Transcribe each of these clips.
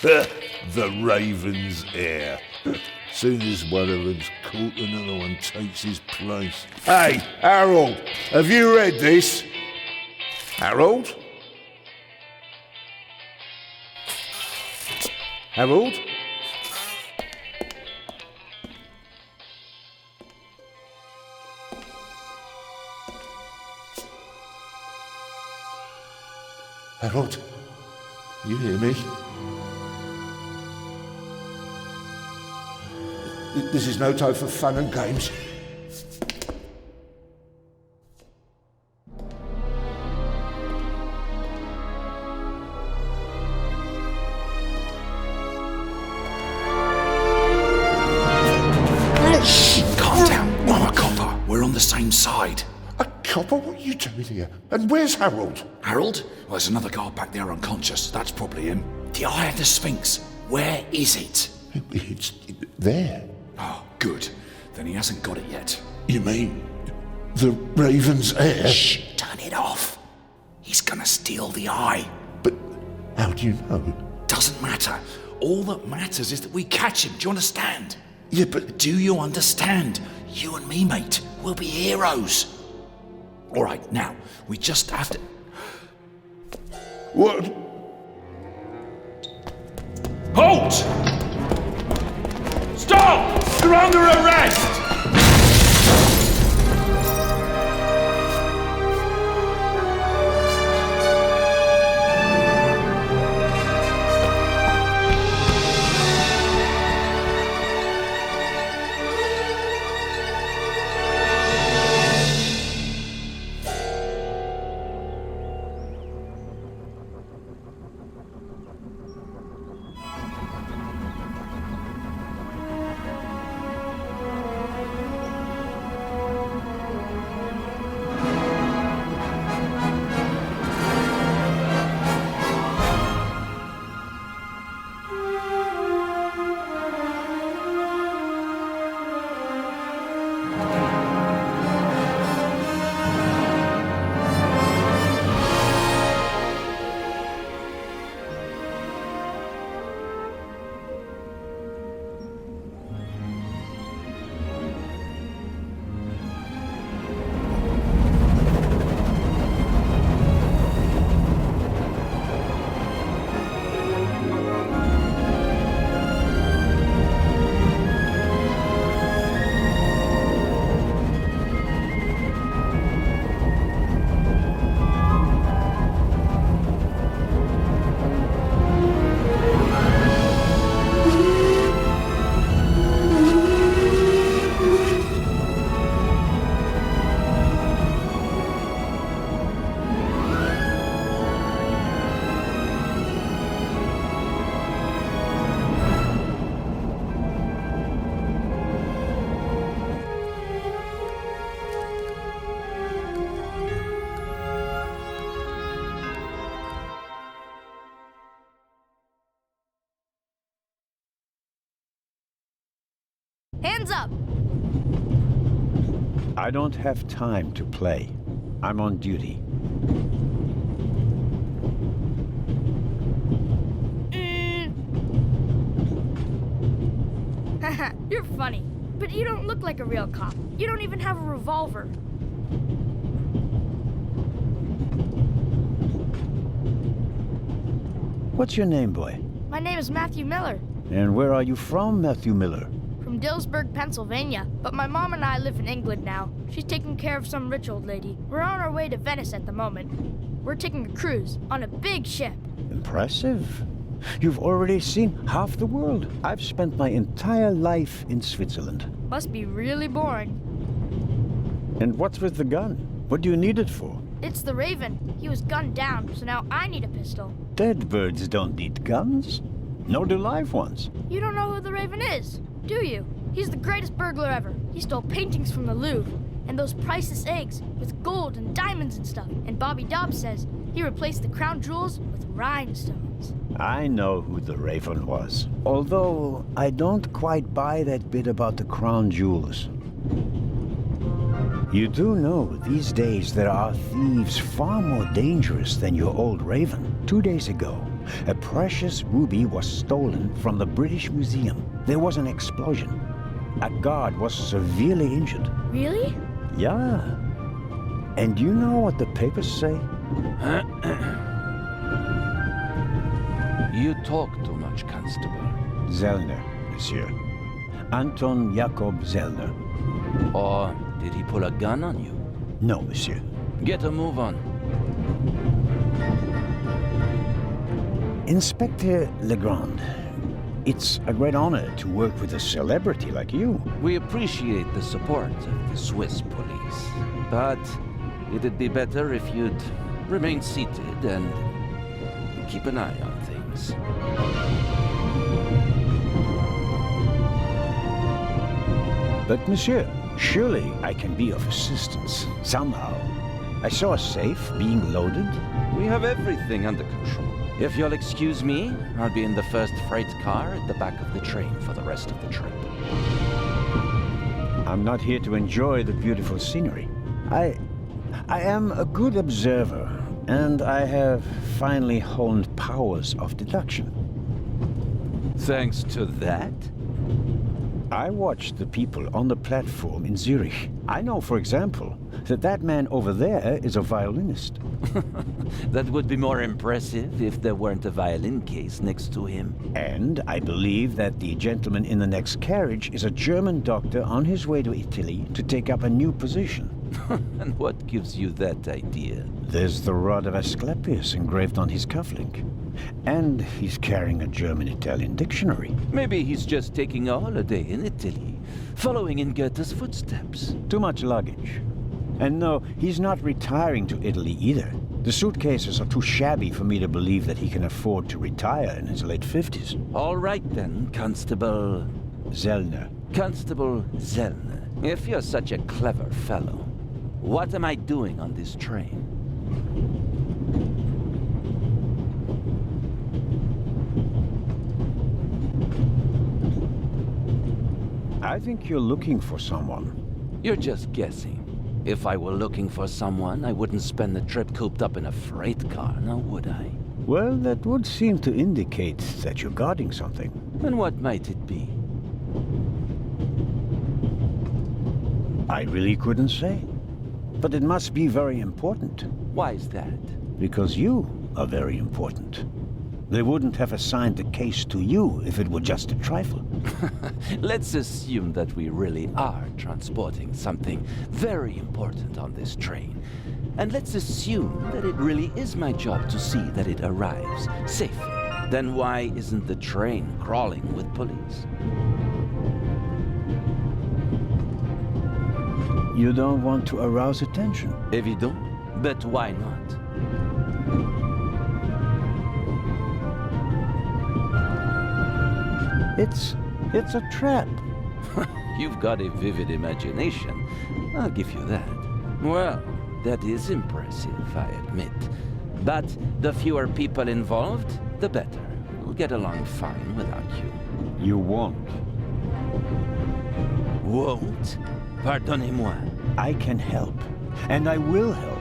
The Raven's heir. Soon as one of them's caught, another one takes his place. Hey, Harold, have you read this? Harold? Harold? Harold, you hear me? This is no time for fun and games. Shh! Calm down. I'm a copper. We're on the same side. A copper? What are you doing here? And where's Harold? Harold? Well, there's another guard back there unconscious. That's probably him. The Eye of the Sphinx. Where is it? It's there. Oh, good. Then he hasn't got it yet. You mean the Raven's heir? Shh! Turn it off. He's gonna steal the eye. But how do you know? Doesn't matter. All that matters is that we catch him. Do you understand? Yeah, but Do you understand? You and me, mate, we'll be heroes. All right, now, we just have to... what? Halt! Stop! You're under arrest! Hands up! I don't have time to play. I'm on duty. Haha, you're funny. But you don't look like a real cop. You don't even have a revolver. What's your name, boy? My name is Matthew Miller, And where are you from, Matthew Miller? from Dillsburg, Pennsylvania. But my mom and I live in England now. She's taking care of some rich old lady. We're on our way to Venice at the moment. We're taking a cruise on a big ship. Impressive. You've already seen half the world. I've spent my entire life in Switzerland. Must be really boring. And what's with the gun? What do you need it for? It's the Raven. He was gunned down, so now I need a pistol. Dead birds don't need guns. Nor do live ones. You don't know who the Raven is, do you? He's the greatest burglar ever. He stole paintings from the Louvre and those priceless eggs with gold and diamonds and stuff. And Bobby Dobbs says he replaced the crown jewels with rhinestones. I know who the Raven was. Although I don't quite buy that bit about the crown jewels. You do know these days there are thieves far more dangerous than your old Raven. 2 days ago, A precious ruby was stolen from the British Museum. There was an explosion. A guard was severely injured. Really? Yeah. And you know what the papers say? You talk too much, Constable. Zellner, monsieur. Anton Jakob Zellner. Or did he pull a gun on you? No, monsieur. Get a move on. Inspector Legrand, it's a great honor to work with a celebrity like you. We appreciate the support of the Swiss police, but it'd be better if you'd remain seated and keep an eye on things. But monsieur, surely I can be of assistance, somehow. I saw a safe being loaded. We have everything under control. If you'll excuse me, I'll be in the first freight car at the back of the train for the rest of the trip. I'm not here to enjoy the beautiful scenery. I am a good observer, and I have finally honed powers of deduction. Thanks to that? I watched the people on the platform in Zurich. I know, for example, that that man over there is a violinist. That would be more impressive if there weren't a violin case next to him. And I believe that the gentleman in the next carriage is a German doctor on his way to Italy to take up a new position. And what gives you that idea? There's the rod of Asclepius engraved on his cufflink. And he's carrying a German-Italian dictionary. Maybe he's just taking a holiday in Italy, following in Goethe's footsteps. Too much luggage. And no, he's not retiring to Italy either. The suitcases are too shabby for me to believe that he can afford to retire in his late 50s. All right then, Constable... Zellner. Constable Zellner. If you're such a clever fellow, what am I doing on this train? I think you're looking for someone. You're just guessing. If I were looking for someone, I wouldn't spend the trip cooped up in a freight car, now would I? Well, that would seem to indicate that you're guarding something. And what might it be? I really couldn't say. But it must be very important. Why is that? Because you are very important. They wouldn't have assigned the case to you if it were just a trifle. Let's assume that we really are transporting something very important on this train. And let's assume that it really is my job to see that it arrives safely. Then why isn't the train crawling with police? You don't want to arouse attention. Évident. But why not? It's a trap. You've got a vivid imagination. I'll give you that. Well, that is impressive, I admit. But the fewer people involved, the better. We'll get along fine without you. You won't. Won't? Pardonnez-moi. I can help. And I will help.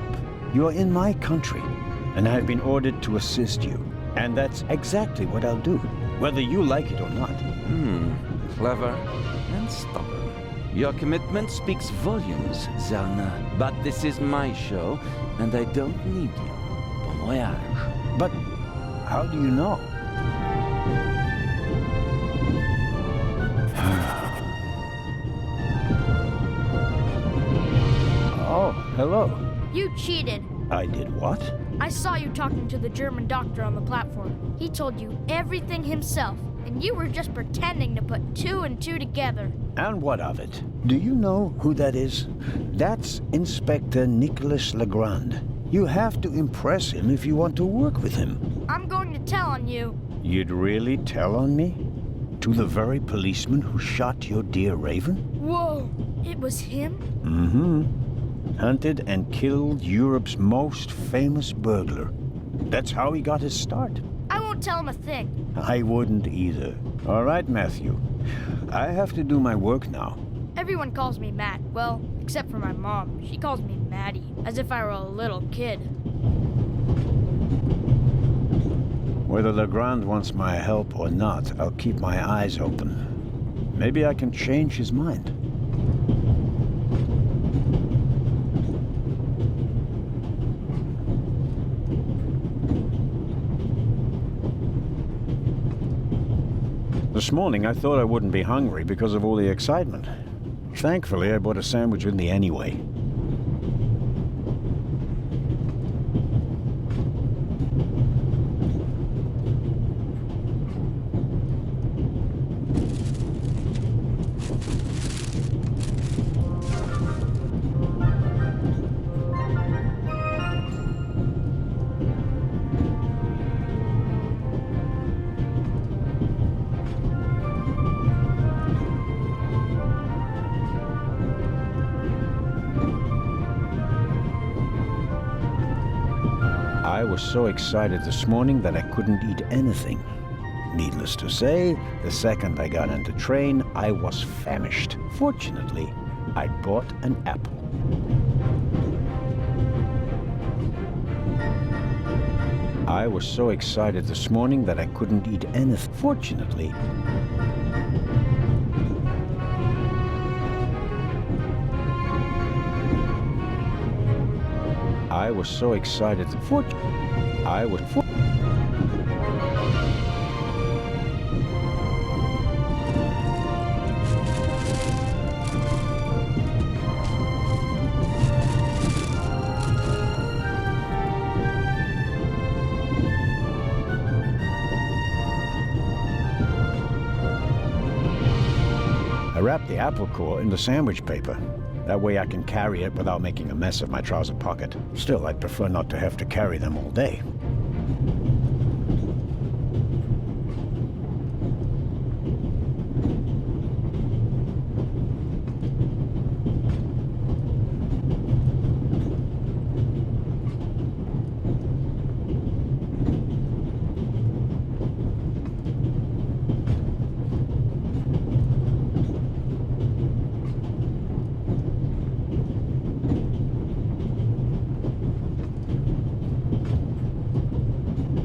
You're in my country. And I've been ordered to assist you. And that's exactly what I'll do, whether you like it or not. Clever and stubborn. Your commitment speaks volumes, Zellner. But this is my show, and I don't need you. Bon voyage. But how do you know? Oh, hello. You cheated. I did what? I saw you talking to the German doctor on the platform. He told you everything himself, and you were just pretending to put two and two together. And what of it? Do you know who that is? That's Inspector Nicholas Legrand. You have to impress him if you want to work with him. I'm going to tell on you. You'd really tell on me? To the very policeman who shot your dear Raven? Whoa, it was him? Mm-hmm. Hunted and killed Europe's most famous burglar. That's how he got his start. I won't tell him a thing. I wouldn't either. All right, Matthew. I have to do my work now. Everyone calls me Matt. Well, except for my mom. She calls me Maddie, as if I were a little kid. Whether Legrand wants my help or not, I'll keep my eyes open. Maybe I can change his mind. This morning, I thought I wouldn't be hungry because of all the excitement. Thankfully, I bought a sandwich with me anyway. I was so excited this morning that I couldn't eat anything. Needless to say, the second I got on the train, I was famished. Fortunately, I bought an apple. I was so excited this morning that I couldn't eat anything. Fortunately, I was so excited. I wrapped the apple core in the sandwich paper. That way I can carry it without making a mess of my trouser pocket. Still, I'd prefer not to have to carry them all day.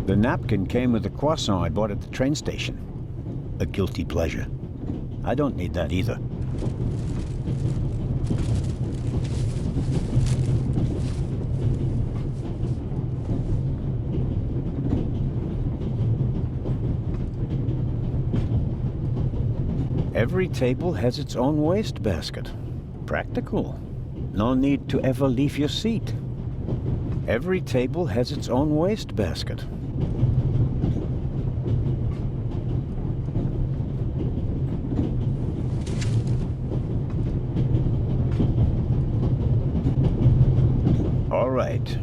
The napkin came with the croissant I bought at the train station. A guilty pleasure. I don't need that either. Every table has its own wastebasket. Practical. No need to ever leave your seat. Every table has its own wastebasket. All right.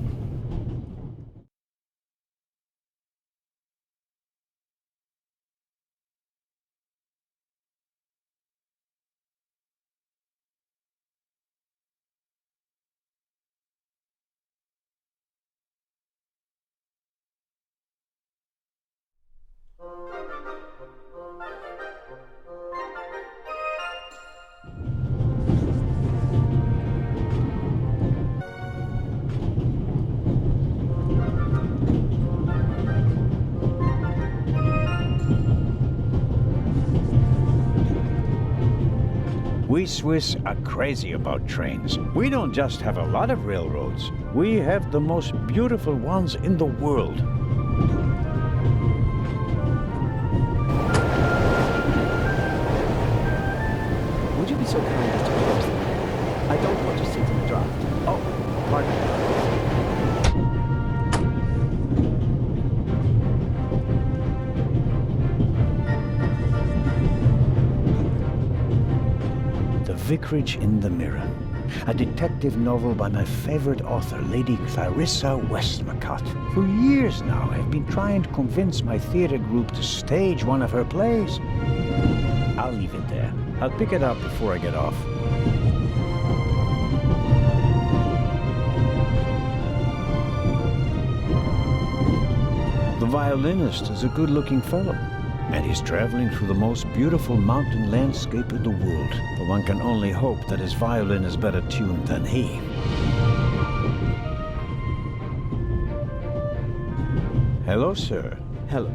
We Swiss are crazy about trains. We don't just have a lot of railroads. We have the most beautiful ones in the world. Would you be so kind as to close the door? I don't want to sit in the draft. Oh, pardon me. Vicarage in the Mirror, a detective novel by my favorite author, Lady Clarissa Westmacott. For years now, I've been trying to convince my theater group to stage one of her plays. I'll leave it there. I'll pick it up before I get off. The violinist is a good-looking fellow, and he's traveling through the most beautiful mountain landscape in the world. But one can only hope that his violin is better tuned than he. Hello, sir. Hello.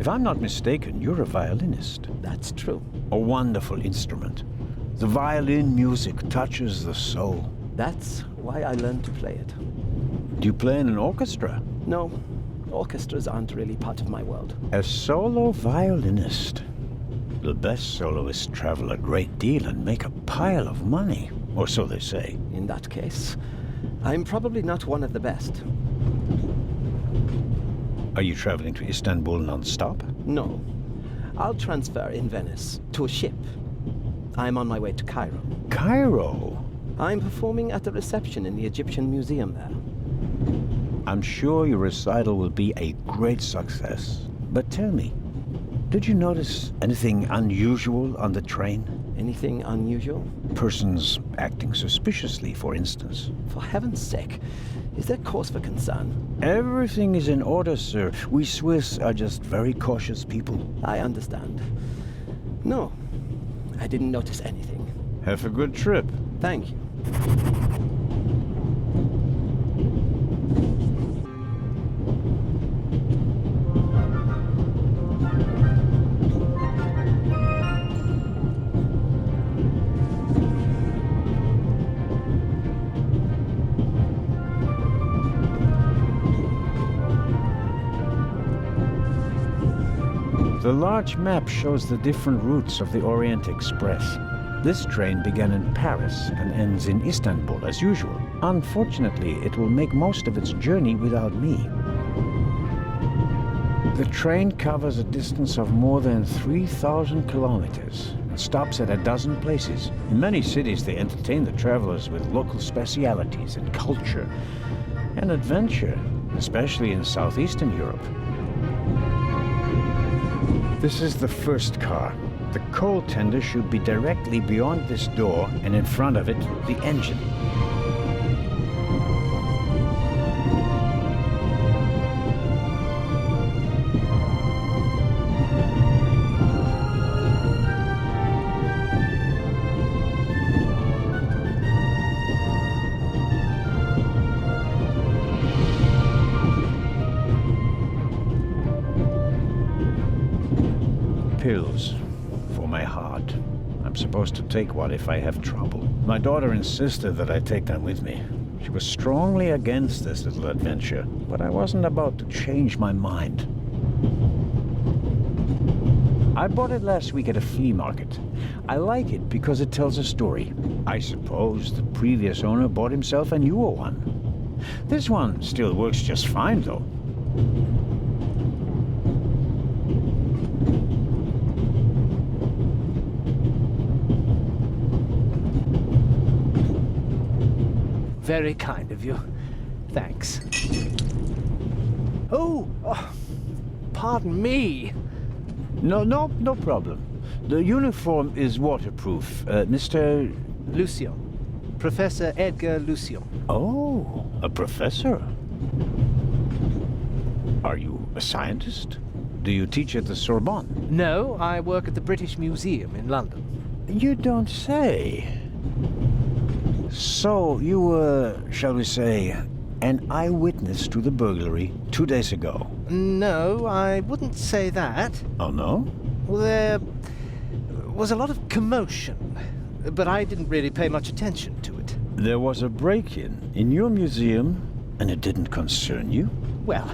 If I'm not mistaken, you're a violinist. That's true. A wonderful instrument. The violin music touches the soul. That's why I learned to play it. Do you play in an orchestra? No, orchestras aren't really part of my world. A solo violinist. The best soloists travel a great deal and make a pile of money, or so they say. In that case, I'm probably not one of the best. Are you traveling to Istanbul non-stop? No. I'll transfer in Venice to a ship. I'm on my way to Cairo. Cairo? I'm performing at the reception in the Egyptian Museum there. I'm sure your recital will be a great success. But tell me, did you notice anything unusual on the train? Anything unusual? Persons acting suspiciously, for instance. For heaven's sake, is there cause for concern? Everything is in order, sir. We Swiss are just very cautious people. I understand. No, I didn't notice anything. Have a good trip. Thank you. The large map shows the different routes of the Orient Express. This train began in Paris and ends in Istanbul as usual. Unfortunately, it will make most of its journey without me. The train covers a distance of more than 3,000 kilometers and stops at a dozen places. In many cities, they entertain the travelers with local specialities and culture and adventure, especially in southeastern Europe. This is the first car. The coal tender should be directly beyond this door, and in front of it, the engine. Pills for my heart. I'm supposed to take one if I have trouble. My daughter insisted that I take them with me. She was strongly against this little adventure, but I wasn't about to change my mind. I bought it last week at a flea market. I like it because it tells a story. I suppose the previous owner bought himself a newer one. This one still works just fine, though. Very kind of you. Thanks. Oh, pardon me. No problem. The uniform is waterproof. Mr. Lucien. Professor Edgar Lucien. Oh, a professor. Are you a scientist? Do you teach at the Sorbonne? No, I work at the British Museum in London. You don't say. So, you were, shall we say, an eyewitness to the burglary 2 days ago? No, I wouldn't say that. Oh, no? Well, there was a lot of commotion, but I didn't really pay much attention to it. There was a break-in in your museum, and it didn't concern you? Well,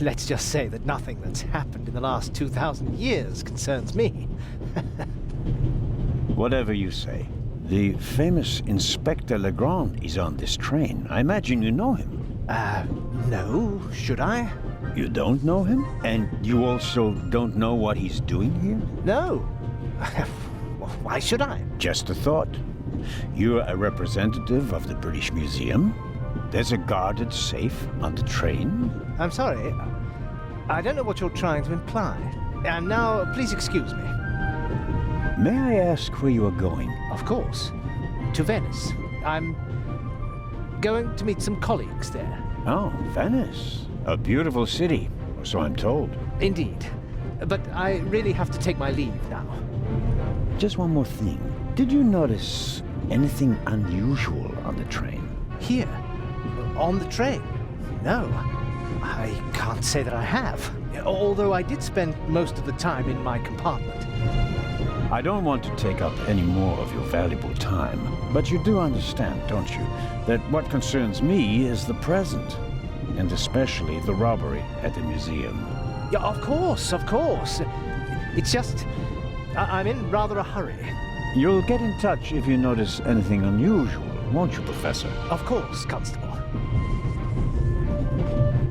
let's just say that nothing that's happened in the last 2,000 years concerns me. Whatever you say. The famous Inspector Legrand is on this train. I imagine you know him. No, should I? You don't know him? And you also don't know what he's doing here? No. Why should I? Just a thought. You're a representative of the British Museum. There's a guarded safe on the train. I'm sorry. I don't know what you're trying to imply. And now, please excuse me. May I ask where you are going? Of course. To Venice. I'm going to meet some colleagues there. Oh, Venice. A beautiful city, or so I'm told. Indeed. But I really have to take my leave now. Just one more thing. Did you notice anything unusual on the train? Here? On the train? No. I can't say that I have, although I did spend most of the time in my compartment. I don't want to take up any more of your valuable time, but you do understand, don't you, that what concerns me is the present, and especially the robbery at the museum. Yeah, of course, of course. It's just, I'm in rather a hurry. You'll get in touch if you notice anything unusual, won't you, Professor? Of course, Constable.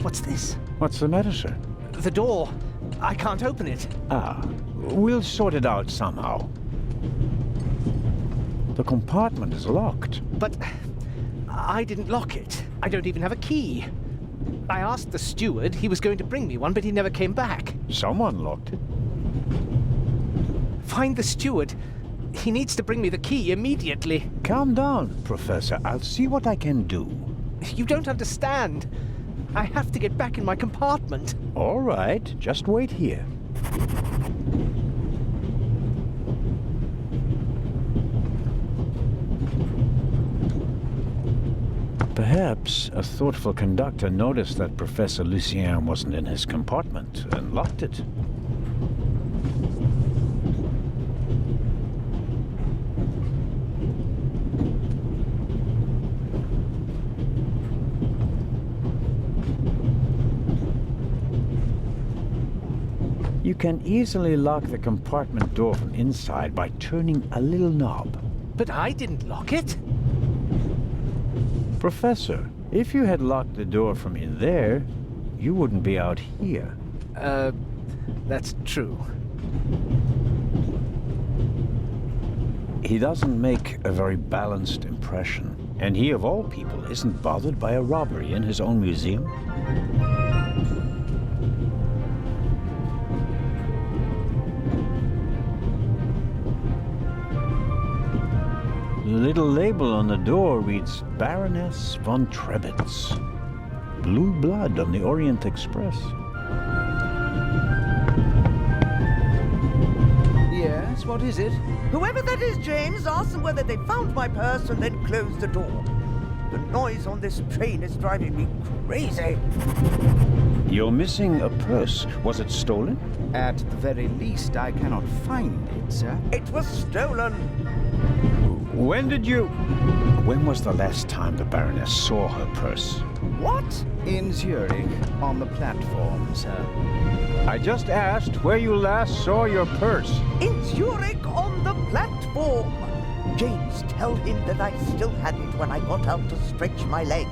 What's this? What's the matter, sir? The door. I can't open it. Ah, we'll sort it out somehow. The compartment is locked. But I didn't lock it. I don't even have a key. I asked the steward. He was going to bring me one, but he never came back. Someone locked it. Find the steward. He needs to bring me the key immediately. Calm down, Professor. I'll see what I can do. You don't understand. I have to get back in my compartment. All right, just wait here. Perhaps a thoughtful conductor noticed that Professor Lucien wasn't in his compartment and locked it. You can easily lock the compartment door from inside by turning a little knob. But I didn't lock it. Professor, if you had locked the door from in there, you wouldn't be out here. That's true. He doesn't make a very balanced impression. And he, of all people, isn't bothered by a robbery in his own museum. The little label on the door reads Baroness von Trebitz. Blue blood on the Orient Express. Yes, what is it? Whoever that is, James, ask them whether they found my purse and then closed the door. The noise on this train is driving me crazy. You're missing a purse. Was it stolen? At the very least, I cannot find it, sir. It was stolen. When was the last time the Baroness saw her purse? What? In Zurich, on the platform, sir. I just asked where you last saw your purse. In Zurich on the platform. James, tell him that I still had it when I got out to stretch my legs.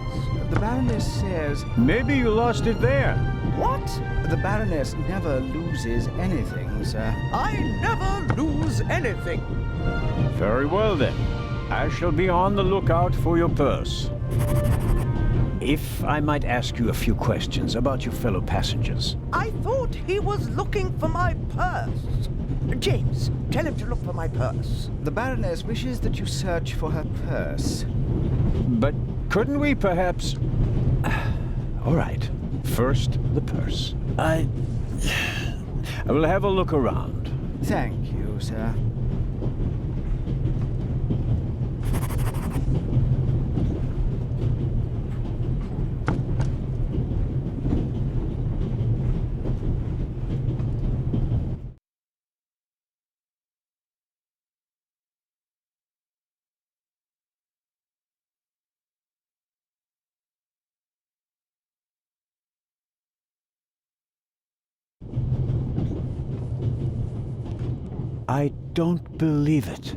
The Baroness says... Maybe you lost it there. What? The Baroness never loses anything, sir. I never lose anything. Very well then. I shall be on the lookout for your purse. If I might ask you a few questions about your fellow passengers. I thought he was looking for my purse. James, tell him to look for my purse. The Baroness wishes that you search for her purse. But couldn't we perhaps... All right. First, the purse. I will have a look around. Thank you, sir. I don't believe it.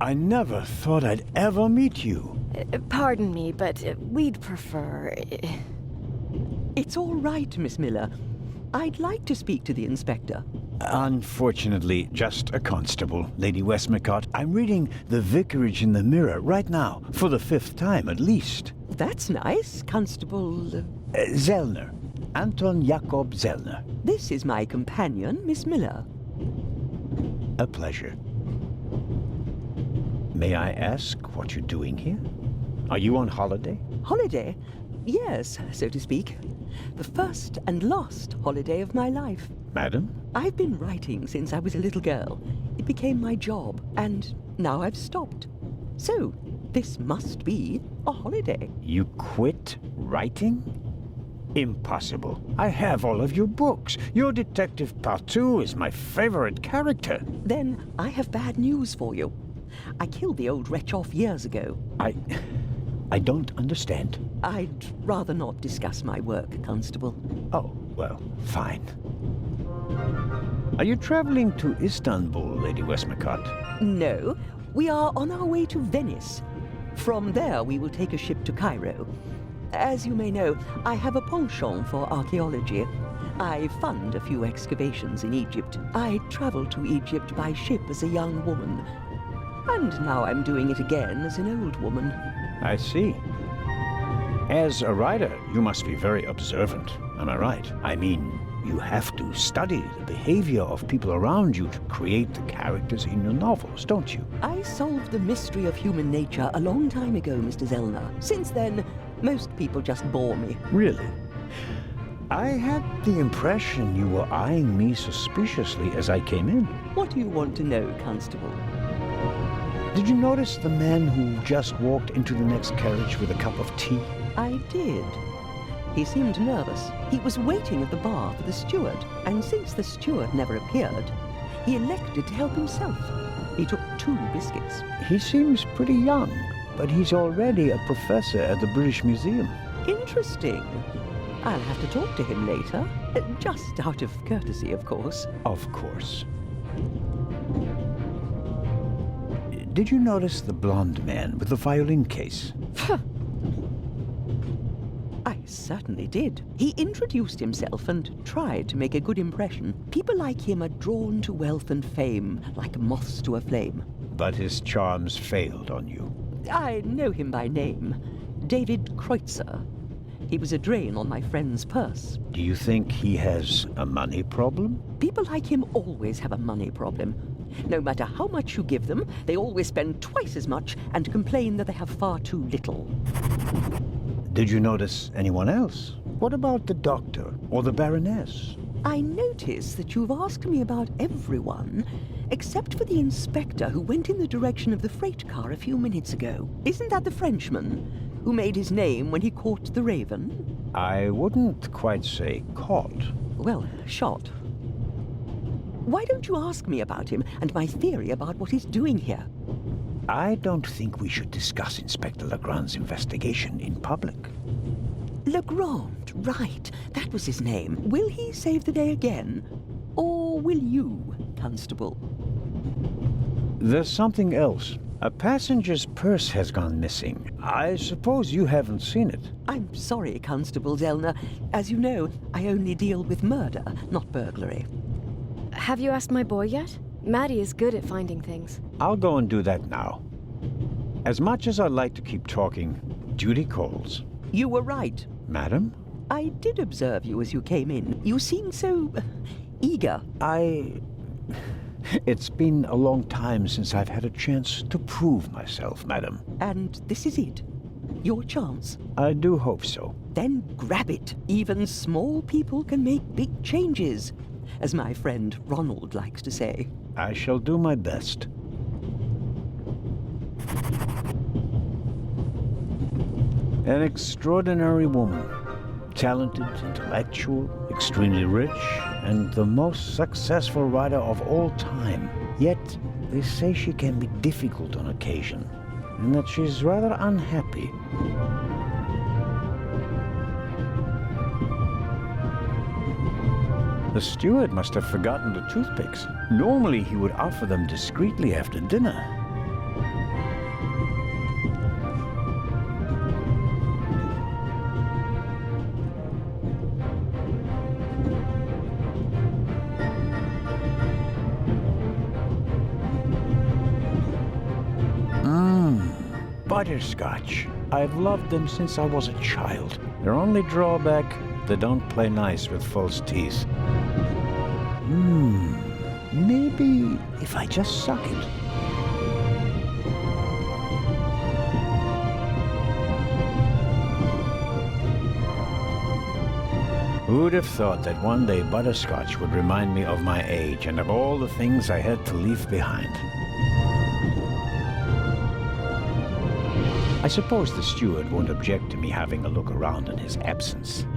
I never thought I'd ever meet you. Pardon me, but we'd prefer... It's all right, Miss Miller. I'd like to speak to the inspector. Unfortunately, just a constable, Lady Westmacott. I'm reading The Vicarage in the Mirror right now, for the 5th time at least. That's nice, Constable... Zellner. Anton Jakob Zellner. This is my companion, Miss Miller. A pleasure. May I ask what you're doing here? Are you on holiday? Holiday? Yes, so to speak. The first and last holiday of my life. Madam? I've been writing since I was a little girl. It became my job, and now I've stopped. So, this must be a holiday. You quit Writing? Impossible. I have all of your books. Your Detective Partout is my favorite character. Then I have bad news for you. I killed the old wretch off years ago. I don't understand. I'd rather not discuss my work, Constable. Oh, well, fine. Are you traveling to Istanbul, Lady Westmacott? No, we are on our way to Venice. From there, we will take a ship to Cairo. As you may know, I have a penchant for archaeology. I fund a few excavations in Egypt. I traveled to Egypt by ship as a young woman. And now I'm doing it again as an old woman. I see. As a writer, you must be very observant, am I right? I mean, you have to study the behavior of people around you to create the characters in your novels, don't you? I solved the mystery of human nature a long time ago, Mr. Zellner. Since then, most people just bore me. Really? I had the impression you were eyeing me suspiciously as I came in. What do you want to know, Constable? Did you notice the man who just walked into the next carriage with a cup of tea? I did. He seemed nervous. He was waiting at the bar for the steward, and since the steward never appeared, he elected to help himself. He took 2 biscuits. He seems pretty young, but he's already a professor at the British Museum. Interesting. I'll have to talk to him later. Just out of courtesy, of course. Of course. Did you notice the blonde man with the violin case? I certainly did. He introduced himself and tried to make a good impression. People like him are drawn to wealth and fame, like moths to a flame. But his charms failed on you. I know him by name. David Kreutzer. He was a drain on my friend's purse. Do you think he has a money problem? People like him always have a money problem. No matter how much you give them, they always spend twice as much and complain that they have far too little. Did you notice anyone else? What about the doctor or the Baroness? I notice that you've asked me about everyone, except for the inspector who went in the direction of the freight car a few minutes ago. Isn't that the Frenchman who made his name when he caught the raven? I wouldn't quite say caught. Well, shot. Why don't you ask me about him and my theory about what he's doing here? I don't think we should discuss Inspector Legrand's investigation in public. Legrand, right. That was his name. Will he save the day again? Or will you, Constable? There's something else. A passenger's purse has gone missing. I suppose you haven't seen it. I'm sorry, Constable Zellner. As you know, I only deal with murder, not burglary. Have you asked my boy yet? Maddie is good at finding things. I'll go and do that now. As much as I'd like to keep talking, duty calls. You were right. Madam? I did observe you as you came in. You seemed so eager. It's been a long time since I've had a chance to prove myself, madam. And this is it? Your chance? I do hope so. Then grab it. Even small people can make big changes, as my friend Ronald likes to say. I shall do my best. An extraordinary woman. Talented, intellectual, extremely rich, and the most successful writer of all time. Yet, they say she can be difficult on occasion, and that she's rather unhappy. The steward must have forgotten the toothpicks. Normally, he would offer them discreetly after dinner. Butterscotch. I've loved them since I was a child. Their only drawback, they don't play nice with false teeth. Maybe if I just suck it. Who'd have thought that one day butterscotch would remind me of my age and of all the things I had to leave behind? I suppose the steward won't object to me having a look around in his absence.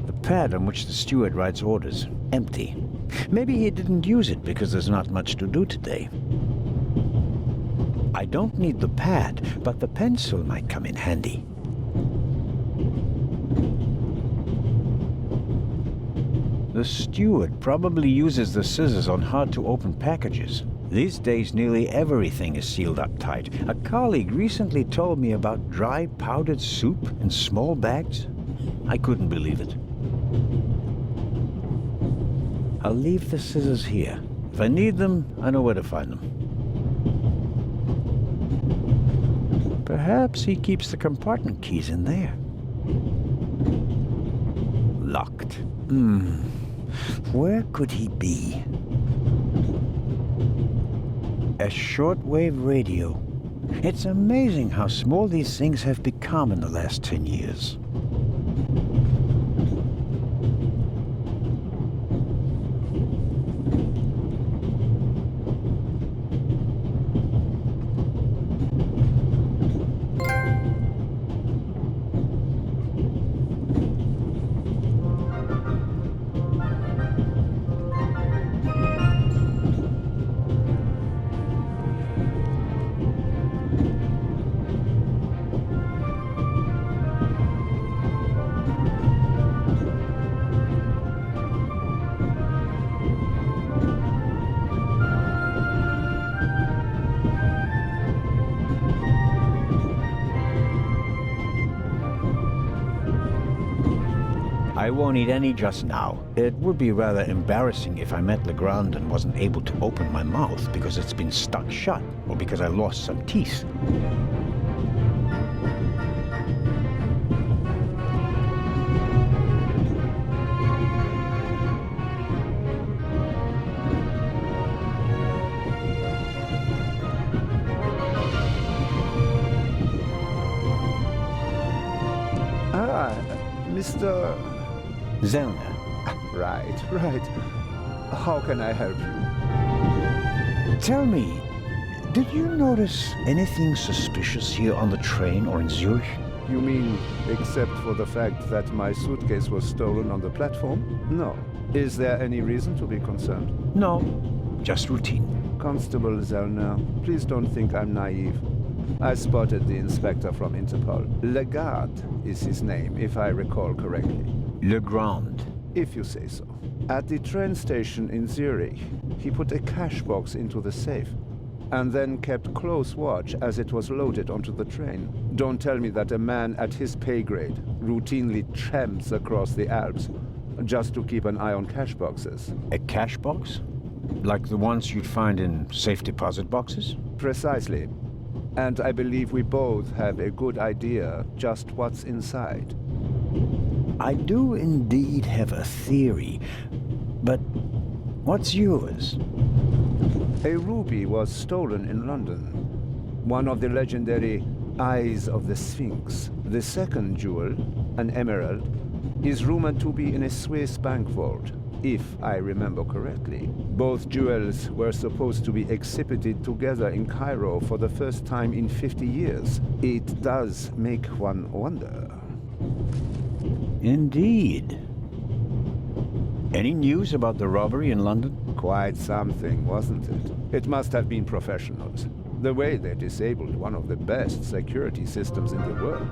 The pad on which the steward writes orders, empty. Maybe he didn't use it because there's not much to do today. I don't need the pad, but the pencil might come in handy. The steward probably uses the scissors on hard-to-open packages. These days, nearly everything is sealed up tight. A colleague recently told me about dry powdered soup in small bags. I couldn't believe it. I'll leave the scissors here. If I need them, I know where to find them. Perhaps he keeps the compartment keys in there. Locked. Where could he be? A shortwave radio. It's amazing how small these things have become in the last 10 years. I won't eat any just now. It would be rather embarrassing if I met Legrand and wasn't able to open my mouth because it's been stuck shut, or because I lost some teeth. Mr. Zellner. Right. How can I help you? Tell me, did you notice anything suspicious here on the train or in Zurich? You mean, except for the fact that my suitcase was stolen on the platform? No. Is there any reason to be concerned? No, just routine. Constable Zellner, please don't think I'm naive. I spotted the inspector from Interpol. Legarde is his name, if I recall correctly. Legrand. If you say so. At the train station in Zurich, he put a cash box into the safe, and then kept close watch as it was loaded onto the train. Don't tell me that a man at his pay grade routinely tramps across the Alps just to keep an eye on cash boxes. A cash box? Like the ones you'd find in safe deposit boxes? Precisely. And I believe we both have a good idea just what's inside. I do indeed have a theory, but what's yours? A ruby was stolen in London. One of the legendary Eyes of the Sphinx. The second jewel, an emerald, is rumored to be in a Swiss bank vault, if I remember correctly. Both jewels were supposed to be exhibited together in Cairo for the first time in 50 years. It does make one wonder. Indeed. Any news about the robbery in London? Quite something, wasn't it? It must have been professionals. The way they disabled one of the best security systems in the world.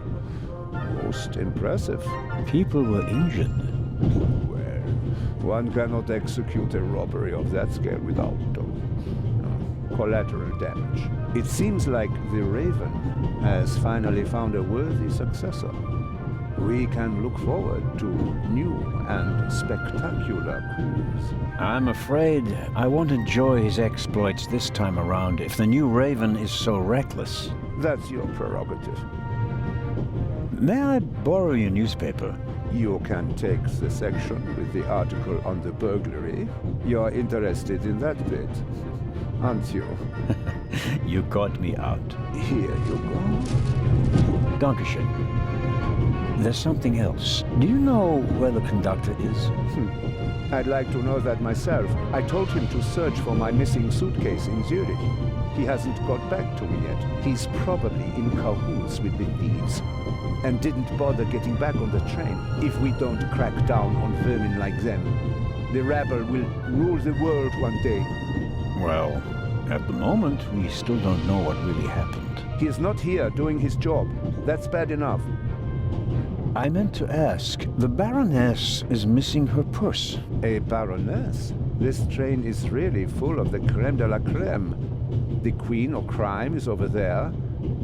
Most impressive. People were injured. Well, one cannot execute a robbery of that scale without collateral damage. It seems like the Raven has finally found a worthy successor. We can look forward to new and spectacular coups. I'm afraid I won't enjoy his exploits this time around if the new Raven is so reckless. That's your prerogative. May I borrow your newspaper? You can take the section with the article on the burglary. You're interested in that bit, aren't you? You caught me out. Here you go. Dankeschön. There's something else. Do you know where the conductor is? I'd like to know that myself. I told him to search for my missing suitcase in Zurich. He hasn't got back to me yet. He's probably in cahoots with the thieves, and didn't bother getting back on the train. If we don't crack down on vermin like them, the rabble will rule the world one day. Well, at the moment, we still don't know what really happened. He is not here doing his job. That's bad enough. I meant to ask, the Baroness is missing her purse. A baroness? This train is really full of the creme de la creme. The queen of crime is over there,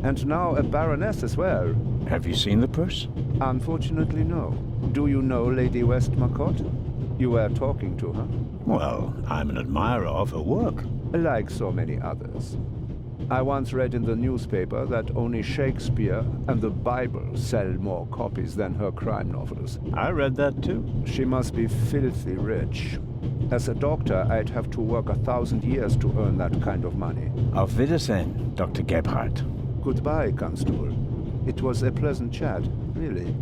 and now a baroness as well. Have you seen the purse? Unfortunately, no. Do you know Lady Westmacott? You were talking to her. Well, I'm an admirer of her work. Like so many others. I once read in the newspaper that only Shakespeare and the Bible sell more copies than her crime novels. I read that too. She must be filthy rich. As a doctor, I'd have to work 1,000 years to earn that kind of money. Auf Wiedersehen, Dr. Gebhardt. Goodbye, Constable. It was a pleasant chat, really.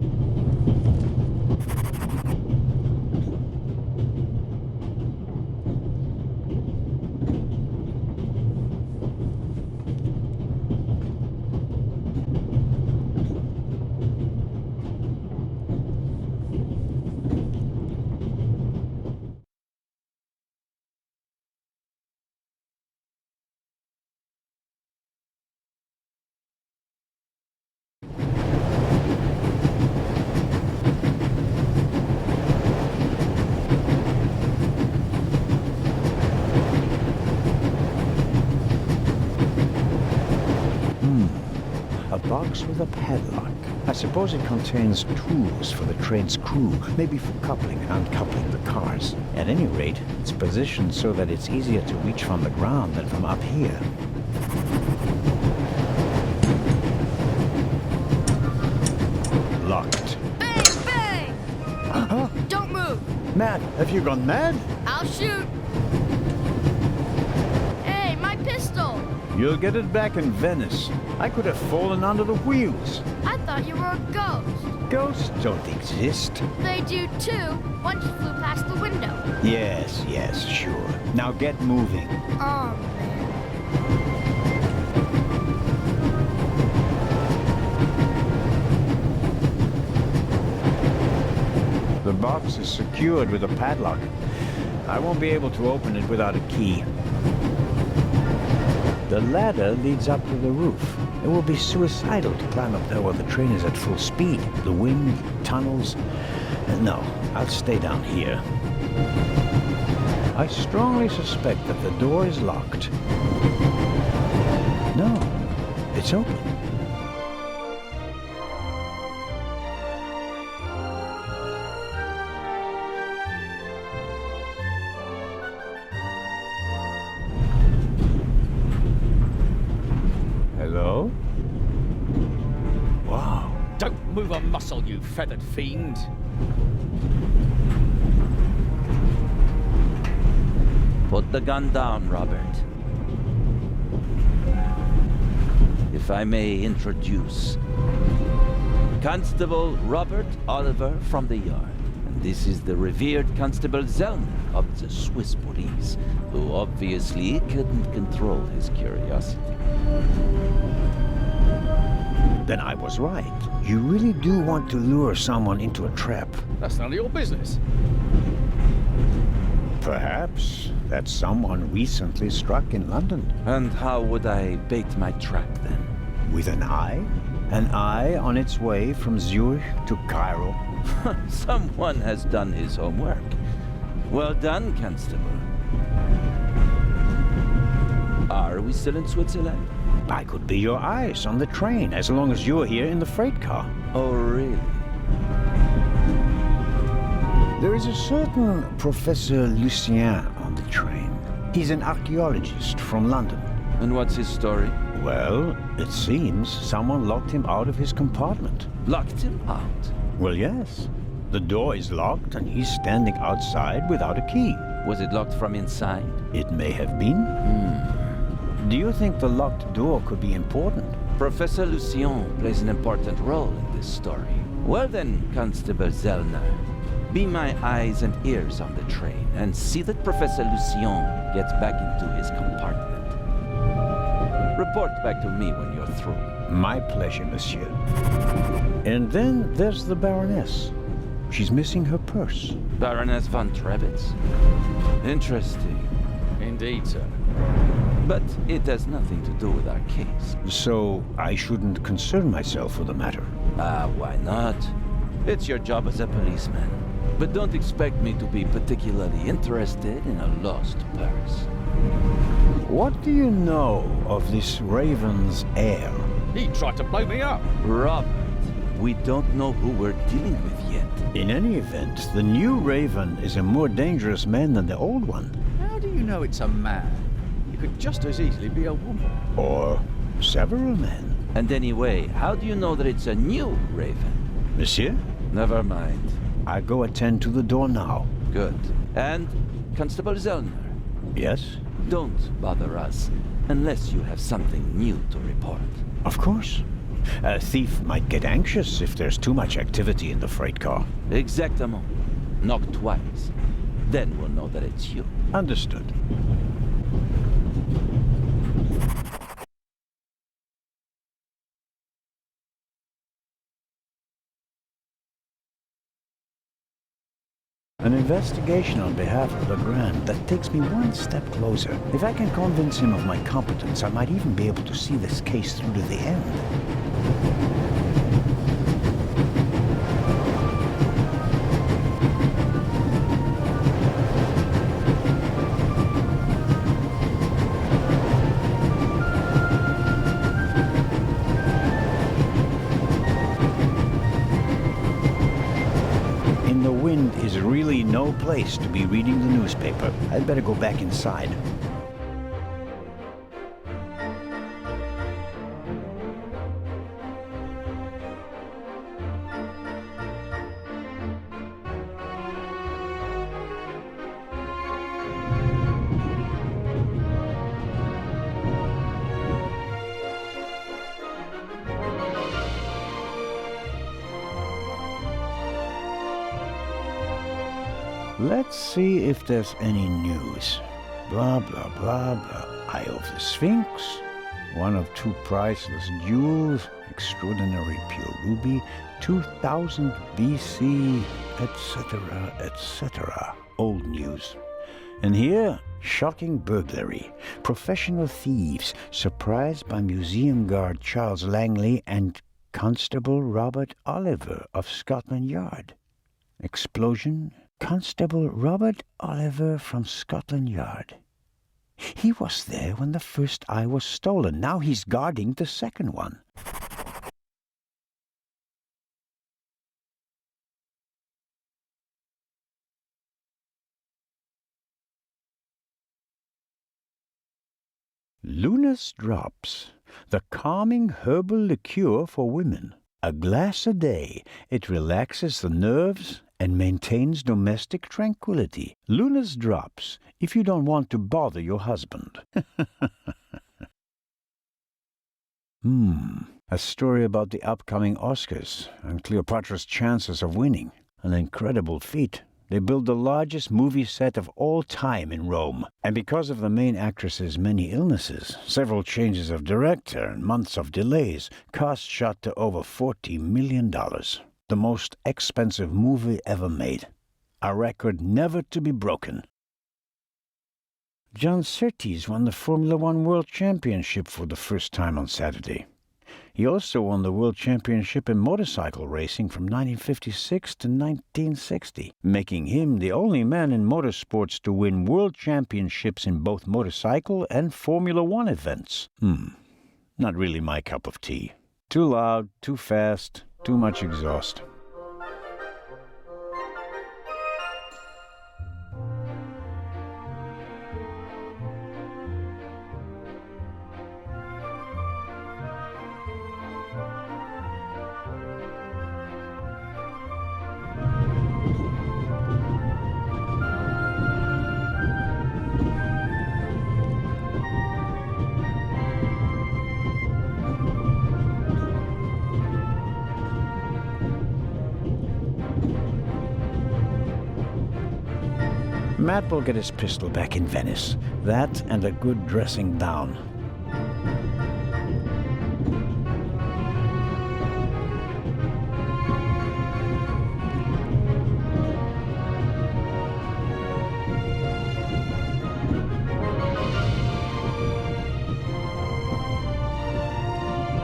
Box with a padlock. I suppose it contains tools for the train's crew, maybe for coupling and uncoupling the cars. At any rate, it's positioned so that it's easier to reach from the ground than from up here. Locked. Bang, bang! Huh? Don't move! Mad, have you gone mad? I'll shoot! Hey, my pistol! You'll get it back in Venice. I could have fallen under the wheels. I thought you were a ghost. Ghosts don't exist. They do too. One just flew past the window. Yes, sure. Now get moving. Oh, man. The box is secured with a padlock. I won't be able to open it without a key. The ladder leads up to the roof. It will be suicidal to climb up there while the train is at full speed. The wind, tunnels... No, I'll stay down here. I strongly suspect that the door is locked. No, it's open. Hello? Wow. Don't move a muscle, you feathered fiend. Put the gun down, Robert. If I may introduce Constable Robert Oliver from the Yard. And this is the revered Constable Zellner of the Swiss police, who obviously couldn't control his curiosity. Then I was right. You really do want to lure someone into a trap. That's none of your business. Perhaps that someone recently struck in London. And how would I bait my trap then? With an eye? An eye on its way from Zurich to Cairo. Someone has done his homework. Well done, Constable. Are we still in Switzerland? I could be your eyes on the train as long as you're here in the freight car. Oh, really? There is a certain Professor Lucien on the train. He's an archaeologist from London. And what's his story? Well, it seems someone locked him out of his compartment. Locked him out? Well, yes. The door is locked and he's standing outside without a key. Was it locked from inside? It may have been. Do you think the locked door could be important? Professor Lucien plays an important role in this story. Well then, Constable Zellner, be my eyes and ears on the train and see that Professor Lucien gets back into his compartment. Report back to me when you're through. My pleasure, monsieur. And then there's the Baroness. She's missing her purse. Baroness von Trebitz. Interesting. Indeed, sir. But it has nothing to do with our case. So I shouldn't concern myself with the matter. Why not? It's your job as a policeman. But don't expect me to be particularly interested in a lost purse. What do you know of this Raven's heir? He tried to blow me up. Robert, we don't know who we're dealing with yet. In any event, the new Raven is a more dangerous man than the old one. How do you know it's a man? It could just as easily be a woman. Or several men. And anyway, how do you know that it's a new Raven? Monsieur? Never mind. I go attend to the door now. Good. And, Constable Zellner? Yes? Don't bother us unless you have something new to report. Of course. A thief might get anxious if there's too much activity in the freight car. Exactement. Knock twice. Then we'll know that it's you. Understood. An investigation on behalf of Legrand that takes me one step closer. If I can convince him of my competence, I might even be able to see this case through to the end. Is really no place to be reading the newspaper. I'd better go back inside. Let's see if there's any news. Blah, blah, blah, blah. Eye of the Sphinx. One of two priceless jewels. Extraordinary pure ruby. 2000 BC, etc., etc. Old news. And here, shocking burglary. Professional thieves surprised by museum guard Charles Langley and Constable Robert Oliver of Scotland Yard. Explosion. Constable Robert Oliver from Scotland Yard. He was there when the first eye was stolen. Now he's guarding the second one. Luna's Drops, the calming herbal liqueur for women. A glass a day. It relaxes the nerves and maintains domestic tranquility. Luna's Drops, if you don't want to bother your husband. A story about the upcoming Oscars and Cleopatra's chances of winning. An incredible feat. They built the largest movie set of all time in Rome. And because of the main actress's many illnesses, several changes of director and months of delays, costs shot to over $40 million. The most expensive movie ever made. A record never to be broken. John Surtees won the Formula One World Championship for the first time on Saturday. He also won the World Championship in motorcycle racing from 1956 to 1960, making him the only man in motorsports to win world championships in both motorcycle and Formula One events. Not really my cup of tea. Too loud, too fast, too much exhaust. Matt will get his pistol back in Venice. That and a good dressing down.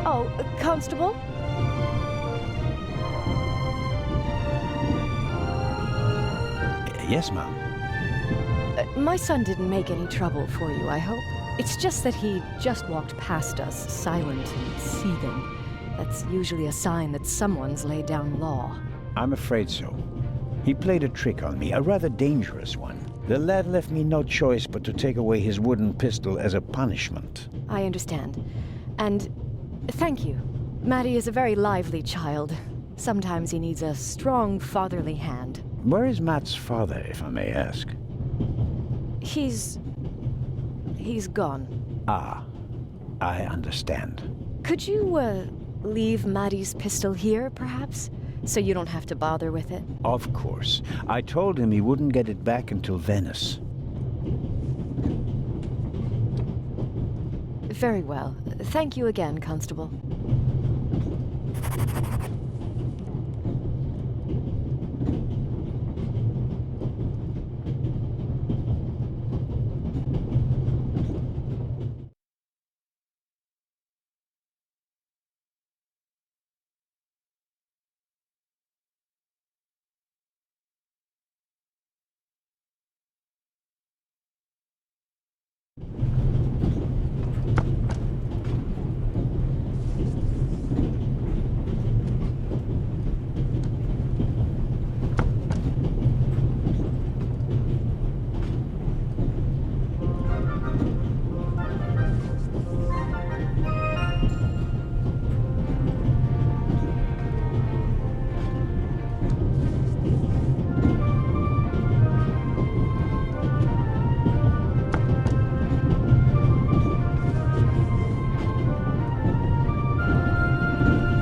Oh, Constable? Yes, ma'am. My son didn't make any trouble for you, I hope. It's just that he just walked past us, silent and seething. That's usually a sign that someone's laid down law. I'm afraid so. He played a trick on me, a rather dangerous one. The lad left me no choice but to take away his wooden pistol as a punishment. I understand. And thank you. Matty is a very lively child. Sometimes he needs a strong fatherly hand. Where is Matt's father, if I may ask? He's gone. Ah, I understand. Could you, leave Matty's pistol here, perhaps? So you don't have to bother with it? Of course. I told him he wouldn't get it back until Venice. Very well. Thank you again, Constable.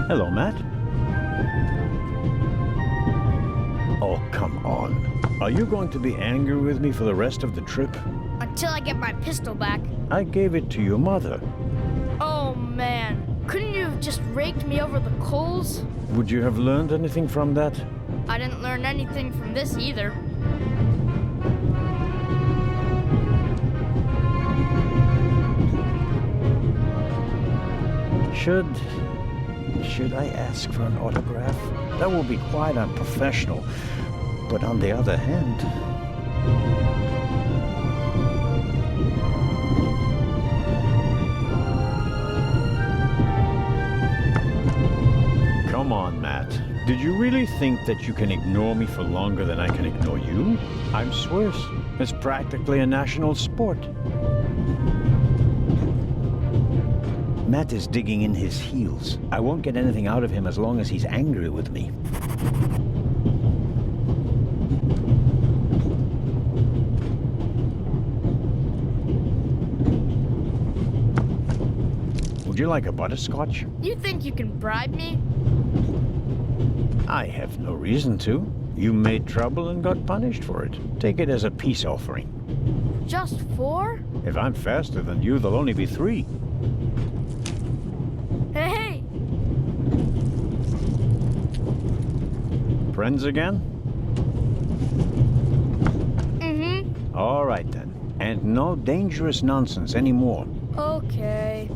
Hello, Matt. Oh, come on. Are you going to be angry with me for the rest of the trip? Until I get my pistol back. I gave it to your mother. Oh, man. Couldn't you have just raked me over the coals? Would you have learned anything from that? I didn't learn anything from this either. Should I ask for an autograph? That will be quite unprofessional. But on the other hand... Come on, Matt. Did you really think that you can ignore me for longer than I can ignore you? I'm Swiss. It's practically a national sport. Matt is digging in his heels. I won't get anything out of him as long as he's angry with me. Would you like a butterscotch? You think you can bribe me? I have no reason to. You made trouble and got punished for it. Take it as a peace offering. Just 4? If I'm faster than you, there'll only be 3. Hey! Friends again? Mm-hmm. All right, then. And no dangerous nonsense anymore. Okay.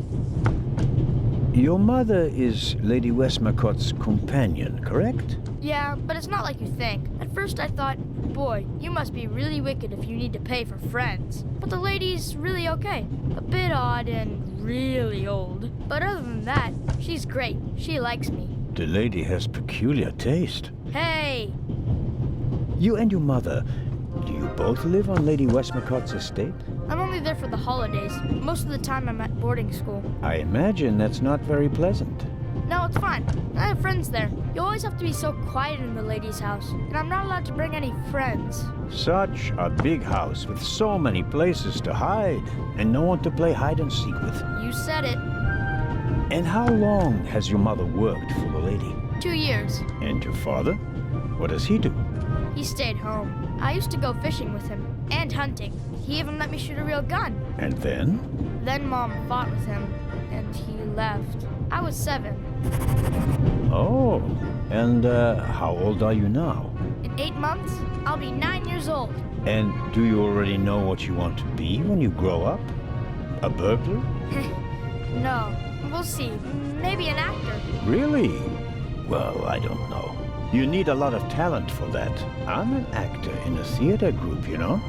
Your mother is Lady Westmacott's companion, correct? Yeah, but it's not like you think. At first I thought, boy, you must be really wicked if you need to pay for friends. But the lady's really okay. A bit odd and really old. But other than that, she's great. She likes me. The lady has peculiar taste. Hey! You and your mother, do you both live on Lady Westmacott's estate? I'm only there for the holidays. Most of the time I'm at boarding school. I imagine that's not very pleasant. No, it's fine. I have friends there. You always have to be so quiet in the lady's house, and I'm not allowed to bring any friends. Such a big house with so many places to hide, and no one to play hide and seek with. You said it. And how long has your mother worked for the lady? 2 years. And your father? What does he do? He stayed home. I used to go fishing with him. And hunting. He even let me shoot a real gun. And then? Then Mom fought with him, and he left. I was 7. Oh, and how old are you now? In 8 months, I'll be 9 years old. And do you already know what you want to be when you grow up? A burglar? No, we'll see. Maybe an actor. Really? Well, I don't know. You need a lot of talent for that. I'm an actor in a theater group, you know?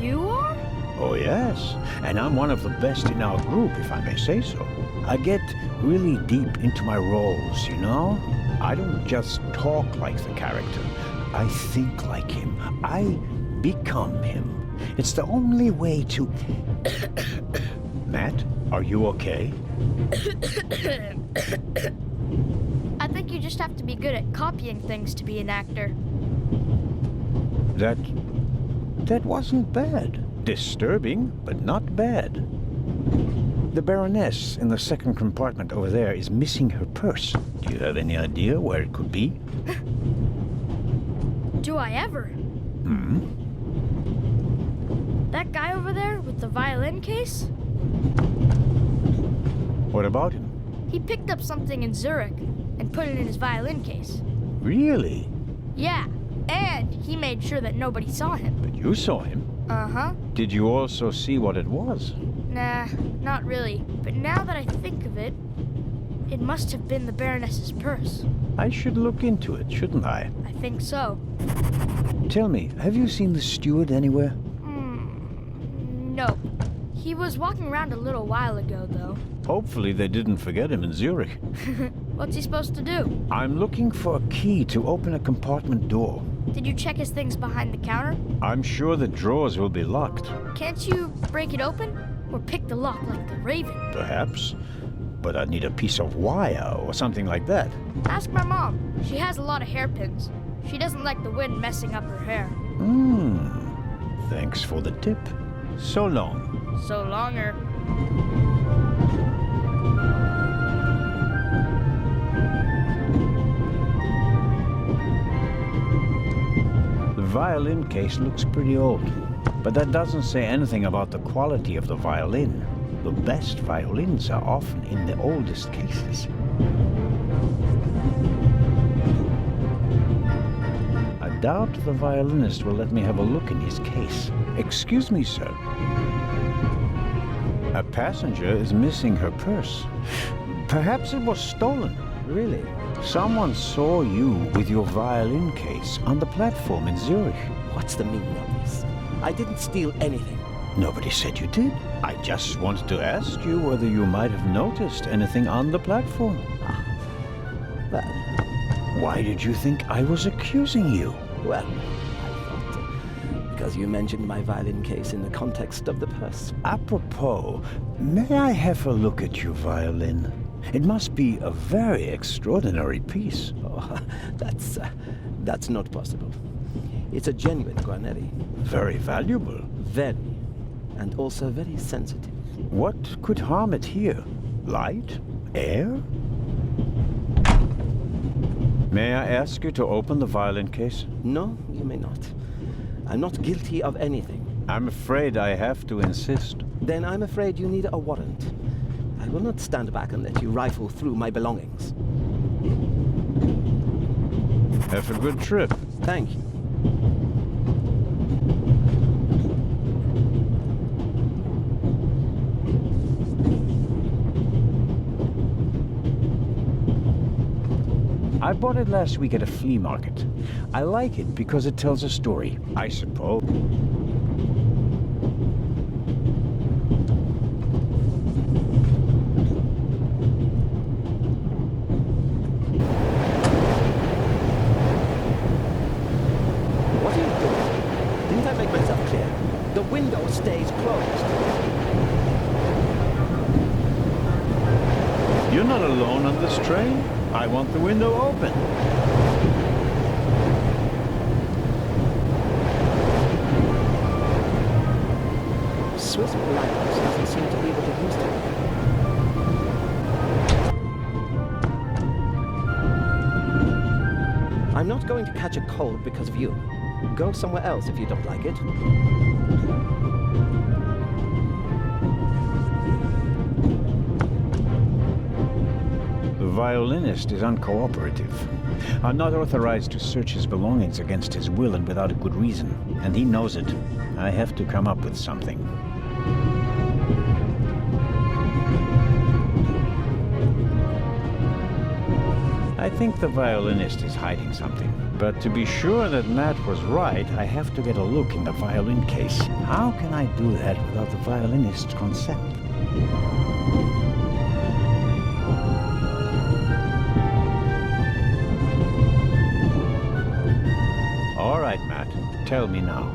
You are? Oh, yes. And I'm one of the best in our group, if I may say so. I get really deep into my roles, you know? I don't just talk like the character. I think like him. I become him. It's the only way to... Matt, are you okay? I think you just have to be good at copying things to be an actor. That wasn't bad. Disturbing, but not bad. The Baroness in the second compartment over there is missing her purse. Do you have any idea where it could be? Do I ever? That guy over there with the violin case? What about him? He picked up something in Zurich and put it in his violin case. Really? Yeah, and he made sure that nobody saw him. But you saw him. Uh-huh. Did you also see what it was? Nah, not really. But now that I think of it, it must have been the Baroness's purse. I should look into it, shouldn't I? I think so. Tell me, have you seen the steward anywhere? Nope. He was walking around a little while ago, though. Hopefully they didn't forget him in Zurich. What's he supposed to do? I'm looking for a key to open a compartment door. Did you check his things behind the counter? I'm sure the drawers will be locked. Can't you break it open? Or pick the lock like the Raven? Perhaps. But I'd need a piece of wire or something like that. Ask my mom. She has a lot of hairpins. She doesn't like the wind messing up her hair. Thanks for the tip. So long. So longer. The violin case looks pretty old, but that doesn't say anything about the quality of the violin. The best violins are often in the oldest cases. I doubt the violinist will let me have a look in his case. Excuse me, sir. A passenger is missing her purse. Perhaps it was stolen. Really? Someone saw you with your violin case on the platform in Zurich. What's the meaning of this? I didn't steal anything. Nobody said you did. I just wanted to ask you whether you might have noticed anything on the platform. Well... Why did you think I was accusing you? Well, I thought... because you mentioned my violin case in the context of the purse. Apropos, may I have a look at your violin? It must be a very extraordinary piece. Oh, that's not possible. It's a genuine Guarneri. Very valuable. Very. And also very sensitive. What could harm it here? Light? Air? May I ask you to open the violin case? No, you may not. I'm not guilty of anything. I'm afraid I have to insist. Then I'm afraid you need a warrant. I will not stand back and let you rifle through my belongings. Have a good trip. Thank you. I bought it last week at a flea market. I like it because it tells a story, I suppose. What are you doing? Didn't I make myself clear? The window stays closed. You're not alone on this train. I want the window open. Swiss politeness doesn't seem to be what it used to be. I'm not going to catch a cold because of you. Go somewhere else if you don't like it. The violinist is uncooperative. I'm not authorized to search his belongings against his will and without a good reason, and he knows it. I have to come up with something. I think the violinist is hiding something. But to be sure that Matt was right, I have to get a look in the violin case. How can I do that without the violinist's consent? All right, Matt. Tell me now.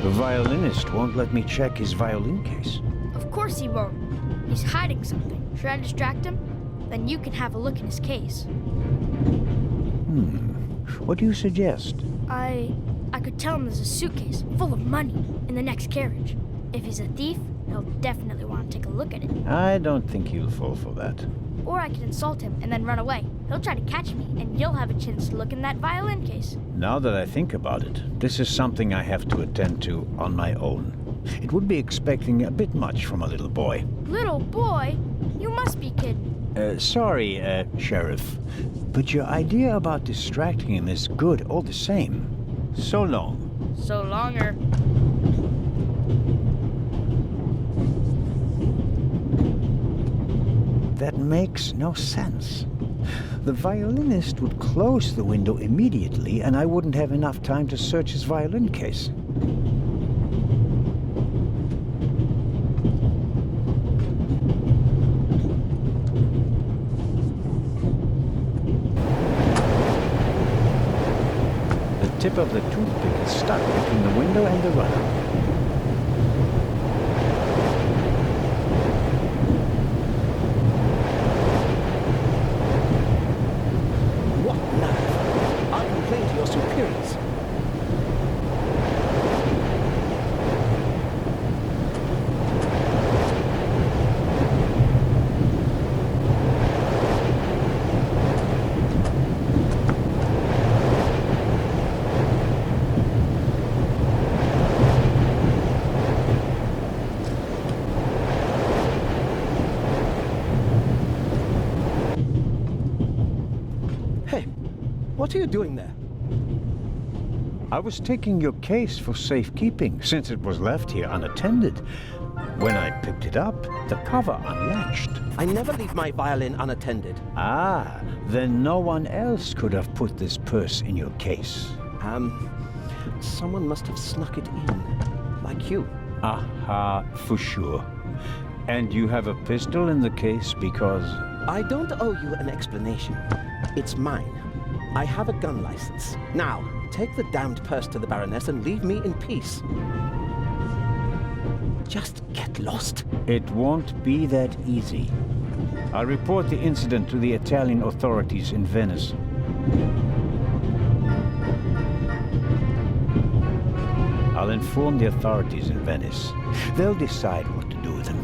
The violinist won't let me check his violin case. Of course he won't. He's hiding something. Should I distract him? Then you can have a look in his case. What do you suggest? I could tell him there's a suitcase full of money in the next carriage. If he's a thief, he'll definitely want to take a look at it. I don't think he'll fall for that. Or I could insult him and then run away. He'll try to catch me, and you'll have a chance to look in that violin case. Now that I think about it, this is something I have to attend to on my own. It would be expecting a bit much from a little boy. Little boy? You must be kidding. Sorry, Sheriff, but your idea about distracting him is good all the same. So long. So longer. That makes no sense. The violinist would close the window immediately, and I wouldn't have enough time to search his violin case. The tip of the toothpick is stuck between the window and the runner. What are you doing there? I was taking your case for safekeeping, since it was left here unattended. When I picked it up, the cover unlatched. I never leave my violin unattended. Ah, then no one else could have put this purse in your case. Someone must have snuck it in, like you. Aha, for sure. And you have a pistol in the case because... I don't owe you an explanation. It's mine. I have a gun license. Now, take the damned purse to the Baroness and leave me in peace. Just get lost. It won't be that easy. I'll report the incident to the Italian authorities in Venice. I'll inform the authorities in Venice. They'll decide what to do with him.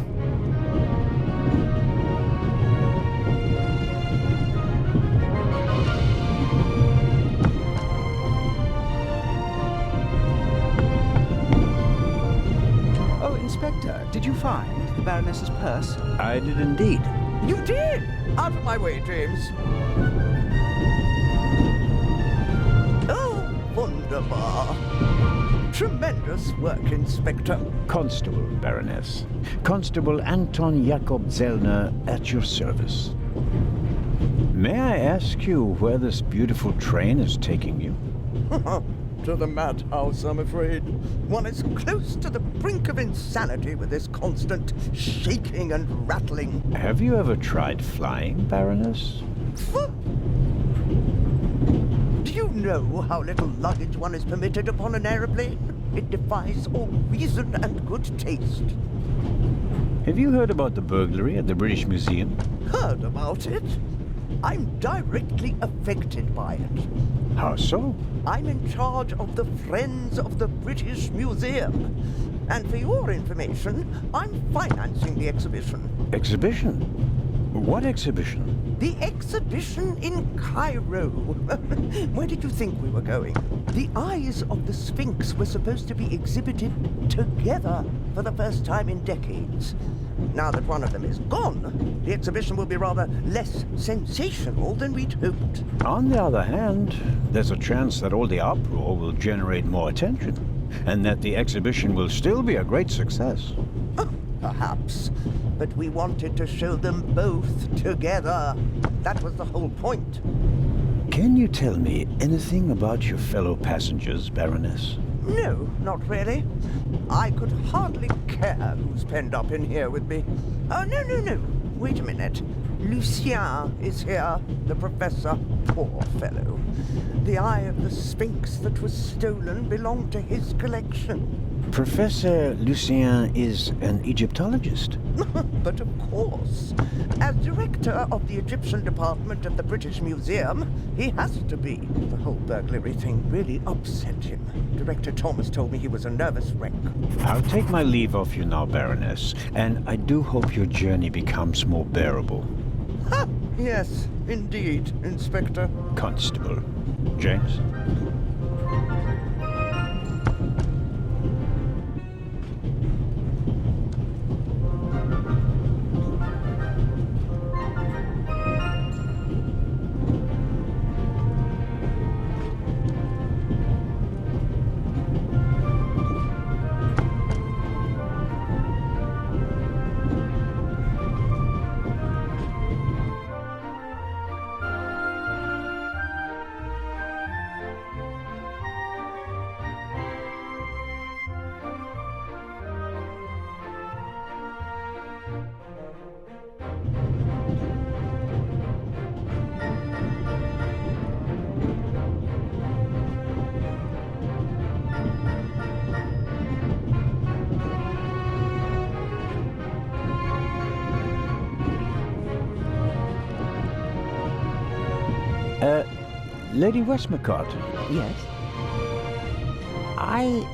Inspector, did you find the Baroness's purse? I did indeed. You did? Out of my way, James. Oh, wunderbar. Tremendous work, Inspector. Constable, Baroness. Constable Anton Jakob Zellner at your service. May I ask you where this beautiful train is taking you? To the madhouse, I'm afraid. One is close to the brink of insanity with this constant shaking and rattling. Have you ever tried flying, Baroness? Do you know how little luggage one is permitted upon an aeroplane? It defies all reason and good taste. Have you heard about the burglary at the British Museum? Heard about it? I'm directly affected by it. How so? I'm in charge of the Friends of the British Museum. And for your information, I'm financing the exhibition. Exhibition? What exhibition? The exhibition in Cairo. Where did you think we were going? The eyes of the Sphinx were supposed to be exhibited together for the first time in decades. Now that one of them is gone, the exhibition will be rather less sensational than we'd hoped. On the other hand, there's a chance that all the uproar will generate more attention, and that the exhibition will still be a great success. Perhaps, but we wanted to show them both together. That was the whole point. Can you tell me anything about your fellow passengers, Baroness? No, not really. I could hardly care who's penned up in here with me. Oh, no. Wait a minute. Lucien is here, the professor. Poor fellow. The eye of the Sphinx that was stolen belonged to his collection. Professor Lucien is an Egyptologist. But of course. As director of the Egyptian department of the British Museum, he has to be. The whole burglary thing really upset him. Director Thomas told me he was a nervous wreck. I'll take my leave of you now, Baroness, and I do hope your journey becomes more bearable. Ha! Yes, indeed, Inspector. Constable. James? Lady Westmacott. Yes? I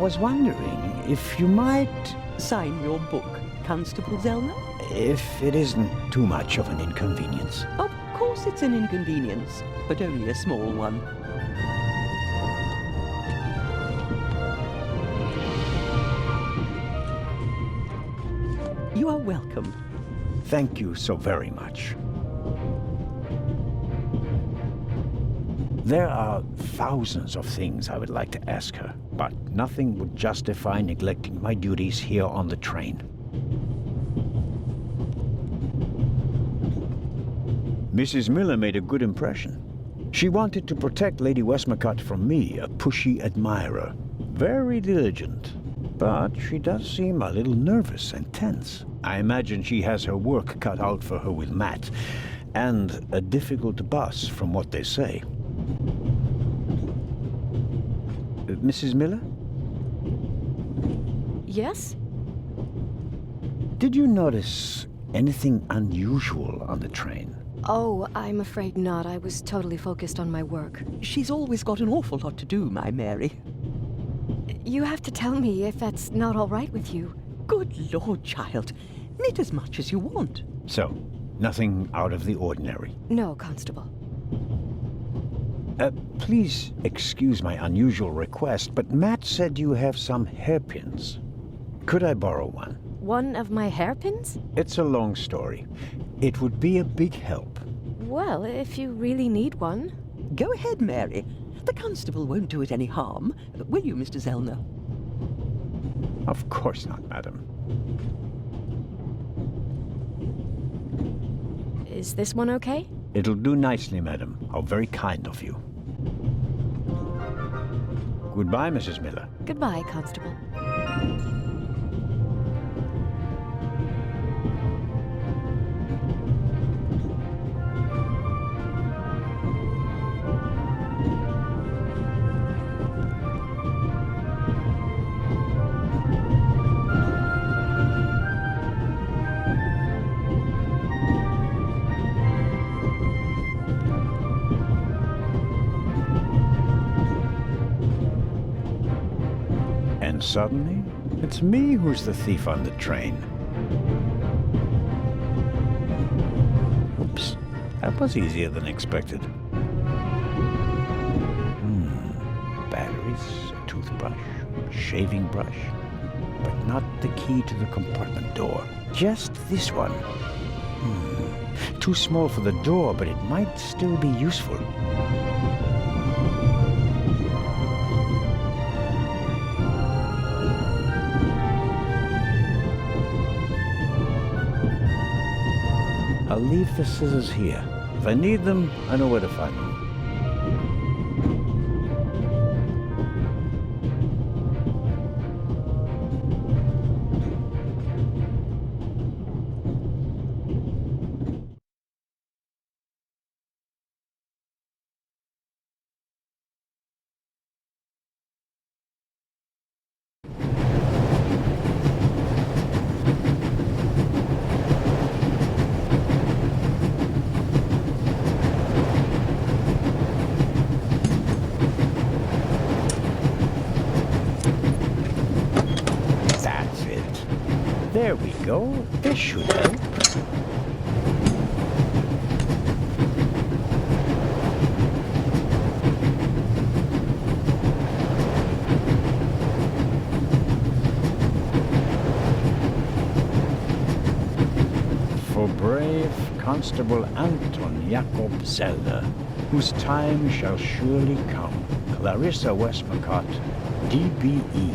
was wondering if you might... Sign your book, Constable Zellner? If it isn't too much of an inconvenience. Of course it's an inconvenience, but only a small one. You are welcome. Thank you so very much. There are thousands of things I would like to ask her, but nothing would justify neglecting my duties here on the train. Mrs. Miller made a good impression. She wanted to protect Lady Westmacott from me, a pushy admirer. Very diligent. But she does seem a little nervous and tense. I imagine she has her work cut out for her with Matt, and a difficult boss from what they say. Mrs. Miller? Yes? Did you notice anything unusual on the train? Oh, I'm afraid not. I was totally focused on my work. She's always got an awful lot to do, my Mary. You have to tell me if that's not all right with you. Good Lord, child. Knit as much as you want. So, nothing out of the ordinary? No, Constable. Please excuse my unusual request, but Matt said you have some hairpins. Could I borrow one? One of my hairpins? It's a long story. It would be a big help. Well, if you really need one. Go ahead, Mary. The constable won't do it any harm. Will you, Mr. Zellner? Of course not, madam. Is this one okay? It'll do nicely, madam. How very kind of you. Goodbye, Mrs. Miller. Goodbye, Constable. And suddenly, it's me who's the thief on the train. Oops, That was easier than expected. Batteries, a toothbrush, shaving brush, but not the key to the compartment door. Just this one. Too small for the door, but it might still be useful. I'll leave the scissors here. If I need them, I know where to find them. There we go. This should help. For brave Constable Anton Jakob Zelda, whose time shall surely come, Clarissa Westmacott, DBE.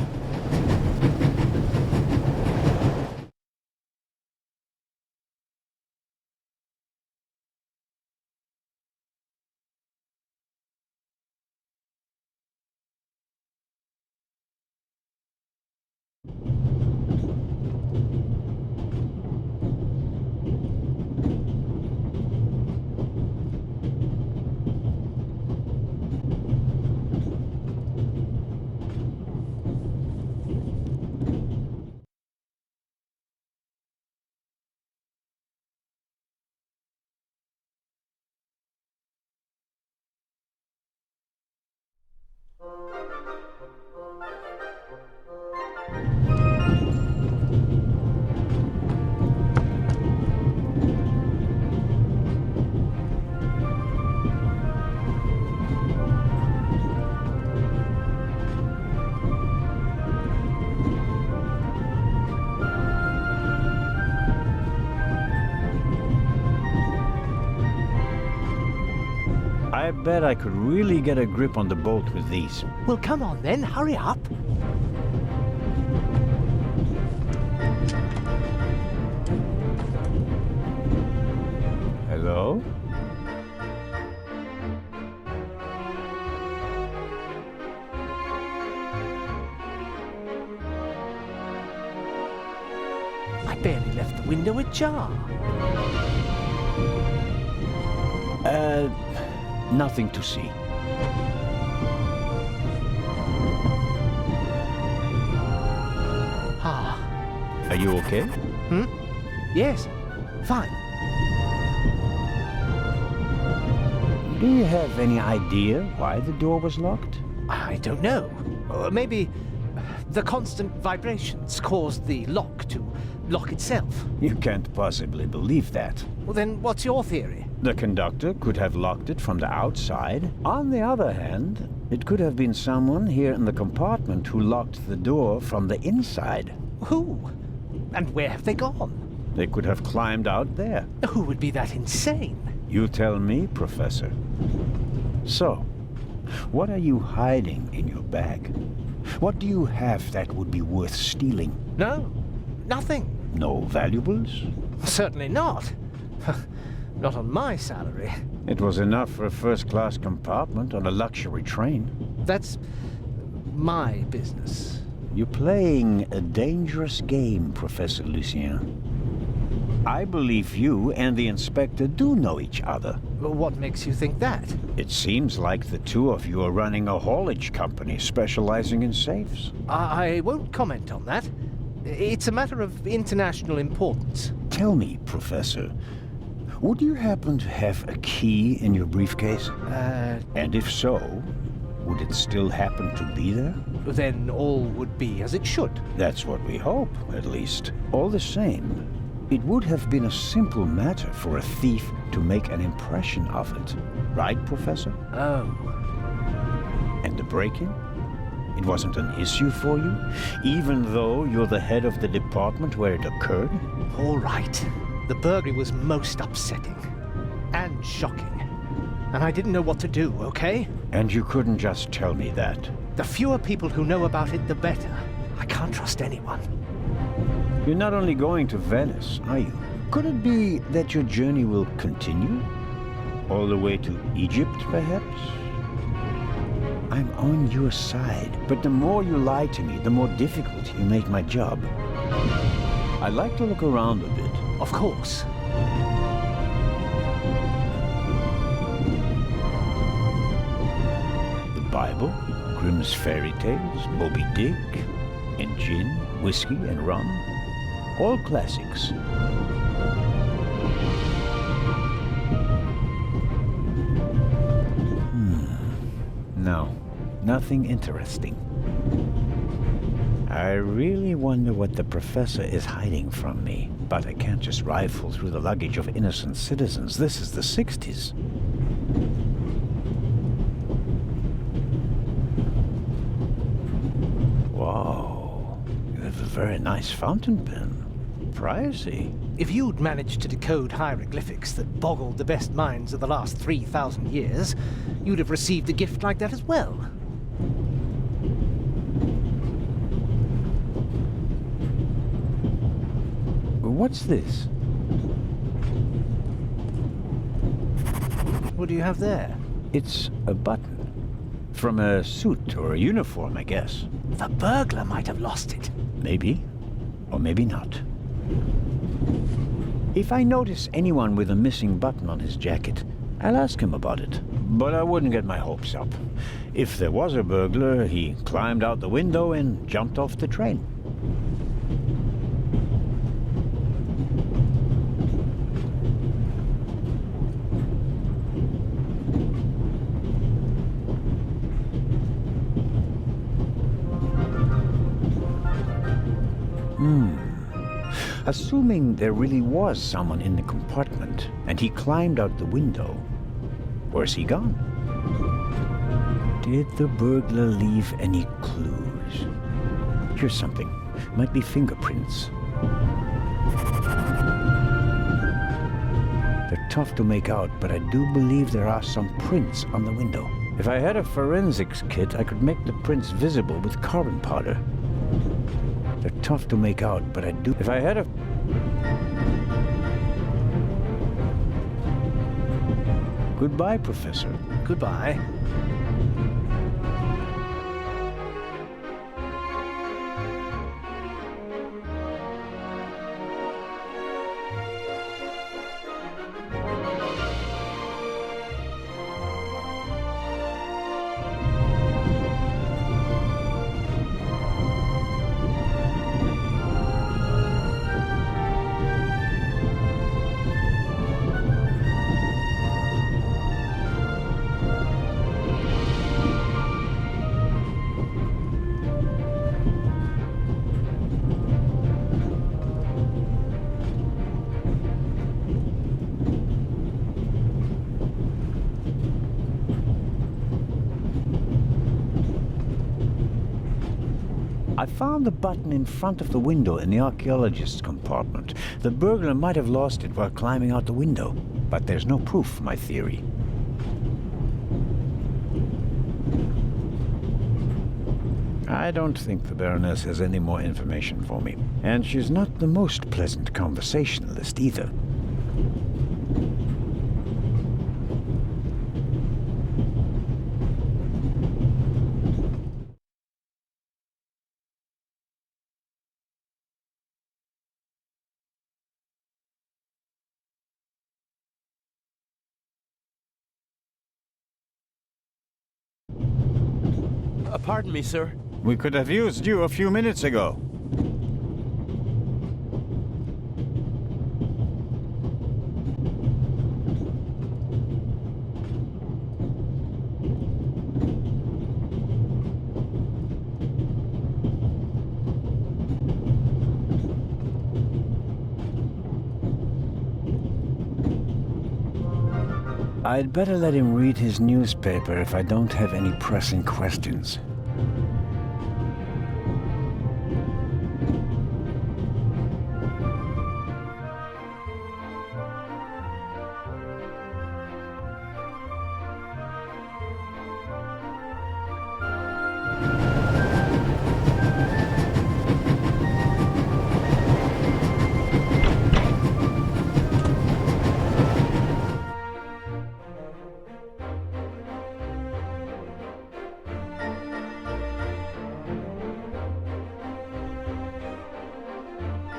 I bet I could really get a grip on the bolt with these. Well, come on then, hurry up. Hello? I barely left the window ajar. Nothing to see. Are you okay? Yes, fine. Do you have any idea why the door was locked? I don't know. Maybe the constant vibrations caused the lock to lock itself. You can't possibly believe that. Well, then what's your theory? The conductor could have locked it from the outside. On the other hand, it could have been someone here in the compartment who locked the door from the inside. Who? And where have they gone? They could have climbed out there. Who would be that insane? You tell me, Professor. So, what are you hiding in your bag? What do you have that would be worth stealing? No, nothing. No valuables? Certainly not. Not on my salary. It was enough for a first-class compartment on a luxury train. That's my business. You're playing a dangerous game, Professor Lucien. I believe you and the inspector do know each other. What makes you think that? It seems like the two of you are running a haulage company specializing in safes. I won't comment on that. It's a matter of international importance. Tell me, Professor, would you happen to have a key in your briefcase? And if so, would it still happen to be there? Then all would be as it should. That's what we hope, at least. All the same, It would have been a simple matter for a thief to make an impression of it. Right, Professor? Oh. And the break-in? It wasn't an issue for you? Even though you're the head of the department where it occurred? All right. The burglary was most upsetting. And shocking. And I didn't know what to do, okay? And you couldn't just tell me that. The fewer people who know about it, the better. I can't trust anyone. You're not only going to Venice, are you? Could it be that your journey will continue? All the way to Egypt, perhaps? I'm on your side, but the more you lie to me, the more difficult you make my job. I'd like to look around a bit. Of course. The Bible, Grimm's fairy tales, Moby Dick, and gin, whiskey, and rum. All classics. No, nothing interesting. I really wonder what the professor is hiding from me. But I can't just rifle through the luggage of innocent citizens. This is the 60s. Whoa, you have a very nice fountain pen. Pricey. If you'd managed to decode hieroglyphics that boggled the best minds of the last 3,000 years, you'd have received a gift like that as well. What's this? What do you have there? It's a button. From a suit or a uniform, I guess. The burglar might have lost it. Maybe. Or maybe not. If I notice anyone with a missing button on his jacket, I'll ask him about it. But I wouldn't get my hopes up. If there was a burglar, he climbed out the window and jumped off the train. Assuming there really was someone in the compartment, and he climbed out the window, where's he gone? Did the burglar leave any clues? Here's something. Might be fingerprints. They're tough to make out, but I do believe there are some prints on the window. If I had a forensics kit, I could make the prints visible with carbon powder. They're tough to make out, but I do... If I had a... Goodbye, Professor. Goodbye. I found the button in front of the window in the archaeologist's compartment. The burglar might have lost it while climbing out the window, but there's no proof for my theory. I don't think the Baroness has any more information for me. And she's not the most pleasant conversationalist either. Pardon me, sir. We could have used you a few minutes ago. I'd better let him read his newspaper if I don't have any pressing questions.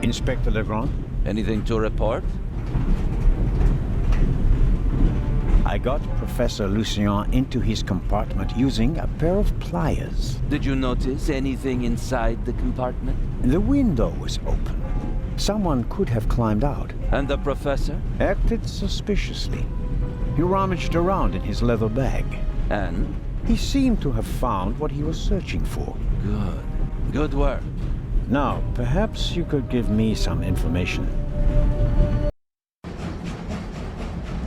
Inspector Legrand? Anything to report? I got Professor Lucien into his compartment using a pair of pliers. Did you notice anything inside the compartment? The window was open. Someone could have climbed out. And the professor? Acted suspiciously. He rummaged around in his leather bag. And? He seemed to have found what he was searching for. Good. Good work. Now, perhaps you could give me some information.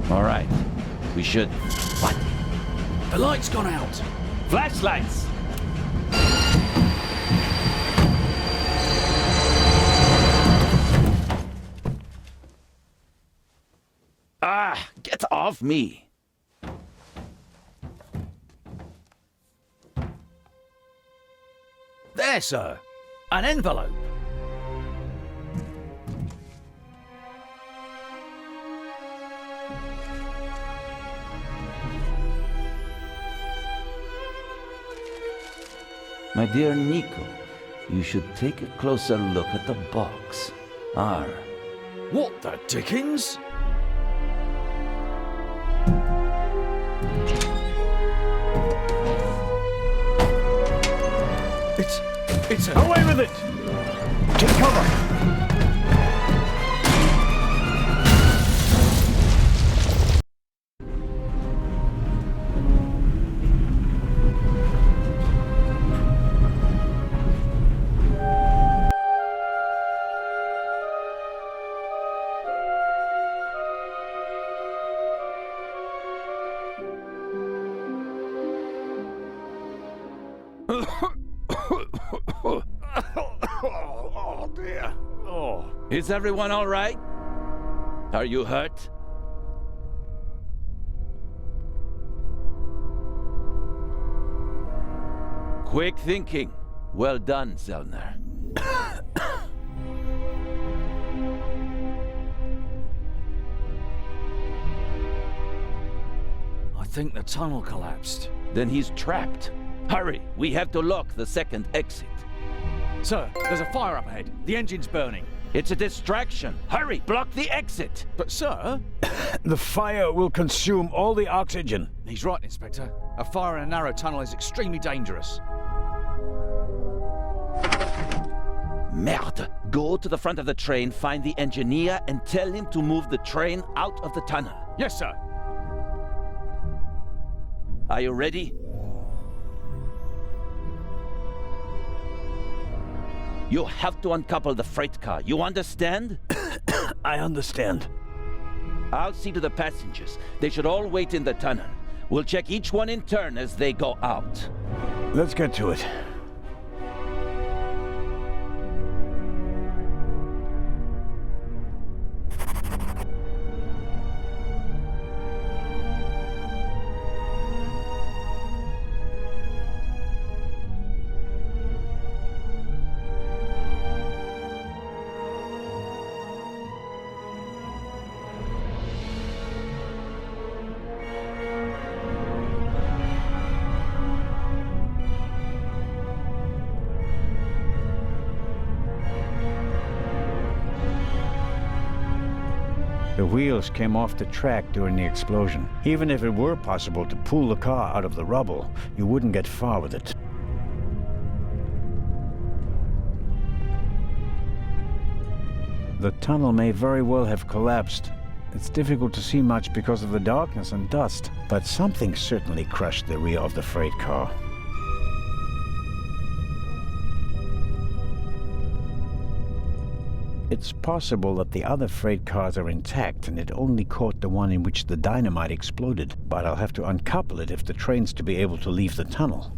All right. We should... What? The light's gone out. Flashlights! Ah! Get off me! There, sir. An envelope. My dear Nico, you should take a closer look at the box. R. What the dickens? It's a... Away with it! Take cover! Oh dear. Oh. Is everyone all right? Are you hurt? Quick thinking. Well done, Zellner. I think the tunnel collapsed. Then he's trapped. Hurry, we have to lock the second exit. Sir, there's a fire up ahead. The engine's burning. It's a distraction. Hurry, block the exit. But sir... The fire will consume all the oxygen. He's right, Inspector. A fire in a narrow tunnel is extremely dangerous. Merde! Go to the front of the train, find the engineer, and tell him to move the train out of the tunnel. Yes, sir. Are you ready? You have to uncouple the freight car. You understand? I understand. I'll see to the passengers. They should all wait in the tunnel. We'll check each one in turn as they go out. Let's get to it. The wheels came off the track during the explosion. Even if it were possible to pull the car out of the rubble, you wouldn't get far with it. The tunnel may very well have collapsed. It's difficult to see much because of the darkness and dust, but something certainly crushed the rear of the freight car. It's possible that the other freight cars are intact and it only caught the one in which the dynamite exploded, but I'll have to uncouple it if the train's to be able to leave the tunnel.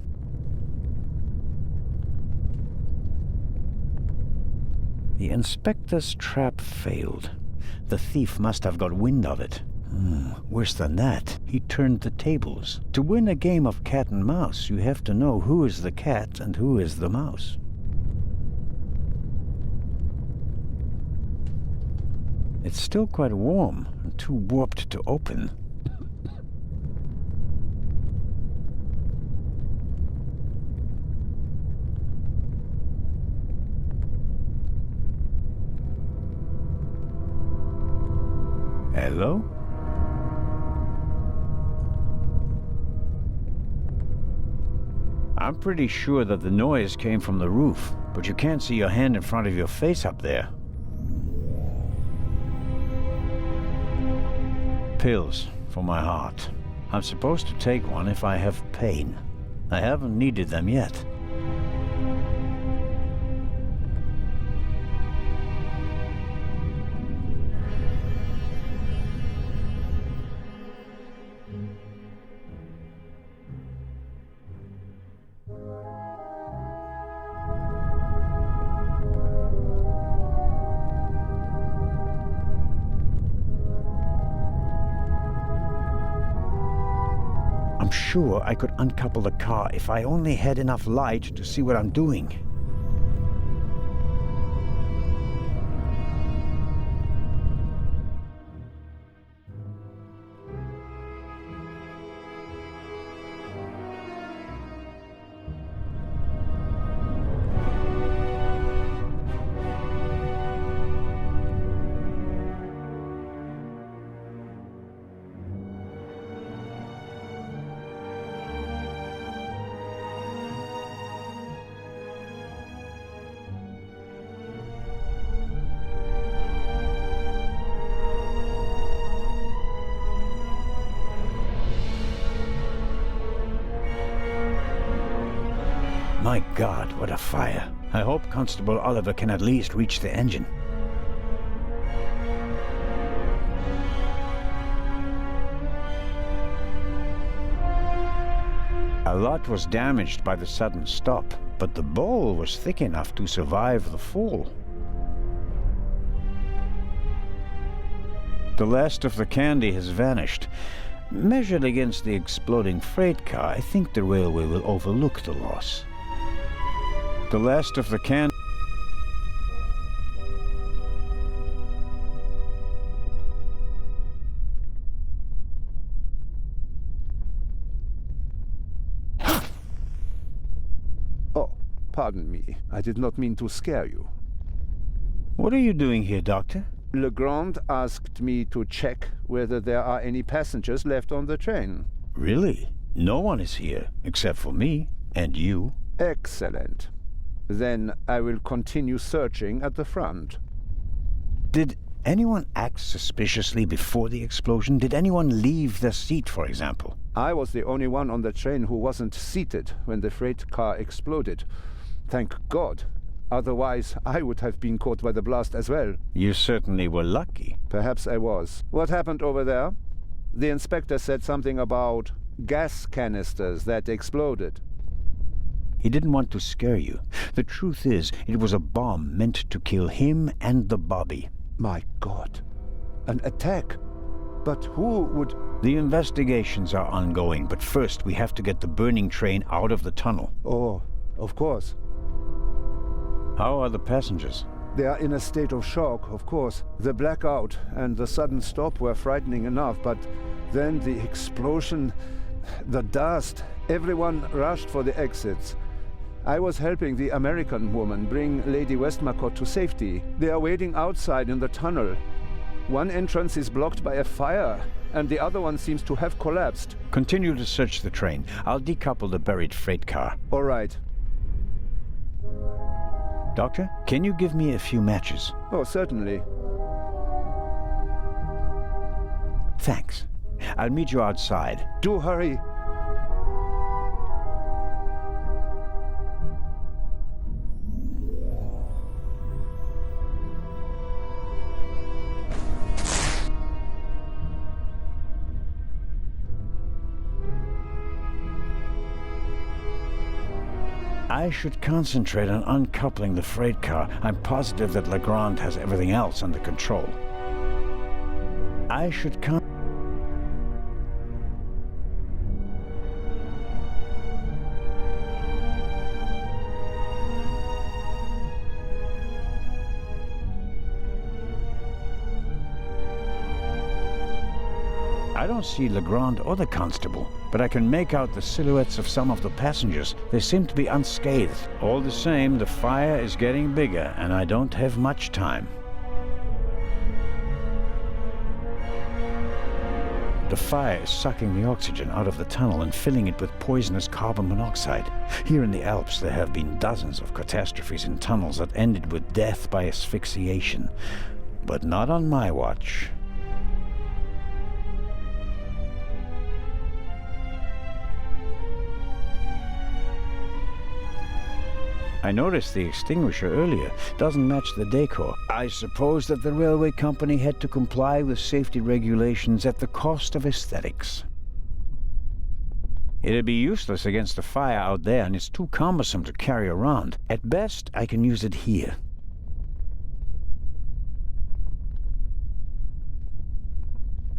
The inspector's trap failed. The thief must have got wind of it. Worse than that, he turned the tables. To win a game of cat and mouse, you have to know who is the cat and who is the mouse. It's still quite warm and too warped to open. Hello? I'm pretty sure that the noise came from the roof, but you can't see your hand in front of your face up there. Pills for my heart. I'm supposed to take one if I have pain. I haven't needed them yet. I'm sure I could uncouple the car if I only had enough light to see what I'm doing. My God, what a fire. I hope Constable Oliver can at least reach the engine. A lot was damaged by the sudden stop, but the bowl was thick enough to survive the fall. The last of the candy has vanished. Measured against the exploding freight car, I think the railway will overlook the loss. The last of the candy... Oh, pardon me. I did not mean to scare you. What are you doing here, Doctor? Legrand asked me to check whether there are any passengers left on the train. Really? No one is here, except for me and you. Excellent. Then I will continue searching at the front. Did anyone act suspiciously before the explosion? Did anyone leave their seat, for example? I was the only one on the train who wasn't seated when the freight car exploded. Thank God. Otherwise, I would have been caught by the blast as well. You certainly were lucky. Perhaps I was. What happened over there? The inspector said something about gas canisters that exploded. He didn't want to scare you. The truth is, it was a bomb meant to kill him and the Bobby. My God. An attack? But who would... The investigations are ongoing, but first we have to get the burning train out of the tunnel. Oh, of course. How are the passengers? They are in a state of shock, of course. The blackout and the sudden stop were frightening enough, but then the explosion, the dust, everyone rushed for the exits. I was helping the American woman bring Lady Westmacott to safety. They are waiting outside in the tunnel. One entrance is blocked by a fire, and the other one seems to have collapsed. Continue to search the train. I'll decouple the buried freight car. All right. Doctor, can you give me a few matches? Oh, certainly. Thanks. I'll meet you outside. Do hurry. I should concentrate on uncoupling the freight car. I'm positive that Legrand has everything else under control. I should I don't see Legrand or the constable, but I can make out the silhouettes of some of the passengers. They seem to be unscathed. All the same, the fire is getting bigger, and I don't have much time. The fire is sucking the oxygen out of the tunnel and filling it with poisonous carbon monoxide. Here in the Alps, there have been dozens of catastrophes in tunnels that ended with death by asphyxiation. But not on my watch. I noticed the extinguisher earlier. Doesn't match the decor. I suppose that the railway company had to comply with safety regulations at the cost of aesthetics. It'd be useless against the fire out there, and it's too cumbersome to carry around. At best, I can use it here.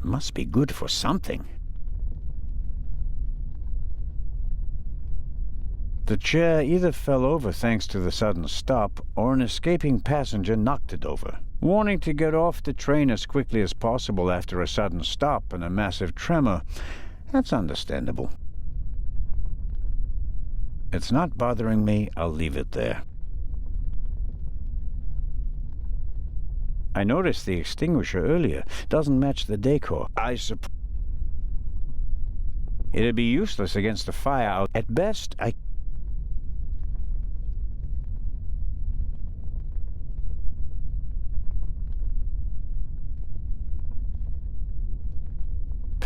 Must be good for something. The chair either fell over thanks to the sudden stop, or an escaping passenger knocked it over. Wanting to get off the train as quickly as possible after a sudden stop and a massive tremor, that's understandable. It's not bothering me, I'll leave it there. I noticed the extinguisher earlier. Doesn't match the decor. It'd be useless against the fire out. At best,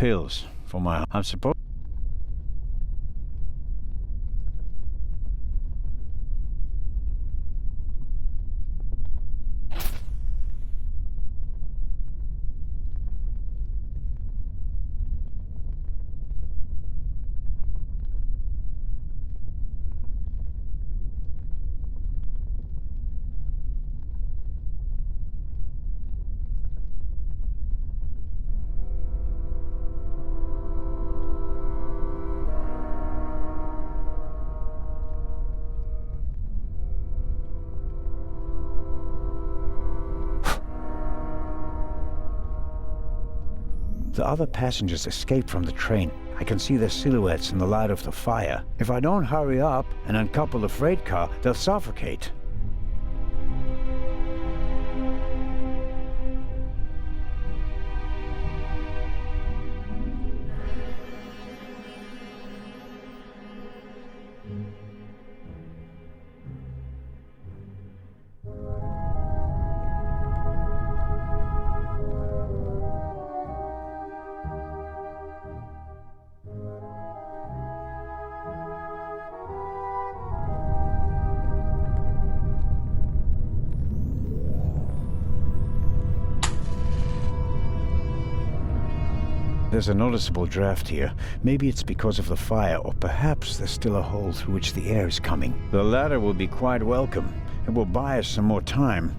pills for my... I'm supposed... The other passengers escaped from the train. I can see their silhouettes in the light of the fire. If I don't hurry up and uncouple the freight car, they'll suffocate. There's a noticeable draft here. Maybe it's because of the fire, or perhaps there's still a hole through which the air is coming. The latter will be quite welcome. It will buy us some more time.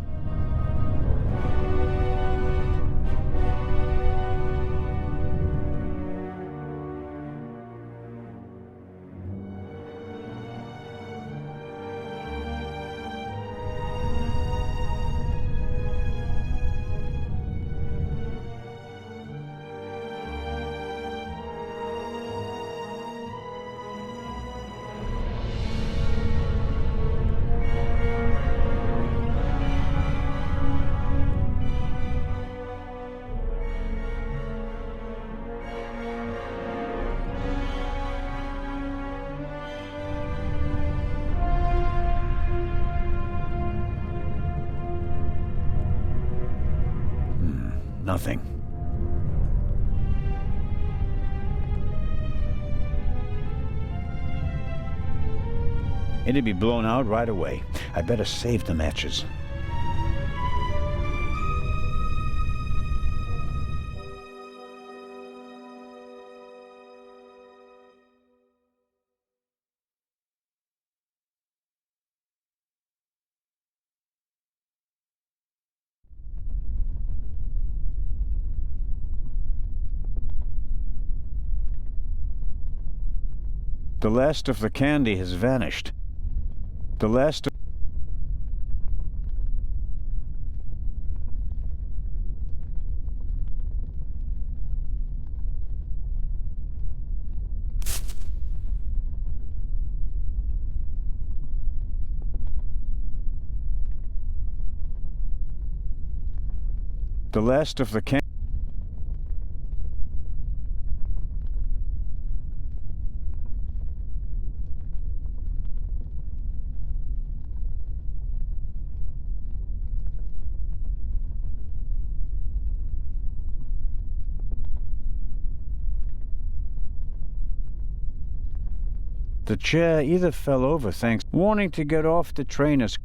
Nothing. It'd be blown out right away. I better save the matches. The last of the candy has vanished. The last of... The last of the candy... The chair either fell over thanks... Wanting to get off the train as...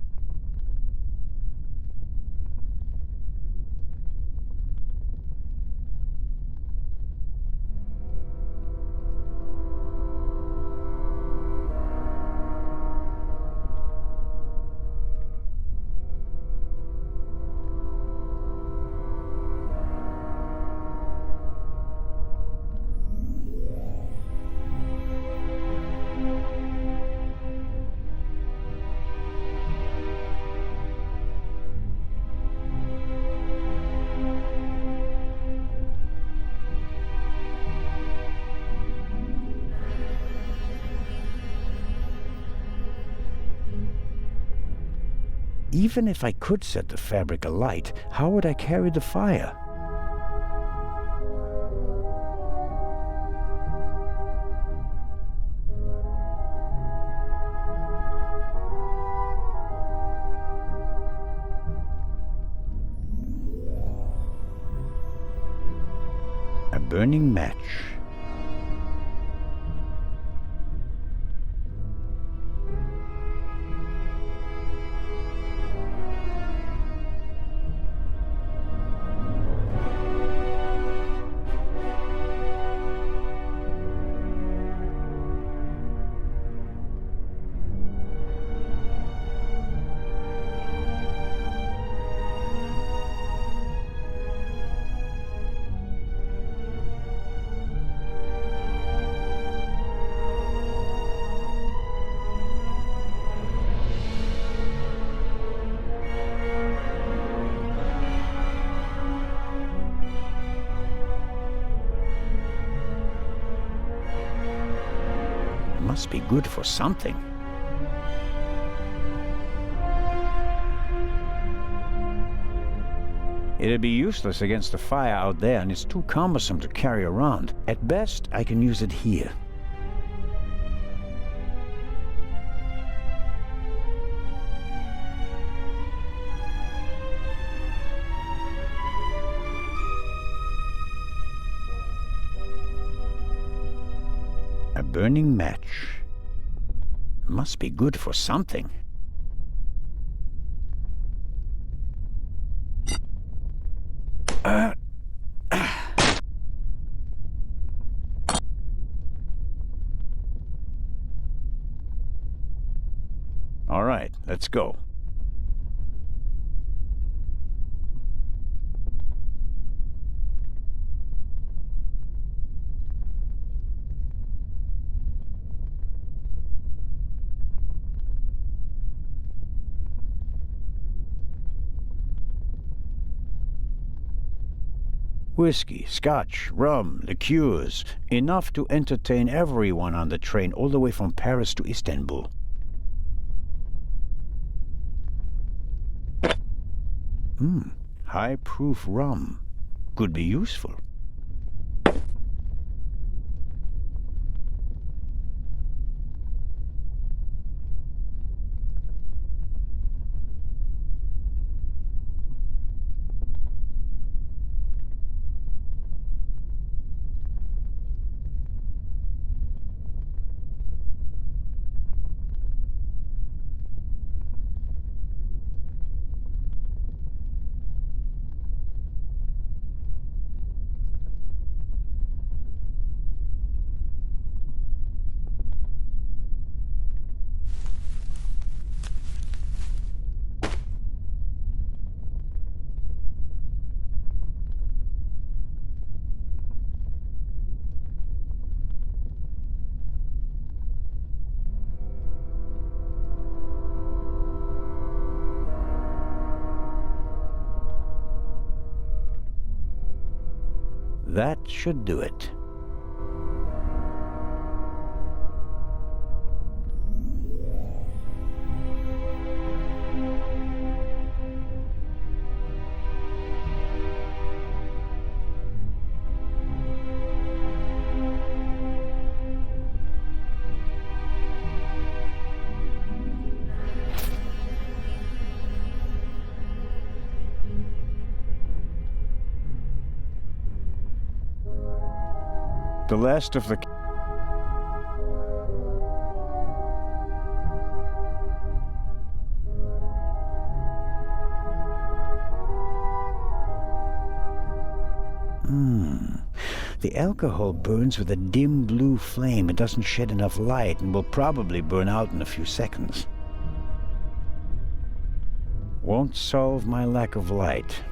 Even if I could set the fabric alight, how would I carry the fire? A burning match. Must be good for something. It'd be useless against the fire out there, and it's too cumbersome to carry around. At best, I can use it here. A burning match. Must be good for something. All right, let's go. Whiskey, scotch, rum, liqueurs, enough to entertain everyone on the train all the way from Paris to Istanbul. High-proof rum. Could be useful. That should do it. The last of the... The alcohol burns with a dim blue flame. It doesn't shed enough light and will probably burn out in a few seconds. Won't solve my lack of light.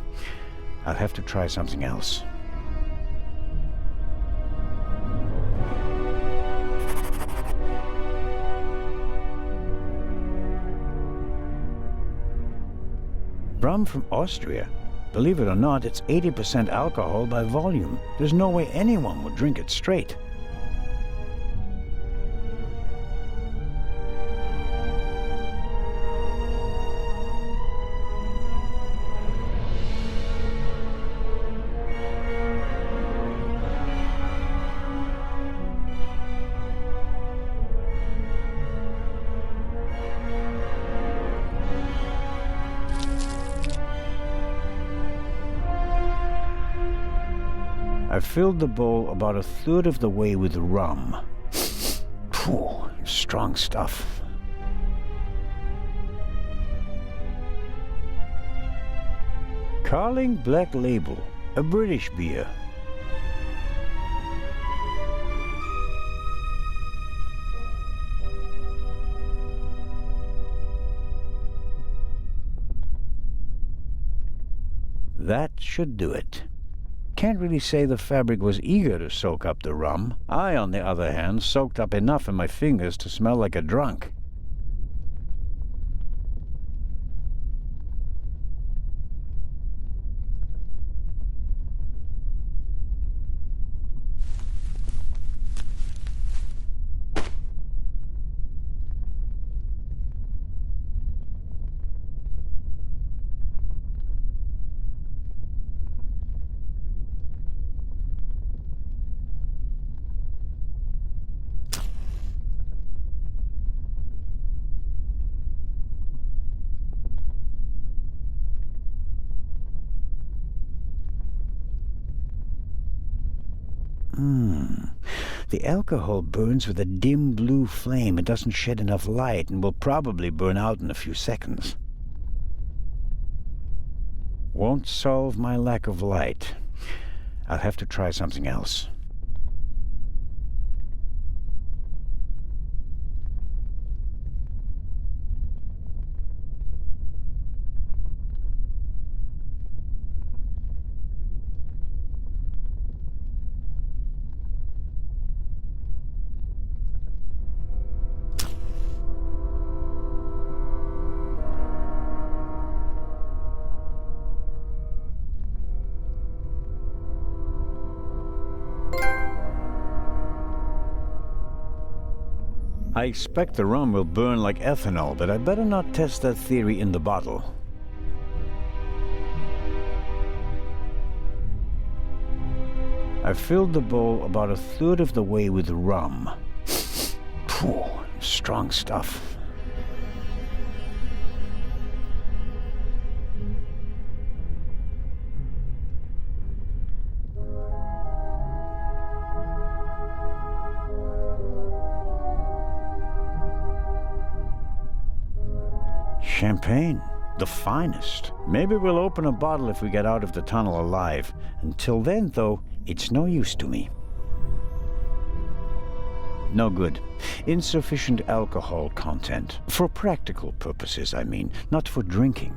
I'll have to try something else. Rum from Austria. Believe it or not, it's 80% alcohol by volume. There's no way anyone would drink it straight. I filled the bowl about a third of the way with rum. Phew, strong stuff. Carling Black Label, a British beer. That should do it. Can't really say the fabric was eager to soak up the rum. I, on the other hand, soaked up enough in my fingers to smell like a drunk. The alcohol burns with a dim blue flame. It doesn't shed enough light and will probably burn out in a few seconds. Won't solve my lack of light. I'll have to try something else. I expect the rum will burn like ethanol, but I better not test that theory in the bottle. I filled the bowl about a third of the way with rum. Phew, strong stuff. Champagne, the finest. Maybe we'll open a bottle if we get out of the tunnel alive. Until then, though, it's no use to me. No good. Insufficient alcohol content. For practical purposes, I mean, not for drinking.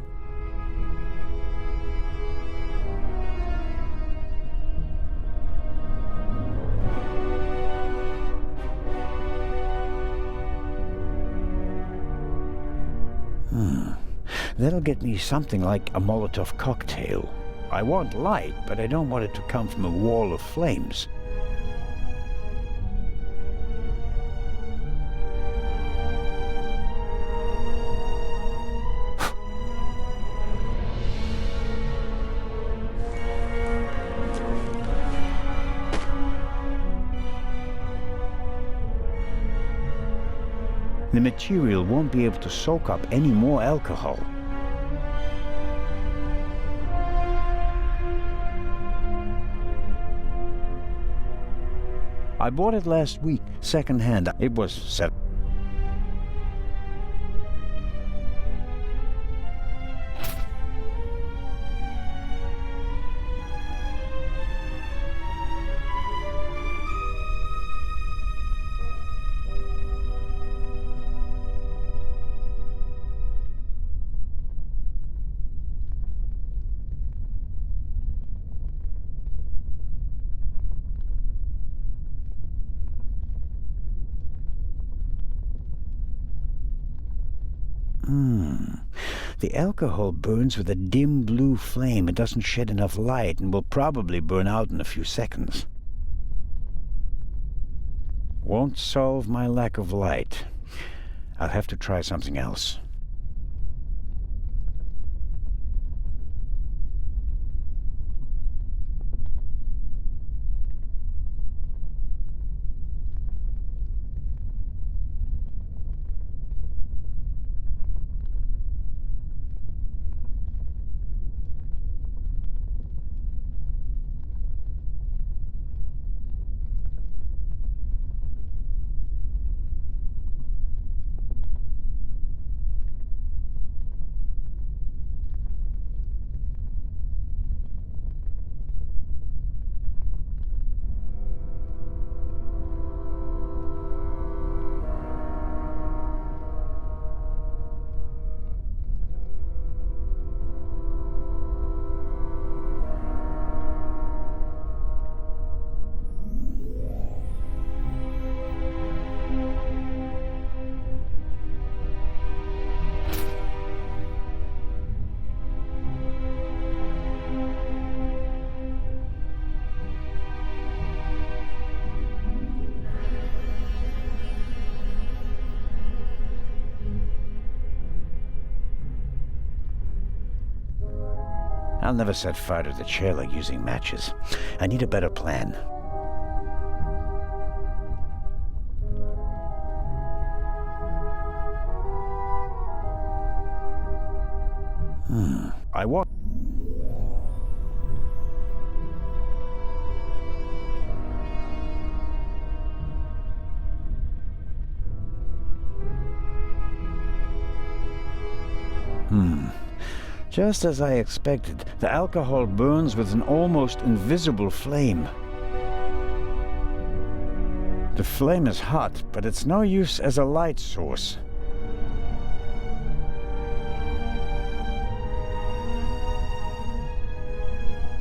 That'll get me something like a Molotov cocktail. I want light, but I don't want it to come from a wall of flames. The material won't be able to soak up any more alcohol. I bought it last week, second-hand. It was set. The alcohol burns with a dim blue flame. It doesn't shed enough light and will probably burn out in a few seconds. Won't solve my lack of light. I'll have to try something else. I'll never set fire to the chair like using matches. I need a better plan. I want... Just as I expected, the alcohol burns with an almost invisible flame. The flame is hot, but it's no use as a light source.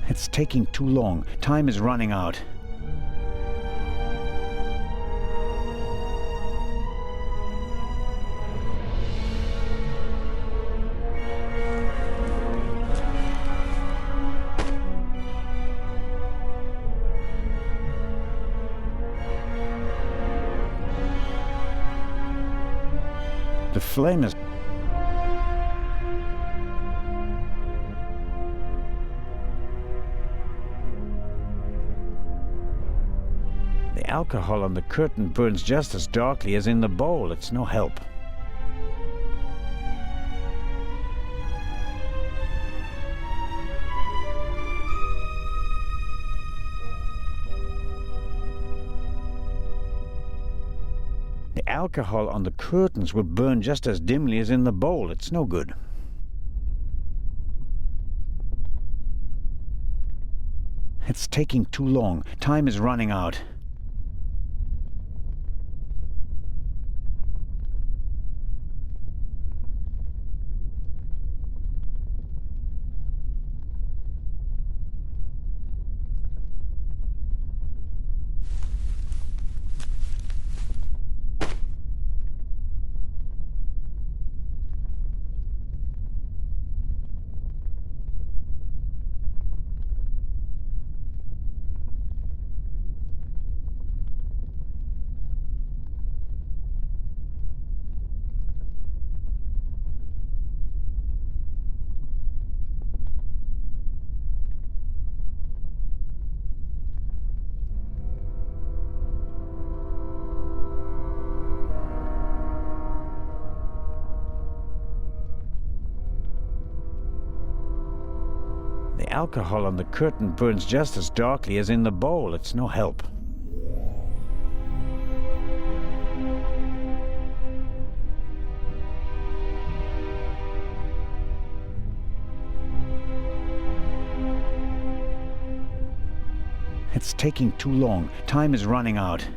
It's taking too long. Time is running out. The flame is... The alcohol on the curtain burns just as darkly as in the bowl. It's no help. The alcohol on the curtains will burn just as dimly as in the bowl. It's no good. It's taking too long. Time is running out. alcohol on the curtain burns just as darkly as in the bowl. It's no help. It's taking too long. Time is running out.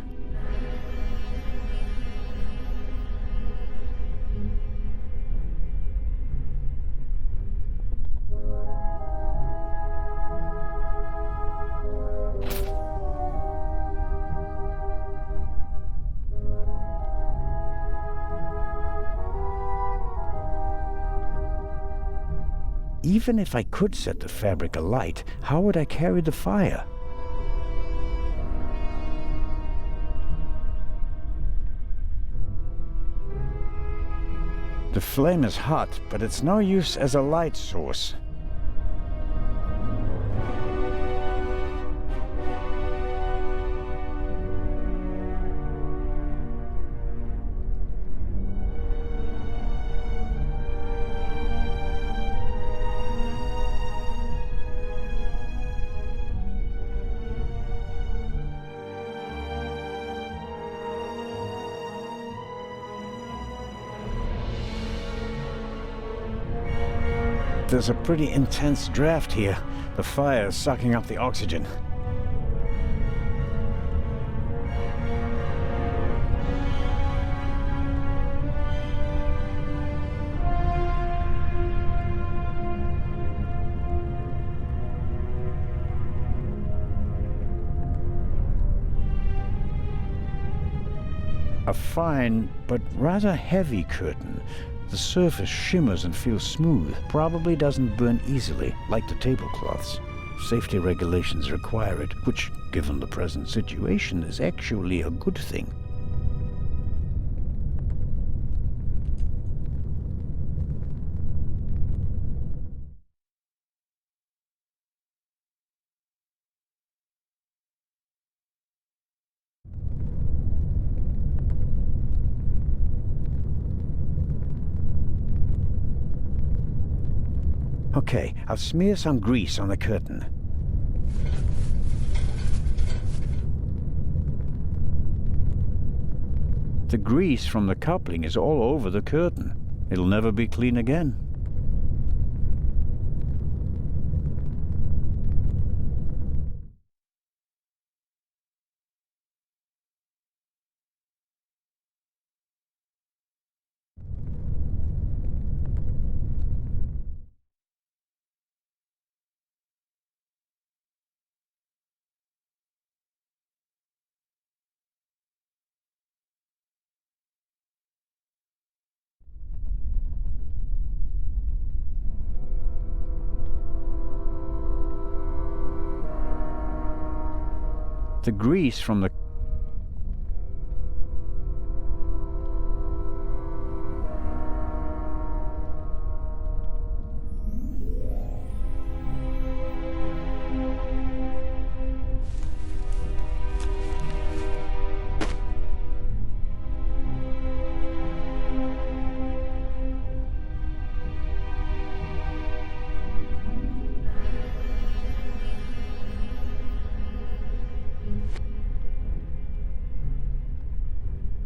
Even if I could set the fabric alight, how would I carry the fire? The flame is hot, but it's no use as a light source. There's a pretty intense draft here. The fire is sucking up the oxygen. A fine but rather heavy curtain. The surface shimmers and feels smooth. Probably doesn't burn easily, like the tablecloths. Safety regulations require it, which, given the present situation, is actually a good thing. Okay, I'll smear some grease on the curtain. The grease from the coupling is all over the curtain. It'll never be clean again. The grease from the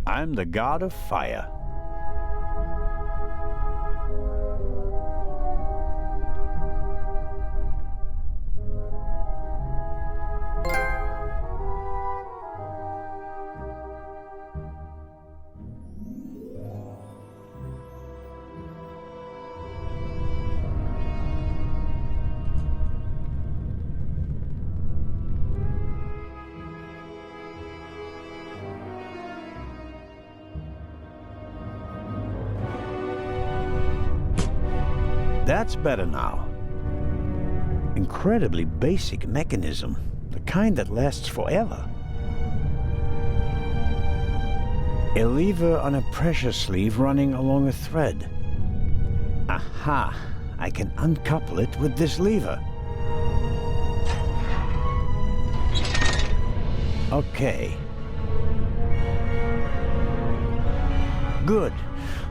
I'm the god of fire. That's better now. Incredibly basic mechanism, the kind that lasts forever. A lever on a pressure sleeve running along a thread. Aha! I can uncouple it with this lever. Okay. Good.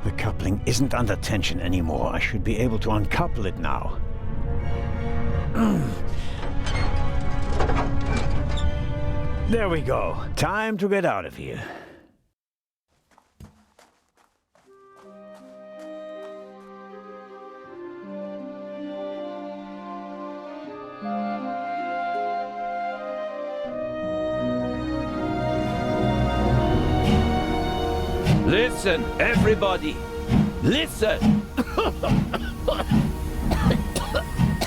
The coupling isn't under tension anymore. I should be able to uncouple it now. There we go. Time to get out of here. Listen, everybody! Listen!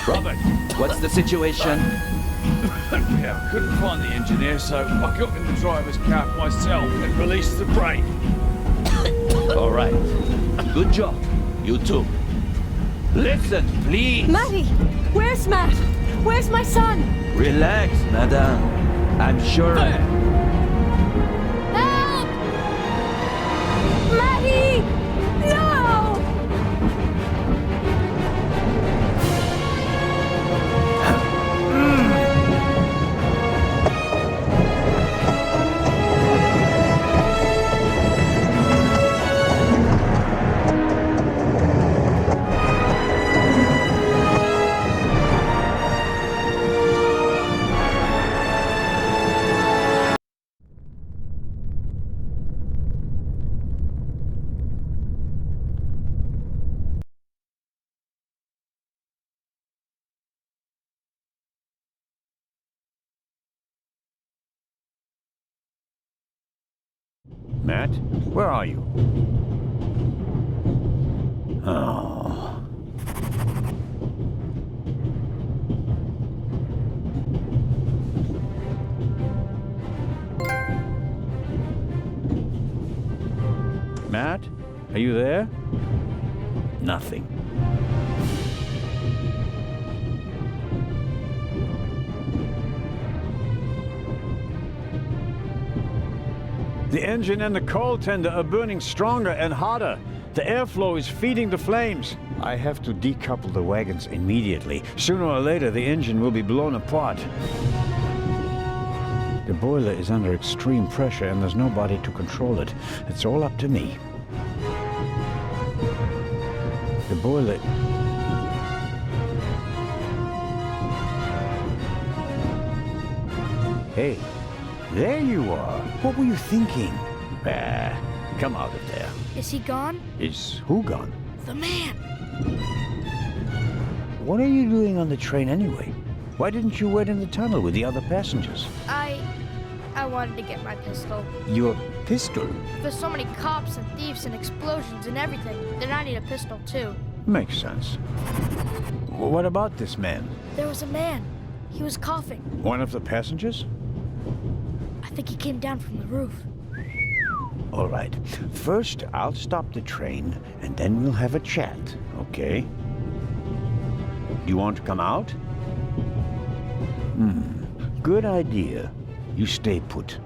Robert, what's the situation? Yeah, I couldn't find the engineer, so I got in the driver's cab myself and released the brake. All right. Good job. You too. Listen, please. Matty! Where's Matt? Where's my son? Relax, madame. I'm sure... Help! Matty! No! Matt, where are you? Oh. Matt, are you there? Nothing. The engine and the coal tender are burning stronger and hotter. The airflow is feeding the flames. I have to decouple the wagons immediately. Sooner or later, the engine will be blown apart. The boiler is under extreme pressure and there's nobody to control it. It's all up to me. The boiler... Hey, there you are. What were you thinking? Come out of there. Is he gone? Is who gone? The man. What are you doing on the train anyway? Why didn't you wait in the tunnel with the other passengers? I wanted to get my pistol. Your pistol? There's so many cops and thieves and explosions and everything, then I need a pistol too. Makes sense. What about this man? There was a man. He was coughing. One of the passengers? I think he came down from the roof. All right. First, I'll stop the train, and then we'll have a chat, okay? Do you want to come out? Good idea. You stay put.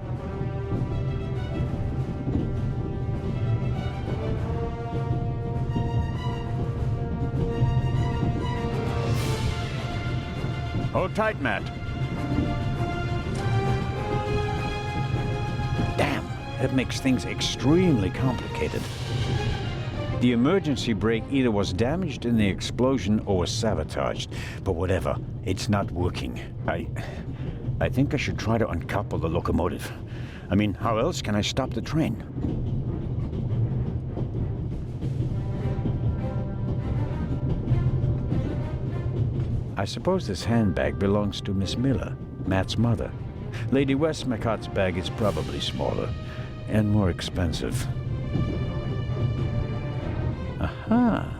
Hold tight, Matt. Damn, that makes things extremely complicated. The emergency brake either was damaged in the explosion or was sabotaged. But whatever, it's not working. I think I should try to uncouple the locomotive. I mean, how else can I stop the train? I suppose this handbag belongs to Miss Miller, Matt's mother. Lady Westmacott's bag is probably smaller and more expensive. Aha!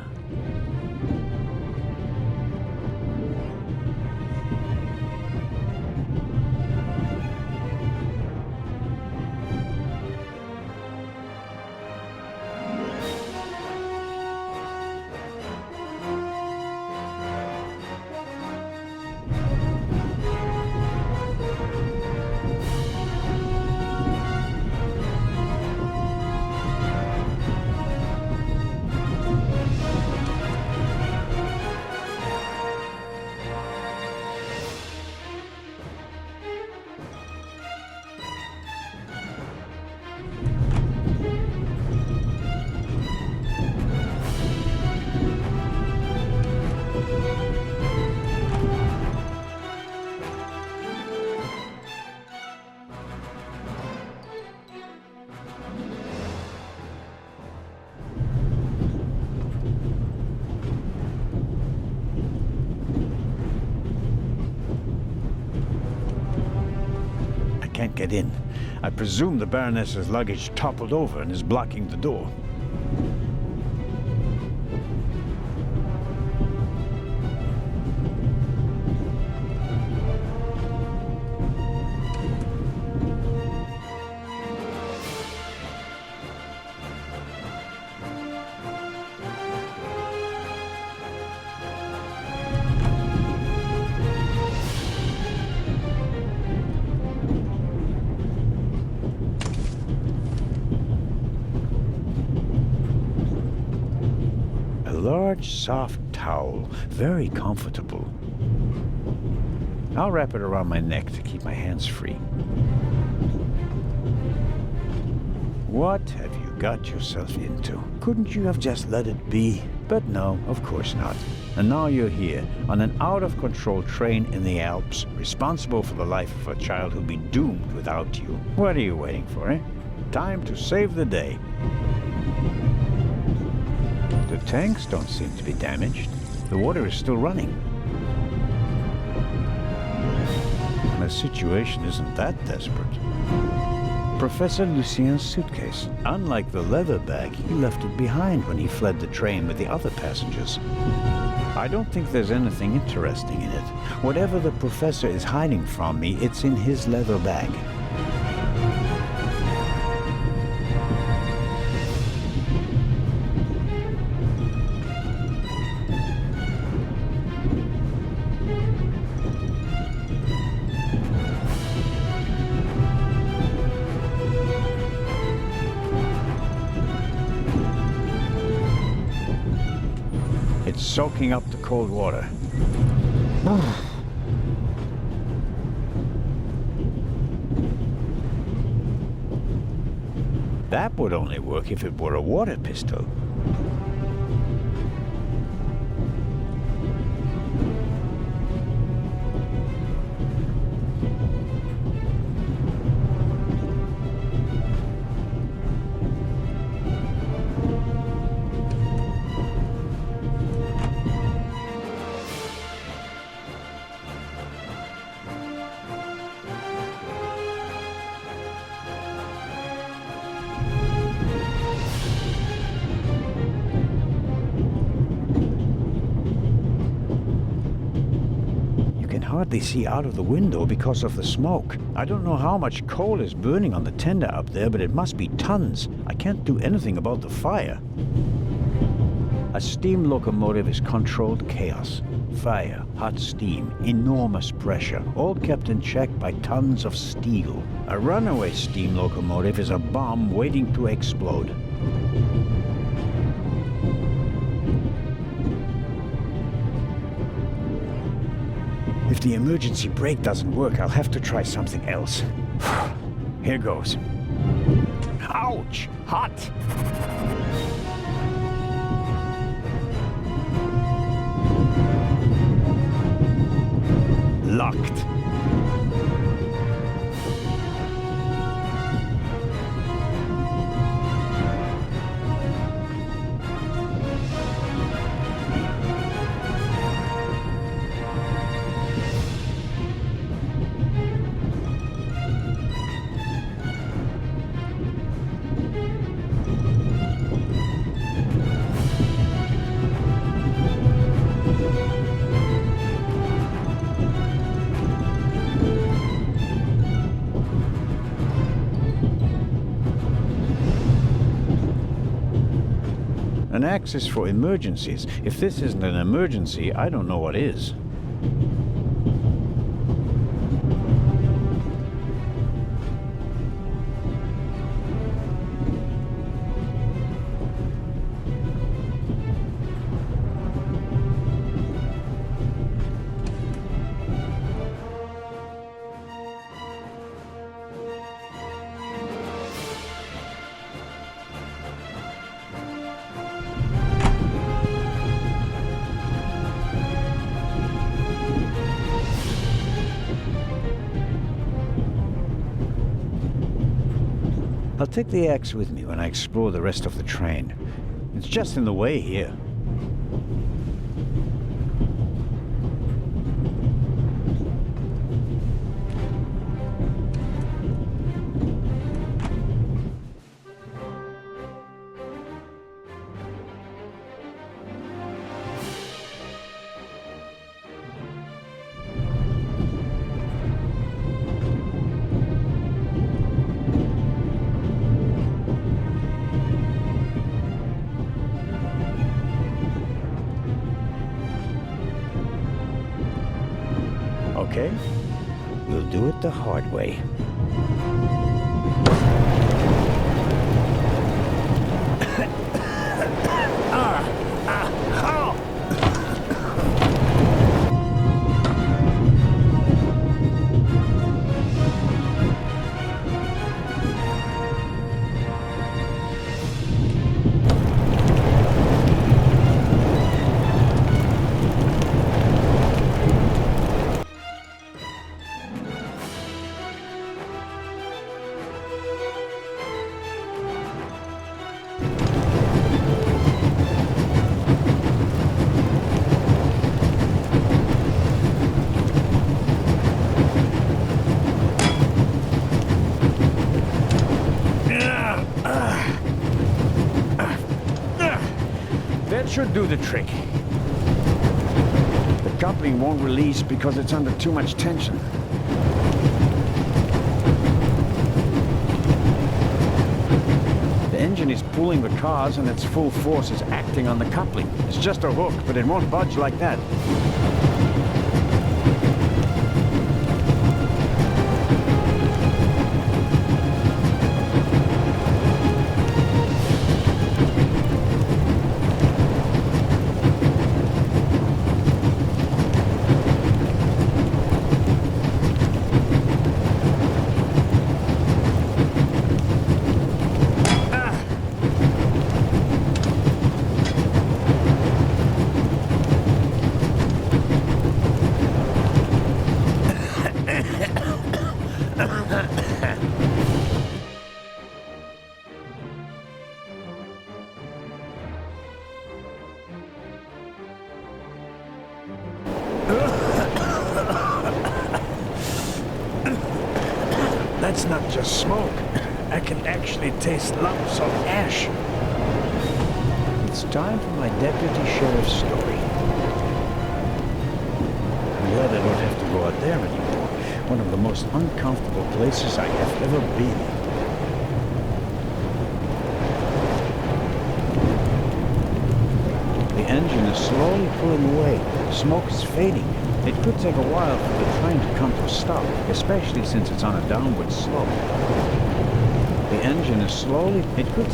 get in. I presume the Baroness's luggage toppled over and is blocking the door. Large, soft towel, very comfortable. I'll wrap it around my neck to keep my hands free. What have you got yourself into? Couldn't you have just let it be? But no, of course not. And now you're here, on an out-of-control train in the Alps, responsible for the life of a child who'll be doomed without you. What are you waiting for, eh? Time to save the day. The tanks don't seem to be damaged. The water is still running. The situation isn't that desperate. Professor Lucien's suitcase. Unlike the leather bag, he left it behind when he fled the train with the other passengers. I don't think there's anything interesting in it. Whatever the professor is hiding from me, it's in his leather bag. It's soaking up the cold water. That would only work if it were a water pistol. Hardly see out of the window because of the smoke. I don't know how much coal is burning on the tender up there, but it must be tons. I can't do anything about the fire. A steam locomotive is controlled chaos. Fire, hot steam, enormous pressure, all kept in check by tons of steel. A runaway steam locomotive is a bomb waiting to explode. If the emergency brake doesn't work, I'll have to try something else. Here goes. Ouch! Hot! Locked. An axe is for emergencies. If this isn't an emergency, I don't know what is. I'll take the axe with me when I explore the rest of the train. It's just in the way here. Okay? We'll do it the hard way. That should do the trick. The coupling won't release because it's under too much tension. The engine is pulling the cars and its full force is acting on the coupling. It's just a hook, but it won't budge like that. That's not just smoke. I can actually taste lumps of ash. It's time for my deputy sheriff's story. I'm glad I don't have to go out there anymore. One of the most uncomfortable places I have ever been. The engine is slowly pulling away. The smoke is fading. It could take a while for the train to come to a stop, especially since it's on a downward slope. The engine is slowly... It could...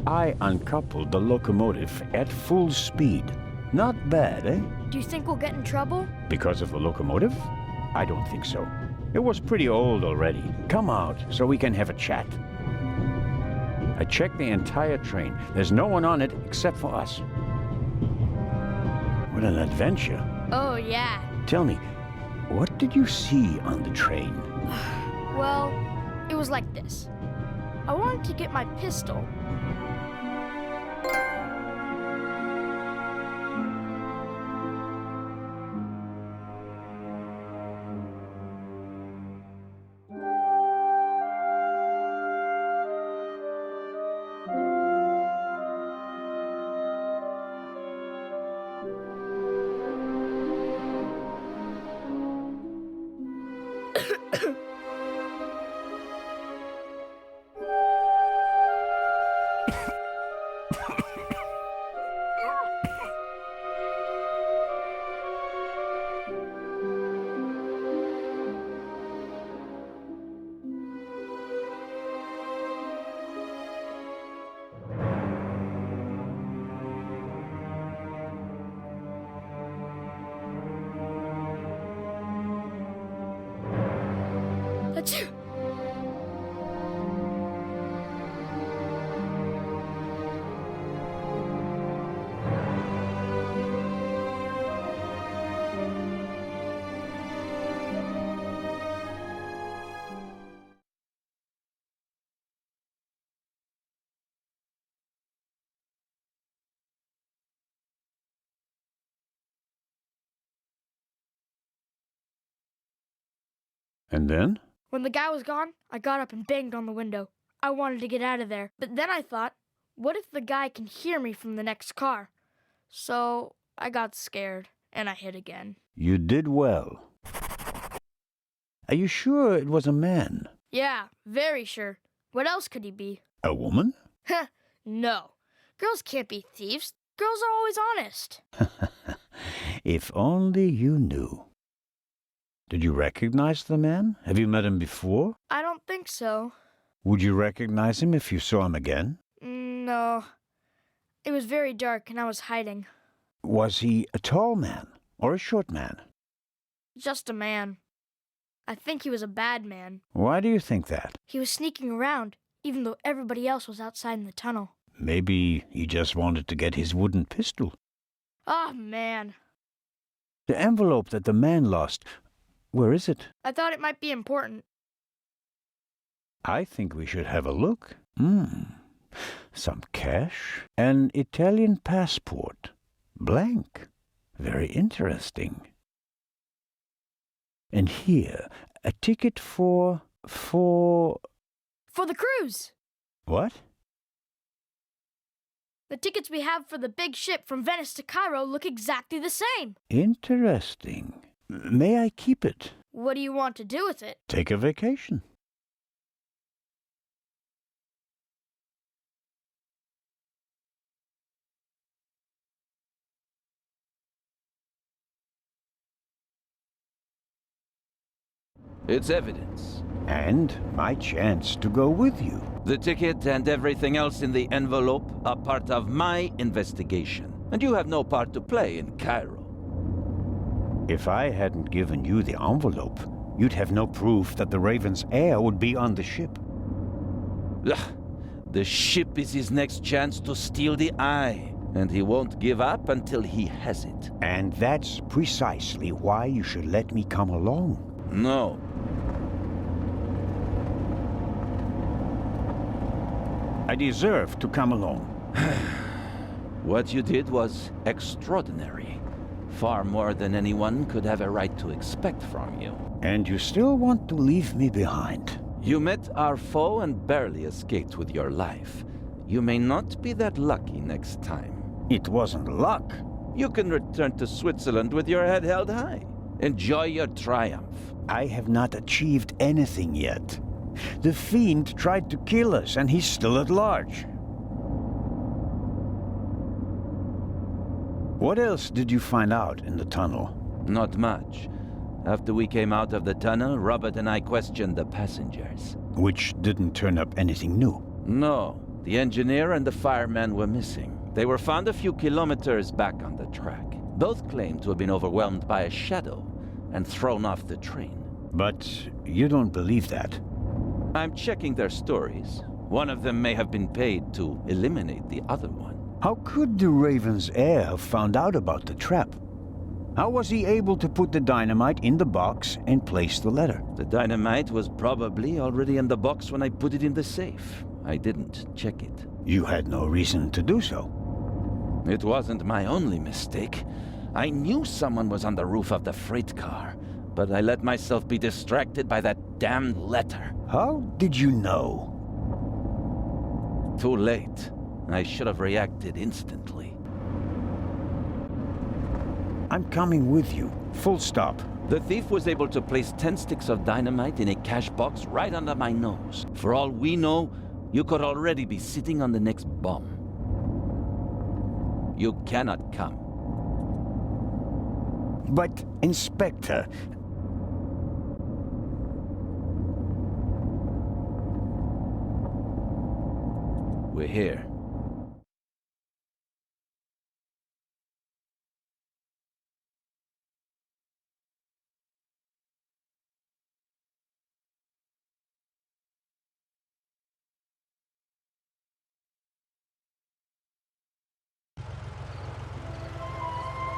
I uncoupled the locomotive at full speed. Not bad, eh? Do you think we'll get in trouble? Because of the locomotive? I don't think so. It was pretty old already. Come out so we can have a chat. I checked the entire train. There's no one on it except for us. What an adventure. Oh, yeah. Tell me, what did you see on the train? Well, it was like this. I wanted to get my pistol. Achoo! And then? When the guy was gone, I got up and banged on the window. I wanted to get out of there. But then I thought, what if the guy can hear me from the next car? So I got scared, and I hid again. You did well. Are you sure it was a man? Yeah, very sure. What else could he be? A woman? Heh, no. Girls can't be thieves. Girls are always honest. If only you knew. Did you recognize the man? Have you met him before? I don't think so. Would you recognize him if you saw him again? No. It was very dark and I was hiding. Was he a tall man or a short man? Just a man. I think he was a bad man. Why do you think that? He was sneaking around, even though everybody else was outside in the tunnel. Maybe he just wanted to get his wooden pistol. Ah, man. The envelope that the man lost, where is it? I thought it might be important. I think we should have a look. Some cash. An Italian passport. Blank. Very interesting. And here, a ticket for the cruise! What? The tickets we have for the big ship from Venice to Cairo look exactly the same. Interesting. May I keep it? What do you want to do with it? Take a vacation. It's evidence. And my chance to go with you. The ticket and everything else in the envelope are part of my investigation. And you have no part to play in Cairo. If I hadn't given you the envelope, you'd have no proof that the Raven's heir would be on the ship. The ship is his next chance to steal the eye. And he won't give up until he has it. And that's precisely why you should let me come along. No. I deserve to come along. What you did was extraordinary. Far more than anyone could have a right to expect from you. And you still want to leave me behind? You met our foe and barely escaped with your life. You may not be that lucky next time. It wasn't luck. You can return to Switzerland with your head held high. Enjoy your triumph. I have not achieved anything yet. The Fiend tried to kill us, and he's still at large. What else did you find out in the tunnel? Not much. After we came out of the tunnel, Robert and I questioned the passengers. Which didn't turn up anything new? No. The engineer and the fireman were missing. They were found a few kilometers back on the track. Both claimed to have been overwhelmed by a shadow and thrown off the train. But you don't believe that? I'm checking their stories. One of them may have been paid to eliminate the other one. How could the Raven's heir have found out about the trap? How was he able to put the dynamite in the box and place the letter? The dynamite was probably already in the box when I put it in the safe. I didn't check it. You had no reason to do so. It wasn't my only mistake. I knew someone was on the roof of the freight car, but I let myself be distracted by that damned letter. How did you know? Too late. I should have reacted instantly. I'm coming with you. Full stop. The thief was able to place 10 sticks of dynamite in a cash box right under my nose. For all we know, you could already be sitting on the next bomb. You cannot come. But, Inspector... We're here.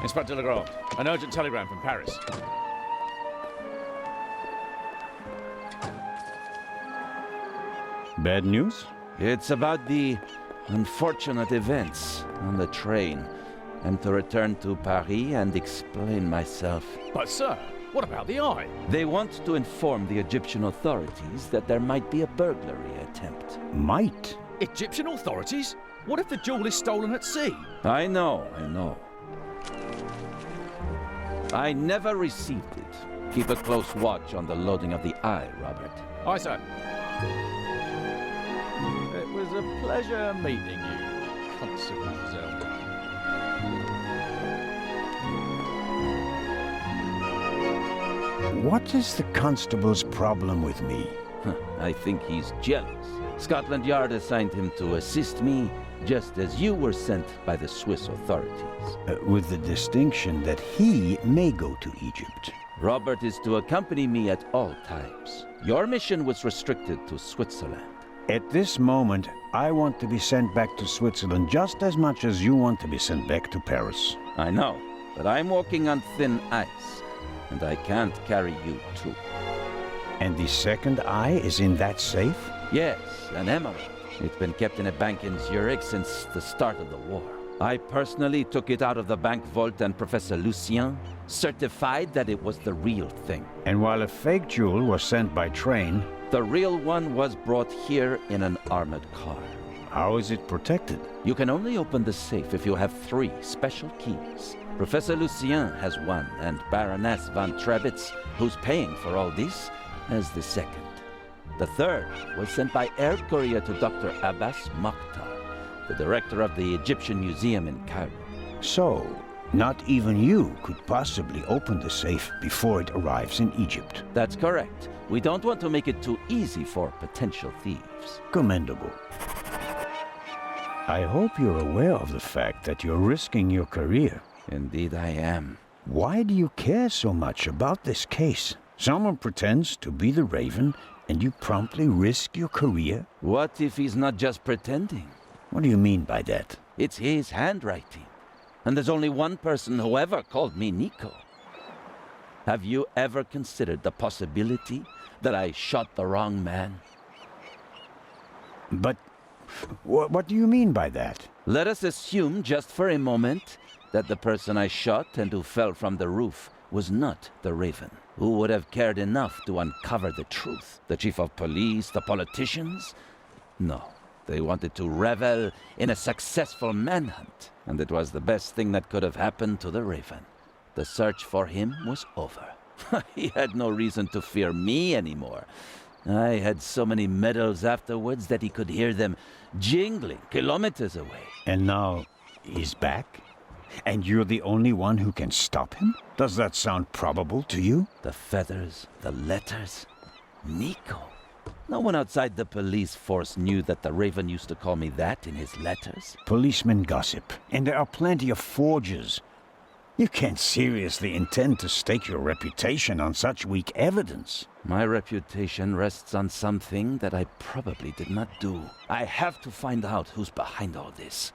Inspector Legrand, an urgent telegram from Paris. Bad news? It's about the unfortunate events on the train, and to return to Paris and explain myself. But sir, What about the eye? They want to inform the Egyptian authorities that there might be a burglary attempt. Might? Egyptian authorities? What if the jewel is stolen at sea? I know. I never received it. Keep a close watch on the loading of the eye, Robert. Aye, sir. It was a pleasure meeting you, Constable Zelda. What is the constable's problem with me? I think he's jealous. Scotland Yard assigned him to assist me, just as you were sent by the Swiss authorities. With the distinction that he may go to Egypt. Robert is to accompany me at all times. Your mission was restricted to Switzerland. At this moment, I want to be sent back to Switzerland just as much as you want to be sent back to Paris. I know, but I'm walking on thin ice, and I can't carry you too. And the second eye is in that safe? Yes, an emerald. It's been kept in a bank in Zurich since the start of the war. I personally took it out of the bank vault, and Professor Lucien certified that it was the real thing. And while a fake jewel was sent by train, the real one was brought here in an armored car. How is it protected? You can only open the safe if you have 3 special keys. Professor Lucien has one, and Baroness von Trebitz, who's paying for all this, has the second. The third was sent by air courier to Dr. Abbas Mokhtar, the director of the Egyptian Museum in Cairo. So, not even you could possibly open the safe before it arrives in Egypt. That's correct. We don't want to make it too easy for potential thieves. Commendable. I hope you're aware of the fact that you're risking your career. Indeed I am. Why do you care so much about this case? Someone pretends to be the Raven, and you promptly risk your career? What if he's not just pretending? What do you mean by that? It's his handwriting. And there's only one person who ever called me Nico. Have you ever considered the possibility that I shot the wrong man? But what do you mean by that? Let us assume just for a moment that the person I shot and who fell from the roof was not the Raven. Who would have cared enough to uncover the truth? The chief of police, the politicians? No. They wanted to revel in a successful manhunt, and it was the best thing that could have happened to the Raven. The search for him was over. He had no reason to fear me anymore. I had so many medals afterwards that he could hear them jingling kilometers away. And now he's back? And you're the only one who can stop him? Does that sound probable to you? The feathers, the letters. Nico. No one outside the police force knew that the Raven used to call me that in his letters. Policemen gossip, and there are plenty of forgers. You can't seriously intend to stake your reputation on such weak evidence. My reputation rests on something that I probably did not do. I have to find out who's behind all this.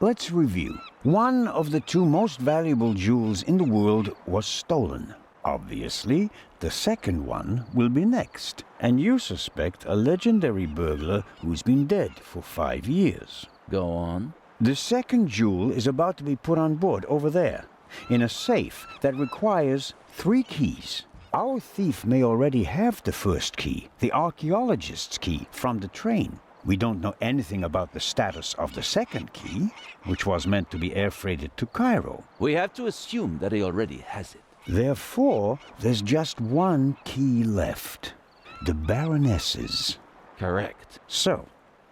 Let's review. One of the 2 most valuable jewels in the world was stolen. Obviously, the second one will be next. And you suspect a legendary burglar who's been dead for 5 years. Go on. The second jewel is about to be put on board over there, in a safe that requires 3 keys. Our thief may already have the first key, the archaeologist's key, from the train. We don't know anything about the status of the second key, which was meant to be air freighted to Cairo. We have to assume that he already has it. Therefore, there's just 1 key left. The Baroness's. Correct. So,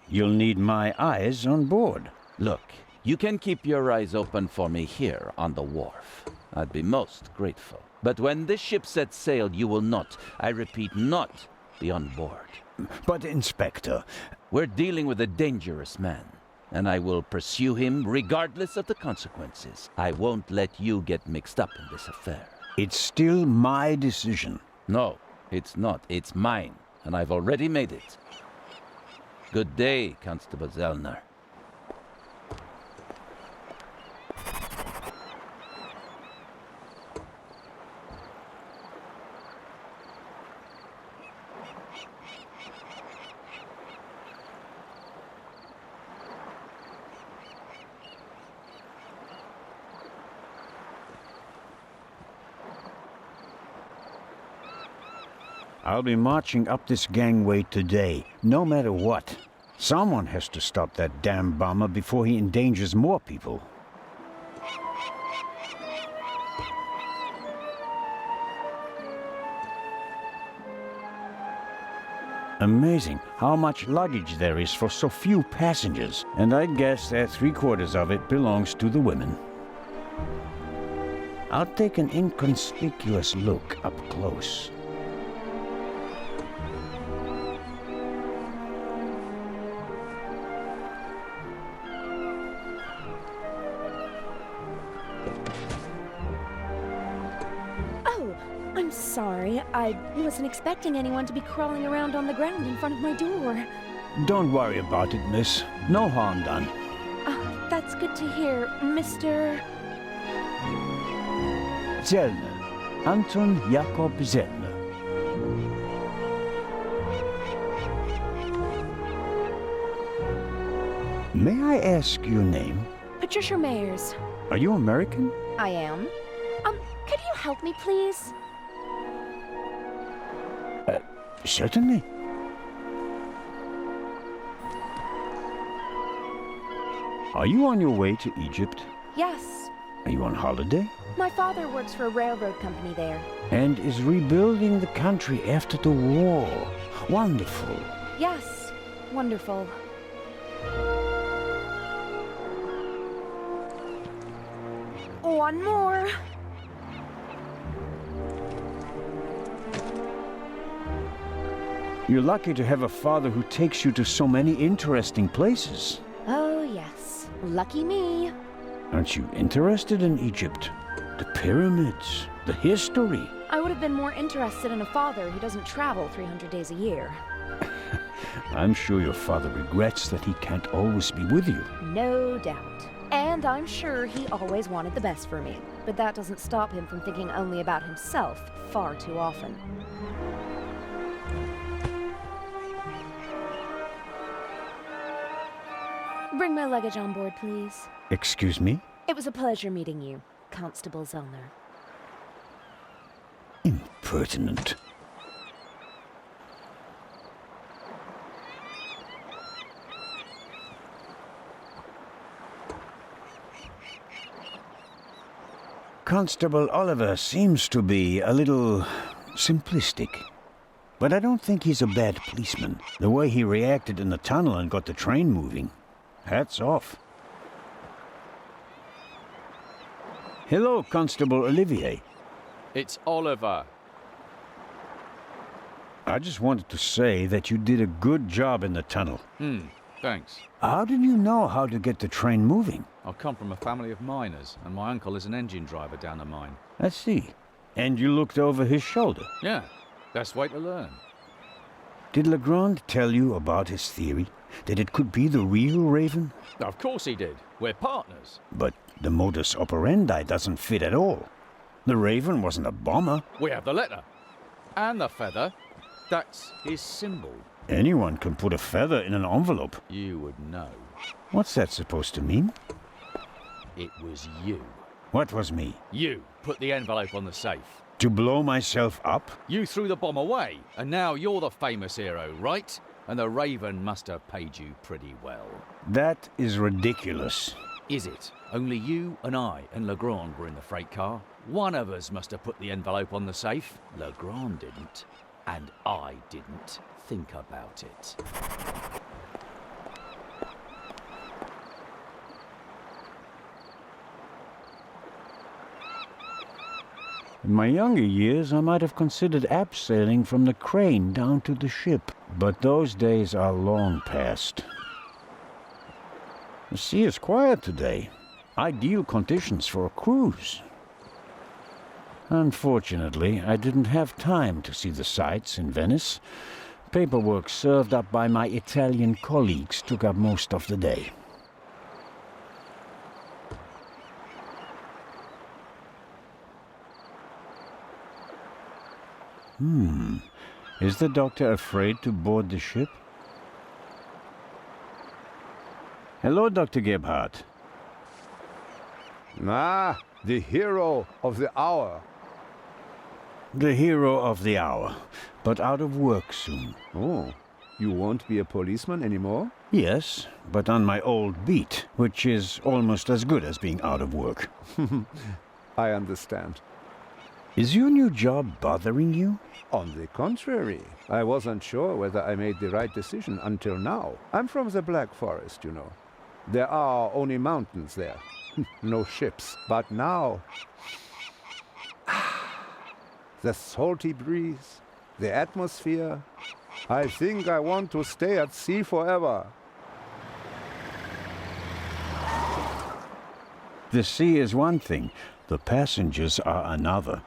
you'll need my eyes on board. Look, you can keep your eyes open for me here on the wharf. I'd be most grateful. But when this ship sets sail, you will not, I repeat, not be on board. But, Inspector... We're dealing with a dangerous man, and I will pursue him regardless of the consequences. I won't let you get mixed up in this affair. It's still my decision. No, it's not. It's mine, and I've already made it. Good day, Constable Zellner. I'll be marching up this gangway today, no matter what. Someone has to stop that damn bomber before he endangers more people. Amazing how much luggage there is for so few passengers, and I guess that 3/4 of it belongs to the women. I'll take an inconspicuous look up close. Sorry, I wasn't expecting anyone to be crawling around on the ground in front of my door. Don't worry about it, miss. No harm done. That's good to hear, Mr. Zellner. Anton Jakob Zellner. May I ask your name? Patricia Mayers. Are you American? I am. Could you help me, please? Certainly. Are you on your way to Egypt? Yes. Are you on holiday? My father works for a railroad company there. And is rebuilding the country after the war. Wonderful. Yes, wonderful. One more. You're lucky to have a father who takes you to so many interesting places. Oh, yes. Lucky me. Aren't you interested in Egypt? The pyramids, the history. I would have been more interested in a father who doesn't travel 300 days a year. I'm sure your father regrets that he can't always be with you. No doubt. And I'm sure he always wanted the best for me. But that doesn't stop him from thinking only about himself far too often. Bring my luggage on board, please. Excuse me? It was a pleasure meeting you, Constable Zellner. Impertinent. Constable Oliver seems to be a little simplistic. But I don't think he's a bad policeman. The way he reacted in the tunnel and got the train moving. Hats off. Hello, Constable Olivier. It's Oliver. I just wanted to say that you did a good job in the tunnel. Thanks. How did you know how to get the train moving? I come from a family of miners, and my uncle is an engine driver down the mine. I see. And you looked over his shoulder? Yeah, best way to learn. Did Legrand tell you about his theory? That it could be the real Raven? Of course he did. We're partners. But the modus operandi doesn't fit at all. The Raven wasn't a bomber. We have the letter. And the feather. That's his symbol. Anyone can put a feather in an envelope. You would know. What's that supposed to mean? It was you. What was me? You put the envelope on the safe. To blow myself up? You threw the bomb away, and now you're the famous hero, right? And the Raven must have paid you pretty well. That is ridiculous. Is it? Only you and I and Legrand were in the freight car. One of us must have put the envelope on the safe. Legrand didn't. And I didn't. Think about it. In my younger years, I might have considered abseiling from the crane down to the ship, but those days are long past. The sea is quiet today. Ideal conditions for a cruise. Unfortunately, I didn't have time to see the sights in Venice. Paperwork served up by my Italian colleagues took up most of the day. Is the doctor afraid to board the ship? Hello, Dr. Gebhardt. Ah, the hero of the hour. the hero of the hour, but out of work soon. Oh, you won't be a policeman anymore? Yes, but on my old beat, which is almost as good as being out of work. I understand. Is your new job bothering you? On the contrary, I wasn't sure whether I made the right decision until now. I'm from the Black Forest, you know. There are only mountains there. No ships. But now... the salty breeze, the atmosphere... I think I want to stay at sea forever. The sea is one thing, the passengers are another.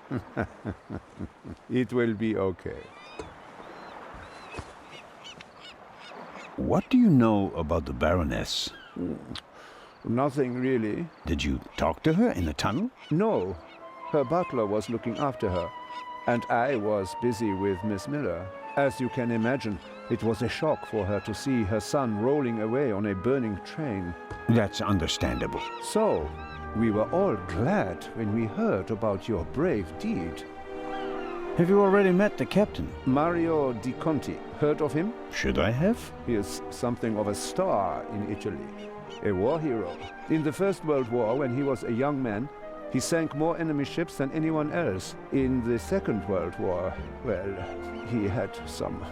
It will be okay. What do you know about the Baroness? Nothing really. Did you talk to her in the tunnel? No. Her butler was looking after her, and I was busy with Miss Miller. As you can imagine, it was a shock for her to see her son rolling away on a burning train. That's understandable. So, we were all glad when we heard about your brave deed. Have you already met the captain? Mario Di Conti. Heard of him? Should I have? He is something of a star in Italy. A war hero. In the First World War, when he was a young man, he sank more enemy ships than anyone else. In the Second World War, well, he had some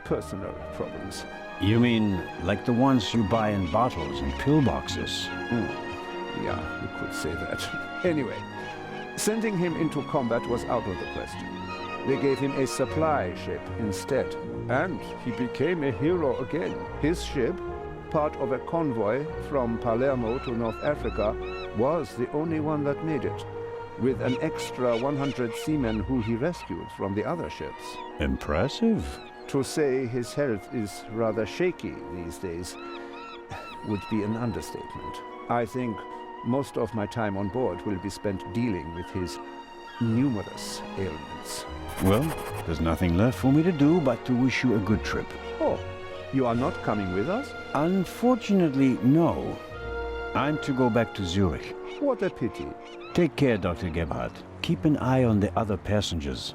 personal problems. You mean like the ones you buy in bottles and pillboxes? Yeah, you could say that. Anyway, sending him into combat was out of the question. They gave him a supply ship instead, and he became a hero again. His ship, part of a convoy from Palermo to North Africa, was the only one that made it, with an extra 100 seamen who he rescued from the other ships. Impressive. To say his health is rather shaky these days would be an understatement. I think most of my time on board will be spent dealing with his numerous ailments. Well, there's nothing left for me to do but to wish you a good trip. Oh, you are not coming with us? Unfortunately, no. I'm to go back to Zurich. What a pity. Take care, Dr. Gebhardt. Keep an eye on the other passengers.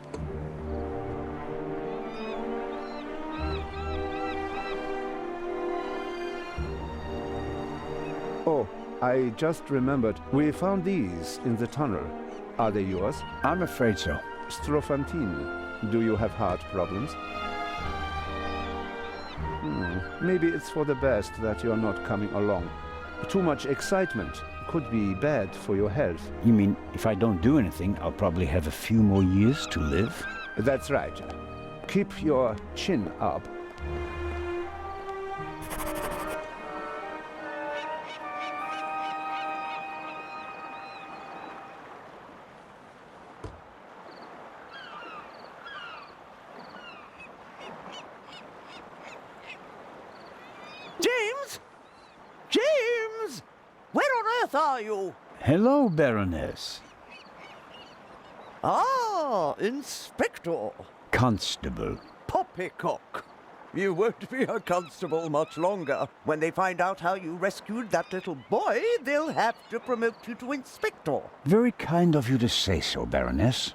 Oh, I just remembered. We found these in the tunnel. Are they yours? I'm afraid so. Strophantine. Do you have heart problems? Maybe it's for the best that you're not coming along. Too much excitement could be bad for your health. You mean if I don't do anything, I'll probably have a few more years to live? That's right. Keep your chin up. James! James! Where on earth are you? Hello, Baroness. Ah, Inspector. Constable. Poppycock. You won't be a constable much longer. When they find out how you rescued that little boy, they'll have to promote you to Inspector. Very kind of you to say so, Baroness.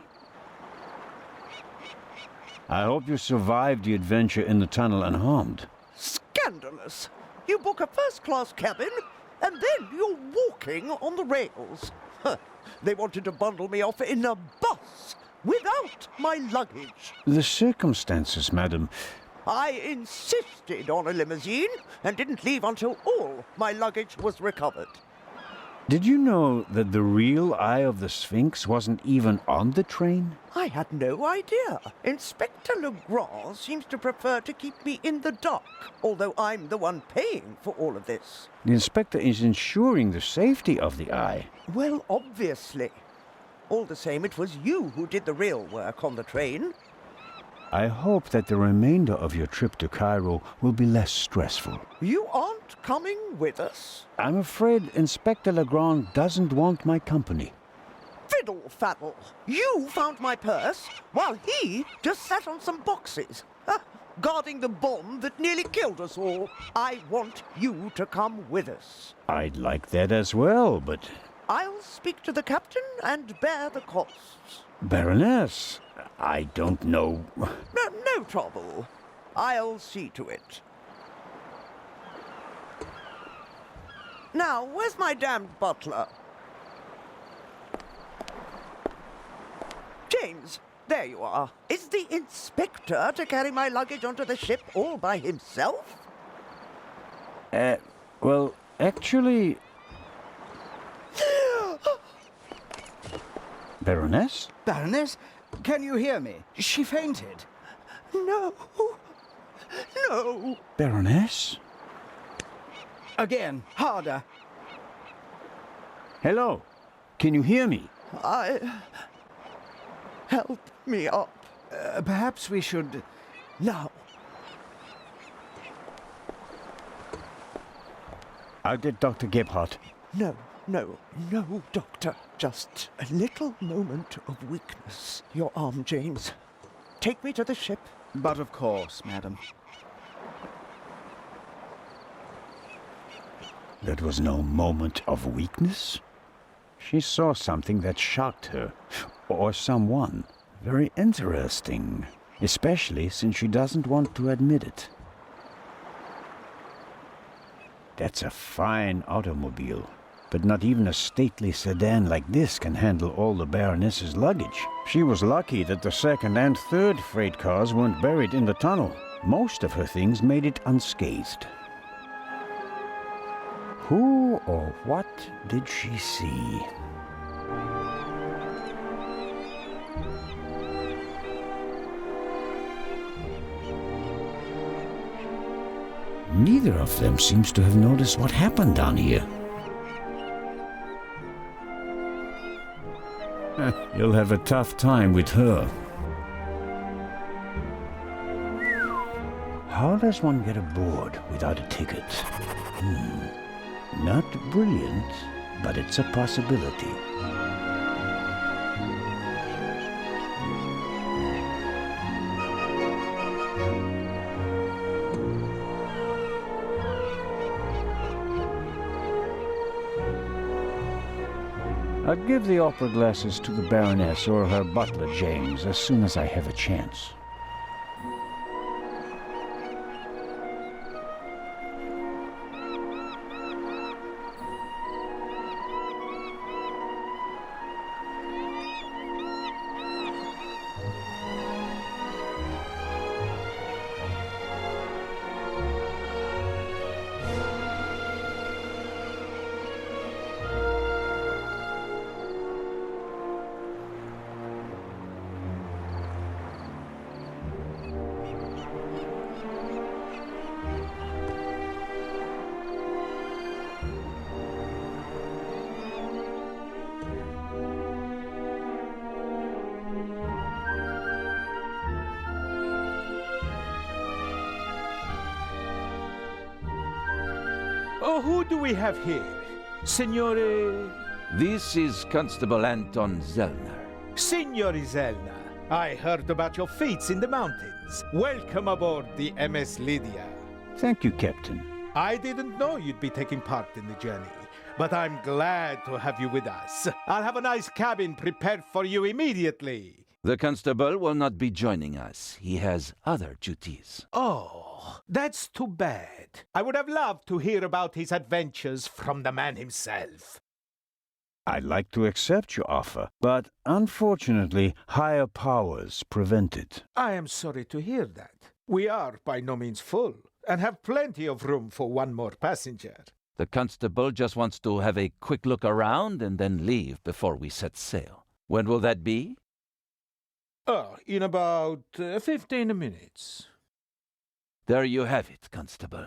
I hope you survived the adventure in the tunnel unharmed. Scandalous! You book a first-class cabin, and then you're walking on the rails. Huh. They wanted to bundle me off in a bus without my luggage. The circumstances, madam. I insisted on a limousine and didn't leave until all my luggage was recovered. Did you know that the real Eye of the Sphinx wasn't even on the train? I had no idea. Inspector Legrand seems to prefer to keep me in the dark, although I'm the one paying for all of this. The inspector is ensuring the safety of the Eye. Well, obviously. All the same, it was you who did the real work on the train. I hope that the remainder of your trip to Cairo will be less stressful. You aren't coming with us? I'm afraid Inspector Legrand doesn't want my company. Fiddle faddle! You found my purse, while he just sat on some boxes, guarding the bomb that nearly killed us all. I want you to come with us. I'd like that as well, but... I'll speak to the captain and bear the costs. Baroness, I don't know. No trouble. I'll see to it. Now, where's my damned butler? James, there you are. Is the inspector to carry my luggage onto the ship all by himself? Well, actually... Baroness? Baroness, can you hear me? She fainted. No. No. Baroness? Again, harder. Hello? Can you hear me? Help me up. Perhaps we should... Now. I'll get Dr. Gebhardt. No, Doctor. Just a little moment of weakness. Your arm, James. Take me to the ship. But of course, madam. That was no moment of weakness. She saw something that shocked her, or someone. Very interesting, especially since she doesn't want to admit it. That's a fine automobile, but not even a stately sedan like this can handle all the Baroness's luggage. She was lucky that the second and third freight cars weren't buried in the tunnel. Most of her things made it unscathed. Who or what did she see? Neither of them seems to have noticed what happened down here. You'll have a tough time with her. How does one get aboard without a ticket? Not brilliant, but it's a possibility. I'll give the opera glasses to the Baroness or her butler, James, as soon as I have a chance. Oh, who do we have here? Signore... This is Constable Anton Zellner. Signore Zellner, I heard about your feats in the mountains. Welcome aboard the MS Lydia. Thank you, Captain. I didn't know you'd be taking part in the journey, but I'm glad to have you with us. I'll have a nice cabin prepared for you immediately. The constable will not be joining us. He has other duties. Oh, that's too bad. I would have loved to hear about his adventures from the man himself. I'd like to accept your offer, but unfortunately, higher powers prevent it. I am sorry to hear that. We are by no means full, and have plenty of room for one more passenger. The constable just wants to have a quick look around and then leave before we set sail. When will that be? Oh, in about 15 minutes. There you have it, Constable.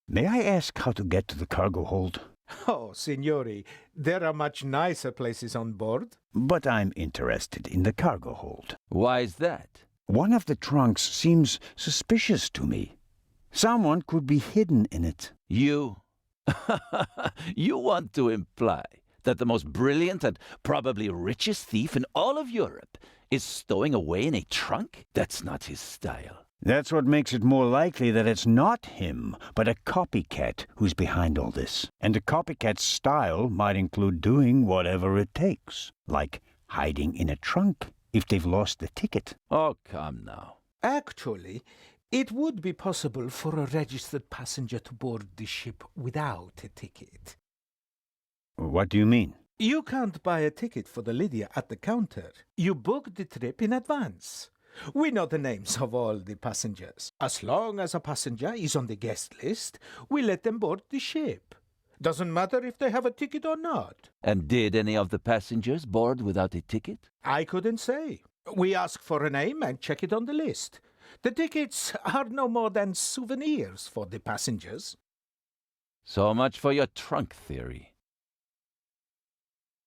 May I ask how to get to the cargo hold? Oh, signori, there are much nicer places on board. But I'm interested in the cargo hold. Why is that? One of the trunks seems suspicious to me. Someone could be hidden in it. You? You want to imply that the most brilliant and probably richest thief in all of Europe is stowing away in a trunk? That's not his style. That's what makes it more likely that it's not him, but a copycat who's behind all this. And a copycat's style might include doing whatever it takes, like hiding in a trunk if they've lost the ticket. Oh, come now. Actually, it would be possible for a registered passenger to board the ship without a ticket. What do you mean? You can't buy a ticket for the Lydia at the counter. You book the trip in advance. We know the names of all the passengers. As long as a passenger is on the guest list, we let them board the ship. Doesn't matter if they have a ticket or not. And did any of the passengers board without a ticket? I couldn't say. We ask for a name and check it on the list. The tickets are no more than souvenirs for the passengers. So much for your trunk theory.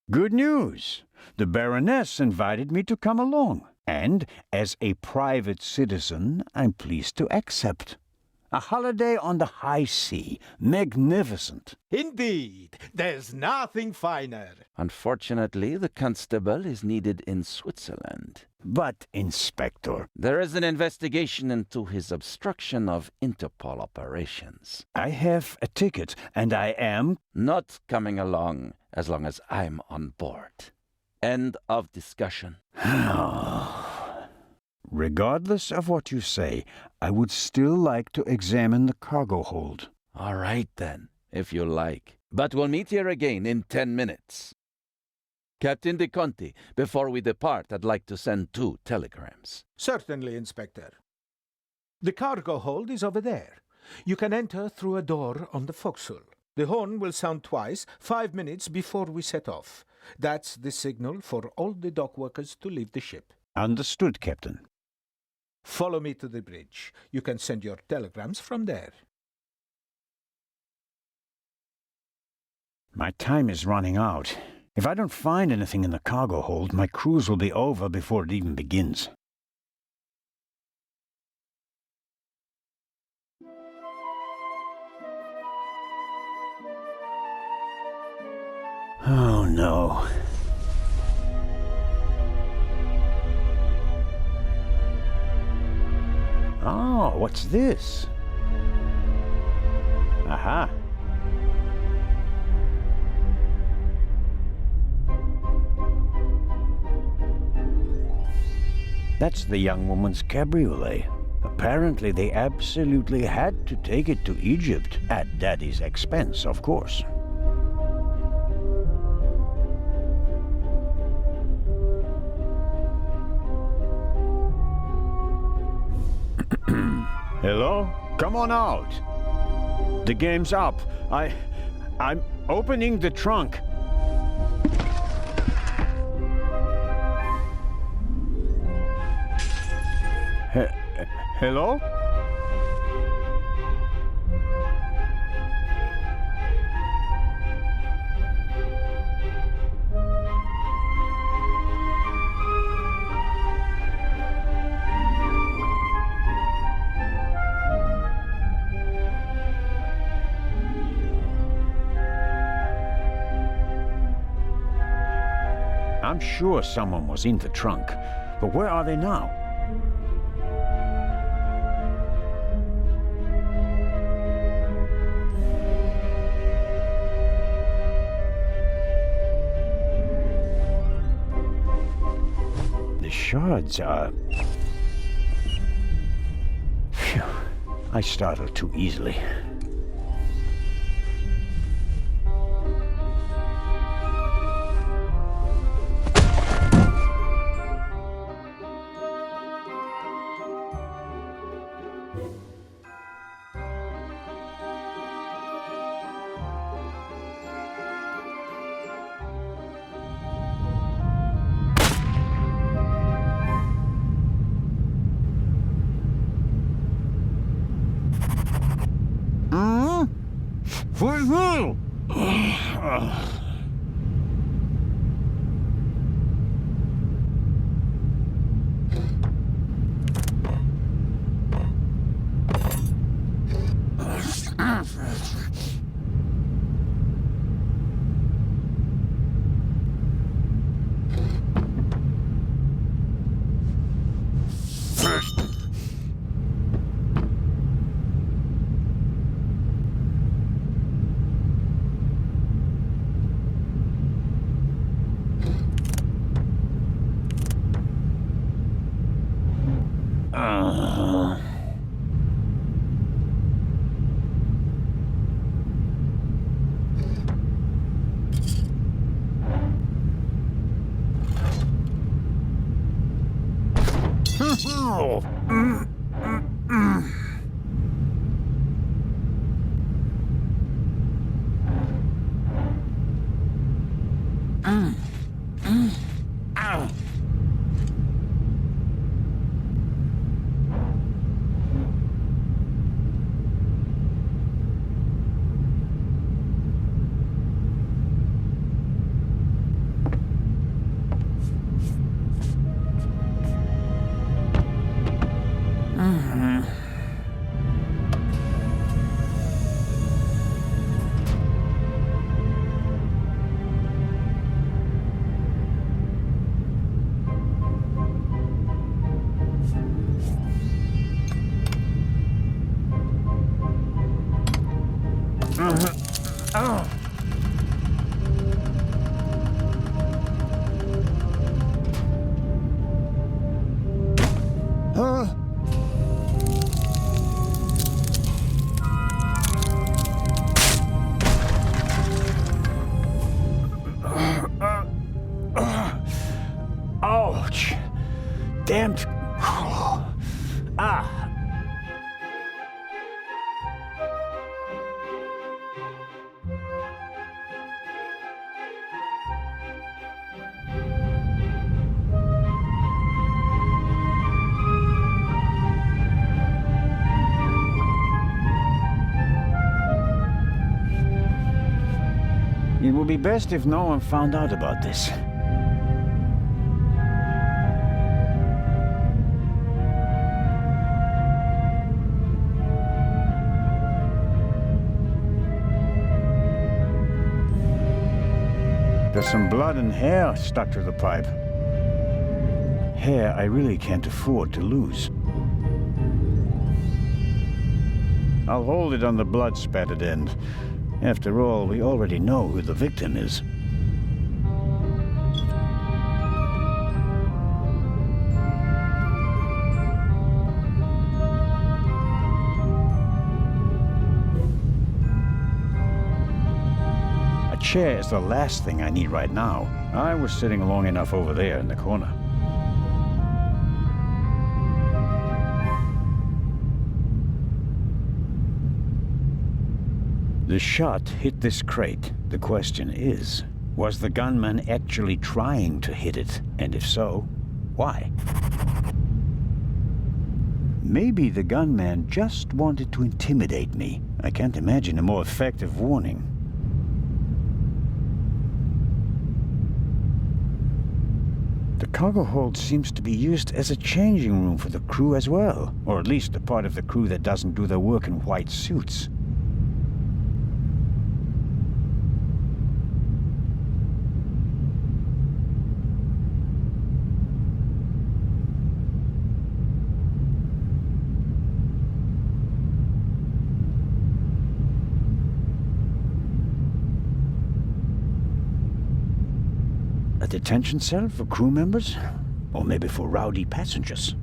Good news! The Baroness invited me to come along, and as a private citizen, I'm pleased to accept. A holiday on the high sea. Magnificent. Indeed, there's nothing finer. Unfortunately, the constable is needed in Switzerland. But, Inspector... There is an investigation into his obstruction of Interpol operations. I have a ticket, and I am... Not coming along as long as I'm on board. End of discussion. Regardless of what you say, I would still like to examine the cargo hold. All right, then, if you like. But we'll meet here again in 10 minutes. Captain De Conti, before we depart, I'd like to send 2 telegrams. Certainly, Inspector. The cargo hold is over there. You can enter through a door on the forecastle. The horn will sound twice, 5 minutes before we set off. That's the signal for all the dock workers to leave the ship. Understood, Captain. Follow me to the bridge. You can send your telegrams from there. My time is running out. If I don't find anything in the cargo hold, my cruise will be over before it even begins. Oh, no. Oh, what's this? Aha. That's the young woman's cabriolet. Apparently they absolutely had to take it to Egypt, at Daddy's expense, of course. Hello? Come on out. The game's up. I'm opening the trunk. Hello? I'm sure someone was in the trunk, but where are they now? The shards are... Phew, I startled too easily. Ouch! Damned. Ah! It would be best if no one found out about this. There's some blood and hair stuck to the pipe. Hair I really can't afford to lose. I'll hold it on the blood-spattered end. After all, we already know who the victim is. A chair is the last thing I need right now. I was sitting long enough over there in the corner. The shot hit this crate. The question is, was the gunman actually trying to hit it? And if so, why? Maybe the gunman just wanted to intimidate me. I can't imagine a more effective warning. The cargo hold seems to be used as a changing room for the crew as well. Or at least the part of the crew that doesn't do their work in white suits. A detention cell for crew members? Or maybe for rowdy passengers?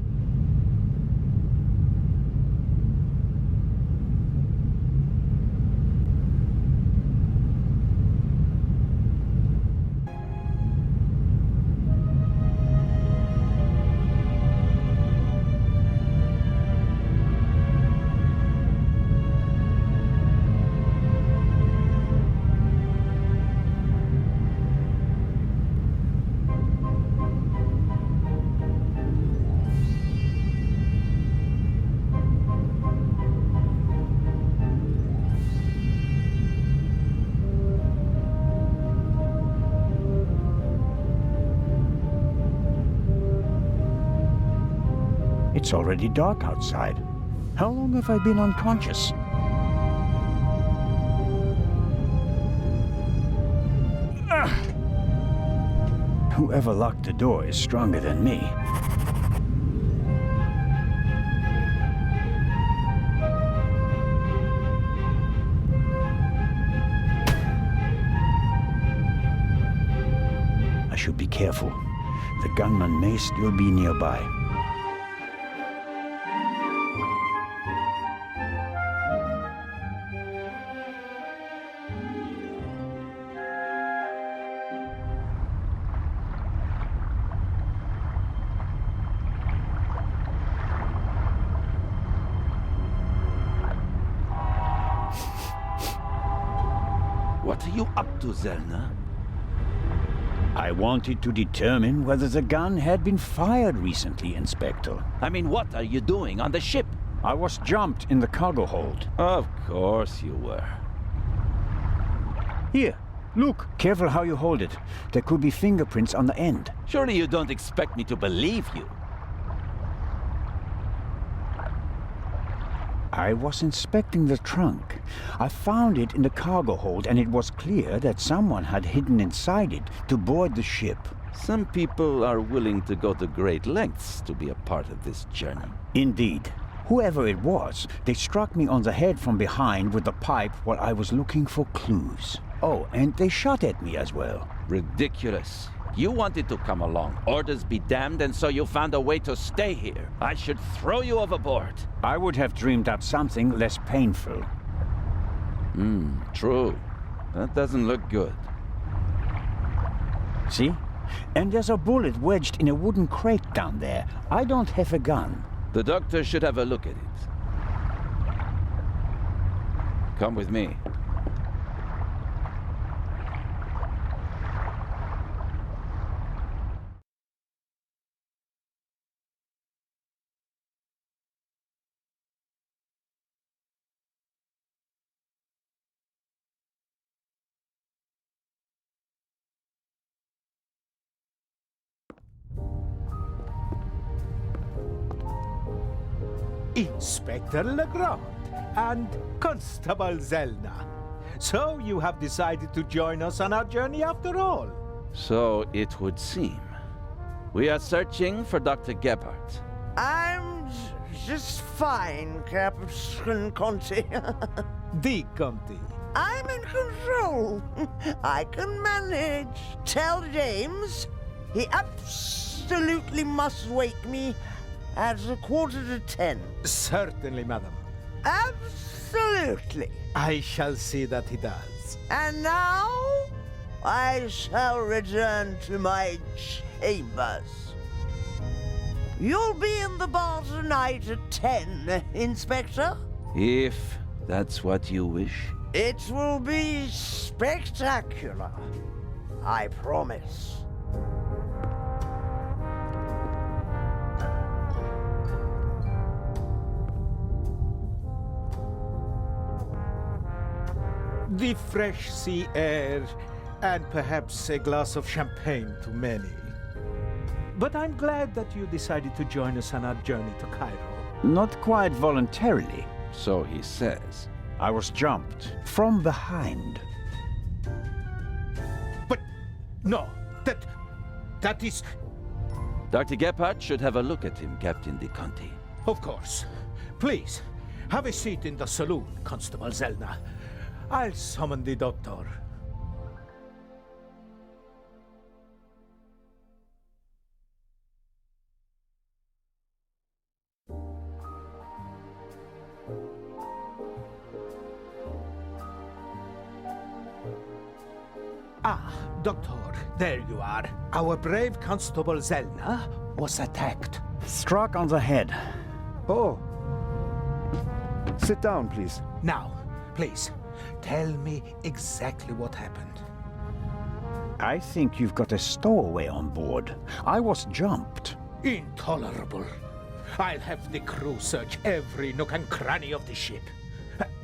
It's already dark outside. How long have I been unconscious? Whoever locked the door is stronger than me. I should be careful. The gunman may still be nearby. What are you up to, Zelna? I wanted to determine whether the gun had been fired recently, Inspector. I mean, what are you doing on the ship? I was jumped in the cargo hold. Of course you were. Here, look. Careful how you hold it. There could be fingerprints on the end. Surely you don't expect me to believe you. I was inspecting the trunk. I found it in the cargo hold, and it was clear that someone had hidden inside it to board the ship. Some people are willing to go to great lengths to be a part of this journey. Indeed. Whoever it was, they struck me on the head from behind with the pipe while I was looking for clues. Oh, and they shot at me as well. Ridiculous. You wanted to come along. Orders be damned, and so you found a way to stay here. I should throw you overboard. I would have dreamed up something less painful. True. That doesn't look good. See? And there's a bullet wedged in a wooden crate down there. I don't have a gun. The doctor should have a look at it. Come with me. Inspector Legrand and Constable Zelna. So you have decided to join us on our journey after all? So it would seem. We are searching for Dr. Gebhardt. I'm just fine, Captain Conti. The Conti. I'm in control. I can manage. Tell James he absolutely must wake me at 9:45. Certainly, madam. Absolutely. I shall see that he does. And now, I shall return to my chambers. You'll be in the bar tonight at 10, Inspector. If that's what you wish. It will be spectacular. I promise. The fresh sea air, and perhaps a glass of champagne to many. But I'm glad that you decided to join us on our journey to Cairo. Not quite voluntarily. So he says. I was jumped from behind. But no, that is... Dr. Gebhardt should have a look at him, Captain De Conti. Of course. Please, have a seat in the saloon, Constable Zelna. I'll summon the doctor. Ah, Doctor, there you are. Our brave Constable Zelna was attacked. Struck on the head. Oh. Sit down, please. Now, please, tell me exactly what happened. I think you've got a stowaway on board. I was jumped. Intolerable. I'll have the crew search every nook and cranny of the ship.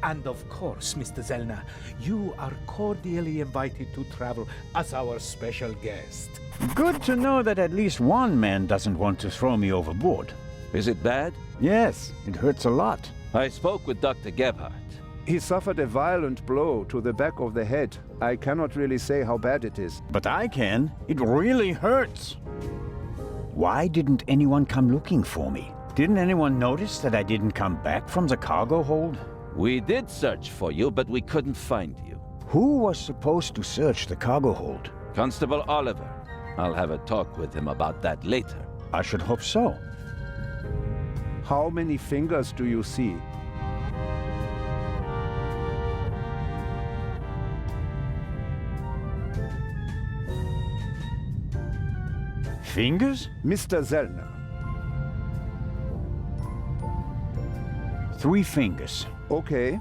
And of course, Mr. Zelna, you are cordially invited to travel as our special guest. Good to know that at least one man doesn't want to throw me overboard. Is it bad? Yes, it hurts a lot. I spoke with Dr. Gebhardt. He suffered a violent blow to the back of the head. I cannot really say how bad it is. But I can. It really hurts. Why didn't anyone come looking for me? Didn't anyone notice that I didn't come back from the cargo hold? We did search for you, but we couldn't find you. Who was supposed to search the cargo hold? Constable Oliver. I'll have a talk with him about that later. I should hope so. How many fingers do you see? Fingers? Mr. Zelna. 3 fingers. Okay.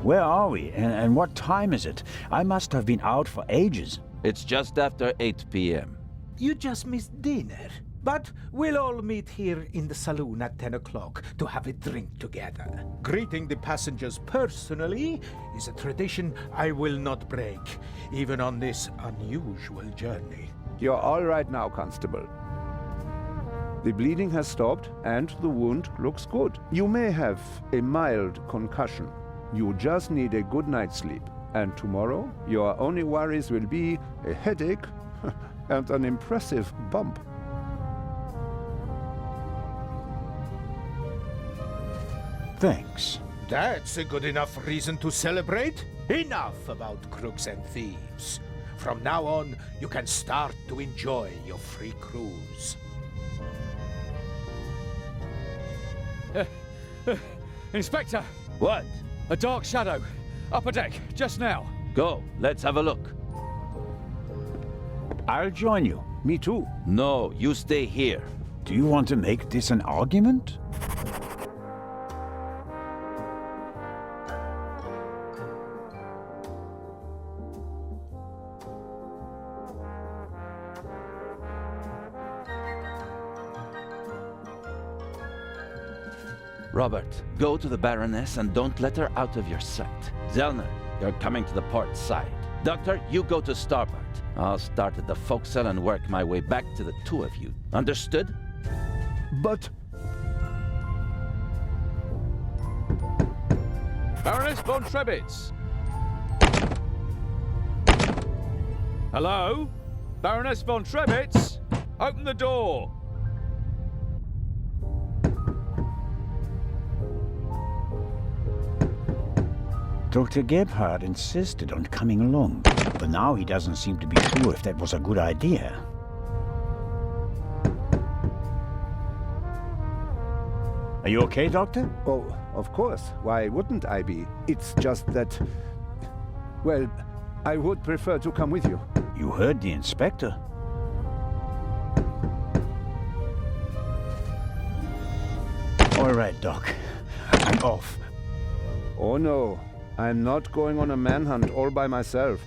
Where are we? And what time is it? I must have been out for ages. It's just after 8 p.m. You just missed dinner. But we'll all meet here in the saloon at 10 o'clock to have a drink together. Greeting the passengers personally is a tradition I will not break, even on this unusual journey. You're all right now, Constable. The bleeding has stopped, and the wound looks good. You may have a mild concussion. You just need a good night's sleep. And tomorrow, your only worries will be a headache and an impressive bump. Thanks. That's a good enough reason to celebrate. Enough about crooks and thieves. From now on, you can start to enjoy your free cruise. Inspector! What? A dark shadow. Upper deck, just now. Go, let's have a look. I'll join you. Me too. No, you stay here. Do you want to make this an argument? Robert, go to the Baroness and don't let her out of your sight. Zellner, you're coming to the port side. Doctor, you go to starboard. I'll start at the forecastle and work my way back to the two of you. Understood? But... Baroness von Trebitz! Hello? Baroness von Trebitz? Open the door! Dr. Gebhardt insisted on coming along, but now he doesn't seem to be sure if that was a good idea. Are you okay, Doctor? Oh, of course. Why wouldn't I be? It's just that... Well, I would prefer to come with you. You heard the inspector. All right, Doc. I'm off. Oh no. I'm not going on a manhunt all by myself.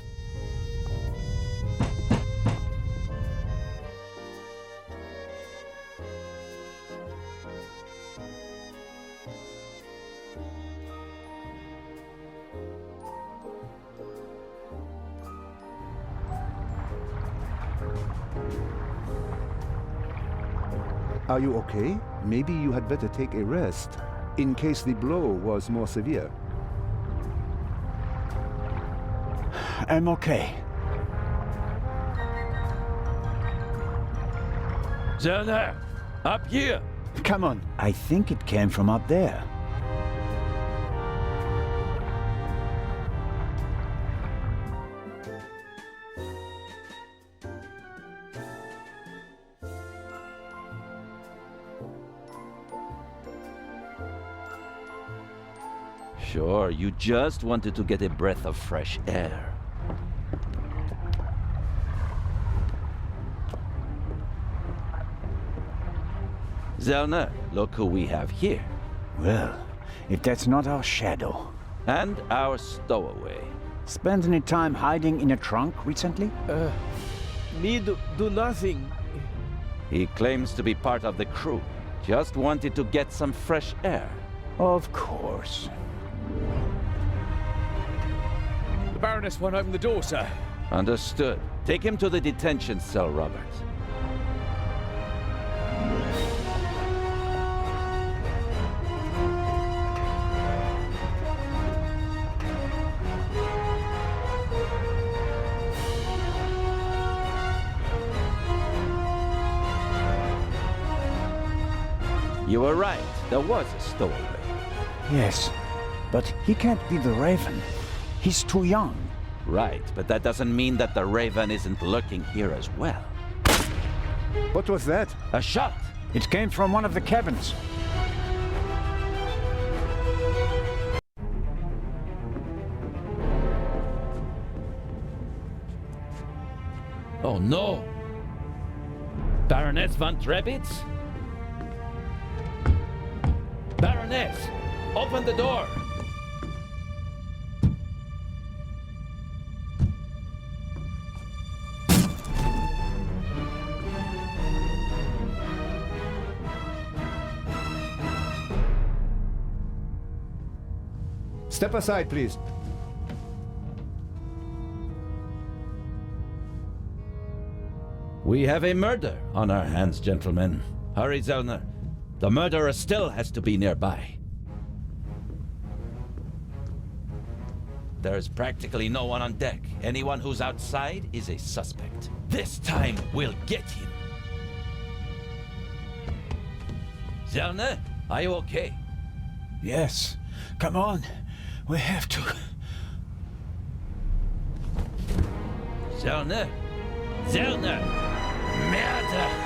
Are you okay? Maybe you had better take a rest, in case the blow was more severe. I'm okay. Zellner, up here! Come on. I think it came from up there. Sure, you just wanted to get a breath of fresh air. Zellner, look who we have here. Well, if that's not our shadow. And our stowaway. Spent any time hiding in a trunk recently? Me do nothing. He claims to be part of the crew. Just wanted to get some fresh air. Of course. The Baroness won't open the door, sir. Understood. Take him to the detention cell, Robert. You were right. There was a stowaway. Yes, but he can't be the Raven. He's too young. Right, but that doesn't mean that the Raven isn't lurking here as well. What was that? A shot! It came from one of the cabins. Oh no! Baroness von Trebitz? Baroness! Open the door! Step aside, please. We have a murder on our hands, gentlemen. Hurry, Zellner. The murderer still has to be nearby. There's practically no one on deck. Anyone who's outside is a suspect. This time, we'll get him. Zellner, are you okay? Yes. Come on. We have to. Zellner? Zellner! Murder!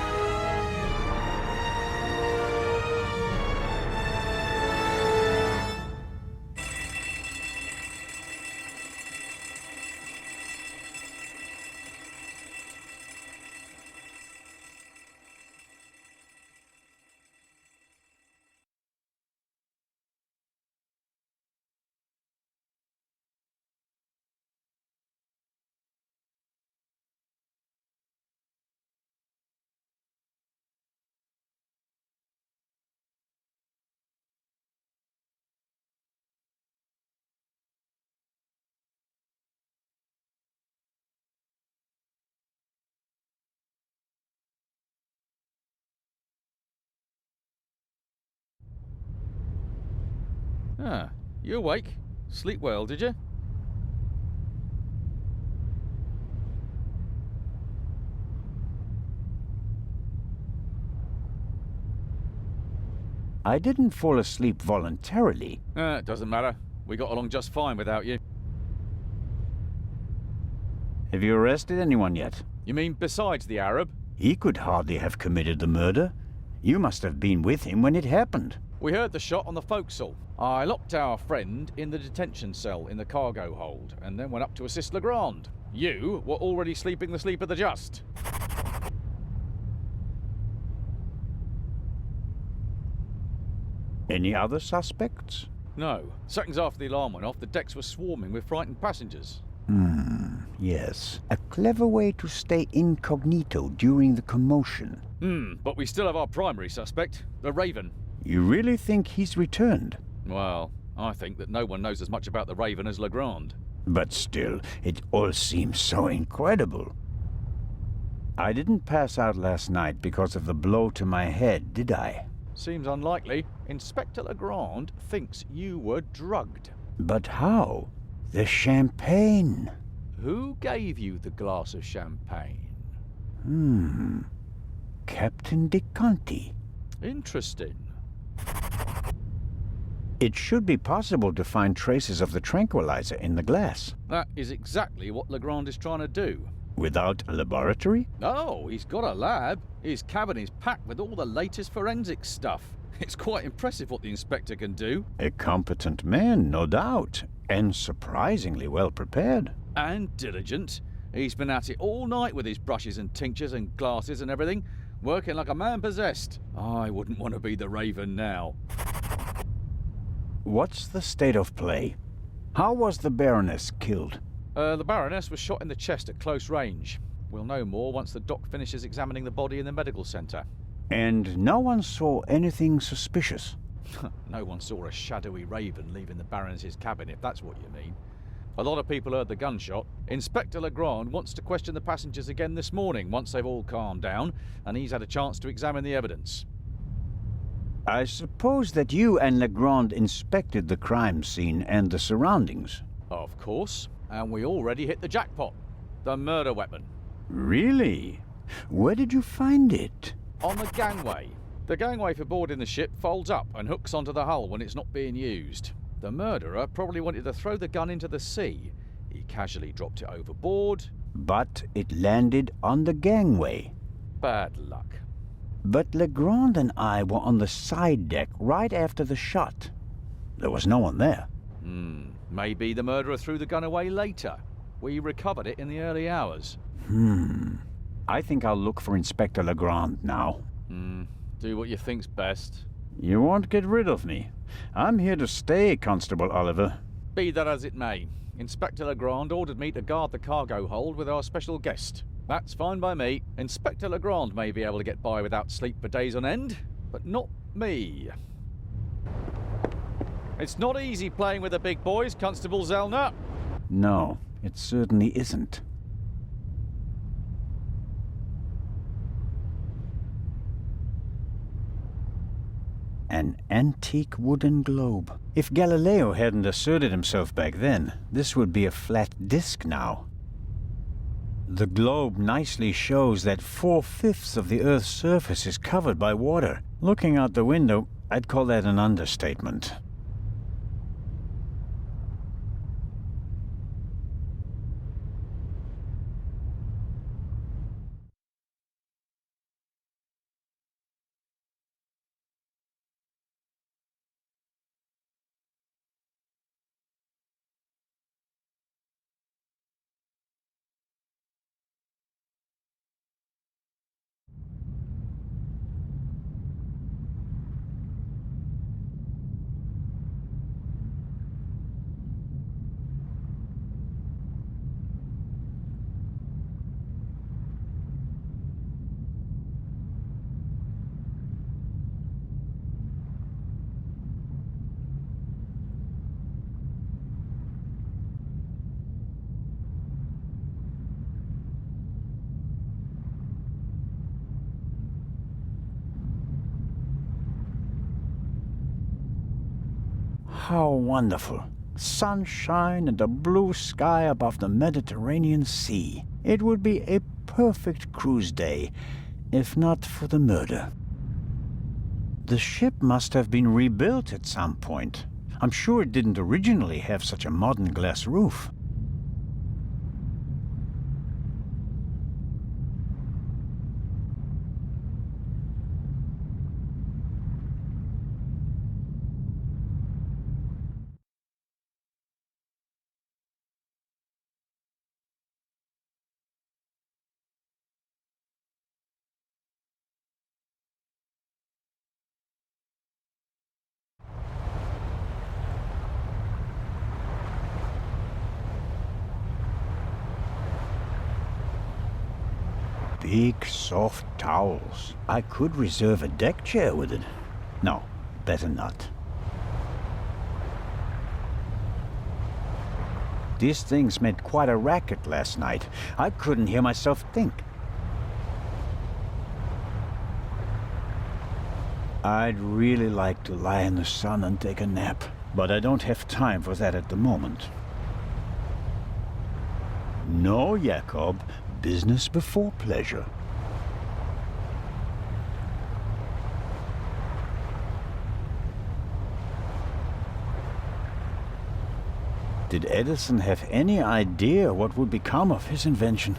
Ah, you awake? Sleep well, did you? I didn't fall asleep voluntarily. It doesn't matter. We got along just fine without you. Have you arrested anyone yet? You mean besides the Arab? He could hardly have committed the murder. You must have been with him when it happened. We heard the shot on the forecastle. I locked our friend in the detention cell in the cargo hold, and then went up to assist Legrand. You were already sleeping the sleep of the just. Any other suspects? No. Seconds after the alarm went off, the decks were swarming with frightened passengers. Yes. A clever way to stay incognito during the commotion. But we still have our primary suspect, the Raven. You really think he's returned? Well, I think that no one knows as much about the Raven as Legrand. But still, it all seems so incredible. I didn't pass out last night because of the blow to my head, did I? Seems unlikely. Inspector Legrand thinks you were drugged. But how? The champagne. Who gave you the glass of champagne? Captain De Conti. Interesting. It should be possible to find traces of the tranquilizer in the glass. That is exactly what Legrand is trying to do. Without a laboratory? Oh, he's got a lab. His cabin is packed with all the latest forensic stuff. It's quite impressive what the inspector can do. A competent man, no doubt, and surprisingly well prepared. And diligent. He's been at it all night with his brushes and tinctures and glasses and everything, working like a man possessed. I wouldn't want to be the Raven now. What's the state of play? How was the Baroness killed? The Baroness was shot in the chest at close range. We'll know more once the doc finishes examining the body in the medical centre. And no one saw anything suspicious? No one saw a shadowy Raven leaving the Baroness's cabin, if that's what you mean. A lot of people heard the gunshot. Inspector Legrand wants to question the passengers again this morning once they've all calmed down, and he's had a chance to examine the evidence. I suppose that you and Legrand inspected the crime scene and the surroundings. Of course. And we already hit the jackpot. The murder weapon. Really? Where did you find it? On the gangway. The gangway for boarding the ship folds up and hooks onto the hull when it's not being used. The murderer probably wanted to throw the gun into the sea. He casually dropped it overboard. But it landed on the gangway. Bad luck. But Legrand and I were on the side deck right after the shot. There was no one there. Maybe the murderer threw the gun away later. We recovered it in the early hours. I think I'll look for Inspector Legrand now. Do what you think's best. You won't get rid of me. I'm here to stay, Constable Oliver. Be that as it may, Inspector Legrand ordered me to guard the cargo hold with our special guest. That's fine by me. Inspector Legrand may be able to get by without sleep for days on end, but not me. It's not easy playing with the big boys, Constable Zellner. No, it certainly isn't. An antique wooden globe. If Galileo hadn't asserted himself back then, this would be a flat disk now. The globe nicely shows that 4/5 of the Earth's surface is covered by water. Looking out the window, I'd call that an understatement. How wonderful. Sunshine and a blue sky above the Mediterranean Sea. It would be a perfect cruise day, if not for the murder. The ship must have been rebuilt at some point. I'm sure it didn't originally have such a modern glass roof. Big, soft towels. I could reserve a deck chair with it. No, better not. These things made quite a racket last night. I couldn't hear myself think. I'd really like to lie in the sun and take a nap, but I don't have time for that at the moment. No, Jakob. Business before pleasure. Did Edison have any idea what would become of his invention?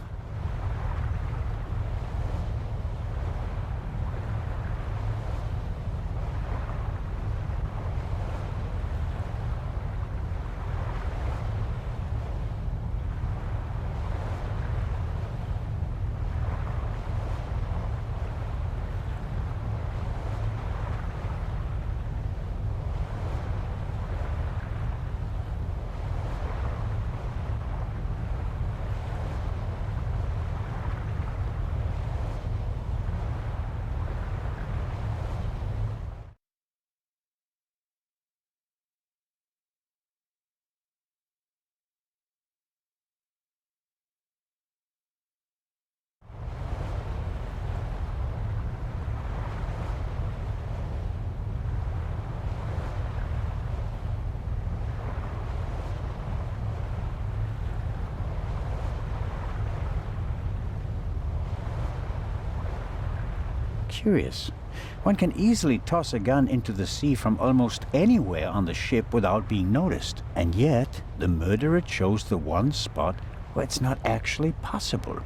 Curious. One can easily toss a gun into the sea from almost anywhere on the ship without being noticed. And yet, the murderer chose the one spot where it's not actually possible.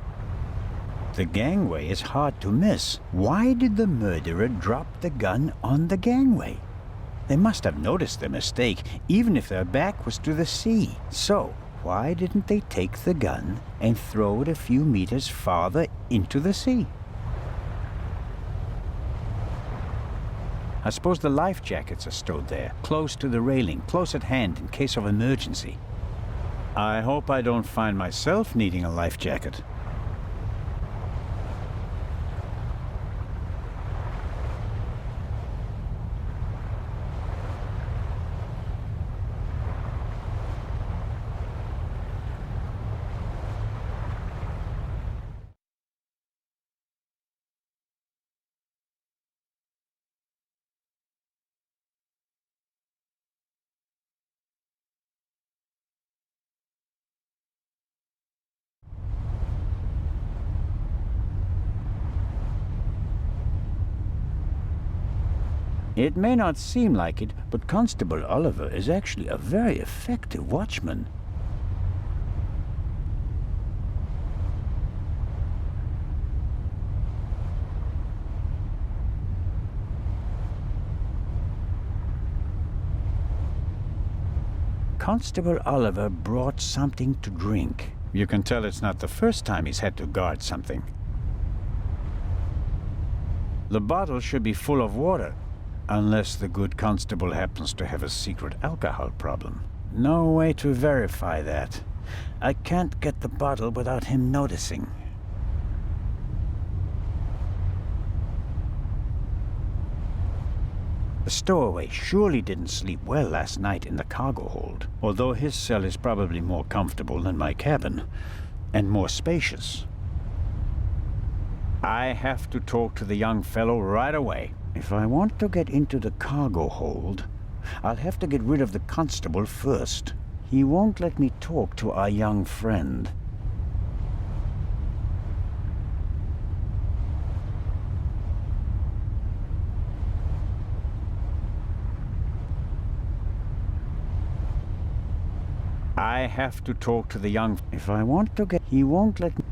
The gangway is hard to miss. Why did the murderer drop the gun on the gangway? They must have noticed their mistake, even if their back was to the sea. So, why didn't they take the gun and throw it a few meters farther into the sea? I suppose the life jackets are stowed there, close to the railing, close at hand in case of emergency. I hope I don't find myself needing a life jacket. It may not seem like it, but Constable Oliver is actually a very effective watchman. Constable Oliver brought something to drink. You can tell it's not the first time he's had to guard something. The bottle should be full of water, unless the good constable happens to have a secret alcohol problem. No way to verify that. I can't get the bottle without him noticing. The stowaway surely didn't sleep well last night in the cargo hold, although his cell is probably more comfortable than my cabin, and more spacious. I have to talk to the young fellow right away. If I want to get into the cargo hold, I'll have to get rid of the constable first. He won't let me talk to our young friend. I have to talk to the young... If I want to get... He won't let me...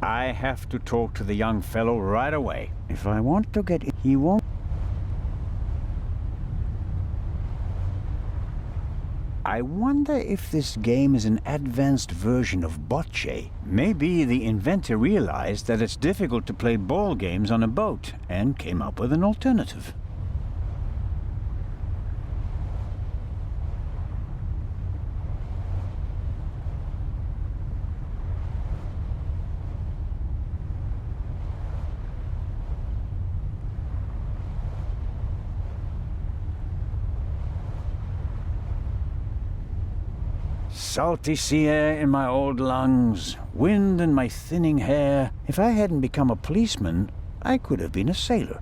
I have to talk to the young fellow right away. If I want to get... He won't... I wonder if this game is an advanced version of bocce. Maybe the inventor realized that it's difficult to play ball games on a boat and came up with an alternative. Salty sea air in my old lungs, wind in my thinning hair. If I hadn't become a policeman, I could have been a sailor.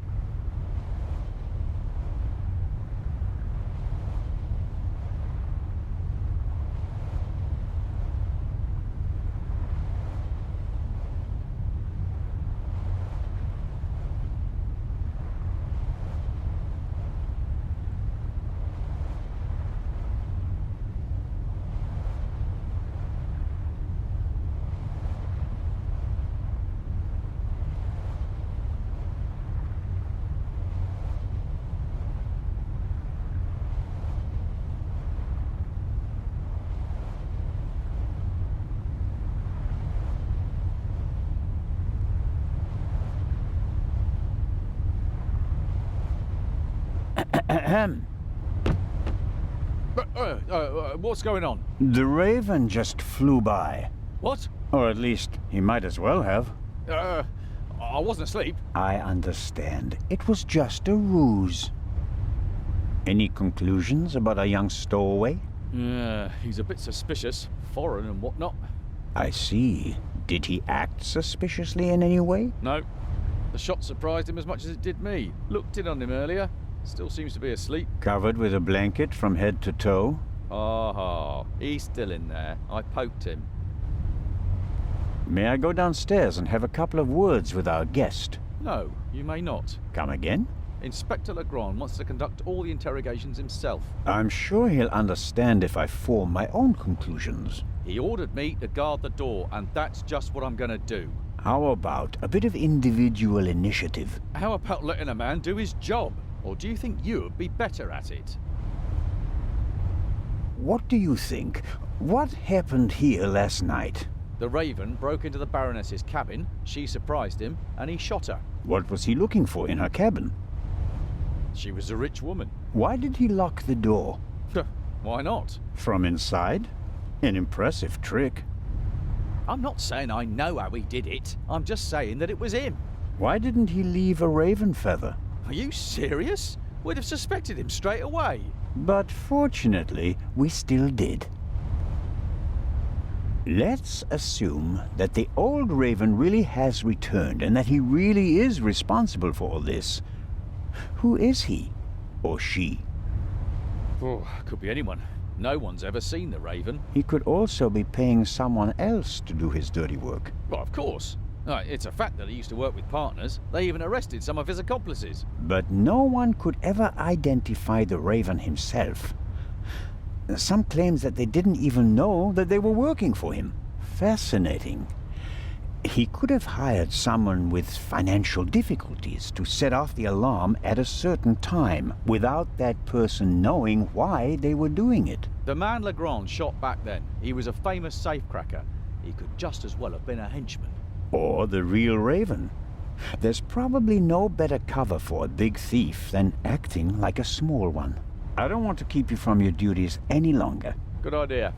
What's going on? The Raven just flew by. What? Or at least, he might as well have. I wasn't asleep. I understand. It was just a ruse. Any conclusions about a young stowaway? He's a bit suspicious. Foreign and whatnot. I see. Did he act suspiciously in any way? No. The shot surprised him as much as it did me. Looked in on him earlier. Still seems to be asleep. Covered with a blanket from head to toe? Oh, he's still in there. I poked him. May I go downstairs and have a couple of words with our guest? No, you may not. Come again? Inspector Legrand wants to conduct all the interrogations himself. I'm sure he'll understand if I form my own conclusions. He ordered me to guard the door, and that's just what I'm gonna do. How about a bit of individual initiative? How about letting a man do his job? Or do you think you'd be better at it? What do you think? What happened here last night? The Raven broke into the Baroness's cabin, she surprised him, and he shot her. What was he looking for in her cabin? She was a rich woman. Why did he lock the door? Why not? From inside? An impressive trick. I'm not saying I know how he did it. I'm just saying that it was him. Why didn't he leave a raven feather? Are you serious? We'd have suspected him straight away. But fortunately, we still did. Let's assume that the old Raven really has returned and that he really is responsible for all this. Who is he? Or she? Oh, could be anyone. No one's ever seen the Raven. He could also be paying someone else to do his dirty work. Well, of course. Right, it's a fact that he used to work with partners. They even arrested some of his accomplices. But no one could ever identify the Raven himself. Some claims that they didn't even know that they were working for him. Fascinating. He could have hired someone with financial difficulties to set off the alarm at a certain time without that person knowing why they were doing it. The man Legrand shot back then, he was a famous safecracker. He could just as well have been a henchman. Or the real Raven. There's probably no better cover for a big thief than acting like a small one. I don't want to keep you from your duties any longer. Good idea.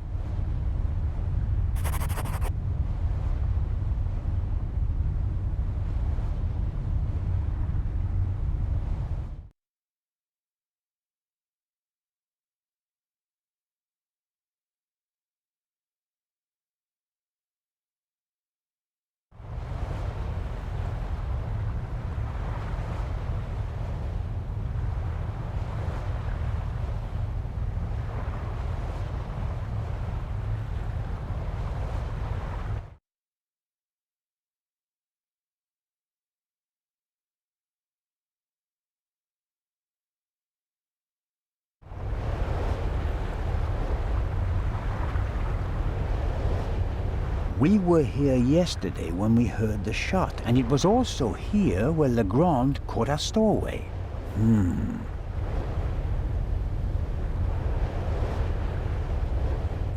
We were here yesterday when we heard the shot, and it was also here where Legrand caught our stowaway.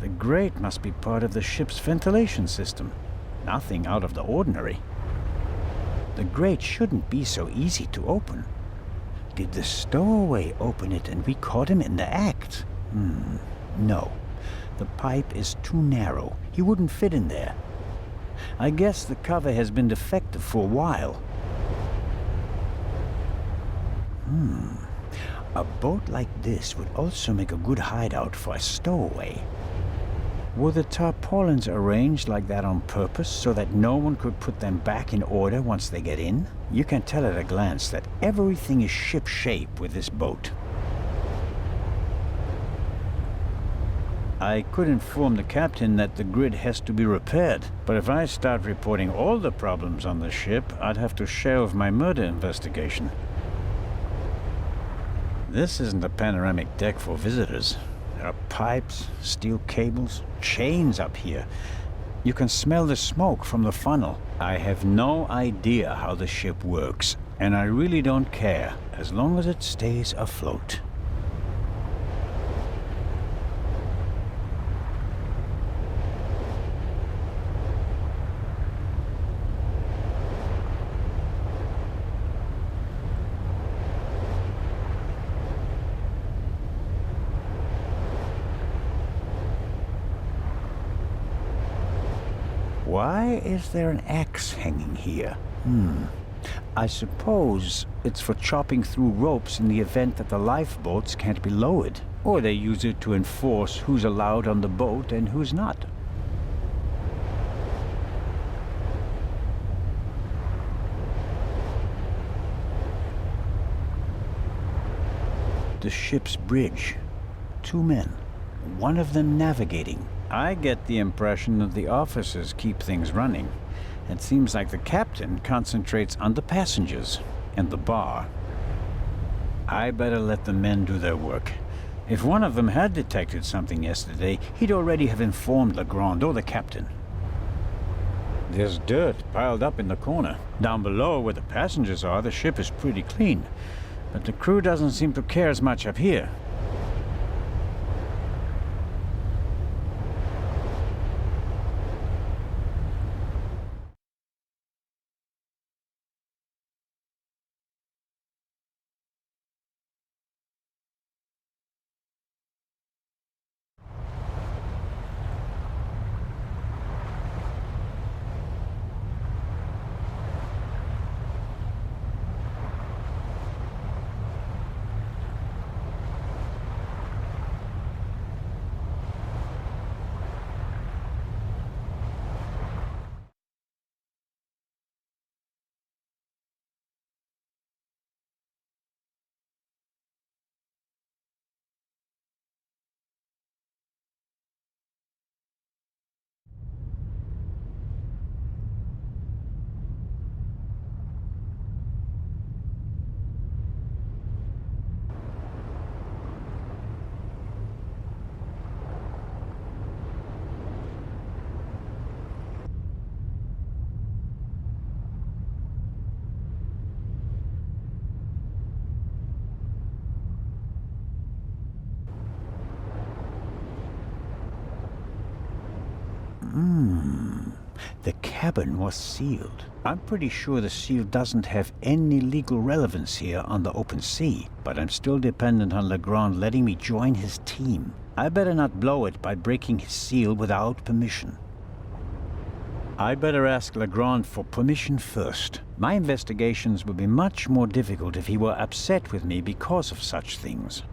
The grate must be part of the ship's ventilation system. Nothing out of the ordinary. The grate shouldn't be so easy to open. Did the stowaway open it and we caught him in the act? No. The pipe is too narrow. He wouldn't fit in there. I guess the cover has been defective for a while. A boat like this would also make a good hideout for a stowaway. Were the tarpaulins arranged like that on purpose so that no one could put them back in order once they get in? You can tell at a glance that everything is ship-shape with this boat. I could inform the captain that the grid has to be repaired, but if I start reporting all the problems on the ship, I'd have to shelve my murder investigation. This isn't a panoramic deck for visitors. There are pipes, steel cables, chains up here. You can smell the smoke from the funnel. I have no idea how the ship works, and I really don't care, as long as it stays afloat. Why is there an axe hanging here? I suppose it's for chopping through ropes in the event that the lifeboats can't be lowered. Or they use it to enforce who's allowed on the boat and who's not. The ship's bridge. 2 men. One of them navigating. I get the impression that the officers keep things running. It seems like the captain concentrates on the passengers and the bar. I better let the men do their work. If one of them had detected something yesterday, he'd already have informed Legrand or the captain. There's dirt piled up in the corner. Down below where the passengers are, the ship is pretty clean. But the crew doesn't seem to care as much up here. The cabin was sealed. I'm pretty sure the seal doesn't have any legal relevance here on the open sea, but I'm still dependent on Legrand letting me join his team. I better not blow it by breaking his seal without permission. I better ask Legrand for permission first. My investigations would be much more difficult if he were upset with me because of such things.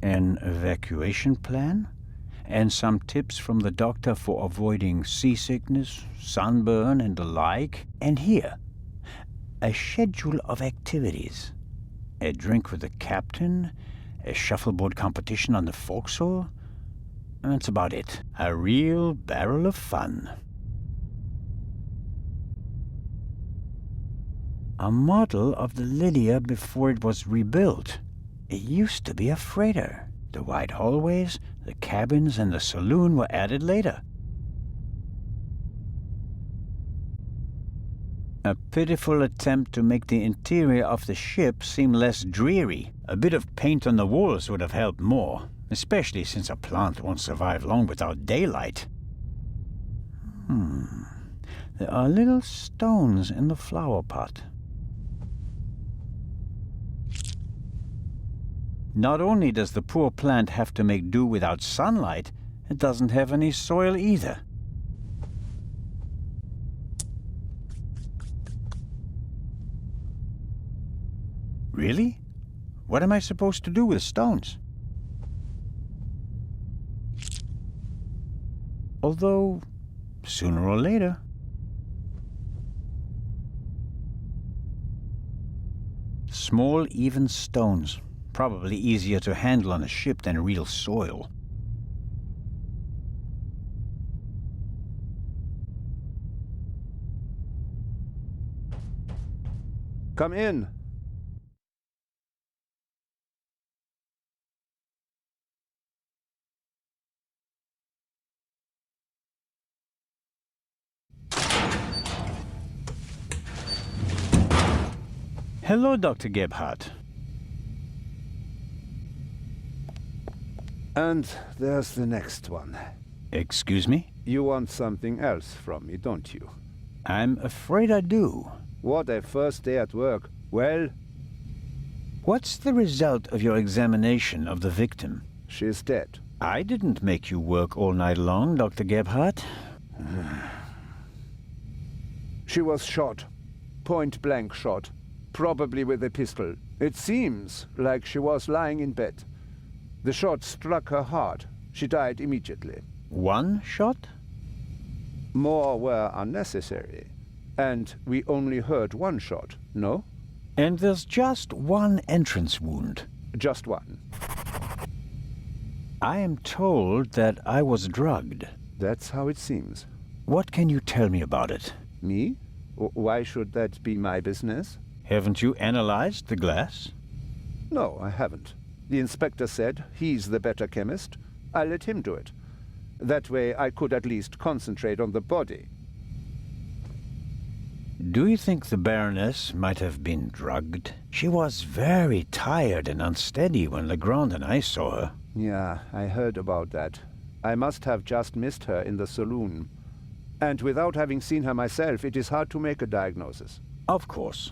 An evacuation plan? And some tips from the doctor for avoiding seasickness, sunburn, and the like. And here, a schedule of activities. A drink with the captain, a shuffleboard competition on the forecastle. That's about it. A real barrel of fun. A model of the Lydia before it was rebuilt. It used to be a freighter. The wide hallways, the cabins, and the saloon were added later. A pitiful attempt to make the interior of the ship seem less dreary. A bit of paint on the walls would have helped more, especially since a plant won't survive long without daylight. There are little stones in the flower pot. Not only does the poor plant have to make do without sunlight, it doesn't have any soil either. Really? What am I supposed to do with stones? Although, sooner or later... Small, even stones. Probably easier to handle on a ship than real soil. Come in. Hello, Dr. Gebhardt. And there's the next one. Excuse me? You want something else from me, don't you? I'm afraid I do. What a first day at work. Well? What's the result of your examination of the victim? She's dead. I didn't make you work all night long, Dr. Gebhardt. She was shot. Point-blank shot. Probably with a pistol. It seems like she was lying in bed. The shot struck her hard. She died immediately. One shot? More were unnecessary. And we only heard one shot, no? And there's just one entrance wound. Just one. I am told that I was drugged. That's how it seems. What can you tell me about it? Me? Why should that be my business? Haven't you analyzed the glass? No, I haven't. The inspector said he's the better chemist. I let him do it. That way I could at least concentrate on the body. Do you think the Baroness might have been drugged? She was very tired and unsteady when Legrand and I saw her. Yeah, I heard about that. I must have just missed her in the saloon. And without having seen her myself, it is hard to make a diagnosis. Of course.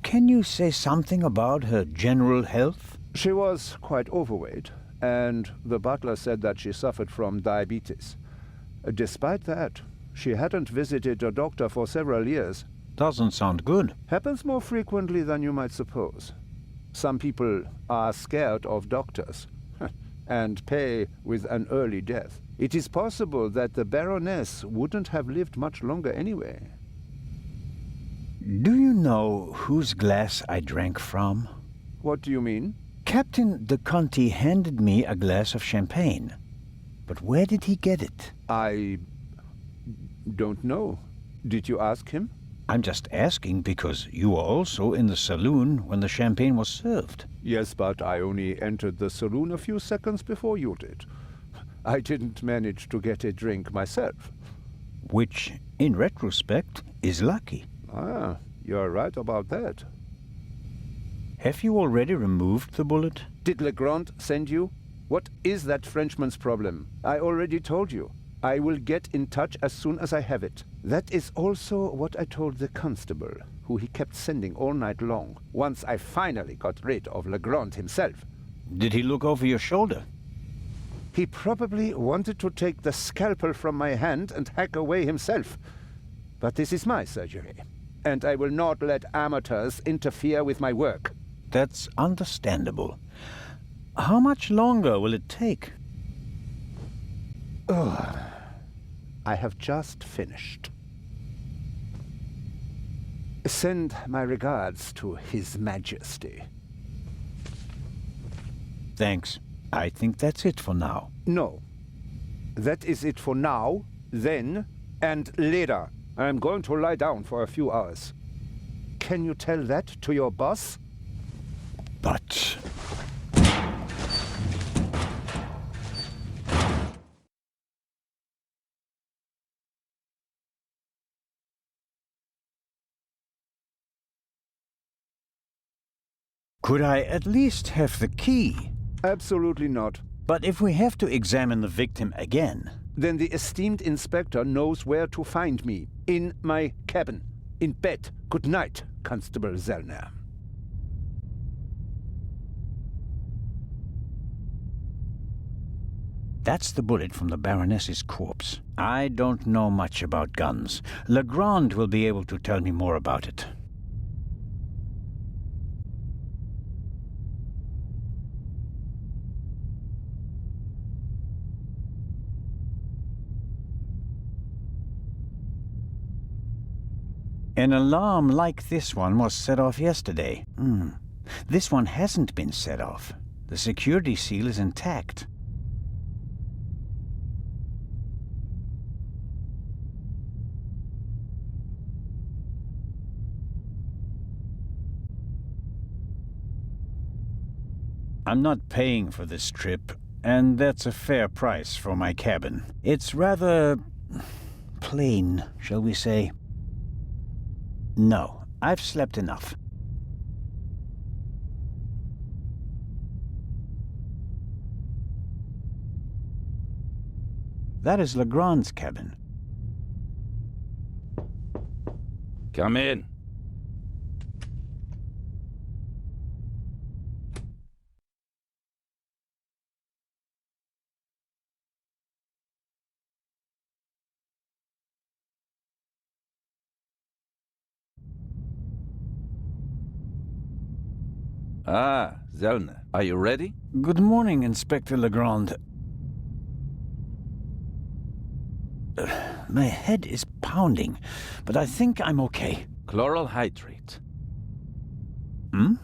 Can you say something about her general health? She was quite overweight, and the butler said that she suffered from diabetes. Despite that, she hadn't visited a doctor for several years. Doesn't sound good. Happens more frequently than you might suppose. Some people are scared of doctors and pay with an early death. It is possible that the Baroness wouldn't have lived much longer anyway. Do you know whose glass I drank from? What do you mean? Captain de Conti handed me a glass of champagne. But where did he get it? Don't know. Did you ask him? I'm just asking because you were also in the saloon when the champagne was served. Yes, but I only entered the saloon a few seconds before you did. I didn't manage to get a drink myself. Which, in retrospect, is lucky. Ah, you're right about that. Have you already removed the bullet? Did Legrand send you? What is that Frenchman's problem? I already told you. I will get in touch as soon as I have it. That is also what I told the constable, who he kept sending all night long, once I finally got rid of Legrand himself. Did he look over your shoulder? He probably wanted to take the scalpel from my hand and hack away himself. But this is my surgery, and I will not let amateurs interfere with my work. That's understandable. How much longer will it take? Ugh. I have just finished. Send my regards to His Majesty. Thanks. I think that's it for now. No. That is it for now, then, and later. I am going to lie down for a few hours. Can you tell that to your boss? But... Could I at least have the key? Absolutely not. But if we have to examine the victim again... Then the esteemed inspector knows where to find me. In my cabin. In bed. Good night, Constable Zellner. That's the bullet from the Baroness's corpse. I don't know much about guns. Legrand will be able to tell me more about it. An alarm like this one was set off yesterday. This one hasn't been set off. The security seal is intact. I'm not paying for this trip, and that's a fair price for my cabin. It's rather... plain, shall we say. No, I've slept enough. That is Legrand's cabin. Come in. Ah, Zellner, are you ready? Good morning, Inspector Legrand. My head is pounding, but I think I'm okay. Chloral hydrate. Hmm?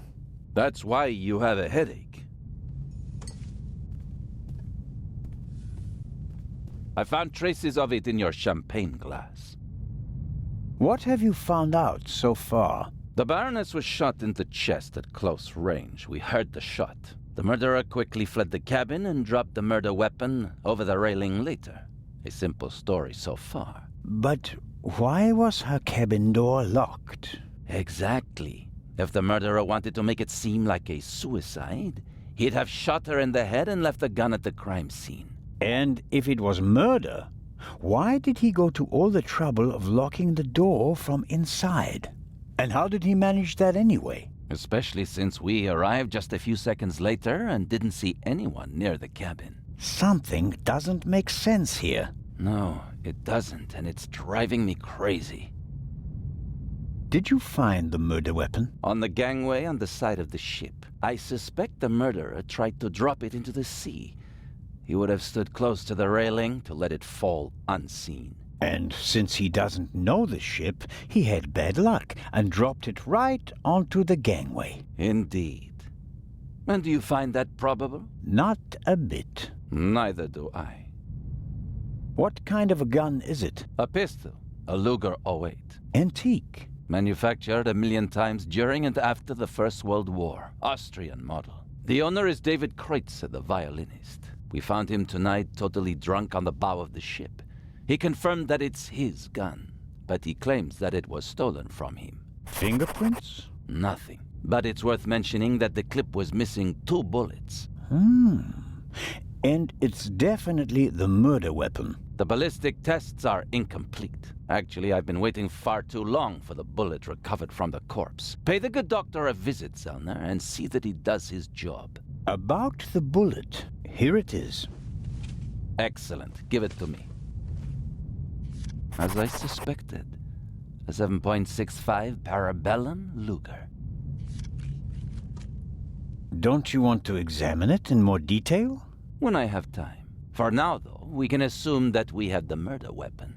That's why you have a headache. I found traces of it in your champagne glass. What have you found out so far? The Baroness was shot in the chest at close range. We heard the shot. The murderer quickly fled the cabin and dropped the murder weapon over the railing later. A simple story so far. But why was her cabin door locked? Exactly. If the murderer wanted to make it seem like a suicide, he'd have shot her in the head and left the gun at the crime scene. And if it was murder, why did he go to all the trouble of locking the door from inside? And how did he manage that anyway? Especially since we arrived just a few seconds later and didn't see anyone near the cabin. Something doesn't make sense here. No, it doesn't, and it's driving me crazy. Did you find the murder weapon? On the gangway on the side of the ship. I suspect the murderer tried to drop it into the sea. He would have stood close to the railing to let it fall unseen. And since he doesn't know the ship, he had bad luck and dropped it right onto the gangway. Indeed. And do you find that probable? Not a bit. Neither do I. What kind of a gun is it? A pistol, a Luger '08. Antique. Manufactured 1,000,000 times during and after the First World War. Austrian model. The owner is David Kreutzer, the violinist. We found him tonight totally drunk on the bow of the ship. He confirmed that it's his gun, but he claims that it was stolen from him. Fingerprints? Nothing. But it's worth mentioning that the clip was missing 2 bullets. And it's definitely the murder weapon. The ballistic tests are incomplete. Actually, I've been waiting far too long for the bullet recovered from the corpse. Pay the good doctor a visit, Zellner, and see that he does his job. About the bullet, here it is. Excellent. Give it to me. As I suspected, a 7.65 Parabellum Luger. Don't you want to examine it in more detail? When I have time. For now, though, we can assume that we have the murder weapon.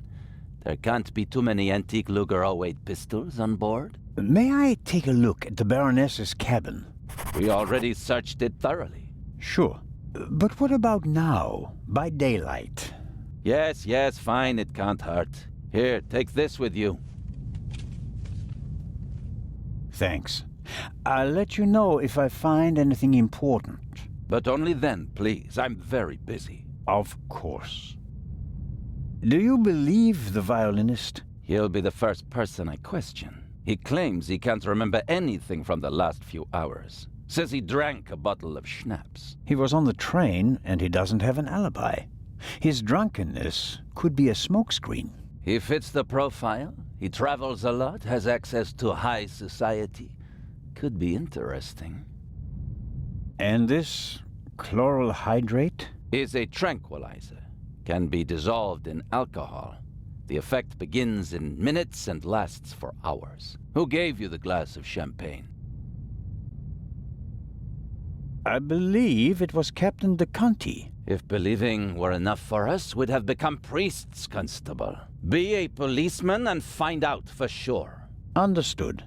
There can't be too many antique Luger '08 pistols on board. May I take a look at the Baroness's cabin? We already searched it thoroughly. Sure. But what about now, by daylight? Yes, fine, it can't hurt. Here, take this with you. Thanks. I'll let you know if I find anything important. But only then, please. I'm very busy. Of course. Do you believe the violinist? He'll be the first person I question. He claims he can't remember anything from the last few hours. Says he drank a bottle of schnapps. He was on the train and he doesn't have an alibi. His drunkenness could be a smokescreen. He fits the profile. He travels a lot, has access to high society. Could be interesting. And this chloral hydrate? Is a tranquilizer. Can be dissolved in alcohol. The effect begins in minutes and lasts for hours. Who gave you the glass of champagne? I believe it was Captain de Conti. If believing were enough for us, we'd have become priests, Constable. Be a policeman and find out for sure. Understood.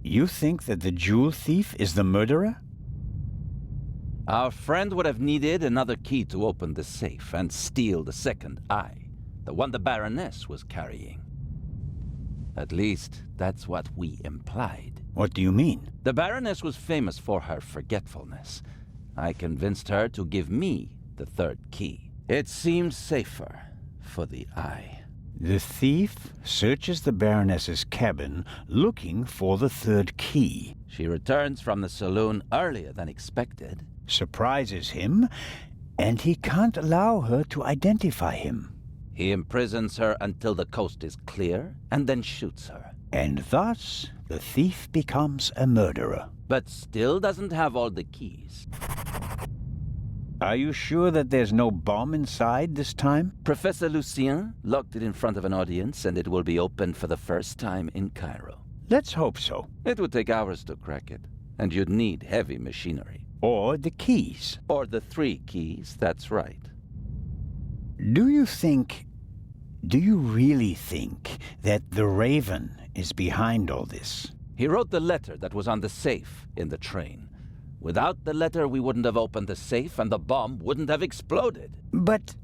You think that the jewel thief is the murderer? Our friend would have needed another key to open the safe and steal the second eye, the one the Baroness was carrying. At least, that's what we implied. What do you mean? The Baroness was famous for her forgetfulness. I convinced her to give me the third key. It seems safer for the eye. The thief searches the Baroness's cabin looking for the third key. She returns from the saloon earlier than expected. Surprises him, and he can't allow her to identify him. He imprisons her until the coast is clear, and then shoots her. And thus, the thief becomes a murderer. But still doesn't have all the keys. Are you sure that there's no bomb inside this time? Professor Lucien locked it in front of an audience, and it will be opened for the first time in Cairo. Let's hope so. It would take hours to crack it, and you'd need heavy machinery. Or the keys. Or the 3 keys, that's right. Do you really think that the Raven is behind all this? He wrote the letter that was on the safe in the train. Without the letter, we wouldn't have opened the safe and the bomb wouldn't have exploded. But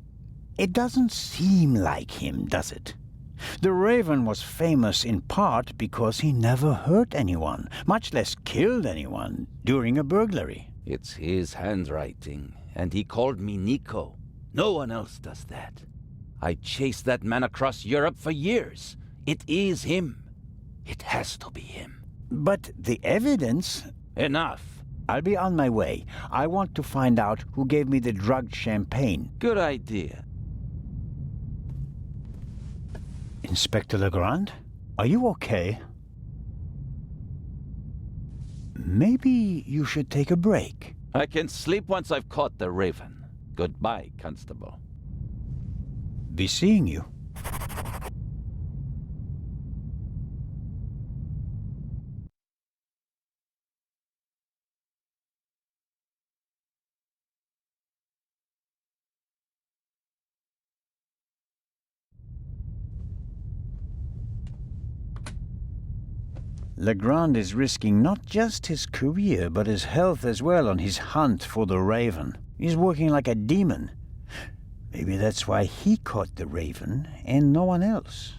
it doesn't seem like him, does it? The Raven was famous in part because he never hurt anyone, much less killed anyone, during a burglary. It's his handwriting, and he called me Nico. No one else does that. I chased that man across Europe for years. It is him. It has to be him. But the evidence... Enough. I'll be on my way. I want to find out who gave me the drugged champagne. Good idea. Inspector Legrand, are you okay? Maybe you should take a break. I can sleep once I've caught the Raven. Goodbye, Constable. Be seeing you. Legrand is risking not just his career, but his health as well on his hunt for the Raven. He's working like a demon. Maybe that's why he caught the raven and no one else.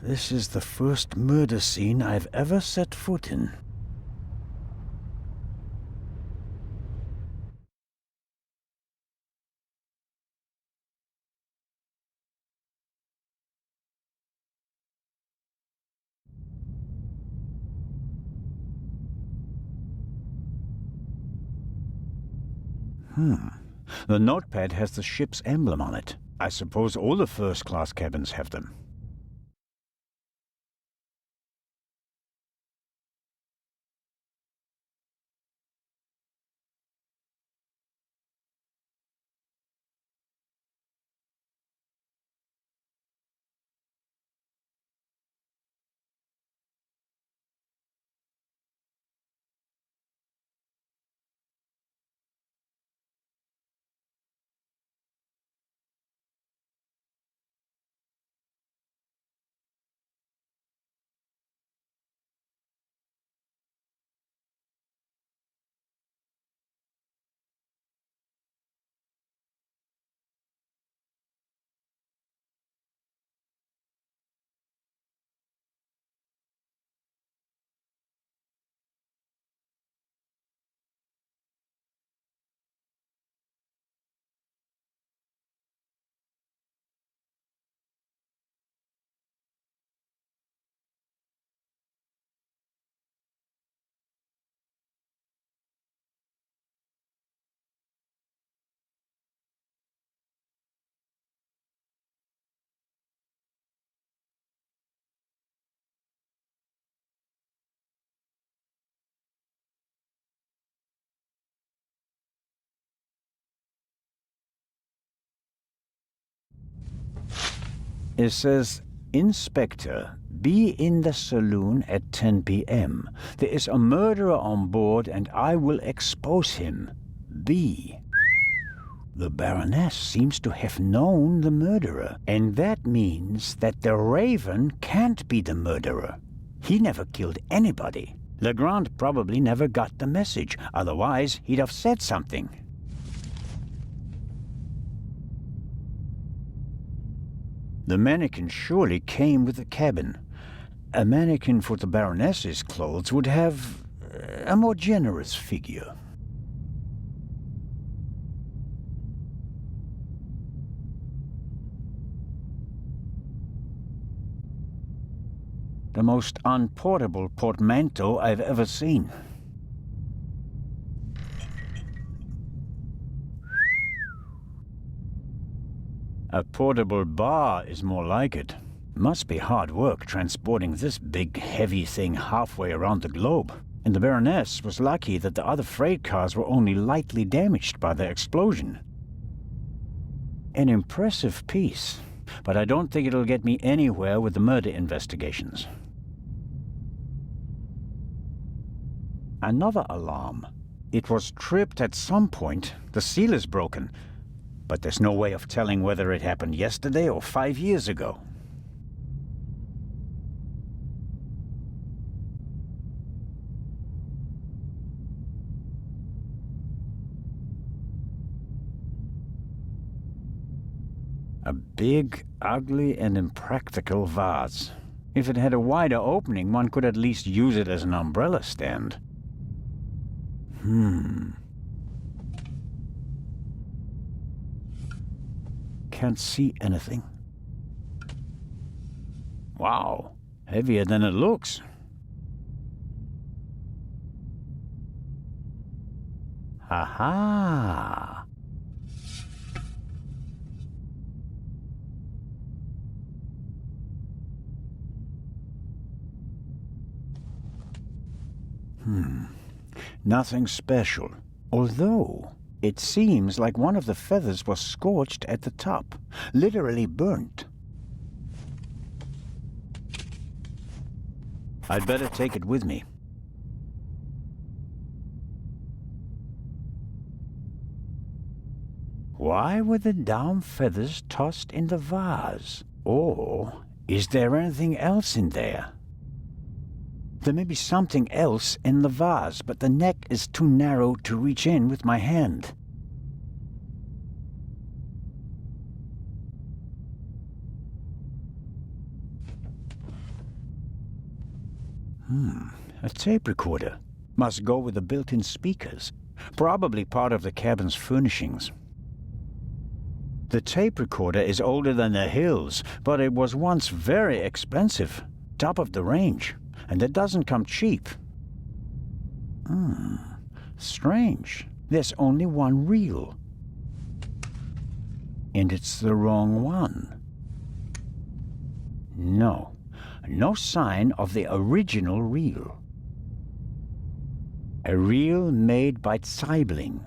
This is the first murder scene I've ever set foot in. The notepad has the ship's emblem on it. I suppose all the first-class cabins have them. It says, Inspector, be in the saloon at 10 p.m. There is a murderer on board and I will expose him. B. The Baroness seems to have known the murderer, and that means that the Raven can't be the murderer. He never killed anybody. Legrand probably never got the message, otherwise he'd have said something. The mannequin surely came with the cabin. A mannequin for the Baroness's clothes would have a more generous figure. The most unportable portmanteau I've ever seen. A portable bar is more like it. Must be hard work transporting this big, heavy thing halfway around the globe. And the Baroness was lucky that the other freight cars were only lightly damaged by the explosion. An impressive piece, but I don't think it'll get me anywhere with the murder investigations. Another alarm. It was tripped at some point. The seal is broken. But there's no way of telling whether it happened yesterday or 5 years ago. A big, ugly, and impractical vase. If it had a wider opening, one could at least use it as an umbrella stand. Can't see anything. Wow, heavier than it looks. Aha! Nothing special. Although, it seems like one of the feathers was scorched at the top. Literally burnt. I'd better take it with me. Why were the down feathers tossed in the vase? Or is there anything else in there? There may be something else in the vase, but the neck is too narrow to reach in with my hand. A tape recorder. Must go with the built-in speakers. Probably part of the cabin's furnishings. The tape recorder is older than the hills, but it was once very expensive. Top of the range. And it doesn't come cheap. Strange. There's only one reel. And it's the wrong one. No. No sign of the original reel. A reel made by Zeibling.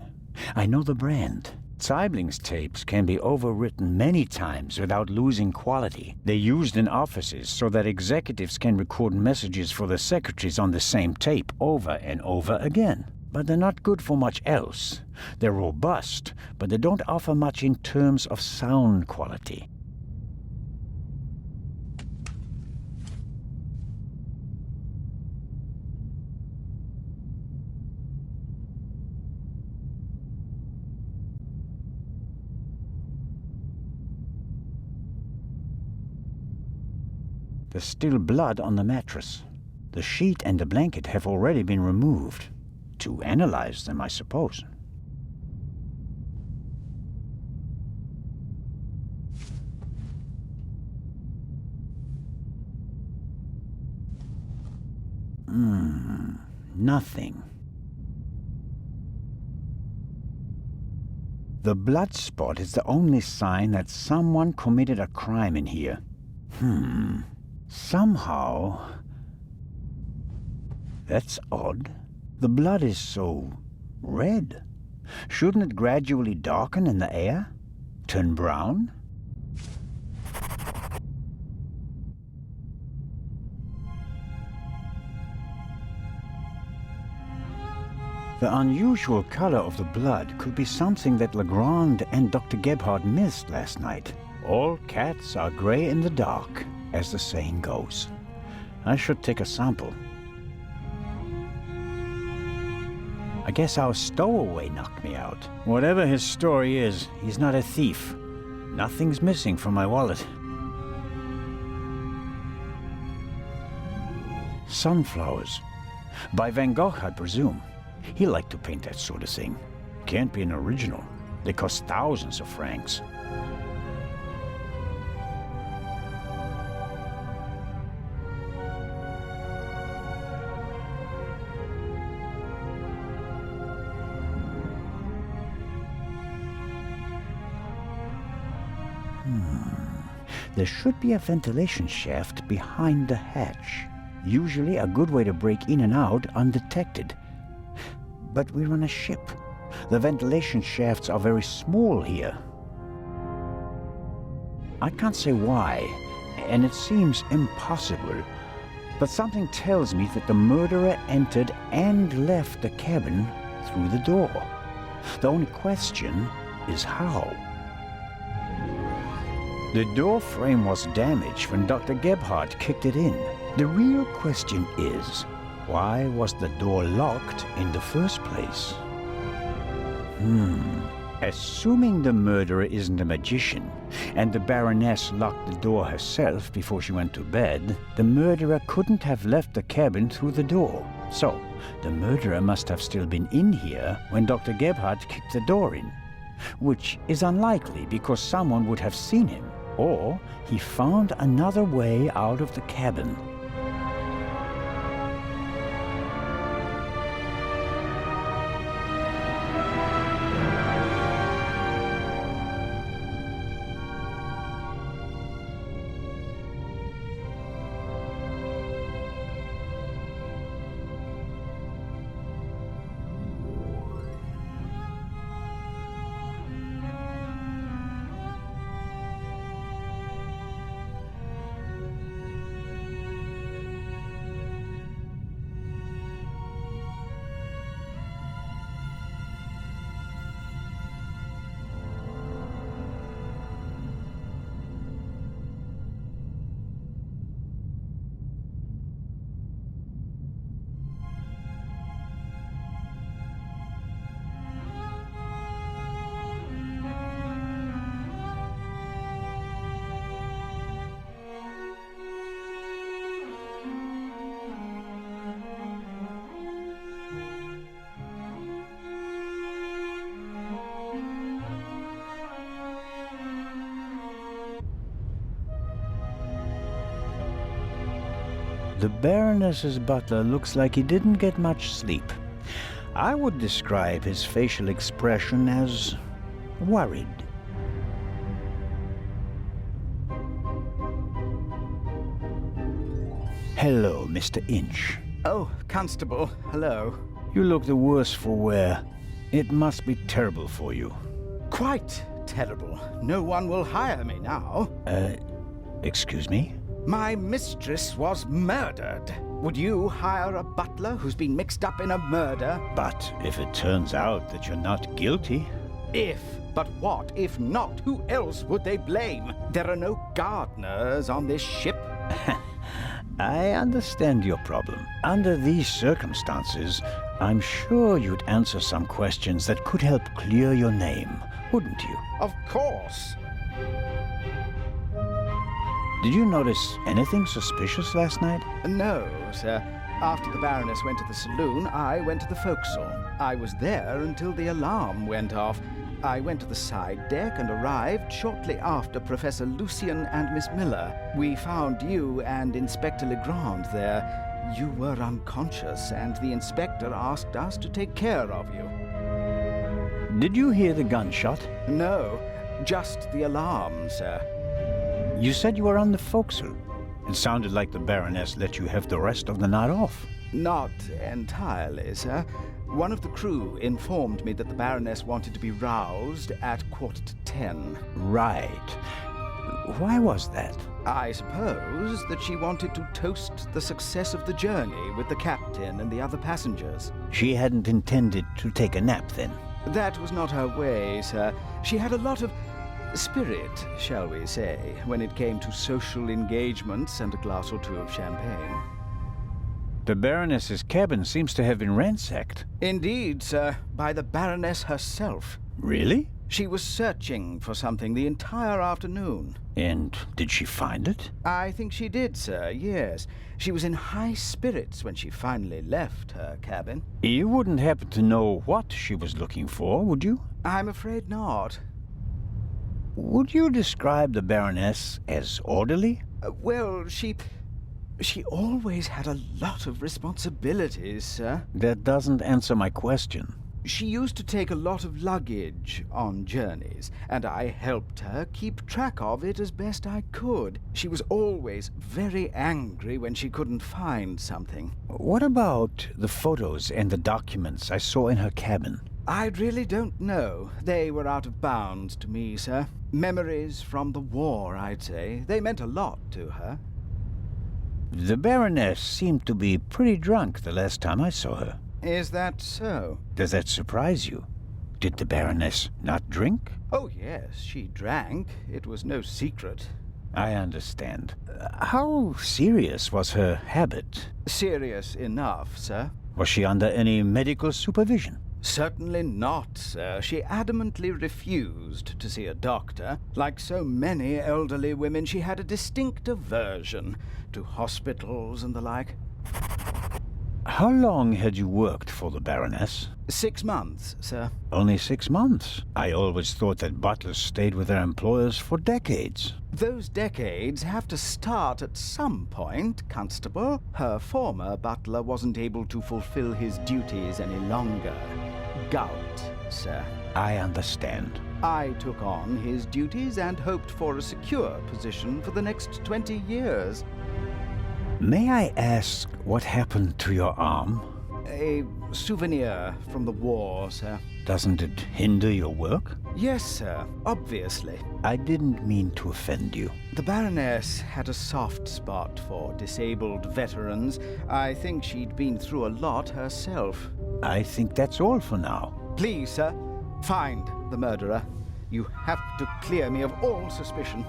I know the brand. Zeibling's tapes can be overwritten many times without losing quality. They're used in offices so that executives can record messages for the secretaries on the same tape over and over again. But they're not good for much else. They're robust, but they don't offer much in terms of sound quality. There's still blood on the mattress. The sheet and the blanket have already been removed. To analyze them, I suppose. Nothing. The blood spot is the only sign that someone committed a crime in here. Somehow... That's odd. The blood is so... red. Shouldn't it gradually darken in the air? Turn brown? The unusual color of the blood could be something that Legrand and Dr. Gebhardt missed last night. All cats are gray in the dark, as the saying goes. I should take a sample. I guess our stowaway knocked me out. Whatever his story is, he's not a thief. Nothing's missing from my wallet. Sunflowers. By Van Gogh, I presume. He liked to paint that sort of thing. Can't be an original. They cost thousands of francs. There should be a ventilation shaft behind the hatch. Usually a good way to break in and out undetected. But we're on a ship. The ventilation shafts are very small here. I can't say why, and it seems impossible, but something tells me that the murderer entered and left the cabin through the door. The only question is how. The door frame was damaged when Dr. Gebhardt kicked it in. The real question is, why was the door locked in the first place? Assuming the murderer isn't a magician, and the Baroness locked the door herself before she went to bed, the murderer couldn't have left the cabin through the door. So, the murderer must have still been in here when Dr. Gebhardt kicked the door in. Which is unlikely because someone would have seen him, or he found another way out of the cabin. The Baroness's butler looks like he didn't get much sleep. I would describe his facial expression as worried. Hello, Mr. Inch. Oh, Constable, hello. You look the worse for wear. It must be terrible for you. Quite terrible. No one will hire me now. Excuse me? My mistress was murdered. Would you hire a butler who's been mixed up in a murder? But if it turns out that you're not guilty... If. But what if not? Who else would they blame? There are no gardeners on this ship. I understand your problem. Under these circumstances, I'm sure you'd answer some questions that could help clear your name, wouldn't you? Of course. Did you notice anything suspicious last night? No, sir. After the Baroness went to the saloon, I went to the forecastle. I was there until the alarm went off. I went to the side deck and arrived shortly after Professor Lucien and Miss Miller. We found you and Inspector Legrand there. You were unconscious, and the inspector asked us to take care of you. Did you hear the gunshot? No, just the alarm, sir. You said you were on the forecastle. It sounded like the Baroness let you have the rest of the night off. Not entirely, sir. One of the crew informed me that the Baroness wanted to be roused at 10:15. Right. Why was that? I suppose that she wanted to toast the success of the journey with the captain and the other passengers. She hadn't intended to take a nap, then? That was not her way, sir. She had a lot of spirit, shall we say, when it came to social engagements and a glass or two of champagne. The Baroness's cabin seems to have been ransacked. Indeed, sir, by the Baroness herself. Really? She was searching for something the entire afternoon. And did she find it? I think she did, sir, yes. She was in high spirits when she finally left her cabin. You wouldn't happen to know what she was looking for, would you? I'm afraid not. Would you describe the Baroness as orderly? Well, she always had a lot of responsibilities, sir. That doesn't answer my question. She used to take a lot of luggage on journeys, and I helped her keep track of it as best I could. She was always very angry when she couldn't find something. What about the photos and the documents I saw in her cabin? I really don't know. They were out of bounds to me, sir. Memories from the war, I'd say. They meant a lot to her. The Baroness seemed to be pretty drunk the last time I saw her. Is that so? Does that surprise you? Did the Baroness not drink? Oh, yes, she drank. It was no secret. I understand. How serious was her habit? Serious enough, sir. Was she under any medical supervision? Certainly not, sir. She adamantly refused to see a doctor. Like so many elderly women, she had a distinct aversion to hospitals and the like. How long had you worked for the Baroness? 6 months, sir. Only 6 months? I always thought that butlers stayed with their employers for decades. Those decades have to start at some point, Constable. Her former butler wasn't able to fulfill his duties any longer. Gout, sir. I understand. I took on his duties and hoped for a secure position for the next 20 years. May I ask what happened to your arm? A souvenir from the war, sir. Doesn't it hinder your work? Yes, sir, obviously. I didn't mean to offend you. The Baroness had a soft spot for disabled veterans. I think she'd been through a lot herself. I think that's all for now. Please, sir, find the murderer. You have to clear me of all suspicion.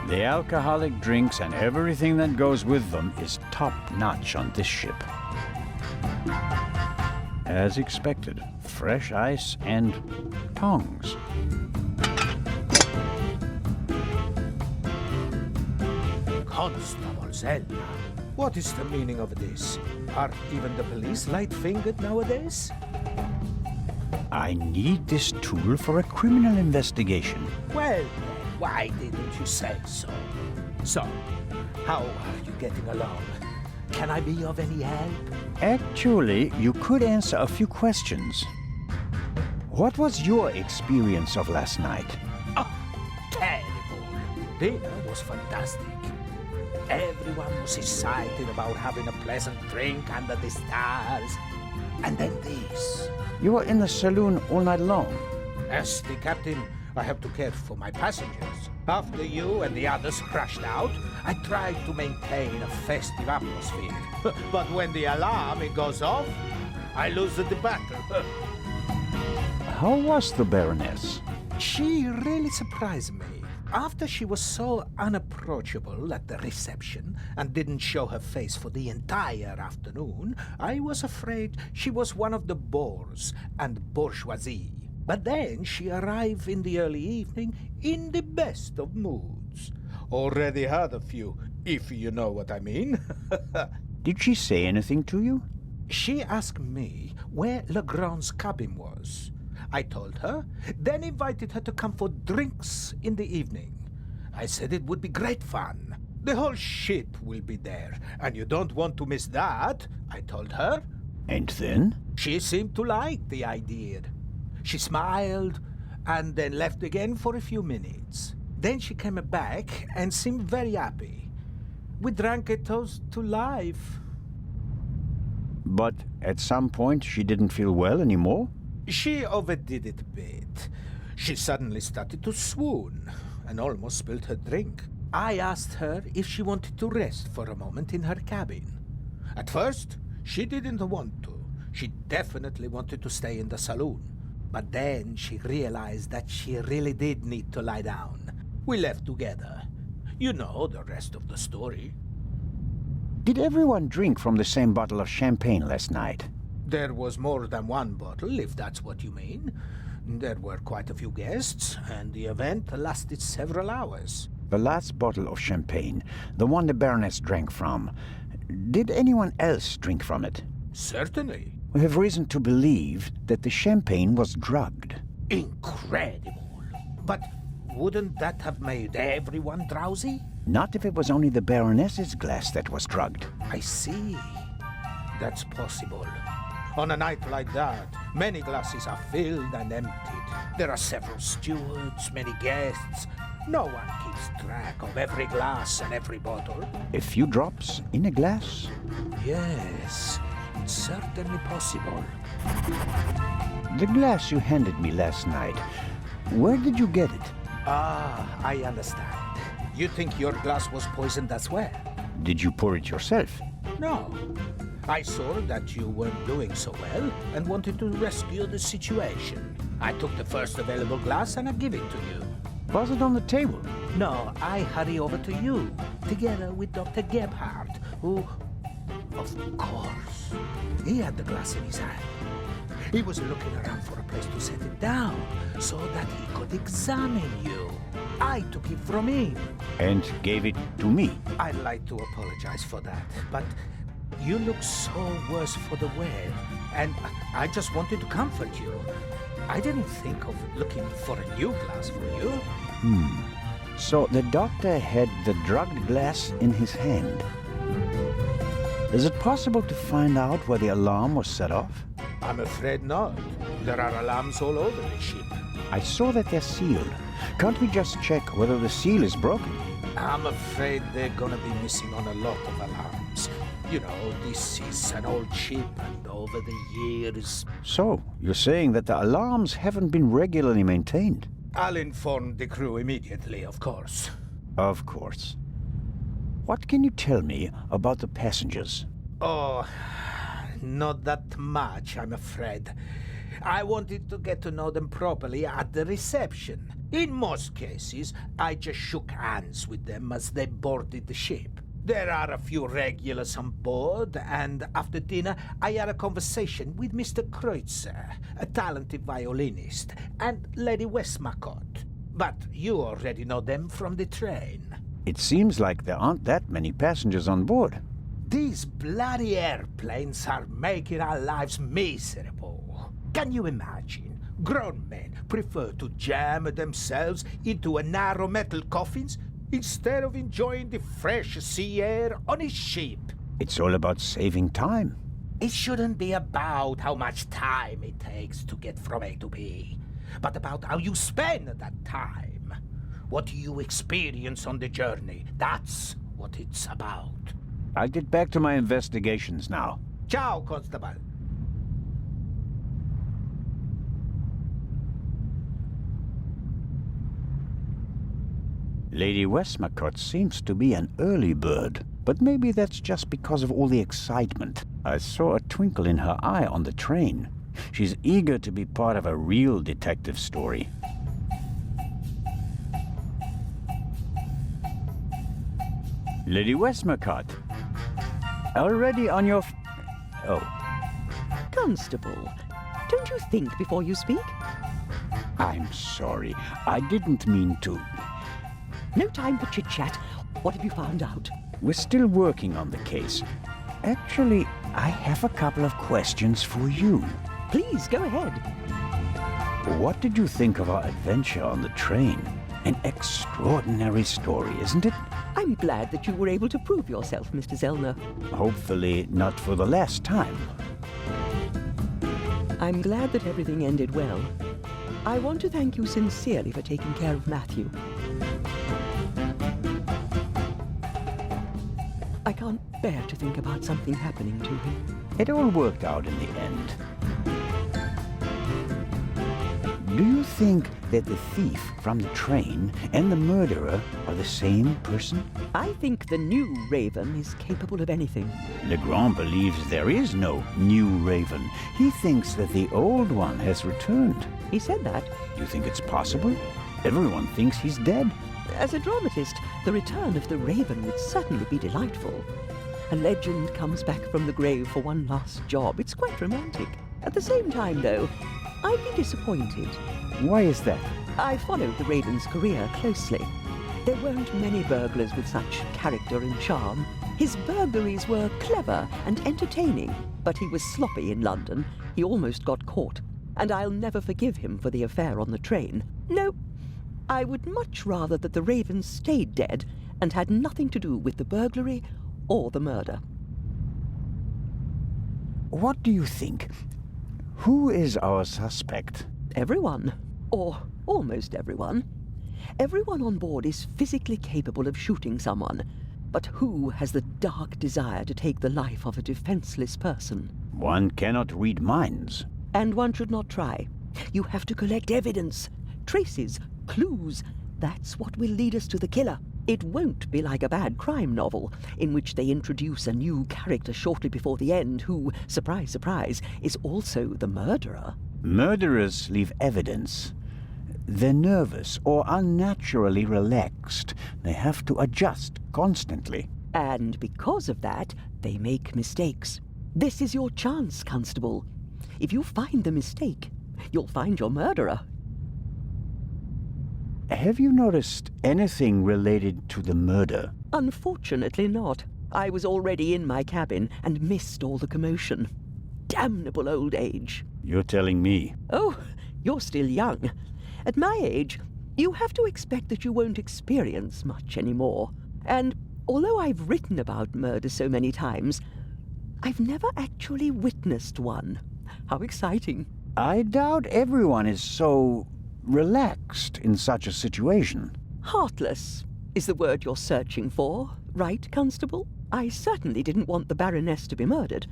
The alcoholic drinks and everything that goes with them is top-notch on this ship. As expected, fresh ice and tongs. Constable Zelda, what is the meaning of this? Are even the police light-fingered nowadays? I need this tool for a criminal investigation. Well, then, why didn't you say so? So, how are you getting along? Can I be of any help? Actually, you could answer a few questions. What was your experience of last night? Oh, terrible. Dinner was fantastic. Everyone was excited about having a pleasant drink under the stars. And then this. You were in the saloon all night long. As the captain, I have to care for my passengers. After you and the others crashed out, I tried to maintain a festive atmosphere. But when the alarm goes off, I lose the battle. How was the Baroness? She really surprised me. After she was so unapproachable at the reception and didn't show her face for the entire afternoon, I was afraid she was one of the bores and bourgeoisie. But then she arrived in the early evening in the best of moods. Already had a few, if you know what I mean. Did she say anything to you? She asked me where Legrand's cabin was. I told her, then invited her to come for drinks in the evening. I said it would be great fun. The whole ship will be there, and you don't want to miss that, I told her. And then? She seemed to like the idea. She smiled, and then left again for a few minutes. Then she came back and seemed very happy. We drank a toast to life. But at some point she didn't feel well anymore? She overdid it a bit. She suddenly started to swoon and almost spilled her drink. I asked her if she wanted to rest for a moment in her cabin. At first, she didn't want to. She definitely wanted to stay in the saloon. But then she realized that she really did need to lie down. We left together. You know the rest of the story. Did everyone drink from the same bottle of champagne last night? There was more than one bottle, if that's what you mean. There were quite a few guests, and the event lasted several hours. The last bottle of champagne, the one the Baroness drank from, did anyone else drink from it? Certainly. We have reason to believe that the champagne was drugged. Incredible. But wouldn't that have made everyone drowsy? Not if it was only the Baroness's glass that was drugged. I see. That's possible. On a night like that, many glasses are filled and emptied. There are several stewards, many guests. No one keeps track of every glass and every bottle. A few drops in a glass? Yes, it's certainly possible. The glass you handed me last night, where did you get it? Ah, I understand. You think your glass was poisoned as well? Did you pour it yourself? No. I saw that you weren't doing so well and wanted to rescue the situation. I took the first available glass and I give it to you. Was it on the table? No, I hurry over to you, together with Dr. Gebhardt, who... Of course, he had the glass in his hand. He was looking around for a place to set it down so that he could examine you. I took it from him. And gave it to me? I'd like to apologize for that, but you look so worse for the wear, and I just wanted to comfort you. I didn't think of looking for a new glass for you. So the doctor had the drugged glass in his hand. Is it possible to find out where the alarm was set off? I'm afraid not. There are alarms all over the ship. I saw that they're sealed. Can't we just check whether the seal is broken? I'm afraid they're gonna be missing on a lot of alarms. You know, this is an old ship, and over the years... So, you're saying that the alarms haven't been regularly maintained? I'll inform the crew immediately, of course. Of course. What can you tell me about the passengers? Oh, not that much, I'm afraid. I wanted to get to know them properly at the reception. In most cases, I just shook hands with them as they boarded the ship. There are a few regulars on board, and after dinner, I had a conversation with Mr. Kreutzer, a talented violinist, and Lady Westmacott. But you already know them from the train. It seems like there aren't that many passengers on board. These bloody airplanes are making our lives miserable. Can you imagine? Grown men prefer to jam themselves into a narrow metal coffins instead of enjoying the fresh sea air on a ship. It's all about saving time. It shouldn't be about how much time it takes to get from A to B, but about how you spend that time. What you experience on the journey, that's what it's about. I'll get back to my investigations now. Ciao, Constable. Lady Westmacott seems to be an early bird, but maybe that's just because of all the excitement. I saw a twinkle in her eye on the train. She's eager to be part of a real detective story. Lady Westmacott, already on your... Constable, don't you think before you speak? I'm sorry. I didn't mean to. No time for chit-chat. What have you found out? We're still working on the case. Actually, I have a couple of questions for you. Please, go ahead. What did you think of our adventure on the train? An extraordinary story, isn't it? I'm glad that you were able to prove yourself, Mr. Zellner. Hopefully not for the last time. I'm glad that everything ended well. I want to thank you sincerely for taking care of Matthew. I can't bear to think about something happening to him. It all worked out in the end. Do you think that the thief from the train and the murderer are the same person? I think the new Raven is capable of anything. Legrand believes there is no new Raven. He thinks that the old one has returned. He said that. You think it's possible? Everyone thinks he's dead. As a dramatist, the return of the Raven would certainly be delightful. A legend comes back from the grave for one last job. It's quite romantic. At the same time, though, I'd be disappointed. Why is that? I followed the Raven's career closely. There weren't many burglars with such character and charm. His burglaries were clever and entertaining, but he was sloppy in London. He almost got caught. And I'll never forgive him for the affair on the train. No, I would much rather that the Raven stayed dead and had nothing to do with the burglary or the murder. What do you think? Who is our suspect? Everyone. Or almost everyone. Everyone on board is physically capable of shooting someone. But who has the dark desire to take the life of a defenseless person? One cannot read minds. And one should not try. You have to collect evidence, traces, clues. That's what will lead us to the killer. It won't be like a bad crime novel, in which they introduce a new character shortly before the end who, surprise, surprise, is also the murderer. Murderers leave evidence. They're nervous or unnaturally relaxed. They have to adjust constantly. And because of that, they make mistakes. This is your chance, Constable. If you find the mistake, you'll find your murderer. Have you noticed anything related to the murder? Unfortunately not. I was already in my cabin and missed all the commotion. Damnable old age. You're telling me. Oh, you're still young. At my age, you have to expect that you won't experience much anymore. And although I've written about murder so many times, I've never actually witnessed one. How exciting. I doubt everyone is so relaxed in such a situation. Heartless is the word you're searching for, right, Constable? I certainly didn't want the Baroness to be murdered,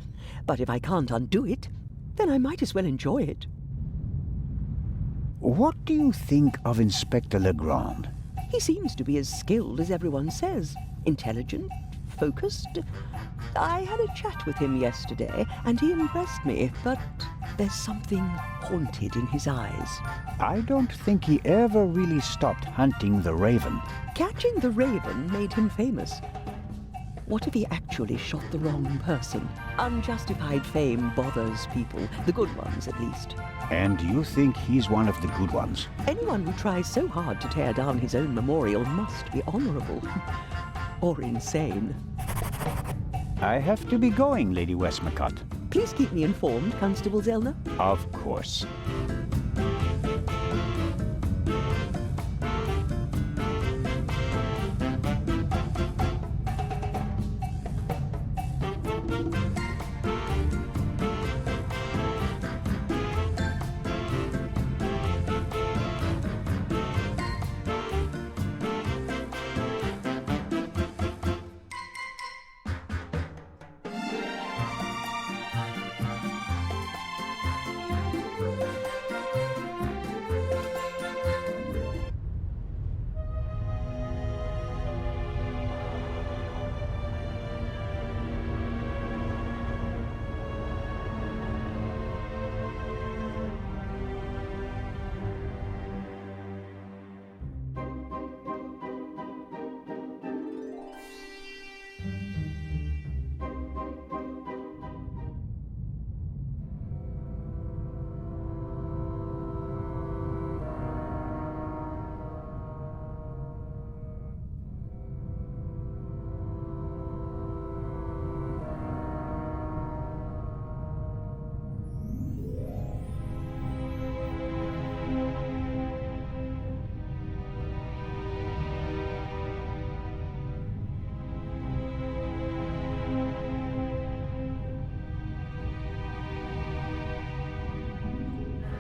but if I can't undo it, then I might as well enjoy it. What do you think of Inspector Legrand? He seems to be as skilled as everyone says. Intelligent, focused. I had a chat with him yesterday, and he impressed me, but There's something haunted in his eyes. I don't think he ever really stopped hunting the Raven. Catching the Raven made him famous. What if he actually shot the wrong person? Unjustified fame bothers people, the good ones at least. And you think he's one of the good ones? Anyone who tries so hard to tear down his own memorial must be honorable. Or insane. I have to be going, Lady Westmacott. Please keep me informed, Constable Zellner. Of course.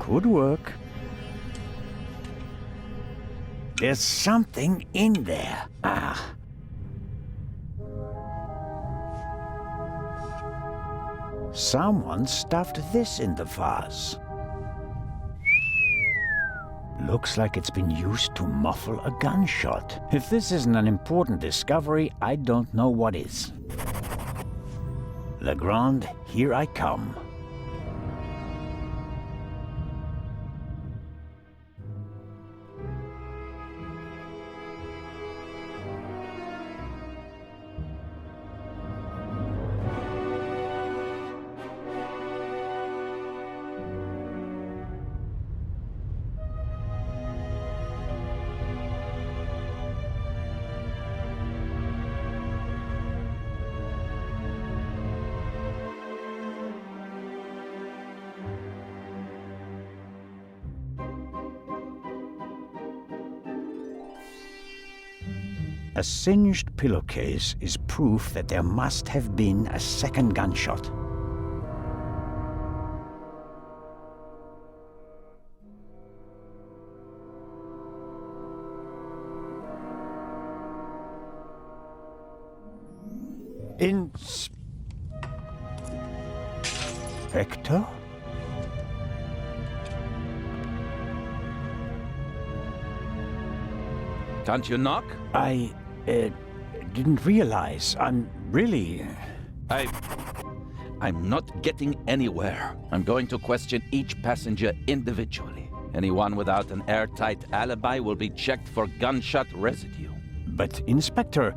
Good work. There's something in there. Ah. Someone stuffed this in the vase. Looks like it's been used to muffle a gunshot. If this isn't an important discovery, I don't know what is. Legrand, here I come. A singed pillowcase is proof that there must have been a second gunshot. Inspector? Can't you knock? I didn't realize. I'm really... I'm not getting anywhere. I'm going to question each passenger individually. Anyone without an airtight alibi will be checked for gunshot residue. But, Inspector...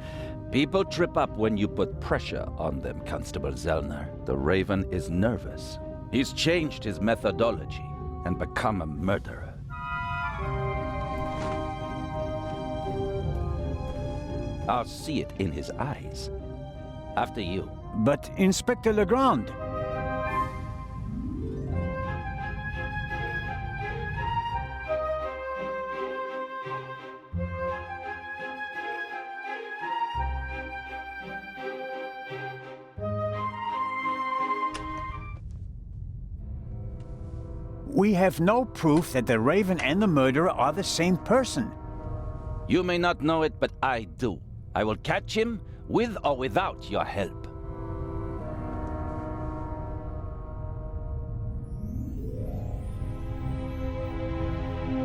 People trip up when you put pressure on them, Constable Zellner. The Raven is nervous. He's changed his methodology and become a murderer. I'll see it in his eyes. After you. But, Inspector Legrand... We have no proof that the Raven and the murderer are the same person. You may not know it, but I do. I will catch him, with or without your help.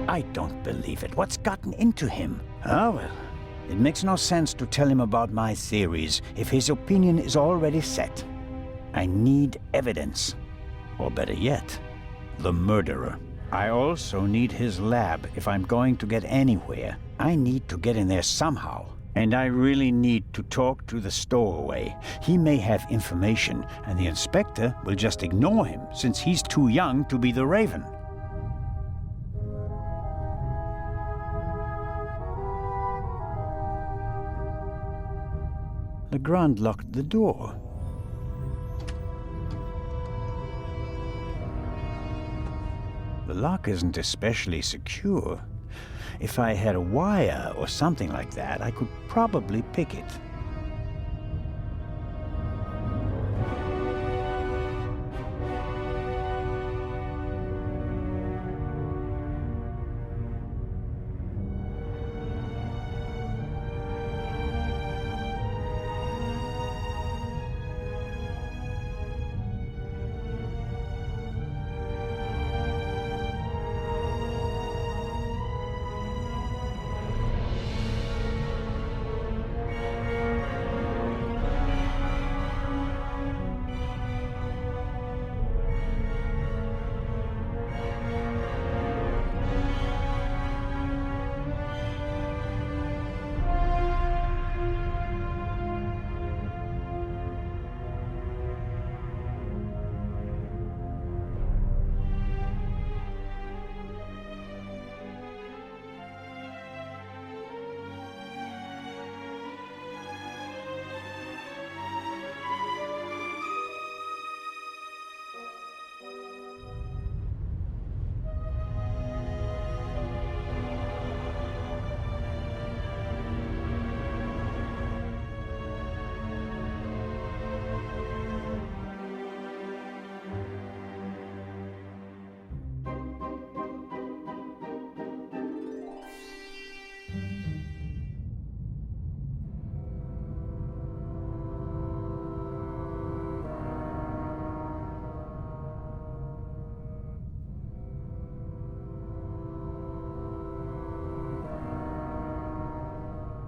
I don't believe it. What's gotten into him? Oh, well. It makes no sense to tell him about my theories if his opinion is already set. I need evidence. Or better yet, the murderer. I also need his lab if I'm going to get anywhere. I need to get in there somehow. And I really need to talk to the stowaway. He may have information, and the inspector will just ignore him, since he's too young to be the Raven. Legrand locked the door. The lock isn't especially secure. If I had a wire or something like that, I could probably pick it.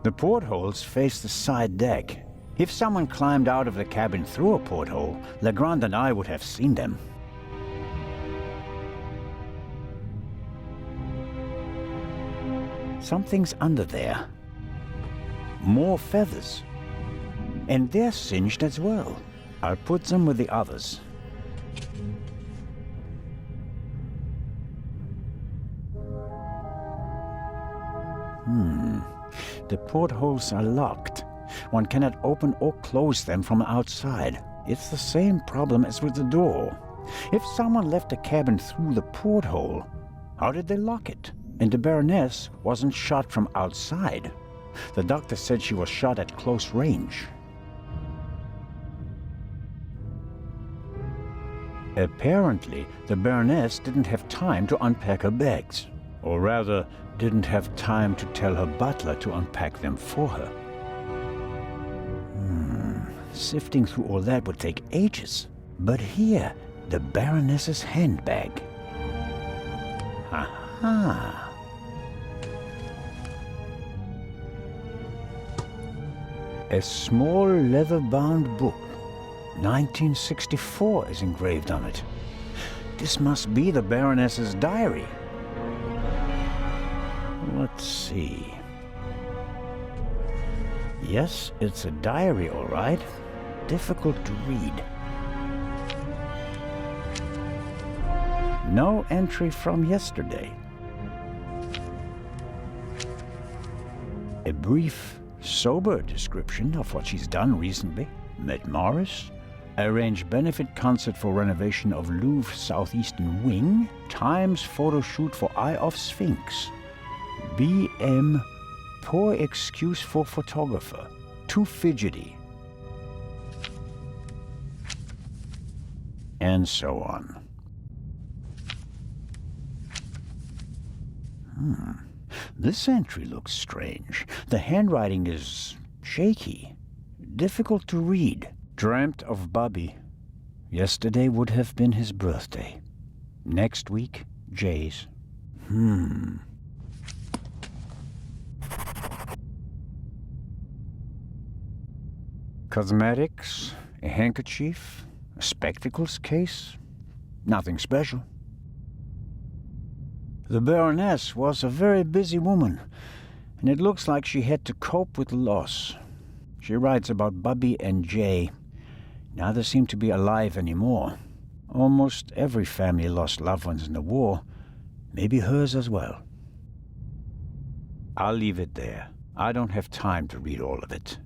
The portholes face the side deck. If someone climbed out of the cabin through a porthole, Legrand and I would have seen them. Something's under there. More feathers. And they're singed as well. I'll put them with the others. The portholes are locked. One cannot open or close them from outside. It's the same problem as with the door. If someone left the cabin through the porthole, how did they lock it? And the Baroness wasn't shot from outside. The doctor said she was shot at close range. Apparently, the Baroness didn't have time to unpack her bags. Or rather, didn't have time to tell her butler to unpack them for her. Sifting through all that would take ages. But here, the Baroness's handbag. Aha! A small leather-bound book. 1964 is engraved on it. This must be the Baroness's diary. Let's see. Yes, it's a diary, all right. Difficult to read. No entry from yesterday. A brief, sober description of what she's done recently. Met Morris, arranged benefit concert for renovation of Louvre Southeastern Wing, Times photo shoot for Eye of Sphinx. BM, poor excuse for photographer, too fidgety. And so on. This entry looks strange. The handwriting is shaky, difficult to read. Dreamt of Bobby. Yesterday would have been his birthday. Next week, Jay's. Cosmetics, a handkerchief, a spectacles case. Nothing special. The Baroness was a very busy woman, and it looks like she had to cope with loss. She writes about Bubby and Jay. Neither seem to be alive anymore. Almost every family lost loved ones in the war. Maybe hers as well. I'll leave it there. I don't have time to read all of it.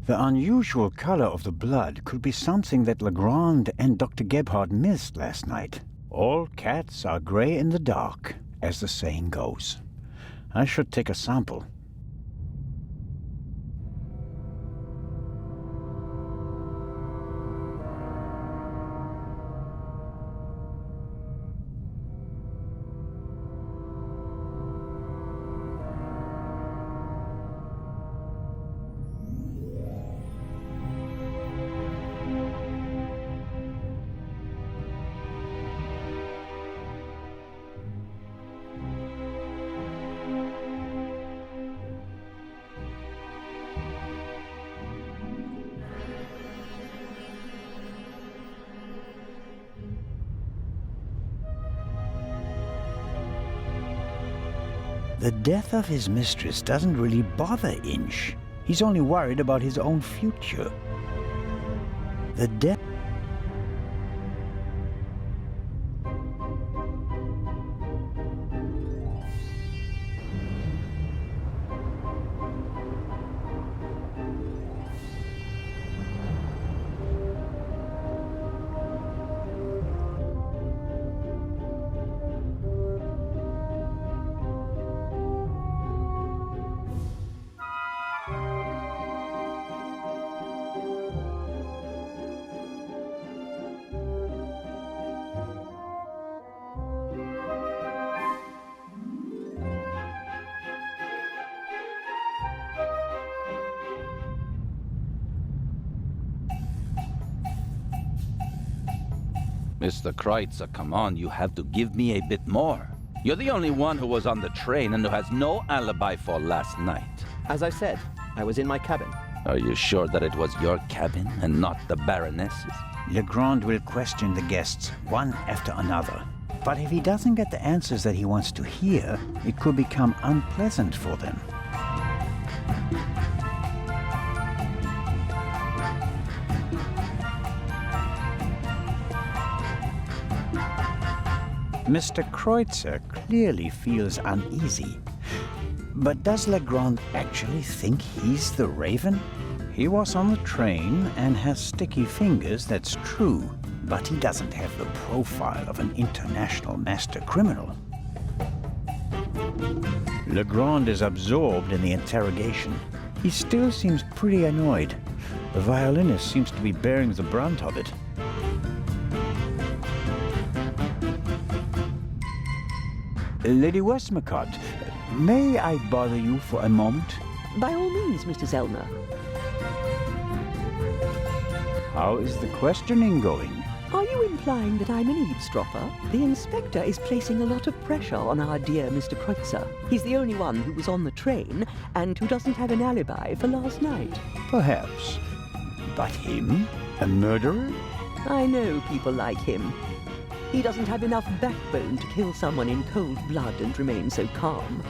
The unusual color of the blood could be something that Legrand and Dr. Gebhardt missed last night. All cats are gray in the dark, as the saying goes. I should take a sample. The death of his mistress doesn't really bother Inch. He's only worried about his own future. The death... Mr. Kreutzer, come on, you have to give me a bit more. You're the only one who was on the train and who has no alibi for last night. As I said, I was in my cabin. Are you sure that it was your cabin and not the Baroness's? Legrand will question the guests one after another. But if he doesn't get the answers that he wants to hear, it could become unpleasant for them. Mr. Kreutzer clearly feels uneasy. But does Legrand actually think he's the Raven? He was on the train and has sticky fingers, that's true. But he doesn't have the profile of an international master criminal. Legrand is absorbed in the interrogation. He still seems pretty annoyed. The violinist seems to be bearing the brunt of it. Lady Westmacott, may I bother you for a moment? By all means, Mr. Zellner. How is the questioning going? Are you implying that I'm an eavesdropper? The inspector is placing a lot of pressure on our dear Mr. Kreutzer. He's the only one who was on the train and who doesn't have an alibi for last night. Perhaps. But him? A murderer? I know people like him. He doesn't have enough backbone to kill someone in cold blood and remain so calm.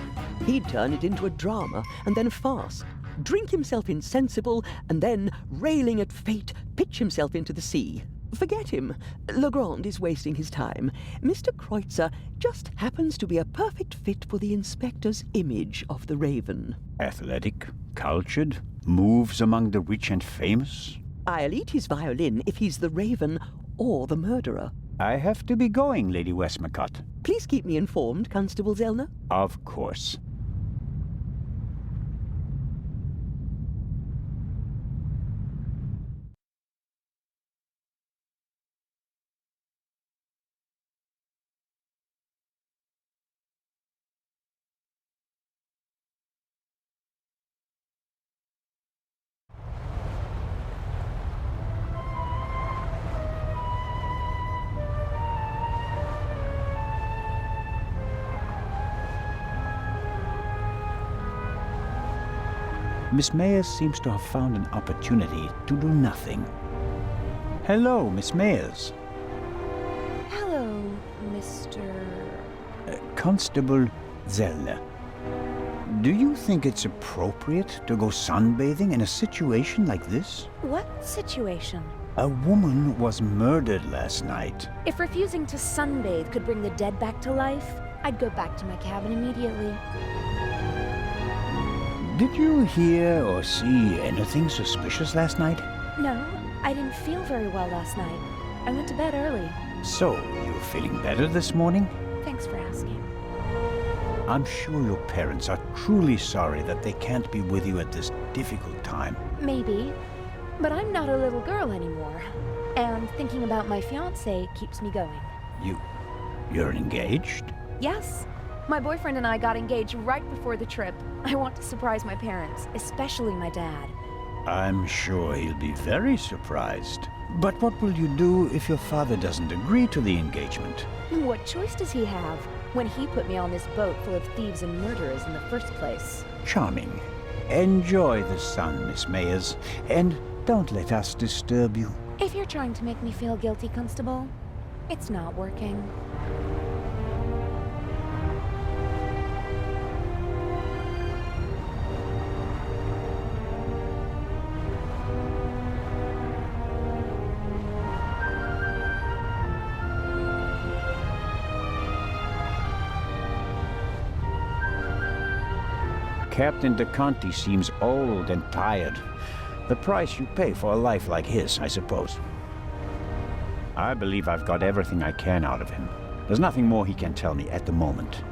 He'd turn it into a drama and then a farce, drink himself insensible, and then, railing at fate, pitch himself into the sea. Forget him. Legrand is wasting his time. Mr. Kreutzer just happens to be a perfect fit for the inspector's image of the Raven. Athletic, cultured, moves among the rich and famous. I'll eat his violin if he's the Raven or the murderer. I have to be going, Lady Westmacott. Please keep me informed, Constable Zellner. Of course. Miss Mayers seems to have found an opportunity to do nothing. Hello, Miss Mayers. Hello, Mr. Constable Zelle. Do you think it's appropriate to go sunbathing in a situation like this? What situation? A woman was murdered last night. If refusing to sunbathe could bring the dead back to life, I'd go back to my cabin immediately. Did you hear or see anything suspicious last night? No, I didn't feel very well last night. I went to bed early. So, you're feeling better this morning? Thanks for asking. I'm sure your parents are truly sorry that they can't be with you at this difficult time. Maybe, but I'm not a little girl anymore. And thinking about my fiancé keeps me going. You're engaged? Yes. My boyfriend and I got engaged right before the trip. I want to surprise my parents, especially my dad. I'm sure he'll be very surprised. But what will you do if your father doesn't agree to the engagement? What choice does he have when he put me on this boat full of thieves and murderers in the first place? Charming. Enjoy the sun, Miss Mayers, and don't let us disturb you. If you're trying to make me feel guilty, Constable, it's not working. Captain DeConti seems old and tired. The price you pay for a life like his, I suppose. I believe I've got everything I can out of him. There's nothing more he can tell me at the moment.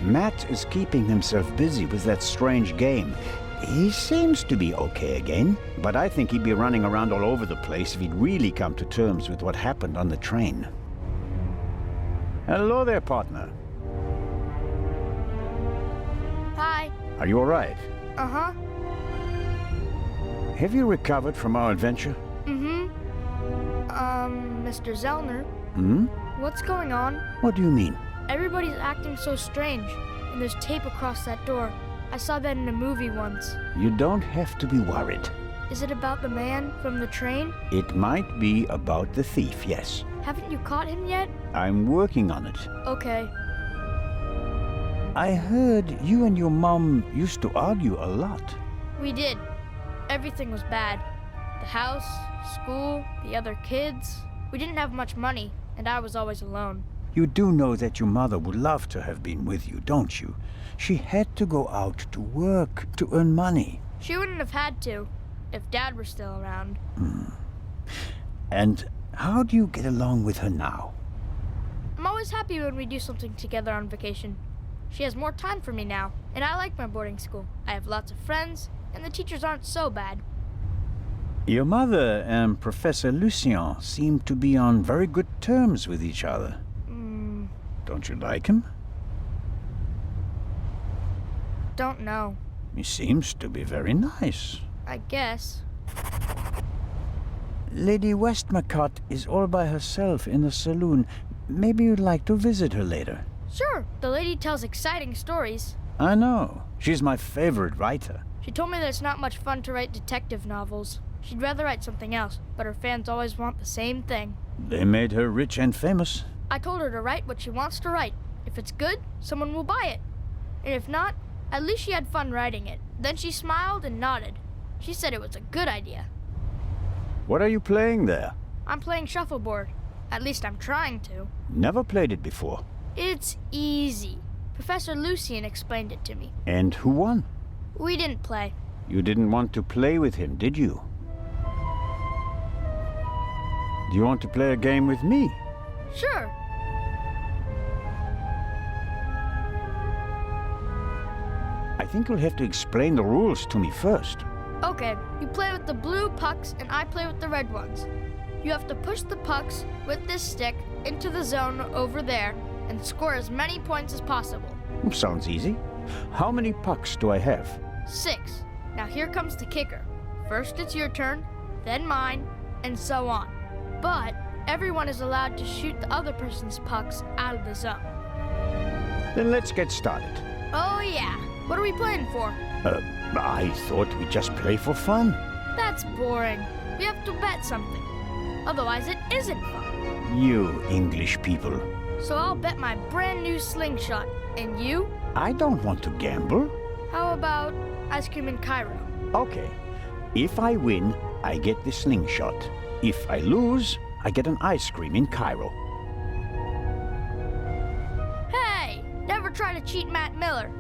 Matt is keeping himself busy with that strange game. He seems to be okay again, but I think he'd be running around all over the place if he'd really come to terms with what happened on the train. Hello there, partner. Hi. Are you all right? Uh-huh. Have you recovered from our adventure? Mm-hmm. Mr. Zellner, Hmm? what's going on? What do you mean? Everybody's acting so strange, and there's tape across that door. I saw that in a movie once. You don't have to be worried. Is it about the man from the train? It might be about the thief, yes. Haven't you caught him yet? I'm working on it. Okay. I heard you and your mom used to argue a lot. We did. Everything was bad. The house, school, the other kids. We didn't have much money, and I was always alone. You do know that your mother would love to have been with you, don't you? She had to go out to work to earn money. She wouldn't have had to, if Dad were still around. And how do you get along with her now? I'm always happy when we do something together on vacation. She has more time for me now, and I like my boarding school. I have lots of friends, and the teachers aren't so bad. Your mother and Professor Lucien seem to be on very good terms with each other. Don't you like him? Don't know. He seems to be very nice. I guess. Lady Westmacott is all by herself in the saloon. Maybe you'd like to visit her later. Sure, the lady tells exciting stories. I know. She's my favorite writer. She told me that it's not much fun to write detective novels. She'd rather write something else, but her fans always want the same thing. They made her rich and famous. I told her to write what she wants to write. If it's good, someone will buy it. And if not, at least she had fun writing it. Then she smiled and nodded. She said it was a good idea. What are you playing there? I'm playing shuffleboard. At least I'm trying to. Never played it before. It's easy. Professor Lucien explained it to me. And who won? We didn't play. You didn't want to play with him, did you? Do you want to play a game with me? Sure. I think you'll have to explain the rules to me first. Okay, you play with the blue pucks and I play with the red ones. You have to push the pucks with this stick into the zone over there and score as many points as possible. Sounds easy. How many pucks do I have? 6. Now here comes the kicker. First it's your turn, then mine, and so on. But everyone is allowed to shoot the other person's pucks out of the zone. Then let's get started. Oh yeah. What are we playing for? I thought we'd just play for fun. That's boring. We have to bet something. Otherwise it isn't fun. You English people. So I'll bet my brand new slingshot. And you? I don't want to gamble. How about ice cream in Cairo? Okay. If I win, I get the slingshot. If I lose, I get an ice cream in Cairo. Hey! Never try to cheat Matt Miller.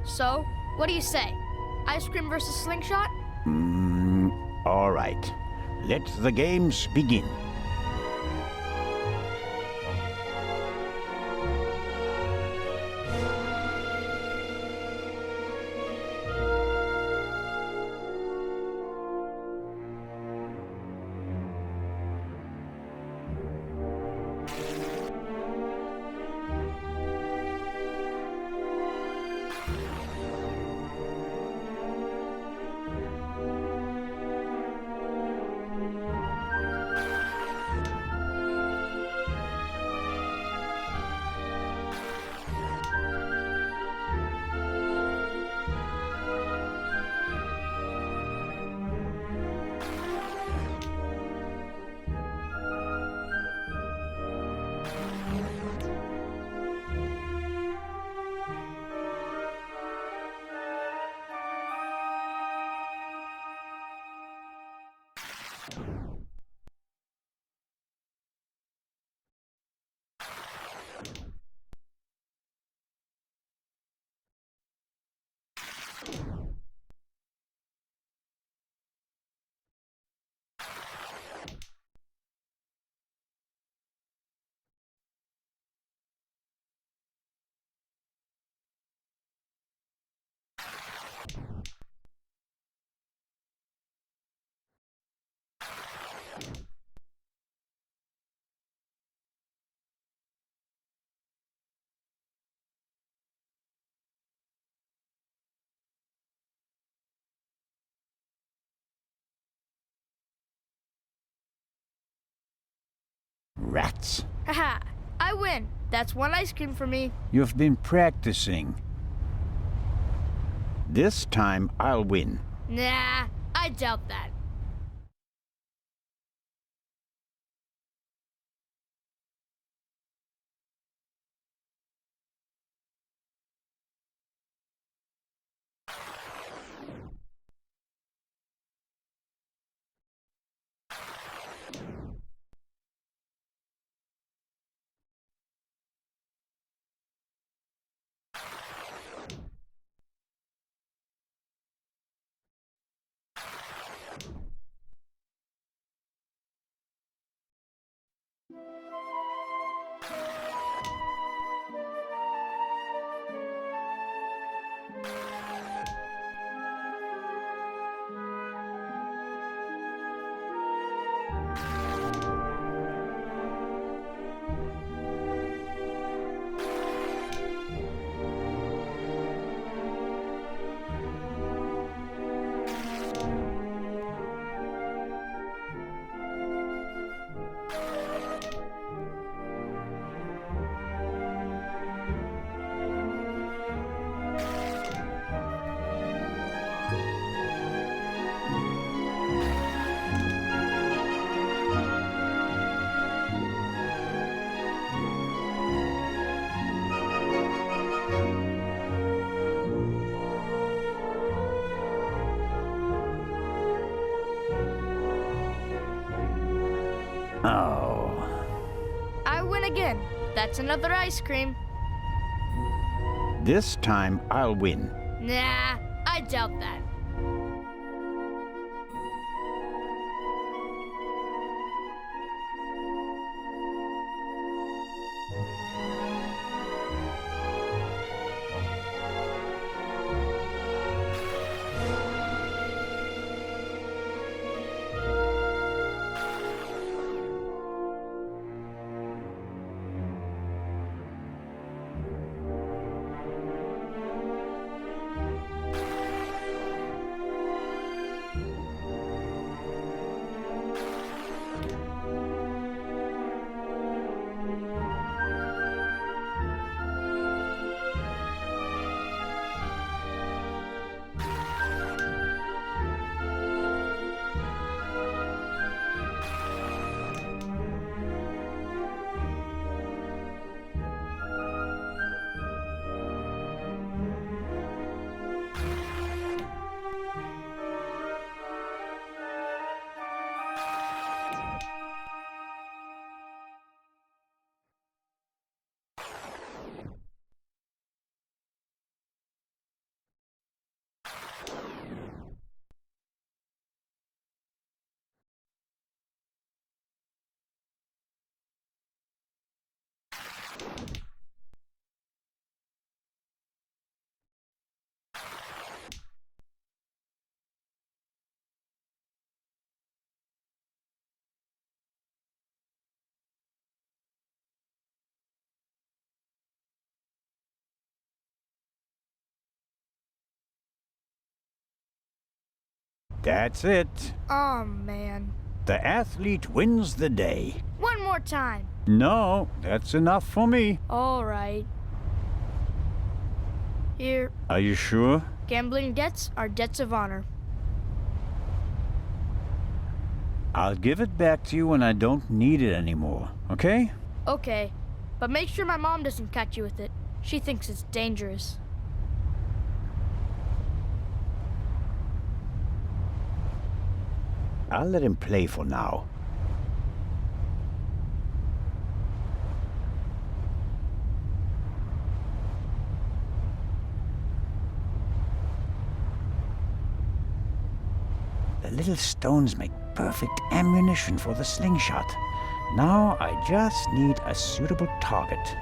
So, what do you say? Ice cream versus slingshot? All right. Let the games begin. rats. Haha, I win. That's one ice cream for me. You've been practicing. This time I'll win. Nah, I doubt that. Oh. I win again. That's another ice cream. This time I'll win. Nah, I doubt that. That's it. Oh, man. The athlete wins the day. One more time. No, that's enough for me. All right. Here. Are you sure? Gambling debts are debts of honor. I'll give it back to you when I don't need it anymore, okay? Okay, but make sure my mom doesn't catch you with it. She thinks it's dangerous. I'll let him play for now. The little stones make perfect ammunition for the slingshot. Now I just need a suitable target.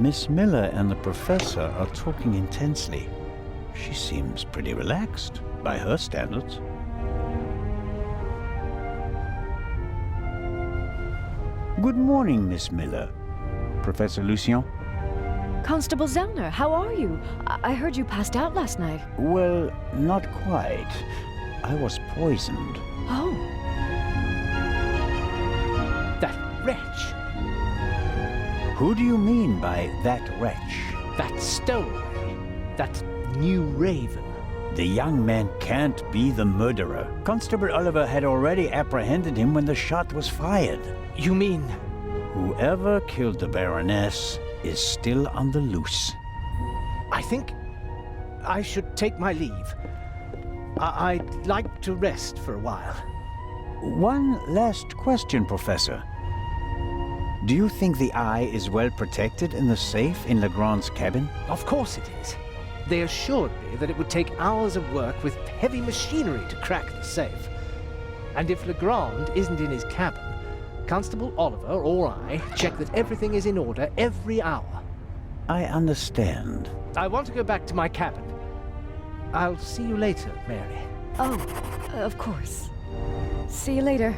Miss Miller and the professor are talking intensely. She seems pretty relaxed, by her standards. Good morning, Miss Miller. Professor Lucien? Constable Zellner, how are you? I heard you passed out last night. Well, not quite. I was poisoned. Oh. That wretch. Who do you mean by that wretch? That stowaway. That new raven. The young man can't be the murderer. Constable Oliver had already apprehended him when the shot was fired. You mean... Whoever killed the Baroness is still on the loose. I think I should take my leave. I'd like to rest for a while. One last question, Professor. Do you think the eye is well protected in the safe in Legrand's cabin? Of course it is. They assured me that it would take hours of work with heavy machinery to crack the safe. And if Legrand isn't in his cabin, Constable Oliver or I check that everything is in order every hour. I understand. I want to go back to my cabin. I'll see you later, Mary. Oh, of course. See you later.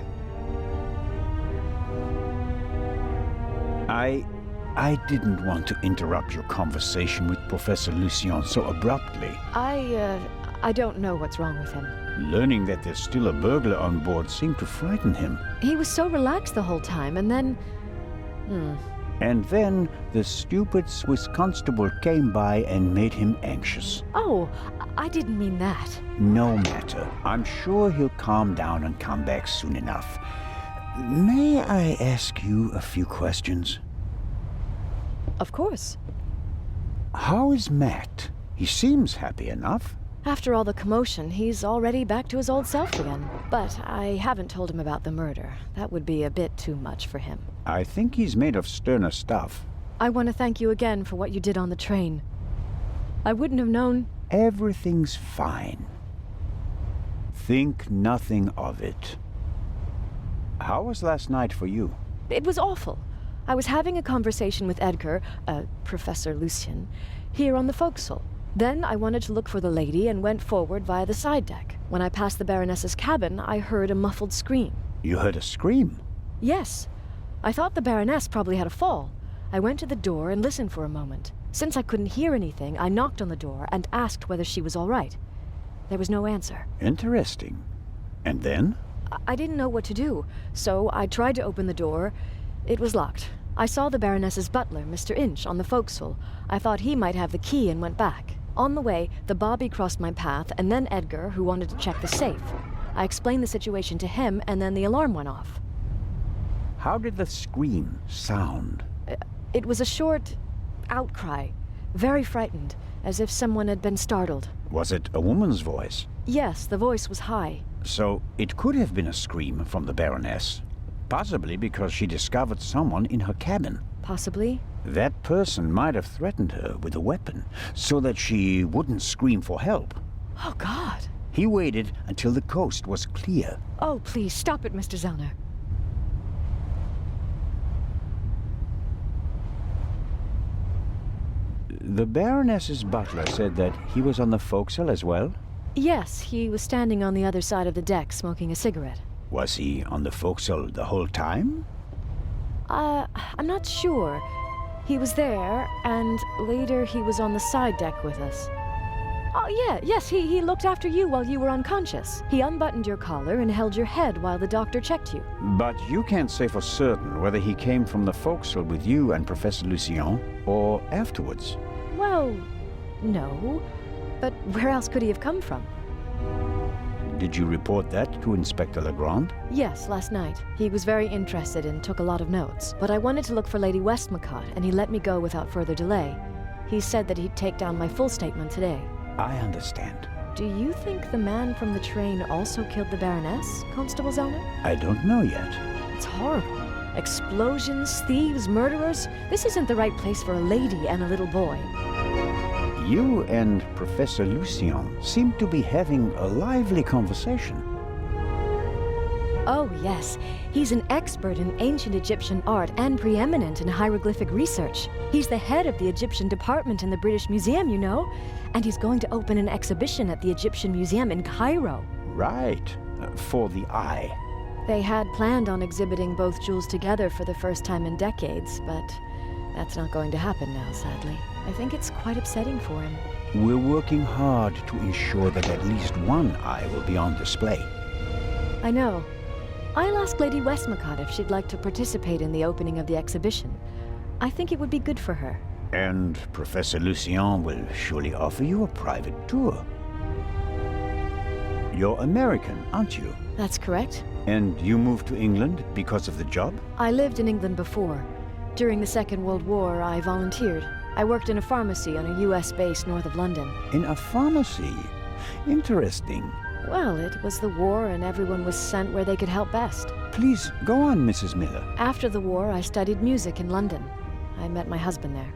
I didn't want to interrupt your conversation with Professor Lucien so abruptly. I don't know what's wrong with him. Learning that there's still a burglar on board seemed to frighten him. He was so relaxed the whole time, and then... And then the stupid Swiss constable came by and made him anxious. Oh, I didn't mean that. No matter. I'm sure he'll calm down and come back soon enough. May I ask you a few questions? Of course. How is Matt? He seems happy enough. After all the commotion, he's already back to his old self again. But I haven't told him about the murder. That would be a bit too much for him. I think he's made of sterner stuff. I want to thank you again for what you did on the train. I wouldn't have known... Everything's fine. Think nothing of it. How was last night for you? It was awful. I was having a conversation with Edgar, Professor Lucien, here on the forecastle. Then I wanted to look for the lady and went forward via the side deck. When I passed the Baroness's cabin, I heard a muffled scream. You heard a scream? Yes. I thought the Baroness probably had a fall. I went to the door and listened for a moment. Since I couldn't hear anything, I knocked on the door and asked whether she was all right. There was no answer. Interesting. And then? I didn't know what to do, so I tried to open the door. It was locked. I saw the Baroness's butler, Mr. Inch, on the forecastle. I thought he might have the key and went back. On the way, the bobby crossed my path, and then Edgar, who wanted to check the safe. I explained the situation to him, and then the alarm went off. How did the scream sound? It was a short outcry, very frightened, as if someone had been startled. Was it a woman's voice? Yes, the voice was high. So it could have been a scream from the Baroness. Possibly because she discovered someone in her cabin. Possibly. That person might have threatened her with a weapon, so that she wouldn't scream for help. Oh, God. He waited until the coast was clear. Oh, please, stop it, Mr. Zellner. The Baroness's butler said that he was on the forecastle as well? Yes, he was standing on the other side of the deck smoking a cigarette. Was he on the forecastle the whole time? I'm not sure. He was there, and later he was on the side deck with us. Oh, yes, he looked after you while you were unconscious. He unbuttoned your collar and held your head while the doctor checked you. But you can't say for certain whether he came from the forecastle with you and Professor Lucien, or afterwards. Well, no. But where else could he have come from? Did you report that to Inspector Legrand? Yes, last night. He was very interested and took a lot of notes. But I wanted to look for Lady Westmacott, and he let me go without further delay. He said that he'd take down my full statement today. I understand. Do you think the man from the train also killed the Baroness, Constable Zellner? I don't know yet. It's horrible. Explosions, thieves, murderers. This isn't the right place for a lady and a little boy. You and Professor Lucien seem to be having a lively conversation. Oh, yes. He's an expert in ancient Egyptian art and preeminent in hieroglyphic research. He's the head of the Egyptian department in the British Museum, you know. And he's going to open an exhibition at the Egyptian Museum in Cairo. Right. For the eye. They had planned on exhibiting both jewels together for the first time in decades, but that's not going to happen now, sadly. I think it's quite upsetting for him. We're working hard to ensure that at least one eye will be on display. I know. I'll ask Lady Westmacott if she'd like to participate in the opening of the exhibition. I think it would be good for her. And Professor Lucien will surely offer you a private tour. You're American, aren't you? That's correct. And you moved to England because of the job? I lived in England before. During the Second World War, I volunteered. I worked in a pharmacy on a US base north of London. In a pharmacy? Interesting. Well, it was the war and everyone was sent where they could help best. Please, go on, Mrs. Miller. After the war, I studied music in London. I met my husband there.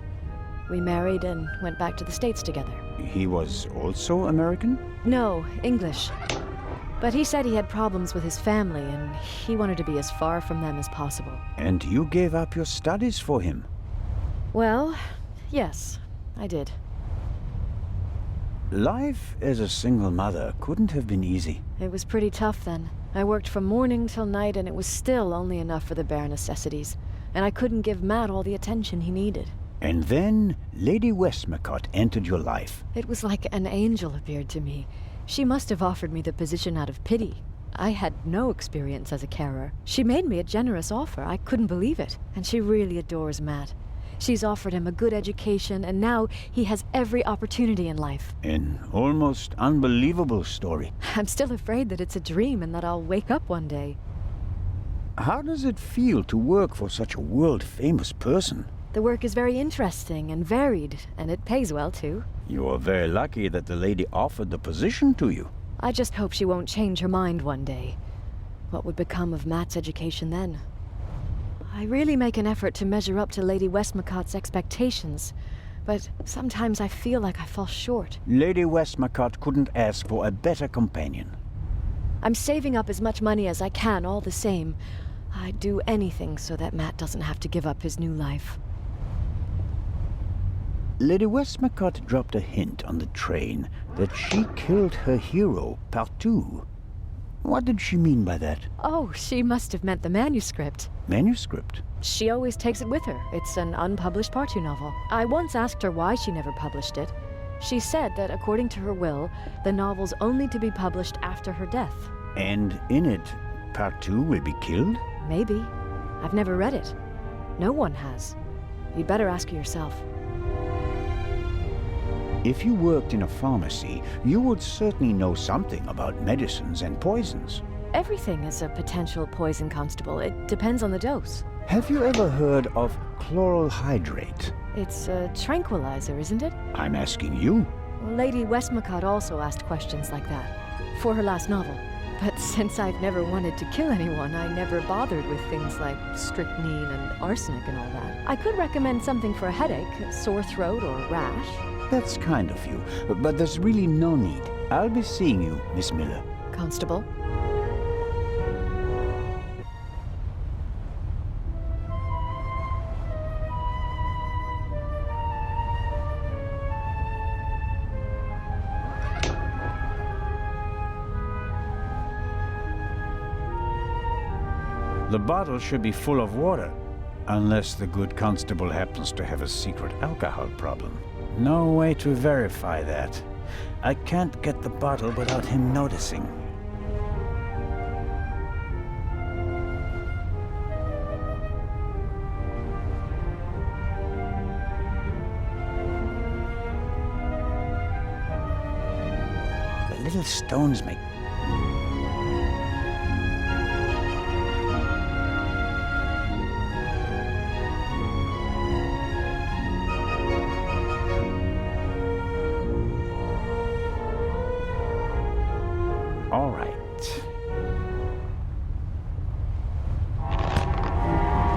We married and went back to the States together. He was also American? No, English. But he said he had problems with his family and he wanted to be as far from them as possible. And you gave up your studies for him? Well, yes, I did. Life as a single mother couldn't have been easy. It was pretty tough then. I worked from morning till night and it was still only enough for the bare necessities. And I couldn't give Matt all the attention he needed. And then Lady Westmacott entered your life. It was like an angel appeared to me. She must have offered me the position out of pity. I had no experience as a carer. She made me a generous offer. I couldn't believe it. And she really adores Matt. She's offered him a good education, and now he has every opportunity in life. An almost unbelievable story. I'm still afraid that it's a dream and that I'll wake up one day. How does it feel to work for such a world-famous person? The work is very interesting and varied, and it pays well, too. You are very lucky that the lady offered the position to you. I just hope she won't change her mind one day. What would become of Matt's education then? I really make an effort to measure up to Lady Westmacott's expectations, but sometimes I feel like I fall short. Lady Westmacott couldn't ask for a better companion. I'm saving up as much money as I can all the same. I'd do anything so that Matt doesn't have to give up his new life. Lady Westmacott dropped a hint on the train that she killed her hero, Partout. What did she mean by that? Oh, she must have meant the manuscript. Manuscript? She always takes it with her. It's an unpublished Partout novel. I once asked her why she never published it. She said that according to her will, the novel's only to be published after her death. And in it, Partout will be killed? Maybe. I've never read it. No one has. You'd better ask her yourself. If you worked in a pharmacy, you would certainly know something about medicines and poisons. Everything is a potential poison, Constable. It depends on the dose. Have you ever heard of chloral hydrate? It's a tranquilizer, isn't it? I'm asking you. Lady Westmacott also asked questions like that, for her last novel. But since I've never wanted to kill anyone, I never bothered with things like strychnine and arsenic and all that. I could recommend something for a headache, a sore throat, or a rash. That's kind of you, but there's really no need. I'll be seeing you, Miss Miller. Constable? The bottle should be full of water, unless the good constable happens to have a secret alcohol problem. No way to verify that. I can't get the bottle without him noticing. The little stones make... All right.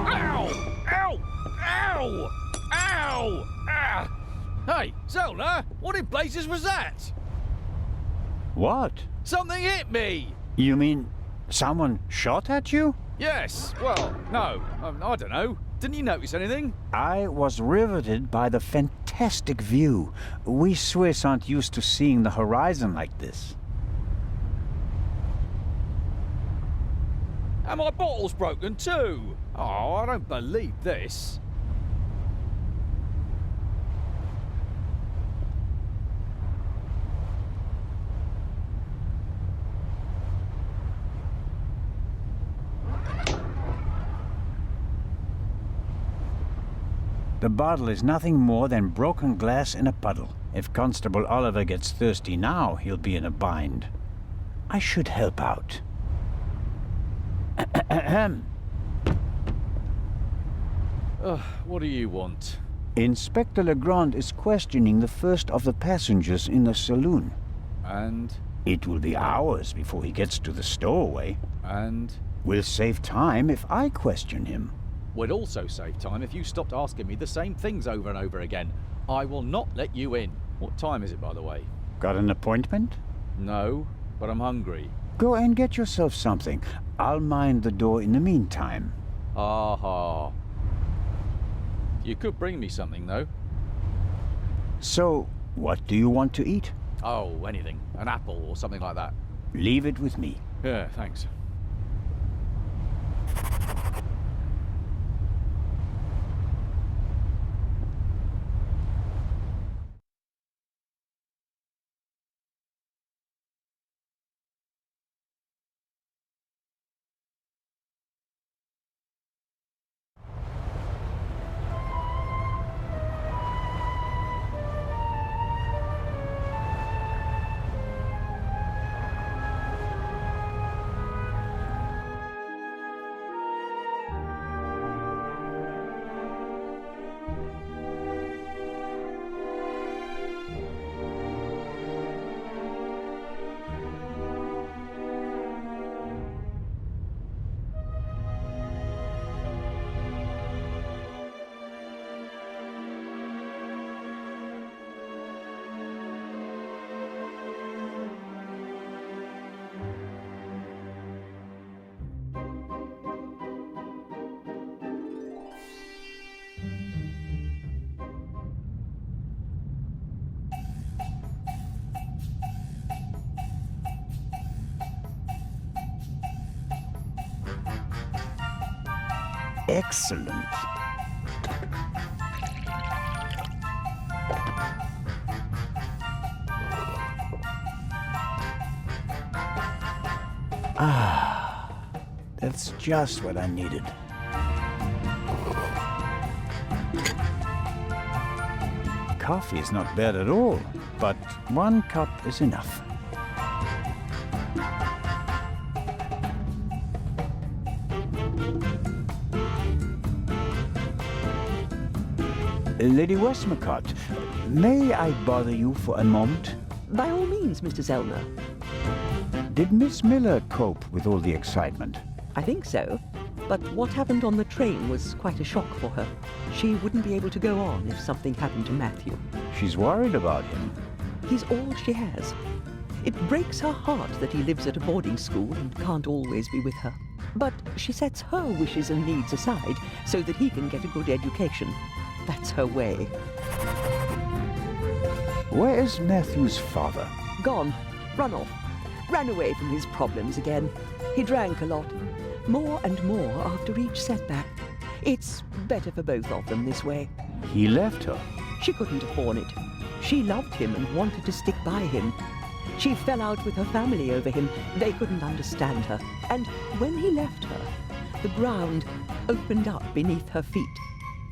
Ow! Ow! Ow! Ow! Ah! Hey, Zola, what in blazes was that? What? Something hit me! You mean someone shot at you? Yes, well, no, I don't know. Didn't you notice anything? I was riveted by the fantastic view. We Swiss aren't used to seeing the horizon like this. And my bottle's broken too. Oh, I don't believe this. The bottle is nothing more than broken glass in a puddle. If Constable Oliver gets thirsty now, he'll be in a bind. I should help out. What do you want? Inspector Legrand is questioning the first of the passengers in the saloon. And? It will be hours before he gets to the stowaway. And? We'll save time if I question him. We'd also save time if you stopped asking me the same things over and over again. I will not let you in. What time is it, by the way? Got an appointment? No, but I'm hungry. Go and get yourself something. I'll mind the door in the meantime. Aha. You could bring me something, though. So, what do you want to eat? Oh, anything. An apple or something like that. Leave it with me. Yeah, thanks. Excellent. Ah, that's just what I needed. Coffee is not bad at all, but 1 cup is enough. Lady Westmacott, may I bother you for a moment? By all means, Mr. Zellner. Did Miss Miller cope with all the excitement? I think so. But what happened on the train was quite a shock for her. She wouldn't be able to go on if something happened to Matthew. She's worried about him. He's all she has. It breaks her heart that he lives at a boarding school and can't always be with her. But she sets her wishes and needs aside so that he can get a good education. That's her way. Where is Matthew's father? Gone. Run off. Ran away from his problems again. He drank a lot. More and more after each setback. It's better for both of them this way. He left her. She couldn't have borne it. She loved him and wanted to stick by him. She fell out with her family over him. They couldn't understand her. And when he left her, the ground opened up beneath her feet.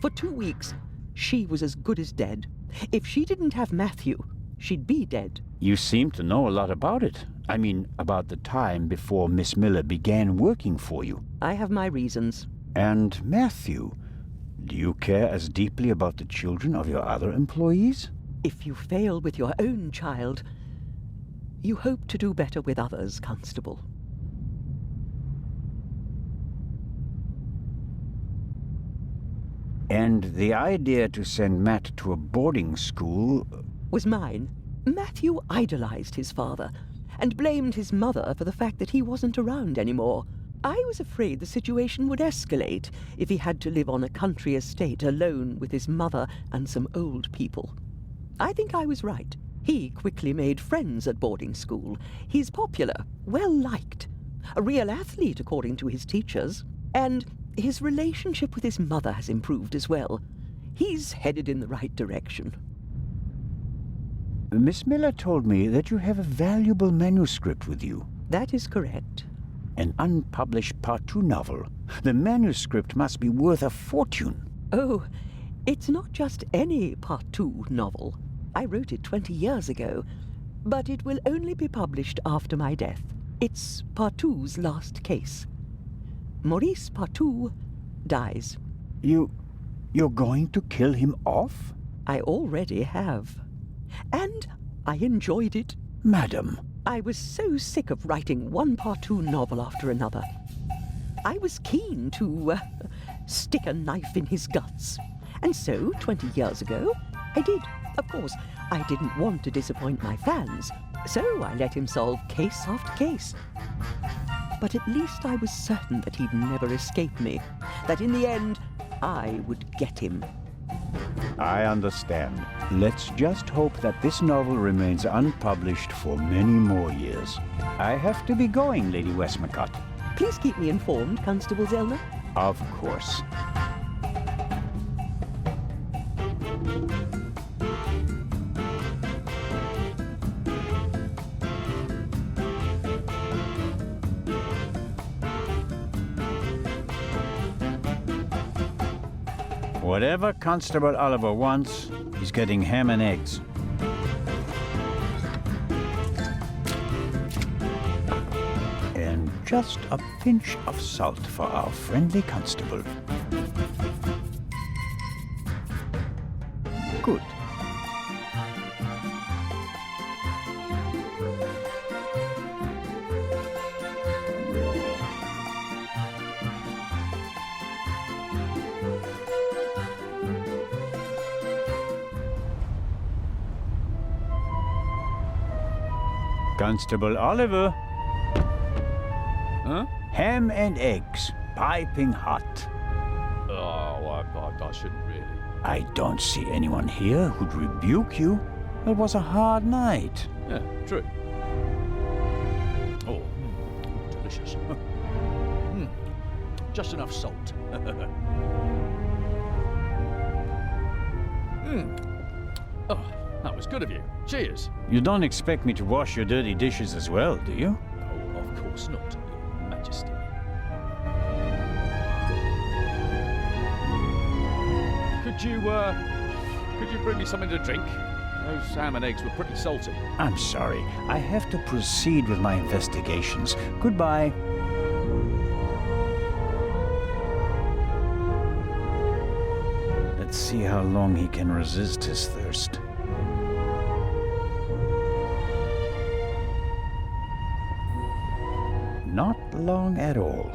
For 2 weeks, she was as good as dead. If she didn't have Matthew, she'd be dead. You seem to know a lot about it. I mean, about the time before Miss Miller began working for you. I have my reasons. And Matthew, do you care as deeply about the children of your other employees? If you fail with your own child, you hope to do better with others, Constable. And the idea to send Matt to a boarding school was mine. Matthew idolized his father and blamed his mother for the fact that he wasn't around anymore. I was afraid the situation would escalate if he had to live on a country estate alone with his mother and some old people. I think I was right. He quickly made friends at boarding school. He's popular, well-liked, a real athlete according to his teachers, and his relationship with his mother has improved as well. He's headed in the right direction. Miss Miller told me that you have a valuable manuscript with you. That is correct. An unpublished Part 2 novel. The manuscript must be worth a fortune. Oh, It's not just any Part 2 novel. I wrote it 20 years ago, but it will only be published after my death. It's Part 2's last case. Maurice Part 2 dies. You're going to kill him off? I already have. And I enjoyed it. Madam. I was so sick of writing one Part 2 novel after another. I was keen to stick a knife in his guts. And so, 20 years ago, I did. Of course, I didn't want to disappoint my fans, so I let him solve case after case. But at least I was certain that he'd never escape me, that in the end, I would get him. I understand. Let's just hope that this novel remains unpublished for many more years. I have to be going, Lady Westmacott. Please keep me informed, Constable Zellner. Of course. Whatever Constable Oliver wants, he's getting ham and eggs. And just a pinch of salt for our friendly constable. Good. Constable Oliver. Huh? Ham and eggs, piping hot. Oh, I shouldn't really. I don't see anyone here who'd rebuke you. It was a hard night. Yeah, true. Oh, delicious. Just enough salt. Oh, that was good of you. Cheers. You don't expect me to wash your dirty dishes as well, do you? Oh, of course not, Your Majesty. Could you bring me something to drink? Those ham and eggs were pretty salty. I'm sorry. I have to proceed with my investigations. Goodbye. Let's see how long he can resist his thirst. Not long at all.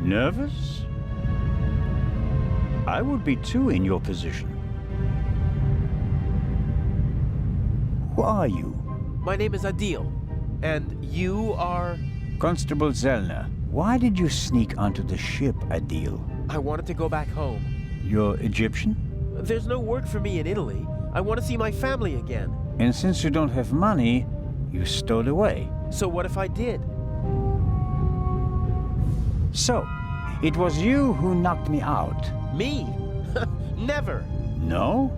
Nervous? I would be too in your position. Who are you? My name is Adil. And you are? Constable Zellner. Why did you sneak onto the ship, Adil? I wanted to go back home. You're Egyptian? There's no work for me in Italy. I want to see my family again. And since you don't have money, you stowed away. So what if I did? So, it was you who knocked me out. Me? Never. No?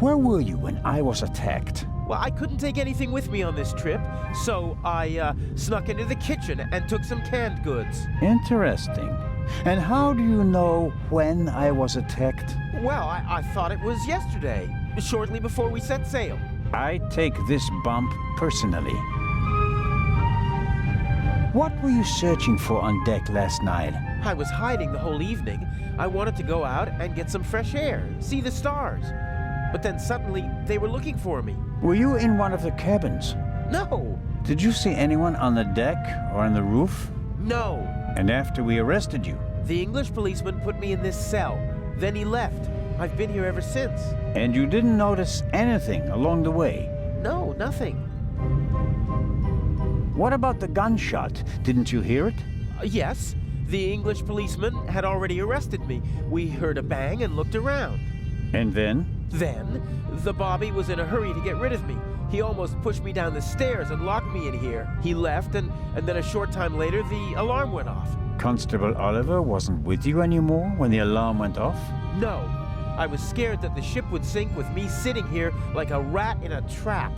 Where were you when I was attacked? Well, I couldn't take anything with me on this trip, so I snuck into the kitchen and took some canned goods. Interesting. And how do you know when I was attacked? Well, I thought it was yesterday, shortly before we set sail. I take this bump personally. What were you searching for on deck last night? I was hiding the whole evening. I wanted to go out and get some fresh air, see the stars. But then suddenly, they were looking for me. Were you in one of the cabins? No. Did you see anyone on the deck or on the roof? No. And after we arrested you? The English policeman put me in this cell. Then he left. I've been here ever since. And you didn't notice anything along the way? No, nothing. What about the gunshot? Didn't you hear it? Yes. The English policeman had already arrested me. We heard a bang and looked around. And then? Then, the Bobby was in a hurry to get rid of me. He almost pushed me down the stairs and locked me in here. He left, and then a short time later, the alarm went off. Constable Oliver wasn't with you anymore when the alarm went off? No. I was scared that the ship would sink with me sitting here like a rat in a trap.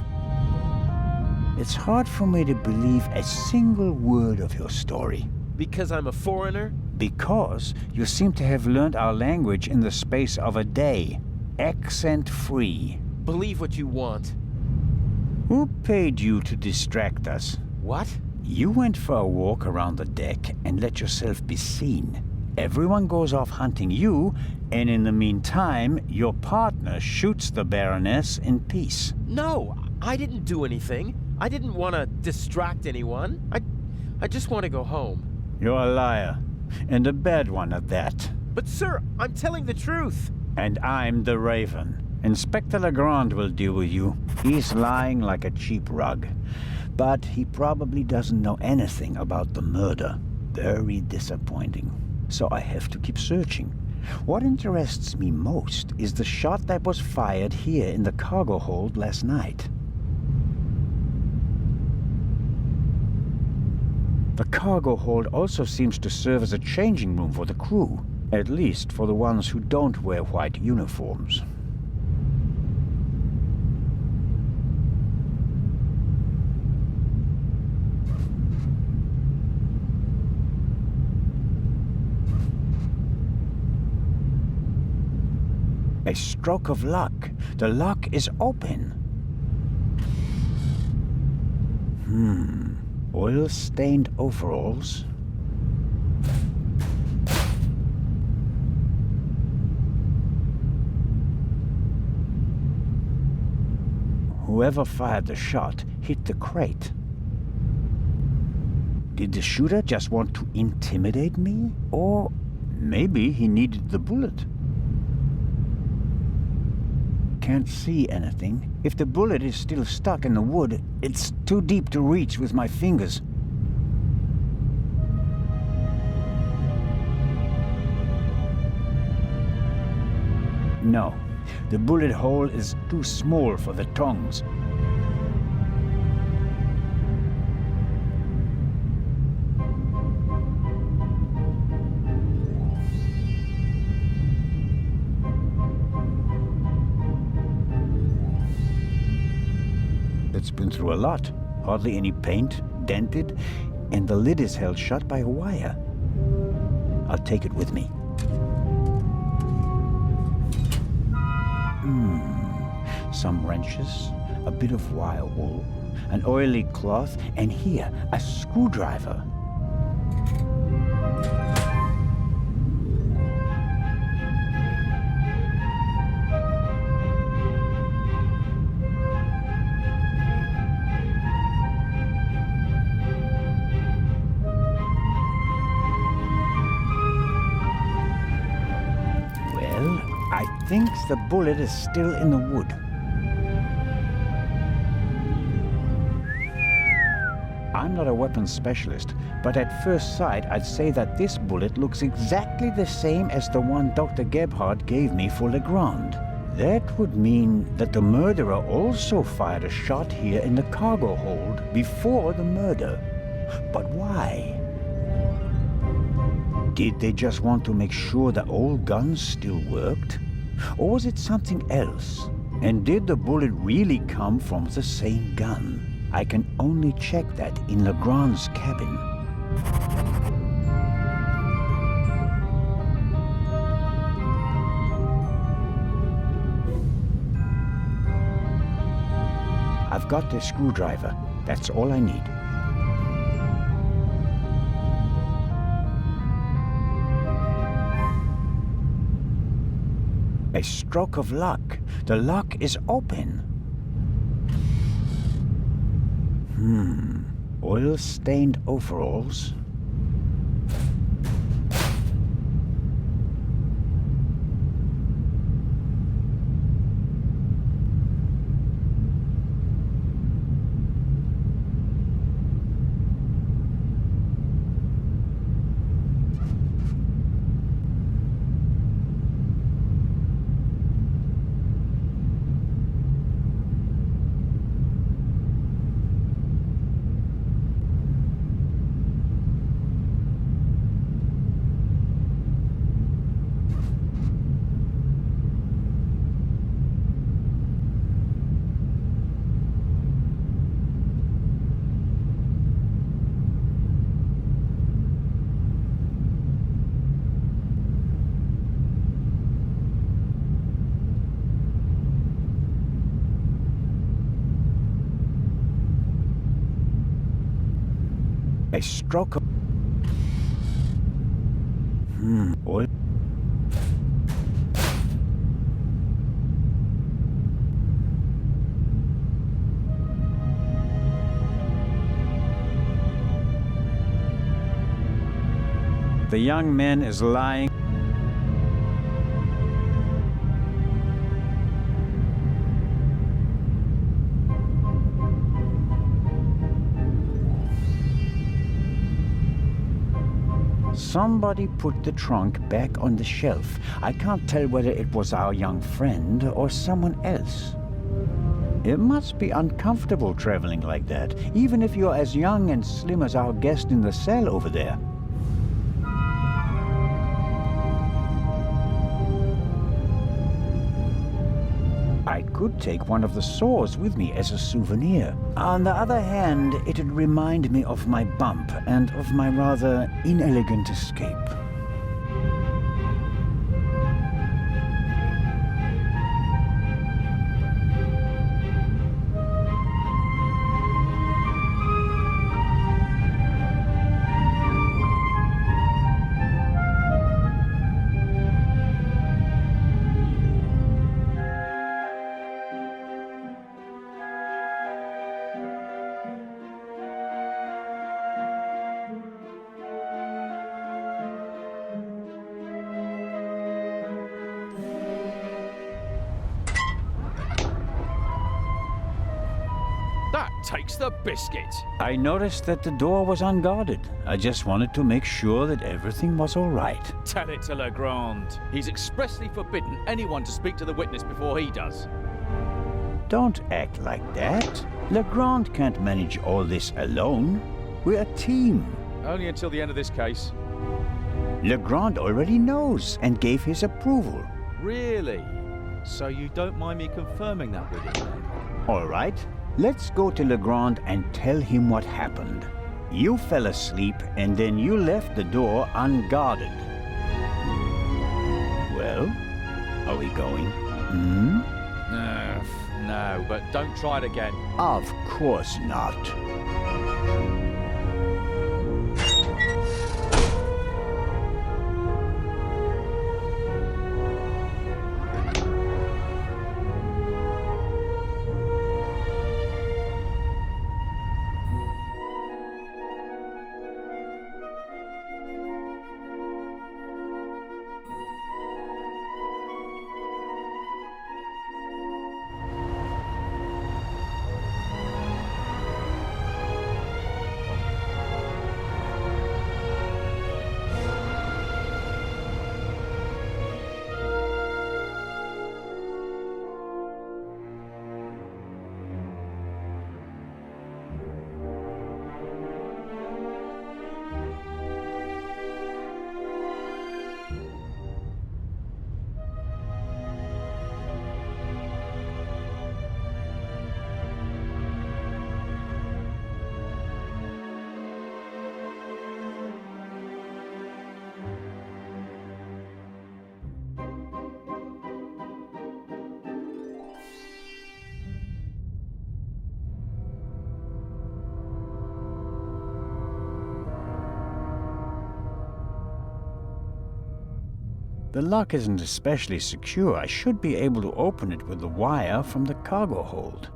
It's hard for me to believe a single word of your story. Because I'm a foreigner? Because you seem to have learned our language in the space of a day. Accent-free. Believe what you want. Who paid you to distract us? What? You went for a walk around the deck and let yourself be seen. Everyone goes off hunting you, and in the meantime, your partner shoots the Baroness in peace. No, I didn't do anything. I didn't want to distract anyone. I just want to go home. You're a liar, and a bad one at that. But sir, I'm telling the truth. And I'm the Raven. Inspector Legrand will deal with you. He's lying like a cheap rug. But he probably doesn't know anything about the murder. Very disappointing. So I have to keep searching. What interests me most is the shot that was fired here in the cargo hold last night. The cargo hold also seems to serve as a changing room for the crew, at least for the ones who don't wear white uniforms. A stroke of luck. The lock is open. Oil-stained overalls. Whoever fired the shot hit the crate. Did the shooter just want to intimidate me? Or maybe he needed the bullet. Can't see anything. If the bullet is still stuck in the wood, it's too deep to reach with my fingers. No, the bullet hole is too small for the tongs. It's been through a lot. Hardly any paint, dented, and the lid is held shut by a wire. I'll take it with me. Some wrenches, a bit of wire wool, an oily cloth, and here, a screwdriver. I think the bullet is still in the wood. I'm not a weapons specialist, but at first sight I'd say that this bullet looks exactly the same as the one Dr. Gebhardt gave me for Legrand. That would mean that the murderer also fired a shot here in the cargo hold before the murder. But why? Did they just want to make sure the old guns still worked? Or was it something else? And did the bullet really come from the same gun? I can only check that in Legrand's cabin. I've got the screwdriver. That's all I need. A stroke of luck. The lock is open. Oil-stained overalls. struck a... Well... The young man is lying. Somebody put the trunk back on the shelf. I can't tell whether it was our young friend or someone else. It must be uncomfortable traveling like that, even if you're as young and slim as our guest in the cell over there. I could take one of the saws with me as a souvenir. On the other hand, it'd remind me of my bump and of my rather inelegant escape. That takes the biscuit. I noticed that the door was unguarded. I just wanted to make sure that everything was all right. Tell it to Legrand. He's expressly forbidden anyone to speak to the witness before he does. Don't act like that. Legrand can't manage all this alone. We're a team. Only until the end of this case. Legrand already knows and gave his approval. Really? So you don't mind me confirming that with him then? All right. Let's go to Legrand and tell him what happened. You fell asleep and then you left the door unguarded. Well, are we going? No, but don't try it again. Of course not. The lock isn't especially secure. I should be able to open it with the wire from the cargo hold.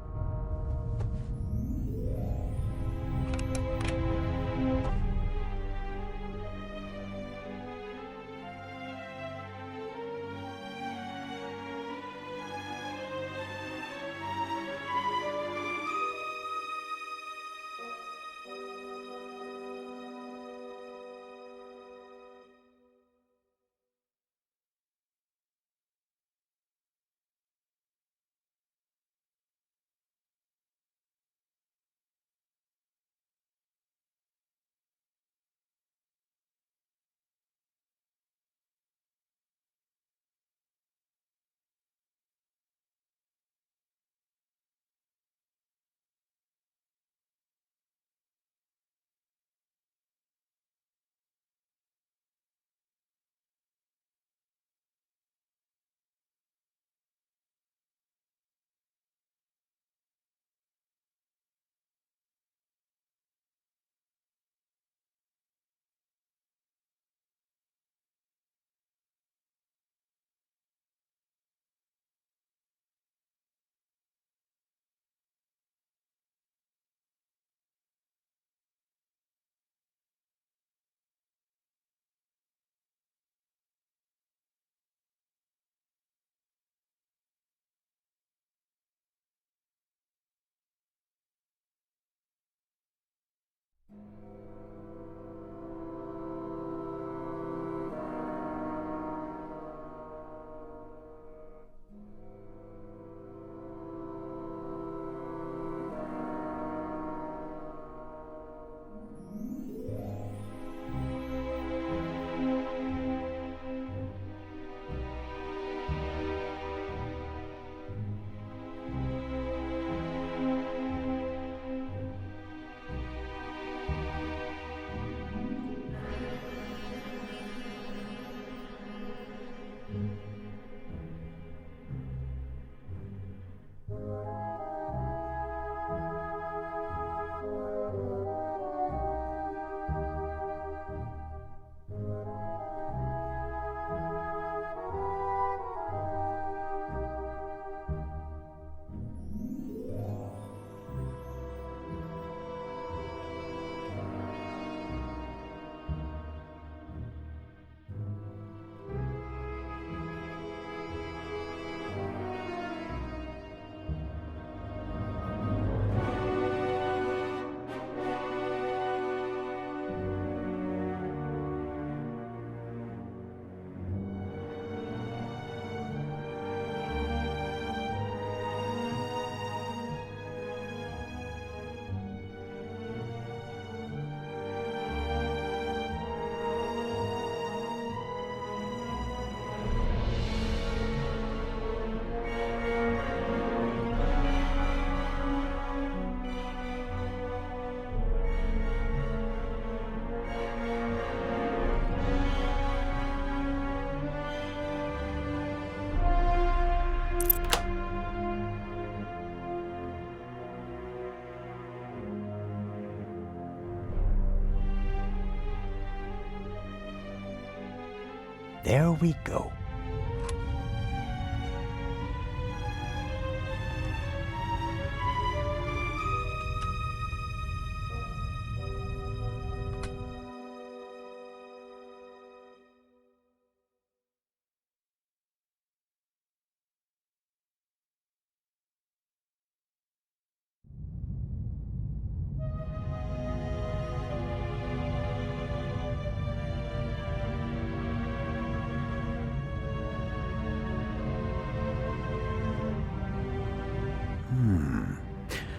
There we go.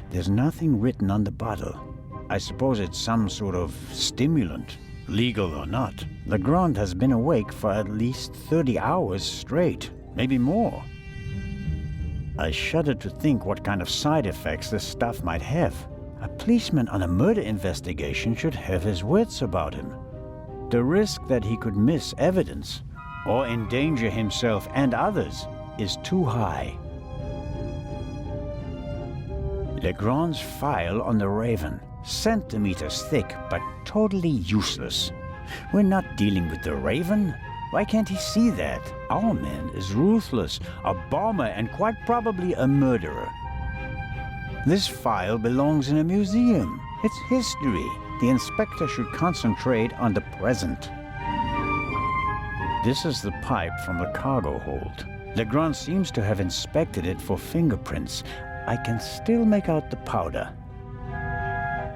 There's nothing written on the bottle. I suppose it's some sort of stimulant, legal or not. Legrand has been awake for at least 30 hours straight, maybe more. I shudder to think what kind of side effects this stuff might have. A policeman on a murder investigation should have his wits about him. The risk that he could miss evidence or endanger himself and others is too high. Legrand's file on the Raven, centimeters thick but totally useless. We're not dealing with the Raven. Why can't he see that? Our man is ruthless, a bomber and quite probably a murderer. This file belongs in a museum. It's history. The inspector should concentrate on the present. This is the pipe from the cargo hold. Legrand seems to have inspected it for fingerprints. I can still make out the powder.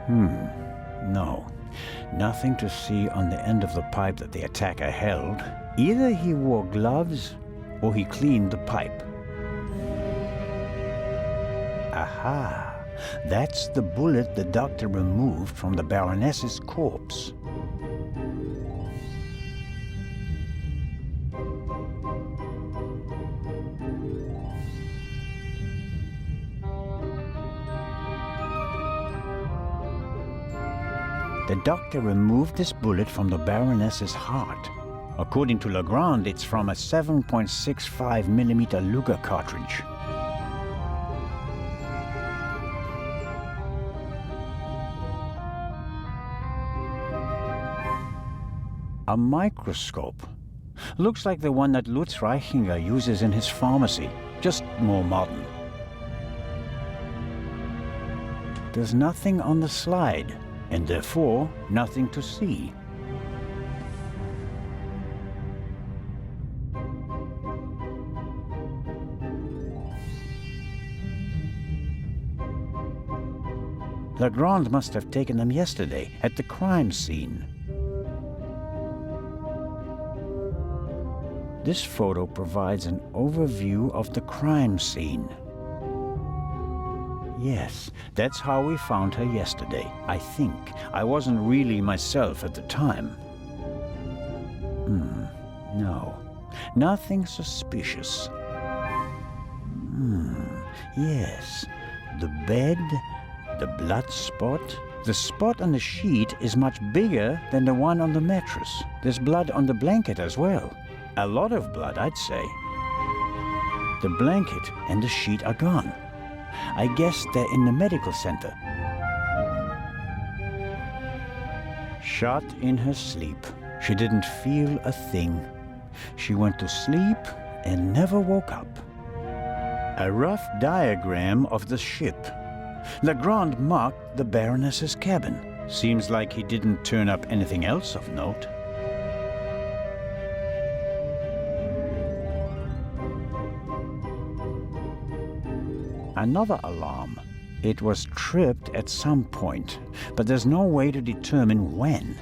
No. Nothing to see on the end of the pipe that the attacker held. Either he wore gloves or he cleaned the pipe. Aha! That's the bullet the doctor removed from the Baroness's corpse. The doctor removed this bullet from the Baroness's heart. According to Legrand, it's from a 7.65mm Luger cartridge. A microscope. Looks like the one that Lutz Reichinger uses in his pharmacy, just more modern. There's nothing on the slide, and therefore nothing to see. Legrand must have taken them yesterday at the crime scene. This photo provides an overview of the crime scene. Yes, that's how we found her yesterday, I think. I wasn't really myself at the time. No, nothing suspicious. Yes, the bed, the blood spot. The spot on the sheet is much bigger than the one on the mattress. There's blood on the blanket as well. A lot of blood, I'd say. The blanket and the sheet are gone. I guess they're in the medical center. Shot in her sleep. She didn't feel a thing. She went to sleep and never woke up. A rough diagram of the ship. Legrand marked the Baroness's cabin. Seems like he didn't turn up anything else of note. Another alarm. It was tripped at some point, but there's no way to determine when.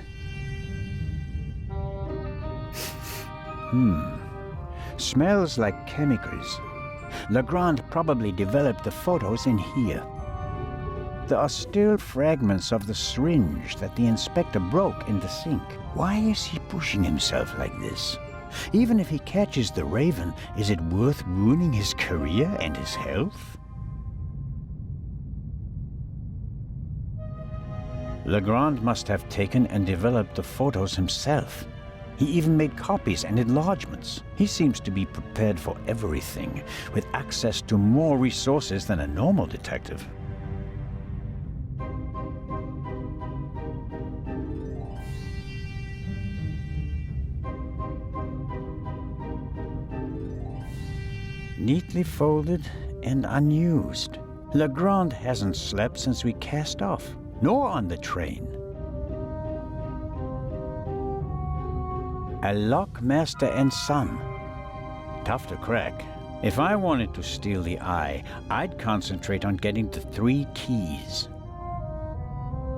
Smells like chemicals. Legrand probably developed the photos in here. There are still fragments of the syringe that the inspector broke in the sink. Why is he pushing himself like this? Even if he catches the Raven, is it worth ruining his career and his health? Legrand must have taken and developed the photos himself. He even made copies and enlargements. He seems to be prepared for everything, with access to more resources than a normal detective. neatly folded and unused. Legrand hasn't slept since we cast off, nor on the train. A lockmaster and son. Tough to crack. If I wanted to steal the eye, I'd concentrate on getting the 3 keys.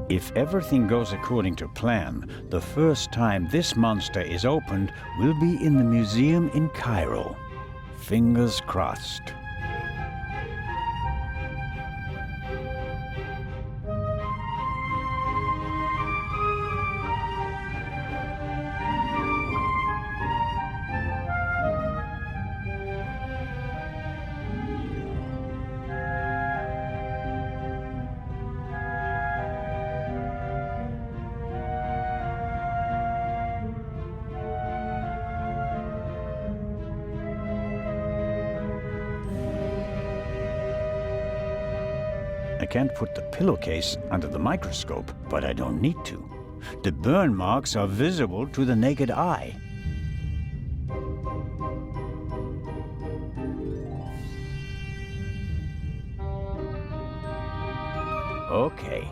If everything goes according to plan, the first time this monster is opened will be in the museum in Cairo. Fingers crossed. I can't put the pillowcase under the microscope, but I don't need to. The burn marks are visible to the naked eye. Okay.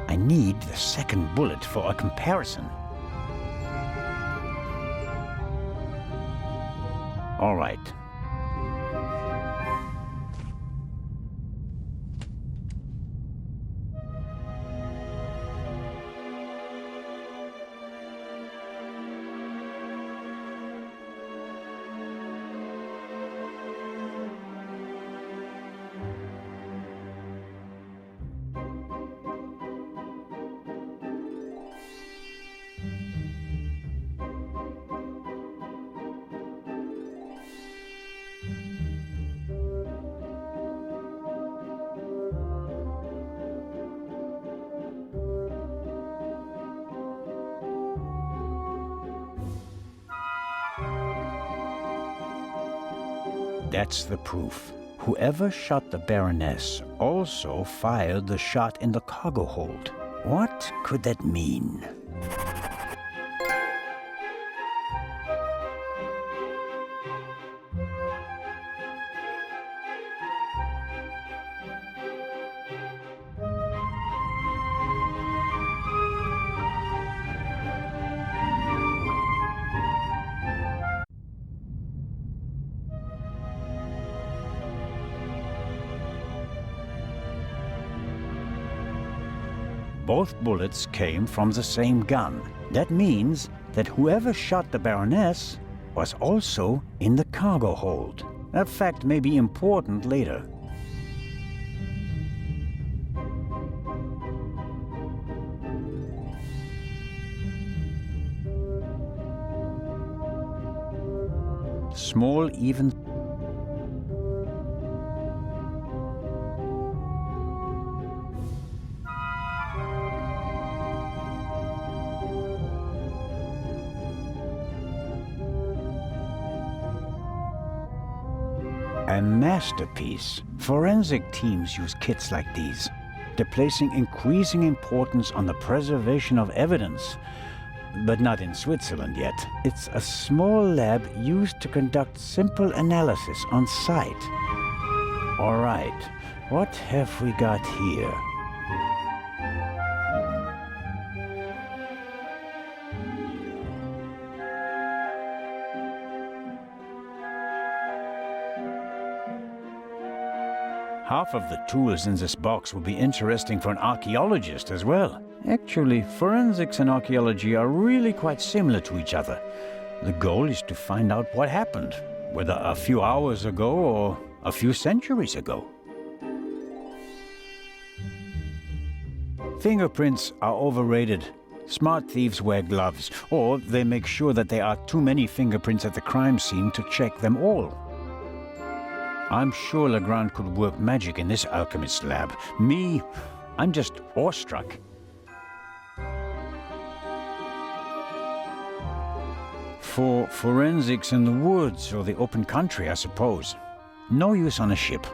I need the second bullet for a comparison. All right. That's the proof. Whoever shot the Baroness also fired the shot in the cargo hold. What could that mean? Both bullets came from the same gun. That means that whoever shot the Baroness was also in the cargo hold. That fact may be important later. Small, even a masterpiece. Forensic teams use kits like these. They're placing increasing importance on the preservation of evidence, but not in Switzerland yet. It's a small lab used to conduct simple analysis on site. All right, what have we got here? Half of the tools in this box will be interesting for an archaeologist as well. Actually, forensics and archaeology are really quite similar to each other. The goal is to find out what happened, whether a few hours ago or a few centuries ago. Fingerprints are overrated. Smart thieves wear gloves, or they make sure that there are too many fingerprints at the crime scene to check them all. I'm sure Legrand could work magic in this alchemist lab. Me, I'm just awestruck. For forensics in the woods or the open country, I suppose. No use on a ship.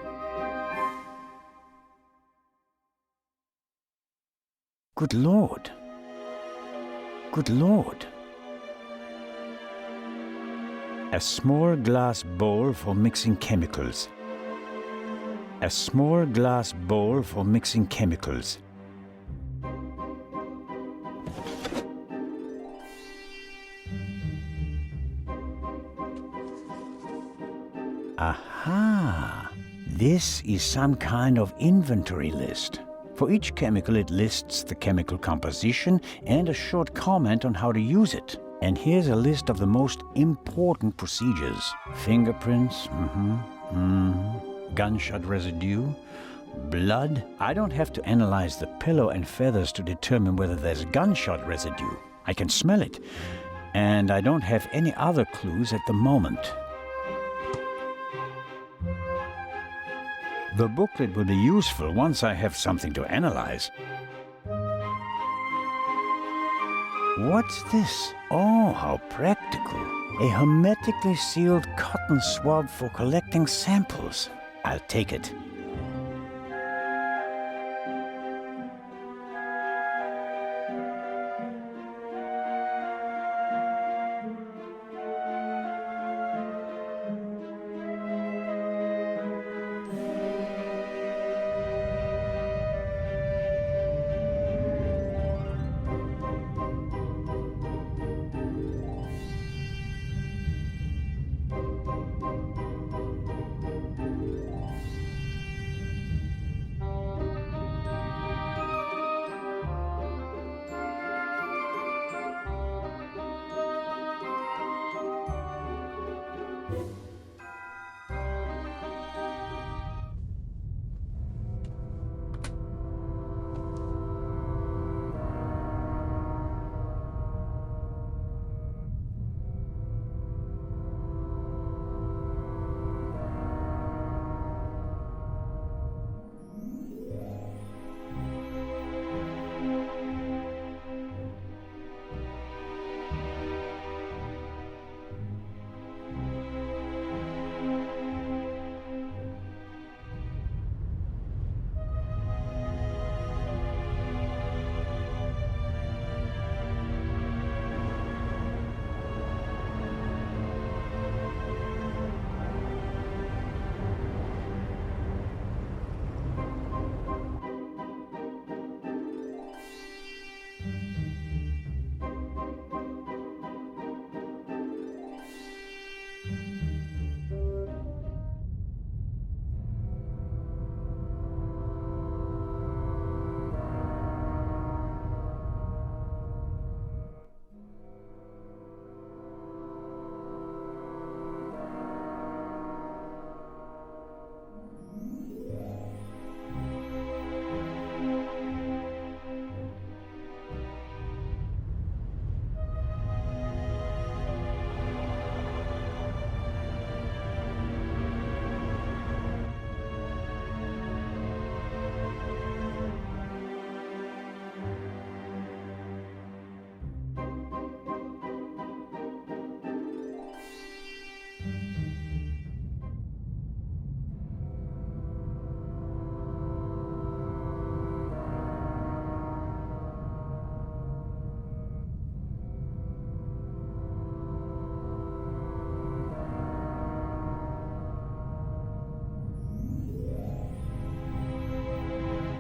Good Lord, Good Lord. A small glass bowl for mixing chemicals. A small glass bowl for mixing chemicals. Aha! This is some kind of inventory list. For each chemical, it lists the chemical composition and a short comment on how to use it. And here's a list of the most important procedures. Fingerprints, gunshot residue, blood. I don't have to analyze the pillow and feathers to determine whether there's gunshot residue. I can smell it. And I don't have any other clues at the moment. The booklet will be useful once I have something to analyze. What's this? Oh, how practical. A hermetically sealed cotton swab for collecting samples. I'll take it.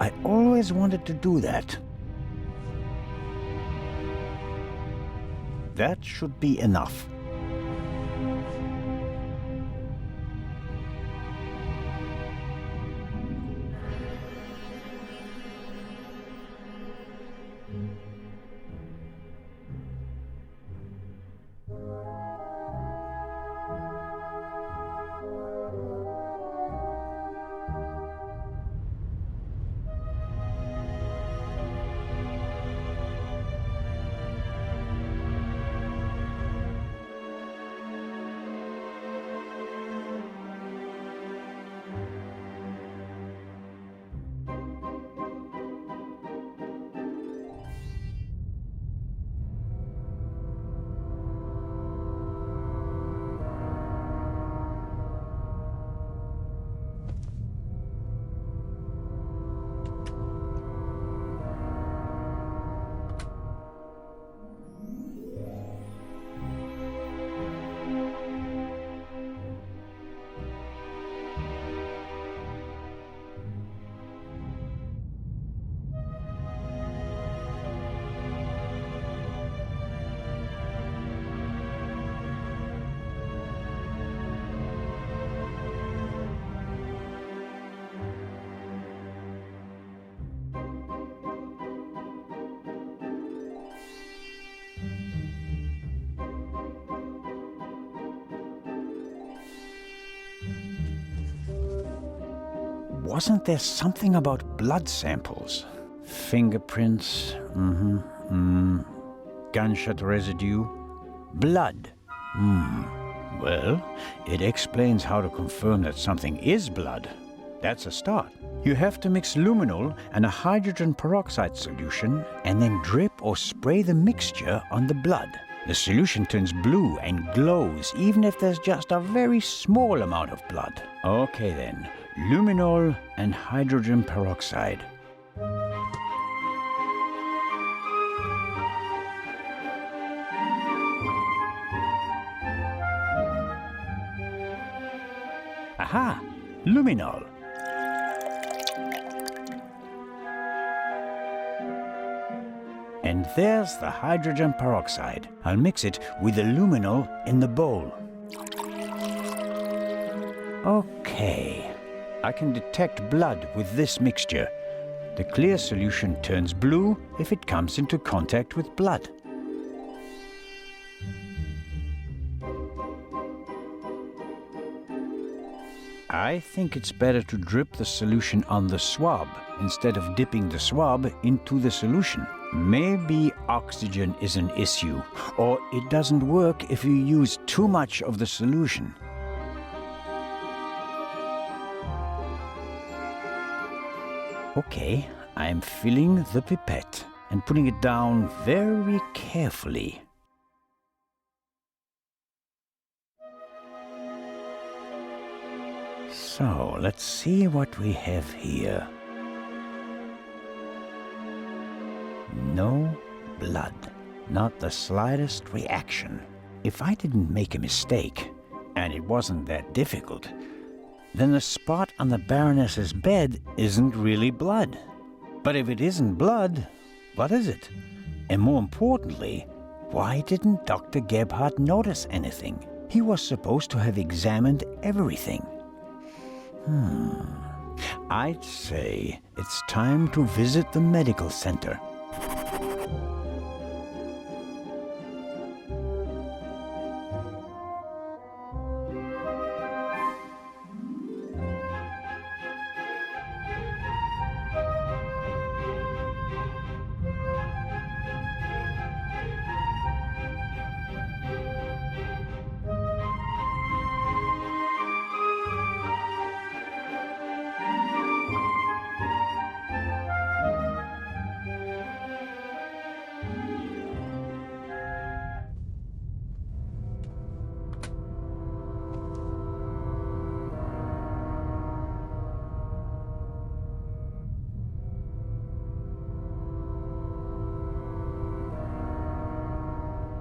I always wanted to do that. That should be enough. wasn't there something about blood samples? Fingerprints, gunshot residue, blood. Well, it explains how to confirm that something is blood. That's a start. You have to mix luminol and a hydrogen peroxide solution and then drip or spray the mixture on the blood. The solution turns blue and glows even if there's just a very small amount of blood. Okay then, luminol and hydrogen peroxide. Aha! Luminol. And there's the hydrogen peroxide. I'll mix it with the luminol in the bowl. Okay. I can detect blood with this mixture. The clear solution turns blue if it comes into contact with blood. I think it's better to drip the solution on the swab instead of dipping the swab into the solution. Maybe oxygen is an issue, or it doesn't work if you use too much of the solution. Okay, I'm filling the pipette and putting it down very carefully. So, let's see what we have here. No blood. Not the slightest reaction. If I didn't make a mistake, and it wasn't that difficult, then the spot on the Baroness's bed isn't really blood. But if it isn't blood, what is it? And more importantly, why didn't Dr. Gebhardt notice anything? He was supposed to have examined everything. I'd say it's time to visit the medical center.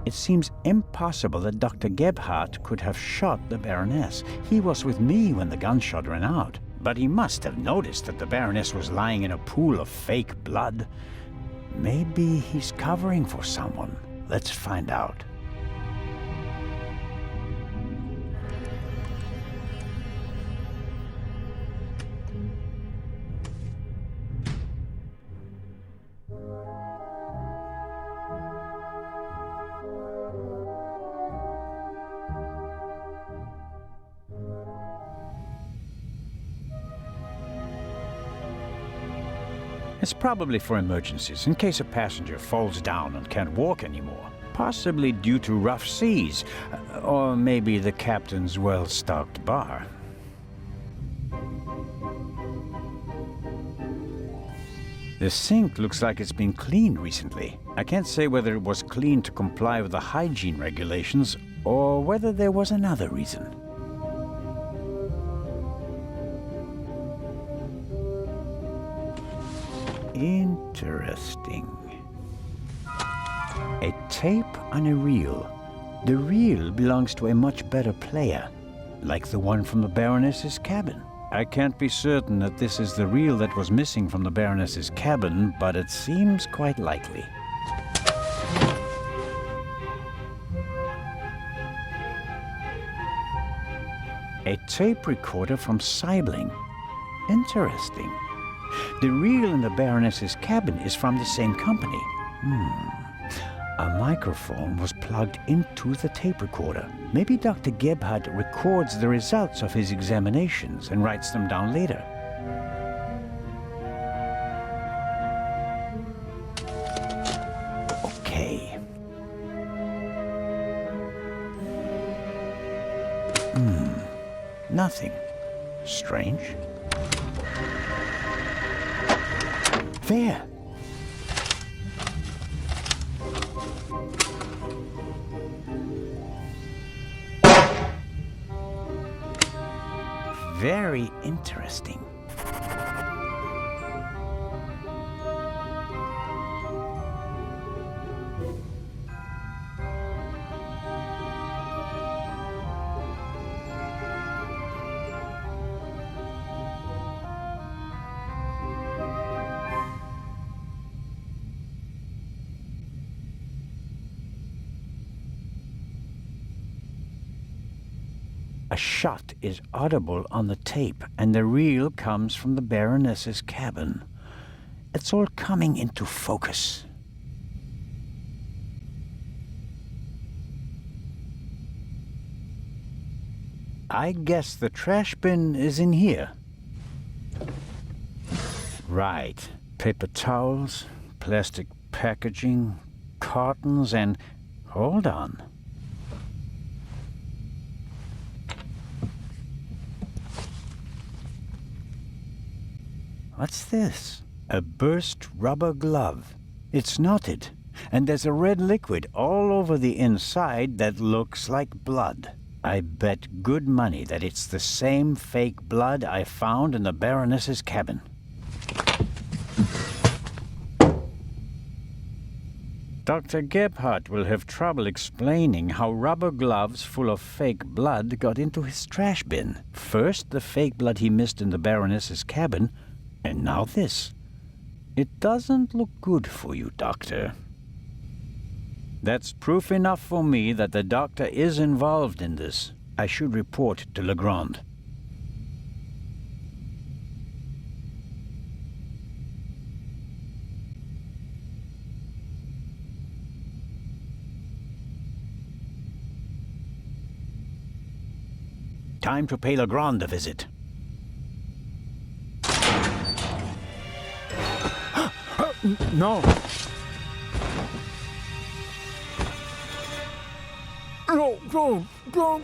It seems impossible that Dr. Gebhardt could have shot the Baroness. He was with me when the gunshot ran out. But he must have noticed that the Baroness was lying in a pool of fake blood. Maybe he's covering for someone. Let's find out. It's probably for emergencies, in case a passenger falls down and can't walk anymore. Possibly due to rough seas, or maybe the captain's well-stocked bar. The sink looks like it's been cleaned recently. I can't say whether it was cleaned to comply with the hygiene regulations, or whether there was another reason. Interesting. A tape on a reel. The reel belongs to a much better player, like the one from the Baroness's cabin. I can't be certain that this is the reel that was missing from the Baroness's cabin, but it seems quite likely. A tape recorder from Saibling. Interesting. The reel in the Baroness's cabin is from the same company. A microphone was plugged into the tape recorder. Maybe Dr. Gebhardt records the results of his examinations and writes them down later. Nothing. Strange. There! Very interesting. A shot is audible on the tape, and the reel comes from the Baroness's cabin. It's all coming into focus. I guess the trash bin is in here. Right. Paper towels, plastic packaging, cartons, and... hold on. What's this? A burst rubber glove. It's knotted, and there's a red liquid all over the inside that looks like blood. I bet good money that it's the same fake blood I found in the Baroness's cabin. Dr. Gebhardt will have trouble explaining how rubber gloves full of fake blood got into his trash bin. First, the fake blood he missed in the Baroness's cabin, and now this. It doesn't look good for you, Doctor. That's proof enough for me that the Doctor is involved in this. I should report to Legrand. Time to pay Legrand a visit. No. No, don't.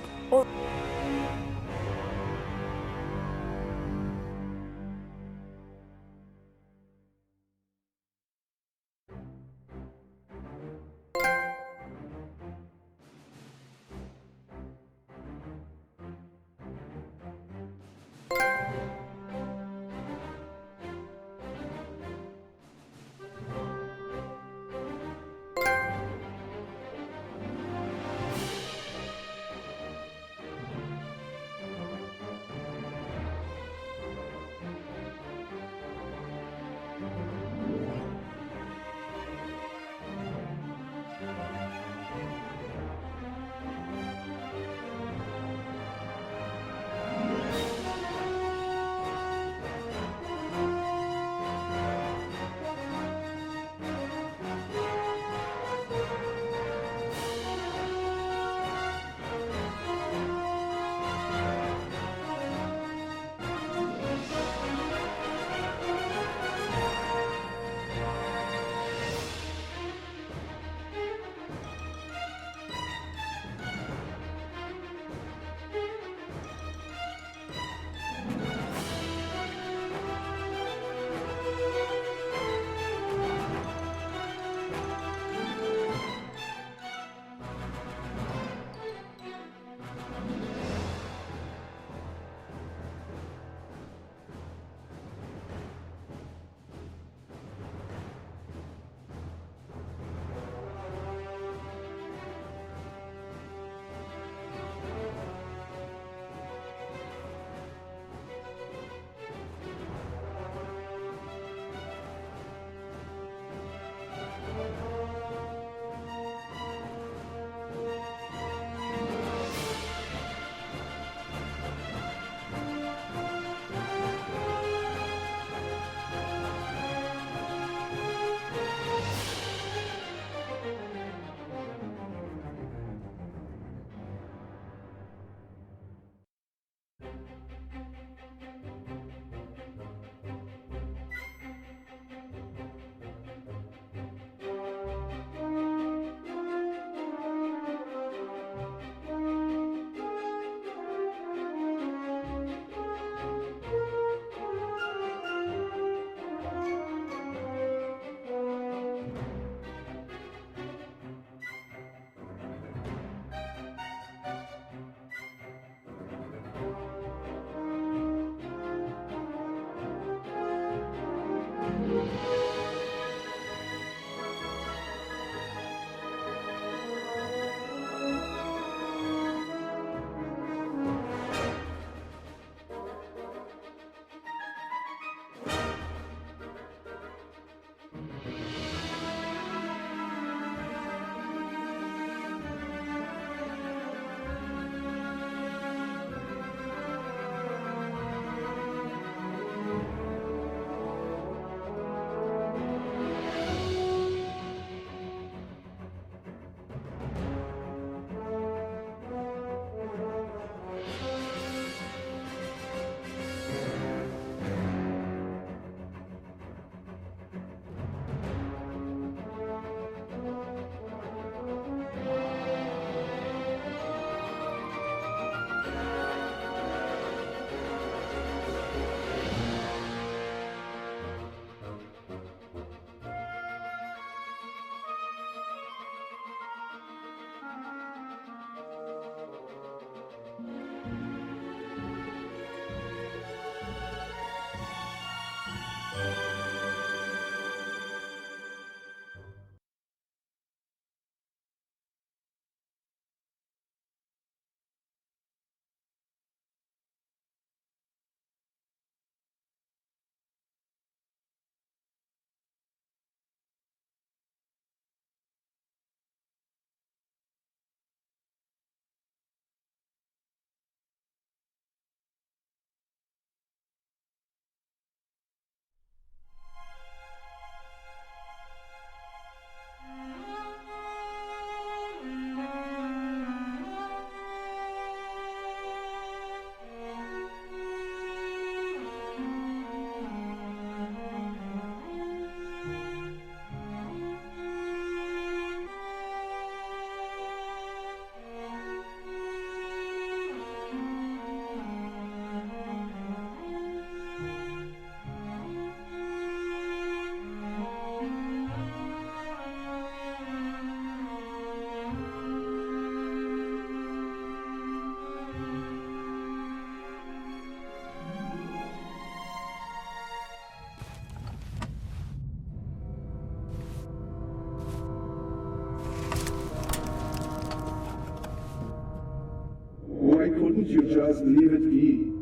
couldn't you just leave it be?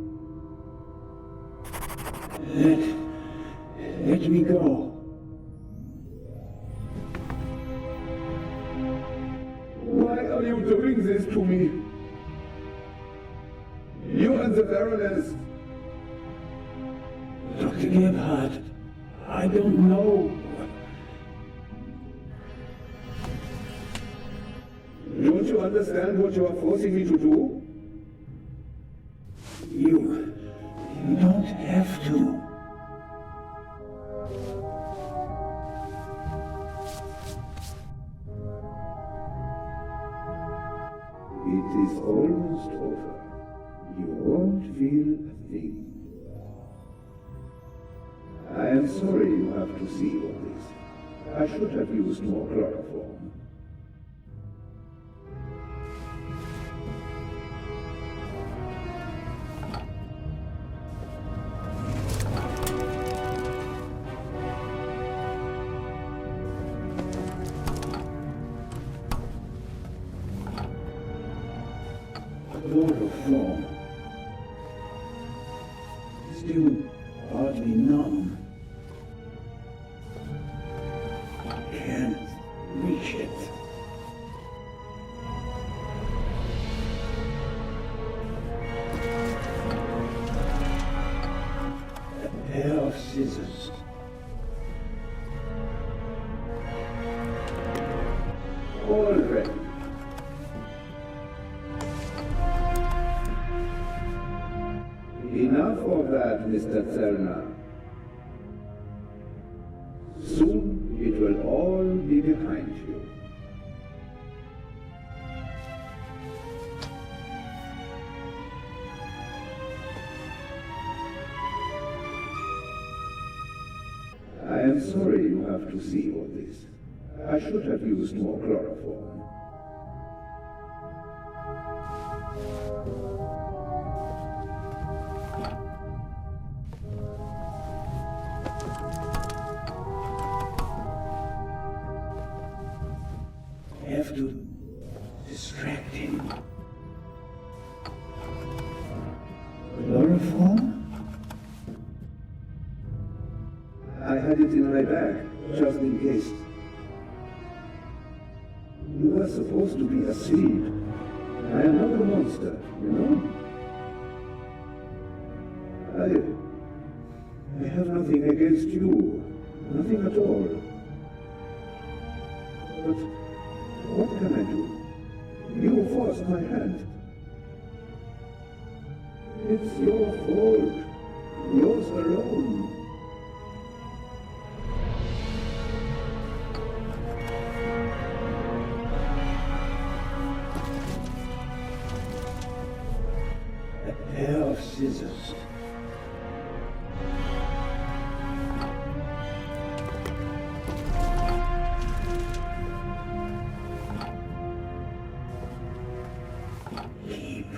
Let me go. Why are you doing this to me? You and the Baroness. Dr. Gebhardt, I don't know. Don't you understand what you are forcing me to do? You don't have to. It is almost over. You won't feel a thing. I am sorry you have to see all this. I should have used more chloroform. Chloroform. Still hardly numb. Can't reach it. A pair of scissors. All ready. Enough of that, Mr. Zellner. Soon it will all be behind you. I am sorry you have to see all this. I should have used more chloroform. Have to distract him. Chloroform? I had it in my bag, just in case. You were supposed to be asleep. I am not a monster, you know? I have nothing against you. Nothing at all. But what can I do? You forced my hand. It's your fault. Yours alone. A pair of scissors. Keep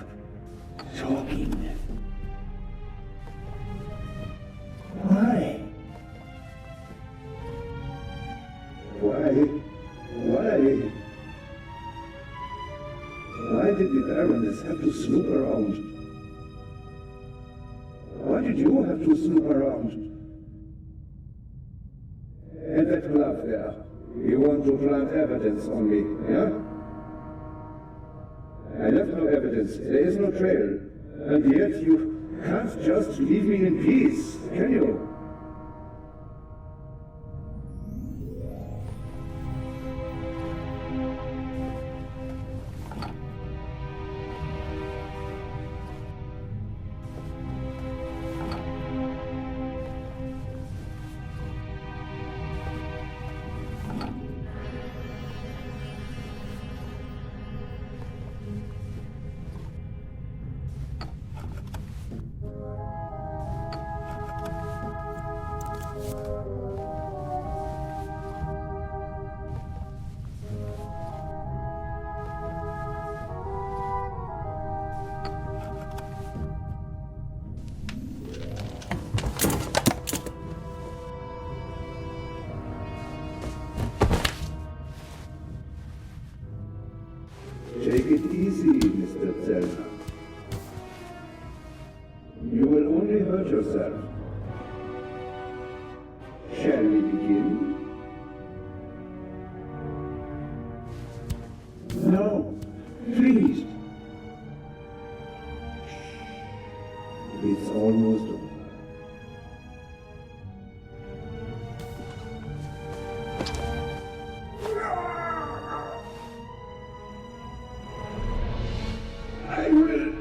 talking. Why? Why did the Baroness have to snoop around? Why did you have to snoop around? And that glove there. You want to plant evidence on me, yeah? I left no evidence. There is no trail. And yet you can't just leave me in peace, can you? Take it easy, Mr. Zellner. yourself. Shall we begin? No, please. It's almost over. I will.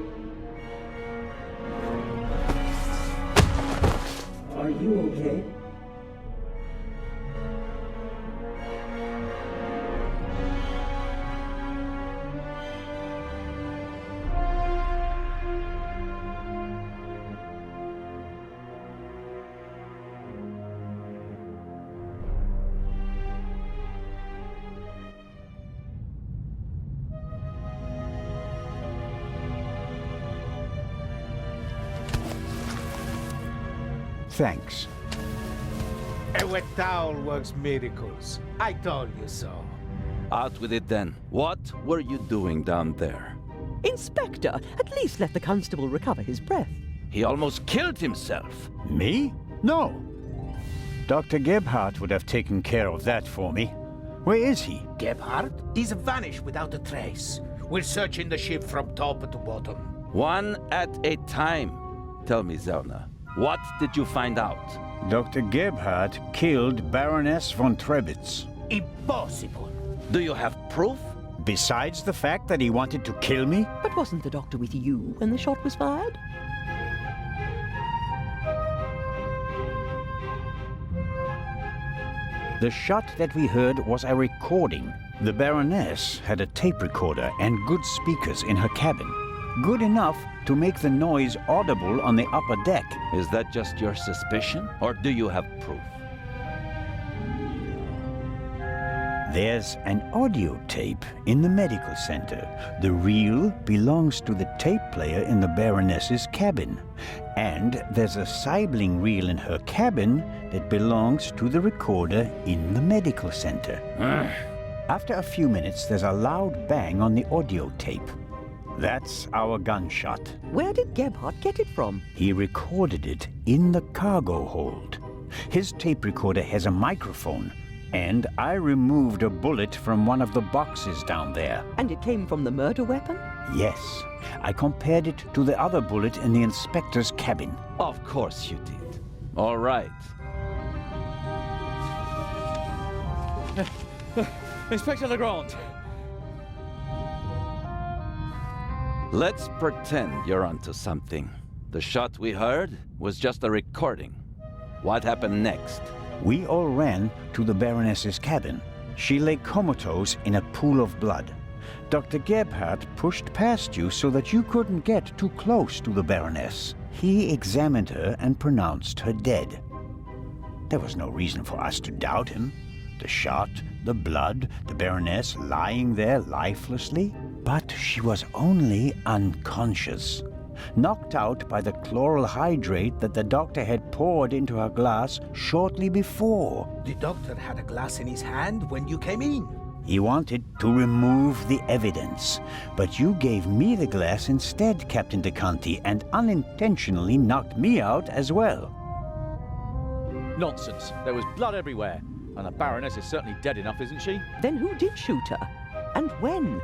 Are you okay? Thanks. A wet towel works miracles. I told you so. Out with it then. What were you doing down there? Inspector, at least let the constable recover his breath. He almost killed himself. Me? No. Dr. Gebhardt would have taken care of that for me. Where is he? Gebhardt? He's vanished without a trace. We're searching the ship from top to bottom. One at a time. Tell me, Zelna, what did you find out? Dr. Gebhardt killed Baroness von Trebitz. Impossible. Do you have proof? Besides the fact that he wanted to kill me? But wasn't the doctor with you when the shot was fired? The shot that we heard was a recording. The Baroness had a tape recorder and good speakers in her cabin. Good enough to make the noise audible on the upper deck. Is that just your suspicion, or do you have proof? There's an audio tape in the medical center. The reel belongs to the tape player in the Baroness's cabin. And there's a sibling reel in her cabin that belongs to the recorder in the medical center. After a few minutes, there's a loud bang on the audio tape. That's our gunshot. Where did Gebhardt get it from? He recorded it in the cargo hold. His tape recorder has a microphone, and I removed a bullet from one of the boxes down there. And it came from the murder weapon? Yes. I compared it to the other bullet in the inspector's cabin. Of course you did. All right. Inspector Legrand! Let's pretend you're onto something. The shot we heard was just a recording. What happened next? We all ran to the Baroness's cabin. She lay comatose in a pool of blood. Dr. Gebhardt pushed past you so that you couldn't get too close to the Baroness. He examined her and pronounced her dead. There was no reason for us to doubt him. The shot, the blood, the Baroness lying there lifelessly. But she was only unconscious, knocked out by the chloral hydrate that the doctor had poured into her glass shortly before. The doctor had a glass in his hand when you came in. He wanted to remove the evidence, but you gave me the glass instead, Captain DeConti, and unintentionally knocked me out as well. Nonsense. There was blood everywhere. And the Baroness is certainly dead enough, isn't she? Then who did shoot her? And when?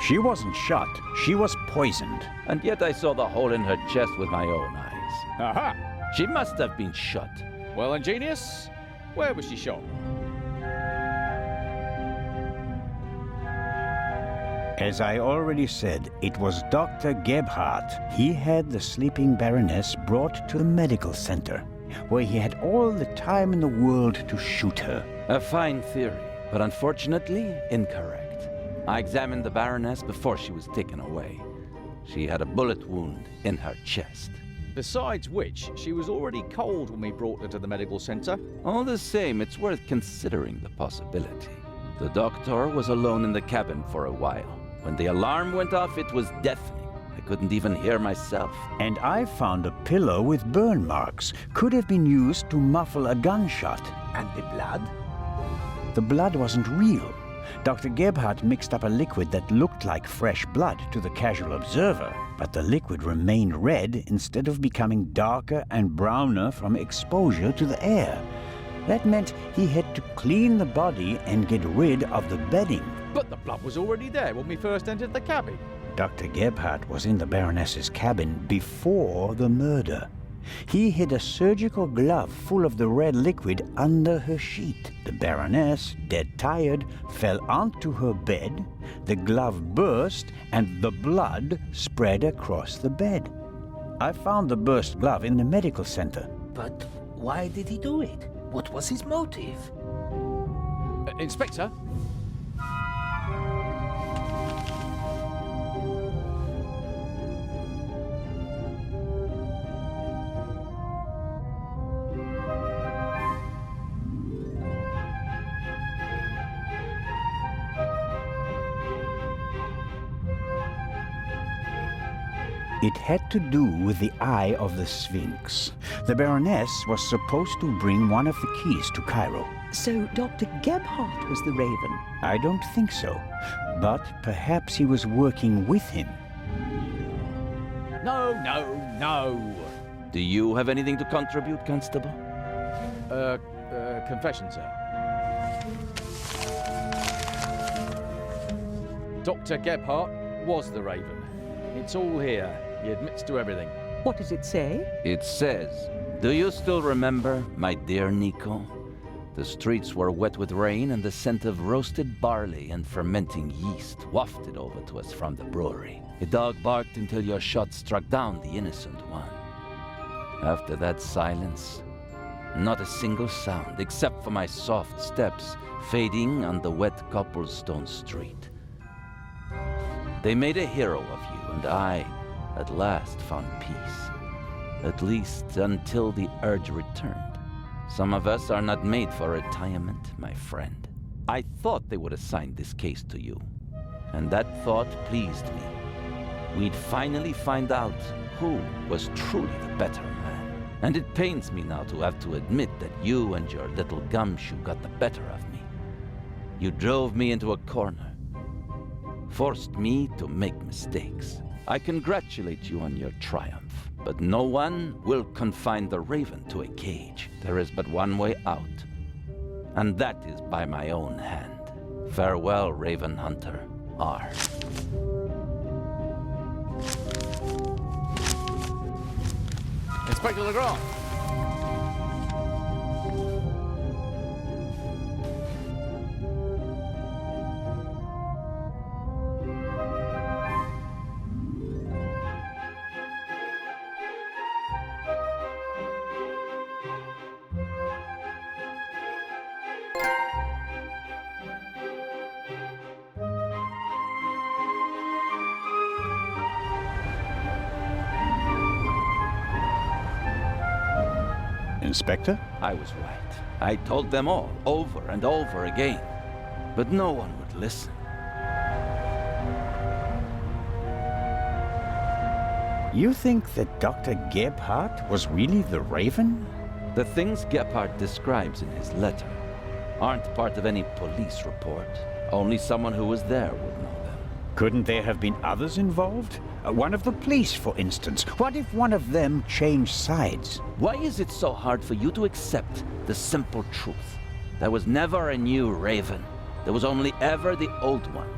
She wasn't shot. She was poisoned. And yet I saw the hole in her chest with my own eyes. Aha! She must have been shot. Well, ingenious. Where was she shot? As I already said, it was Dr. Gebhardt. He had the sleeping Baroness brought to the medical center, where he had all the time in the world to shoot her. A fine theory, but unfortunately incorrect. I examined the Baroness before she was taken away. She had a bullet wound in her chest. Besides which, she was already cold when we brought her to the medical center. All the same, it's worth considering the possibility. The doctor was alone in the cabin for a while. When the alarm went off, it was deafening. I couldn't even hear myself. And I found a pillow with burn marks. Could have been used to muffle a gunshot. And the blood? The blood wasn't real. Dr. Gebhardt mixed up a liquid that looked like fresh blood to the casual observer, but the liquid remained red instead of becoming darker and browner from exposure to the air. That meant he had to clean the body and get rid of the bedding. But the blood was already there when we first entered the cabin. Dr. Gebhardt was in the Baroness's cabin before the murder. He hid a surgical glove full of the red liquid under her sheet. The Baroness, dead tired, fell onto her bed, the glove burst, and the blood spread across the bed. I found the burst glove in the medical center. But why did he do it? What was his motive? Inspector? It had to do with the Eye of the Sphinx. The Baroness was supposed to bring one of the keys to Cairo. So Dr. Gebhardt was the Raven? I don't think so, but perhaps he was working with him. No, no, no. Do you have anything to contribute, Constable? Confession, sir. Dr. Gebhardt was the Raven. It's all here. He admits to everything. What does it say? It says, "Do you still remember, my dear Nico? The streets were wet with rain and the scent of roasted barley and fermenting yeast wafted over to us from the brewery. A dog barked until your shot struck down the innocent one. After that silence, not a single sound except for my soft steps fading on the wet cobblestone street. They made a hero of you, and I, at last, found peace. At least until the urge returned. Some of us are not made for retirement, my friend. I thought they would assign this case to you, and that thought pleased me. We'd finally find out who was truly the better man. And it pains me now to have to admit that you and your little gumshoe got the better of me. You drove me into a corner, forced me to make mistakes. I congratulate you on your triumph, but no one will confine the Raven to a cage. There is but one way out, and that is by my own hand. Farewell, Raven Hunter R. Inspector Legrand. Inspector? I was right. I told them all, over and over again. But no one would listen. You think that Dr. Gebhardt was really the Raven? The things Gebhardt describes in his letter aren't part of any police report. Only someone who was there would know them. Couldn't there have been others involved? One of the police, for instance. What if one of them changed sides? Why is it so hard for you to accept the simple truth? There was never a new Raven. There was only ever the old one.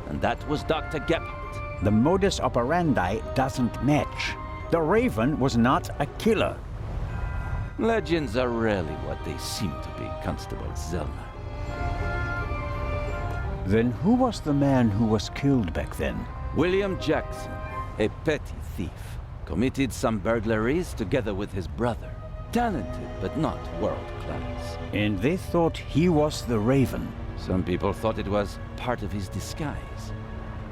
And that was Dr. Gebhardt. The modus operandi doesn't match. The Raven was not a killer. Legends are rarely what they seem to be, Constable Zellner. Then who was the man who was killed back then? William Jackson, a petty thief, committed some burglaries together with his brother. Talented, but not world-class. And they thought he was the Raven. Some people thought it was part of his disguise.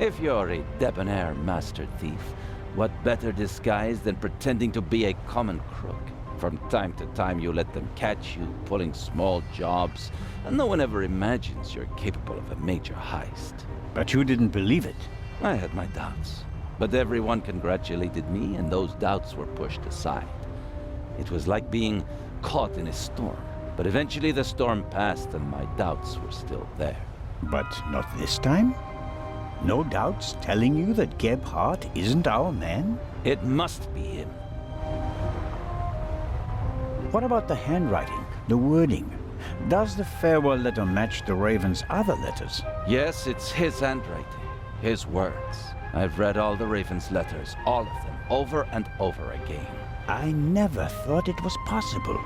If you're a debonair master thief, what better disguise than pretending to be a common crook? From time to time you let them catch you pulling small jobs, and no one ever imagines you're capable of a major heist. But you didn't believe it. I had my doubts, but everyone congratulated me and those doubts were pushed aside. It was like being caught in a storm, but eventually the storm passed and my doubts were still there. But not this time? No doubts telling you that Gebhardt isn't our man? It must be him. What about the handwriting, the wording? Does the farewell letter match the Raven's other letters? Yes, it's his handwriting, his words. I've read all the Raven's letters, all of them, over and over again. I never thought it was possible.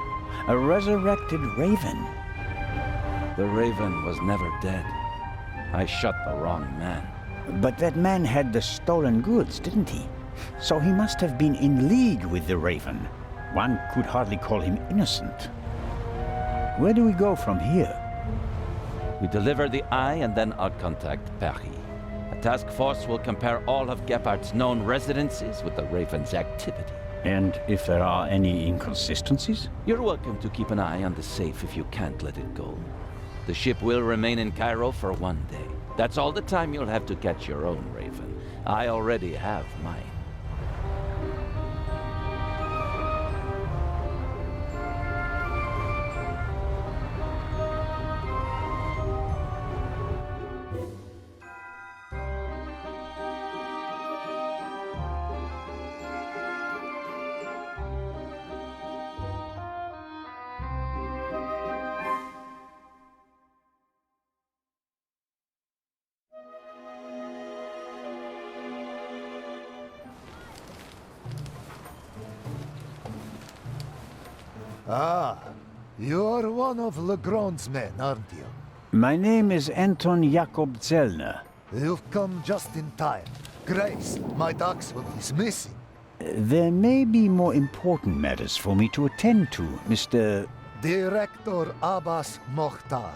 A resurrected Raven. The Raven was never dead. I shot the wrong man. But that man had the stolen goods, didn't he? So he must have been in league with the Raven. One could hardly call him innocent. Where do we go from here? We deliver the eye and then I'll contact Paris. A task force will compare all of Gebhardt's known residences with the Raven's activity. And if there are any inconsistencies? You're welcome to keep an eye on the safe if you can't let it go. The ship will remain in Cairo for 1 day. That's all the time you'll have to catch your own Raven. I already have mine. Ah, you're one of Legrand's men, aren't you? My name is Anton Jakob Zellner. You've come just in time. Grace, my dachshund, is missing. There may be more important matters for me to attend to, Mr. Director Abbas Mokhtar.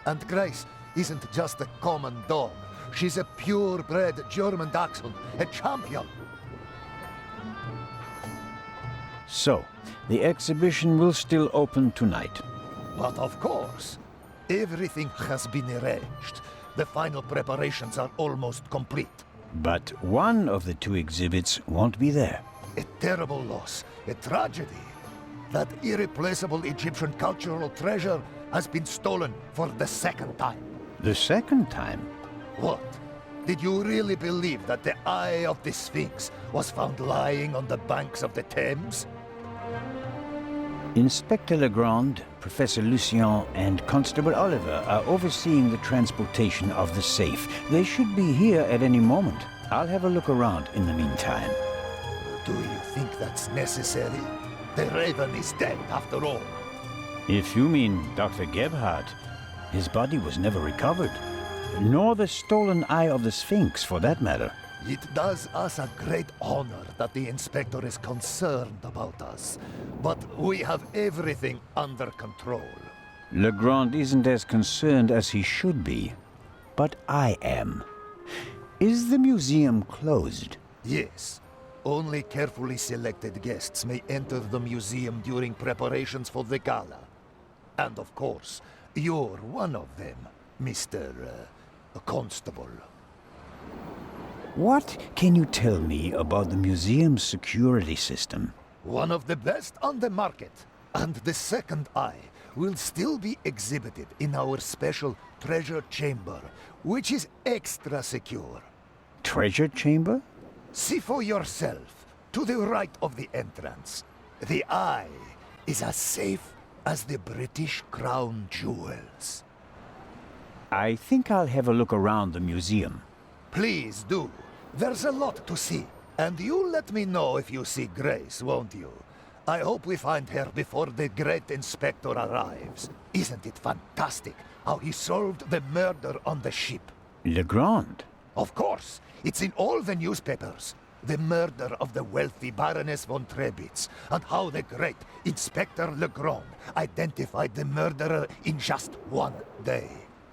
And Grace isn't just a common dog. She's a purebred German dachshund, a champion. So, the exhibition will still open tonight. But of course, everything has been arranged. The final preparations are almost complete. But one of the two exhibits won't be there. A terrible loss, a tragedy. That irreplaceable Egyptian cultural treasure has been stolen for the second time. The second time? What? Did you really believe that the eye of the Sphinx was found lying on the banks of the Thames? Inspector Legrand, Professor Lucien, and Constable Oliver are overseeing the transportation of the safe. They should be here at any moment. I'll have a look around in the meantime. Do you think that's necessary? The Raven is dead, after all. If you mean Dr. Gebhardt, his body was never recovered. Nor the stolen eye of the Sphinx, for that matter. It does us a great honor that the Inspector is concerned about us. But we have everything under control. Legrand isn't as concerned as he should be. But I am. Is the museum closed? Yes. Only carefully selected guests may enter the museum during preparations for the gala. And of course, you're one of them, Mr. Constable. What can you tell me about the museum's security system? One of the best on the market. And the second eye will still be exhibited in our special treasure chamber, which is extra secure. Treasure chamber? See for yourself, to the right of the entrance. The eye is as safe as the British crown jewels. I think I'll have a look around the museum. Please do. There's a lot to see. And you let me know if you see Grace, won't you? I hope we find her before the great inspector arrives. Isn't it fantastic how he solved the murder on the ship? Legrand? Of course. It's in all the newspapers. The murder of the wealthy Baroness von Trebitz, and how the great Inspector Legrand identified the murderer in just 1 day.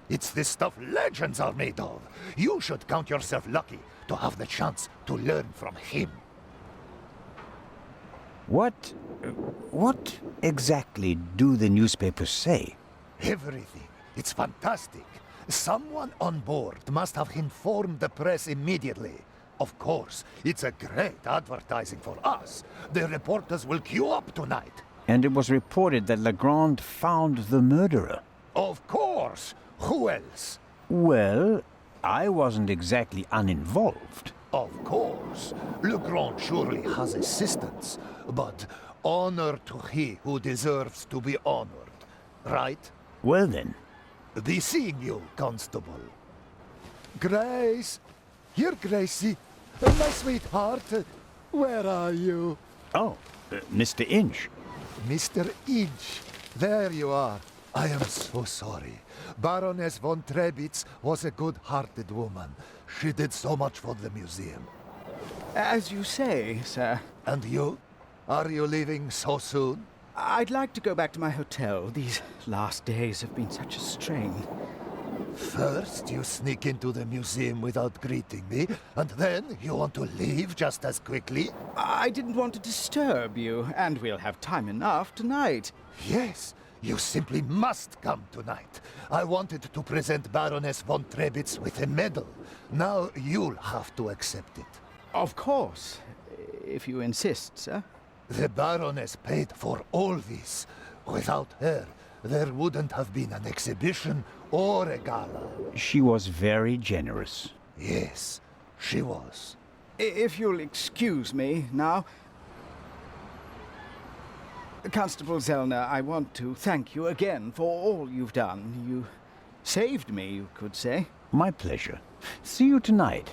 It's the stuff legends are made of. You should count yourself lucky to have the chance to learn from him. What exactly do the newspapers say? Everything. It's fantastic. Someone on board must have informed the press immediately. Of course, it's a great advertising for us. The reporters will queue up tonight. And it was reported that Legrand found the murderer. Of course! Who else? Well, I wasn't exactly uninvolved. Of course. Legrand surely has assistants, but honor to he who deserves to be honored, right? Well then. Be seeing you, Constable. Grace! Here, Gracie. My sweetheart. Where are you? Oh, Mr. Inch. Mr. Inch. There you are. I am so sorry. Baroness von Trebitz was a good-hearted woman. She did so much for the museum. As you say, sir. And you? Are you leaving so soon? I'd like to go back to my hotel. These last days have been such a strain. First, you sneak into the museum without greeting me, and then you want to leave just as quickly? I didn't want to disturb you, and we'll have time enough tonight. Yes, you simply must come tonight. I wanted to present Baroness von Trebitz with a medal. Now you'll have to accept it. Of course, if you insist, sir. The Baroness paid for all this. Without her, there wouldn't have been an exhibition or a gala. She was very generous. Yes, she was. If you'll excuse me now. Constable Zellner, I want to thank you again for all you've done. You saved me, you could say. My pleasure. See you tonight.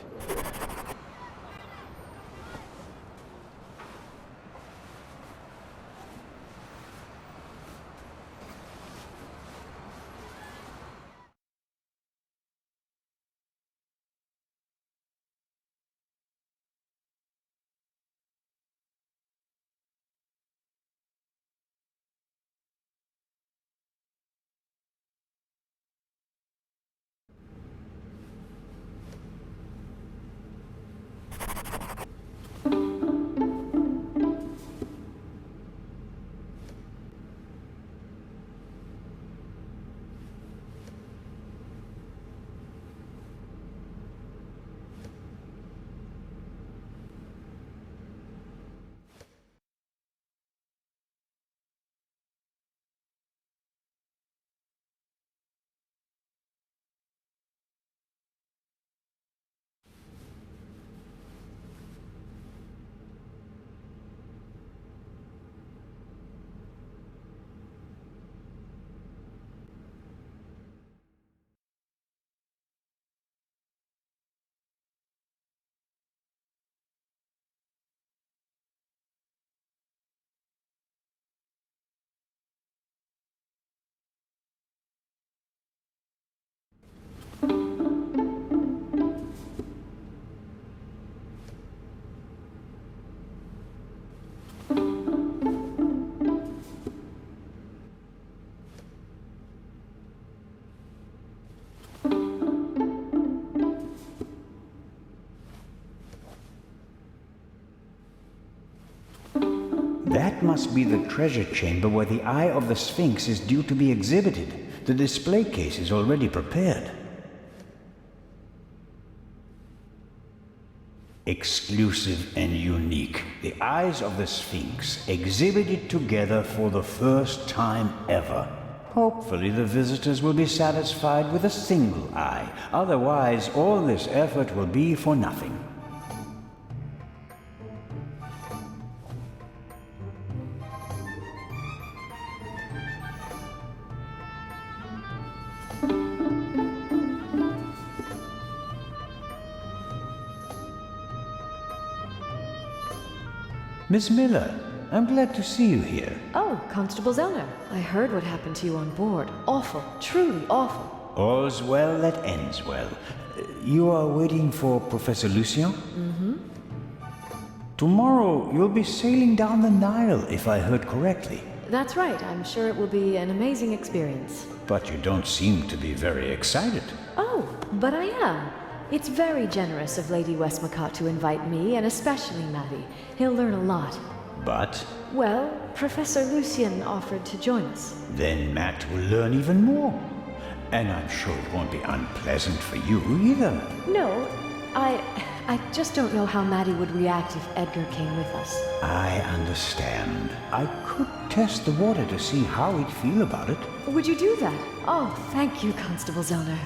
That must be the treasure chamber where the Eye of the Sphinx is due to be exhibited. The display case is already prepared. Exclusive and unique. The Eyes of the Sphinx exhibited together for the first time ever. Hopefully the visitors will be satisfied with a single eye. Otherwise, all this effort will be for nothing. Miss Miller, I'm glad to see you here. Oh, Constable Zellner. I heard what happened to you on board. Awful. Truly awful. All's well that ends well. You are waiting for Professor Lucien? Mm-hmm. Tomorrow you'll be sailing down the Nile, if I heard correctly. That's right. I'm sure it will be an amazing experience. But you don't seem to be very excited. Oh, but I am. It's very generous of Lady Westmacott to invite me, and especially Maddie. He'll learn a lot. But? Well, Professor Lucien offered to join us. Then Matt will learn even more. And I'm sure it won't be unpleasant for you either. No, I just don't know how Maddie would react if Edgar came with us. I understand. I could test the water to see how he'd feel about it. Would you do that? Oh, thank you, Constable Zellner.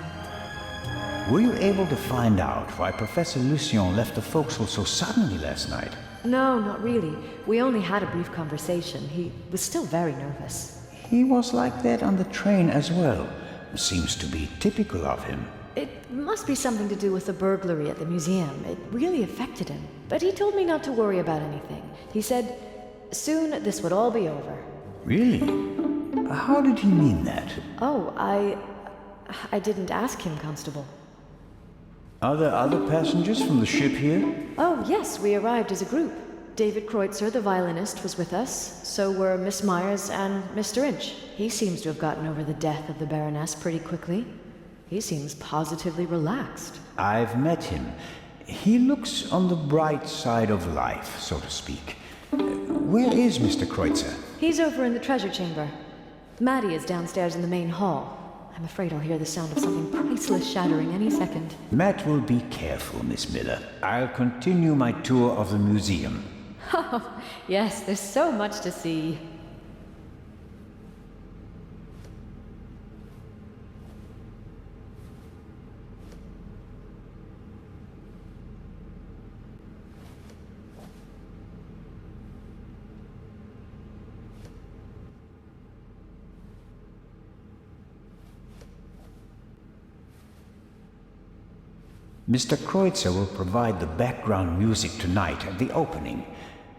were you able to find out why Professor Lucien left the forecastle so suddenly last night? No, not really. We only had a brief conversation. He was still very nervous. He was like that on the train as well. Seems to be typical of him. It must be something to do with the burglary at the museum. It really affected him. But he told me not to worry about anything. He said, soon this would all be over. Really? How did he mean that? Oh, I didn't ask him, Constable. Are there other passengers from the ship here? Oh, yes, we arrived as a group. David Kreutzer, the violinist, was with us. So were Miss Myers and Mr. Inch. He seems to have gotten over the death of the Baroness pretty quickly. He seems positively relaxed. I've met him. He looks on the bright side of life, so to speak. Where is Mr. Kreutzer? He's over in the treasure chamber. Maddie is downstairs in the main hall. I'm afraid I'll hear the sound of something priceless shattering any second. Matt will be careful, Miss Miller. I'll continue my tour of the museum. Yes, there's so much to see. Mr. Kreutzer will provide the background music tonight at the opening.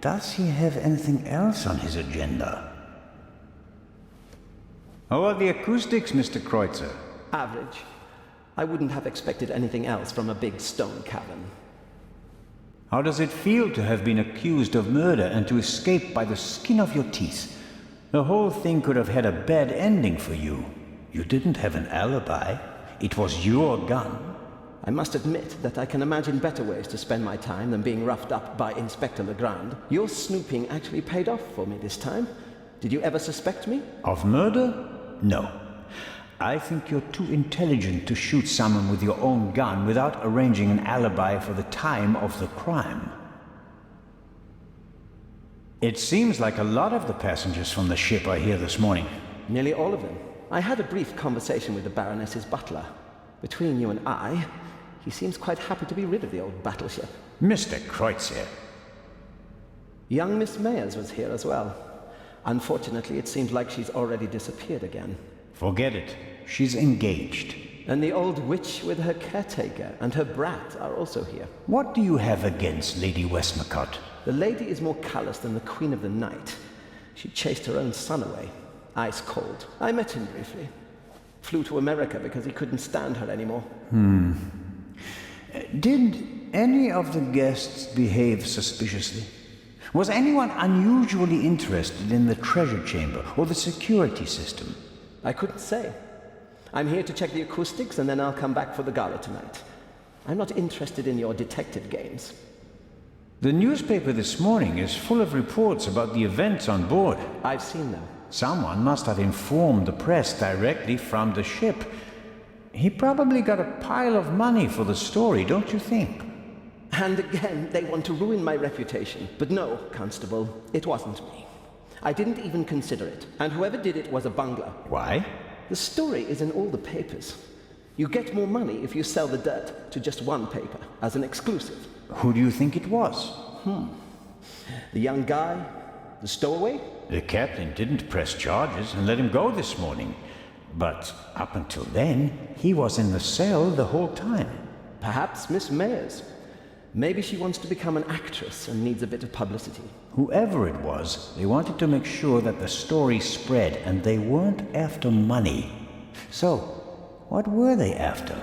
Does he have anything else on his agenda? How are the acoustics, Mr. Kreutzer? Average. I wouldn't have expected anything else from a big stone cavern. How does it feel to have been accused of murder and to escape by the skin of your teeth? The whole thing could have had a bad ending for you. You didn't have an alibi. It was your gun. I must admit that I can imagine better ways to spend my time than being roughed up by Inspector Legrand. Your snooping actually paid off for me this time. Did you ever suspect me? Of murder? No. I think you're too intelligent to shoot someone with your own gun without arranging an alibi for the time of the crime. It seems like a lot of the passengers from the ship are here this morning. Nearly all of them. I had a brief conversation with the Baroness's butler. Between you and I, he seems quite happy to be rid of the old battleship. Mr. Kreutzer. Young Miss Mayers was here as well. Unfortunately, it seems like she's already disappeared again. Forget it. She's engaged. And the old witch with her caretaker and her brat are also here. What do you have against Lady Westmacott? The lady is more callous than the Queen of the Night. She chased her own son away. Ice cold. I met him briefly. Flew to America because he couldn't stand her anymore. Did any of the guests behave suspiciously? Was anyone unusually interested in the treasure chamber or the security system? I couldn't say. I'm here to check the acoustics and then I'll come back for the gala tonight. I'm not interested in your detective games. The newspaper this morning is full of reports about the events on board. I've seen them. Someone must have informed the press directly from the ship. He probably got a pile of money for the story, don't you think? And again, they want to ruin my reputation. But no, Constable, it wasn't me. I didn't even consider it. And whoever did it was a bungler. Why? The story is in all the papers. You get more money if you sell the dirt to just one paper, as an exclusive. Who do you think it was? The young guy? The stowaway? The captain didn't press charges and let him go this morning. But up until then, he was in the cell the whole time. Perhaps Miss Mayers. Maybe she wants to become an actress and needs a bit of publicity. Whoever it was, they wanted to make sure that the story spread, and they weren't after money. So, what were they after?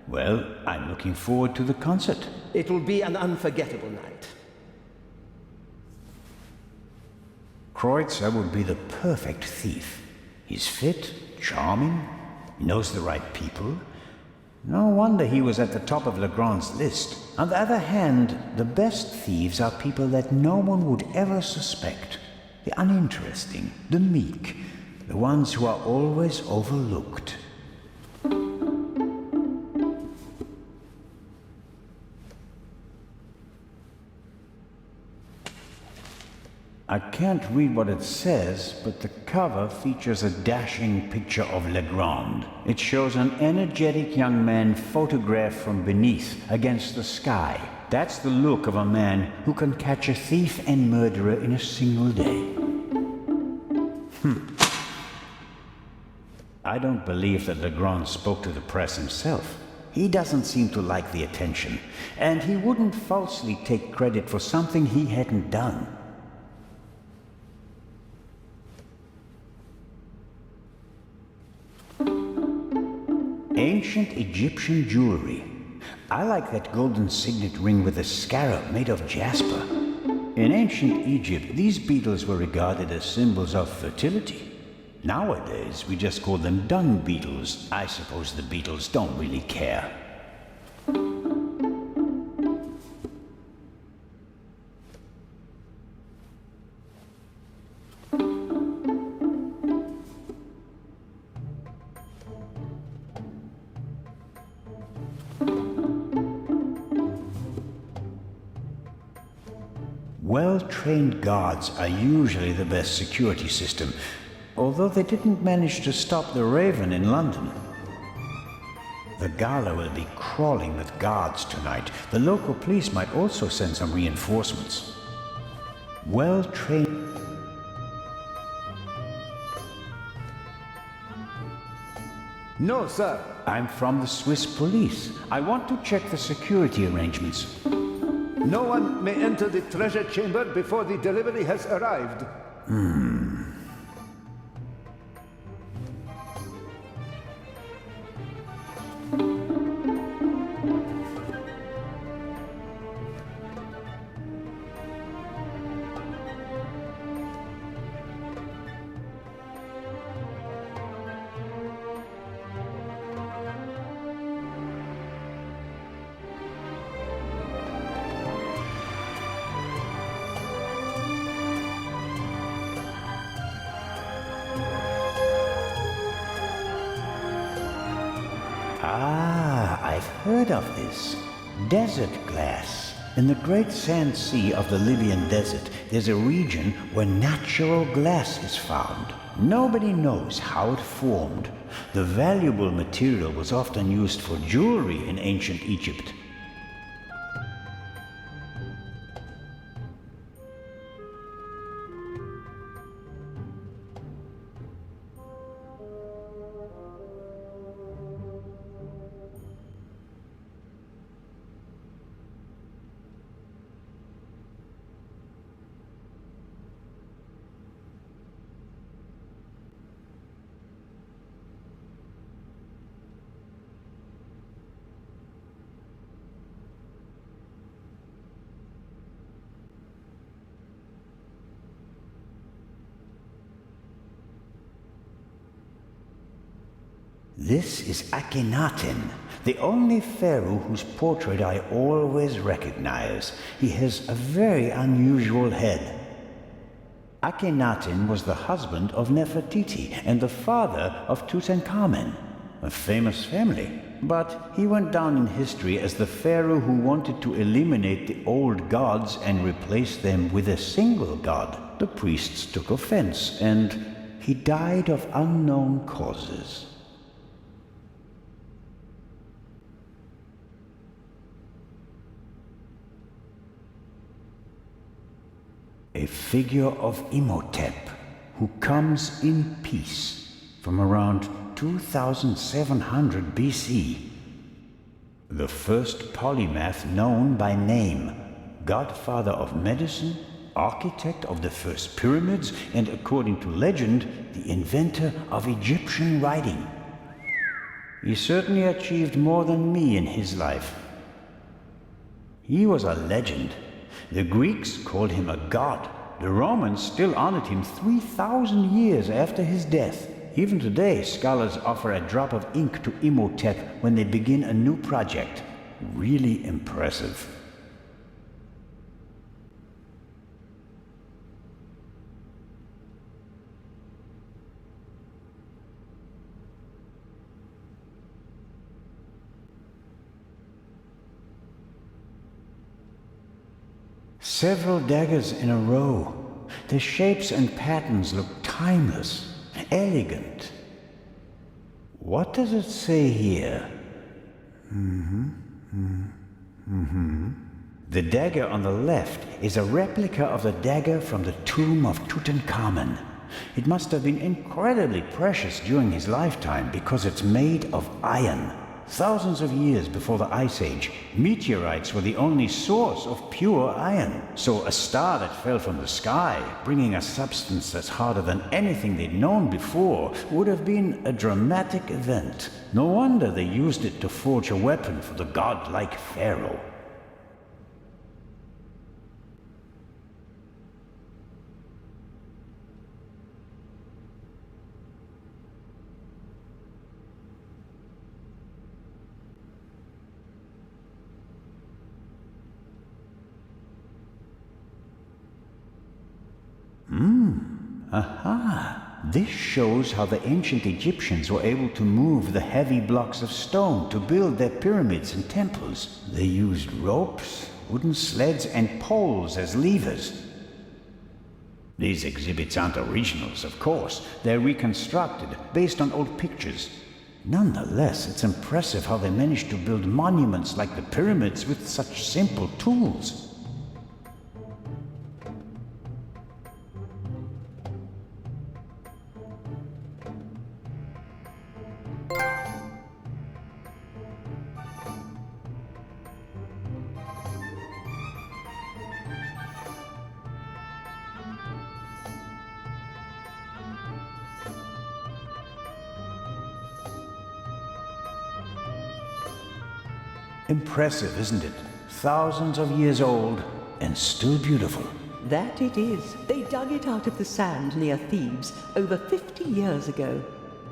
Well, I'm looking forward to the concert. It will be an unforgettable night. Kreutzer would be the perfect thief. He's fit, charming, he knows the right people. No wonder he was at the top of Legrand's list. On the other hand, the best thieves are people that no one would ever suspect. The uninteresting, the meek, the ones who are always overlooked. I can't read what it says, but the cover features a dashing picture of Legrand. It shows an energetic young man photographed from beneath, against the sky. That's the look of a man who can catch a thief and murderer in a single day. I don't believe that Legrand spoke to the press himself. He doesn't seem to like the attention, and he wouldn't falsely take credit for something he hadn't done. Ancient Egyptian jewelry. I like that golden signet ring with a scarab made of jasper. In ancient Egypt, these beetles were regarded as symbols of fertility. Nowadays, we just call them dung beetles. I suppose the beetles don't really care. Well-trained guards are usually the best security system, although they didn't manage to stop the Raven in London. The gala will be crawling with guards tonight. The local police might also send some reinforcements. Well-trained... No, sir. I'm from the Swiss police. I want to check the security arrangements. No one may enter the treasure chamber before the delivery has arrived. I've heard of this. Desert glass. In the great sand sea of the Libyan desert, there's a region where natural glass is found. Nobody knows how it formed. The valuable material was often used for jewelry in ancient Egypt. This is Akhenaten, the only pharaoh whose portrait I always recognize. He has a very unusual head. Akhenaten was the husband of Nefertiti and the father of Tutankhamen, a famous family. But he went down in history as the pharaoh who wanted to eliminate the old gods and replace them with a single god. The priests took offense, and he died of unknown causes. A figure of Imhotep, who comes in peace from around 2700 BC. The first polymath known by name, godfather of medicine, architect of the first pyramids, and according to legend, the inventor of Egyptian writing. He certainly achieved more than me in his life. He was a legend. The Greeks called him a god. The Romans still honored him 3,000 years after his death. Even today, scholars offer a drop of ink to Imhotep when they begin a new project. Really impressive. Several daggers in a row. The shapes and patterns look timeless, elegant. What does it say here? The dagger on the left is a replica of the dagger from the tomb of Tutankhamun. It must have been incredibly precious during his lifetime because it's made of iron. Thousands of years before the Ice Age, meteorites were the only source of pure iron. So a star that fell from the sky, bringing a substance that's harder than anything they'd known before, would have been a dramatic event. No wonder they used it to forge a weapon for the godlike pharaoh. Aha! This shows how the ancient Egyptians were able to move the heavy blocks of stone to build their pyramids and temples. They used ropes, wooden sleds, and poles as levers. These exhibits aren't originals, of course. They're reconstructed, based on old pictures. Nonetheless, it's impressive how they managed to build monuments like the pyramids with such simple tools. Impressive, isn't it? Thousands of years old, and still beautiful. That it is. They dug it out of the sand near Thebes over 50 years ago.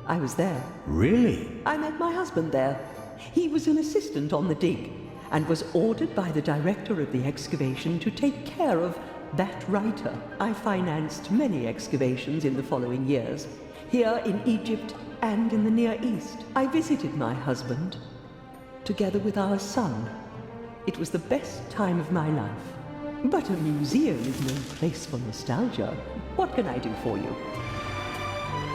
I was there. Really? I met my husband there. He was an assistant on the dig, and was ordered by the director of the excavation to take care of that writer. I financed many excavations in the following years, here in Egypt and in the Near East. I visited my husband, together with our son. It was the best time of my life. But a museum is no place for nostalgia. What can I do for you?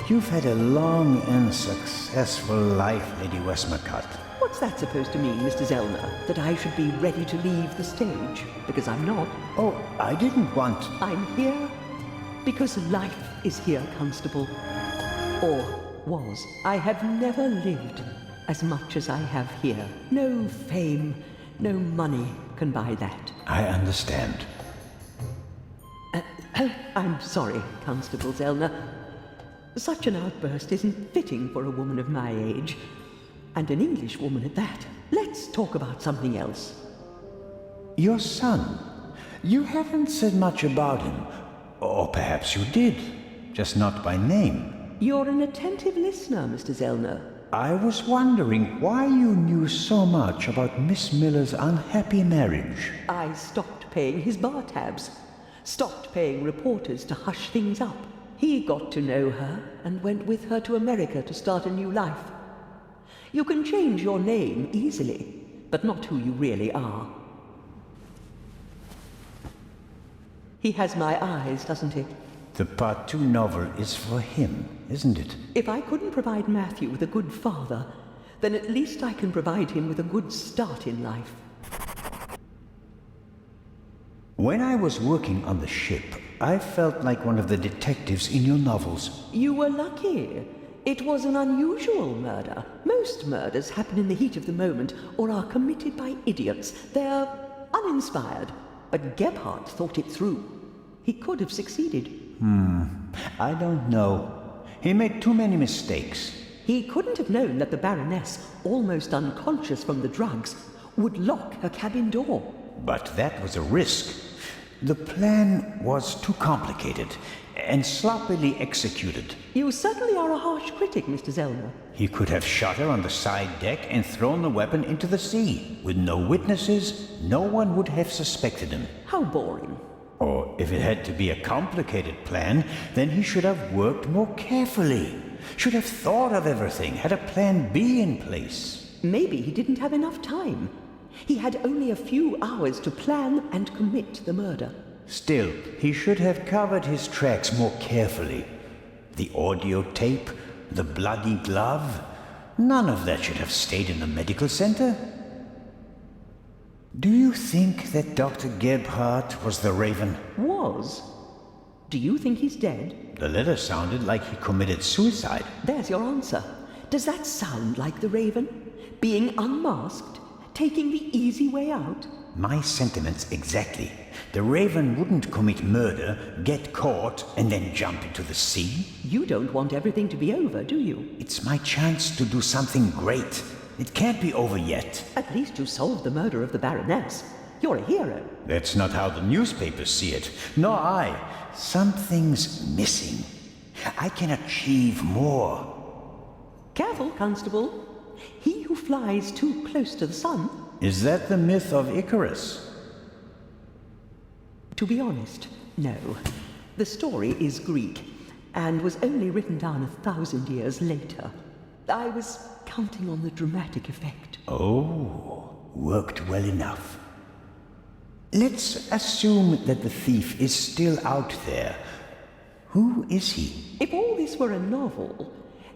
You've had a long and successful life, Lady Westmacott. What's that supposed to mean, Mr. Zellner? That I should be ready to leave the stage? Because I'm not. Oh, I didn't want... I'm here because life is here, Constable. Or was. I have never lived as much as I have here. No fame, no money can buy that. I understand. I'm sorry, Constable Zellner. Such an outburst isn't fitting for a woman of my age. And an English woman at that. Let's talk about something else. Your son. You haven't said much about him. Or perhaps you did, just not by name. You're an attentive listener, Mr. Zellner. I was wondering why you knew so much about Miss Miller's unhappy marriage. I stopped paying his bar tabs. Stopped paying reporters to hush things up. He got to know her and went with her to America to start a new life. You can change your name easily, but not who you really are. He has my eyes, doesn't he? The Part 2 novel is for him, isn't it? If I couldn't provide Matthew with a good father, then at least I can provide him with a good start in life. When I was working on the ship, I felt like one of the detectives in your novels. You were lucky. It was an unusual murder. Most murders happen in the heat of the moment or are committed by idiots. They're uninspired. But Gebhardt thought it through. He could have succeeded. I don't know. He made too many mistakes. He couldn't have known that the Baroness, almost unconscious from the drugs, would lock her cabin door. But that was a risk. The plan was too complicated and sloppily executed. You certainly are a harsh critic, Mr. Zellner. He could have shot her on the side deck and thrown the weapon into the sea. With no witnesses, no one would have suspected him. How boring. Or if it had to be a complicated plan, then he should have worked more carefully. Should have thought of everything, had a plan B in place. Maybe he didn't have enough time. He had only a few hours to plan and commit the murder. Still, he should have covered his tracks more carefully. The audio tape, the bloody glove, none of that should have stayed in the medical center. Do you think that Dr. Gebhardt was the Raven? Was? Do you think he's dead? The letter sounded like he committed suicide. There's your answer. Does that sound like the Raven? Being unmasked? Taking the easy way out? My sentiments exactly. The Raven wouldn't commit murder, get caught, and then jump into the sea. You don't want everything to be over, do you? It's my chance to do something great. It can't be over yet. At least you solved the murder of the Baroness. You're a hero. That's not how the newspapers see it. Nor I. Something's missing. I can achieve more. Careful, Constable. He who flies too close to the sun. Is that the myth of Icarus? To be honest, no. The story is Greek, and was only written down 1,000 years later. I was counting on the dramatic effect. Oh, worked well enough. Let's assume that the thief is still out there. Who is he? If all this were a novel,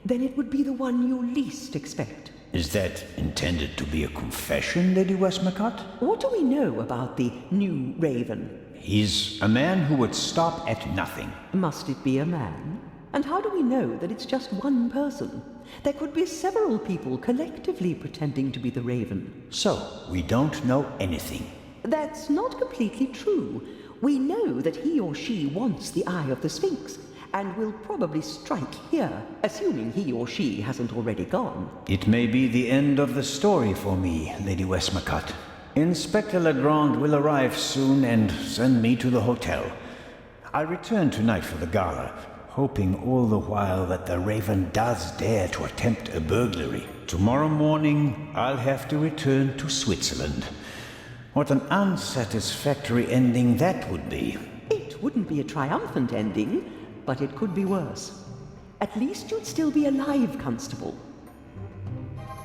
then it would be the one you least expect. Is that intended to be a confession, Lady Westmacott? What do we know about the new Raven? He's a man who would stop at nothing. Must it be a man? And how do we know that it's just one person? There could be several people collectively pretending to be the Raven. So, we don't know anything. That's not completely true. We know that he or she wants the eye of the Sphinx, and will probably strike here, assuming he or she hasn't already gone. It may be the end of the story for me, Lady Westmacott. Inspector Legrand will arrive soon and send me to the hotel. I return tonight for the gala, hoping all the while that the Raven does dare to attempt a burglary. Tomorrow morning, I'll have to return to Switzerland. What an unsatisfactory ending that would be. It wouldn't be a triumphant ending, but it could be worse. At least you'd still be alive, Constable.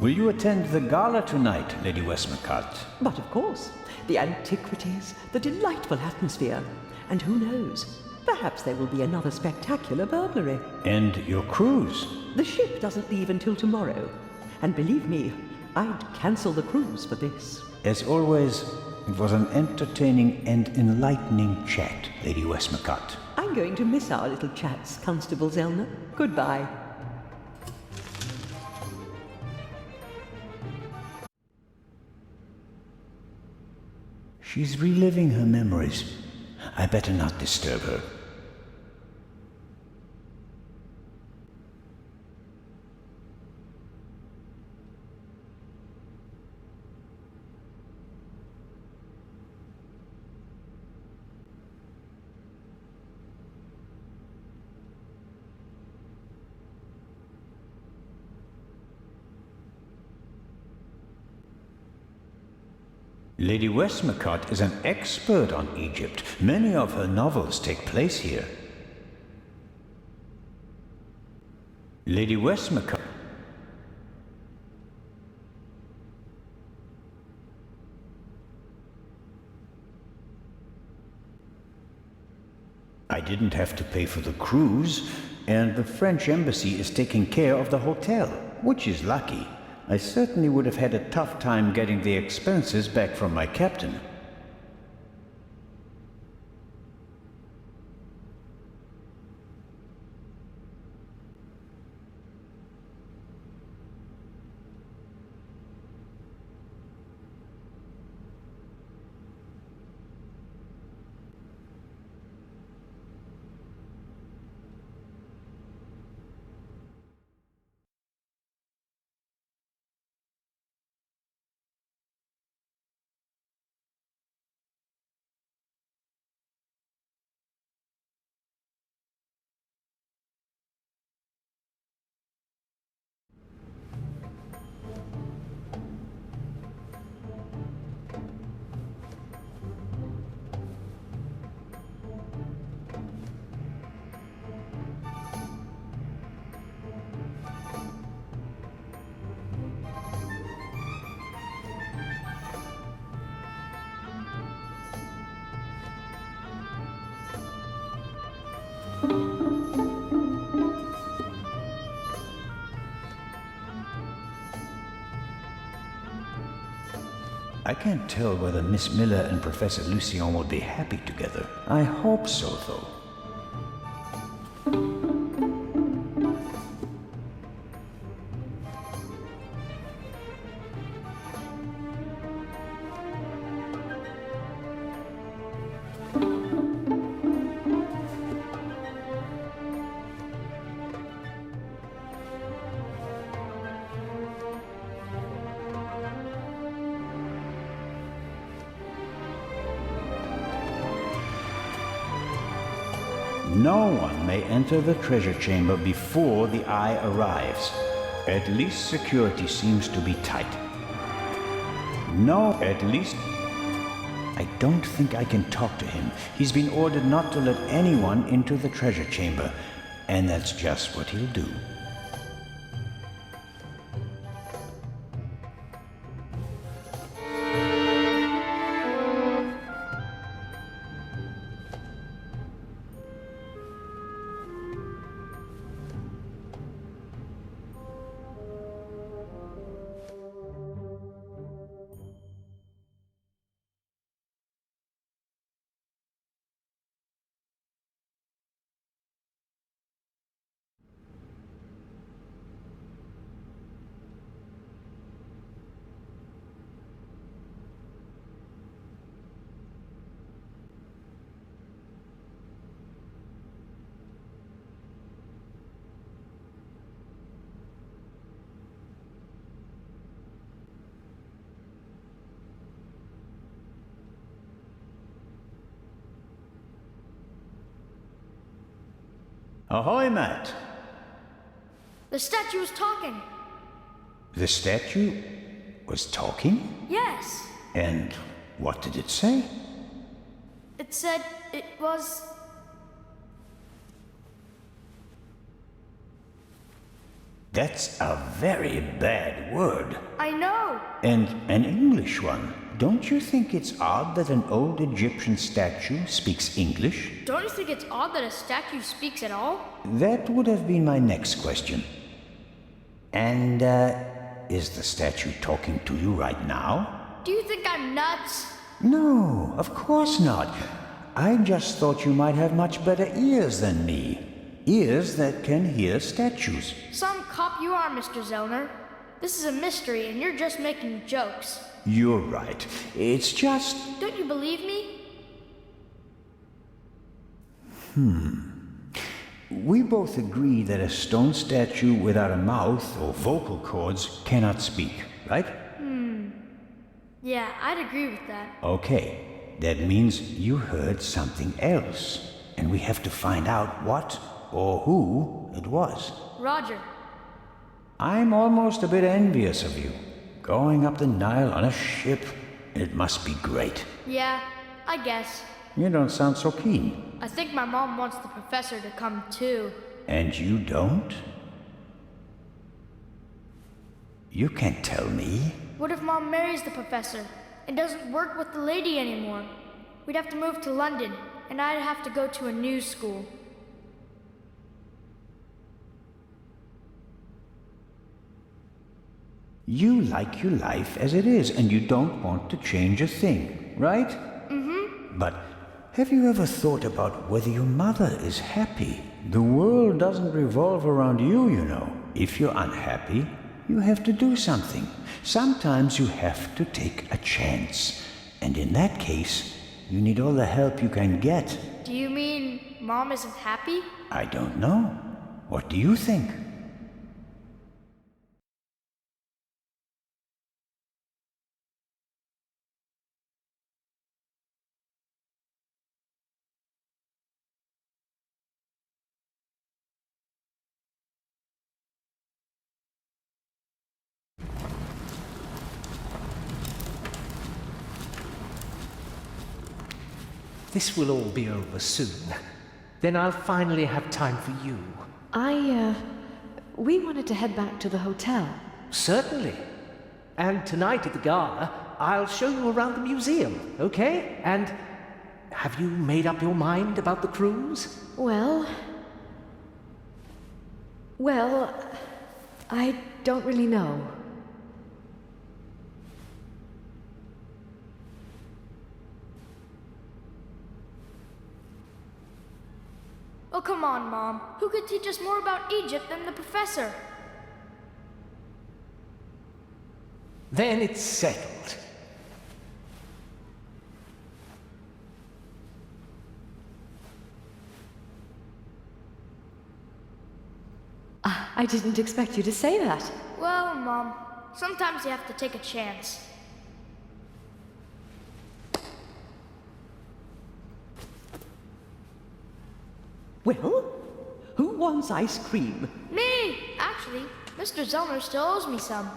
Will you attend the gala tonight, Lady Westmacott? But of course. The antiquities, the delightful atmosphere. And who knows? Perhaps there will be another spectacular burglary. And your cruise? The ship doesn't leave until tomorrow. And believe me, I'd cancel the cruise for this. As always, it was an entertaining and enlightening chat, Lady Westmacott. I'm going to miss our little chats, Constable Zellner. Goodbye. She's reliving her memories. I better not disturb her. Lady Westmacott is an expert on Egypt. Many of her novels take place here. Lady Westmacott. I didn't have to pay for the cruise, and the French embassy is taking care of the hotel, which is lucky. I certainly would have had a tough time getting the expenses back from my captain. I can't tell whether Miss Miller and Professor Lucien will be happy together. I hope so, though. No one may enter the treasure chamber before the Eye arrives. At least security seems to be tight. No, at least... I don't think I can talk to him. He's been ordered not to let anyone into the treasure chamber, and that's just what he'll do. Ahoy, Matt. The statue was talking. The statue was talking? Yes. And what did it say? It said it was... That's a very bad word. I know. And an English one. Don't you think it's odd that an old Egyptian statue speaks English? Don't you think it's odd that a statue speaks at all? That would have been my next question. And, is the statue talking to you right now? Do you think I'm nuts? No, of course not. I just thought you might have much better ears than me. Ears that can hear statues. Some cop you are, Mr. Zellner. This is a mystery and you're just making jokes. You're right. It's just... Don't you believe me? We both agree that a stone statue without a mouth or vocal cords cannot speak, right? Yeah, I'd agree with that. Okay, that means you heard something else, and we have to find out what or who it was. Roger. I'm almost a bit envious of you. Going up the Nile on a ship, it must be great. Yeah, I guess. You don't sound so keen. I think my mom wants the professor to come too. And you don't? You can't tell me. What if Mom marries the professor and doesn't work with the lady anymore? We'd have to move to London, and I'd have to go to a new school. You like your life as it is, and you don't want to change a thing, right? Mm-hmm. But have you ever thought about whether your mother is happy? The world doesn't revolve around you, you know. If you're unhappy, you have to do something. Sometimes you have to take a chance. And in that case, you need all the help you can get. Do you mean Mom isn't happy? I don't know. What do you think? This will all be over soon. Then I'll finally have time for you. We wanted to head back to the hotel. Certainly. And tonight at the gala, I'll show you around the museum, okay? And have you made up your mind about the cruise? Well, I don't really know. Come on, Mom. Who could teach us more about Egypt than the professor? Then it's settled. I didn't expect you to say that. Well, Mom, sometimes you have to take a chance. Well, who wants ice cream? Me! Actually, Mr. Zellner still owes me some.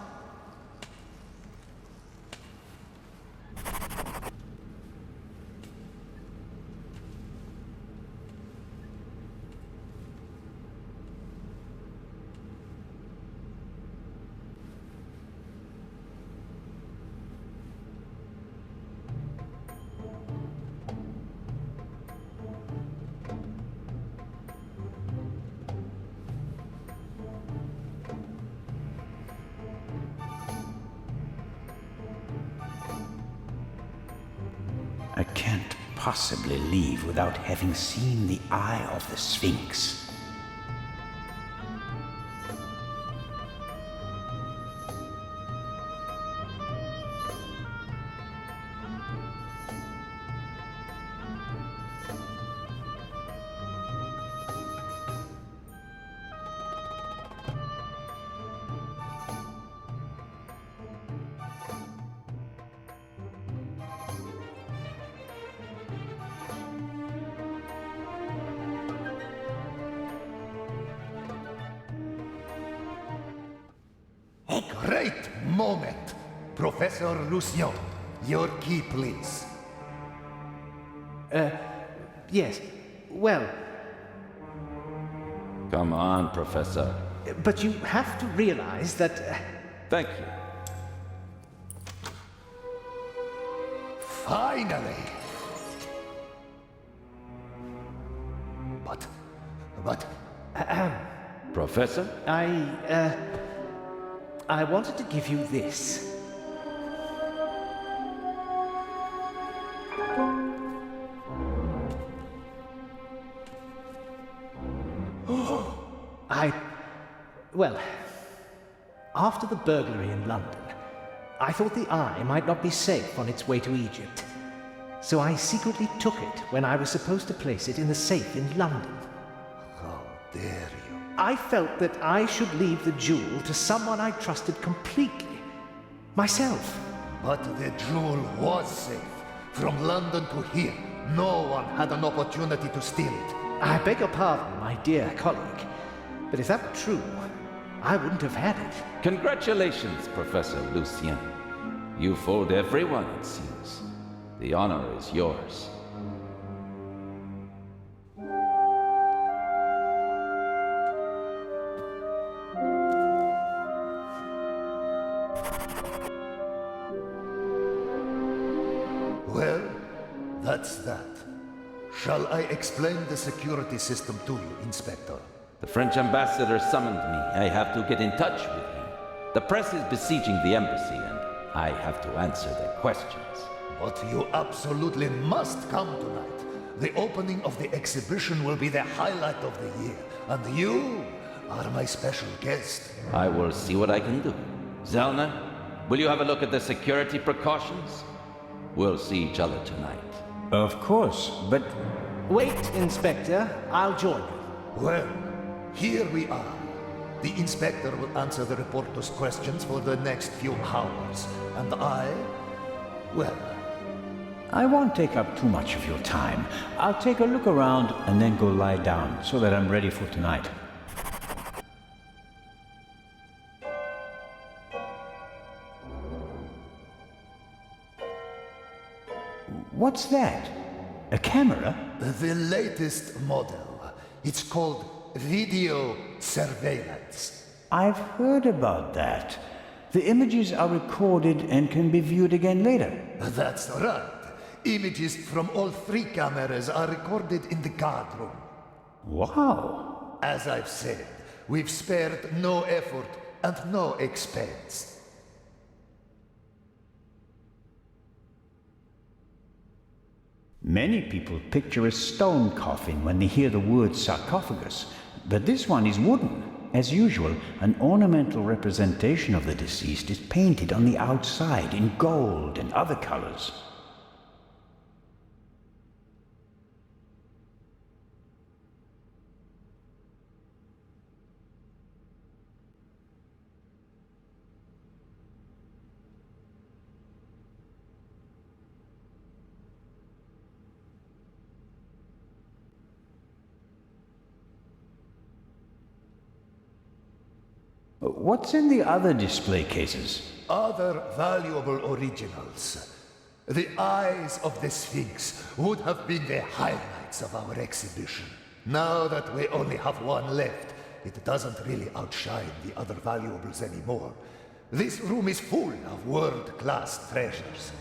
I can't possibly leave without having seen the eye of the Sphinx. A great moment! Professor Lucien, your key, please. Yes. Well, Come on, Professor. but you have to realize that... Thank you. Finally! But... Professor? I wanted to give you this. Well, after the burglary in London, I thought the eye might not be safe on its way to Egypt. So I secretly took it when I was supposed to place it in the safe in London. How dare you? I felt that I should leave the jewel to someone I trusted completely. Myself. But the jewel was safe. From London to here, no one had an opportunity to steal it. I beg your pardon, my dear colleague. But if that were true, I wouldn't have had it. Congratulations, Professor Lucien. You fooled everyone, it seems. The honor is yours. Well, that's that. Shall I explain the security system to you, Inspector? The French ambassador summoned me. I have to get in touch with him. The press is besieging the embassy, and I have to answer their questions. But you absolutely must come tonight. The opening of the exhibition will be the highlight of the year, and you are my special guest. I will see what I can do. Zellner, will you have a look at the security precautions? We'll see each other tonight. Of course, but... Wait, Inspector. I'll join you. Well, here we are. The inspector will answer the reporter's questions for the next few hours. And well... I won't take up too much of your time. I'll take a look around and then go lie down so that I'm ready for tonight. What's that? A camera? The latest model. It's called video surveillance. I've heard about that. The images are recorded and can be viewed again later. That's right. Images from all 3 cameras are recorded in the guard room. Wow. As I've said, we've spared no effort and no expense. Many people picture a stone coffin when they hear the word sarcophagus, but this one is wooden. As usual, an ornamental representation of the deceased is painted on the outside in gold and other colors. What's in the other display cases? Other valuable originals. The eyes of the Sphinx would have been the highlights of our exhibition. Now that we only have one left, it doesn't really outshine the other valuables anymore. This room is full of world-class treasures.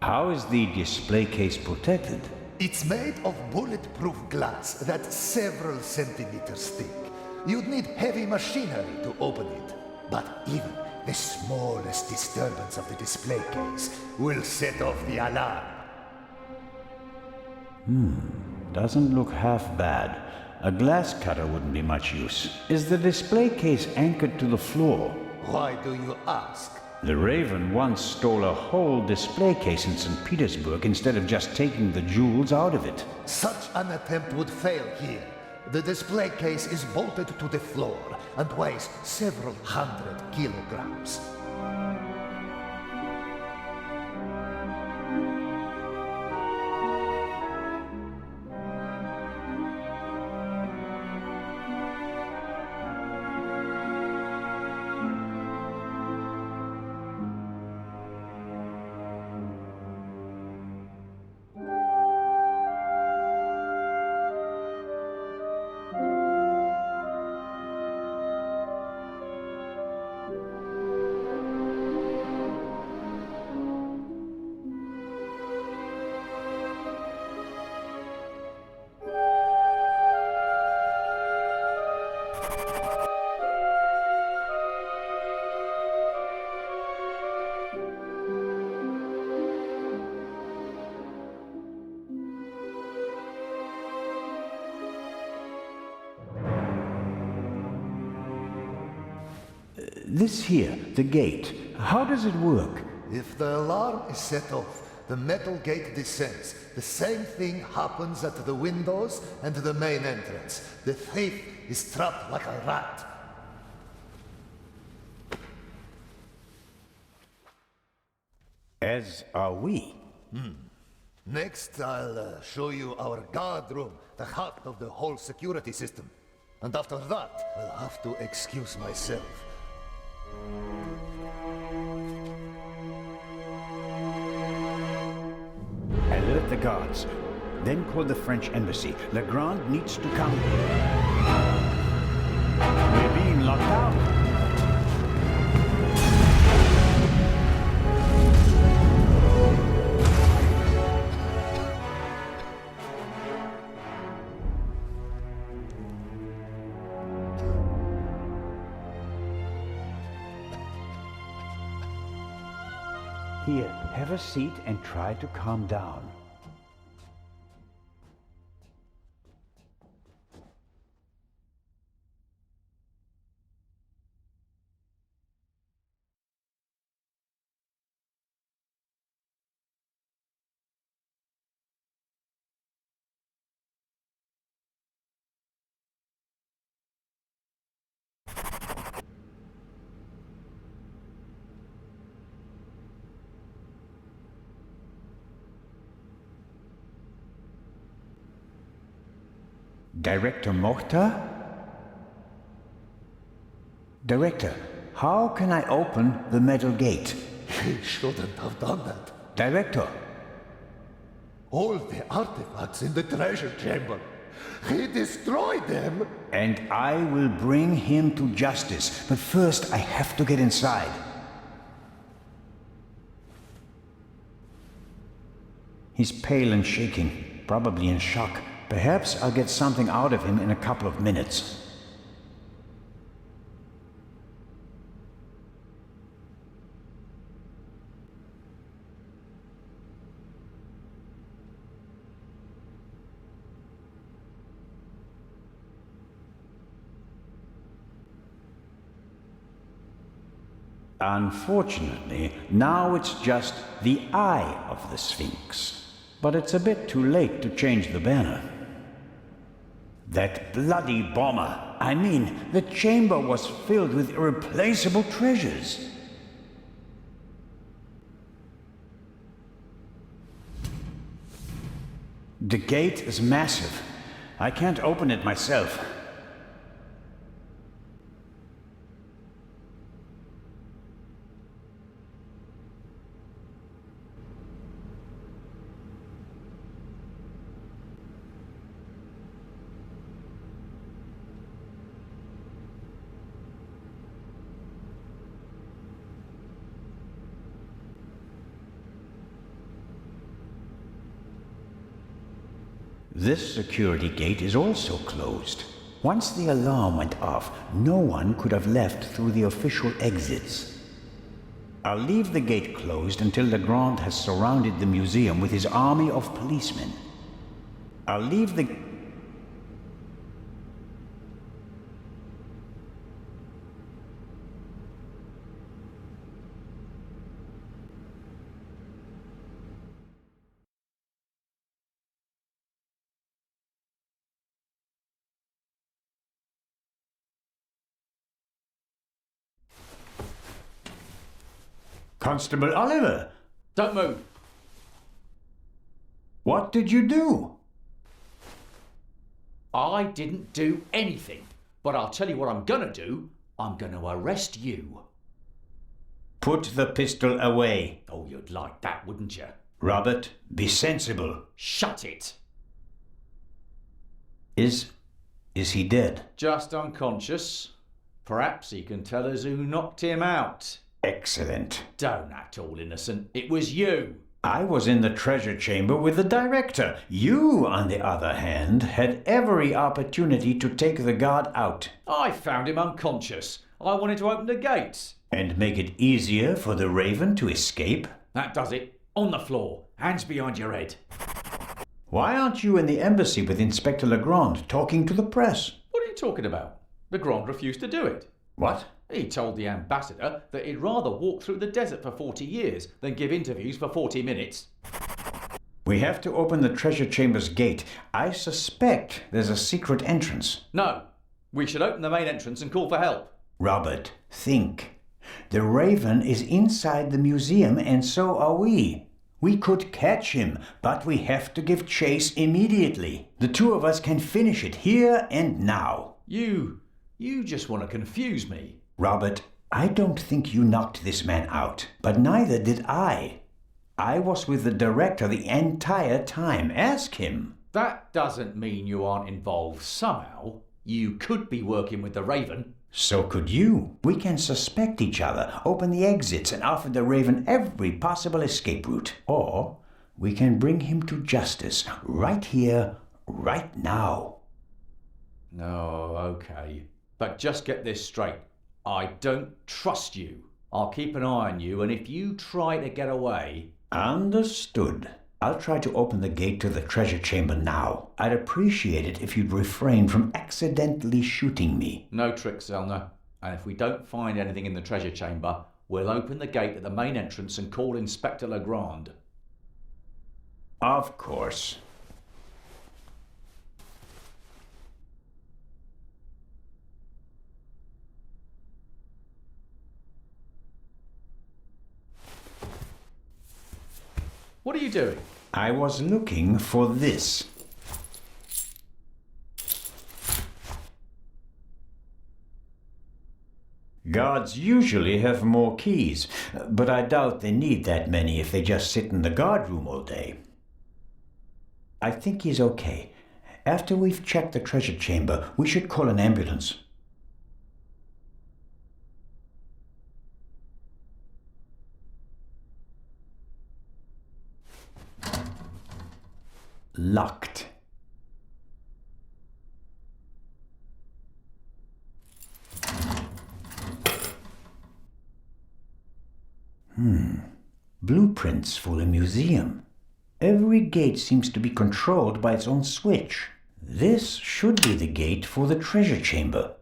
How is the display case protected? It's made of bulletproof glass that's several centimeters thick. You'd need heavy machinery to open it. But even the smallest disturbance of the display case will set off the alarm. Doesn't look half bad. A glass cutter wouldn't be much use. Is the display case anchored to the floor? Why do you ask? The Raven once stole a whole display case in St. Petersburg instead of just taking the jewels out of it. Such an attempt would fail here. The display case is bolted to the floor and weighs several hundred kilograms. This here, the gate, how does it work? If the alarm is set off, the metal gate descends. The same thing happens at the windows and the main entrance. The thief is trapped like a rat. As are we. Next, I'll show you our guard room, the heart of the whole security system. And after that, I'll have to excuse myself. Alert the guards. Then call the French embassy. Legrand needs to come. We're being locked out. Here, have a seat and try to calm down. Director Mokhtar? Director, how can I open the metal gate? He shouldn't have done that. Director! All the artifacts in the treasure chamber. He destroyed them. And I will bring him to justice. But first, I have to get inside. He's pale and shaking, probably in shock. Perhaps I'll get something out of him in a couple of minutes. Unfortunately, now it's just the eye of the Sphinx. But it's a bit too late to change the banner. That bloody bomber! I mean, the chamber was filled with irreplaceable treasures. The gate is massive. I can't open it myself. This security gate is also closed. Once the alarm went off, no one could have left through the official exits. I'll leave the gate closed until Legrand has surrounded the museum with his army of policemen. I'll leave the... Constable Oliver! Don't move! What did you do? I didn't do anything. But I'll tell you what I'm gonna do. I'm gonna arrest you. Put the pistol away. Oh, you'd like that, wouldn't you? Robert, be sensible. Shut it! Is he dead? Just unconscious. Perhaps he can tell us who knocked him out. Excellent. Don't act all innocent. It was you. I was in the treasure chamber with the director. You, on the other hand, had every opportunity to take the guard out. I found him unconscious. I wanted to open the gates. And make it easier for the Raven to escape? That does it. On the floor. Hands behind your head. Why aren't you in the embassy with Inspector Legrand talking to the press? What are you talking about? Legrand refused to do it. What? He told the ambassador that he'd rather walk through the desert for 40 years than give interviews for 40 minutes. We have to open the treasure chamber's gate. I suspect there's a secret entrance. No. We should open the main entrance and call for help. Robert, think. The Raven is inside the museum and so are we. We could catch him, but we have to give chase immediately. The two of us can finish it here and now. You just want to confuse me. Robert, I don't think you knocked this man out, but neither did I. I was with the director the entire time. Ask him. That doesn't mean you aren't involved somehow. You could be working with the Raven. So could you. We can suspect each other, open the exits, and offer the Raven every possible escape route. Or we can bring him to justice right here, right now. Oh, okay. But just get this straight. I don't trust you. I'll keep an eye on you, and if you try to get away... Understood. I'll try to open the gate to the treasure chamber now. I'd appreciate it if you'd refrain from accidentally shooting me. No tricks, Zelna. And if we don't find anything in the treasure chamber, we'll open the gate at the main entrance and call Inspector Legrand. Of course. What are you doing? I was looking for this. Guards usually have more keys, but I doubt they need that many if they just sit in the guard room all day. I think he's okay. After we've checked the treasure chamber, we should call an ambulance. locked. Blueprints for the museum. Every gate seems to be controlled by its own switch. This should be the gate for the treasure chamber.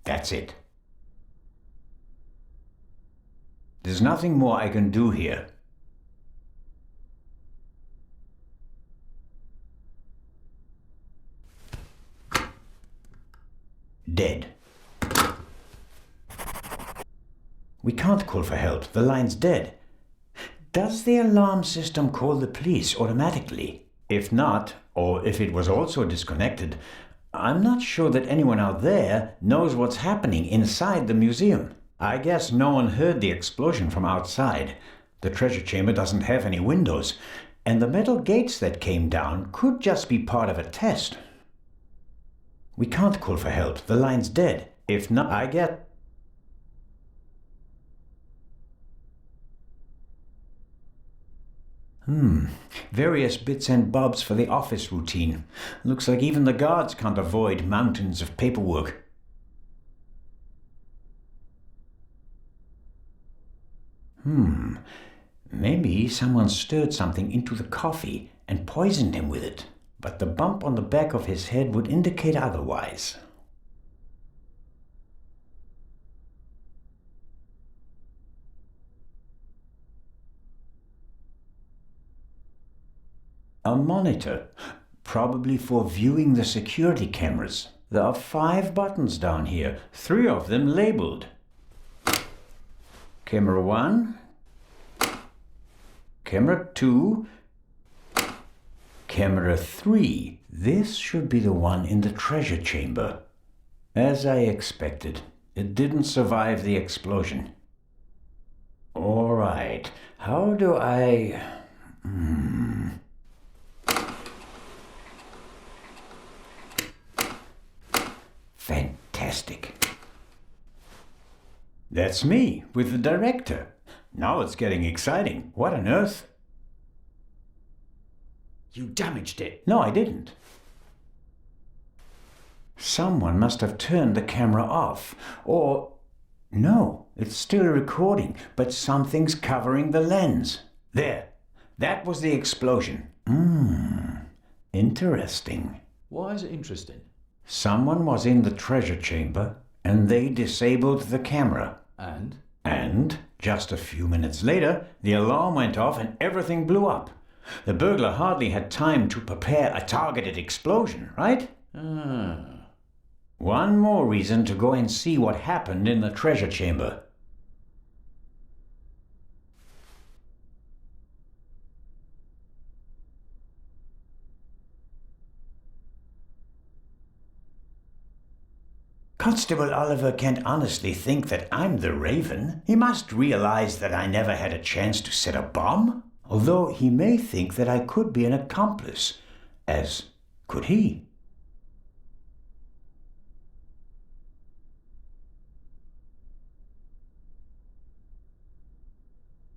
That's it. There's nothing more I can do here. Dead. We can't call for help. The line's dead. Does the alarm system call the police automatically? If not, or if it was also disconnected, I'm not sure that anyone out there knows what's happening inside the museum. I guess no one heard the explosion from outside. The treasure chamber doesn't have any windows, and the metal gates that came down could just be part of a test. We can't call for help. The line's dead. If not, I get... Various bits and bobs for the office routine. Looks like even the guards can't avoid mountains of paperwork. Maybe someone stirred something into the coffee and poisoned him with it. But the bump on the back of his head would indicate otherwise. A monitor, probably for viewing the security cameras. There are 5 buttons down here, 3 of them labeled. Camera 1, Camera 2, Camera 3. This should be the one in the treasure chamber. As I expected, it didn't survive the explosion. All right, how do I... Fantastic. That's me, with the director. Now it's getting exciting. What on earth? You damaged it. No, I didn't. Someone must have turned the camera off. Or... No, it's still recording, but something's covering the lens. There. That was the explosion. Interesting. Why is it interesting? Someone was in the treasure chamber, and they disabled the camera. And, just a few minutes later, the alarm went off and everything blew up. The burglar hardly had time to prepare a targeted explosion, right? One more reason to go and see what happened in the treasure chamber. Constable Oliver can't honestly think that I'm the Raven. He must realize that I never had a chance to set a bomb. Although he may think that I could be an accomplice, as could he.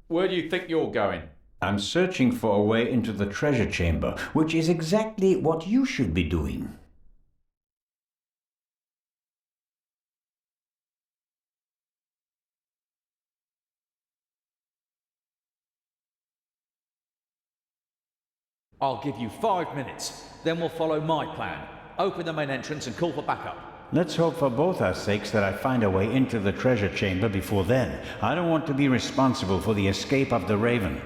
Where do you think you're going? I'm searching for a way into the treasure chamber, which is exactly what you should be doing. I'll give you 5 minutes. Then we'll follow my plan. Open the main entrance and call for backup. Let's hope for both our sakes that I find a way into the treasure chamber before then. I don't want to be responsible for the escape of the Raven.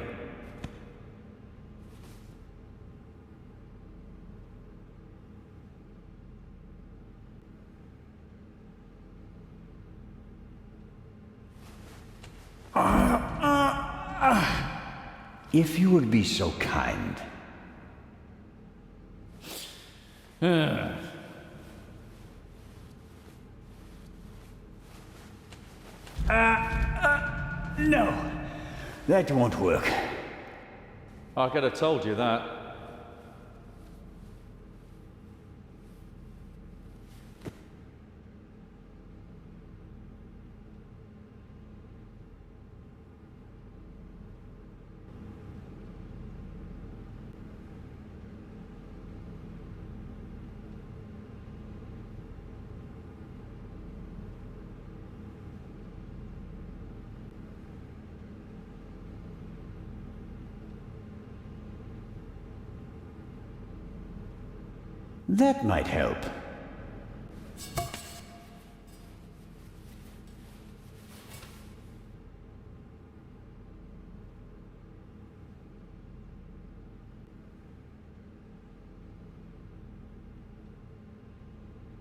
If you would be so kind. No, that won't work. I could have told you that. That might help.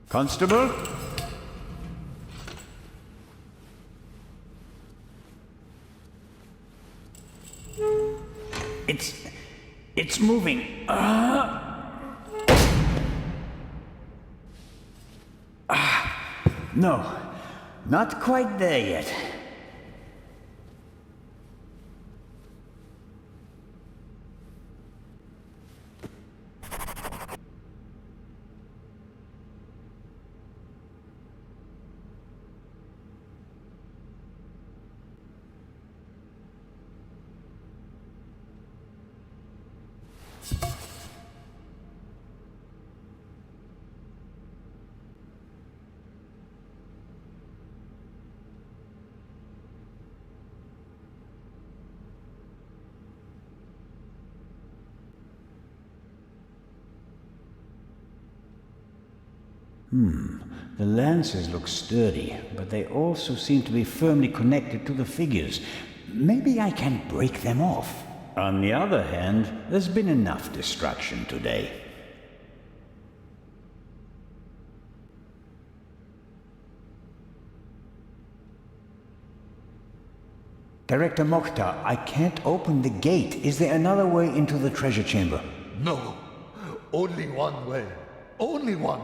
Constable? It's moving. No, not quite there yet. The lances look sturdy, but they also seem to be firmly connected to the figures. Maybe I can break them off. On the other hand, there's been enough destruction today. Director Mokhtar, I can't open the gate. Is there another way into the treasure chamber? No. Only one way. Only one.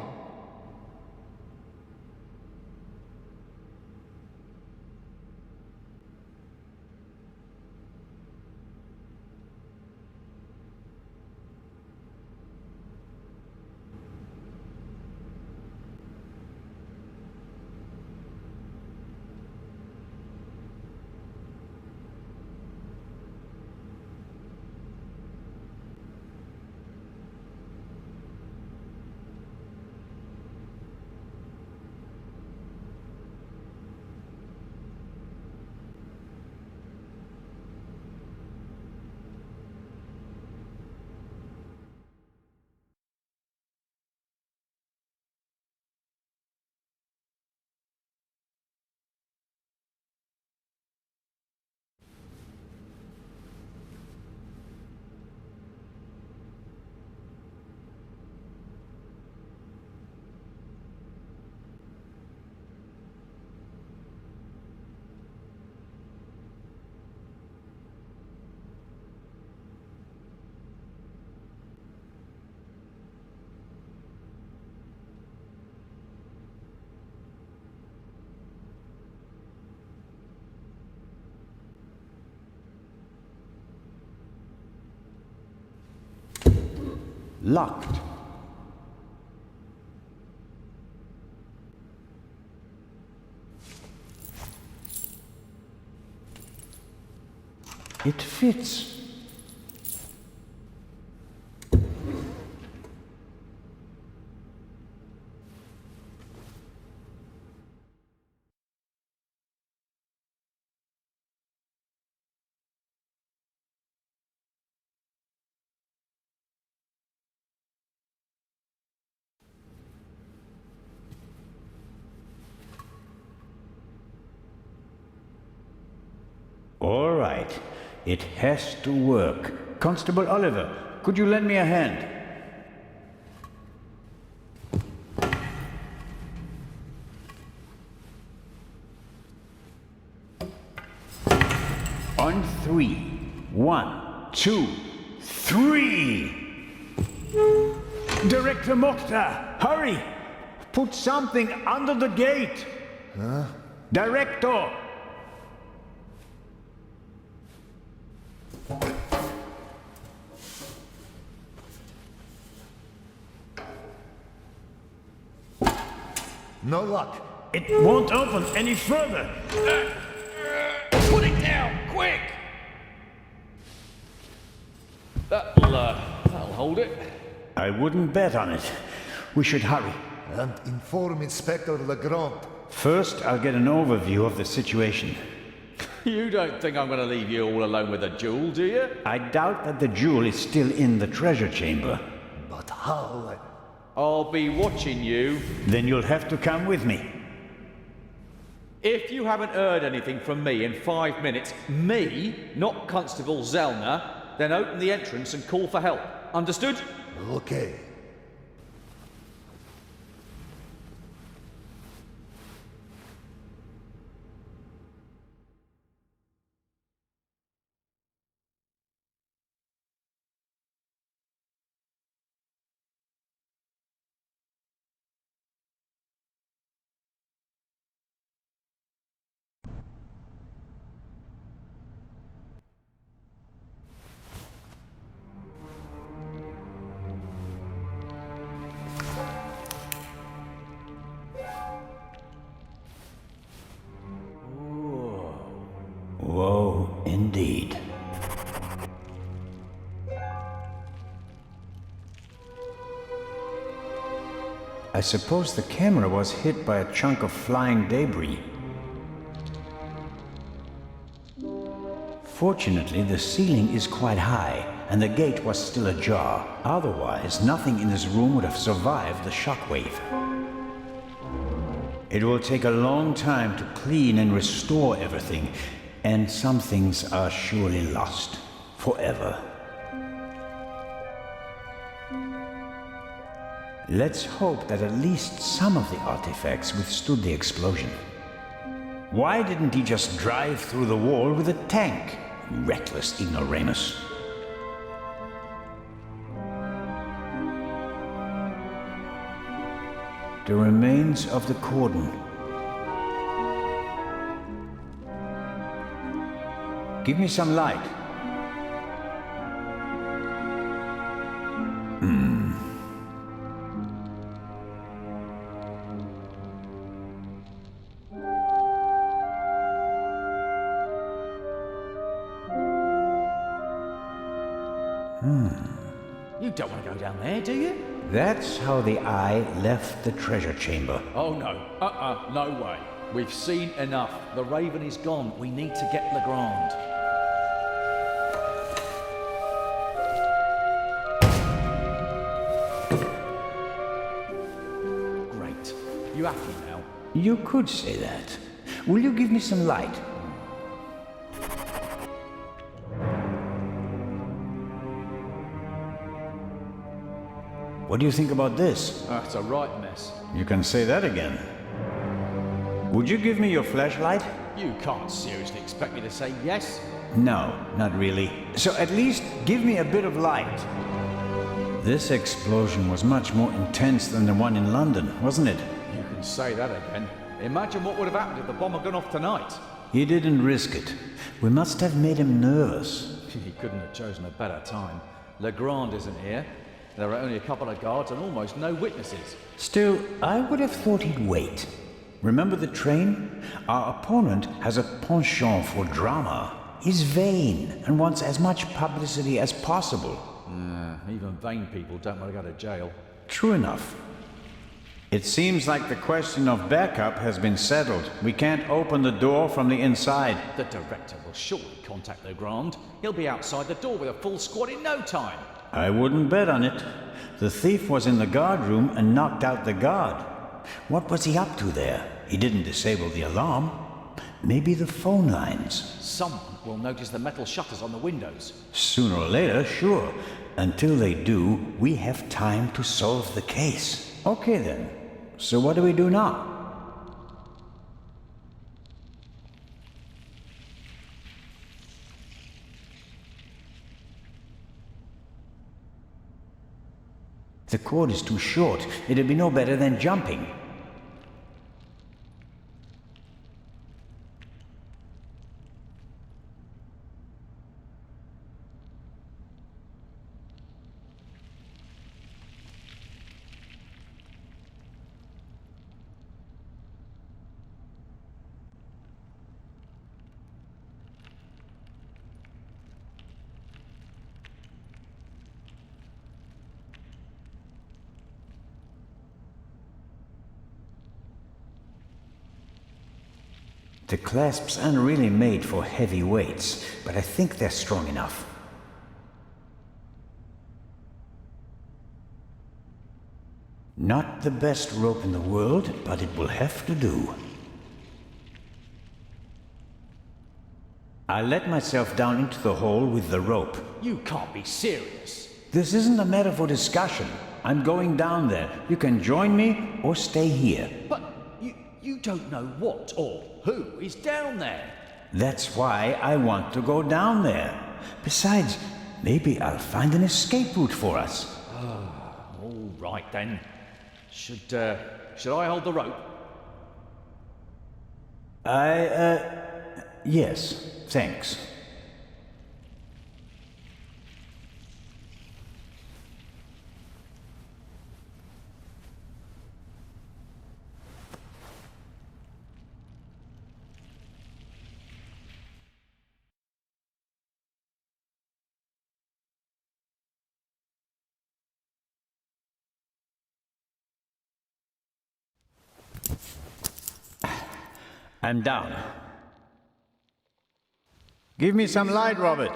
Locked. It fits. All right. It has to work. Constable Oliver, could you lend me a hand? On three. 1, 2, 3! Director Mokhtar, hurry! Put something under the gate! Huh? Director! No luck. It won't open any further. Put it down, quick! That'll hold it. I wouldn't bet on it. We should hurry. And inform Inspector Legrand. First, I'll get an overview of the situation. You don't think I'm going to leave you all alone with a jewel, do you? I doubt that the jewel is still in the treasure chamber. But how? I'll be watching you. Then you'll have to come with me. If you haven't heard anything from me in 5 minutes, me, not Constable Zellner, then open the entrance and call for help. Understood? Okay. Woe indeed. I suppose the camera was hit by a chunk of flying debris. Fortunately, the ceiling is quite high, and the gate was still ajar. Otherwise, nothing in this room would have survived the shockwave. It will take a long time to clean and restore everything, and some things are surely lost forever. Let's hope that at least some of the artifacts withstood the explosion. Why didn't he just drive through the wall with a tank? Reckless ignoramus. The remains of the cordon. Give me some light. You don't want to go down there, do you? That's how the eye left the treasure chamber. Oh no. No way. We've seen enough. The Raven is gone. We need to get Legrand. Great. You happy now? You could say that. Will you give me some light? What do you think about this? That's a right mess. You can say that again. Would you give me your flashlight? You can't seriously expect me to say yes? No, not really. So at least give me a bit of light. This explosion was much more intense than the one in London, wasn't it? You can say that again. Imagine what would have happened if the bomb had gone off tonight. He didn't risk it. We must have made him nervous. He couldn't have chosen a better time. Legrand isn't here. There are only a couple of guards and almost no witnesses. Still, I would have thought he'd wait. Remember the train? Our opponent has a penchant for drama. He's vain and wants as much publicity as possible. Even vain people don't want to go to jail. True enough. It seems like the question of backup has been settled. We can't open the door from the inside. The director will surely contact Legrand. He'll be outside the door with a full squad in no time. I wouldn't bet on it. The thief was in the guard room and knocked out the guard. What was he up to there? He didn't disable the alarm. Maybe the phone lines. Someone will notice the metal shutters on the windows. Sooner or later, sure. Until they do, we have time to solve the case. Okay then. So what do we do now? The cord is too short. It'd be no better than jumping. The clasps aren't really made for heavy weights, but I think they're strong enough. Not the best rope in the world, but it will have to do. I let myself down into the hole with the rope. You can't be serious. This isn't a matter for discussion. I'm going down there. You can join me or stay here. But you don't know what or who is down there. That's why I want to go down there. Besides, maybe I'll find an escape route for us. All right then. Should I hold the rope? Yes, thanks. I'm down. Give me some light, Robert.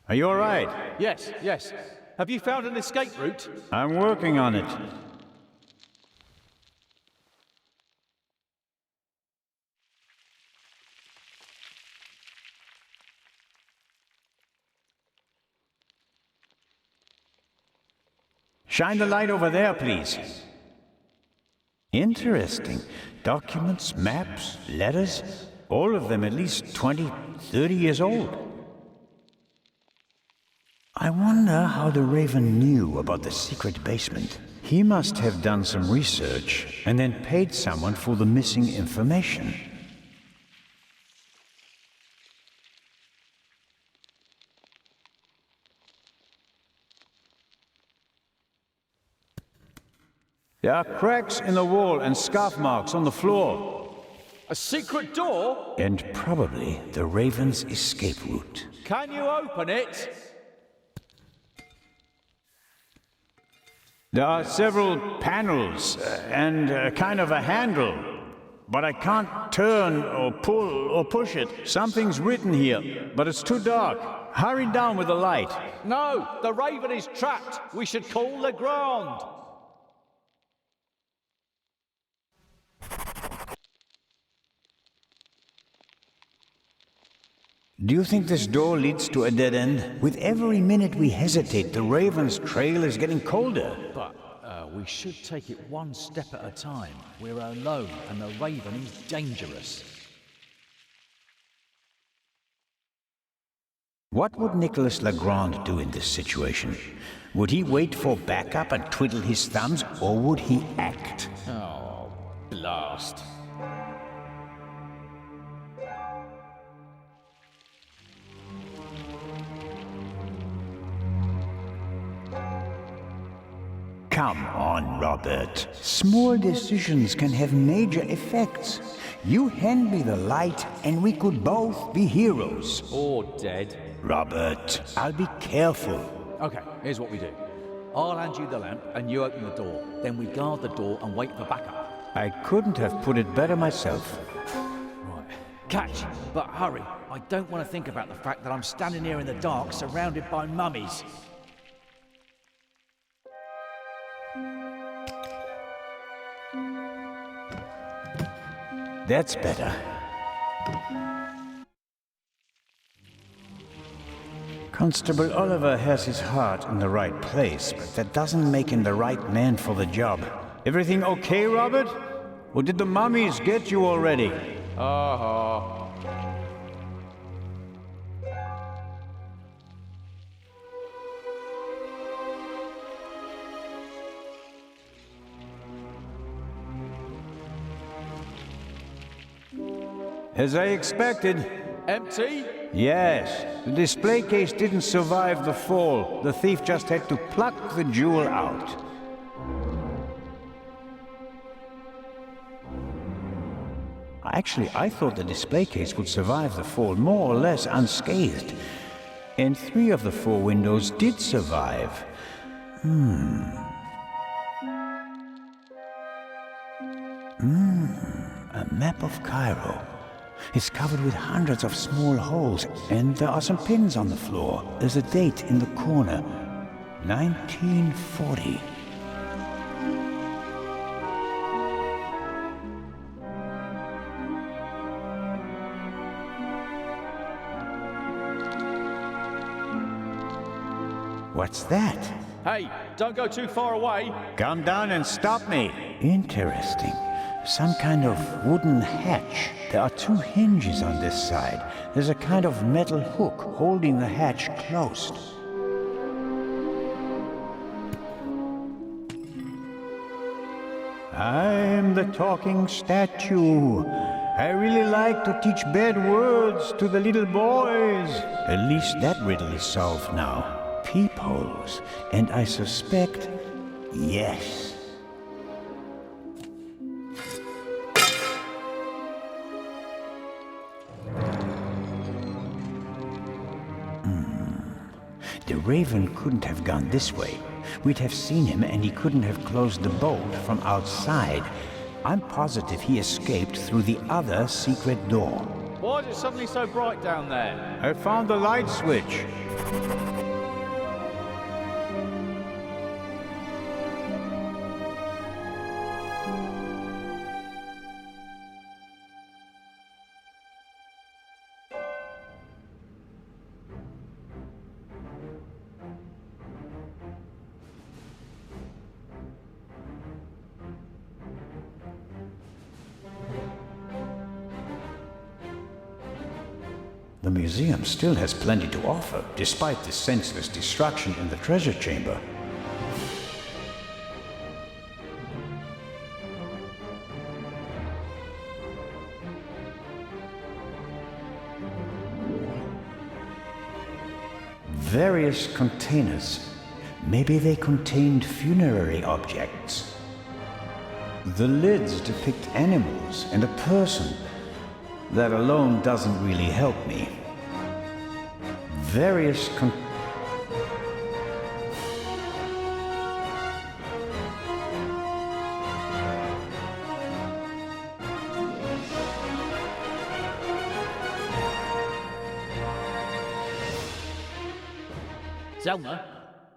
Are you all right? Yes. Have you found an escape route? I'm working on it. Shine the light over there, please. Interesting. Documents, maps, letters, all of them at least 20, 30 years old. I wonder how the Raven knew about the secret basement. He must have done some research and then paid someone for the missing information. There are cracks in the wall and scarf marks on the floor. A secret door? And probably the Raven's escape route. Can you open it? There are several panels and kind of a handle, but I can't turn or pull or push it. Something's written here, but it's too dark. Hurry down with the light. No, the Raven is trapped. We should call Legrand. Do you think this door leads to a dead end? With every minute we hesitate, the Raven's trail is getting colder. But we should take it one step at a time. We're alone, and the Raven is dangerous. What would Nicholas Legrand do in this situation? Would he wait for backup and twiddle his thumbs, or would he act? Oh, blast. Come on, Robert. Small decisions can have major effects. You hand me the light and we could both be heroes. Or dead. Robert, I'll be careful. Okay, here's what we do. I'll hand you the lamp and you open the door. Then we guard the door and wait for backup. I couldn't have put it better myself. Right. Catch, but hurry. I don't want to think about the fact that I'm standing here in the dark surrounded by mummies. That's better. Constable Oliver has his heart in the right place, but that doesn't make him the right man for the job. Everything okay, Robert? Or did the mummies get you already? As I expected. Empty? Yes. The display case didn't survive the fall. The thief just had to pluck the jewel out. Actually, I thought the display case would survive the fall more or less unscathed. And 3 of the 4 windows did survive. A map of Cairo. It's covered with hundreds of small holes, and there are some pins on the floor. There's a date in the corner. 1940. What's that? Hey, don't go too far away. Come down and stop me. Interesting. Some kind of wooden hatch. There are 2 hinges on this side. There's a kind of metal hook holding the hatch closed. I'm the talking statue. I really like to teach bad words to the little boys. At least that riddle is solved now. Peepholes. And I suspect, yes. The Raven couldn't have gone this way. We'd have seen him and he couldn't have closed the bolt from outside. I'm positive he escaped through the other secret door. Why is it suddenly so bright down there? I found the light switch. The museum still has plenty to offer, despite the senseless destruction in the treasure chamber. Various containers. Maybe they contained funerary objects. The lids depict animals and a person. That alone doesn't really help me. Various Zelma,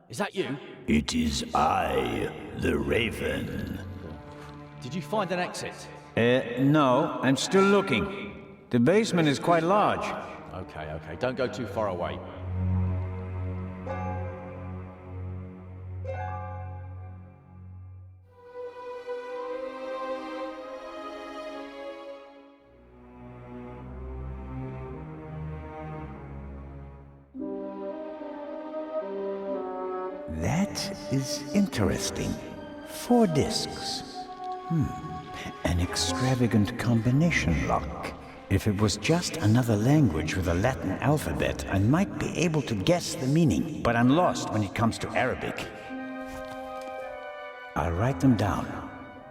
is that you? It is I, the Raven. Did you find an exit? No, I'm still looking. The basement is quite large. Okay, don't go too far away. That is interesting. 4 discs. An extravagant combination lock. If it was just another language with a Latin alphabet, I might be able to guess the meaning, but I'm lost when it comes to Arabic. I'll write them down.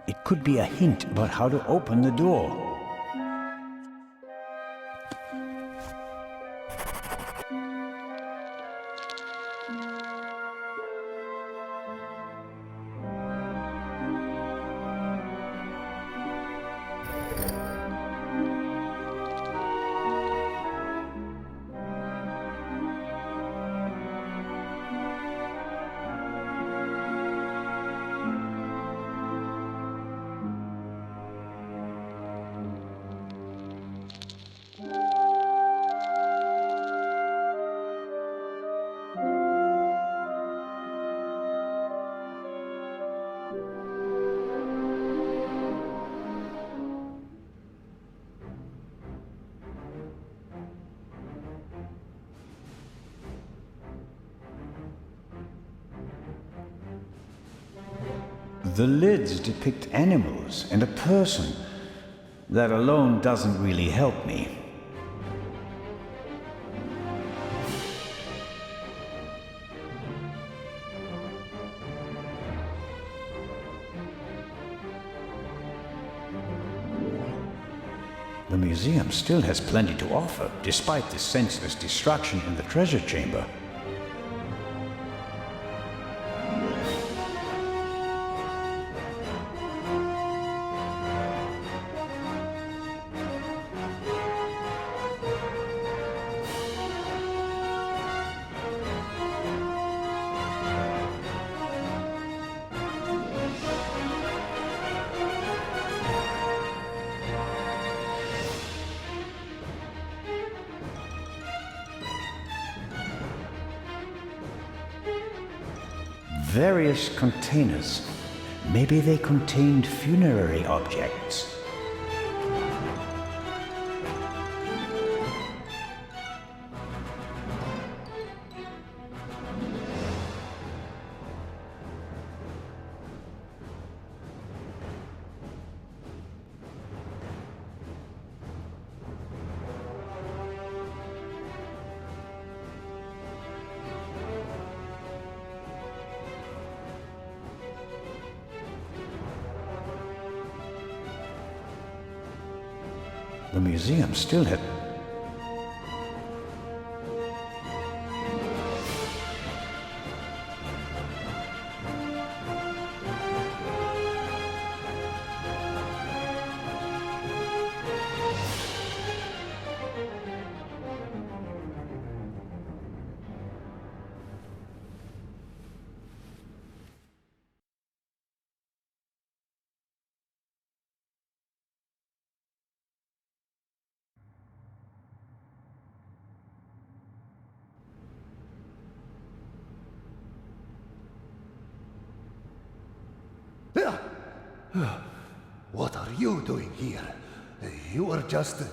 It could be a hint about how to open the door. The lids depict animals and a person. That alone doesn't really help me. The museum still has plenty to offer, despite the senseless destruction in the treasure chamber. Various containers. Maybe they contained funerary objects. The museum still had... What are you doing here? You were just...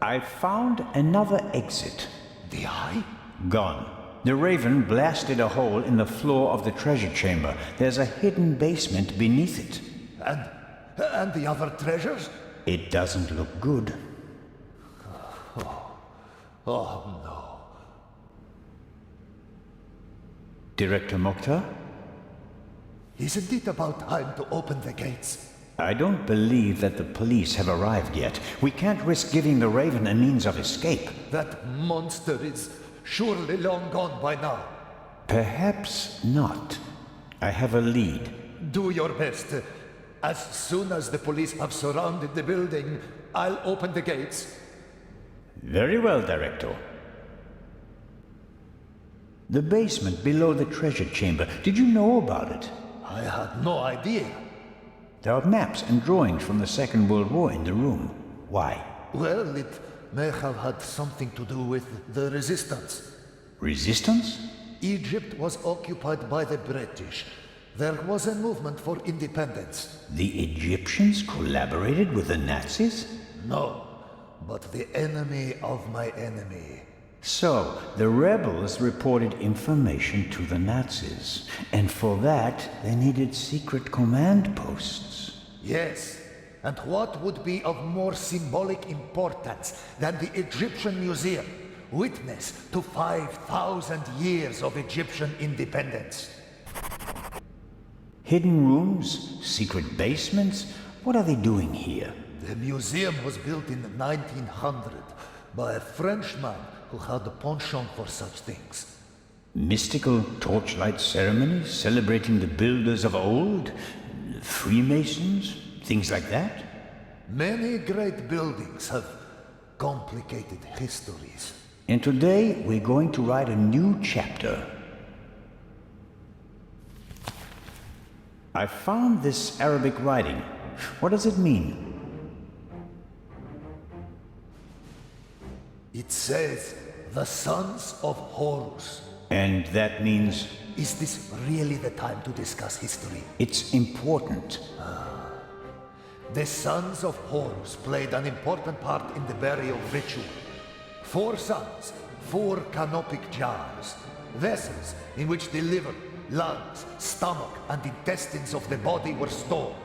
I found another exit. The eye? Gone. The Raven blasted a hole in the floor of the treasure chamber. There's a hidden basement beneath it. And the other treasures? It doesn't look good. Oh no. Director Mokhtar? Isn't it about time to open the gates? I don't believe that the police have arrived yet. We can't risk giving the Raven a means of escape. That monster is surely long gone by now. Perhaps not. I have a lead. Do your best. As soon as the police have surrounded the building, I'll open the gates. Very well, Director. The basement below the treasure chamber. Did you know about it? I had no idea. There are maps and drawings from the Second World War in the room. Why? Well, it may have had something to do with the resistance. Resistance? Egypt was occupied by the British. There was a movement for independence. The Egyptians collaborated with the Nazis? No, but the enemy of my enemy. So, the rebels reported information to the Nazis, and for that they needed secret command posts. Yes, and what would be of more symbolic importance than the Egyptian Museum, witness to 5,000 years of Egyptian independence? Hidden rooms? Secret basements? What are they doing here? The museum was built in 1900 by a Frenchman who had a penchant for such things. Mystical torchlight ceremonies celebrating the builders of old? Freemasons? Things like that? Many great buildings have complicated histories. And today we're going to write a new chapter. I found this Arabic writing. What does it mean? It says, the sons of Horus. And that means? Is this really the time to discuss history? It's important. The sons of Horus played an important part in the burial ritual. 4 sons, 4 canopic jars, vessels in which the liver, lungs, stomach, and intestines of the body were stored.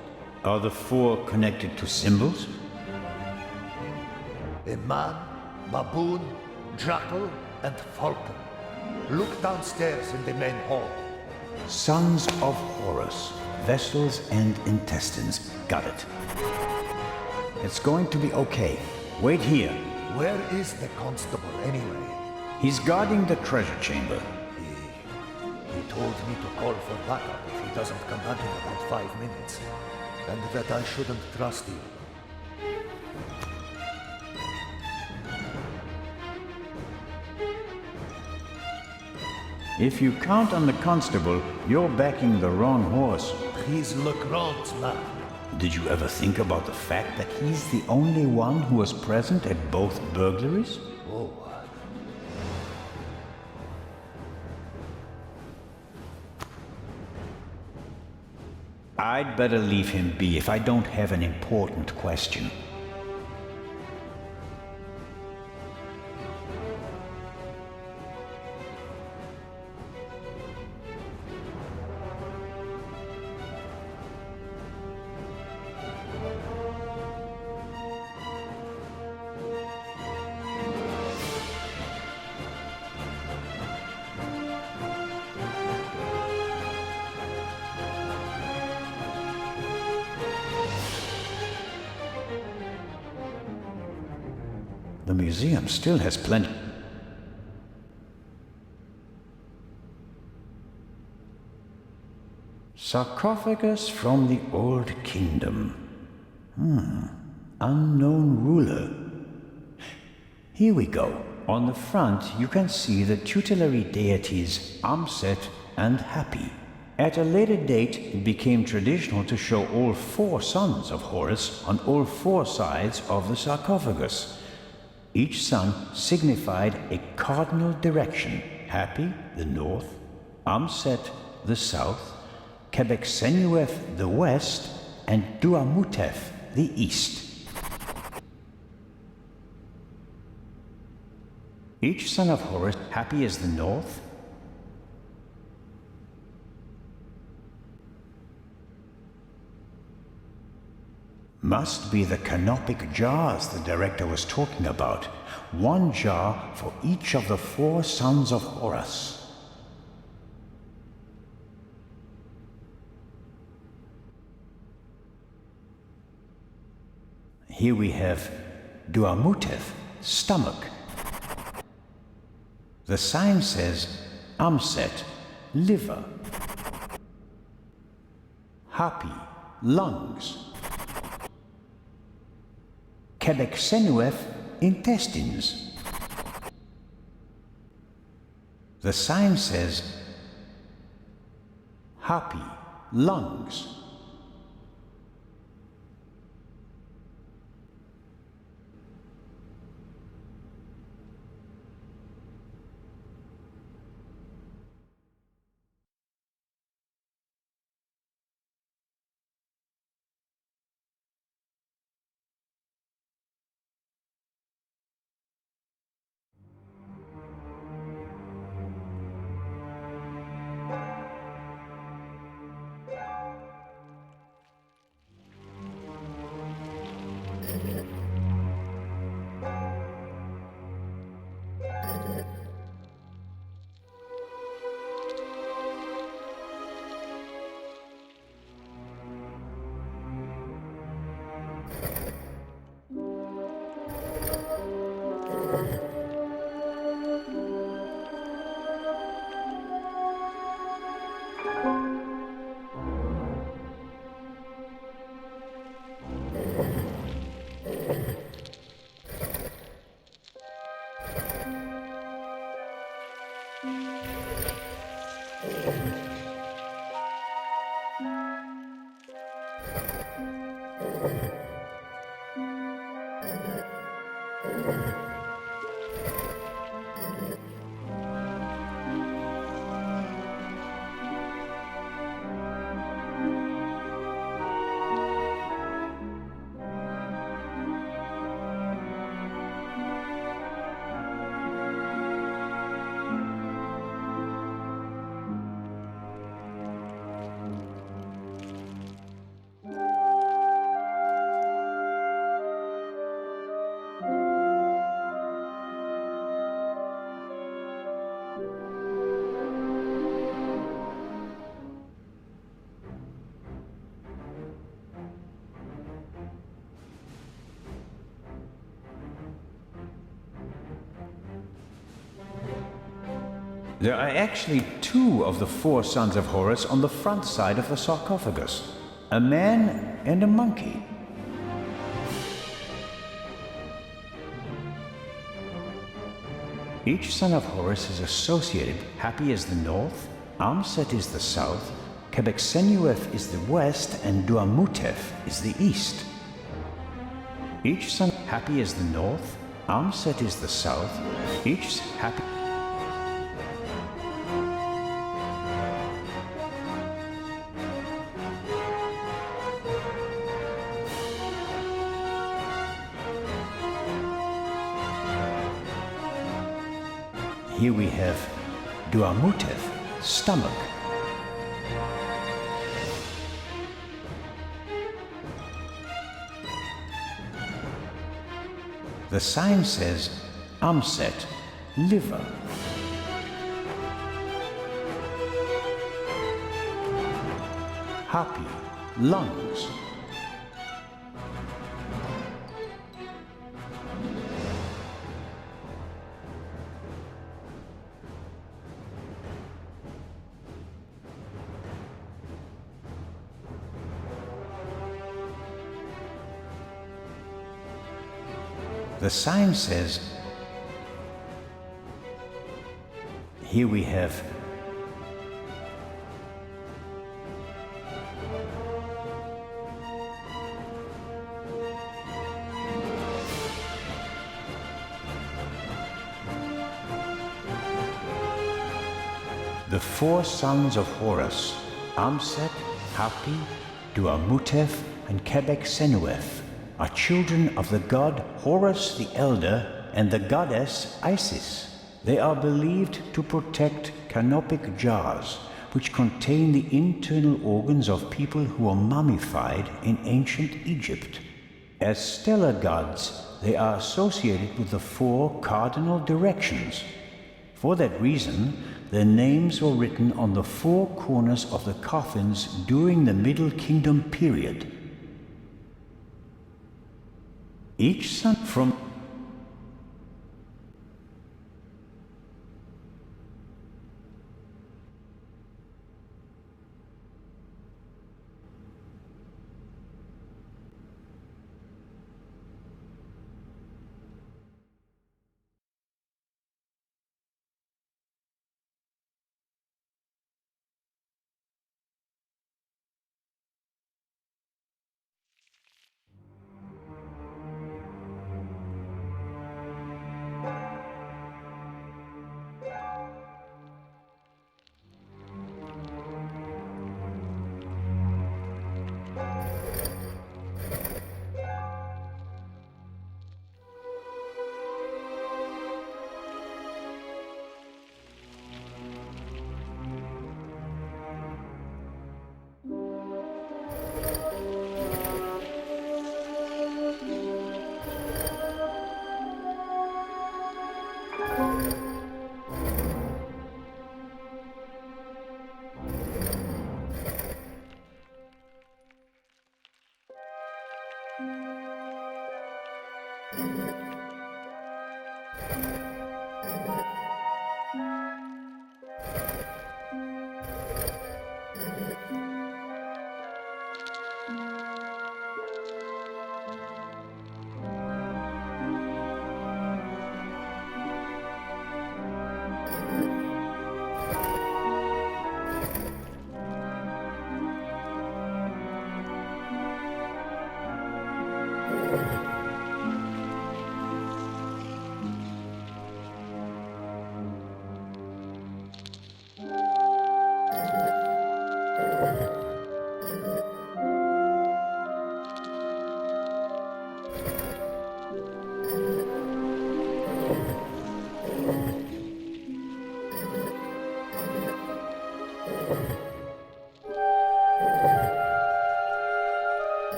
Are the 4 connected to symbols? A man, baboon, jackal, and falcon. Look downstairs in the main hall. Sons of Horus. Vessels and intestines. Got it. It's going to be okay. Wait here. Where is the constable, anyway? He's guarding the treasure chamber. He told me to call for backup if he doesn't come back in about 5 minutes. And that I shouldn't trust you. If you count on the constable, you're backing the wrong horse. He's Legrand's man. Did you ever think about the fact that he's the only one who was present at both burglaries? Oh. I'd better leave him be if I don't have an important question. The museum still has plenty. Sarcophagus from the Old Kingdom. Unknown ruler. Here we go. On the front, you can see the tutelary deities Amset and Happy. At a later date, it became traditional to show all 4 sons of Horus on all 4 sides of the sarcophagus. Each sun signified a cardinal direction. Happy, the north; Amset, the south; Quebecsenuef, the west; and Duamutef, the east. Each son of Horus, Happy is the north; must be the canopic jars the director was talking about. 1 jar for each of the 4 sons of Horus. Here we have Duamutef, stomach. The sign says Amset, liver; Happy, lungs; Quebecsenuef, intestines. The sign says Happy, lungs. There are actually 2 of the 4 sons of Horus on the front side of the sarcophagus. A man and a monkey. Each son of Horus is associated. Happy is the north, Amset is the south, Quebecsenuef is the west, and Duamutef is the east. Each son Happy is the north, Amset is the south, each Happy... Here we have Duamutev, stomach. The sign says Amset, liver. Happy, lungs. The sign says, here we have the four sons of Horus, Amset, Hapi, Duamutev, and Kebek Senuef, are children of the god Horus the Elder and the goddess Isis. They are believed to protect canopic jars, which contain the internal organs of people who were mummified in ancient Egypt. As stellar gods, they are associated with the four cardinal directions. For that reason, their names were written on the four corners of the coffins during the Middle Kingdom period. Each son from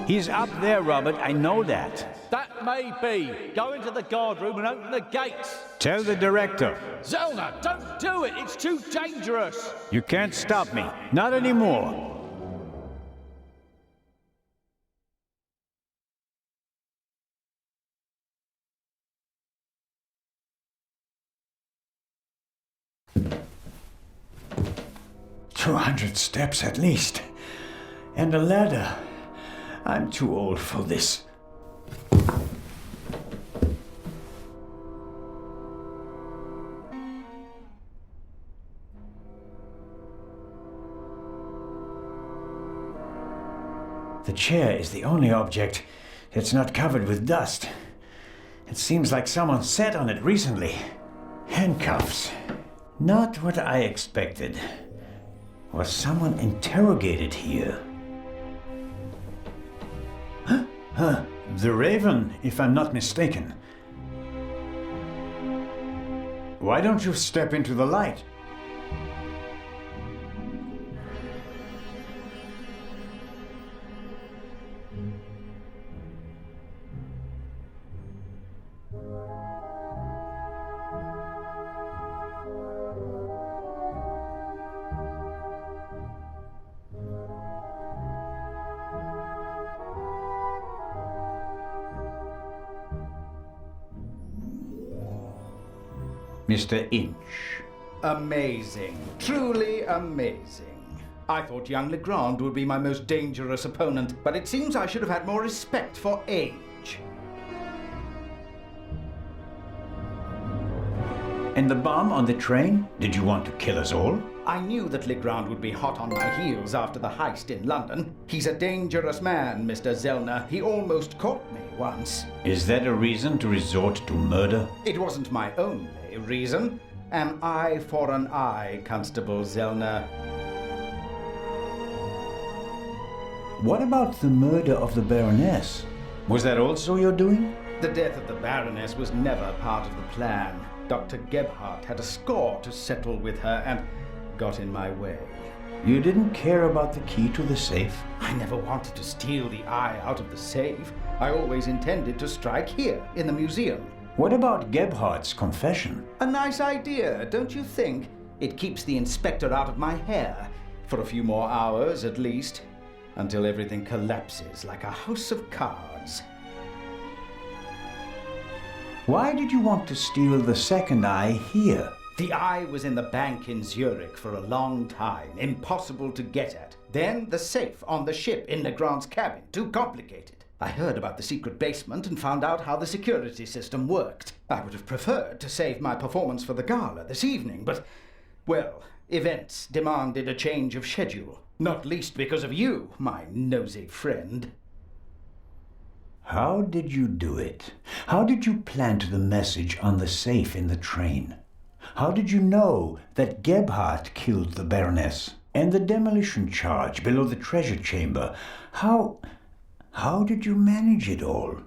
He's up there, Robert. I know that. That may be. Go into the guard room and open the gates. Tell the director. Zelna, don't do it. It's too dangerous. You can't stop me. Not anymore. "200 steps at least. And a ladder. I'm too old for this. The chair is the only object that's not covered with dust. It seems like someone sat on it recently. Handcuffs. Not what I expected. Was someone interrogated here? Huh? The Raven, if I'm not mistaken. Why don't you step into the light? Mr. Inch. Amazing. Truly amazing. I thought young Legrand would be my most dangerous opponent, but it seems I should have had more respect for age. And the bomb on the train? Did you want to kill us all? I knew that Legrand would be hot on my heels after the heist in London. He's a dangerous man, Mr. Zellner. He almost caught me once. Is that a reason to resort to murder? It wasn't my only reason. An eye for an eye, Constable Zellner. What about the murder of the Baroness? Was that also your doing? The death of the Baroness was never part of the plan. Dr. Gebhardt had a score to settle with her and got in my way. You didn't care about the key to the safe? I never wanted to steal the eye out of the safe. I always intended to strike here, in the museum. What about Gebhardt's confession? A nice idea, don't you think? It keeps the inspector out of my hair. For a few more hours, at least. Until everything collapses like a house of cards. Why did you want to steal the second eye here? The eye was in the bank in Zurich for a long time. Impossible to get at. Then the safe on the ship in Legrand's cabin. Too complicated. I heard about the secret basement and found out how the security system worked. I would have preferred to save my performance for the gala this evening, but, well, events demanded a change of schedule. Not least because of you, my nosy friend. How did you do it? How did you plant the message on the safe in the train? How did you know that Gebhardt killed the Baroness? And the demolition charge below the treasure chamber? How did you manage it all?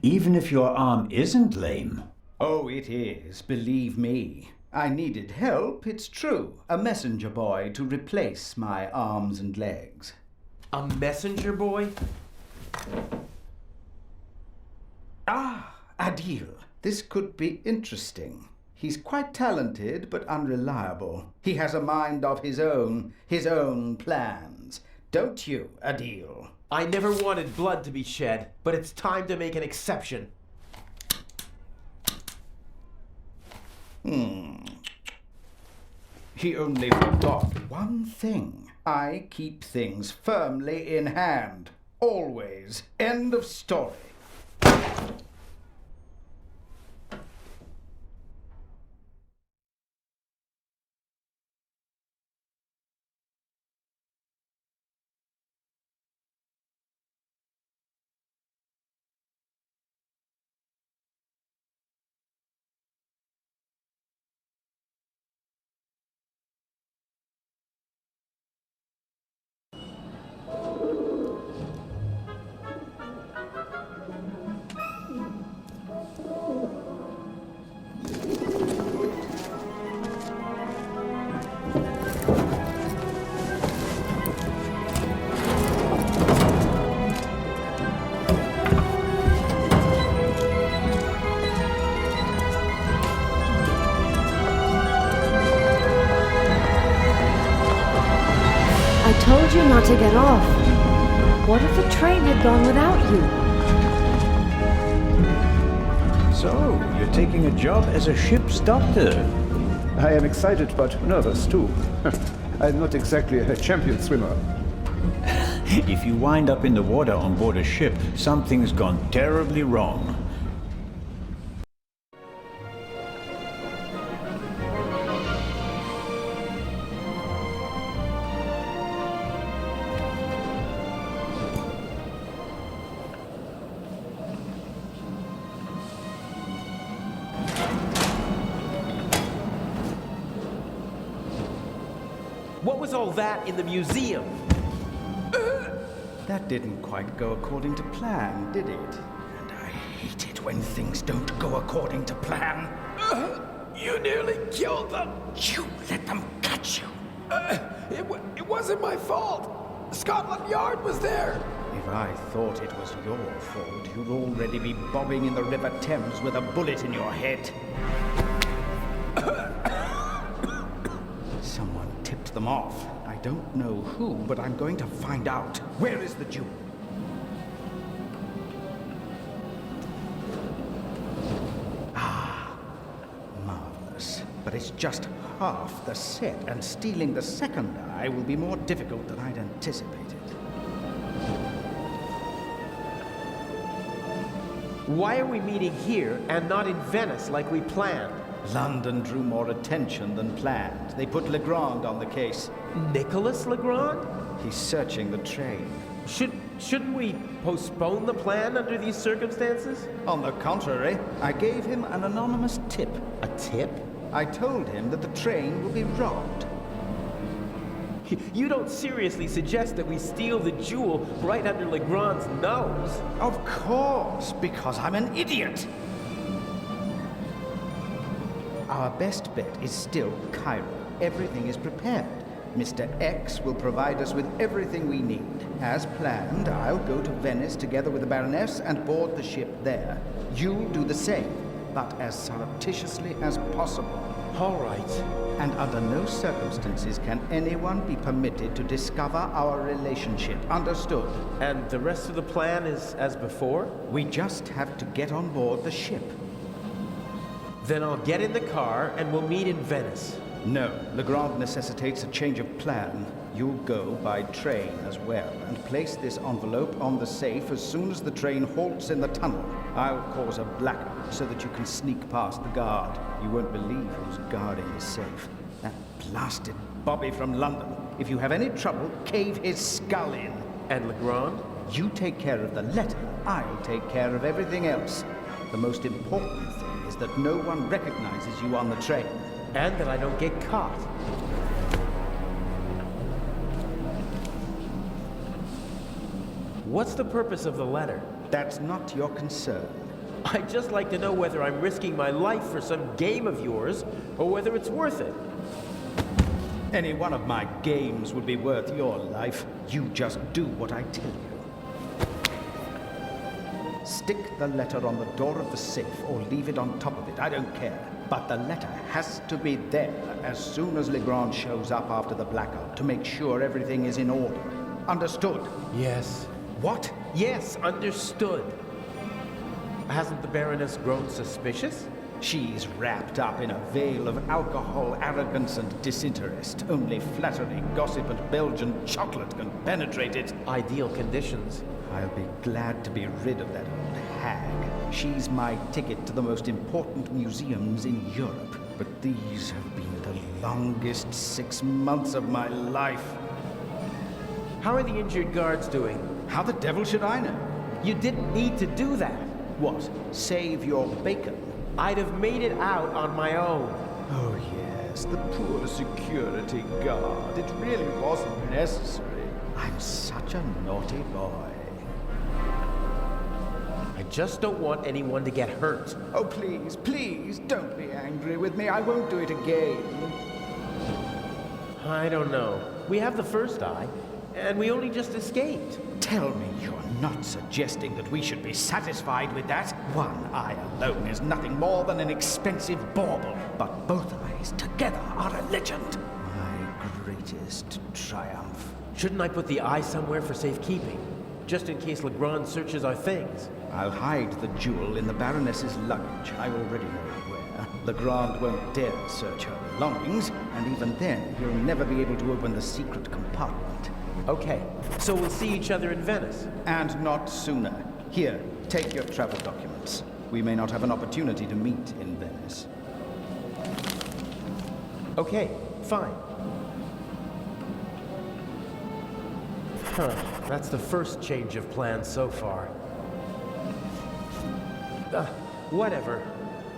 Even if your arm isn't lame. Oh, it is, believe me. I needed help, it's true. A messenger boy to replace my arms and legs. A messenger boy? Ah, Adil. This could be interesting. He's quite talented, but unreliable. He has a mind of his own plans. Don't you, Adil? I never wanted blood to be shed, but it's time to make an exception. He only forgot one thing. I keep things firmly in hand. Always. End of story. I told you not to get off. What if the train had gone without you? So, you're taking a job as a ship's doctor. I am excited but nervous too. I'm not exactly a champion swimmer. If you wind up in the water on board a ship, something's gone terribly wrong. What was all that in the museum? That didn't quite go according to plan, did it? And I hate it when things don't go according to plan. You nearly killed them. You let them catch you. It wasn't my fault. Scotland Yard was there. If I thought it was your fault, you'd already be bobbing in the River Thames with a bullet in your head. Someone tipped them off. I don't know who, but I'm going to find out. Where is the jewel? Ah, marvelous. But it's just half the set, and stealing the second eye will be more difficult than I'd anticipated. Why are we meeting here and not in Venice like we planned? London drew more attention than planned. They put Legrand on the case. Nicholas Legrand? He's searching the train. Shouldn't we postpone the plan under these circumstances? On the contrary, I gave him an anonymous tip. A tip? I told him that the train will be robbed. You don't seriously suggest that we steal the jewel right under Legrand's nose? Of course, because I'm an idiot. Our best bet is still Cairo. Everything is prepared. Mr. X will provide us with everything we need. As planned, I'll go to Venice together with the Baroness and board the ship there. You'll do the same, but as surreptitiously as possible. All right. And under no circumstances can anyone be permitted to discover our relationship. Understood? And the rest of the plan is as before? We just have to get on board the ship. Then I'll get in the car and we'll meet in Venice. No, Legrand necessitates a change of plan. You'll go by train as well, and place this envelope on the safe as soon as the train halts in the tunnel. I'll cause a blackout so that you can sneak past the guard. You won't believe who's guarding the safe. That blasted Bobby from London. If you have any trouble, cave his skull in. And Legrand? You take care of the letter. I'll take care of everything else. The most important thing is that no one recognizes you on the train. And that I don't get caught. What's the purpose of the letter? That's not your concern. I'd just like to know whether I'm risking my life for some game of yours, or whether it's worth it. Any one of my games would be worth your life. You just do what I tell you. Stick the letter on the door of the safe, or leave it on top of it. I don't care. But the letter has to be there as soon as Legrand shows up after the blackout to make sure everything is in order. Understood? Yes. What? Yes, understood. Hasn't the Baroness grown suspicious? She's wrapped up in a veil of alcohol, arrogance, and disinterest. Only flattery, gossip, and Belgian chocolate can penetrate it. Ideal conditions. I'll be glad to be rid of that old hag. She's my ticket to the most important museums in Europe. But these have been the longest 6 months of my life. How are the injured guards doing? How the devil should I know? You didn't need to do that. What? Save your bacon? I'd have made it out on my own. Oh yes, the poor security guard. It really wasn't necessary. I'm such a naughty boy. I just don't want anyone to get hurt. Oh, please, please, don't be angry with me. I won't do it again. I don't know. We have the first eye, and we only just escaped. Tell me you're not suggesting that we should be satisfied with that? One eye alone is nothing more than an expensive bauble, but both eyes together are a legend. My greatest triumph. Shouldn't I put the eye somewhere for safekeeping? Just in case Legrand searches our things. I'll hide the jewel in the Baroness's luggage. I already know where. Legrand won't dare search her belongings, and even then, he'll never be able to open the secret compartment. Okay, so we'll see each other in Venice. And not sooner. Here, take your travel documents. We may not have an opportunity to meet in Venice. Okay, fine. Huh, that's the first change of plans so far. Whatever.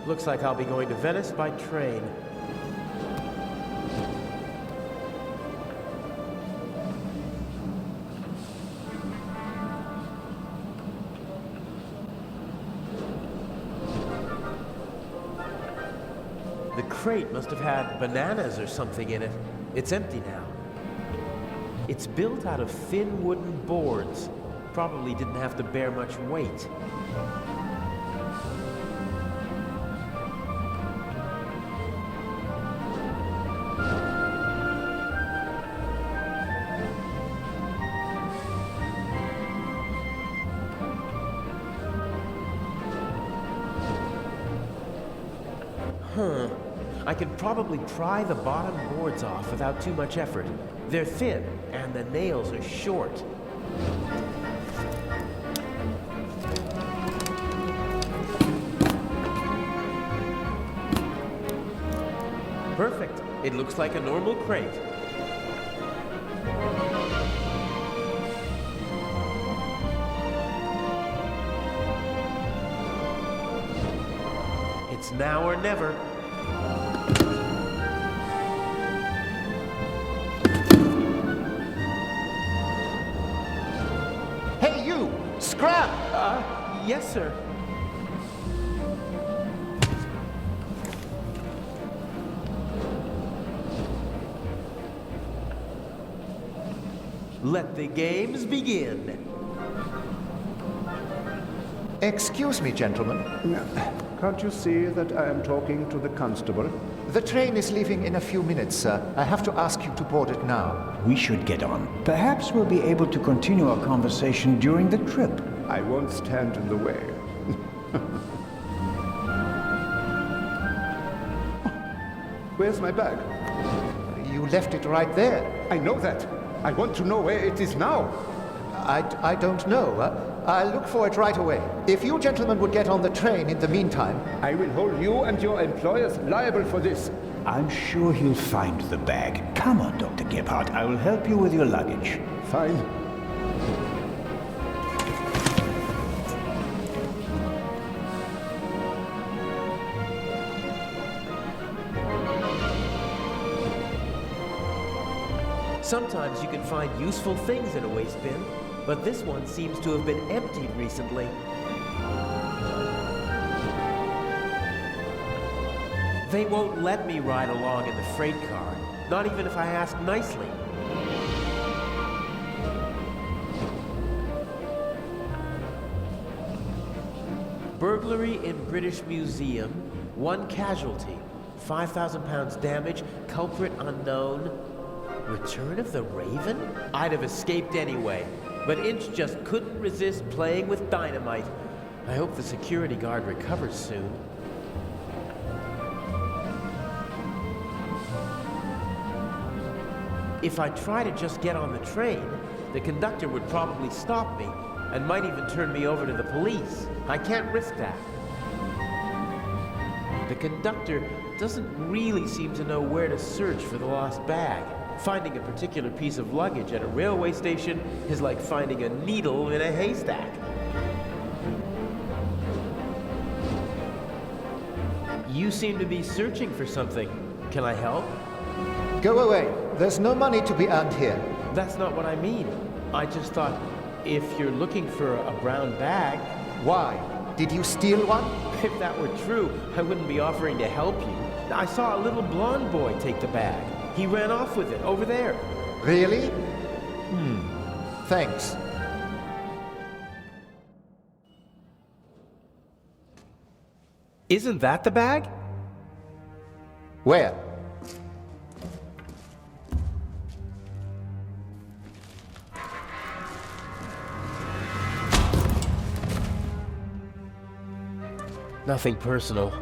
Looks like I'll be going to Venice by train. The crate must have had bananas or something in it. It's empty now. It's built out of thin wooden boards. Probably didn't have to bear much weight. I could probably pry the bottom boards off without too much effort. They're thin, and the nails are short. Perfect. It looks like a normal crate. It's now or never. Hey, you! Scrap! Yes, sir. Let the games begin. Excuse me, gentlemen. Can't you see that I am talking to the constable? The train is leaving in a few minutes, sir. I have to ask you to board it now. We should get on. Perhaps we'll be able to continue our conversation during the trip. I won't stand in the way. Where's my bag? You left it right there. I know that. I want to know where it is now. I don't know. I'll look for it right away. If you gentlemen would get on the train in the meantime... I will hold you and your employers liable for this. I'm sure he'll find the bag. Come on, Dr. Gebhardt. I will help you with your luggage. Fine. Sometimes you can find useful things in a waste bin, but this one seems to have been emptied recently. They won't let me ride along in the freight car, not even if I ask nicely. Burglary in British Museum, 1 casualty, 5,000 pounds damage, culprit unknown. Return of the Raven? I'd have escaped anyway, but Inch just couldn't resist playing with dynamite. I hope the security guard recovers soon. If I try to just get on the train, the conductor would probably stop me and might even turn me over to the police. I can't risk that. The conductor doesn't really seem to know where to search for the lost bag. Finding a particular piece of luggage at a railway station is like finding a needle in a haystack. You seem to be searching for something. Can I help? Go away. There's no money to be earned here. That's not what I mean. I just thought, if you're looking for a brown bag... Why? Did you steal one? If that were true, I wouldn't be offering to help you. I saw a little blonde boy take the bag. He ran off with it, over there. Really? Thanks. Isn't that the bag? Where? Nothing personal.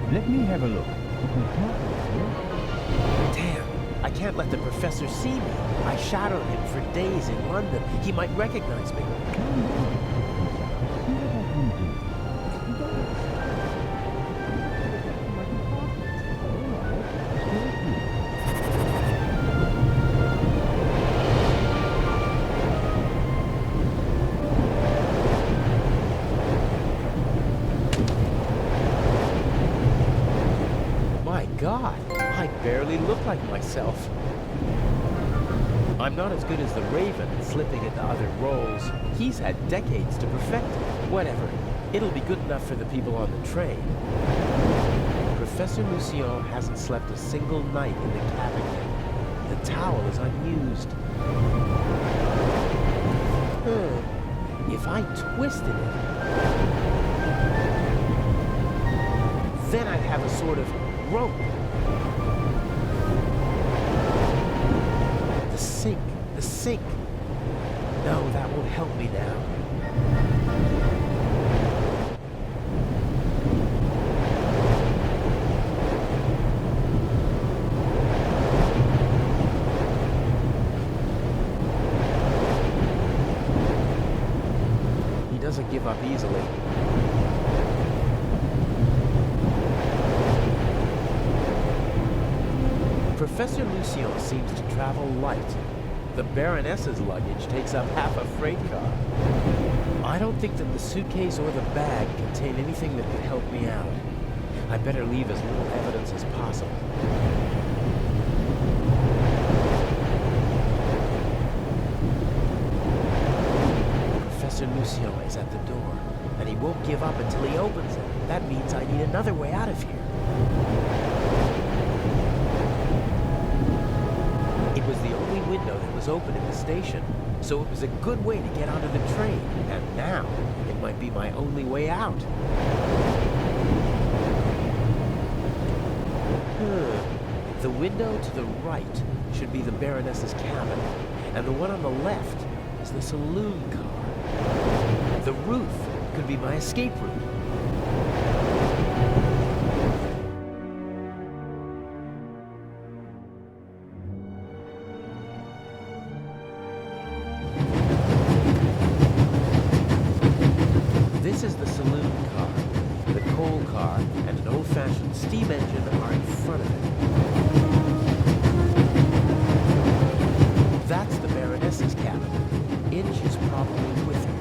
Let me have a look. Damn, I can't let the professor see me. I shadowed him for days in London. He might recognize me. My God, I barely look like myself. I'm not as good as the Raven at slipping into other roles. He's had decades to perfect it. Whatever. It'll be good enough for the people on the train. Professor Lucien hasn't slept a single night in the cabin yet. The towel is unused. If I twisted it, then I'd have a sort of rope. The sink. No, that won't help me now. He doesn't give up easily. Professor Lucien seems to travel light. The Baroness's luggage takes up half a freight car. I don't think that the suitcase or the bag contain anything that could help me out. I better leave as little evidence as possible. Professor Lucien is at the door, and he won't give up until he opens it. That means I need another way out of here. It was the only window that was open in the station, so it was a good way to get onto the train, and now it might be my only way out. The window to the right should be the Baroness's cabin, and the one on the left is the saloon car. The roof could be my escape route. This is the saloon car. The coal car and an old-fashioned steam engine are in front of it. That's the Baroness's cabin. Inch is probably with her.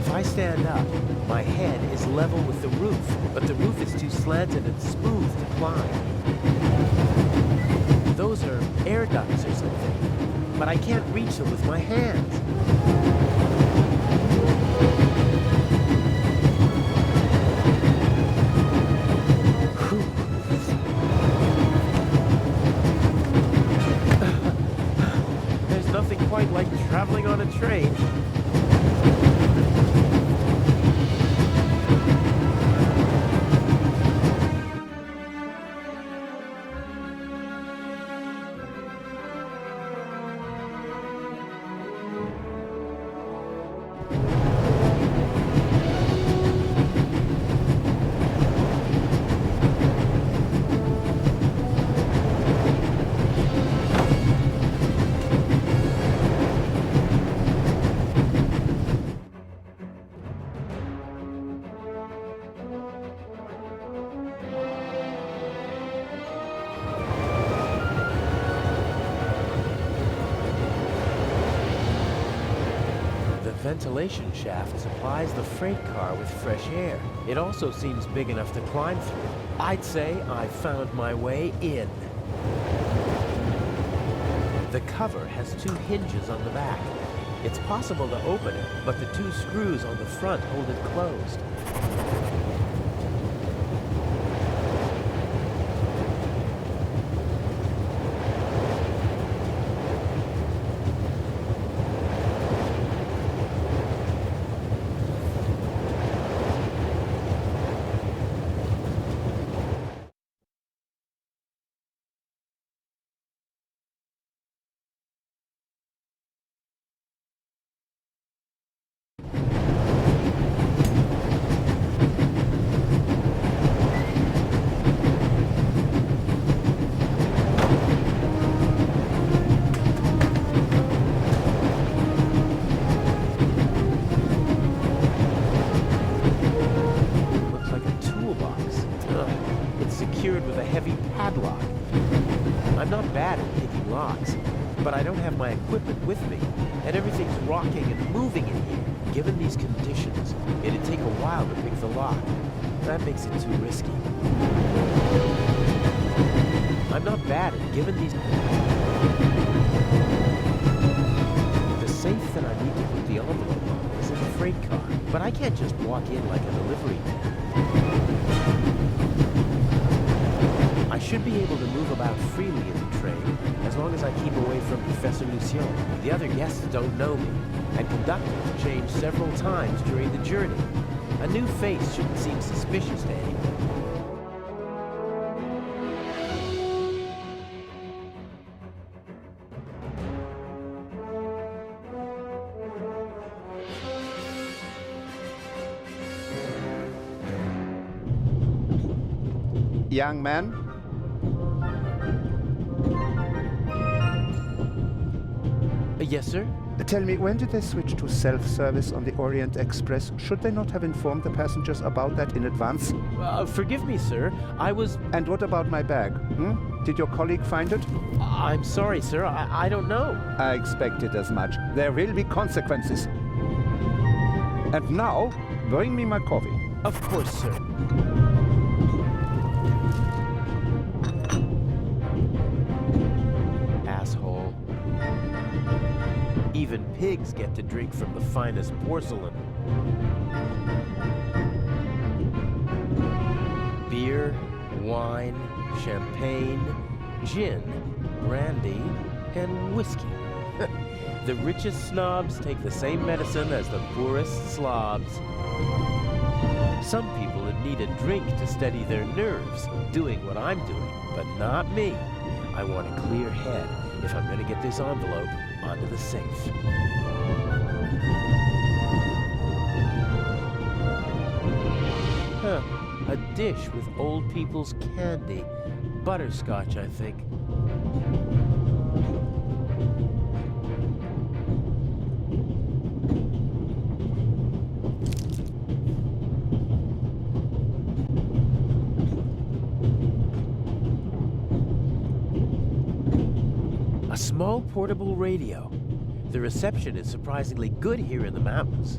If I stand up, my head is level with the roof, but the roof is too slanted and smooth to climb. Those are air ducts or something, but I can't reach them with my hands. There's nothing quite like traveling on a train. Ventilation shaft supplies the freight car with fresh air. It also seems big enough to climb through. I'd say I found my way in. The cover has two hinges on the back. It's possible to open it, but the two screws on the front hold it closed. but I don't have my equipment with me, and everything's rocking and moving in here. Given these conditions, it'd take a while to pick the lock. That makes it too risky. I'm not bad at given these... The safe that I need to put the envelope on is in a freight car, but I can't just walk in like a delivery man. I should be able to move about freely in the train as long as I keep away from Professor Lucien. The other guests don't know me, and conductors change several times during the journey. A new face shouldn't seem suspicious to anyone. Young man? Yes, sir? Tell me, when did they switch to self-service on the Orient Express? Should they not have informed the passengers about that in advance? Forgive me, sir. I was... And what about my bag? Did your colleague find it? I'm sorry, sir. I don't know. I expected as much. There will be consequences. And now, bring me my coffee. Of course, sir. Asshole. Even pigs get to drink from the finest porcelain. Beer, wine, champagne, gin, brandy, and whiskey. The richest snobs take the same medicine as the poorest slobs. Some people would need a drink to steady their nerves, doing what I'm doing, but not me. I want a clear head if I'm gonna get this envelope onto the safe. Huh, a dish with old people's candy. Butterscotch, I think. A small portable radio. The reception is surprisingly good here in the mountains.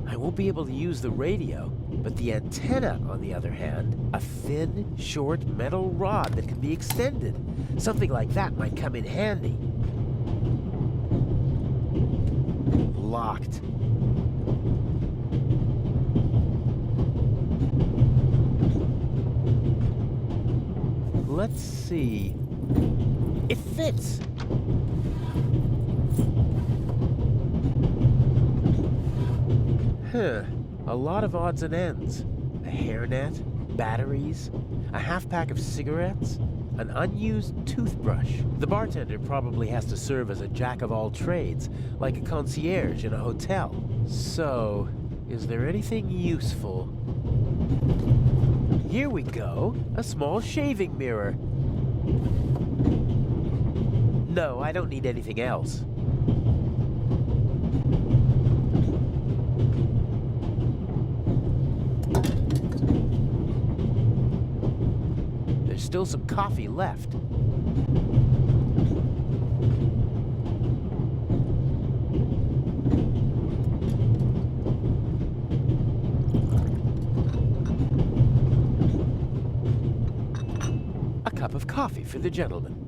I won't be able to use the radio, but the antenna, on the other hand, a thin, short metal rod that can be extended. Something like that might come in handy. Locked. Let's see. It fits! Huh. A lot of odds and ends. A hairnet, batteries, a half-pack of cigarettes, an unused toothbrush. The bartender probably has to serve as a jack-of-all-trades, like a concierge in a hotel. So, is there anything useful? Here we go. A small shaving mirror. No, I don't need anything else. There's still some coffee left. A cup of coffee for the gentleman.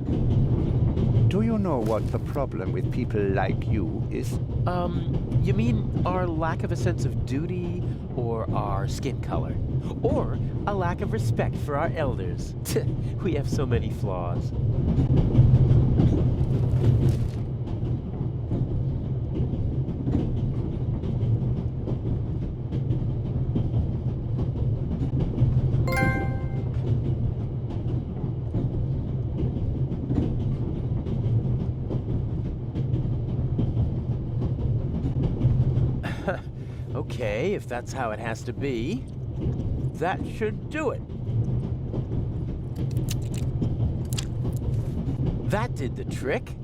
Do you know what the problem with people like you is? You mean our lack of a sense of duty, or our skin color, or a lack of respect for our elders? We have so many flaws. Okay, if that's how it has to be, that should do it. That did the trick.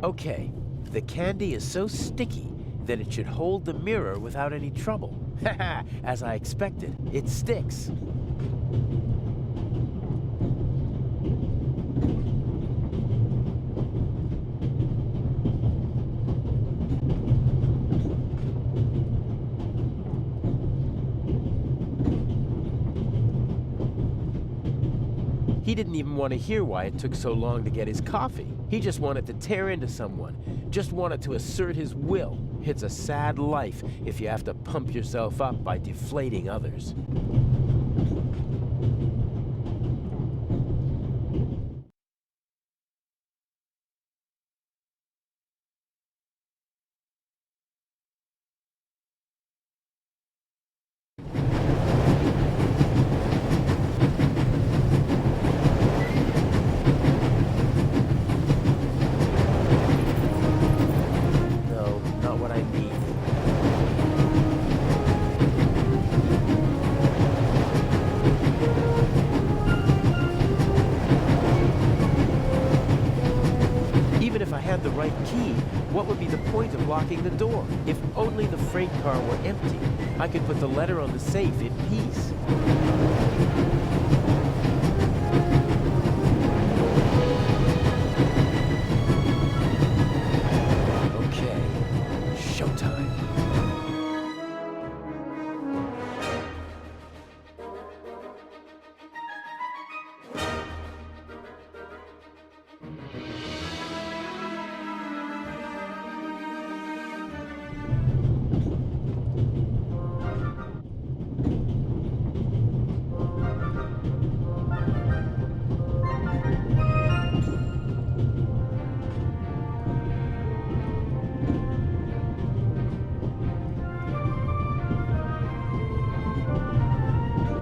Okay, the candy is so sticky then it should hold the mirror without any trouble. Haha, as I expected, it sticks. He didn't even want to hear why it took so long to get his coffee. He just wanted to tear into someone, just wanted to assert his will. It's a sad life if you have to pump yourself up by deflating others. The right key, what would be the point of locking the door? If only the freight car were empty, I could put the letter on the safe in peace. Okay, showtime.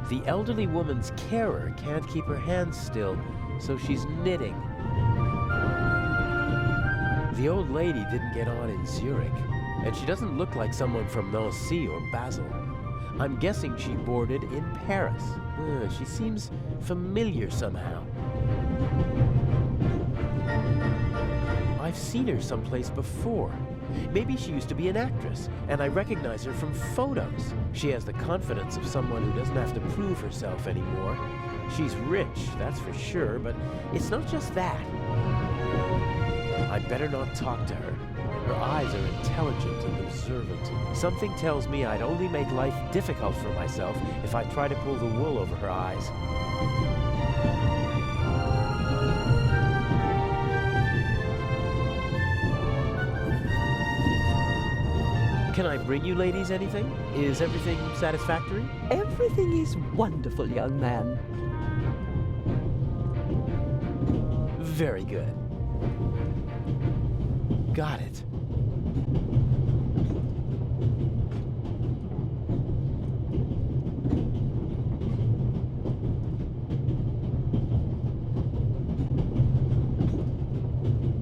The elderly woman's carer can't keep her hands still, so she's knitting. The old lady didn't get on in Zurich, and she doesn't look like someone from Nancy or Basel. I'm guessing she boarded in Paris. She seems familiar somehow. I've seen her someplace before. Maybe she used to be an actress, and I recognize her from photos. She has the confidence of someone who doesn't have to prove herself anymore. She's rich, that's for sure, but it's not just that. I'd better not talk to her. Her eyes are intelligent and observant. Something tells me I'd only make life difficult for myself if I try to pull the wool over her eyes. Can I bring you ladies anything? Is everything satisfactory? Everything is wonderful, young man. Very good. Got it.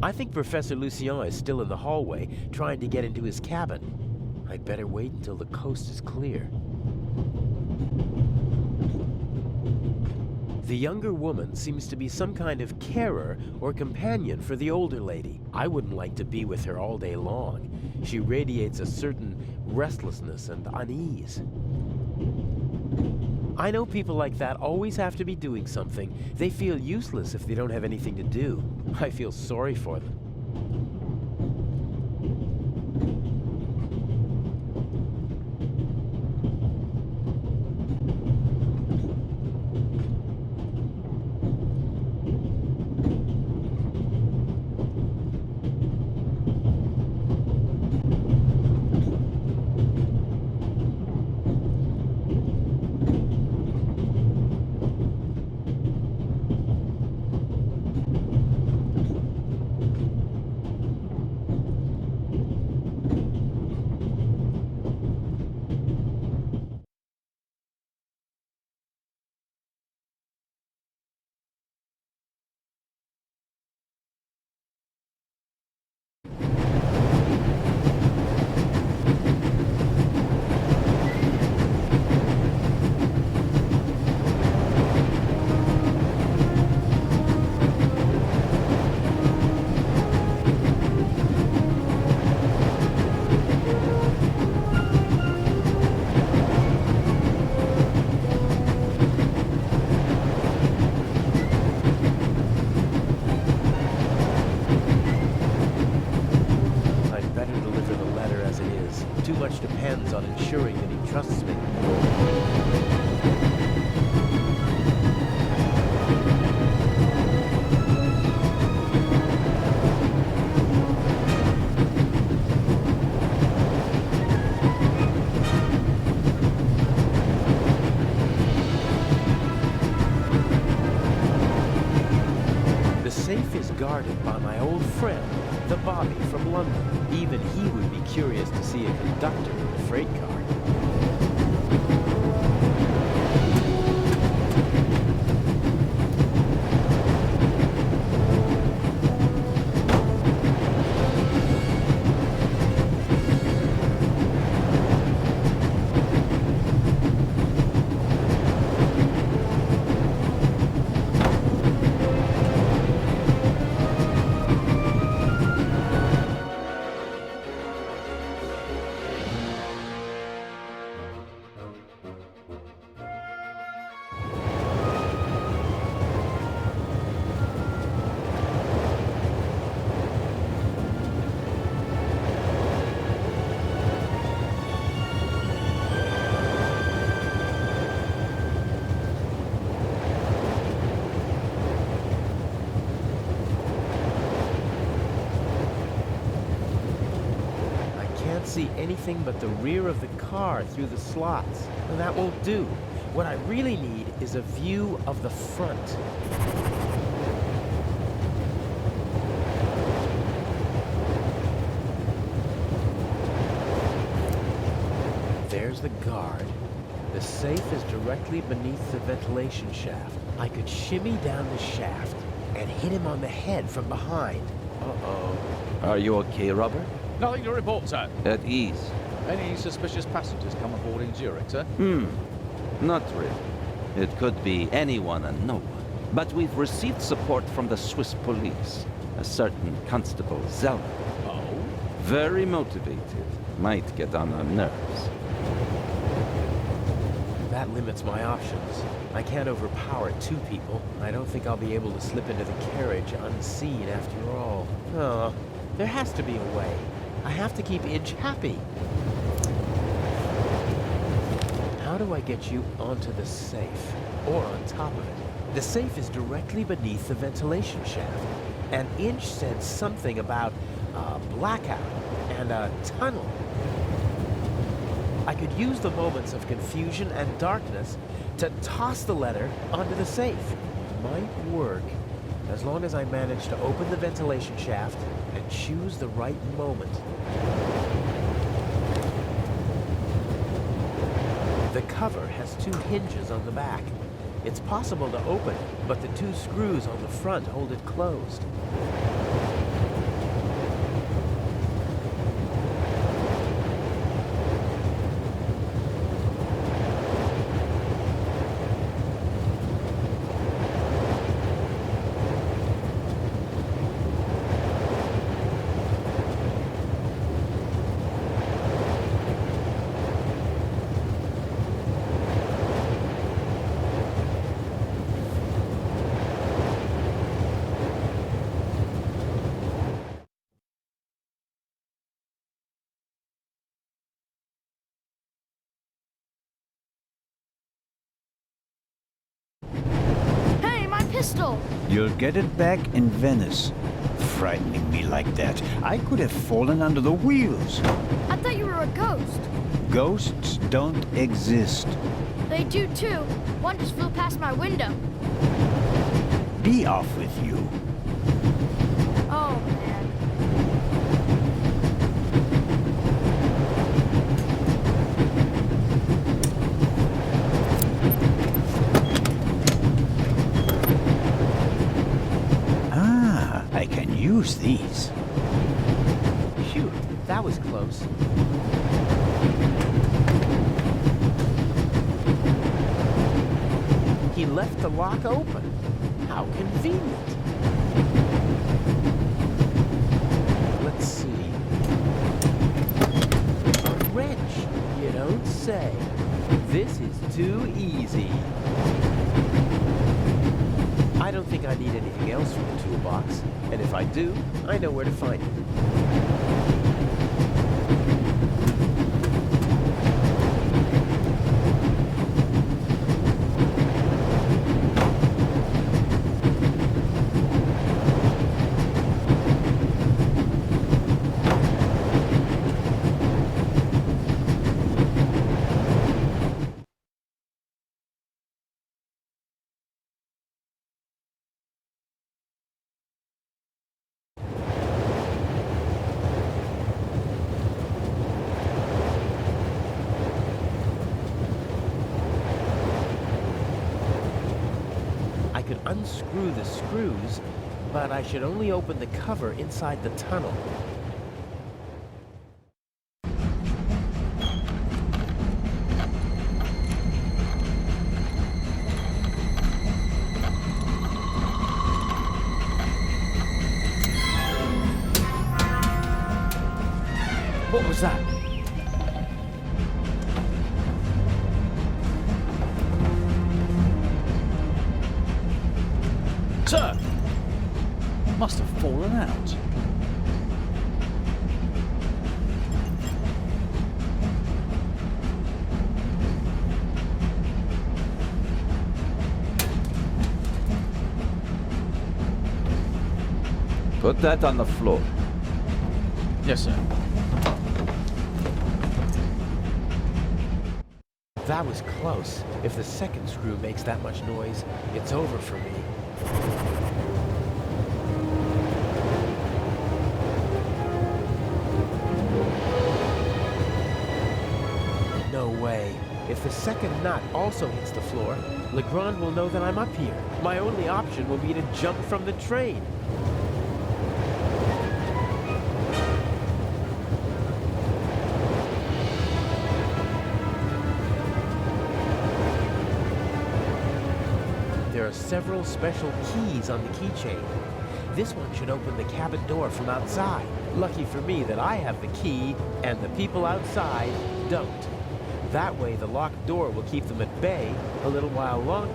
I think Professor Lucien is still in the hallway, trying to get into his cabin. I'd better wait until the coast is clear. The younger woman seems to be some kind of carer or companion for the older lady. I wouldn't like to be with her all day long. She radiates a certain restlessness and unease. I know people like that always have to be doing something. They feel useless if they don't have anything to do. I feel sorry for them. guarded by my old friend, the Bobby from London. Even he would be curious to see a conductor in a freight car. See anything but the rear of the car through the slots. Well, that won't do. What I really need is a view of the front. There's the guard. The safe is directly beneath the ventilation shaft. I could shimmy down the shaft and hit him on the head from behind. Uh-oh. Are you okay, Robert? Nothing to report, sir. At ease. Any suspicious passengers come aboard in Zurich, sir? Not really. It could be anyone and no one. But we've received support from the Swiss police. A certain constable Zellner. Oh? Very motivated. Might get on our nerves. That limits my options. I can't overpower two people. I don't think I'll be able to slip into the carriage unseen after all. Oh, there has to be a way. I have to keep Inch happy. How do I get you onto the safe? Or on top of it? The safe is directly beneath the ventilation shaft. And Inch said something about a blackout and a tunnel. I could use the moments of confusion and darkness to toss the letter onto the safe. Might work, as long as I manage to open the ventilation shaft and choose the right moment. The cover has two hinges on the back. It's possible to open it, but the two screws on the front hold it closed. Pistol! You'll get it back in Venice. Frightening me like that. I could have fallen under the wheels. I thought you were a ghost. Ghosts don't exist. They do too. One just flew past my window. Be off with you. Oh, man. I can use these. Phew, that was close. He left the lock open. How convenient. Let's see. A wrench, you don't say. This is too easy. I don't think I need anything else from the toolbox, and if I do, I know where to find it. unscrew the screws, but I should only open the cover inside the tunnel. What was that? Sir! Must have fallen out. Put that on the floor. Yes, sir. That was close. If the second screw makes that much noise, it's over for me. No way. If the second nut also hits the floor, Legrand will know that I'm up here. My only option will be to jump from the train. There are several special keys on the keychain. This one should open the cabin door from outside. Lucky for me that I have the key and the people outside don't. That way the locked door will keep them at bay a little while longer.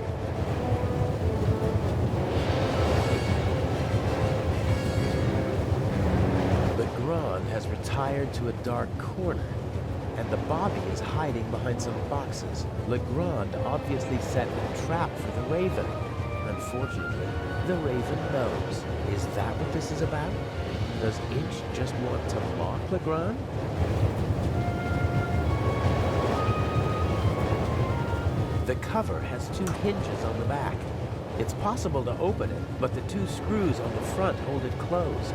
Legrand has retired to a dark corner, and the Bobby is hiding behind some boxes. Legrand obviously set a trap for the Raven. Unfortunately, the Raven knows. Is that what this is about? Does Inch just want to mock Legrand? The cover has two hinges on the back. It's possible to open it, but the two screws on the front hold it closed.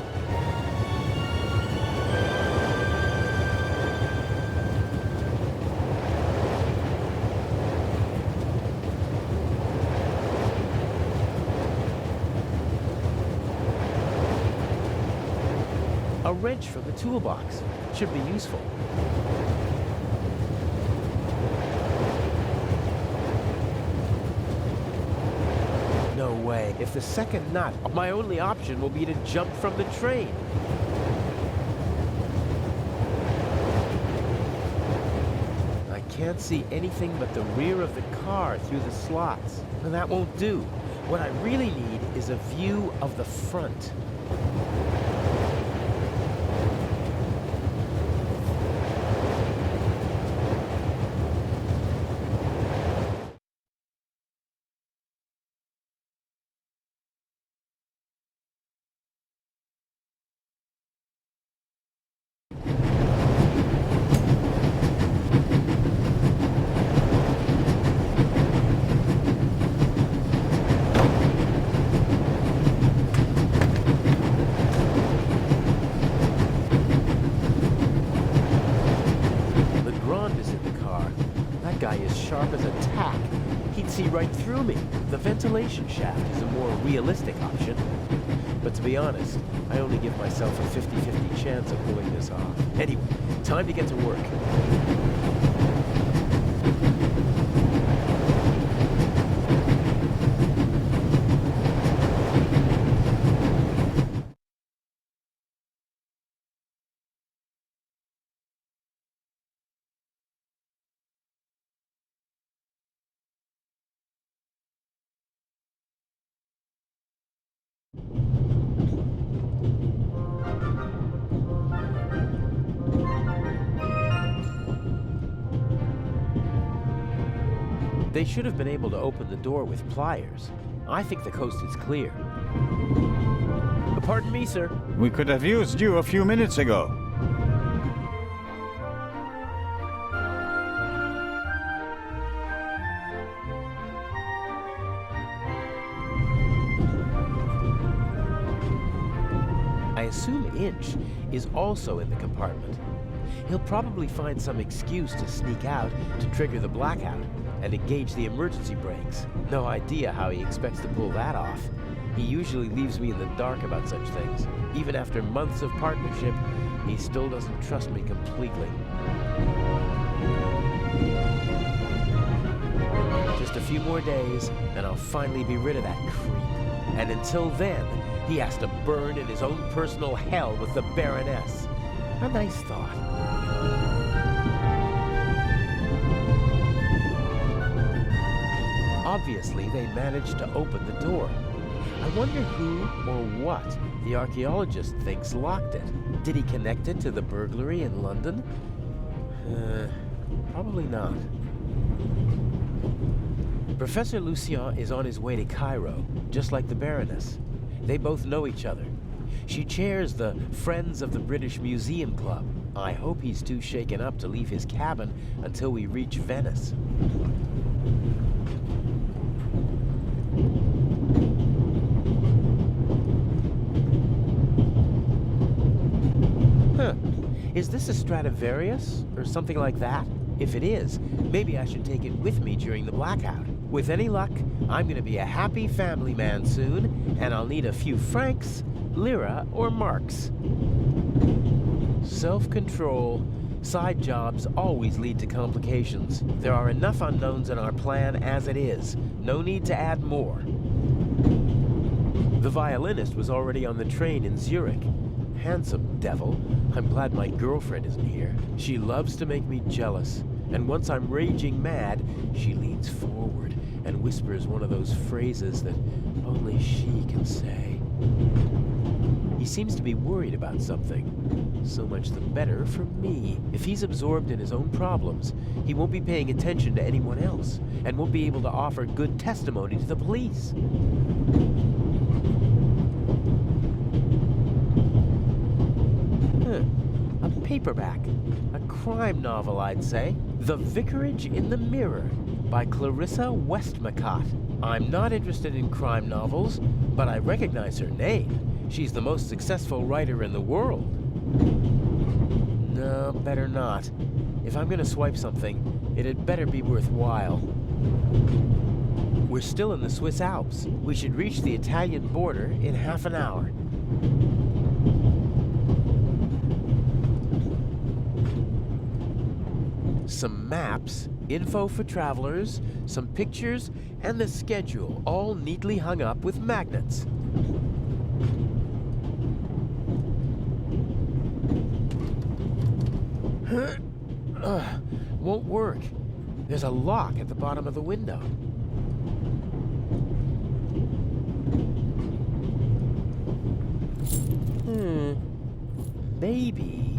A wrench from the toolbox should be useful. No way. If the second nut, my only option will be to jump from the train. I can't see anything but the rear of the car through the slots. And that won't do. What I really need is a view of the front. Sharp as a tack. He'd see right through me. The ventilation shaft is a more realistic option. But to be honest, I only give myself a 50-50 chance of pulling this off. Anyway, time to get to work. They should have been able to open the door with pliers. I think the coast is clear. Pardon me, sir. We could have used you a few minutes ago. I assume Inch is also in the compartment. He'll probably find some excuse to sneak out to trigger the blackout and engage the emergency brakes. No idea how he expects to pull that off. He usually leaves me in the dark about such things. Even after months of partnership, he still doesn't trust me completely. Just a few more days, and I'll finally be rid of that creep. And until then, he has to burn in his own personal hell with the Baroness. A nice thought. Obviously, they managed to open the door. I wonder who or what the archaeologist thinks locked it. Did he connect it to the burglary in London? Probably not. Professor Lucien is on his way to Cairo, just like the Baroness. They both know each other. She chairs the Friends of the British Museum Club. I hope he's too shaken up to leave his cabin until we reach Venice. Is this a Stradivarius or something like that? If it is, maybe I should take it with me during the blackout. With any luck, I'm gonna be a happy family man soon, and I'll need a few francs, lira, or marks. Self-control. Side jobs always lead to complications. There are enough unknowns in our plan as it is. No need to add more. The violinist was already on the train in Zurich. Handsome devil. I'm glad my girlfriend isn't here. She loves to make me jealous. And once I'm raging mad, she leans forward and whispers one of those phrases that only she can say. He seems to be worried about something. So much the better for me. If he's absorbed in his own problems, he won't be paying attention to anyone else, and won't be able to offer good testimony to the police. A paperback. A crime novel, I'd say. The Vicarage in the Mirror by Clarissa Westmacott. I'm not interested in crime novels, but I recognize her name. She's the most successful writer in the world. No, better not. If I'm gonna swipe something, it had better be worthwhile. We're still in the Swiss Alps. We should reach the Italian border in half an hour. Some maps, info for travelers, some pictures, and the schedule, all neatly hung up with magnets. Won't work. There's a lock at the bottom of the window. Maybe.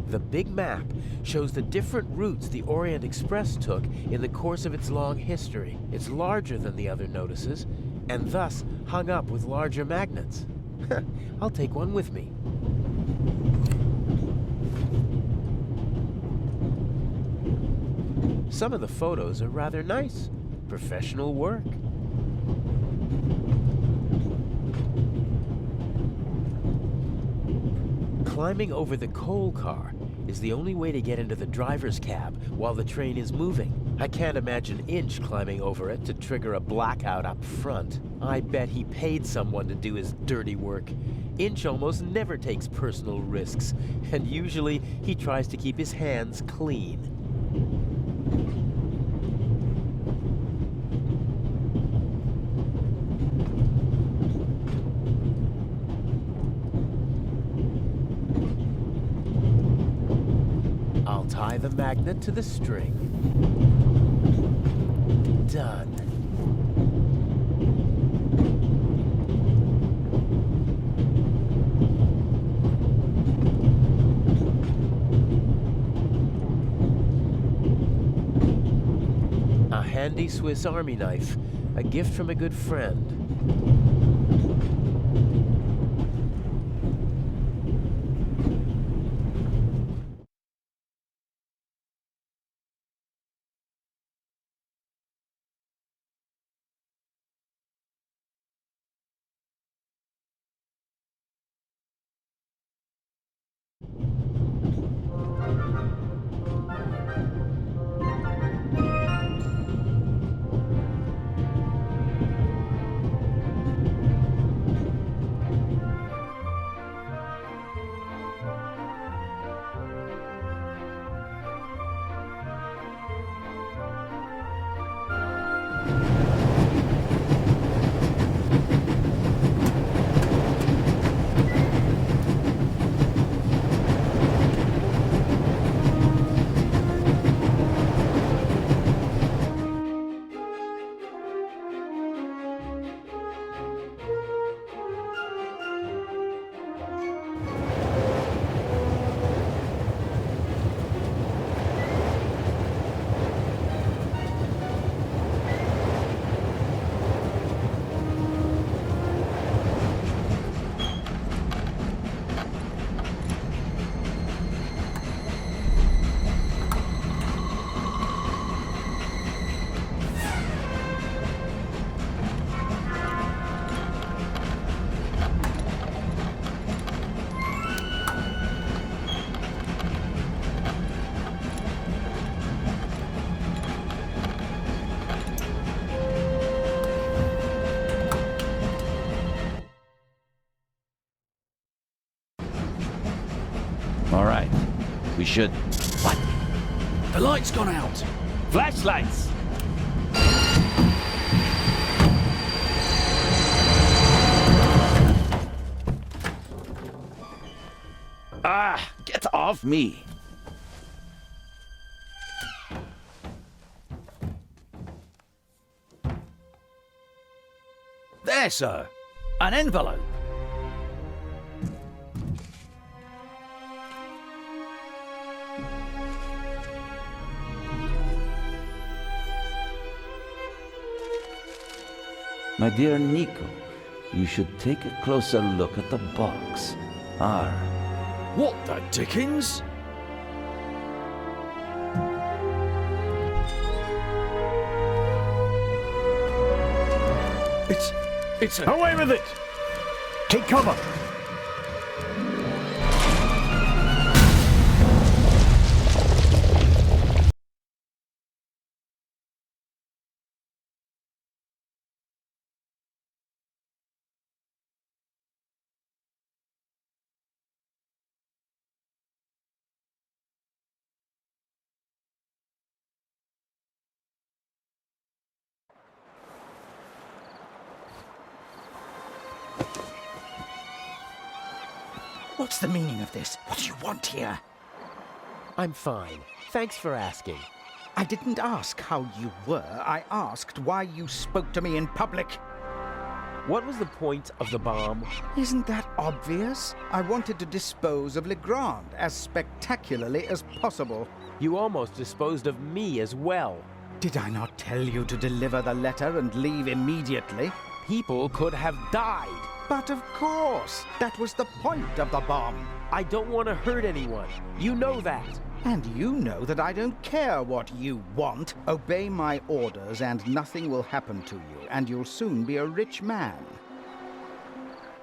The big map shows the different routes the Orient Express took in the course of its long history. It's larger than the other notices, and thus hung up with larger magnets. I'll take one with me. Some of the photos are rather nice. Professional work. Climbing over the coal car is the only way to get into the driver's cab while the train is moving. I can't imagine Inch climbing over it to trigger a blackout up front. I bet he paid someone to do his dirty work. Inch almost never takes personal risks, and usually he tries to keep his hands clean. I'll tie the magnet to the string. Done. A handy Swiss Army knife, a gift from a good friend. right. We should... What? The light's gone out. Flashlights! Ah, get off me! There, sir. An envelope. My dear Nico, you should take a closer look at the box. R. What the dickens? It's a... Away with it! Take cover! What's the meaning of this? What do you want here? I'm fine. Thanks for asking. I didn't ask how you were. I asked why you spoke to me in public. What was the point of the bomb? Isn't that obvious? I wanted to dispose of Legrand as spectacularly as possible. You almost disposed of me as well. Did I not tell you to deliver the letter and leave immediately? People could have died. But of course, that was the point of the bomb. I don't want to hurt anyone. You know that. And you know that I don't care what you want. Obey my orders and nothing will happen to you, and you'll soon be a rich man.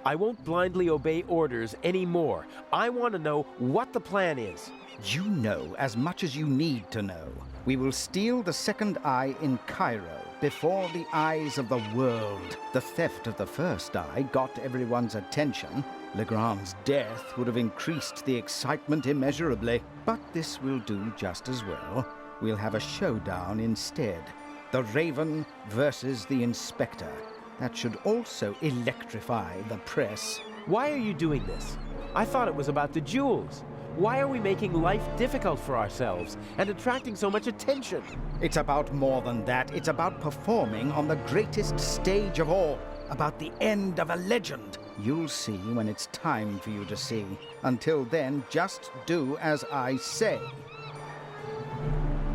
I won't blindly obey orders anymore. I want to know what the plan is. You know as much as you need to know. We will steal the second eye in Cairo, before the eyes of the world. The theft of the first eye got everyone's attention. Legrand's death would have increased the excitement immeasurably. But this will do just as well. We'll have a showdown instead. The Raven versus the Inspector. That should also electrify the press. Why are you doing this? I thought it was about the jewels. Why are we making life difficult for ourselves and attracting so much attention? It's about more than that. It's about performing on the greatest stage of all. About the end of a legend. You'll see when it's time for you to see. Until then, just do as I say.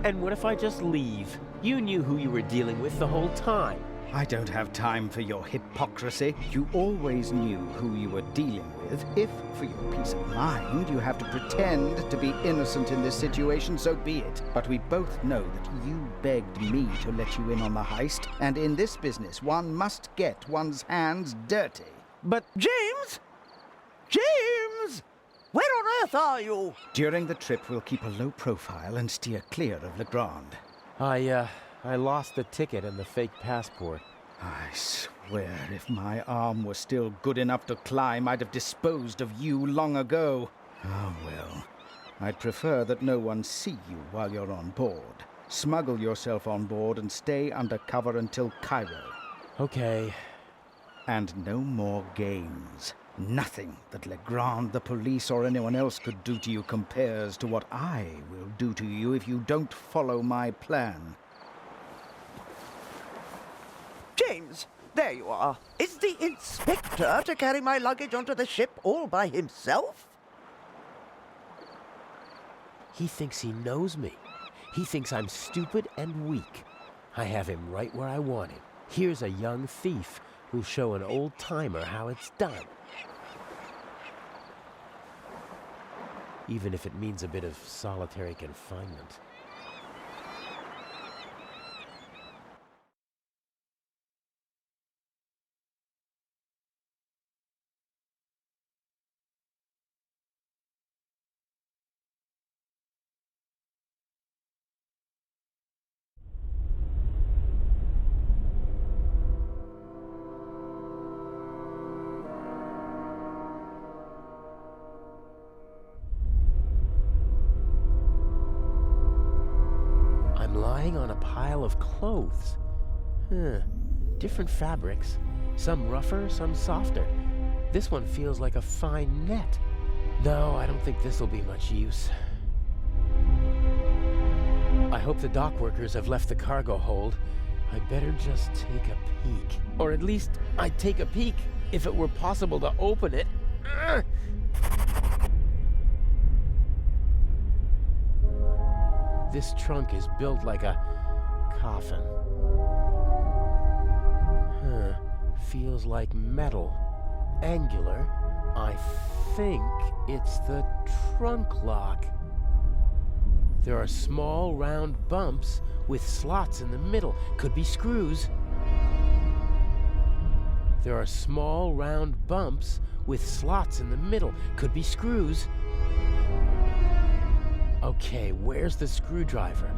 And what if I just leave? You knew who you were dealing with the whole time. I don't have time for your hypocrisy. You always knew who you were dealing with. If, for your peace of mind, you have to pretend to be innocent in this situation, so be it. But we both know that you begged me to let you in on the heist, and in this business, one must get one's hands dirty. But... James! James! Where on earth are you? During the trip, we'll keep a low profile and steer clear of Legrand. I lost the ticket and the fake passport. I swear, if my arm were still good enough to climb, I'd have disposed of you long ago. Oh, well. I'd prefer that no one see you while you're on board. Smuggle yourself on board and stay under cover until Cairo. Okay. And no more games. Nothing that Legrand, the police, or anyone else could do to you compares to what I will do to you if you don't follow my plan. James, there you are. Is the inspector to carry my luggage onto the ship all by himself? He thinks he knows me. He thinks I'm stupid and weak. I have him right where I want him. Here's a young thief who'll show an old-timer how it's done. Even if it means a bit of solitary confinement. lying on a pile of clothes. Different fabrics. Some rougher, some softer. This one feels like a fine net. No, I don't think this'll be much use. I hope the dock workers have left the cargo hold. I'd better just take a peek. Or at least, I'd take a peek if it were possible to open it. This trunk is built like a coffin. Feels like metal. Angular. I think it's the trunk lock. There are small round bumps with slots in the middle. Could be screws. There are small round bumps with slots in the middle. Could be screws. Okay, where's the screwdriver?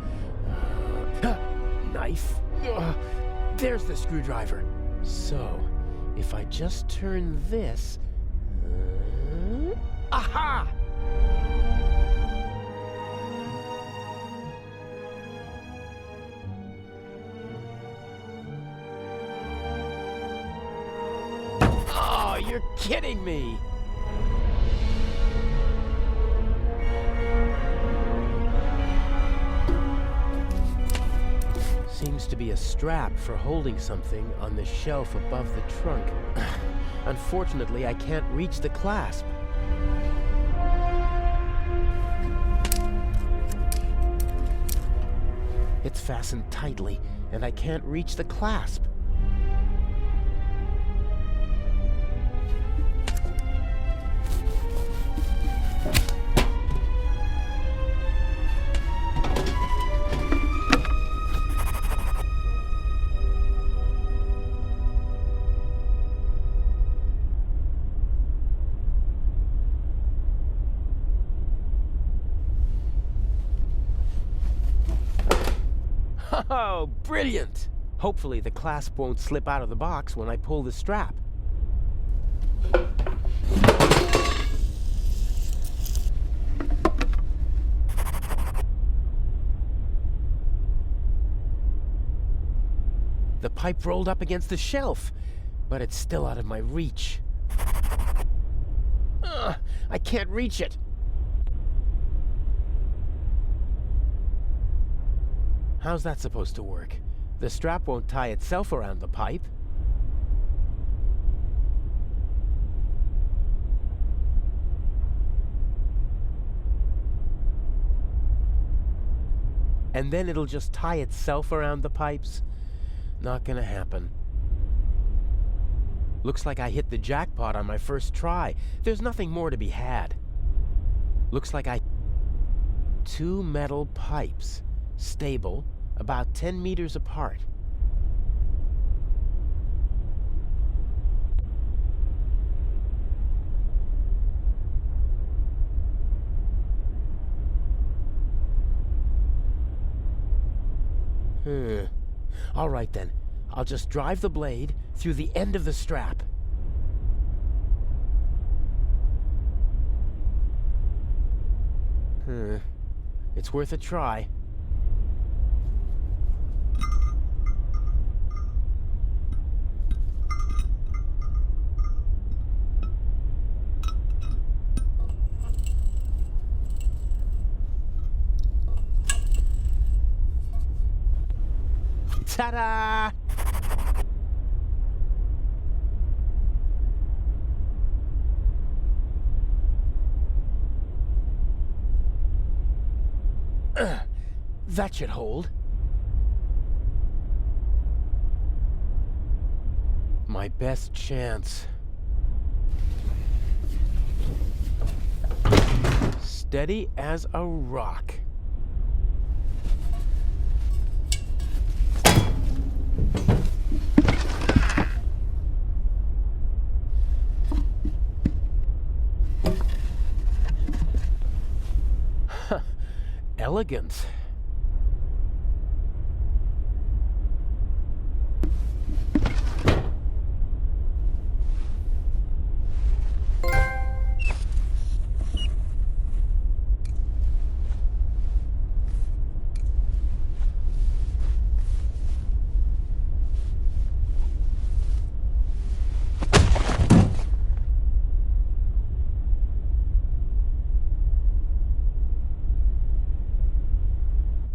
Knife. There's the screwdriver. So, if I just turn this... aha! Oh, you're kidding me! Seems to be a strap for holding something on the shelf above the trunk. Unfortunately, I can't reach the clasp. It's fastened tightly, and I can't reach the clasp. Oh, brilliant! Hopefully the clasp won't slip out of the box when I pull the strap. The pipe rolled up against the shelf, but it's still out of my reach. I can't reach it. How's that supposed to work? The strap won't tie itself around the pipe. And then it'll just tie itself around the pipes? Not gonna happen. Looks like I hit the jackpot on my first try. There's nothing more to be had. Looks like I... 2 metal pipes. Stable, about 10 meters apart. All right then. I'll just drive the blade through the end of the strap. It's worth a try. Ta-da! That should hold. My best chance. Steady as a rock. Elegant.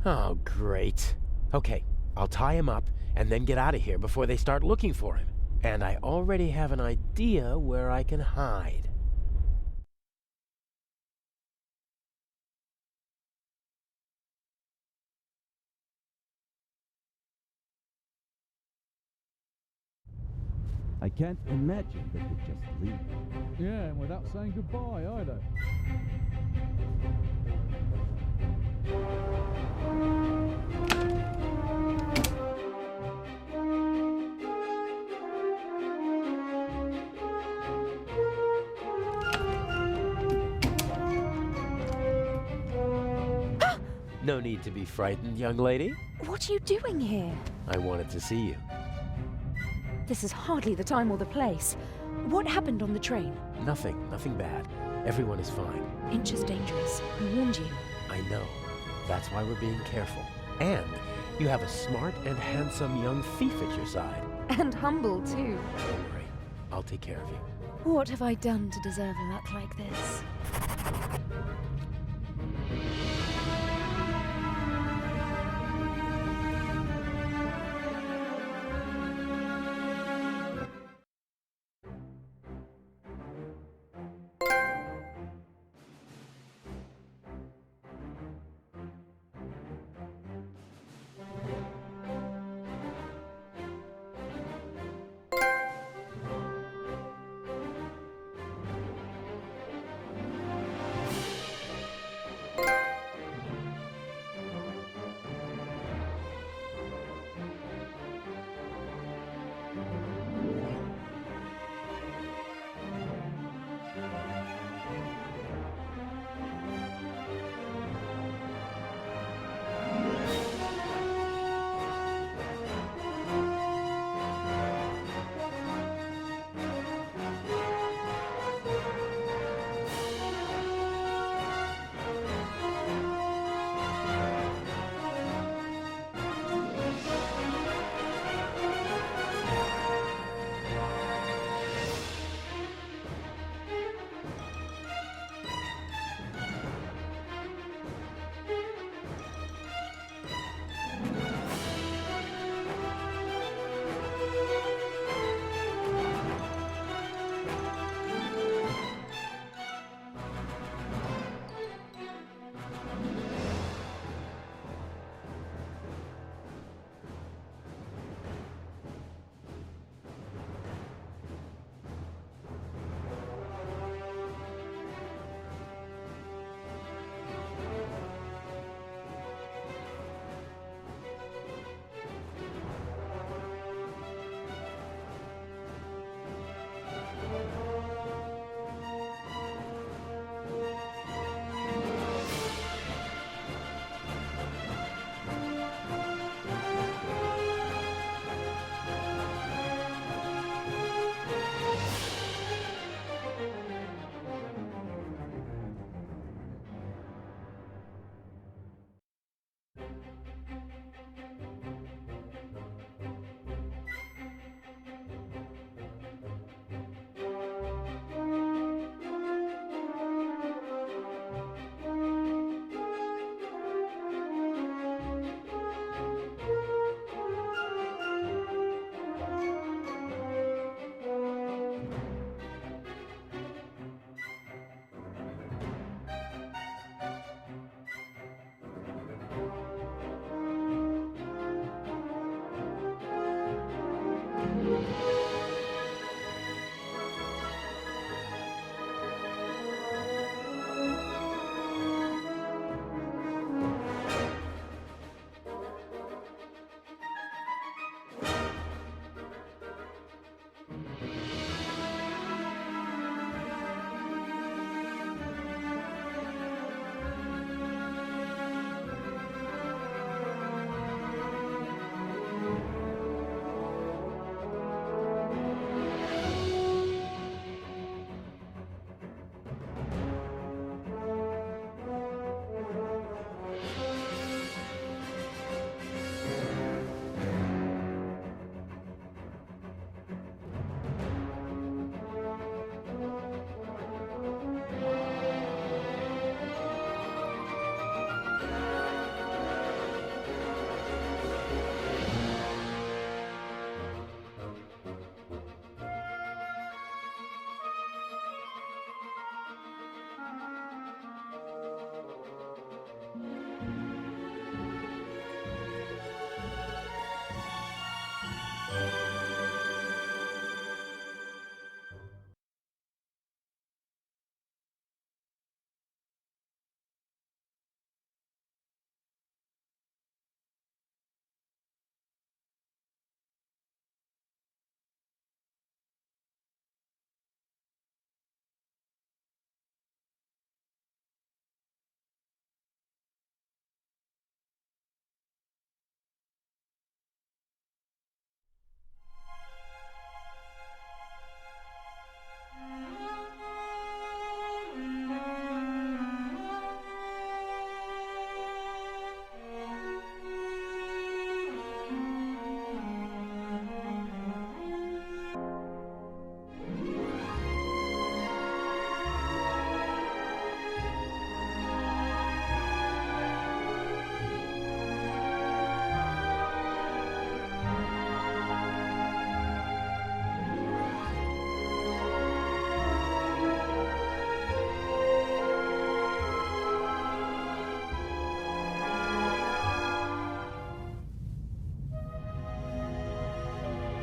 Oh, great. Okay, I'll tie him up and then get out of here before they start looking for him. And I already have an idea where I can hide. I can't imagine they could just leave. Yeah, and without saying goodbye either. No need to be frightened, young lady. What are you doing here? I wanted to see you. This is hardly the time or the place. What happened on the train? Nothing bad. Everyone is fine. Inch is dangerous. I warned you. I know. That's why we're being careful. And you have a smart and handsome young thief at your side. And humble, too. Don't worry. I'll take care of you. What have I done to deserve luck like this?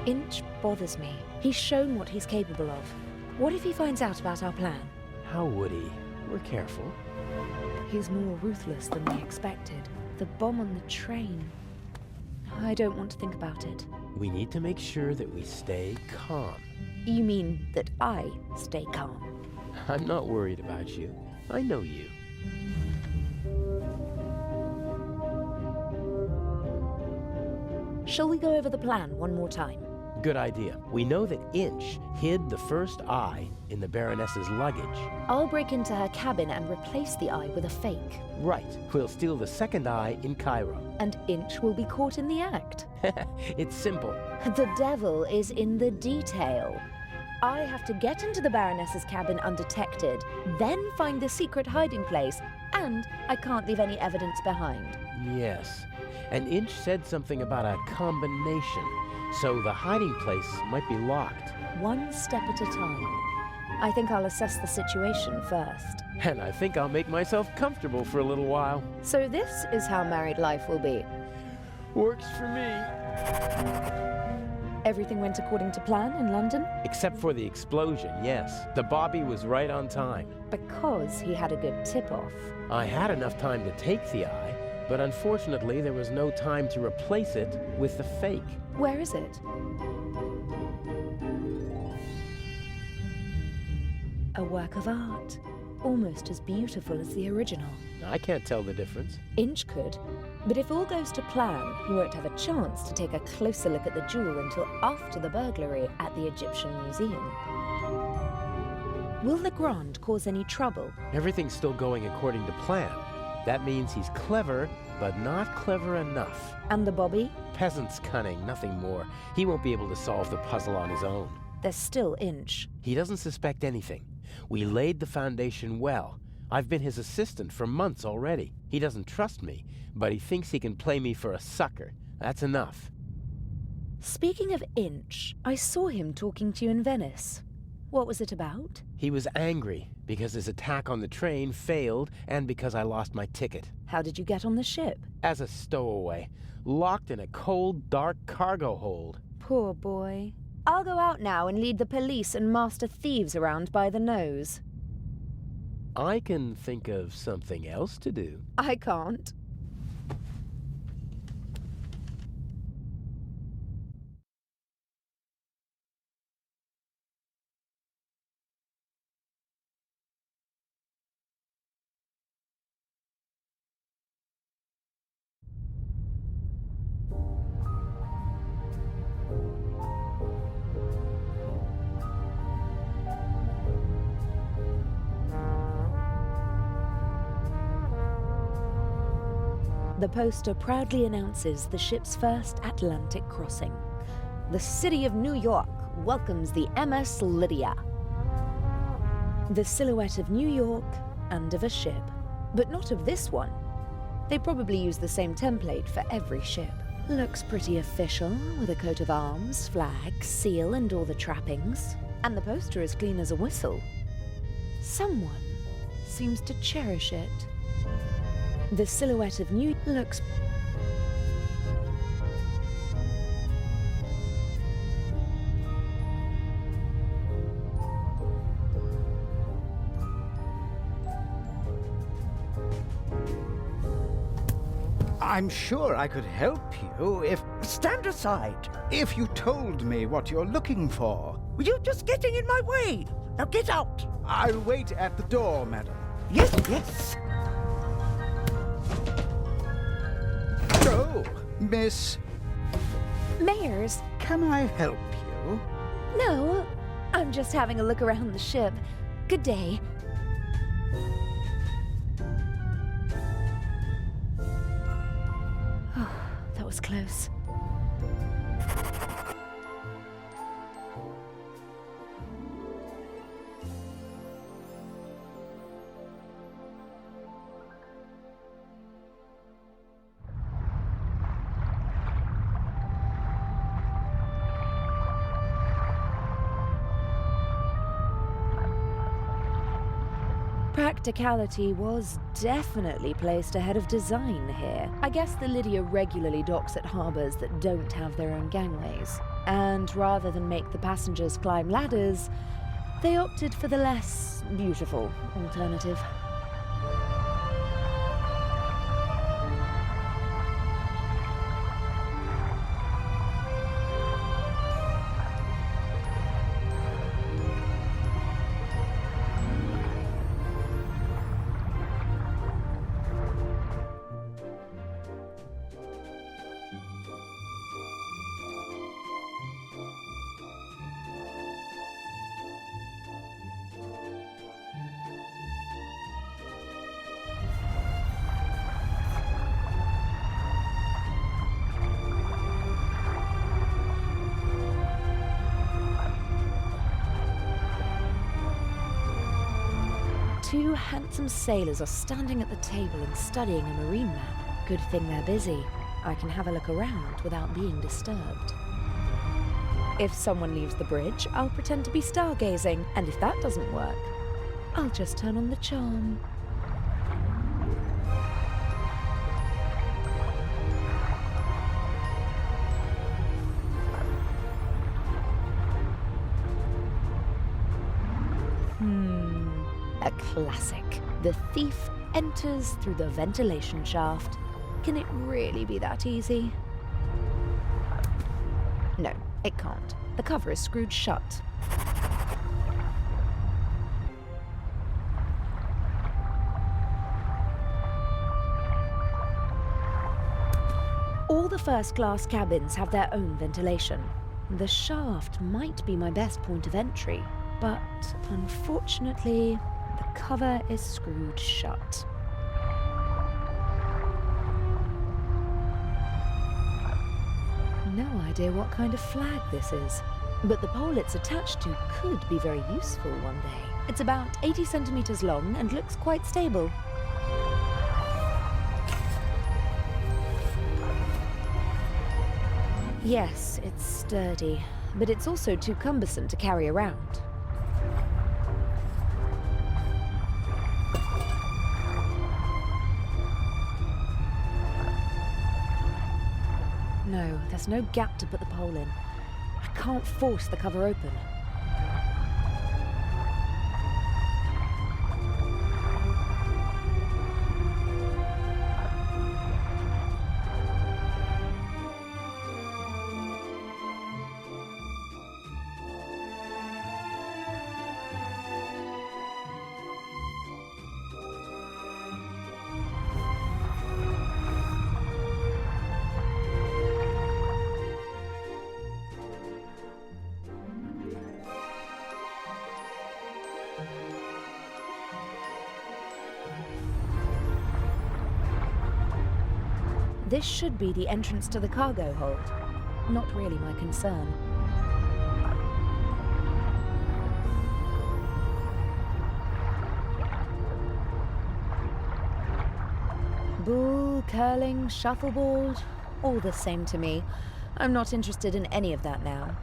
Inch bothers me. He's shown what he's capable of. What if he finds out about our plan? How would he? We're careful. He's more ruthless than we expected. The bomb on the train. I don't want to think about it. We need to make sure that we stay calm. You mean that I stay calm? I'm not worried about you. I know you. Shall we go over the plan one more time? Good idea. We know that Inch hid the first eye in the Baroness's luggage. I'll break into her cabin and replace the eye with a fake. Right. We'll steal the second eye in Cairo. And Inch will be caught in the act. It's simple. The devil is in the detail. I have to get into the Baroness's cabin undetected, then find the secret hiding place, and I can't leave any evidence behind. Yes. And Inch said something about a combination, so the hiding place might be locked. One step at a time. I think I'll assess the situation first. And I think I'll make myself comfortable for a little while. So this is how married life will be. Works for me. Everything went according to plan in London? Except for the explosion, yes. The Bobby was right on time. Because he had a good tip-off. I had enough time to take the eye, but unfortunately there was no time to replace it with the fake. Where is it? A work of art. Almost as beautiful as the original. I can't tell the difference. Inch could. But if all goes to plan, he won't have a chance to take a closer look at the jewel until after the burglary at the Egyptian Museum. Will Legrand cause any trouble? Everything's still going according to plan. That means he's clever, but not clever enough. And the Bobby? Peasant's cunning, nothing more. He won't be able to solve the puzzle on his own. There's still Inch. He doesn't suspect anything. We laid the foundation well. I've been his assistant for months already. He doesn't trust me, but he thinks he can play me for a sucker. That's enough. Speaking of Inch, I saw him talking to you in Venice. What was it about? He was angry because his attack on the train failed and because I lost my ticket. How did you get on the ship? As a stowaway, locked in a cold, dark cargo hold. Poor boy. I'll go out now and lead the police and master thieves around by the nose. I can think of something else to do. I can't. The poster proudly announces the ship's first Atlantic crossing. The city of New York welcomes the MS Lydia. The silhouette of New York and of a ship, but not of this one. They probably use the same template for every ship. Looks pretty official, with a coat of arms, flag, seal, and all the trappings. And the poster is clean as a whistle. Someone seems to cherish it. The silhouette of New looks... I'm sure I could help you if... Stand aside. If you told me what you're looking for. You're just getting in my way. Now get out. I'll wait at the door, madam. Yes, yes. Oh, Miss... Mayers. Can I help you? No, I'm just having a look around the ship. Good day. Oh, that was close. Practicality was definitely placed ahead of design here. I guess the Lydia regularly docks at harbours that don't have their own gangways. And rather than make the passengers climb ladders, they opted for the less beautiful alternative. Two handsome sailors are standing at the table and studying a marine map. Good thing they're busy. I can have a look around without being disturbed. If someone leaves the bridge, I'll pretend to be stargazing, and if that doesn't work, I'll just turn on the charm. A classic. The thief enters through the ventilation shaft. Can it really be that easy? No, it can't. The cover is screwed shut. All the first-class cabins have their own ventilation. The shaft might be my best point of entry, but unfortunately, the cover is screwed shut. No idea what kind of flag this is, but the pole it's attached to could be very useful one day. It's about 80 centimeters long and looks quite stable. Yes, it's sturdy, but it's also too cumbersome to carry around. No, there's no gap to put the pole in. I can't force the cover open. This should be the entrance to the cargo hold. Not really my concern. Bull, curling, shuffleboard, all the same to me. I'm not interested in any of that now.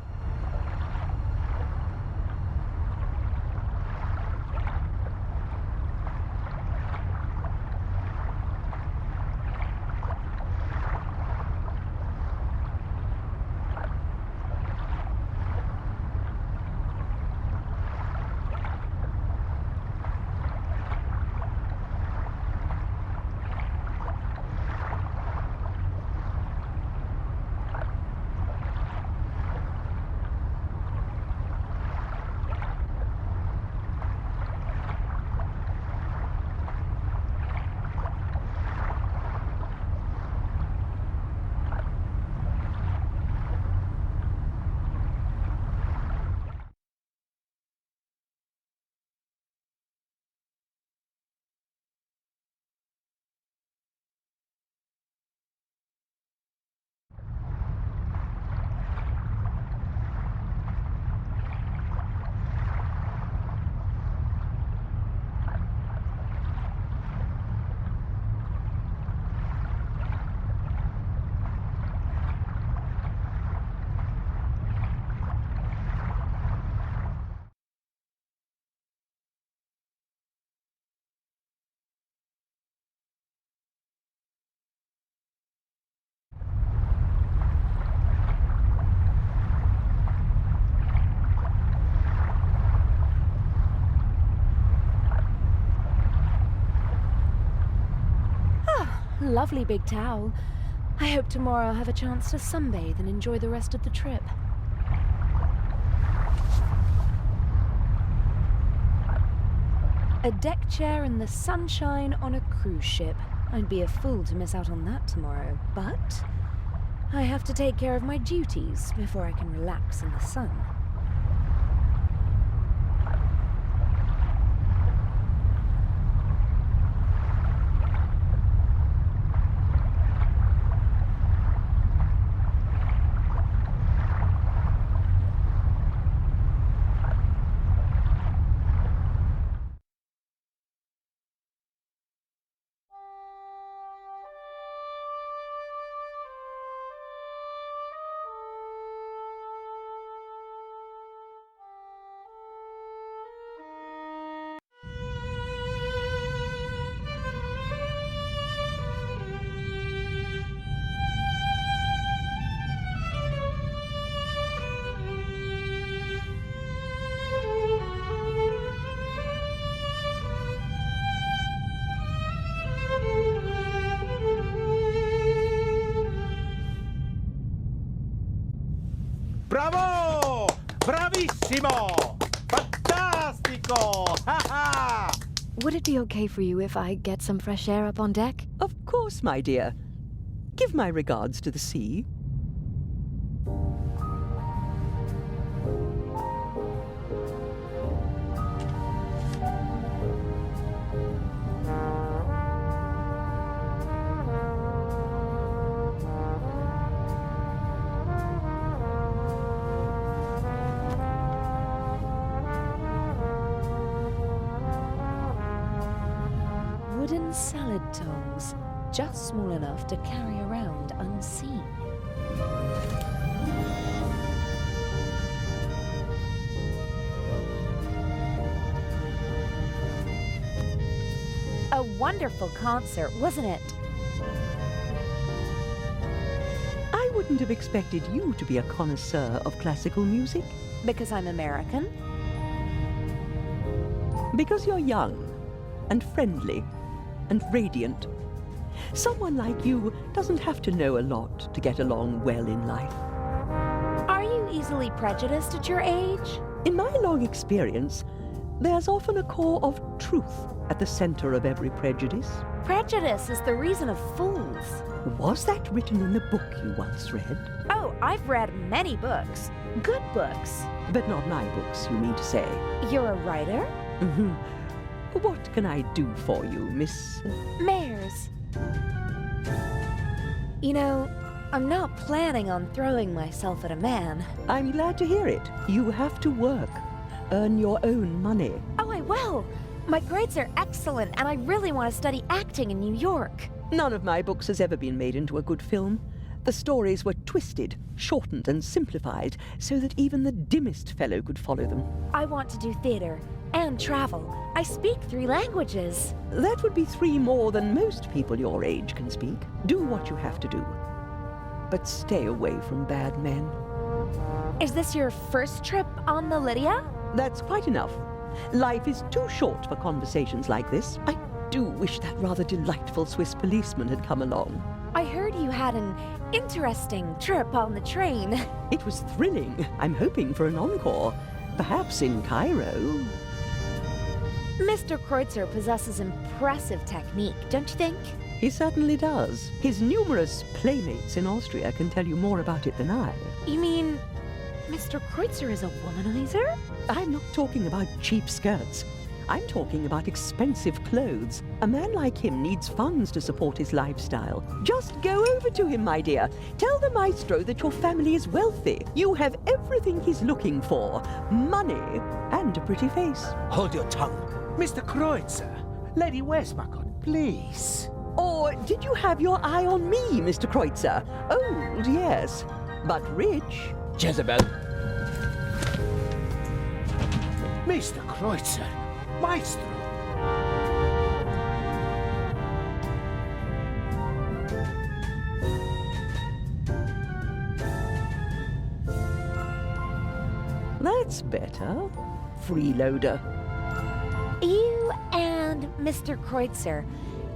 Lovely big towel. I hope tomorrow I'll have a chance to sunbathe and enjoy the rest of the trip. A deck chair in the sunshine on a cruise ship. I'd be a fool to miss out on that tomorrow, but I have to take care of my duties before I can relax in the sun. Bravo! Bravissimo! Fantastico! Ha ha! Would it be okay for you if I get some fresh air up on deck? Of course, my dear. Give my regards to the sea. Wooden salad tongs, just small enough to carry around unseen. A wonderful concert, wasn't it? I wouldn't have expected you to be a connoisseur of classical music. Because I'm American? Because you're young and friendly and radiant. Someone like you doesn't have to know a lot to get along well in life. Are you easily prejudiced at your age? In my long experience, there's often a core of truth at the center of every prejudice. Prejudice is the reason of fools. Was that written in the book you once read? Oh, I've read many books. Good books. But not my books, you mean to say? You're a writer? Mm-hmm. What can I do for you, Miss... Mares. You know, I'm not planning on throwing myself at a man. I'm glad to hear it. You have to work. Earn your own money. Oh, I will. My grades are excellent, and I really want to study acting in New York. None of my books has ever been made into a good film. The stories were twisted, shortened, and simplified so that even the dimmest fellow could follow them. I want to do theater and travel. I speak 3 languages. That would be 3 more than most people your age can speak. Do what you have to do. But stay away from bad men. Is this your first trip on the Lydia? That's quite enough. Life is too short for conversations like this. I do wish that rather delightful Swiss policeman had come along. I heard you had an interesting trip on the train. It was thrilling. I'm hoping for an encore. Perhaps in Cairo. Mr. Kreutzer possesses impressive technique, don't you think? He certainly does. His numerous playmates in Austria can tell you more about it than I. You mean Mr. Kreutzer is a womanizer? I'm not talking about cheap skirts. I'm talking about expensive clothes. A man like him needs funds to support his lifestyle. Just go over to him, my dear. Tell the maestro that your family is wealthy. You have everything he's looking for. Money and a pretty face. Hold your tongue. Mr. Kreutzer, Lady Westmacott, please. Or did you have your eye on me, Mr. Kreutzer? Old, yes, but rich. Jezebel. Mr. Kreutzer, Maestro. That's better. Freeloader. You and Mr. Kreutzer,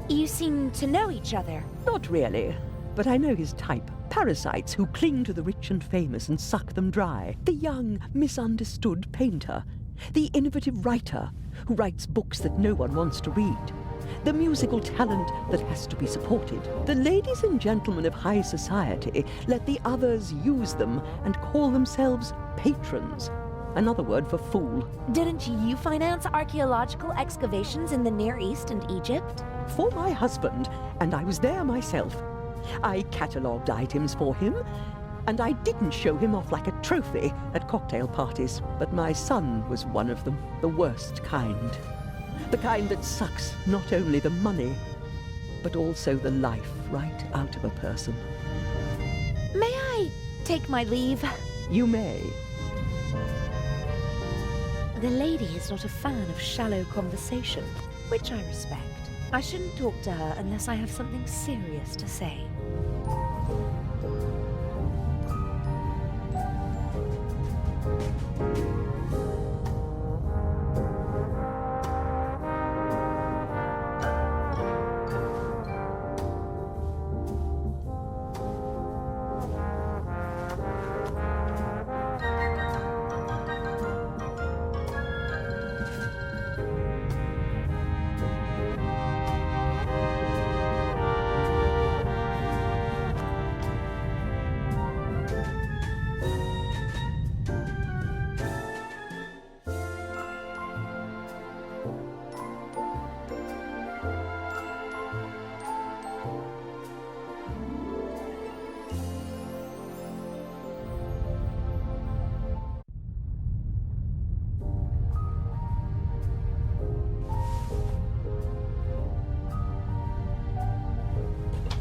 You seem to know each other. Not really, but I know his type. Parasites who cling to the rich and famous and suck them dry. The young, misunderstood painter. The innovative writer who writes books that no one wants to read. The musical talent that has to be supported. The ladies and gentlemen of high society let the others use them and call themselves patrons. Another word for fool. Didn't you finance archaeological excavations in the Near East and Egypt? For my husband, and I was there myself. I catalogued items for him, and I didn't show him off like a trophy at cocktail parties. But my son was one of them, the worst kind. The kind that sucks not only the money, but also the life right out of a person. May I take my leave? You may. The lady is not a fan of shallow conversation, which I respect. I shouldn't talk to her unless I have something serious to say.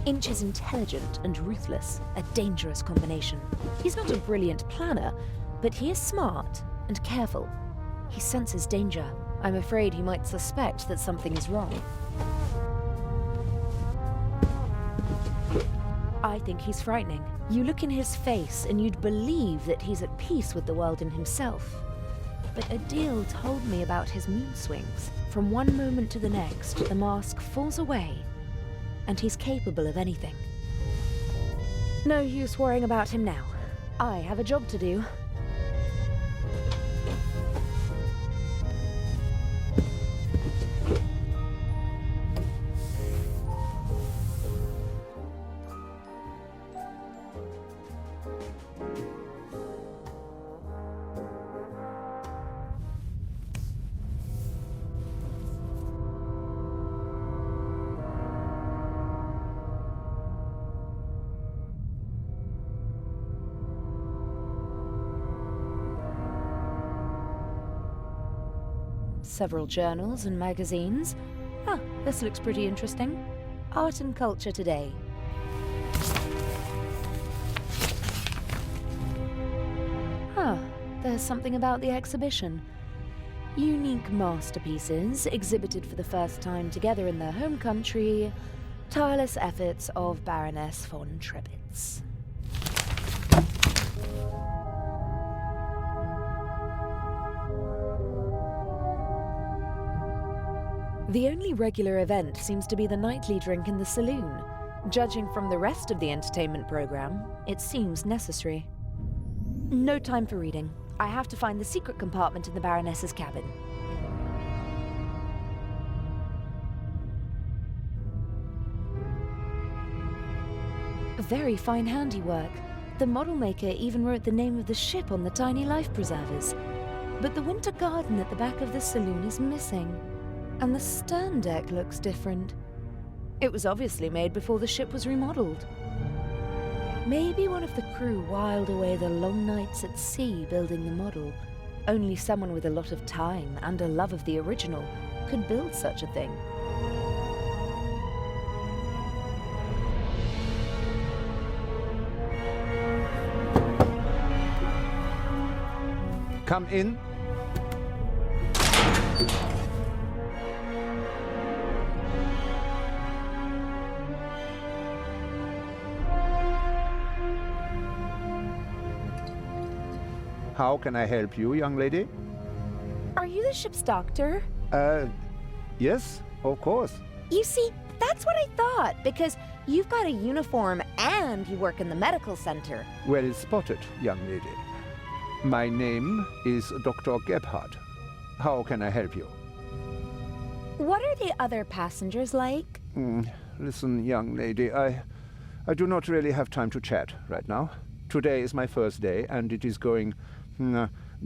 Inch is intelligent and ruthless, a dangerous combination. He's not a brilliant planner, but he is smart and careful. He senses danger. I'm afraid he might suspect that something is wrong. I think he's frightening. You look in his face and you'd believe that he's at peace with the world and himself. But Adil told me about his mood swings. From one moment to the next, the mask falls away, and he's capable of anything. No use worrying about him now. I have a job to do. Several journals and magazines. Ah, this looks pretty interesting. Art and Culture Today. Ah, there's something about the exhibition. Unique masterpieces exhibited for the first time together in their home country. Tireless efforts of Baroness von Trebitz. The only regular event seems to be the nightly drink in the saloon. Judging from the rest of the entertainment program, it seems necessary. No time for reading. I have to find the secret compartment in the Baroness's cabin. Very fine handiwork. The model maker even wrote the name of the ship on the tiny life preservers. But the winter garden at the back of the saloon is missing. And the stern deck looks different. It was obviously made before the ship was remodeled. Maybe one of the crew whiled away the long nights at sea building the model. Only someone with a lot of time and a love of the original could build such a thing. Come in. How can I help you, young lady? Are you the ship's doctor? Yes, of course. You see, That's what I thought, because you've got a uniform and you work in the medical center. Well spotted, young lady. My name is Dr. Gebhardt. How can I help you? What are the other passengers like? Listen, young lady, I do not really have time to chat right now. Today is my first day, and it is going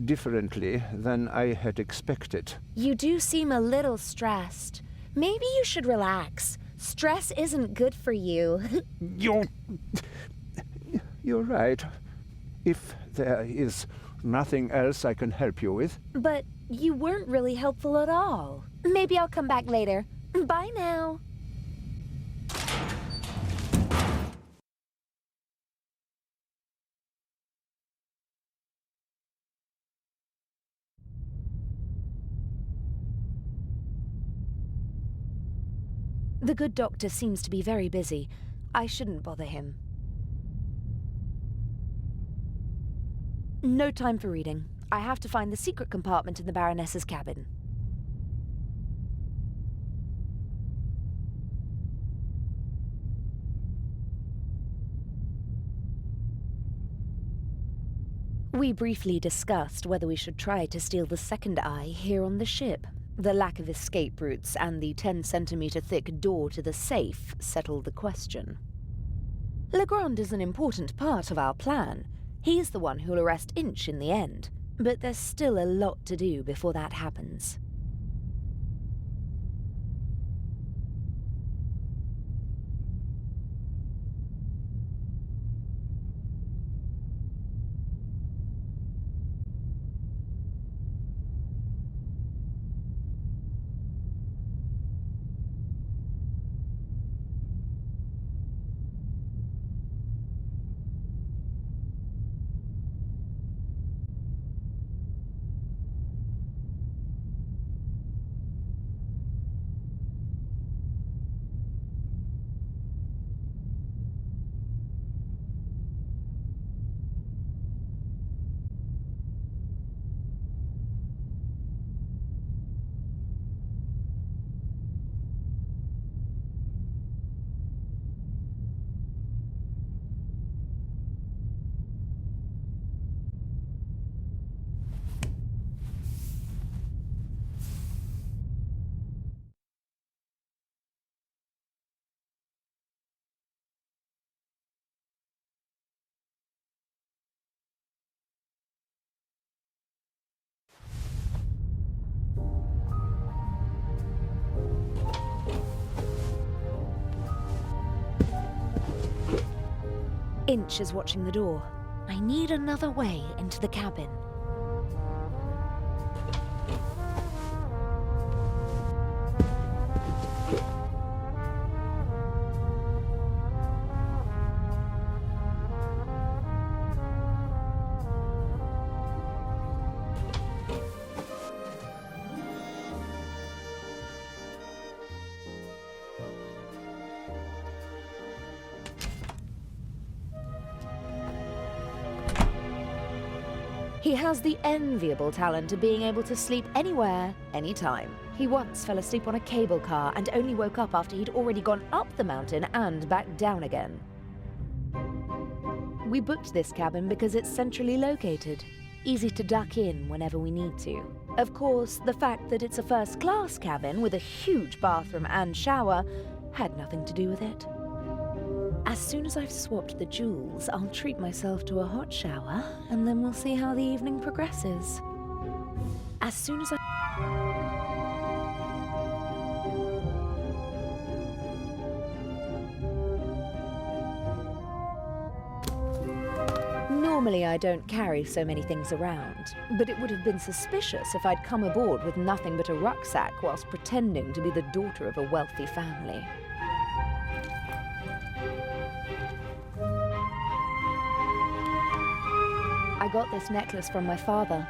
differently than I had expected. You do seem a little stressed. Maybe you should relax. Stress isn't good for you. You're right. If there is nothing else I can help you with. But you weren't really helpful at all. Maybe I'll come back later. Bye now. The good doctor seems to be very busy. I shouldn't bother him. No time for reading. I have to find the secret compartment in the Baroness's cabin. We briefly discussed whether we should try to steal the second eye here on the ship. The lack of escape routes and the 10-centimeter thick door to the safe settled the question. Legrand is an important part of our plan. He's the one who'll arrest Inch in the end, but there's still a lot to do before that happens. Inch is watching the door. I need another way into the cabin. He has the enviable talent of being able to sleep anywhere, anytime. He once fell asleep on a cable car and only woke up after he'd already gone up the mountain and back down again. We booked this cabin because it's centrally located, easy to duck in whenever we need to. Of course, the fact that it's a first-class cabin with a huge bathroom and shower had nothing to do with it. As soon as I've swapped the jewels, I'll treat myself to a hot shower, and then we'll see how the evening progresses. As soon as Normally I don't carry so many things around, but it would have been suspicious if I'd come aboard with nothing but a rucksack whilst pretending to be the daughter of a wealthy family. I got this necklace from my father.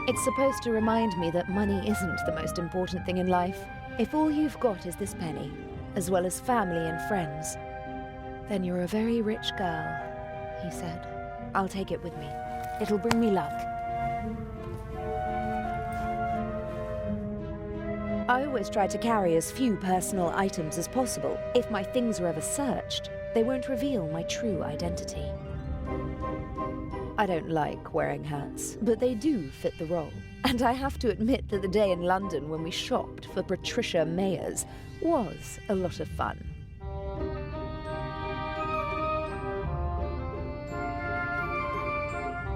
It's supposed to remind me that money isn't the most important thing in life. If all you've got is this penny, as well as family and friends, then you're a very rich girl, he said. I'll take it with me. It'll bring me luck. I always try to carry as few personal items as possible. If my things are ever searched, they won't reveal my true identity. I don't like wearing hats, but they do fit the role. And I have to admit that the day in London when we shopped for Patricia Mayers was a lot of fun.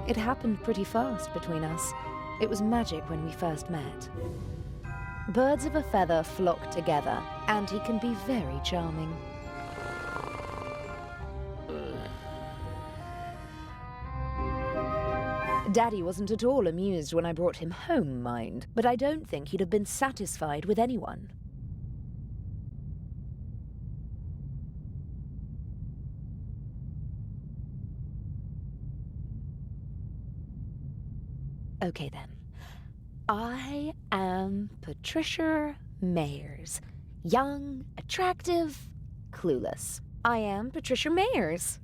It happened pretty fast between us. It was magic when we first met. Birds of a feather flock together, and he can be very charming. Daddy wasn't at all amused when I brought him home, mind, but I don't think he'd have been satisfied with anyone. Okay then. I am Patricia Mayers. Young, attractive, clueless. I am Patricia Mayers.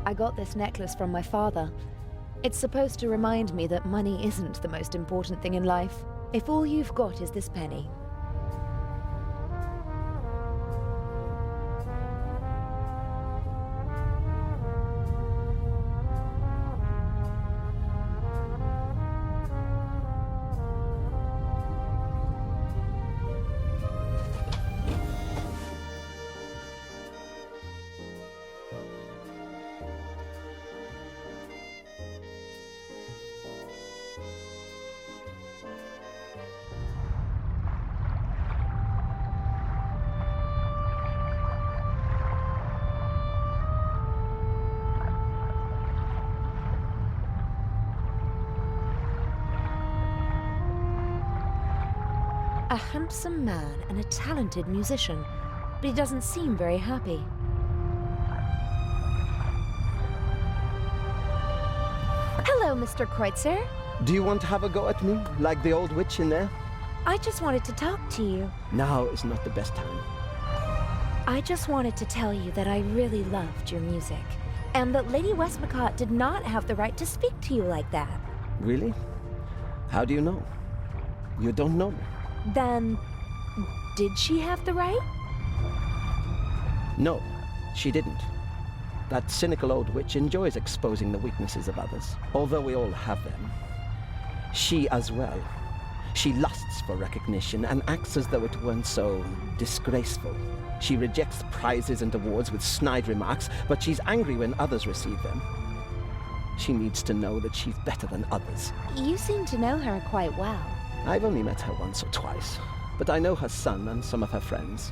I got this necklace from my father. It's supposed to remind me that money isn't the most important thing in life. If all you've got is this penny. A handsome man and a talented musician, but he doesn't seem very happy. Hello, Mr. Kreutzer. Do you want to have a go at me, like the old witch in there? I just wanted to talk to you. Now is not the best time. I just wanted to tell you that I really loved your music, and that Lady Westmacott did not have the right to speak to you like that. Really? How do you know? You don't know me. Then, did she have the right? No, she didn't. That cynical old witch enjoys exposing the weaknesses of others, although we all have them. She as well. She lusts for recognition and acts as though it weren't so disgraceful. She rejects prizes and awards with snide remarks, but she's angry when others receive them. She needs to know that she's better than others. You seem to know her quite well. I've only met her once or twice, but I know her son and some of her friends.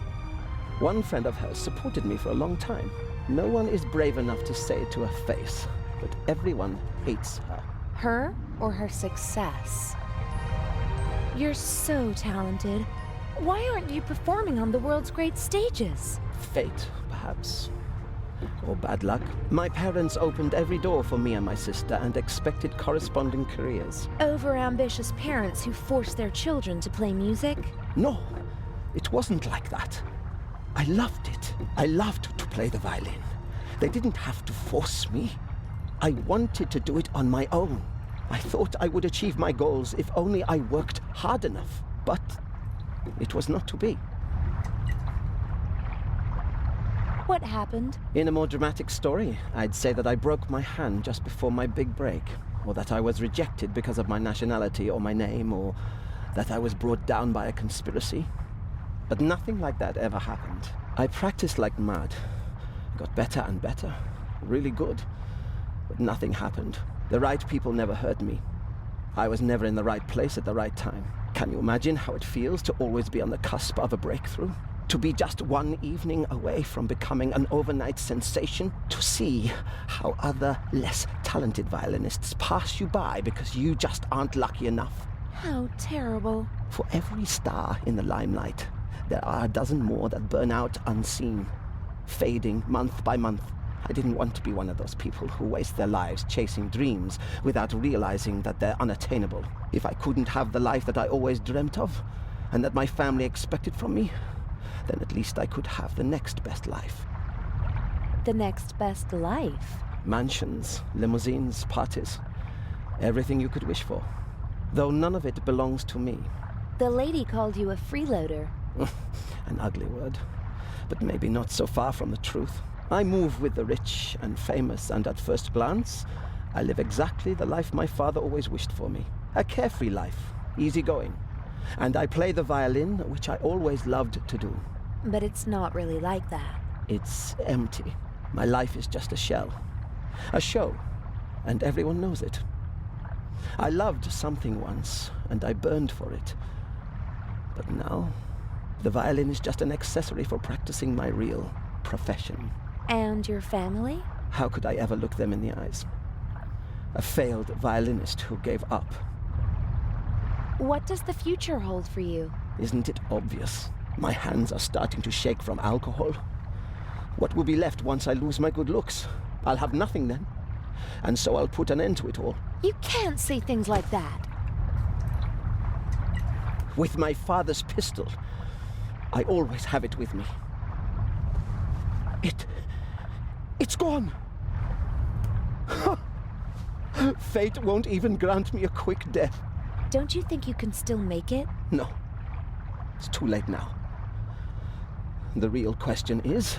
One friend of hers supported me for a long time. No one is brave enough to say it to her face, but everyone hates her. Her or her success? You're so talented. Why aren't you performing on the world's great stages? Fate, perhaps. Or bad luck. My parents opened every door for me and my sister and expected corresponding careers. Over-ambitious parents who force their children to play music? No, it wasn't like that. I loved it. I loved to play the violin. They didn't have to force me. I wanted to do it on my own. I thought I would achieve my goals if only I worked hard enough. But it was not to be. What happened? In a more dramatic story, I'd say that I broke my hand just before my big break, or that I was rejected because of my nationality or my name, or that I was brought down by a conspiracy. But nothing like that ever happened. I practiced like mad. Got better and better. Really good. But nothing happened. The right people never heard me. I was never in the right place at the right time. Can you imagine how it feels to always be on the cusp of a breakthrough? To be just one evening away from becoming an overnight sensation? To see how other, less talented violinists pass you by because you just aren't lucky enough? How terrible. For every star in the limelight, there are a dozen more that burn out unseen, fading month by month. I didn't want to be one of those people who waste their lives chasing dreams without realizing that they're unattainable. If I couldn't have the life that I always dreamt of, and that my family expected from me, then at least I could have the next best life. The next best life? Mansions, limousines, parties. Everything you could wish for. Though none of it belongs to me. The lady called you a freeloader. An ugly word, but maybe not so far from the truth. I move with the rich and famous, and at first glance, I live exactly the life my father always wished for me. A carefree life, easygoing. And I play the violin, which I always loved to do. But it's not really like that. It's empty. My life is just a shell. A show, and everyone knows it. I loved something once, and I burned for it. But now, the violin is just an accessory for practicing my real profession. And your family? How could I ever look them in the eyes? A failed violinist who gave up. What does the future hold for you? Isn't it obvious? My hands are starting to shake from alcohol. What will be left once I lose my good looks? I'll have nothing then. And so I'll put an end to it all. You can't say things like that. With my father's pistol, I always have it with me. It's gone. Fate won't even grant me a quick death. Don't you think you can still make it? No. It's too late now. The real question is,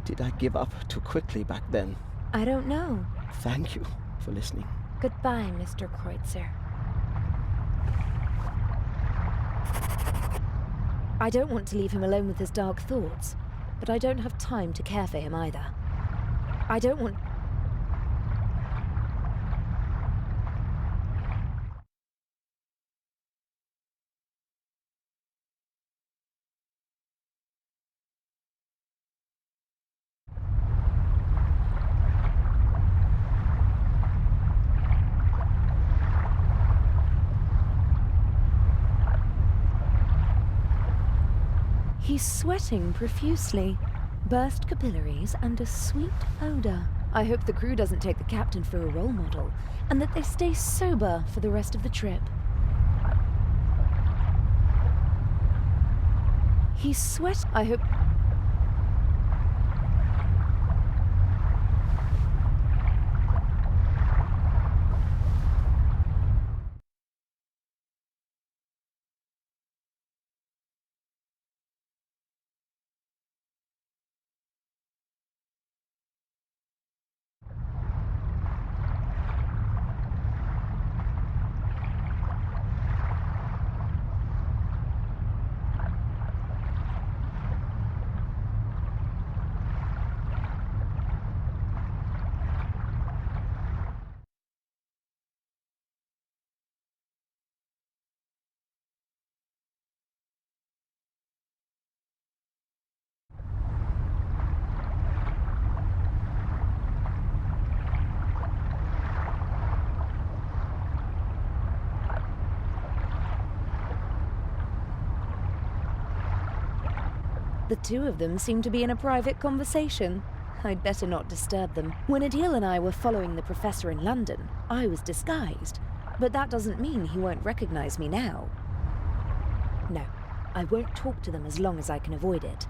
did I give up too quickly back then? I don't know. Thank you for listening. Goodbye, Mr. Kreutzer. I don't want to leave him alone with his dark thoughts, but I don't have time to care for him either. I don't want... He's sweating profusely, burst capillaries, and a sweet odor. I hope the crew doesn't take the captain for a role model, and that they stay sober for the rest of the trip. I hope... The two of them seem to be in a private conversation. I'd better not disturb them. When Adil and I were following the professor in London, I was disguised. But that doesn't mean he won't recognize me now. No, I won't talk to them as long as I can avoid it.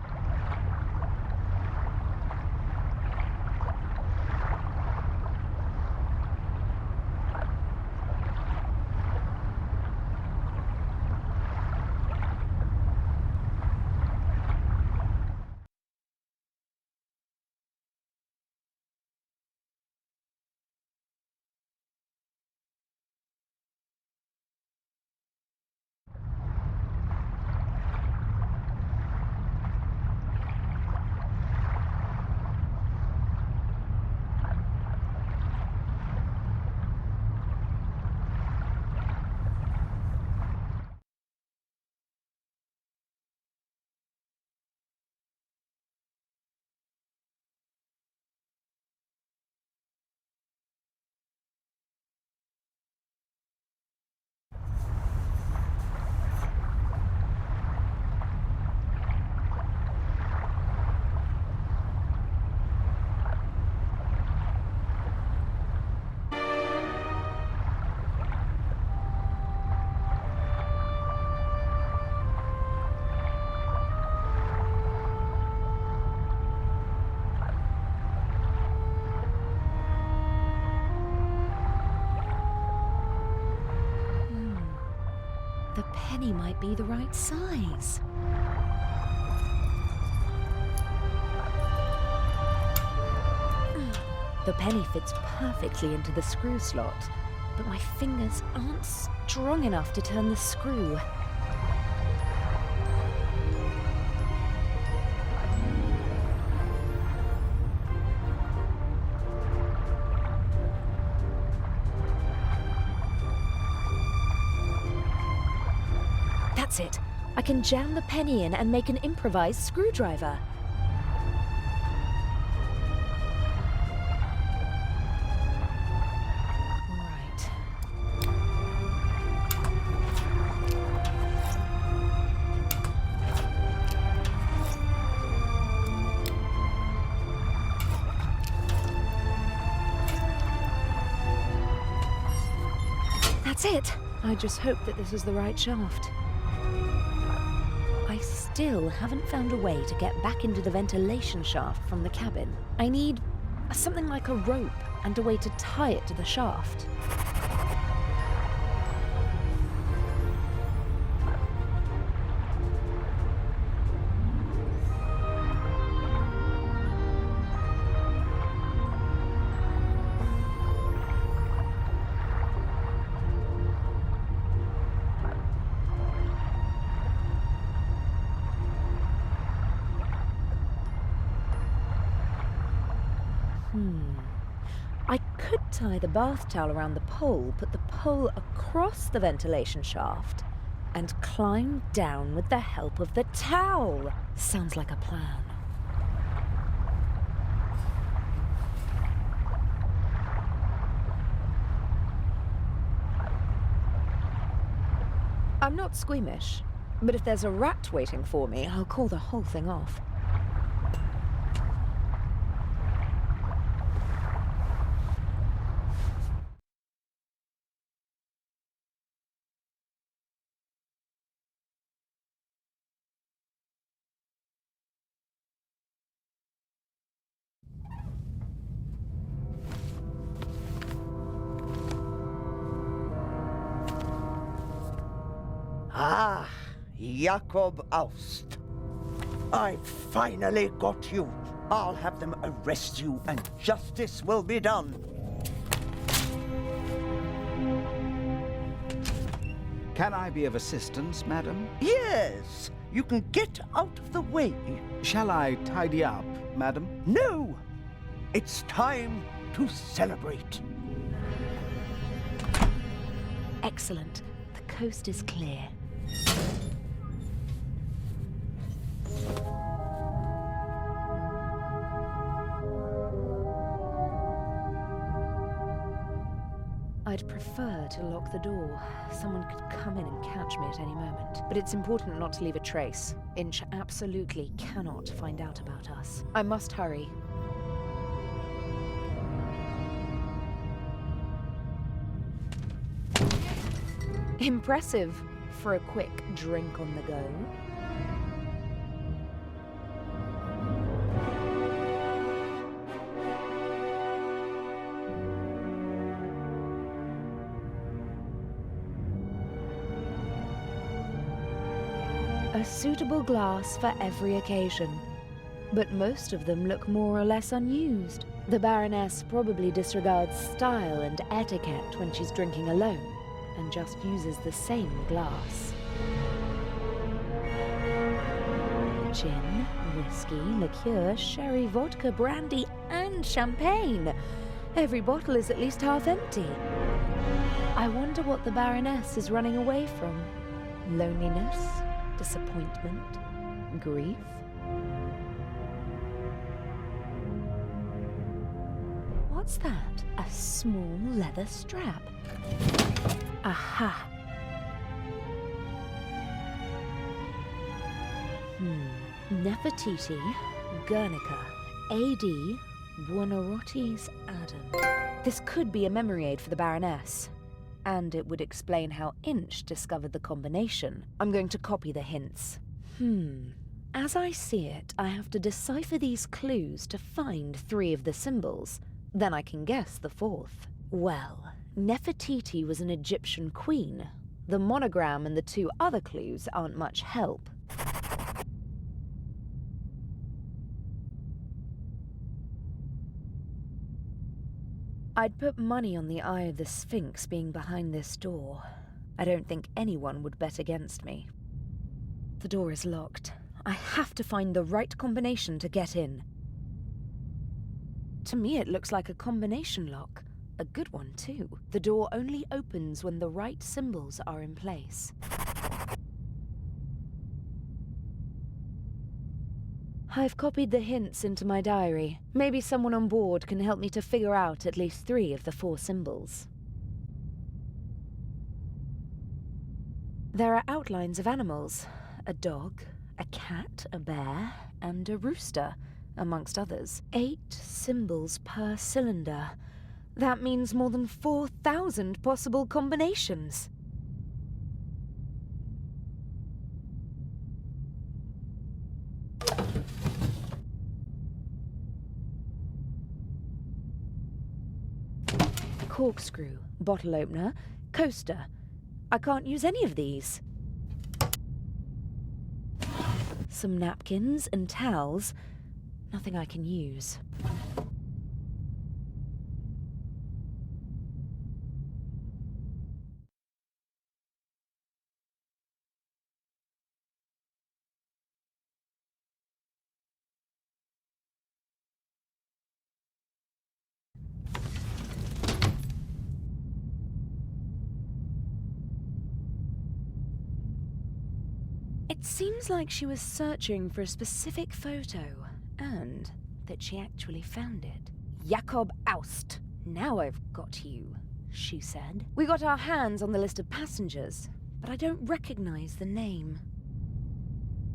penny might be the right size. The penny fits perfectly into the screw slot, but my fingers aren't strong enough to turn the screw. That's it. I can jam the penny in and make an improvised screwdriver. That's it! I just hope that this is the right shaft. I still haven't found a way to get back into the ventilation shaft from the cabin. I need something like a rope and a way to tie it to the shaft. I could tie the bath towel around the pole, put the pole across the ventilation shaft, and climb down with the help of the towel. Sounds like a plan. I'm not squeamish, but if there's a rat waiting for me, I'll call the whole thing off. Ah, Jakob Aust. I finally got you. I'll have them arrest you and justice will be done. Can I be of assistance, madam? Yes, you can get out of the way. Shall I tidy up, madam? No! It's time to celebrate. Excellent. The coast is clear. I'd prefer to lock the door. Someone could come in and catch me at any moment. But it's important not to leave a trace. Inch absolutely cannot find out about us. I must hurry. Impressive for a quick drink on the go. A suitable glass for every occasion, but most of them look more or less unused. The Baroness probably disregards style and etiquette when she's drinking alone, and just uses the same glass. Gin, whiskey, liqueur, sherry, vodka, brandy, and champagne. Every bottle is at least half empty. I wonder what the Baroness is running away from. Loneliness? Disappointment? Grief? What's that? A small leather strap. Aha! Nefertiti, Guernica, A.D., Buonarroti's Adam. This could be a memory aid for the Baroness. And it would explain how Inch discovered the combination. I'm going to copy the hints. As I see it, I have to decipher these clues to find 3 of the symbols. Then I can guess the 4th. Well, Nefertiti was an Egyptian queen. The monogram and the 2 other clues aren't much help. I'd put money on the Eye of the Sphinx being behind this door. I don't think anyone would bet against me. The door is locked. I have to find the right combination to get in. To me, it looks like a combination lock. A good one, too. The door only opens when the right symbols are in place. I've copied the hints into my diary. Maybe someone on board can help me to figure out at least 3 of the 4 symbols. There are outlines of animals. A dog, a cat, a bear, and a rooster, amongst others. 8 symbols per cylinder. That means more than 4,000 possible combinations. Corkscrew, bottle opener, coaster. I can't use any of these. Some napkins and towels. Nothing I can use. It seems like she was searching for a specific photo, and that she actually found it. Jakob Aust. Now I've got you, she said. We got our hands on the list of passengers, but I don't recognize the name.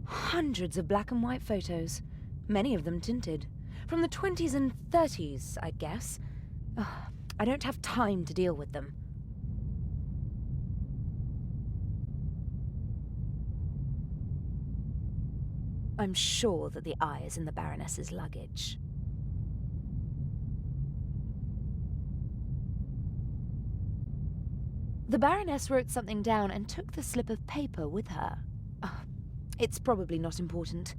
Hundreds of black and white photos, many of them tinted. From the 20s and 30s, I guess. Ugh, I don't have time to deal with them. I'm sure that the eye is in the Baroness's luggage. The Baroness wrote something down and took the slip of paper with her. It's probably not important.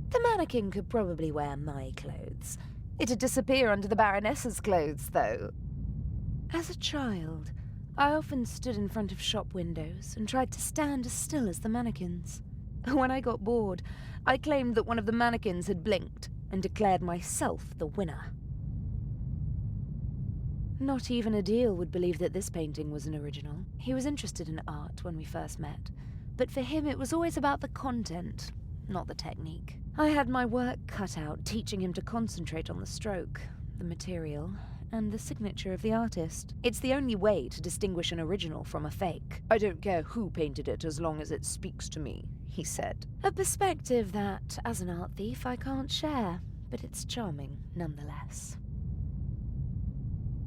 The mannequin could probably wear my clothes. It'd disappear under the Baroness's clothes, though. As a child, I often stood in front of shop windows and tried to stand as still as the mannequins. When I got bored, I claimed that one of the mannequins had blinked and declared myself the winner. Not even Adil would believe that this painting was an original. He was interested in art when we first met, but for him it was always about the content, not the technique. I had my work cut out teaching him to concentrate on the stroke, the material, and the signature of the artist. It's the only way to distinguish an original from a fake. I don't care who painted it as long as it speaks to me, he said. A perspective that, as an art thief, I can't share, but it's charming nonetheless.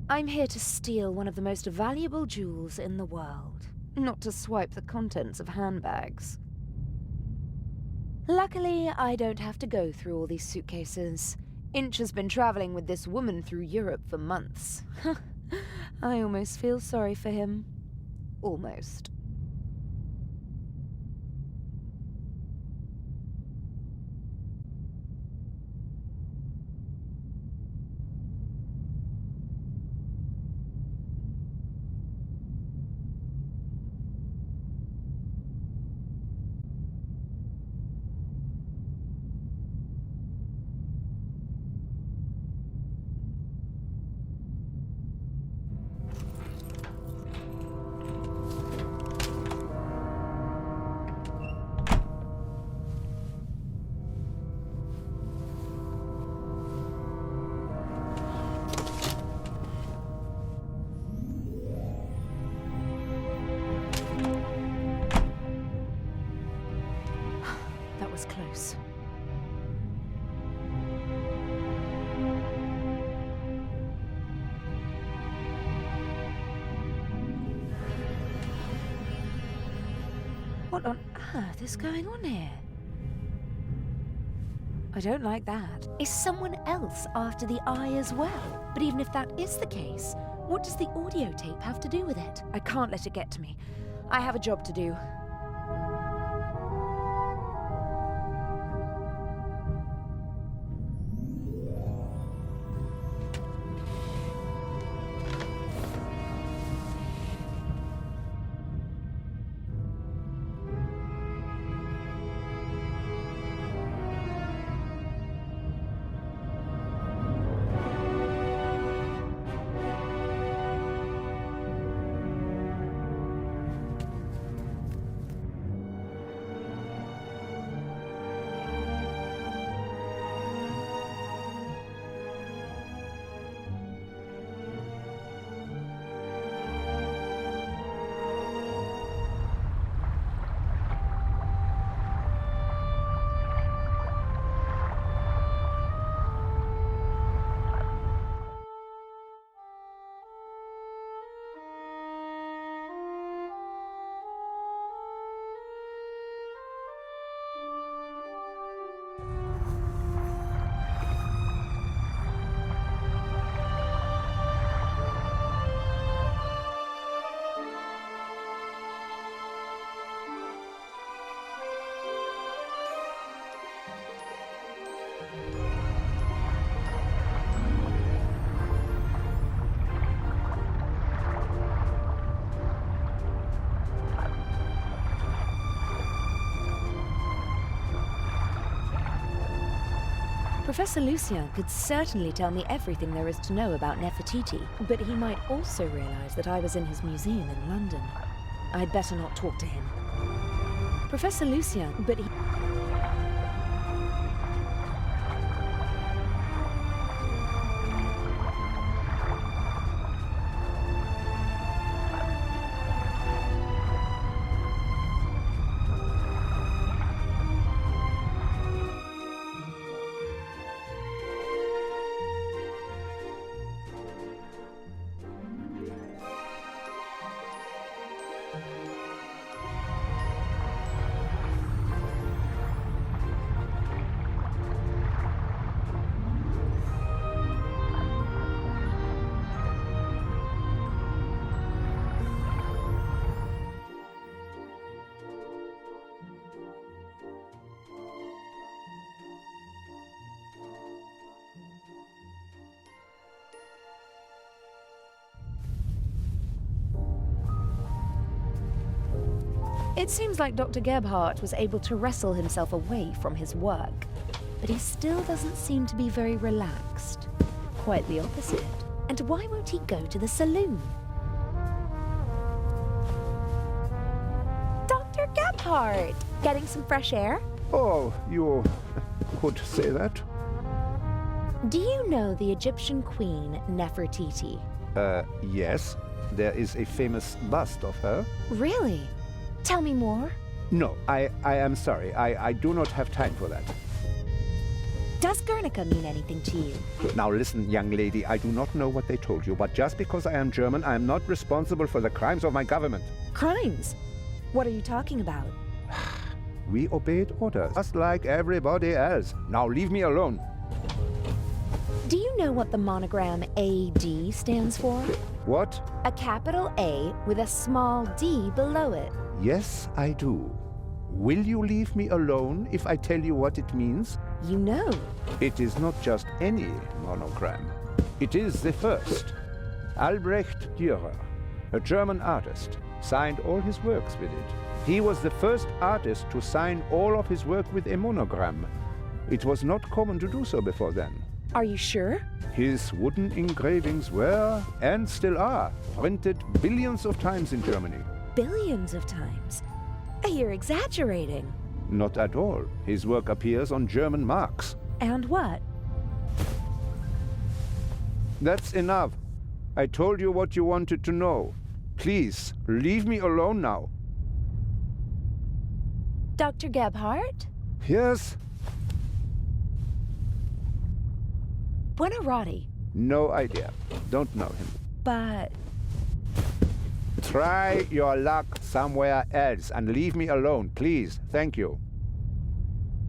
I'm here to steal one of the most valuable jewels in the world, not to swipe the contents of handbags. Luckily, I don't have to go through all these suitcases. Inch has been traveling with this woman through Europe for months. I almost feel sorry for him. Almost. Close. What on earth is going on here? I don't like that. Is someone else after the eye as well? But even if that is the case, What does the audio tape have to do with it? I can't let it get to me. I have a job to do. Professor Lucien could certainly tell me everything there is to know about Nefertiti, but he might also realize that I was in his museum in London. I'd better not talk to him. Professor Lucien, but he... It seems like Dr. Gebhardt was able to wrestle himself away from his work, but he still doesn't seem to be very relaxed. Quite the opposite. And why won't he go to the saloon? Dr. Gebhardt! Getting some fresh air? Oh, you could say that? Do you know the Egyptian queen, Nefertiti? Yes. There is a famous bust of her. Really? Tell me more. No, I am sorry. I do not have time for that. Does Guernica mean anything to you? Now listen, young lady, I do not know what they told you, but just because I am German, I am not responsible for the crimes of my government. Crimes? What are you talking about? We obeyed orders, just like everybody else. Now leave me alone. Do you know what the monogram AD stands for? What? A capital A with a small d below it. Yes, I do. Will you leave me alone if I tell you what it means? You know. It is not just any monogram. It is the first. Albrecht Dürer, a German artist, signed all his works with it. He was the first artist to sign all of his work with a monogram. It was not common to do so before then. Are you sure? His wooden engravings were, and still are, printed billions of times in Germany. Billions of times? You're exaggerating. Not at all. His work appears on German marks. And what? That's enough. I told you what you wanted to know. Please, leave me alone now. Dr. Gebhardt? Yes? Buonarroti. No idea. Don't know him. But... Try your luck somewhere else and leave me alone, please. Thank you.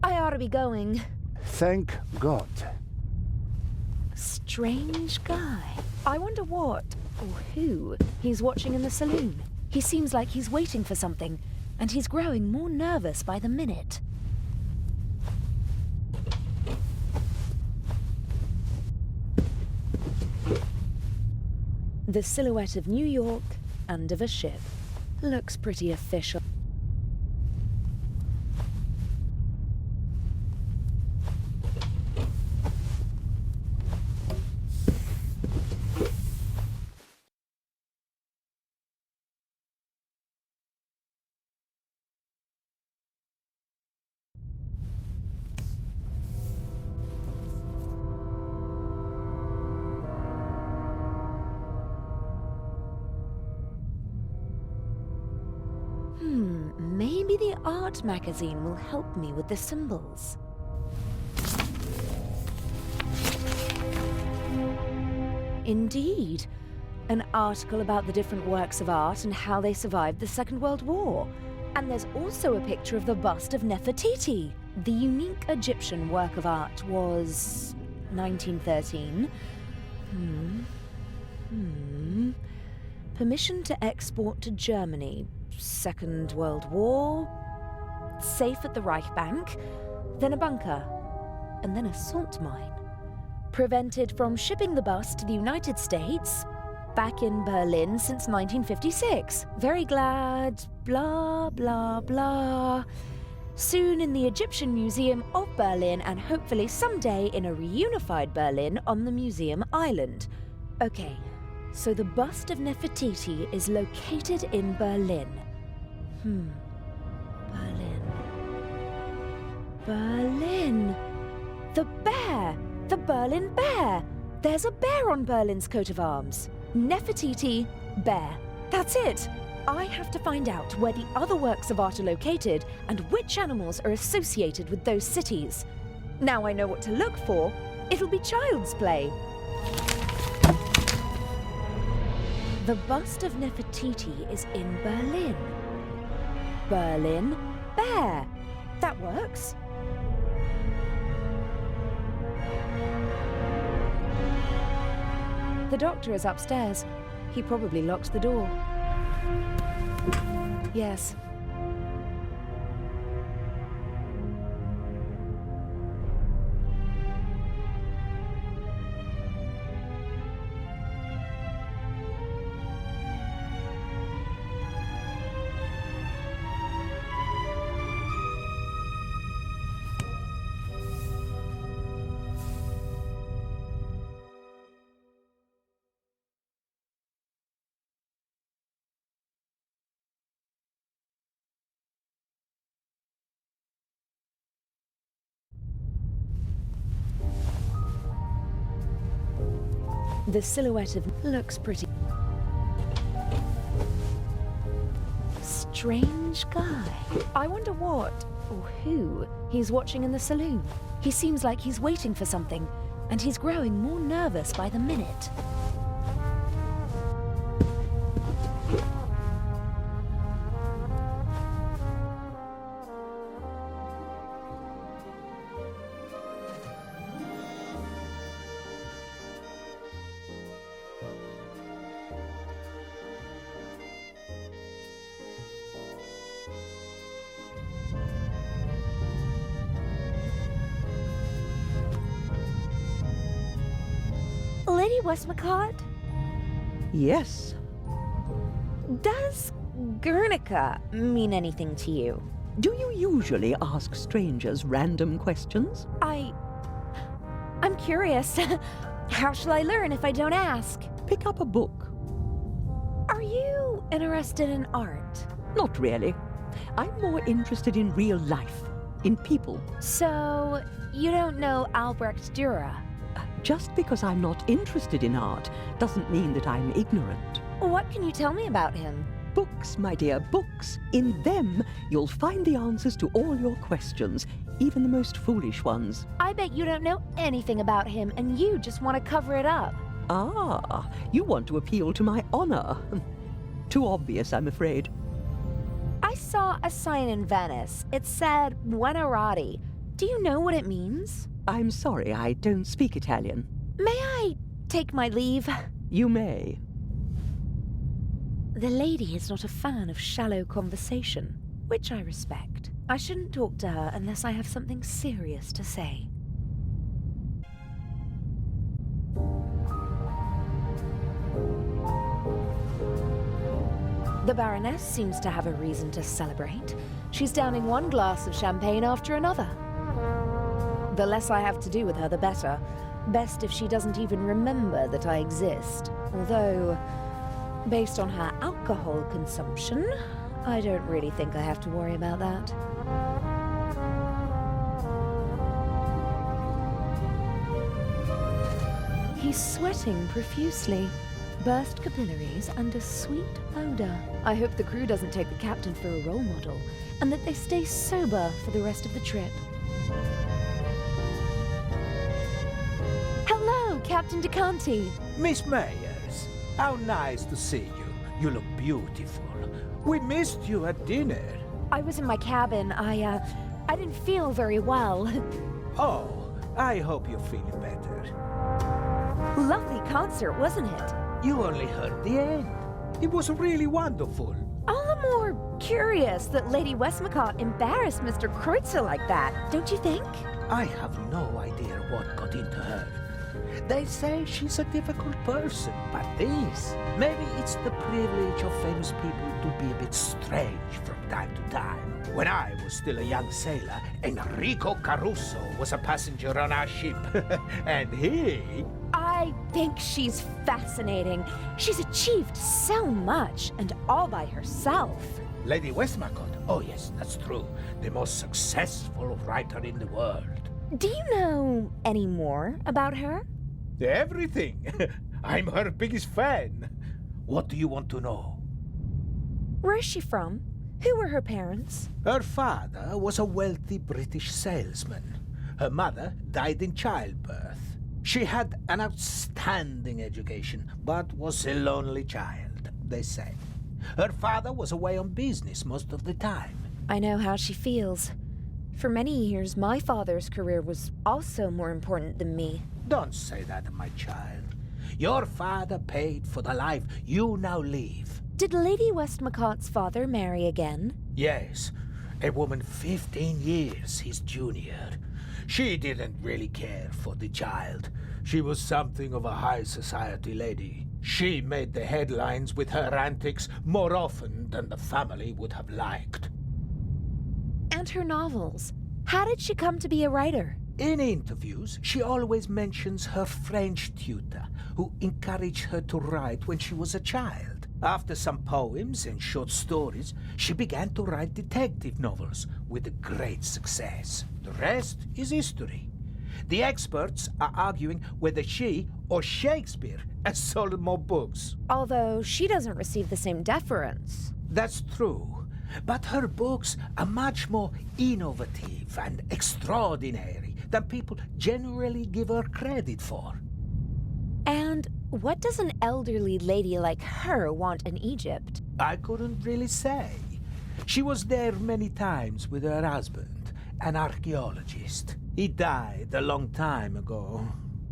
I ought to be going. Thank God. Strange guy. I wonder what. Or who he's watching in the saloon. He seems like he's waiting for something, and he's growing more nervous by the minute. The silhouette of New York and of a ship. Looks pretty official. Maybe the art magazine will help me with the symbols. Indeed. An article about the different works of art and how they survived the Second World War. And there's also a picture of the bust of Nefertiti. The unique Egyptian work of art was 1913. Permission to export to Germany. Second World War. Safe at the Reich Bank. Then a bunker. And then a salt mine. Prevented from shipping the bust to the United States. Back in Berlin since 1956. Very glad. Blah, blah, blah. Soon in the Egyptian Museum of Berlin, and hopefully someday in a reunified Berlin on the Museum Island. Okay, so the bust of Nefertiti is located in Berlin. Berlin. The bear! The Berlin bear! There's a bear on Berlin's coat of arms. Nefertiti, bear. That's it! I have to find out where the other works of art are located and which animals are associated with those cities. Now I know what to look for. It'll be child's play. The bust of Nefertiti is in Berlin. Berlin, bear. That works. The doctor is upstairs. He probably locked the door. Yes. The silhouette of looks pretty. Strange guy. I wonder what, or who, he's watching in the saloon. He seems like he's waiting for something, and he's growing more nervous by the minute. Lady Westmacott? Yes. Does Guernica mean anything to you? Do you usually ask strangers random questions? I'm curious. How shall I learn if I don't ask? Pick up a book. Are you interested in art? Not really. I'm more interested in real life, in people. So, you don't know Albrecht Dürer? Just because I'm not interested in art doesn't mean that I'm ignorant. What can you tell me about him? Books, my dear, books. In them, you'll find the answers to all your questions, even the most foolish ones. I bet you don't know anything about him, and you just want to cover it up. Ah, you want to appeal to my honor. Too obvious, I'm afraid. I saw a sign in Venice. It said Buonarroti. Do you know what it means? I'm sorry, I don't speak Italian. May I take my leave? You may. The lady is not a fan of shallow conversation, which I respect. I shouldn't talk to her unless I have something serious to say. The Baroness seems to have a reason to celebrate. She's downing one glass of champagne after another. The less I have to do with her, the better. Best if she doesn't even remember that I exist. Although, based on her alcohol consumption, I don't really think I have to worry about that. He's sweating profusely. Burst capillaries and a sweet odor. I hope the crew doesn't take the captain for a role model, and that they stay sober for the rest of the trip. Hello, Captain DeCanti. Miss Myers, how nice to see you. You look beautiful. We missed you at dinner. I was in my cabin. I didn't feel very well. Oh, I hope you're feeling better. Lovely concert, wasn't it? You only heard the end. It was really wonderful. All the more curious that Lady Westmacott embarrassed Mr. Kreutzer like that, don't you think? I have no idea what got into her. They say she's a difficult person, but maybe it's the privilege of famous people to be a bit strange from time to time. When I was still a young sailor, Enrico Caruso was a passenger on our ship, and he... I think she's fascinating. She's achieved so much, and all by herself. Lady Westmacott, oh yes, that's true. The most successful writer in the world. Do you know any more about her? Everything. I'm her biggest fan. What do you want to know? Where is she from? Who were her parents? Her father was a wealthy British salesman. Her mother died in childbirth. She had an outstanding education, but was a lonely child, they say. Her father was away on business most of the time. I know how she feels. For many years, my father's career was also more important than me. Don't say that, my child. Your father paid for the life you now live. Did Lady Westmacott's father marry again? Yes, a woman 15 years his junior. She didn't really care for the child. She was something of a high society lady. She made the headlines with her antics more often than the family would have liked. And her novels. How did she come to be a writer? In interviews, she always mentions her French tutor, who encouraged her to write when she was a child. After some poems and short stories, she began to write detective novels with great success. The rest is history. The experts are arguing whether she or Shakespeare has sold more books. Although she doesn't receive the same deference. That's true. But her books are much more innovative and extraordinary than people generally give her credit for. And what does an elderly lady like her want in Egypt? I couldn't really say. She was there many times with her husband, an archaeologist. He died a long time ago.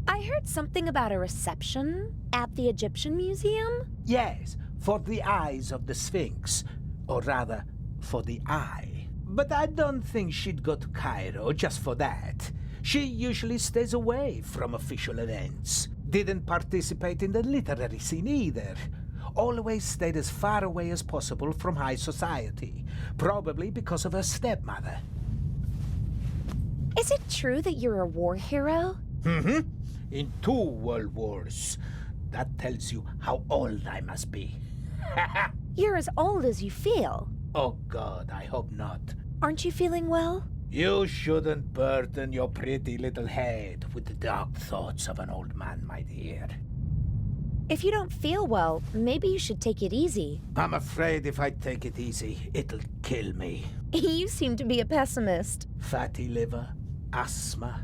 I heard something about a reception at the Egyptian Museum? Yes, for the eyes of the Sphinx. Or rather, for the eye. But I don't think she'd go to Cairo just for that. She usually stays away from official events. Didn't participate in the literary scene either. Always stayed as far away as possible from high society. Probably because of her stepmother. Is it true that you're a war hero? Mm-hmm. In 2 world wars. That tells you how old I must be. You're as old as you feel. Oh God, I hope not. Aren't you feeling well? You shouldn't burden your pretty little head with the dark thoughts of an old man, my dear. If you don't feel well, maybe you should take it easy. I'm afraid if I take it easy, it'll kill me. You seem to be a pessimist. Fatty liver, asthma,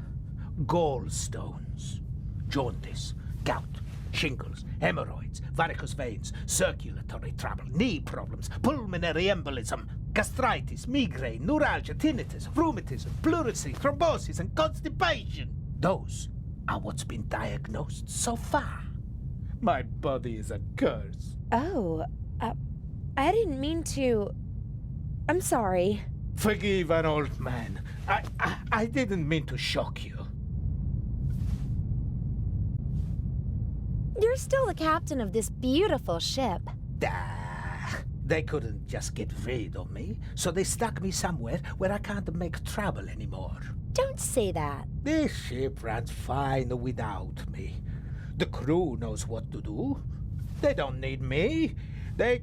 gallstones, jaundice, gout, shingles, hemorrhoids, varicose veins, circulatory trouble, knee problems, pulmonary embolism, gastritis, migraine, neuralgia, tinnitus, rheumatism, pleurisy, thrombosis, and constipation. Those are what's been diagnosed so far. My body is a curse. Oh, I didn't mean to. I'm sorry. Forgive an old man. I didn't mean to shock you. You're still the captain of this beautiful ship. They couldn't just get rid of me, so they stuck me somewhere where I can't make trouble anymore. Don't say that. This ship runs fine without me. The crew knows what to do. They don't need me. They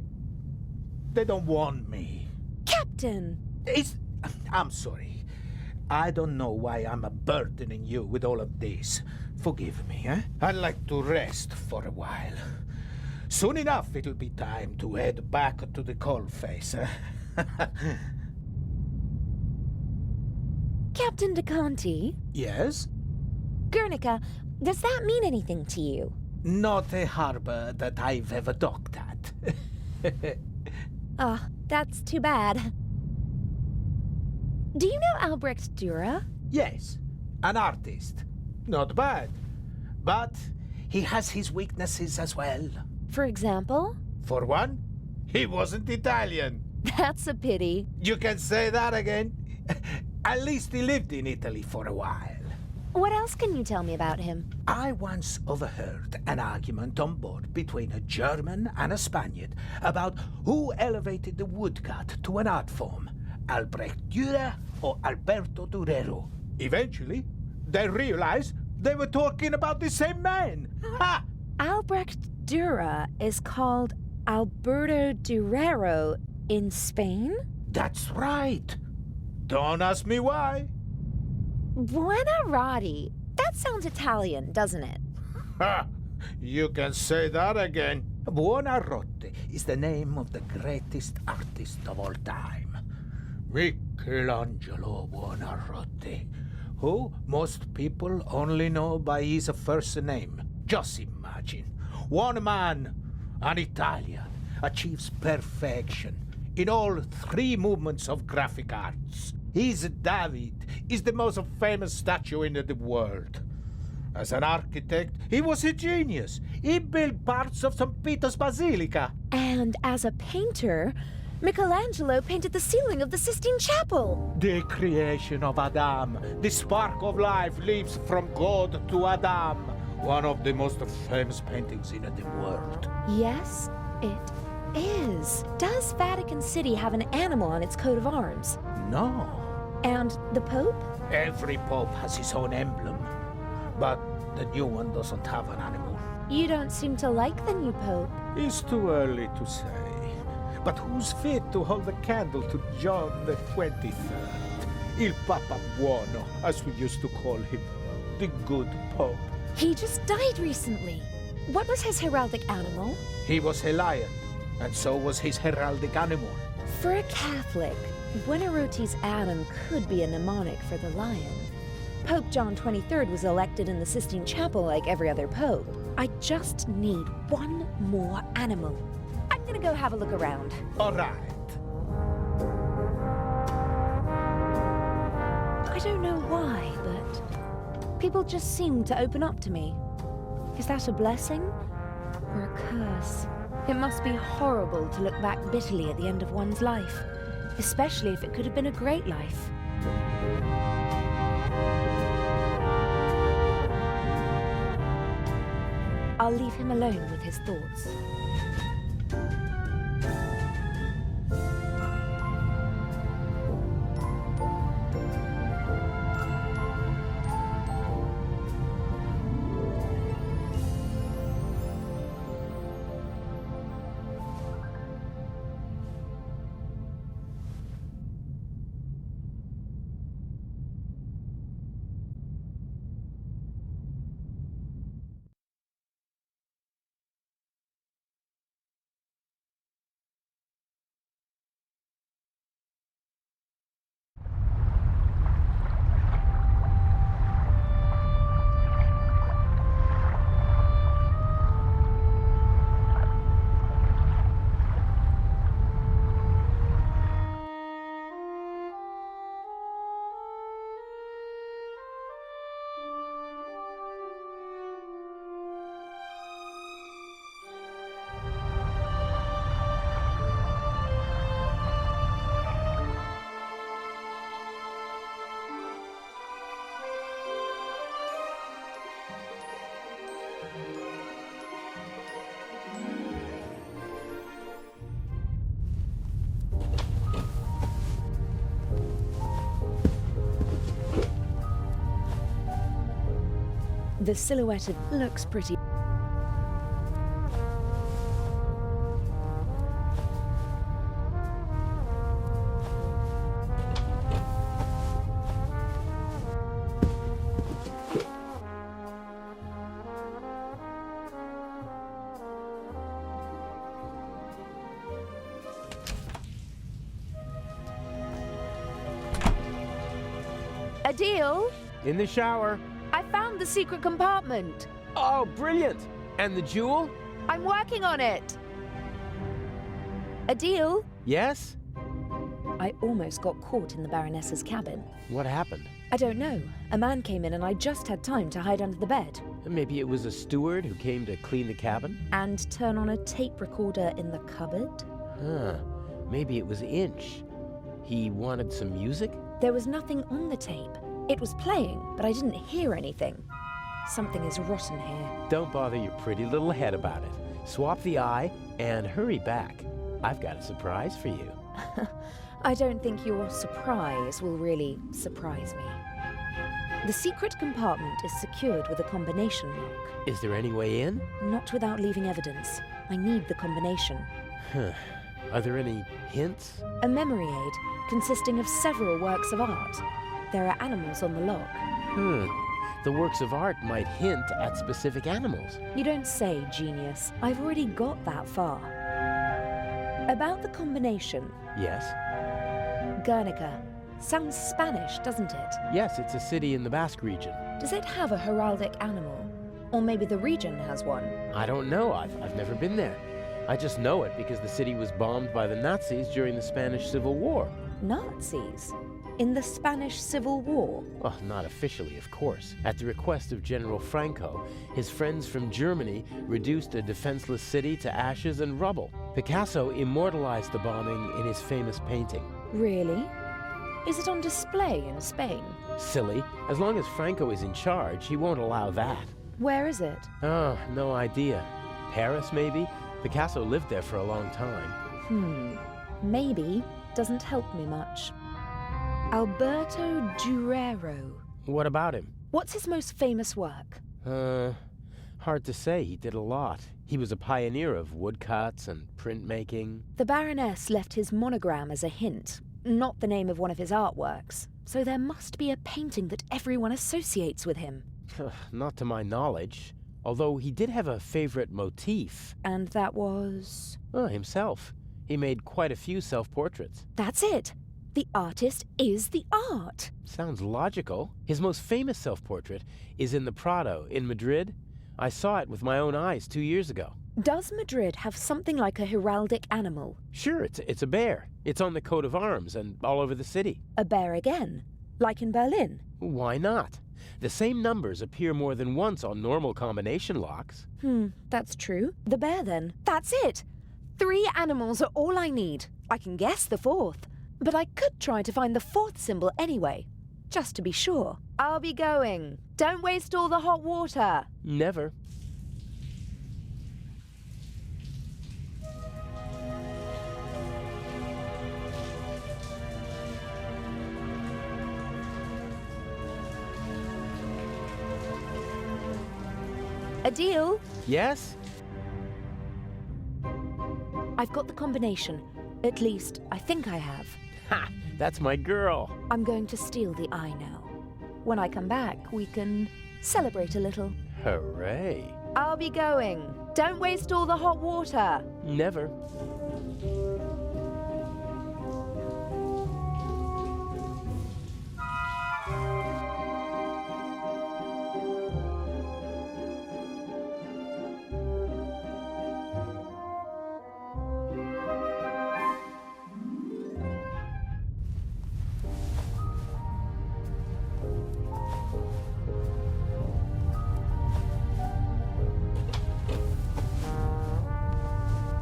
don't want me. Captain! I'm sorry. I don't know why I'm burdening you with all of this. Forgive me, eh? I'd like to rest for a while. Soon enough, it'll be time to head back to the coalface. Captain DeConti? Yes? Guernica, does that mean anything to you? Not a harbor that I've ever docked at. Ah, that's too bad. Do you know Albrecht Dürer? Yes, an artist. Not bad. But he has his weaknesses as well. For example? For one, he wasn't Italian. That's a pity. You can say that again. At least he lived in Italy for a while. What else can you tell me about him? I once overheard an argument on board between a German and a Spaniard about who elevated the woodcut to an art form, Albrecht Dürer or Alberto Durero. Eventually, they realized they were talking about the same man. Ha! Albrecht Dürer is called Alberto Durero in Spain? That's right. Don't ask me why. Buonarroti. That sounds Italian, doesn't it? Ha! You can say that again. Buonarroti is the name of the greatest artist of all time, Michelangelo Buonarroti, who most people only know by his first name. Just imagine, one man, an Italian, achieves perfection in all three movements of graphic arts. His David is the most famous statue in the world. As an architect, he was a genius. He built parts of St. Peter's Basilica. And as a painter, Michelangelo painted the ceiling of the Sistine Chapel. The creation of Adam. The spark of life leaps from God to Adam. One of the most famous paintings in the world. Yes, it is. Does Vatican City have an animal on its coat of arms? No. And the Pope? Every pope has his own emblem. But the new one doesn't have an animal. You don't seem to like the new Pope. It's too early to say. But who's fit to hold the candle to John the 23rd? Il Papa Buono, as we used to call him. The good Pope. He just died recently. What was his heraldic animal? He was a lion, and so was his heraldic animal. For a Catholic, Buonarroti's Adam could be a mnemonic for the lion. Pope John XXIII was elected in the Sistine Chapel like every other pope. I just need one more animal. I'm gonna go have a look around. All right. I don't know why, but people just seem to open up to me. Is that a blessing or a curse? It must be horrible to look back bitterly at the end of one's life, especially if it could have been a great life. I'll leave him alone with his thoughts. The silhouette of looks pretty. A deal? In the shower. I found the secret compartment. Oh, brilliant! And the jewel? I'm working on it. A deal? Yes? I almost got caught in the Baroness's cabin. What happened? I don't know. A man came in and I just had time to hide under the bed. Maybe it was a steward who came to clean the cabin? And turn on a tape recorder in the cupboard? Huh. Maybe it was Inch. He wanted some music? There was nothing on the tape. It was playing, but I didn't hear anything. Something is rotten here. Don't bother your pretty little head about it. Swap the eye and hurry back. I've got a surprise for you. I don't think your surprise will really surprise me. The secret compartment is secured with a combination lock. Is there any way in? Not without leaving evidence. I need the combination. Huh. Are there any hints? A memory aid consisting of several works of art. There are animals on the lock. The works of art might hint at specific animals. You don't say, genius. I've already got that far. About the combination. Yes? Guernica. Sounds Spanish, doesn't it? Yes, it's a city in the Basque region. Does it have a heraldic animal? Or maybe the region has one? I don't know. I've never been there. I just know it because the city was bombed by the Nazis during the Spanish Civil War. Nazis? In the Spanish Civil War? Well, not officially, of course. At the request of General Franco, his friends from Germany reduced a defenseless city to ashes and rubble. Picasso immortalized the bombing in his famous painting. Really? Is it on display in Spain? Silly. As long as Franco is in charge, he won't allow that. Where is it? Oh, no idea. Paris, maybe? Picasso lived there for a long time. Maybe doesn't help me much. Alberto Durero. What about him? What's his most famous work? Hard to say. He did a lot. He was a pioneer of woodcuts and printmaking. The Baroness left his monogram as a hint, not the name of one of his artworks. So there must be a painting that everyone associates with him. Not to my knowledge. Although he did have a favorite motif. And that was? Himself. He made quite a few self-portraits. That's it. The artist is the art. Sounds logical. His most famous self-portrait is in the Prado in Madrid. I saw it with my own eyes 2 years ago. Does Madrid have something like a heraldic animal? Sure, it's a bear. It's on the coat of arms and all over the city. A bear again? Like in Berlin? Why not? The same numbers appear more than once on normal combination locks. That's true. The bear then. That's it! 3 animals are all I need. I can guess the 4th. But I could try to find the 4th symbol anyway, just to be sure. I'll be going. Don't waste all the hot water. Never. A deal? Yes? I've got the combination. At least, I think I have. Ha! That's my girl. I'm going to steal the eye now. When I come back, we can celebrate a little. Hooray. I'll be going. Don't waste all the hot water. Never.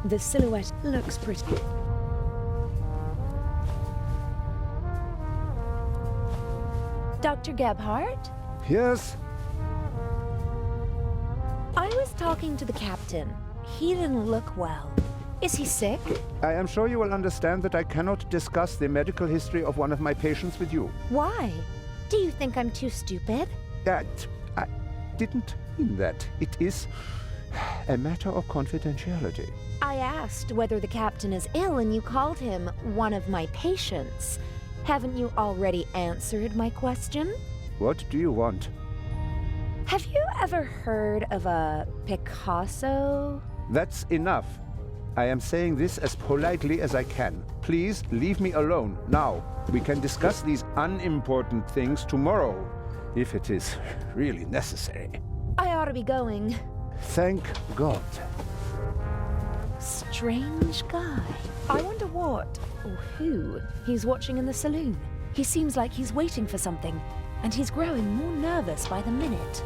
The silhouette looks pretty. Dr. Gebhardt? Yes? I was talking to the captain. He didn't look well. Is he sick? I am sure you will understand that I cannot discuss the medical history of one of my patients with you. Why? Do you think I'm too stupid? didn't mean that. It is a matter of confidentiality. I asked whether the captain is ill and you called him one of my patients. Haven't you already answered my question? What do you want? Have you ever heard of a Picasso? That's enough. I am saying this as politely as I can. Please leave me alone now. We can discuss these unimportant things tomorrow, if it is really necessary. I ought to be going. Thank God. Strange guy. I wonder what or who he's watching in the saloon. He seems like he's waiting for something, and he's growing more nervous by the minute.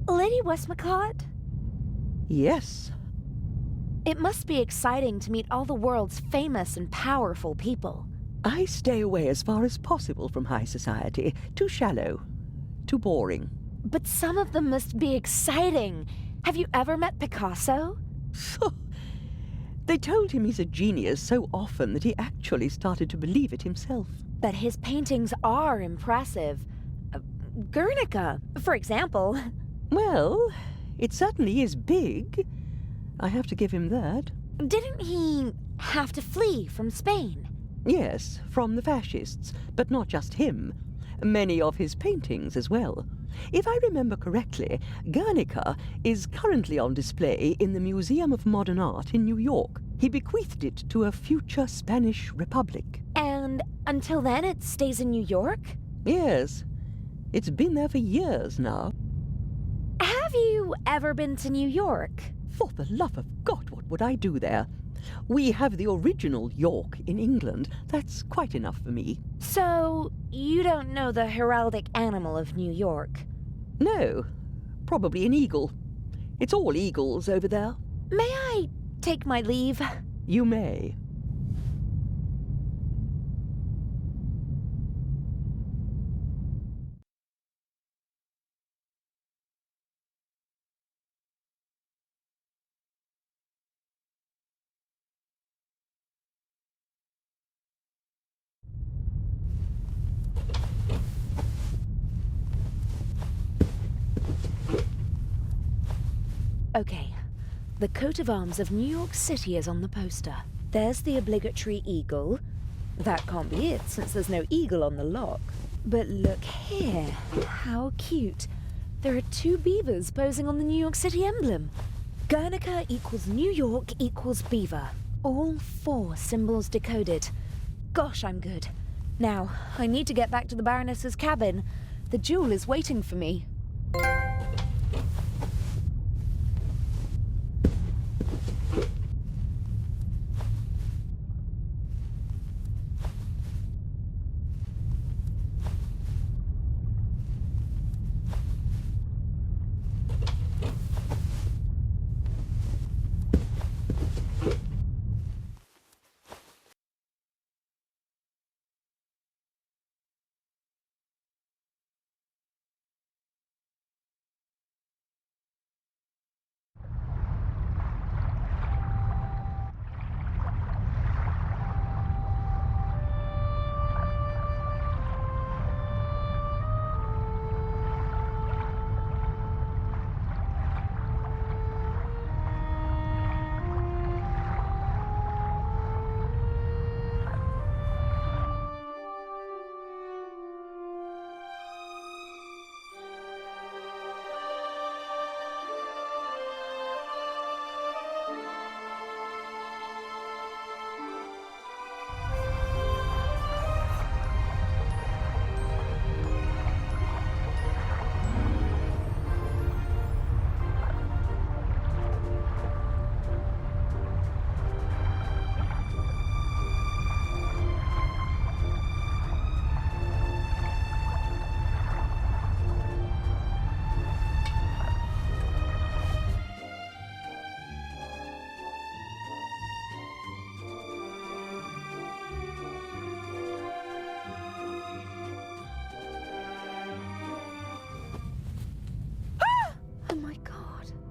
Lady Westmacott? Yes. It must be exciting to meet all the world's famous and powerful people. I stay away as far as possible from high society. Too shallow. Too boring. But some of them must be exciting. Have you ever met Picasso? They told him he's a genius so often that he actually started to believe it himself. But his paintings are impressive. Guernica, for example. Well, it certainly is big. I have to give him that. Didn't he have to flee from Spain? Yes, from the fascists, but not just him. Many of his paintings as well. If I remember correctly, Guernica is currently on display in the Museum of Modern Art in New York. He bequeathed it to a future Spanish republic. And until then it stays in New York? Yes. It's been there for years now. Have you ever been to New York? For the love of God, what would I do there? We have the original York in England. That's quite enough for me. So, you don't know the heraldic animal of New York? No. Probably an eagle. It's all eagles over there. May I take my leave? You may. Okay. The coat of arms of New York City is on the poster. There's the obligatory eagle. That can't be it, since there's no eagle on the lock. But look here. How cute. There are two beavers posing on the New York City emblem. Guernica equals New York equals beaver. All 4 symbols decoded. Gosh, I'm good. Now, I need to get back to the Baroness's cabin. The jewel is waiting for me.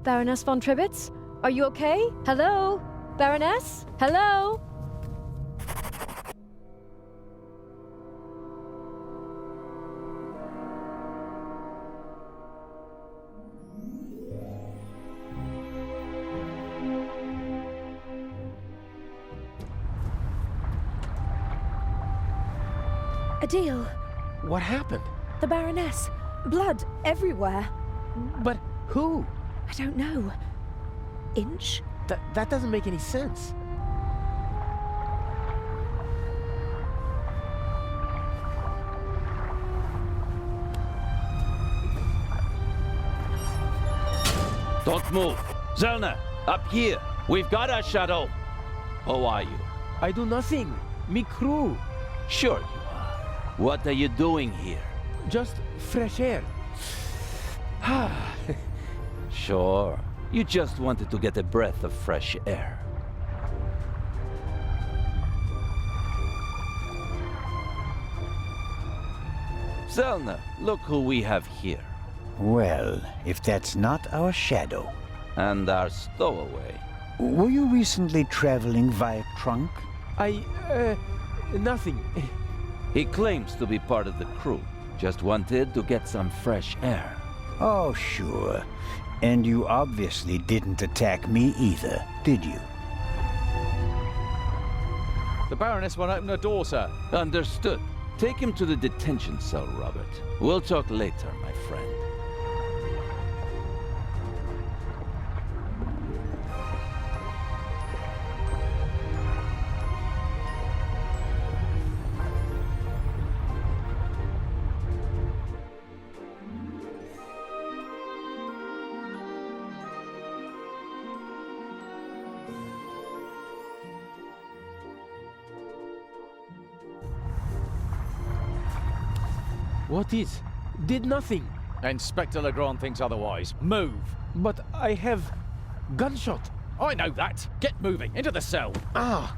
Baroness von Tribbets? Are you okay? Hello? Baroness? Hello? Adil, What happened? the Baroness. Blood everywhere. But who? I don't know. Inch? That doesn't make any sense. Don't move. Zelna, up here. We've got our shadow. How are you? I do nothing. Me crew. Sure you are. What are you doing here? Just fresh air. Sure. You just wanted to get a breath of fresh air. Zelna, look who we have here. Well, if that's not our shadow. And our stowaway. Were you recently traveling via trunk? Nothing. He claims to be part of the crew. Just wanted to get some fresh air. Oh, sure. And you obviously didn't attack me either, did you? The Baroness won't open the door, sir. Understood. Take him to the detention cell, Robert. We'll talk later, my friend. What is? Did nothing. Inspector Legrand thinks otherwise. Move. But I have gunshot. I know that. Get moving. Into the cell. Ah.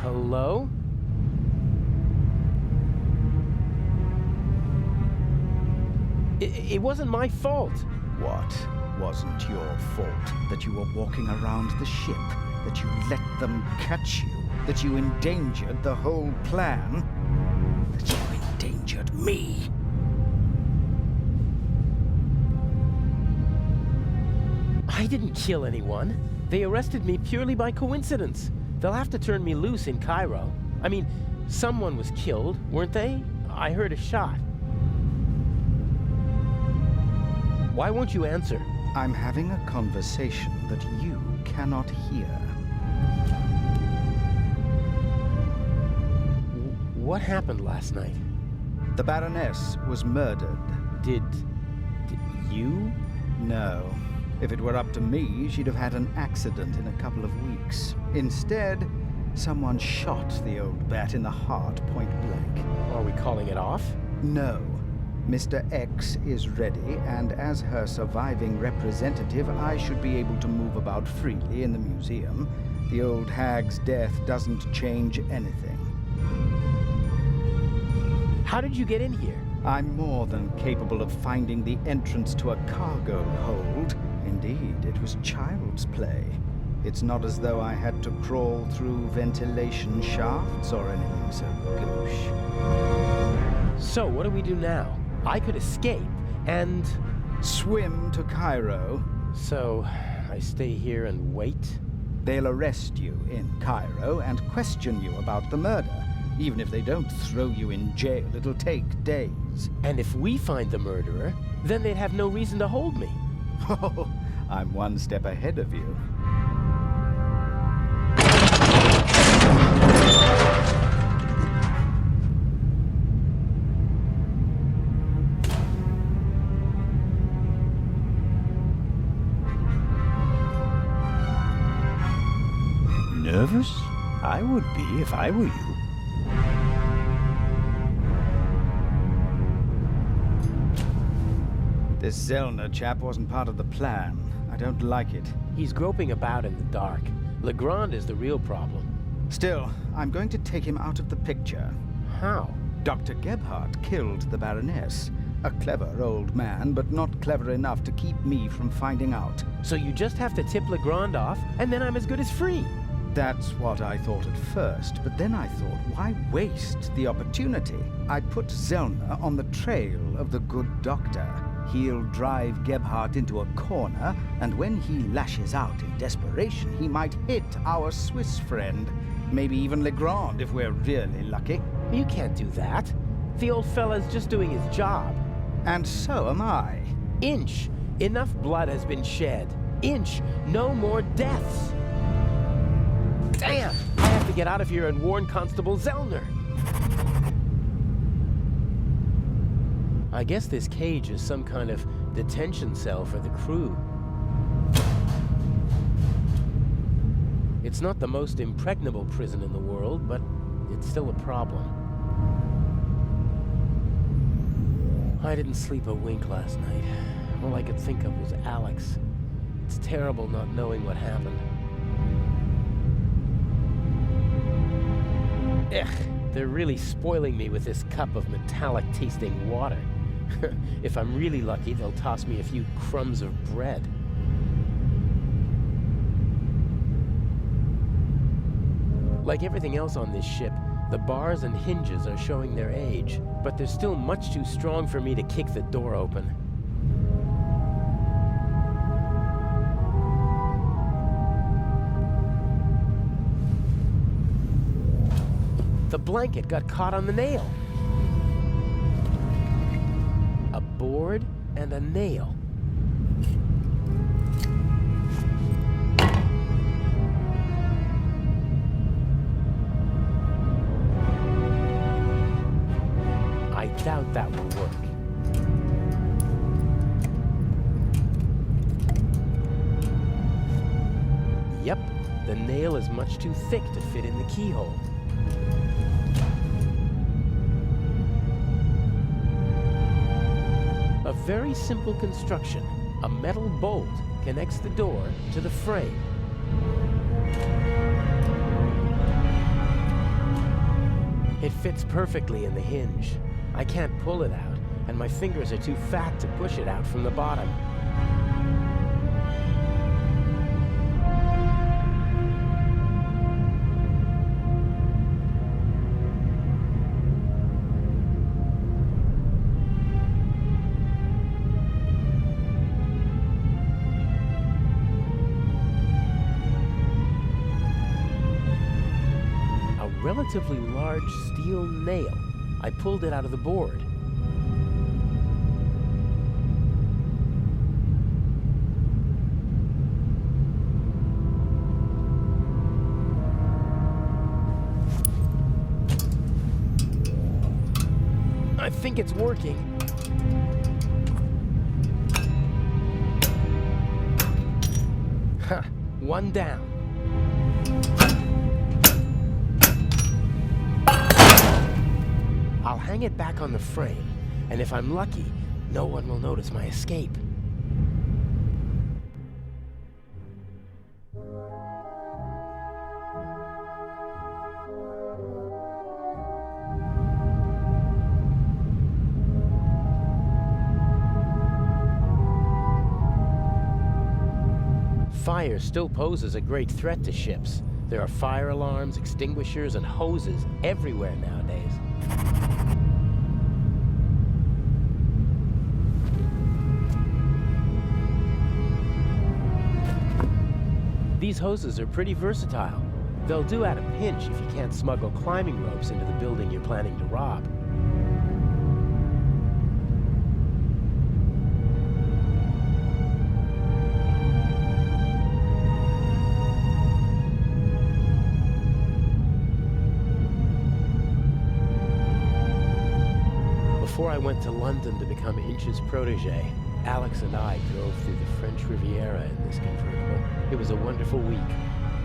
Hello? It wasn't my fault. What wasn't your fault? That you were walking around the ship? That you let them catch you? That you endangered the whole plan? That you endangered me? I didn't kill anyone. They arrested me purely by coincidence. They'll have to turn me loose in Cairo. I mean, someone was killed, weren't they? I heard a shot. Why won't you answer? I'm having a conversation that you cannot hear. What happened last night? The Baroness was murdered. Did you? No. If it were up to me, she'd have had an accident in a couple of weeks. Instead, someone shot the old bat in the heart point blank. Are we calling it off? No. Mr. X is ready, and as her surviving representative, I should be able to move about freely in the museum. The old hag's death doesn't change anything. How did you get in here? I'm more than capable of finding the entrance to a cargo hold. Indeed, it was child's play. It's not as though I had to crawl through ventilation shafts or anything so gauche. So, what do we do now? I could escape and... swim to Cairo. So, I stay here and wait? They'll arrest you in Cairo and question you about the murder. Even if they don't throw you in jail, it'll take days. And if we find the murderer, then they'd have no reason to hold me. Oh, I'm one step ahead of you. Nervous? I would be if I were you. This Zellner chap wasn't part of the plan. I don't like it. He's groping about in the dark. Legrand is the real problem. Still, I'm going to take him out of the picture. How? Dr. Gebhardt killed the Baroness. A clever old man, but not clever enough to keep me from finding out. So you just have to tip Legrand off, and then I'm as good as free. That's what I thought at first, but then I thought, why waste the opportunity? I put Zellner on the trail of the good doctor. He'll drive Gebhardt into a corner, and when he lashes out in desperation, he might hit our Swiss friend. Maybe even Legrand, if we're really lucky. You can't do that. The old fella's just doing his job. And so am I. Inch, enough blood has been shed. Inch, no more deaths. Damn! I have to get out of here and warn Constable Zellner. I guess this cage is some kind of detention cell for the crew. It's not the most impregnable prison in the world, but it's still a problem. I didn't sleep a wink last night. All I could think of was Alex. It's terrible not knowing what happened. Ugh, they're really spoiling me with this cup of metallic-tasting water. If I'm really lucky, they'll toss me a few crumbs of bread. Like everything else on this ship, the bars and hinges are showing their age, but they're still much too strong for me to kick the door open. The blanket got caught on the nail. A board and a nail. I doubt that will work. Yep, the nail is much too thick to fit in the keyhole. A very simple construction. A metal bolt connects the door to the frame. It fits perfectly in the hinge. I can't pull it out, and my fingers are too fat to push it out from the bottom. Relatively large steel nail. I pulled it out of the board. I think it's working. Ha! One down. I'll hang it back on the frame, and if I'm lucky, no one will notice my escape. Fire still poses a great threat to ships. There are fire alarms, extinguishers, and hoses everywhere nowadays. These hoses are pretty versatile. They'll do at a pinch if you can't smuggle climbing ropes into the building you're planning to rob. I went to London to become Inch's protege, Alex and I drove through the French Riviera in this convertible. It was a wonderful week,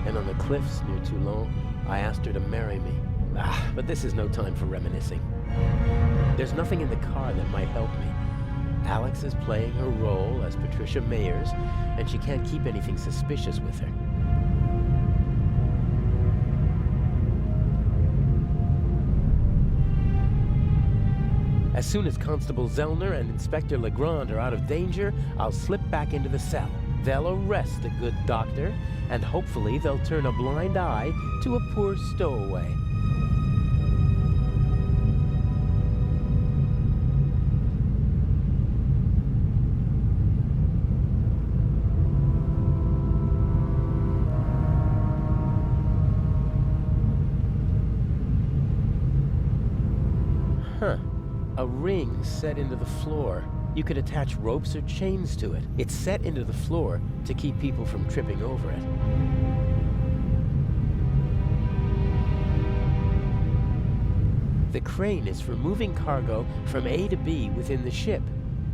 and on the cliffs near Toulon, I asked her to marry me. But this is no time for reminiscing. There's nothing in the car that might help me. Alex is playing her role as Patricia Mayers, and she can't keep anything suspicious with her. As soon as Constable Zellner and Inspector Legrand are out of danger, I'll slip back into the cell. They'll arrest the good doctor, and hopefully they'll turn a blind eye to a poor stowaway. Huh. A ring set into the floor. You could attach ropes or chains to it. It's set into the floor to keep people from tripping over it. The crane is for moving cargo from A to B within the ship.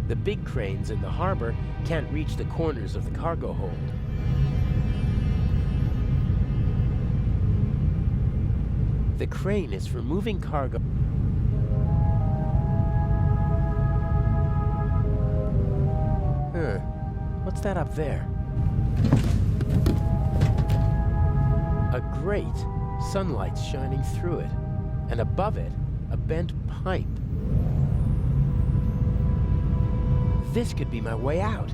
The big cranes in the harbor can't reach the corners of the cargo hold. The crane is for moving cargo. What's that up there? A grate. Sunlight's shining through it. And above it, a bent pipe. This could be my way out.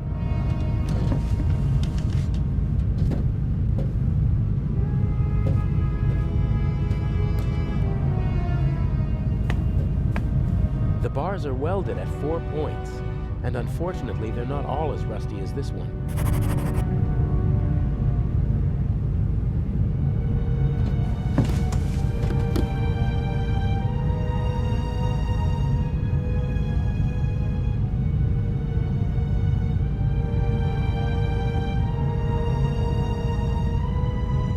The bars are welded at 4 points. And unfortunately, they're not all as rusty as this one.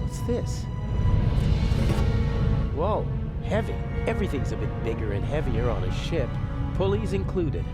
What's this? Whoa, heavy. Everything's a bit bigger and heavier on a ship, pulleys included.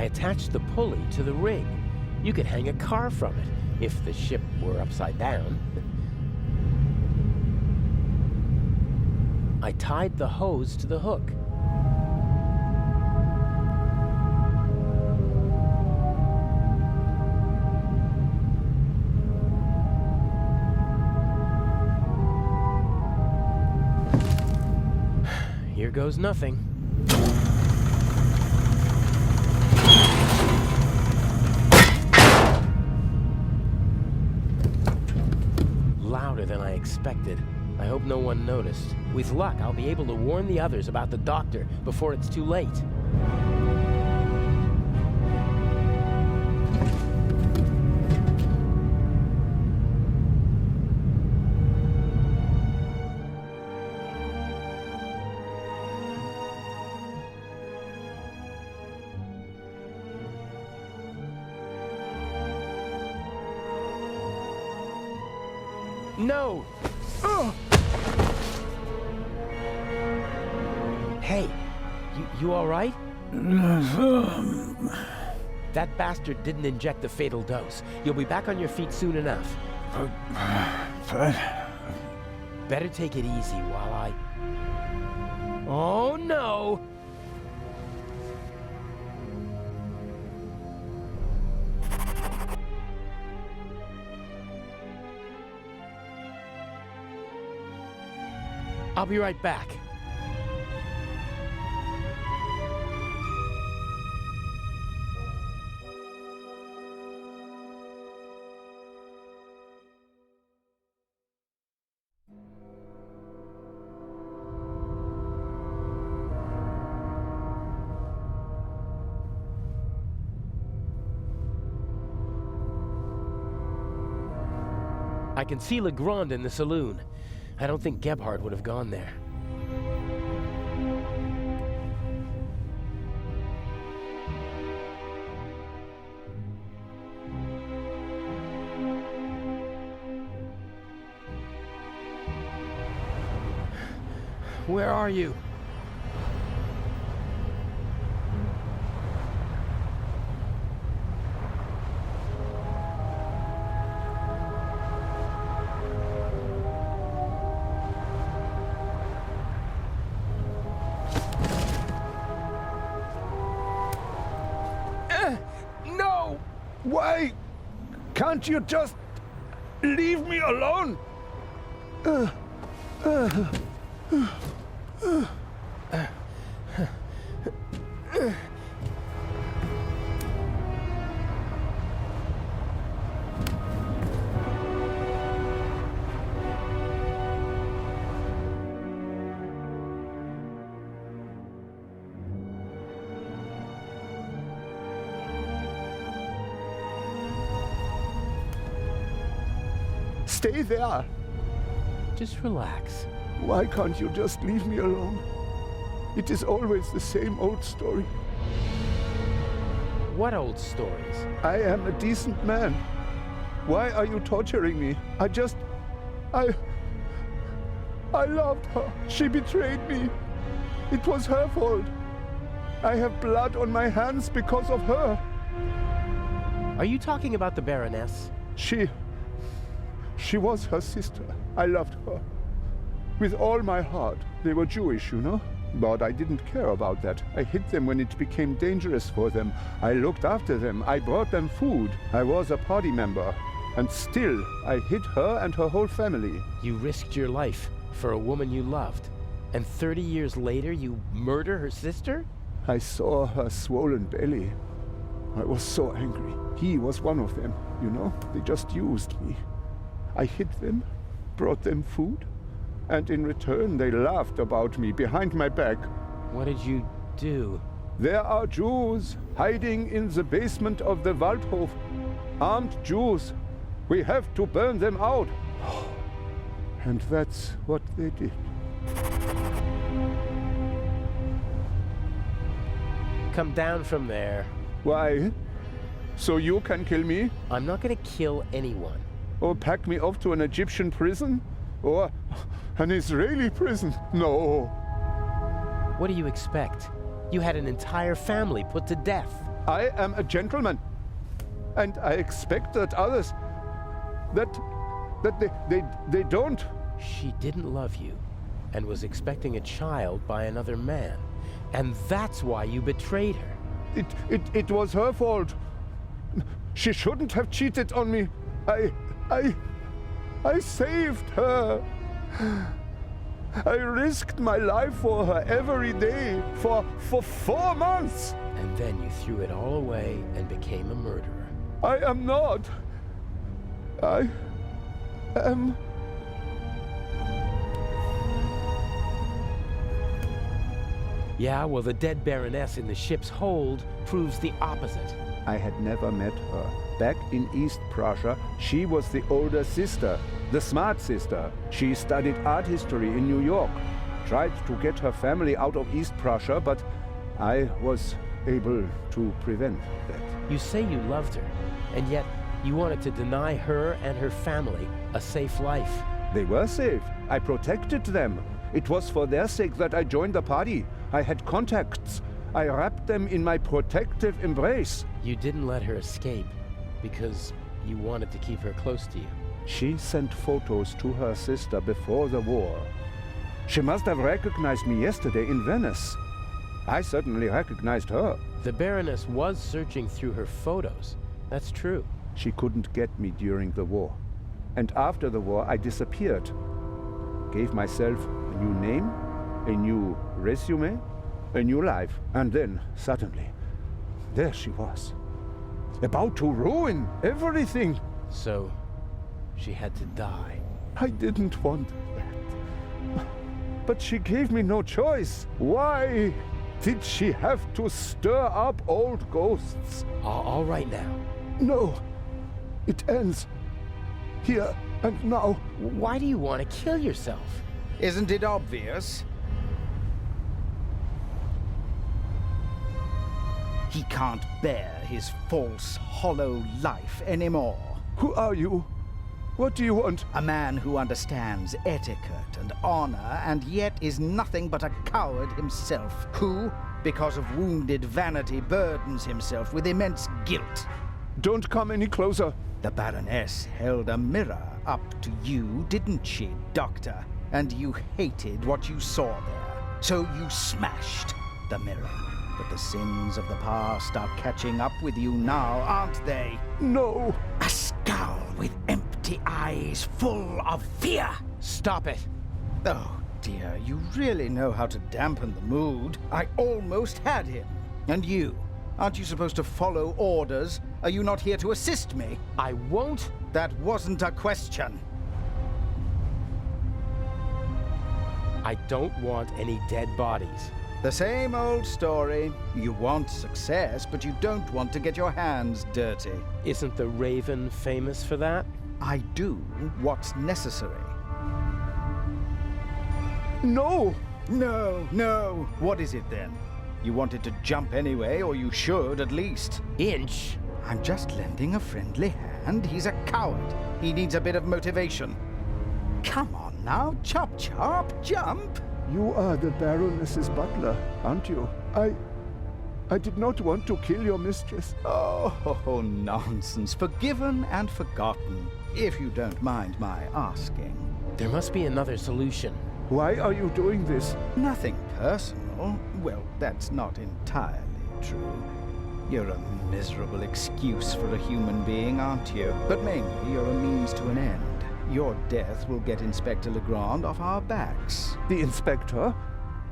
Attach the pulley to the ring. You could hang a car from it, if the ship were upside down. I tied the hose to the hook. Here goes nothing. Louder than I expected. I hope no one noticed. With luck, I'll be able to warn the others about the doctor before it's too late. No! Hey, you all right? That bastard didn't inject the fatal dose. You'll be back on your feet soon enough. But Better take it easy while I... Oh, no! I'll be right back. I can see Legrand in the saloon. I don't think Gebhardt would have gone there. Where are you? No! Why can't you just leave me alone? Stay there. Just relax. Why can't you just leave me alone? It is always the same old story. What old stories? I am a decent man. Why are you torturing me? I loved her. She betrayed me. It was her fault. I have blood on my hands because of her. Are you talking about the Baroness? She was her sister. I loved her. With all my heart. They were Jewish, you know? But I didn't care about that. I hid them when it became dangerous for them. I looked after them. I brought them food. I was a party member. And still, I hid her and her whole family. You risked your life for a woman you loved. And 30 years later, you murder her sister? I saw her swollen belly. I was so angry. He was one of them, you know? They just used me. I hid them, brought them food, and in return they laughed about me behind my back. What did you do? There are Jews hiding in the basement of the Waldhof. Armed Jews. We have to burn them out. And that's what they did. Come down from there. Why? So you can kill me? I'm not gonna kill anyone. Or pack me off to an Egyptian prison? Or an Israeli prison? No. What do you expect? You had an entire family put to death. I am a gentleman. And I expect that others... that they don't. She didn't love you and was expecting a child by another man. And that's why you betrayed her. It was her fault. She shouldn't have cheated on me. I saved her. I risked my life for her every day for 4 months. And then you threw it all away and became a murderer. I am not. I am... Yeah, well, the dead Baroness in the ship's hold proves the opposite. I had never met her. Back in East Prussia, she was the older sister, the smart sister. She studied art history in New York. Tried to get her family out of East Prussia, but I was able to prevent that. You say you loved her, and yet you wanted to deny her and her family a safe life. They were safe. I protected them. It was for their sake that I joined the party. I had contacts. I wrapped them in my protective embrace. You didn't let her escape because you wanted to keep her close to you. She sent photos to her sister before the war. She must have recognized me yesterday in Venice. I certainly recognized her. The Baroness was searching through her photos. That's true. She couldn't get me during the war. And after the war, I disappeared. Gave myself a new name, a new resume, a new life. And then, suddenly, there she was. About to ruin everything. So, she had to die. I didn't want that. But she gave me no choice. Why did she have to stir up old ghosts? All right now. No. It ends here and now. Why do you want to kill yourself? Isn't it obvious? He can't bear his false, hollow life anymore. Who are you? What do you want? A man who understands etiquette and honor, and yet is nothing but a coward himself, who, because of wounded vanity, burdens himself with immense guilt. Don't come any closer. The Baroness held a mirror up to you, didn't she, Doctor? And you hated what you saw there. So you smashed the mirror. But the sins of the past are catching up with you now, aren't they? No. A scowl with empty eyes full of fear. Stop it. Oh, dear, you really know how to dampen the mood. I almost had him. And you? Aren't you supposed to follow orders? Are you not here to assist me? I won't. That wasn't a question. I don't want any dead bodies. The same old story. You want success, but you don't want to get your hands dirty. Isn't the Raven famous for that? I do what's necessary. No! No. What is it then? You wanted to jump anyway, or you should at least. Inch? I'm just lending a friendly hand. He's a coward. He needs a bit of motivation. Come on now, chop, jump! You are the Baroness's butler, aren't you? I did not want to kill your mistress. Oh, nonsense. Forgiven and forgotten, if you don't mind my asking. There must be another solution. Why are you doing this? Nothing personal. Well, that's not entirely true. You're a miserable excuse for a human being, aren't you? But mainly you're a means to an end. Your death will get Inspector Legrand off our backs. The inspector?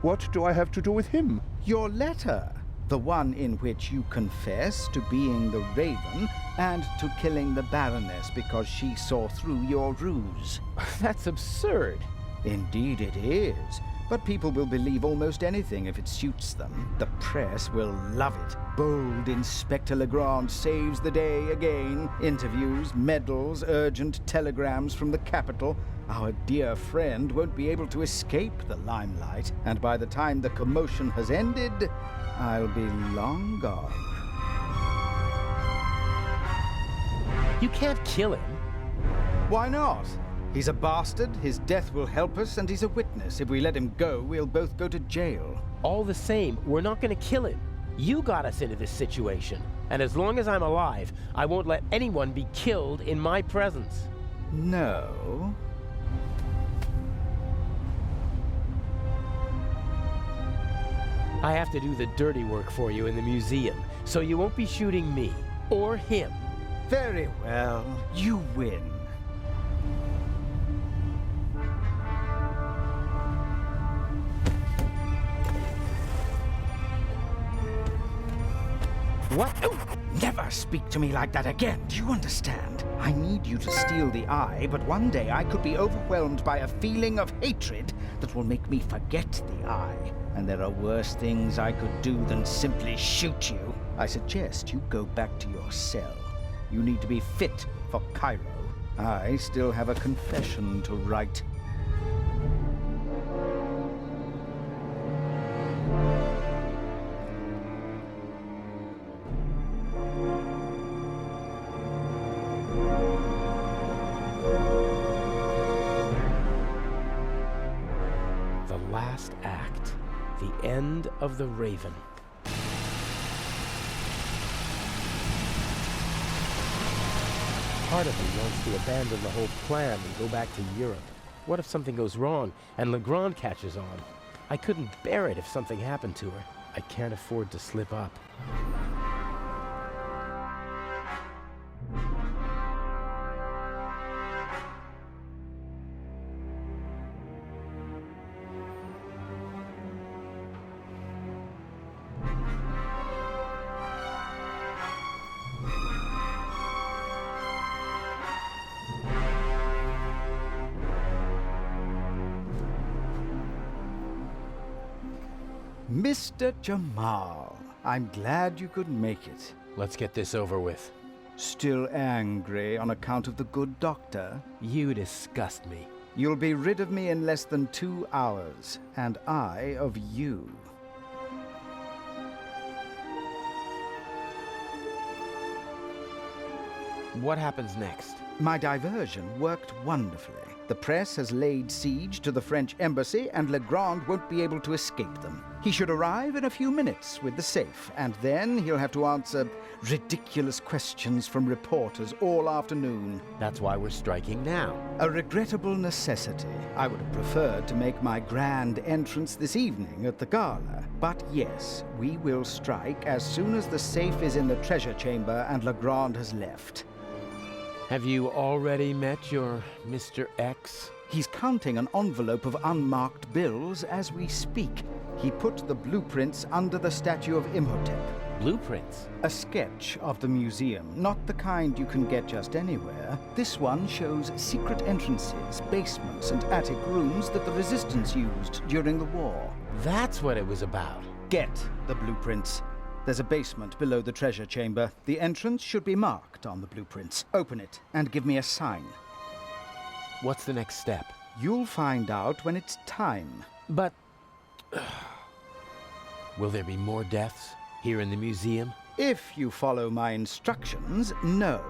What do I have to do with him? Your letter. The one in which you confess to being the Raven and to killing the Baroness because she saw through your ruse. That's absurd. Indeed it is. But people will believe almost anything if it suits them. The press will love it. Bold Inspector Legrand saves the day again. Interviews, medals, urgent telegrams from the capital. Our dear friend won't be able to escape the limelight. And by the time the commotion has ended, I'll be long gone. You can't kill him. Why not? He's a bastard, his death will help us, and he's a witness. If we let him go, we'll both go to jail. All the same, we're not going to kill him. You got us into this situation. And as long as I'm alive, I won't let anyone be killed in my presence. No. I have to do the dirty work for you in the museum, so you won't be shooting me or him. Very well. You win. What? Oh, never speak to me like that again. Do you understand? I need you to steal the eye, but one day I could be overwhelmed by a feeling of hatred that will make me forget the eye. And there are worse things I could do than simply shoot you. I suggest you go back to your cell. You need to be fit for Cairo. I still have a confession to write. Last act. The end of the Raven. part of me wants to abandon the whole plan and go back to Europe. What if something goes wrong and Legrand catches on? I couldn't bear it if something happened to her. I can't afford to slip up. Mr. Jamal, I'm glad you could make it. Let's get this over with. Still angry on account of the good doctor? You disgust me. You'll be rid of me in less than 2 hours, and I of you. What happens next? My diversion worked wonderfully. The press has laid siege to the French embassy, and Legrand won't be able to escape them. He should arrive in a few minutes with the safe, and then he'll have to answer ridiculous questions from reporters all afternoon. That's why we're striking now. A regrettable necessity. I would have preferred to make my grand entrance this evening at the gala. But yes, we will strike as soon as the safe is in the treasure chamber and Legrand has left. Have you already met your Mr. X? He's counting an envelope of unmarked bills as we speak. He put the blueprints under the statue of Imhotep. Blueprints? A sketch of the museum, not the kind you can get just anywhere. This one shows secret entrances, basements, and attic rooms that the Resistance used during the war. That's what it was about. Get the blueprints. There's a basement below the treasure chamber. The entrance should be marked on the blueprints. Open it and give me a sign. What's the next step? You'll find out when it's time. But... will there be more deaths here in the museum? If you follow my instructions, no.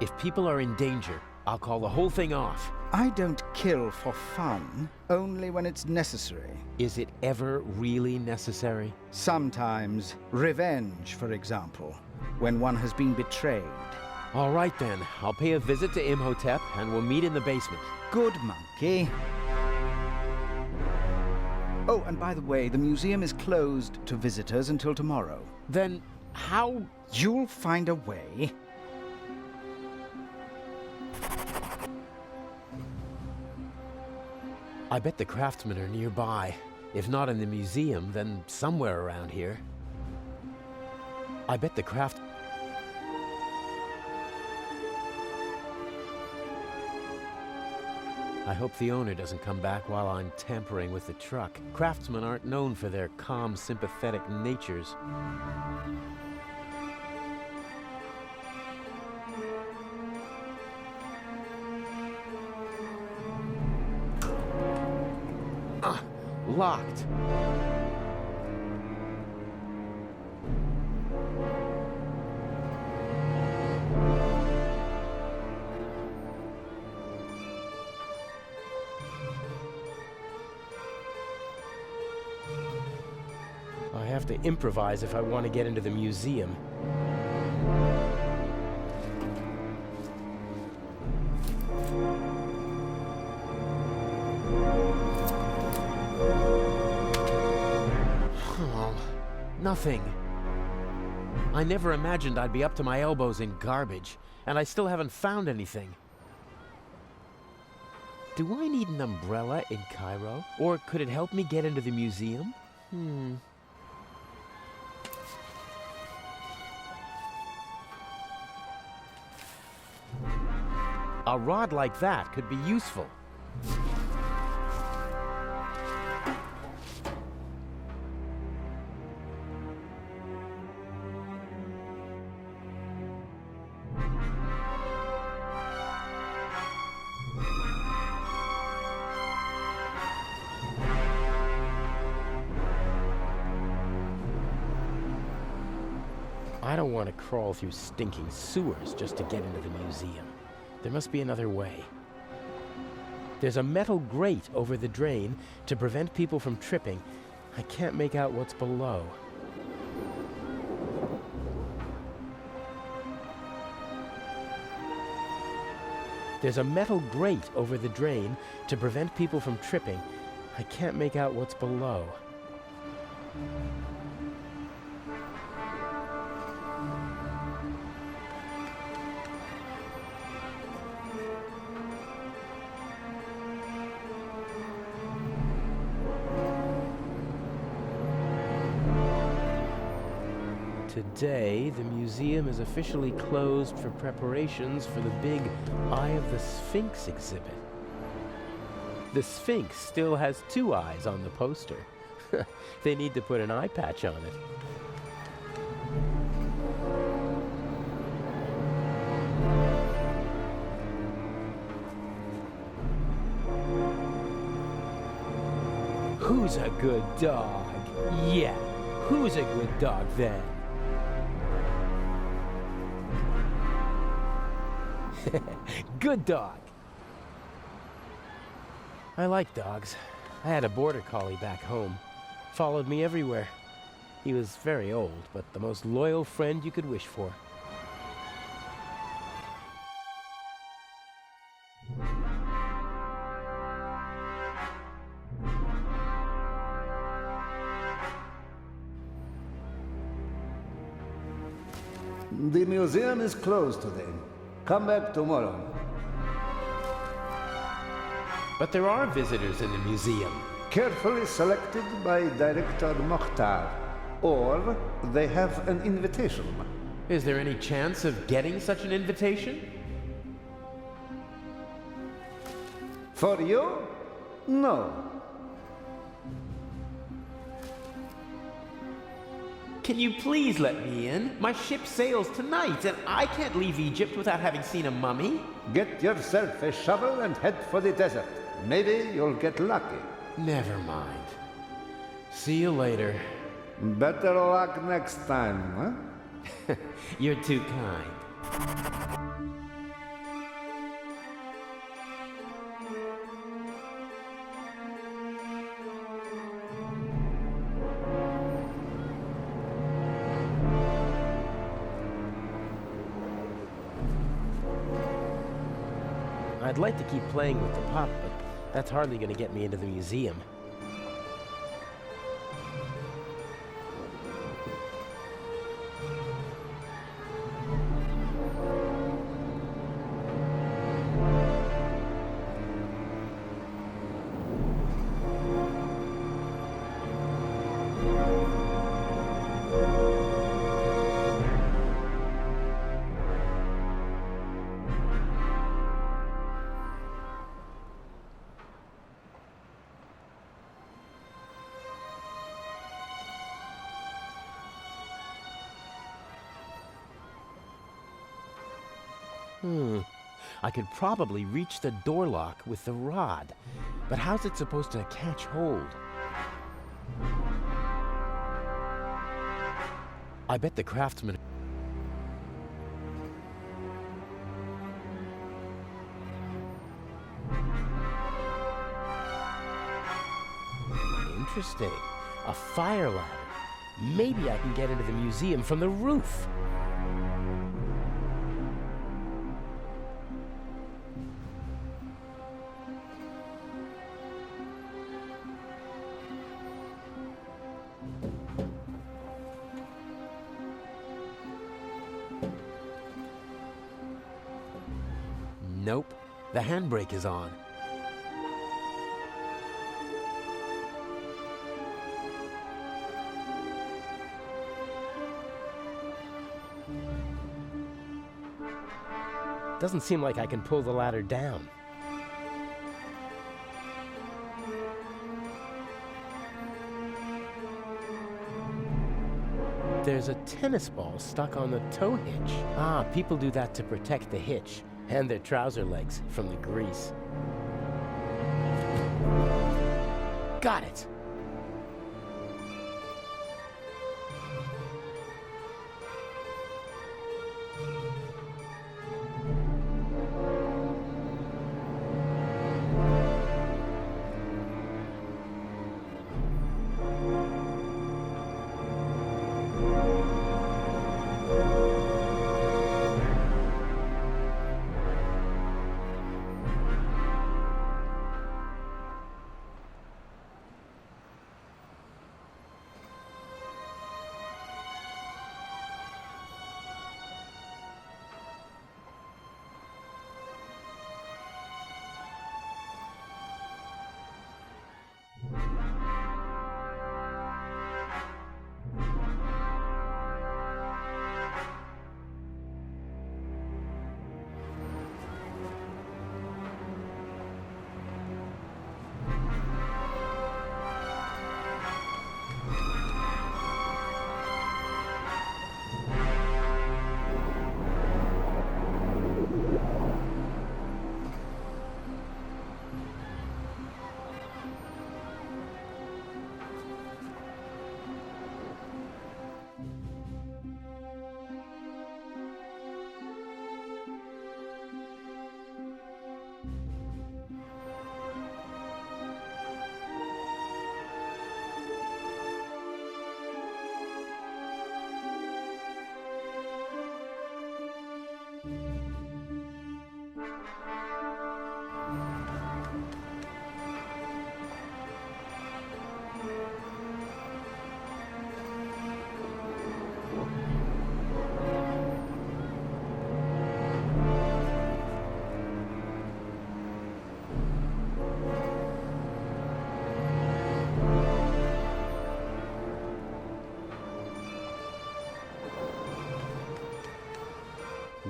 If people are in danger, I'll call the whole thing off. I don't kill for fun, only when it's necessary. Is it ever really necessary? Sometimes. Revenge, for example, when one has been betrayed. All right then, I'll pay a visit to Imhotep and we'll meet in the basement. Good monkey. Oh, and by the way, the museum is closed to visitors until tomorrow. Then how... You'll find a way. I bet the craftsmen are nearby. If not in the museum, then somewhere around here. I bet the craft... I hope the owner doesn't come back while I'm tampering with the truck. Craftsmen aren't known for their calm, sympathetic natures. Locked. I have to improvise if I want to get into the museum. Nothing. I never imagined I'd be up to my elbows in garbage, and I still haven't found anything. Do I need an umbrella in Cairo? Or could it help me get into the museum? A rod like that could be useful. I don't want to crawl through stinking sewers just to get into the museum. There must be another way. There's a metal grate over the drain to prevent people from tripping. I can't make out what's below. There's a metal grate over the drain to prevent people from tripping. I can't make out what's below. Today, the museum is officially closed for preparations for the big Eye of the Sphinx exhibit. The Sphinx still has 2 eyes on the poster. They need to put an eye patch on it. Who's a good dog? Yeah, who's a good dog then? Good dog. I like dogs. I had a border collie back home. Followed me everywhere. He was very old, but the most loyal friend you could wish for. The museum is closed today. Come back tomorrow. But there are visitors in the museum. Carefully selected by Director Mokhtar. Or they have an invitation. Is there any chance of getting such an invitation? For you? No. Can you please let me in? My ship sails tonight, and I can't leave Egypt without having seen a mummy. Get yourself a shovel and head for the desert. Maybe you'll get lucky. Never mind. See you later. Better luck next time, huh? You're too kind. I'd like to keep playing with the pup, but that's hardly going to get me into the museum. I could probably reach the door lock with the rod, but how's it supposed to catch hold? I bet the craftsman... Interesting. A fire ladder. Maybe I can get into the museum from the roof. Nope. The handbrake is on. Doesn't seem like I can pull the ladder down. There's a tennis ball stuck on the tow hitch. Ah, people do that to protect the hitch and their trouser legs from the grease. Got it!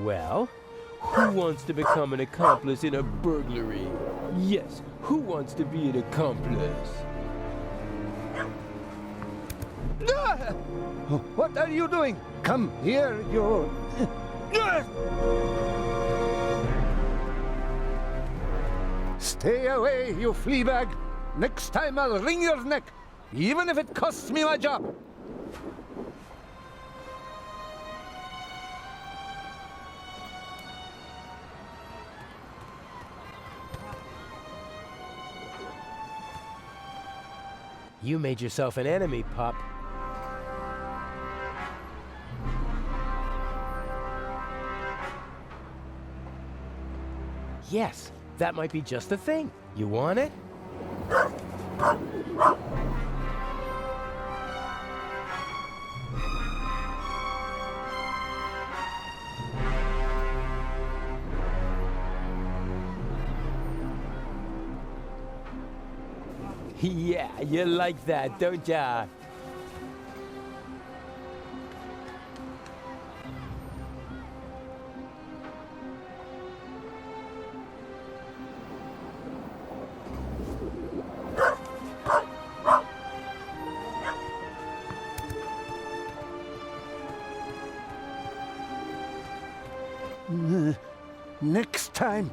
Well, who wants to become an accomplice in a burglary? Yes, who wants to be an accomplice? Ah! What are you doing? Come here, you... Stay away, you flea bag. Next time I'll wring your neck, even if it costs me my job. You made yourself an enemy, pup. Yes, that might be just the thing. You want it? Yeah, you like that, don't ya? Next time.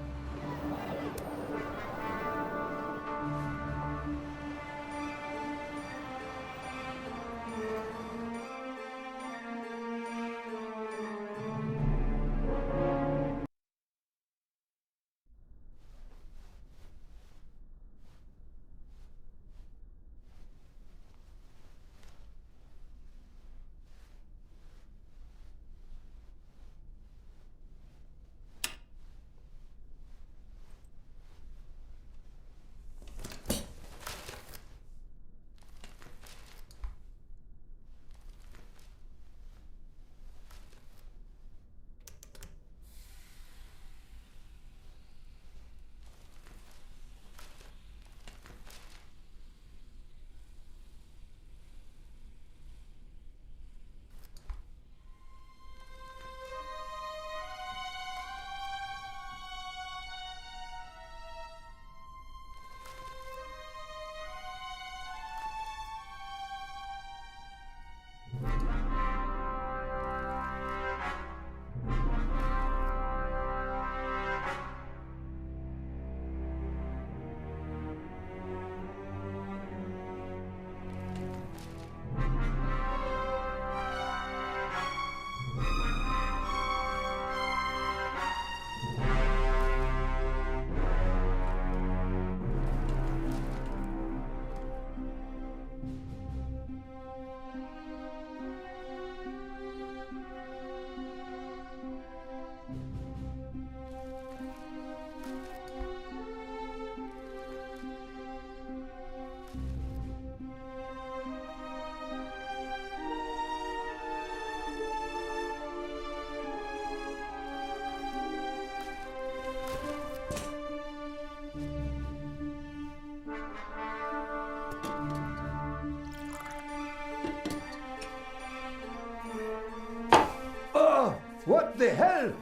What the hell?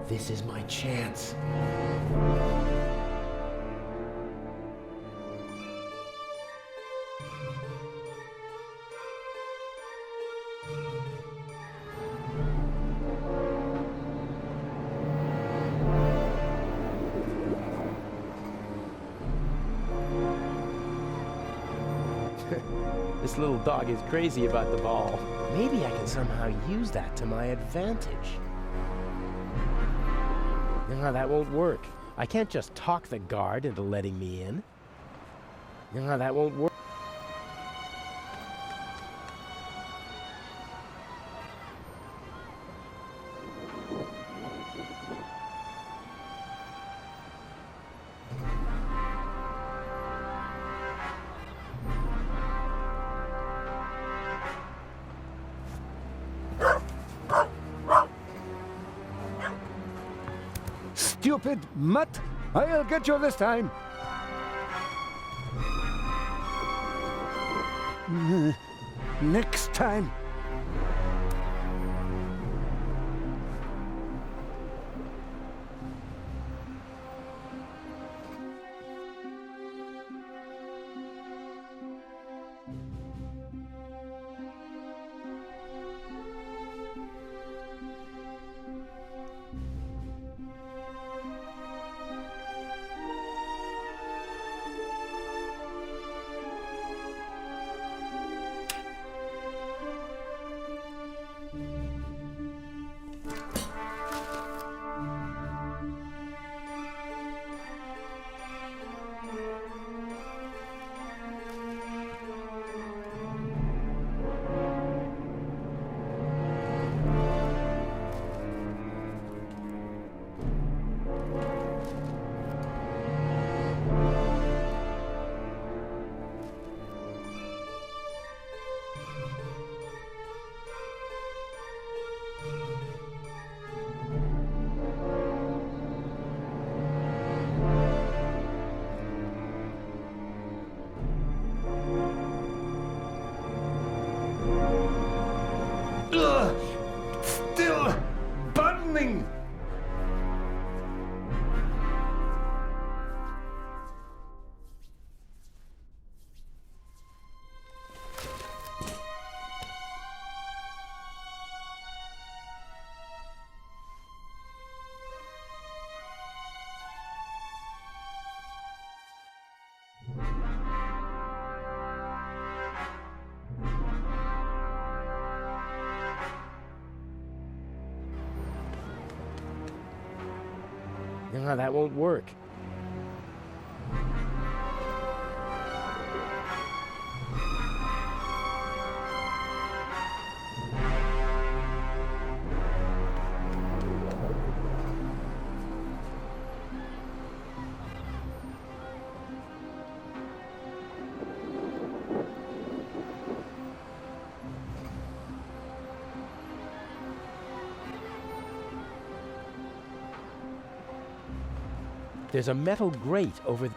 This is my chance. This little dog is crazy about the ball. Maybe I can somehow use that to my advantage. No, that won't work. I can't just talk the guard into letting me in. No, that won't work. Stupid mutt! I'll get you this time! Next time. Still burning! No, that won't work. There's a metal grate over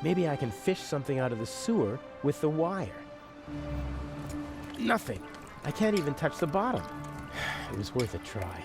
Maybe I can fish something out of the sewer with the wire. Nothing. I can't even touch the bottom. It was worth a try.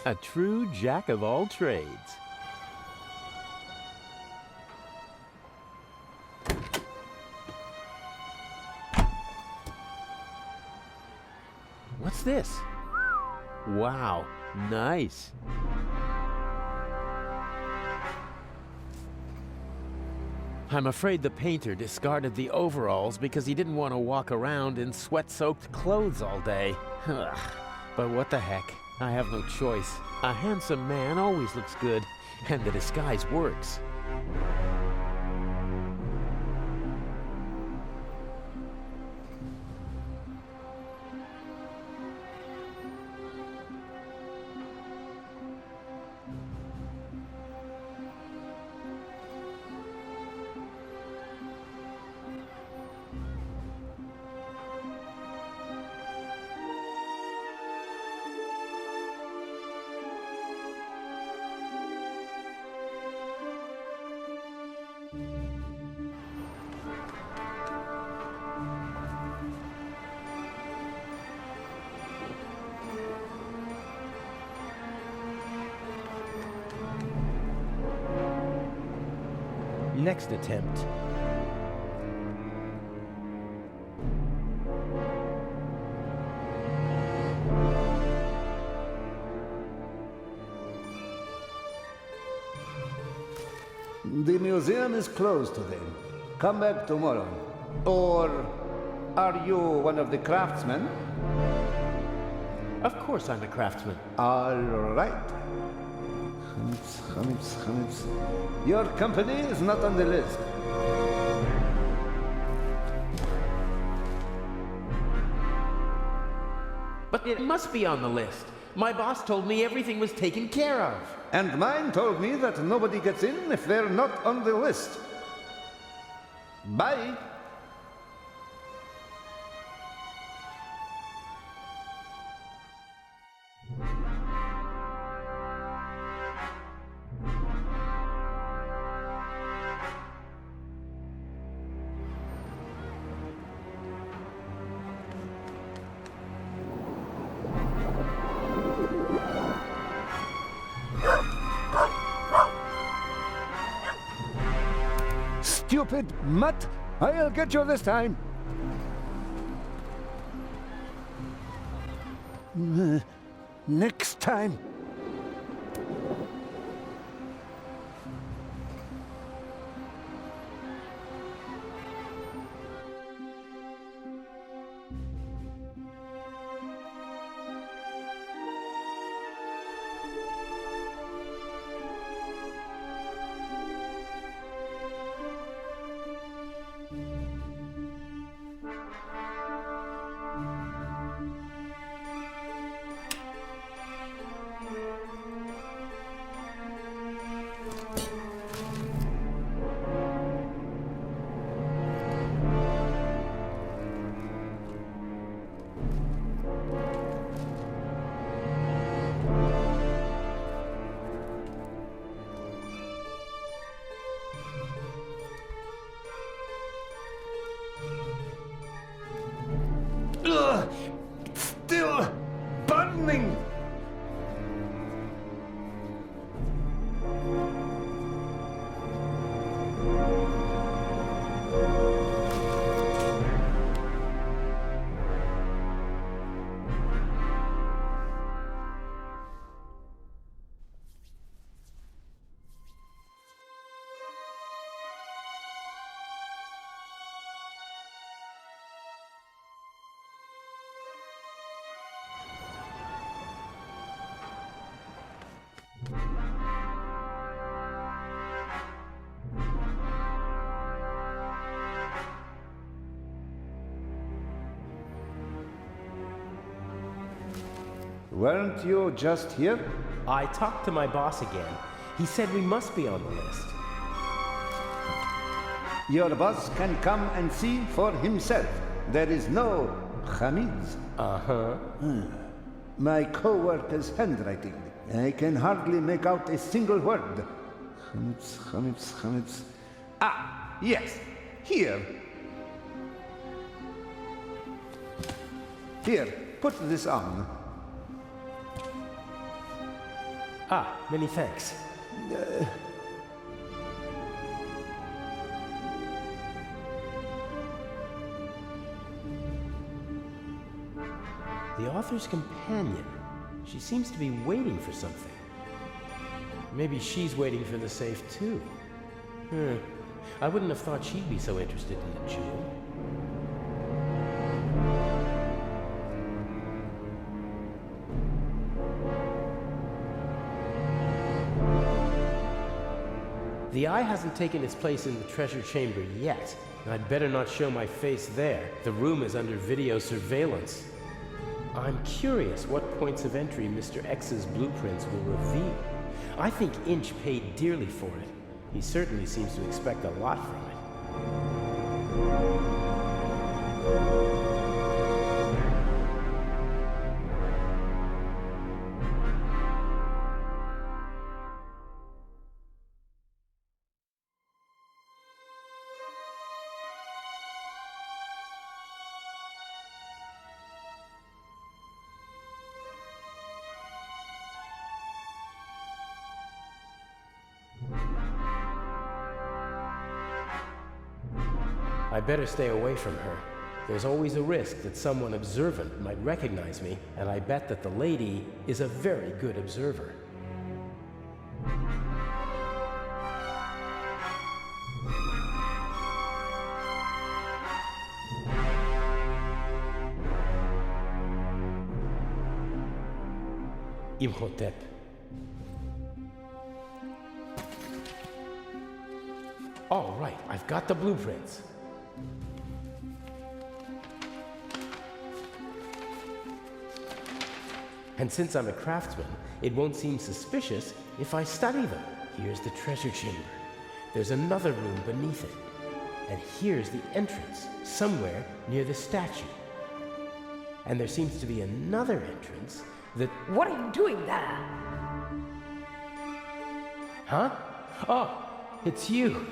A true jack of all trades. What's this? Wow, nice. I'm afraid the painter discarded the overalls because he didn't want to walk around in sweat-soaked clothes all day. But what the heck? I have no choice. A handsome man always looks good, and the disguise works. Next attempt. The museum is closed today. Come back tomorrow. Or are you one of the craftsmen? Of course I'm a craftsman. All right. Your company is not on the list. But it must be on the list. My boss told me everything was taken care of. And mine told me that nobody gets in if they're not on the list. Bye. Stupid mutt! I'll get you this time! Next time! Ugh! It's still burning! Weren't you just here? I talked to my boss again. He said we must be on the list. Your boss can come and see for himself. There is no Hamids. Uh-huh. My co-worker's handwriting. I can hardly make out a single word. Hamids. Ah, yes. Here. Here, put this on. Ah, many thanks. The author's companion. She seems to be waiting for something. Maybe she's waiting for the safe too. I wouldn't have thought she'd be so interested in the jewel. The eye hasn't taken its place in the treasure chamber yet. I'd better not show my face there. The room is under video surveillance. I'm curious what points of entry Mr. X's blueprints will reveal. I think Inch paid dearly for it. He certainly seems to expect a lot from it. I better stay away from her. There's always a risk that someone observant might recognize me, and I bet that the lady is a very good observer. Imhotep. All right, I've got the blueprints. And since I'm a craftsman, it won't seem suspicious if I study them. Here's the treasure chamber. There's another room beneath it. And here's the entrance, somewhere near the statue. And there seems to be another entrance that... What are you doing there? Huh? Oh, it's you.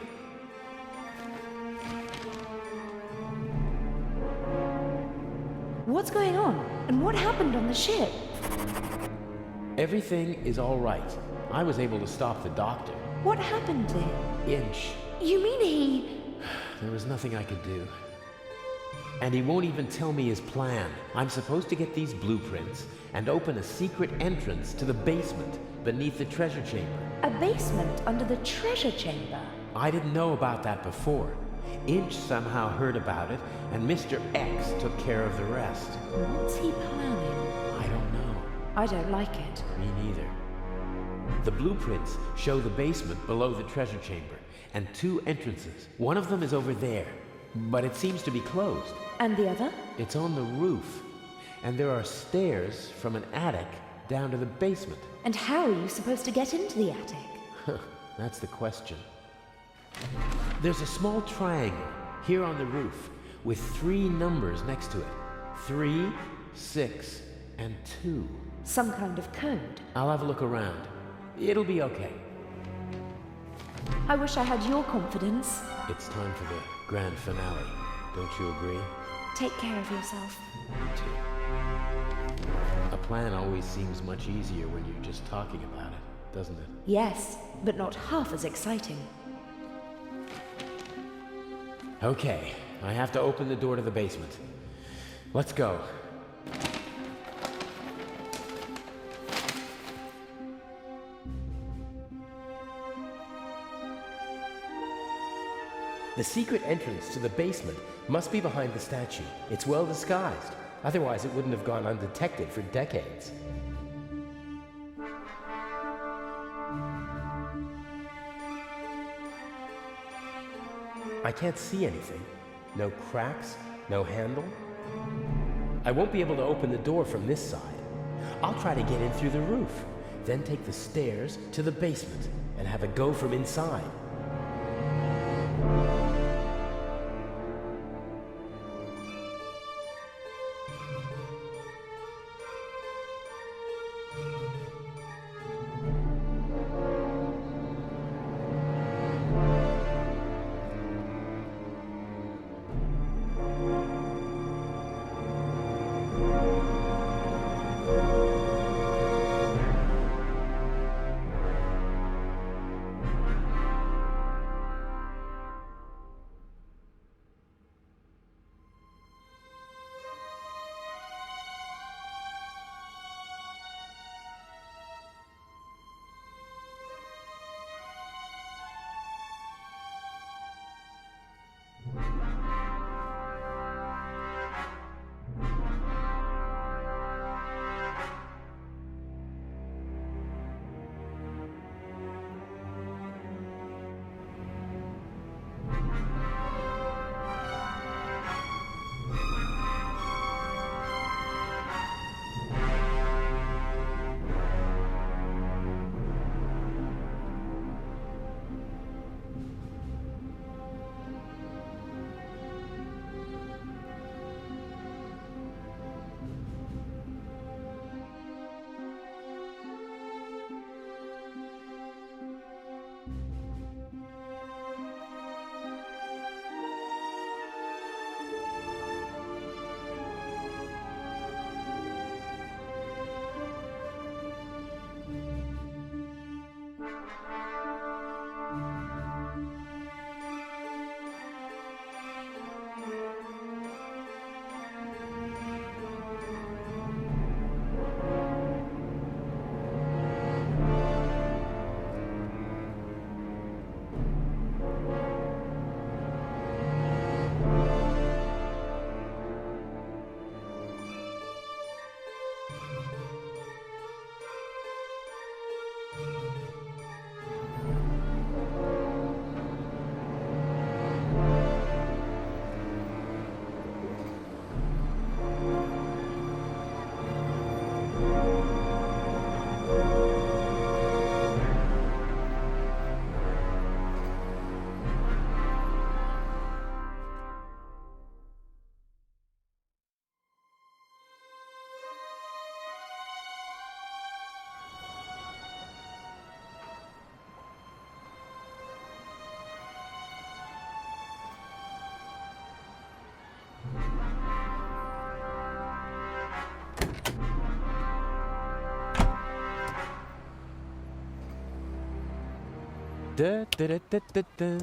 What's going on? And what happened on the ship? Everything is all right. I was able to stop the doctor. What happened there? Inch. You mean he... There was nothing I could do. And he won't even tell me his plan. I'm supposed to get these blueprints and open a secret entrance to the basement beneath the treasure chamber. A basement under the treasure chamber? I didn't know about that before. Inch somehow heard about it, and Mr. X took care of the rest. What's he planning? I don't know. I don't like it. Me neither. The blueprints show the basement below the treasure chamber, and 2 entrances. One of them is over there, but it seems to be closed. And the other? It's on the roof, and there are stairs from an attic down to the basement. And how are you supposed to get into the attic? That's the question. There's a small triangle here on the roof with 3 numbers next to it. 3, 6, and 2. Some kind of code. I'll have a look around. It'll be okay. I wish I had your confidence. It's time for the grand finale. Don't you agree? Take care of yourself. Me too. A plan always seems much easier when you're just talking about it, doesn't it? Yes, but not half as exciting. Okay, I have to open the door to the basement. Let's go. The secret entrance to the basement must be behind the statue. It's well disguised. Otherwise, it wouldn't have gone undetected for decades. I can't see anything. No cracks, no handle. I won't be able to open the door from this side. I'll try to get in through the roof, then take the stairs to the basement and have a go from inside. Da, da, da, da, da, da.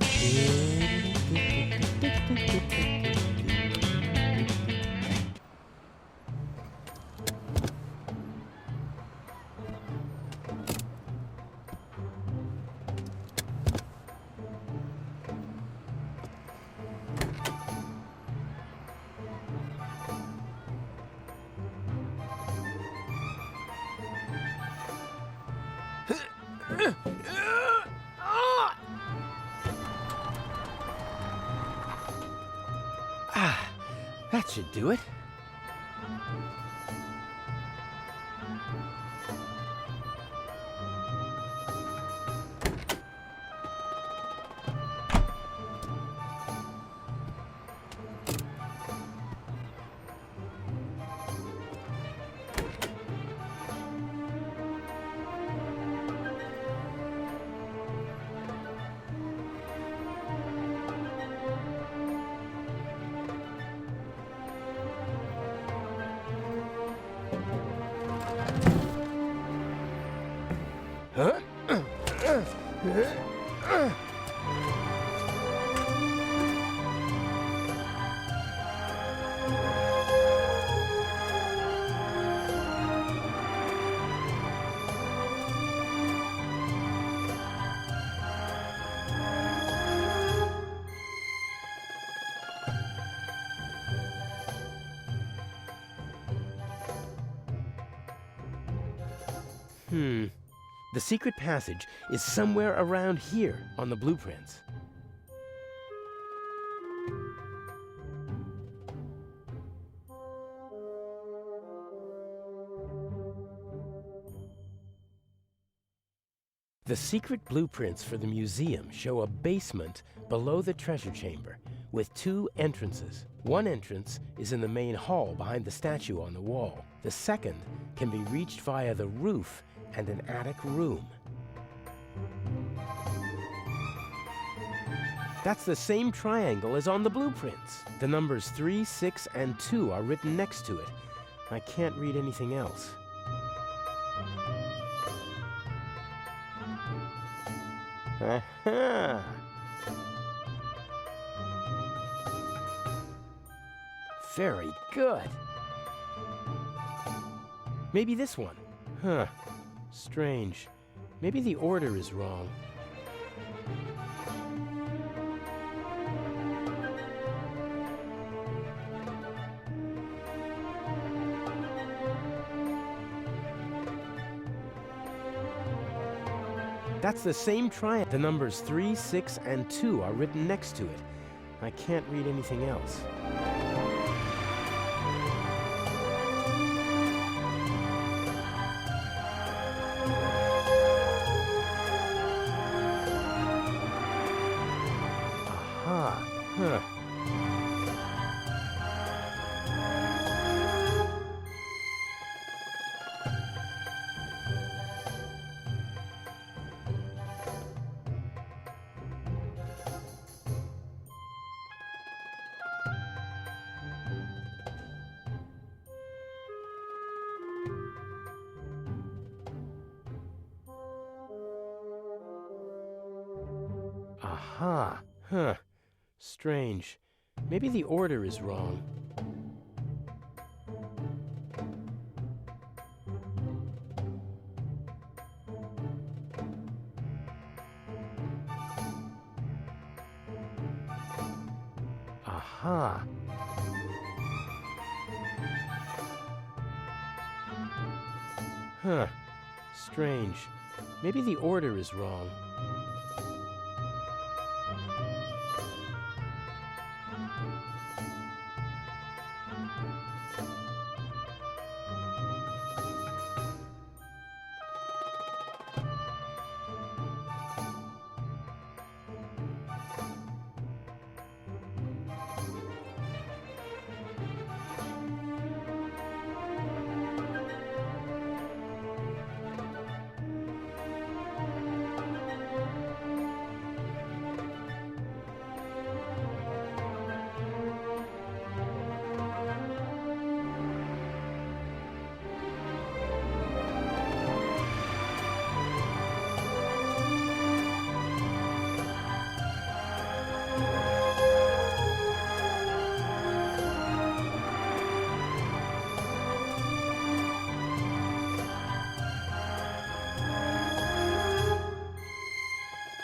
That should do it. The secret passage is somewhere around here on the blueprints. The secret blueprints for the museum show a basement below the treasure chamber with 2 entrances. One entrance is in the main hall behind the statue on the wall. The second can be reached via the roof and an attic room. That's the same triangle as on the blueprints. The numbers 3, 6, and 2 are written next to it. I can't read anything else. Aha! Very good. Maybe this one. Huh. Strange. Maybe the order is wrong. That's the same triangle. The numbers 3, 6, and 2 are written next to it. I can't read anything else. Aha. Huh. Aha. Huh. Strange. Maybe the order is wrong. Aha. Huh. Strange. Maybe the order is wrong.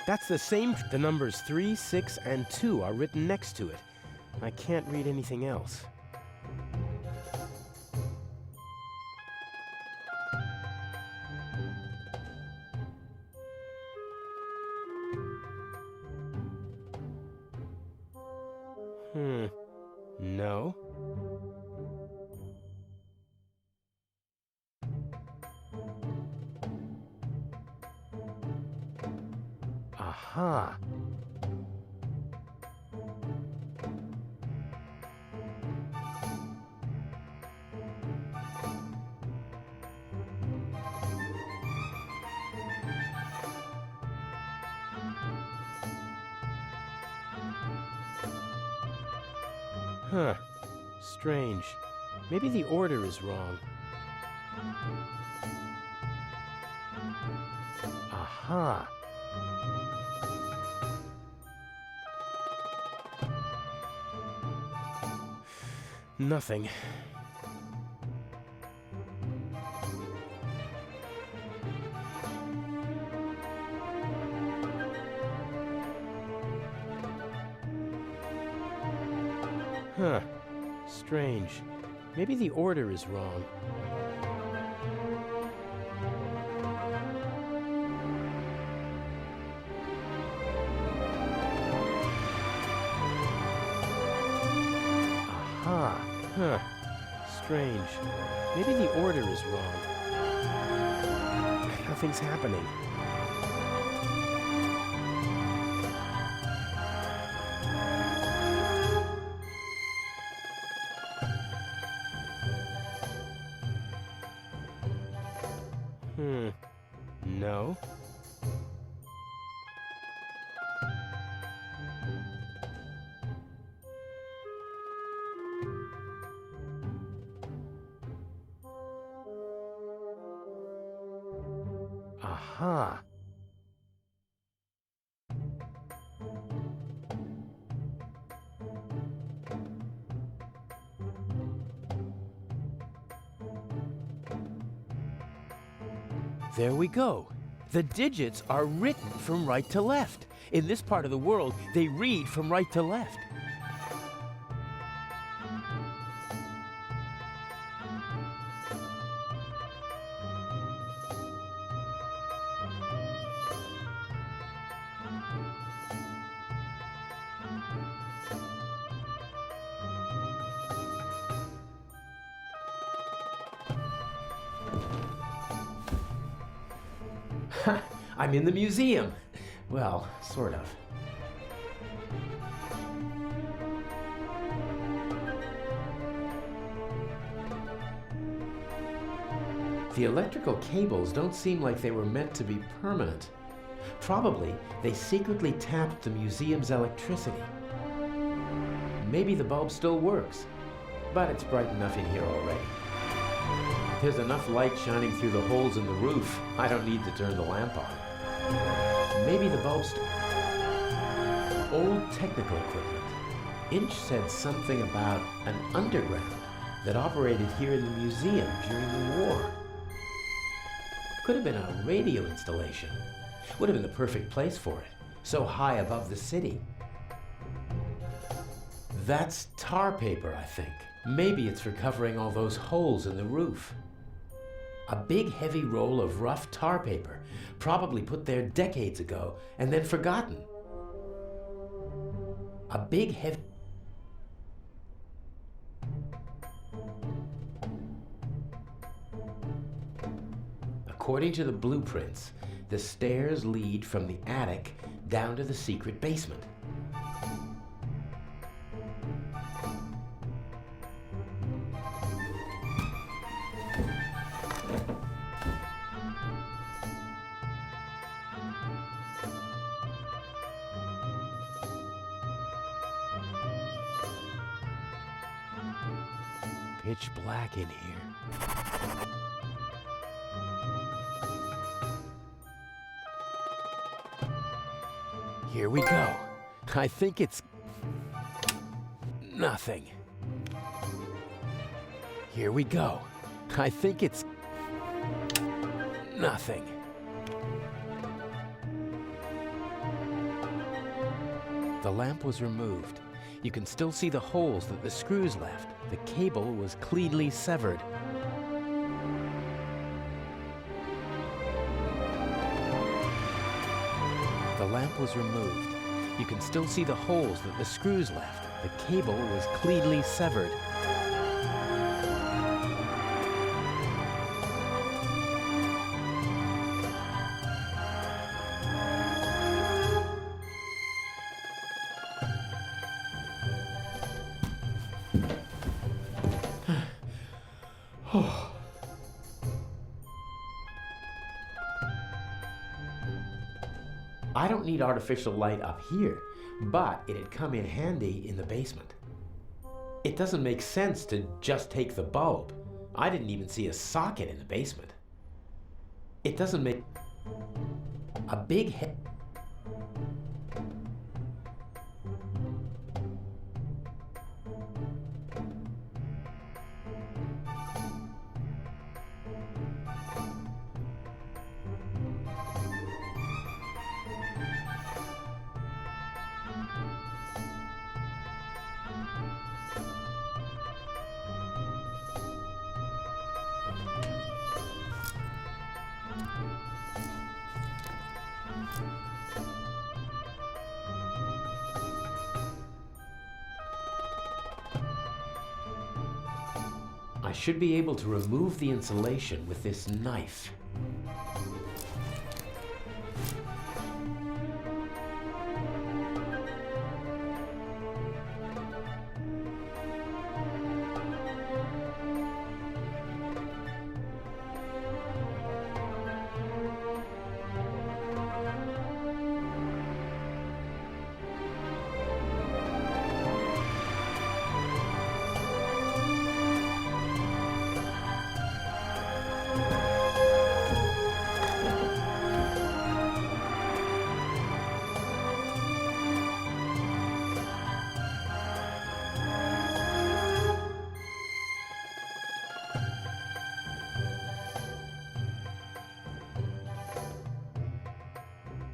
That's the same. The numbers 3, 6, and 2 are written next to it. I can't read anything else. No. Aha. Huh. Strange. Maybe the order is wrong. Aha. Nothing. Huh. Strange. Maybe the order is wrong. Aha. Huh. Strange. Maybe the order is wrong. Nothing's happening. No. Aha. There we go. The digits are written from right to left. In this part of the world, they read from right to left. I'm in the museum. Well, sort of. The electrical cables don't seem like they were meant to be permanent. Probably they secretly tapped the museum's electricity. Maybe the bulb still works, but it's bright enough in here already. There's enough light shining through the holes in the roof. I don't need to turn the lamp on. Maybe the bulb's old technical equipment. Inch said something about an underground that operated here in the museum during the war. Could have been a radio installation. Would have been the perfect place for it, so high above the city. That's tar paper, I think. Maybe it's for covering all those holes in the roof. A big heavy roll of rough tar paper, probably put there decades ago and then forgotten. A big heavy... According to the blueprints, the stairs lead from the attic down to the secret basement. Pitch black in here. Here we go. I think it's nothing. Here we go. I think it's nothing. The lamp was removed. You can still see the holes that the screws left. The cable was cleanly severed. The lamp was removed. You can still see the holes that the screws left. The cable was cleanly severed. I don't need artificial light up here, but it'd come in handy in the basement. It doesn't make sense to just take the bulb. I didn't even see a socket in the basement. It doesn't make a big head. I should be able to remove the insulation with this knife.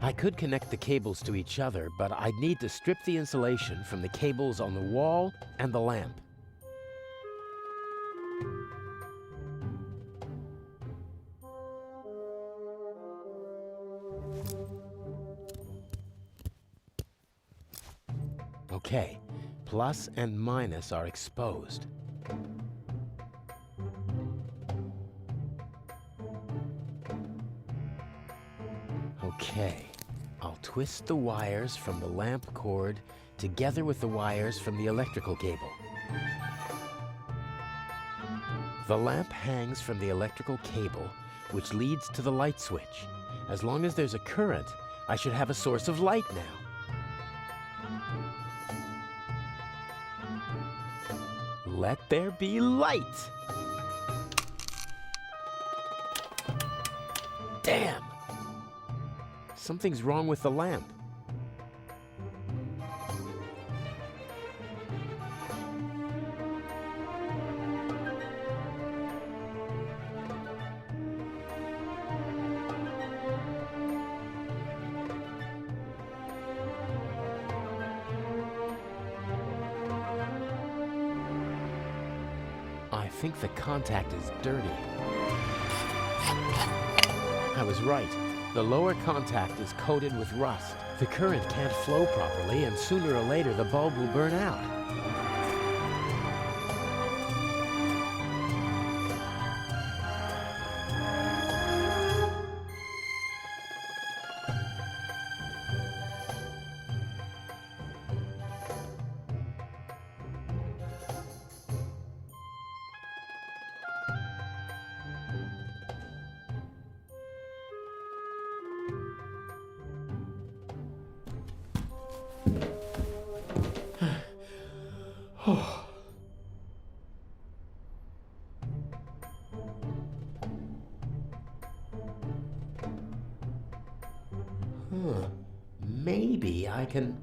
I could connect the cables to each other, but I'd need to strip the insulation from the cables on the wall and the lamp. Okay, plus and minus are exposed. Okay, I'll twist the wires from the lamp cord together with the wires from the electrical cable. The lamp hangs from the electrical cable, which leads to the light switch. As long as there's a current, I should have a source of light now. Let there be light! Damn! Something's wrong with the lamp. I think the contact is dirty. I was right. The lower contact is coated with rust. The current can't flow properly, and sooner or later the bulb will burn out. Maybe I can...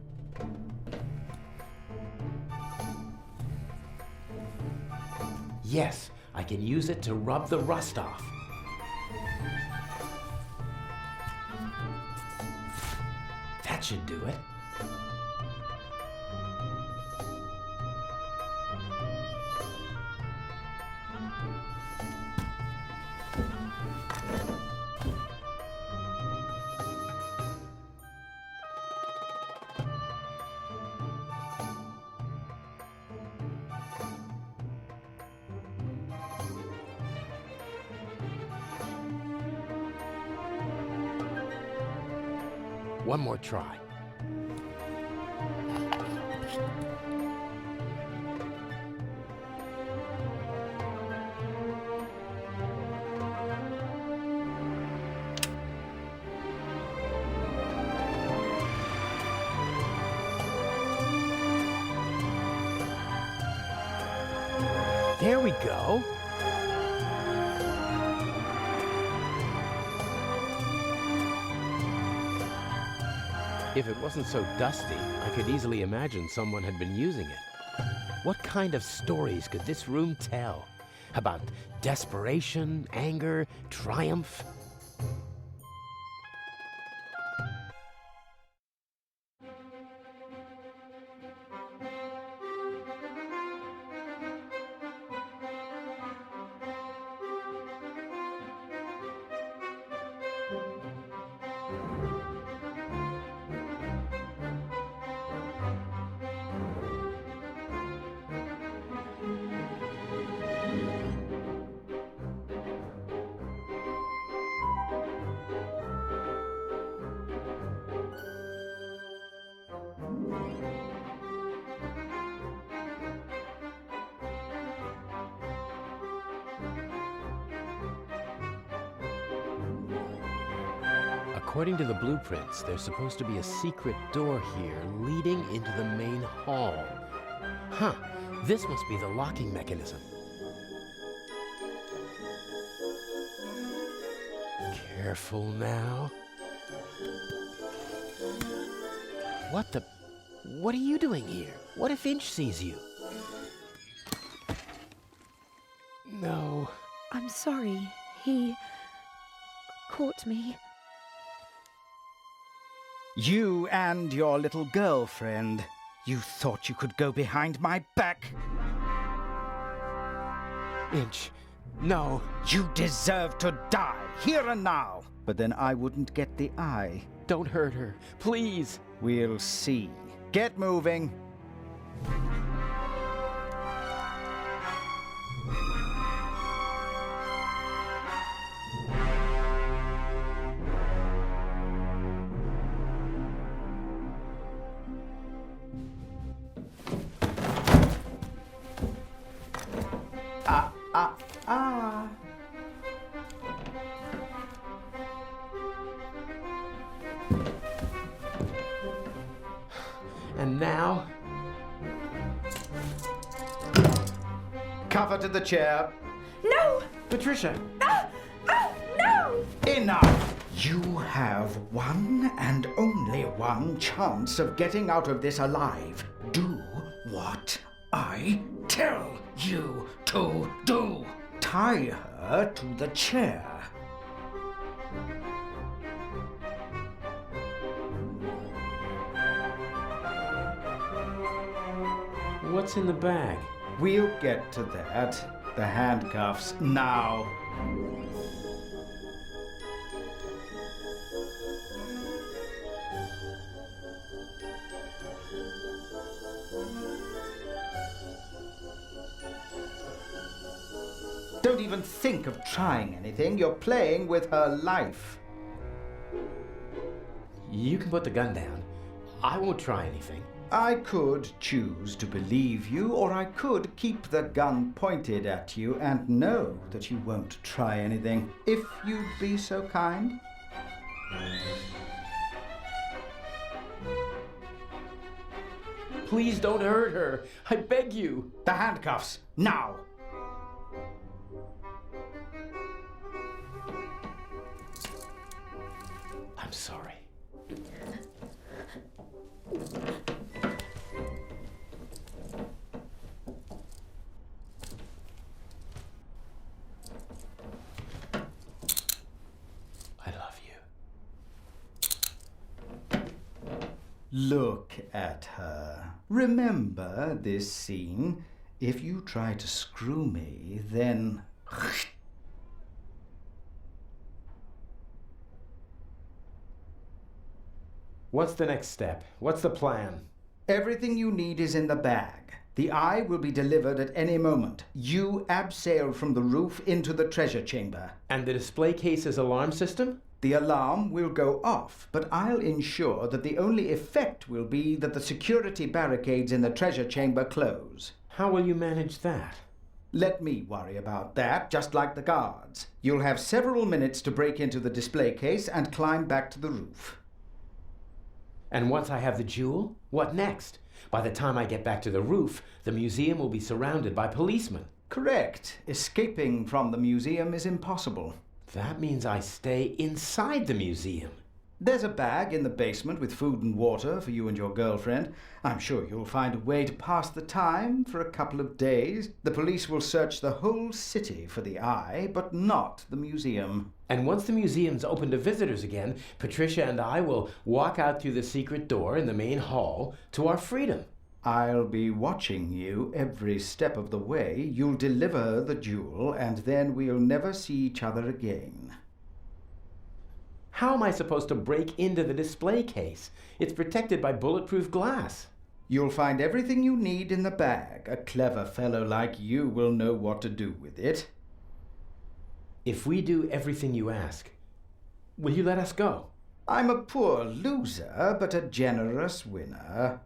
Yes, I can use it to rub the rust off. That should do it. One more try. There we go. If it wasn't so dusty, I could easily imagine someone had been using it. What kind of stories could this room tell? About desperation, anger, triumph? According to the blueprints, there's supposed to be a secret door here leading into the main hall. Huh, this must be the locking mechanism. Careful now. What are you doing here? What if Inch sees you? No. I'm sorry. He caught me. You and your little girlfriend. You thought you could go behind my back? Inch, no. You deserve to die, here and now. But then I wouldn't get the eye. Don't hurt her, please. We'll see. Get moving. And now? Cover to the chair. No! Patricia! No! Enough! You have one and only one chance of getting out of this alive. Do what I tell you to do. Tie her to the chair. What's in the bag? We'll get to that. The handcuffs now. Don't even think of trying anything. You're playing with her life. You can put the gun down. I won't try anything. I could choose to believe you, or I could keep the gun pointed at you and know that you won't try anything. If you'd be so kind. Please don't hurt her. I beg you. The handcuffs, now. I'm sorry. I love you. Look at her. Remember this scene? If you try to screw me, then... What's the next step? What's the plan? Everything you need is in the bag. The eye will be delivered at any moment. You abseil from the roof into the treasure chamber. And the display case's alarm system? The alarm will go off, but I'll ensure that the only effect will be that the security barricades in the treasure chamber close. How will you manage that? Let me worry about that, just like the guards. You'll have several minutes to break into the display case and climb back to the roof. And once I have the jewel, what next? By the time I get back to the roof, the museum will be surrounded by policemen. Correct. Escaping from the museum is impossible. That means I stay inside the museum. There's a bag in the basement with food and water for you and your girlfriend. I'm sure you'll find a way to pass the time for a couple of days. The police will search the whole city for the eye, but not the museum. And once the museum's open to visitors again, Patricia and I will walk out through the secret door in the main hall to our freedom. I'll be watching you every step of the way. You'll deliver the jewel, and then we'll never see each other again. How am I supposed to break into the display case? It's protected by bulletproof glass. You'll find everything you need in the bag. A clever fellow like you will know what to do with it. If we do everything you ask, will you let us go? I'm a poor loser, but a generous winner.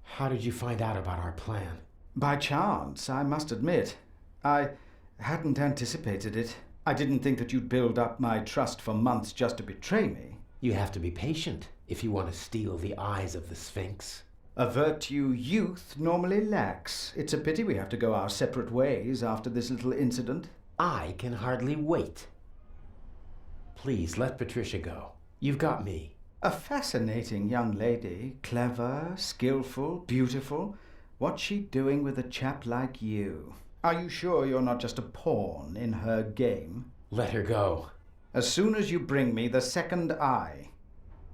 How did you find out about our plan? By chance, I must admit. I hadn't anticipated it. I didn't think that you'd build up my trust for months just to betray me. You have to be patient if you want to steal the eyes of the Sphinx. A virtue youth normally lacks. It's a pity we have to go our separate ways after this little incident. I can hardly wait. Please let Patricia go. You've got me. A fascinating young lady. Clever, skillful, beautiful. What's she doing with a chap like you? Are you sure you're not just a pawn in her game? Let her go. As soon as you bring me the second eye.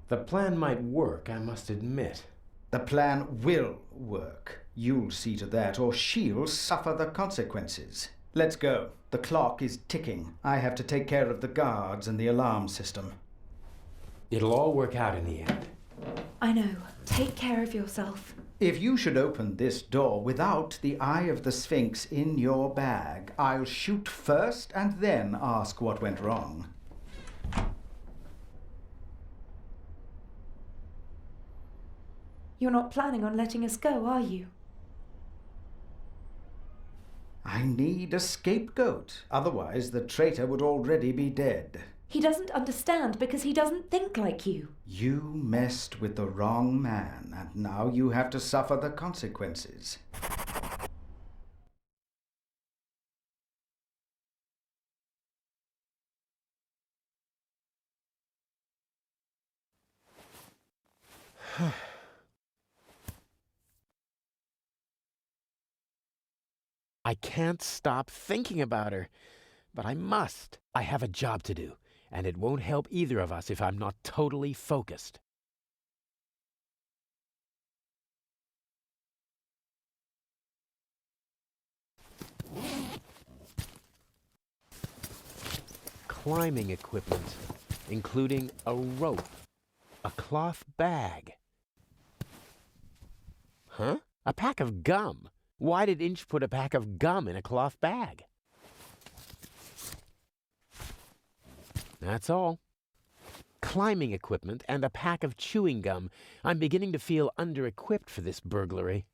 The plan might work, I must admit. The plan will work. You'll see to that, or she'll suffer the consequences. Let's go. The clock is ticking. I have to take care of the guards and the alarm system. It'll all work out in the end. I know. Take care of yourself. If you should open this door without the Eye of the Sphinx in your bag, I'll shoot first and then ask what went wrong. You're not planning on letting us go, are you? I need a scapegoat. Otherwise, the traitor would already be dead. He doesn't understand because he doesn't think like you. You messed with the wrong man, and now you have to suffer the consequences. I can't stop thinking about her, but I must. I have a job to do, and it won't help either of us if I'm not totally focused. Climbing equipment, including a rope, a cloth bag. Huh? A pack of gum. Why did Inch put a pack of gum in a cloth bag? That's all. Climbing equipment and a pack of chewing gum. I'm beginning to feel under-equipped for this burglary.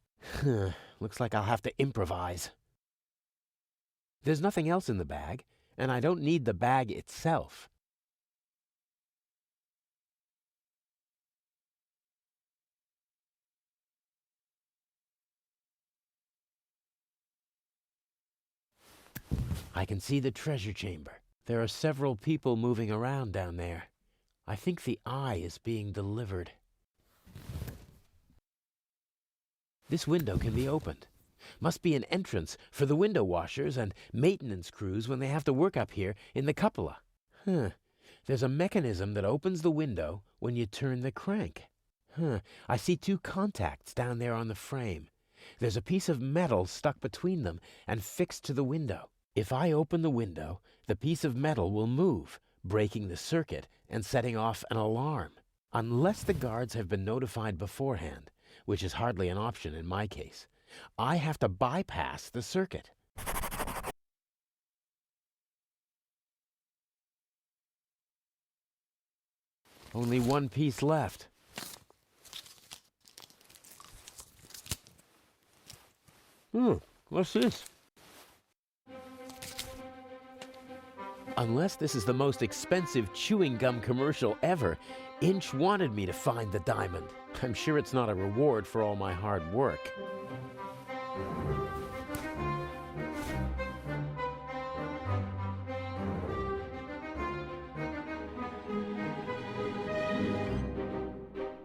Looks like I'll have to improvise. There's nothing else in the bag, and I don't need the bag itself. I can see the treasure chamber. There are several people moving around down there. I think the eye is being delivered. This window can be opened. Must be an entrance for the window washers and maintenance crews when they have to work up here in the cupola. There's a mechanism that opens the window when you turn the crank. I see two contacts down there on the frame. There's a piece of metal stuck between them and fixed to the window. If I open the window, the piece of metal will move, breaking the circuit and setting off an alarm. Unless the guards have been notified beforehand, which is hardly an option in my case, I have to bypass the circuit. Only one piece left. What's this? Unless this is the most expensive chewing gum commercial ever, Inch wanted me to find the diamond. I'm sure it's not a reward for all my hard work.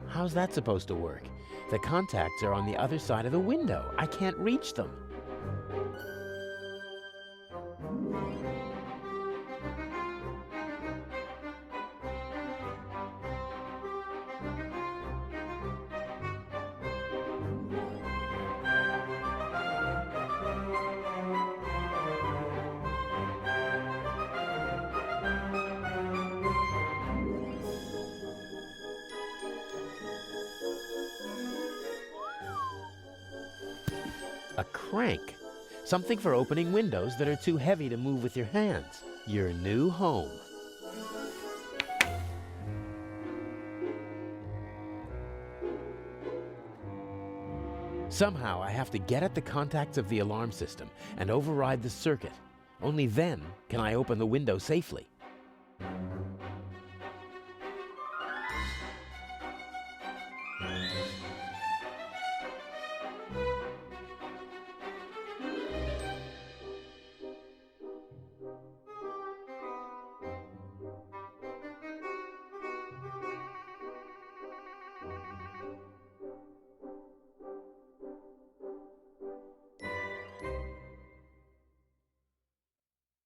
How's that supposed to work? The contacts are on the other side of the window. I can't reach them. A crank. Something for opening windows that are too heavy to move with your hands. Your new home. Somehow I have to get at the contacts of the alarm system and override the circuit. Only then can I open the window safely.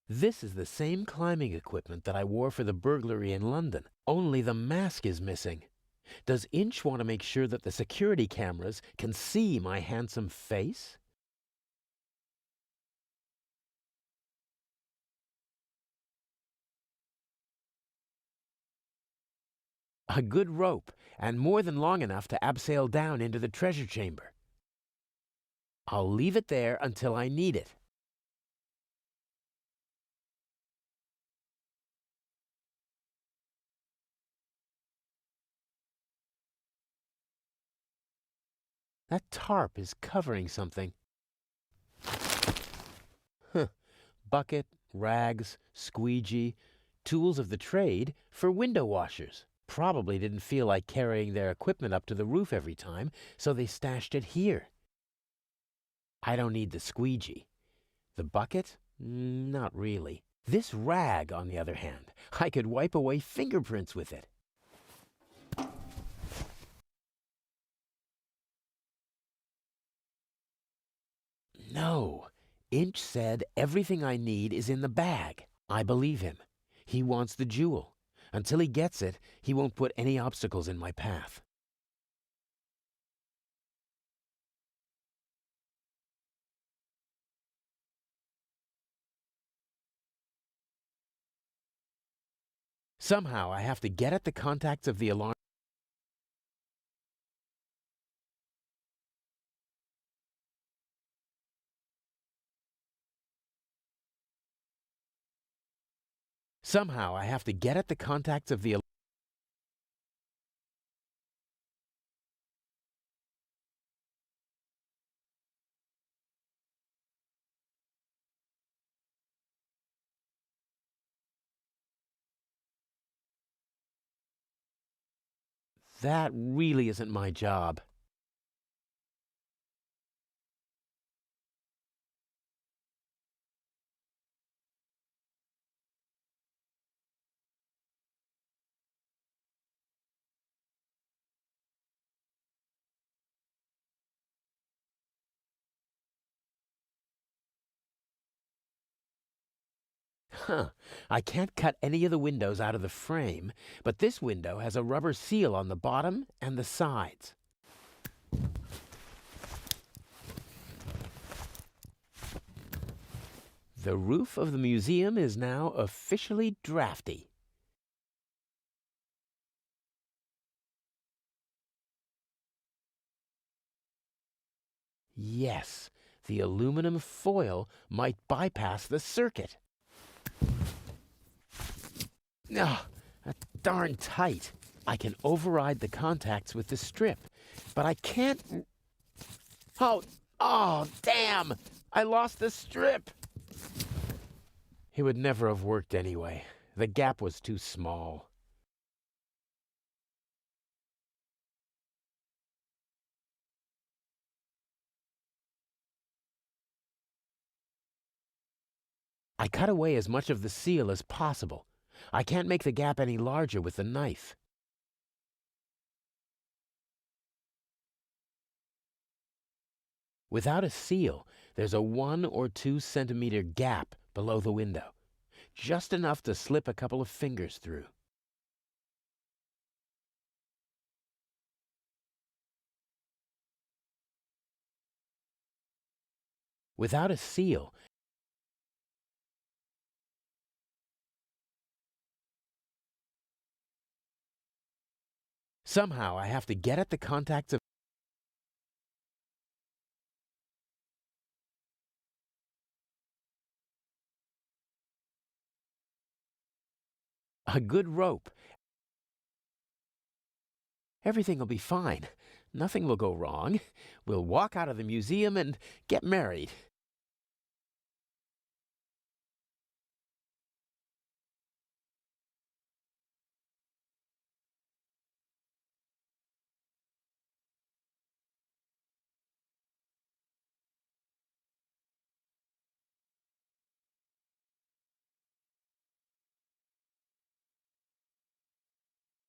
This is the same climbing equipment that I wore for the burglary in London, only the mask is missing. Does Inch want to make sure that the security cameras can see my handsome face? A good rope, and more than long enough to abseil down into the treasure chamber. I'll leave it there until I need it. That tarp is covering something. Bucket, rags, squeegee, tools of the trade for window washers. Probably didn't feel like carrying their equipment up to the roof every time, so they stashed it here. I don't need the squeegee. The bucket? Not really. This rag, on the other hand, I could wipe away fingerprints with it. No. Inch said everything I need is in the bag. I believe him. He wants the jewel. Until he gets it, he won't put any obstacles in my path. Somehow I have to get at the contacts of the alarm. Somehow I have to get at the contacts of the alarm. That really isn't my job. I can't cut any of the windows out of the frame, but this window has a rubber seal on the bottom and the sides. The roof of the museum is now officially drafty. Yes, the aluminum foil might bypass the circuit. That's darn tight. I can override the contacts with the strip, but I can't... Oh, damn! I lost the strip! It would never have worked anyway. The gap was too small. I cut away as much of the seal as possible. I can't make the gap any larger with the knife. Without a seal, there's a 1 or 2 centimeter gap below the window, just enough to slip a couple of fingers through. Without a seal, somehow I have to get at the contacts of a good rope. Everything will be fine. Nothing will go wrong. We'll walk out of the museum and get married.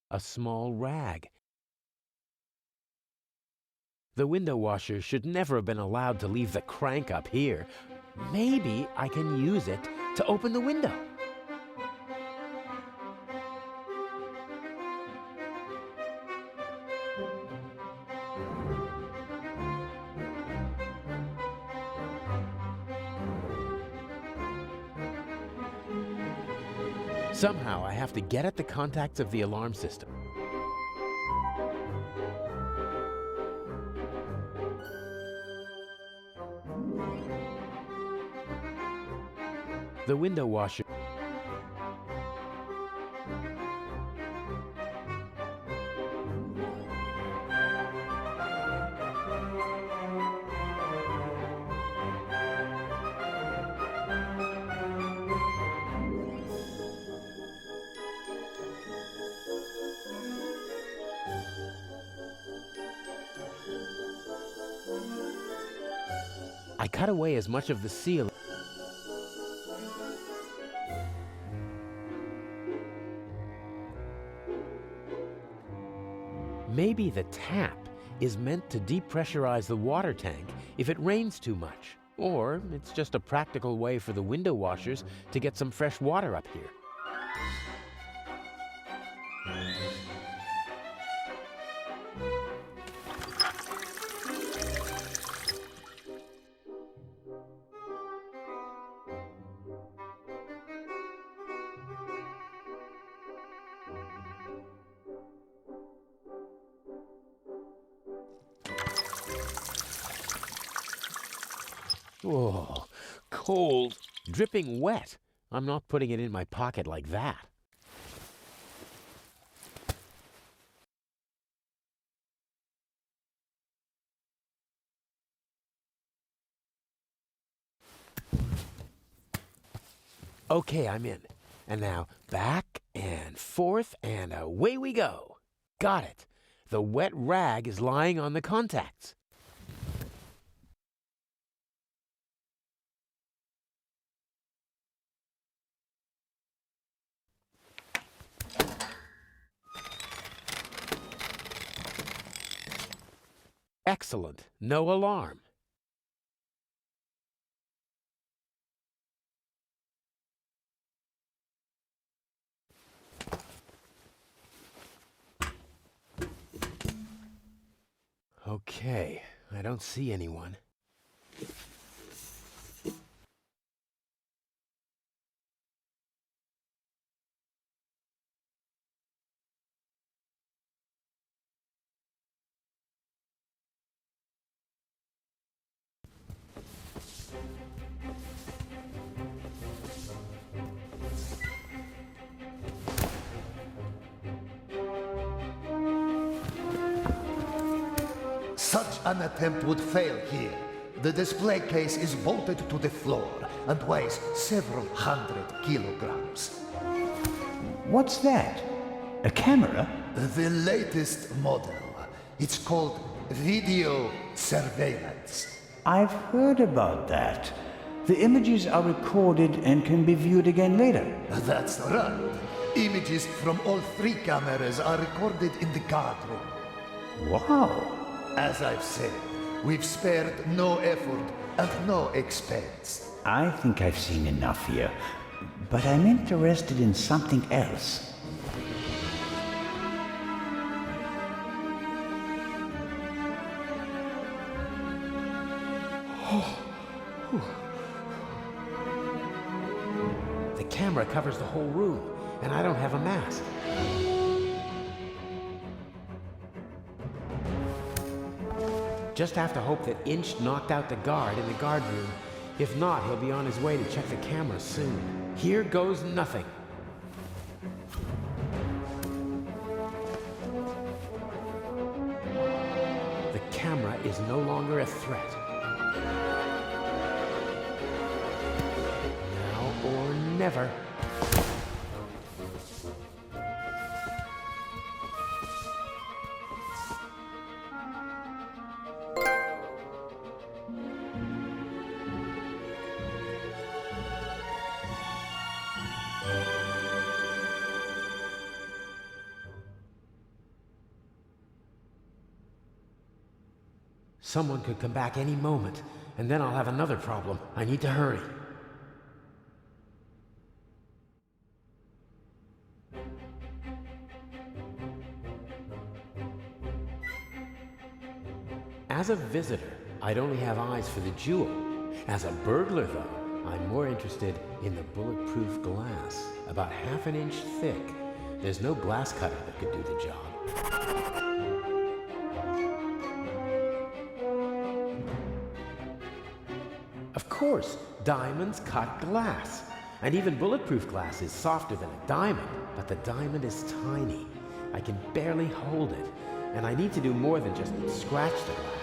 A small rag. The window washer should never have been allowed to leave the crank up here. Maybe I can use it to open the window. Somehow I have to get at the contacts of the alarm system. The window washer. I cut away as much of the seal. Maybe the tap is meant to depressurize the water tank if it rains too much. Or it's just a practical way for the window washers to get some fresh water up here. Oh, cold, dripping wet. I'm not putting it in my pocket like that. Okay, I'm in. And now back and forth and away we go. Got it. The wet rag is lying on the contacts. Excellent. No alarm. Okay, I don't see anyone. an attempt would fail here. The display case is bolted to the floor and weighs several hundred kilograms. What's that? A camera? The latest model. It's called video surveillance. I've heard about that. The images are recorded and can be viewed again later. That's right. Images from all 3 cameras are recorded in the guard room. Wow. As I've said, we've spared no effort and no expense. I think I've seen enough here, but I'm interested in something else. The camera covers the whole room, and I don't have a mask. Just have to hope that Inch knocked out the guard in the guard room. If not, he'll be on his way to check the camera soon. Here goes nothing. The camera is no longer a threat. Now or never. Someone could come back any moment, and then I'll have another problem. I need to hurry. As a visitor, I'd only have eyes for the jewel. As a burglar, though, I'm more interested in the bulletproof glass, about ½ inch thick. There's no glass cutter that could do the job. Of course, diamonds cut glass. And even bulletproof glass is softer than a diamond, but the diamond is tiny. I can barely hold it, and I need to do more than just scratch the glass.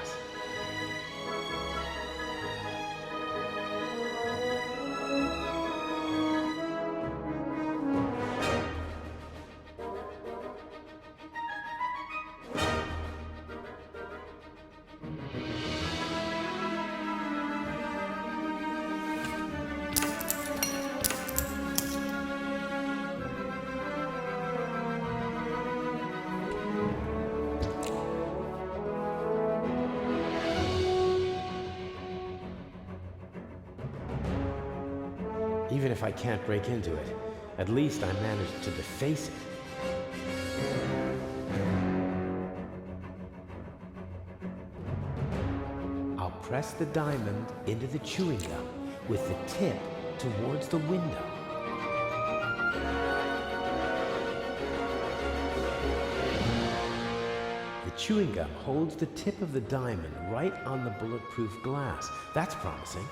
Even if I can't break into it, at least I managed to deface it. I'll press the diamond into the chewing gum with the tip towards the window. The chewing gum holds the tip of the diamond right on the bulletproof glass. That's promising.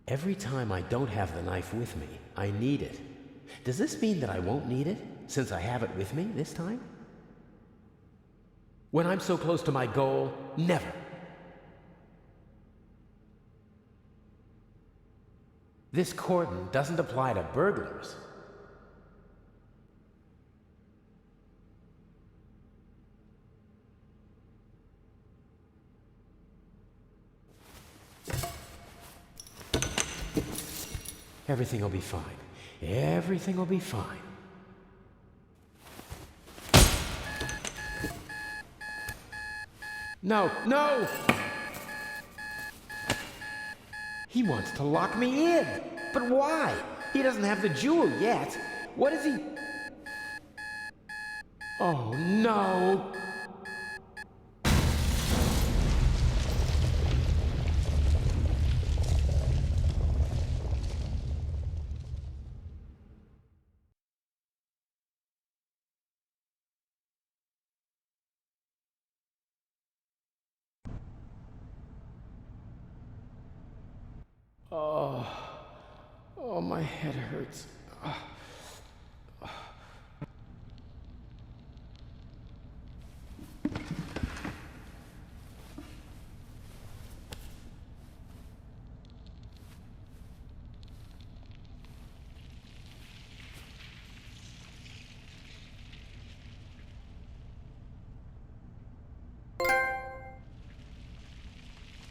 Every time I don't have the knife with me, I need it. Does this mean that I won't need it, since I have it with me this time? When I'm so close to my goal, never. This cordon doesn't apply to burglars. Everything will be fine. Everything will be fine. No, no! He wants to lock me in. But why? He doesn't have the jewel yet. What is he... Oh, no. Oh, my head hurts.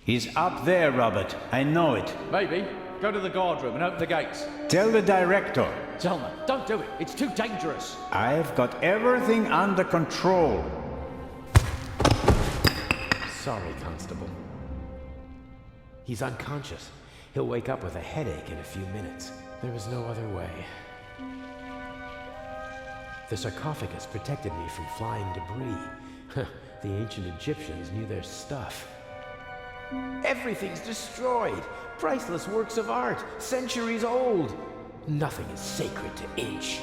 He's up there, Robert. I know it. Maybe. Go to the guard room and open the gates. Tell the director. Tillman, don't do it. It's too dangerous. I've got everything under control. Sorry, Constable. He's unconscious. He'll wake up with a headache in a few minutes. There was no other way. The sarcophagus protected me from flying debris. The ancient Egyptians knew their stuff. Everything's destroyed. Priceless works of art, centuries old. Nothing is sacred to Inch.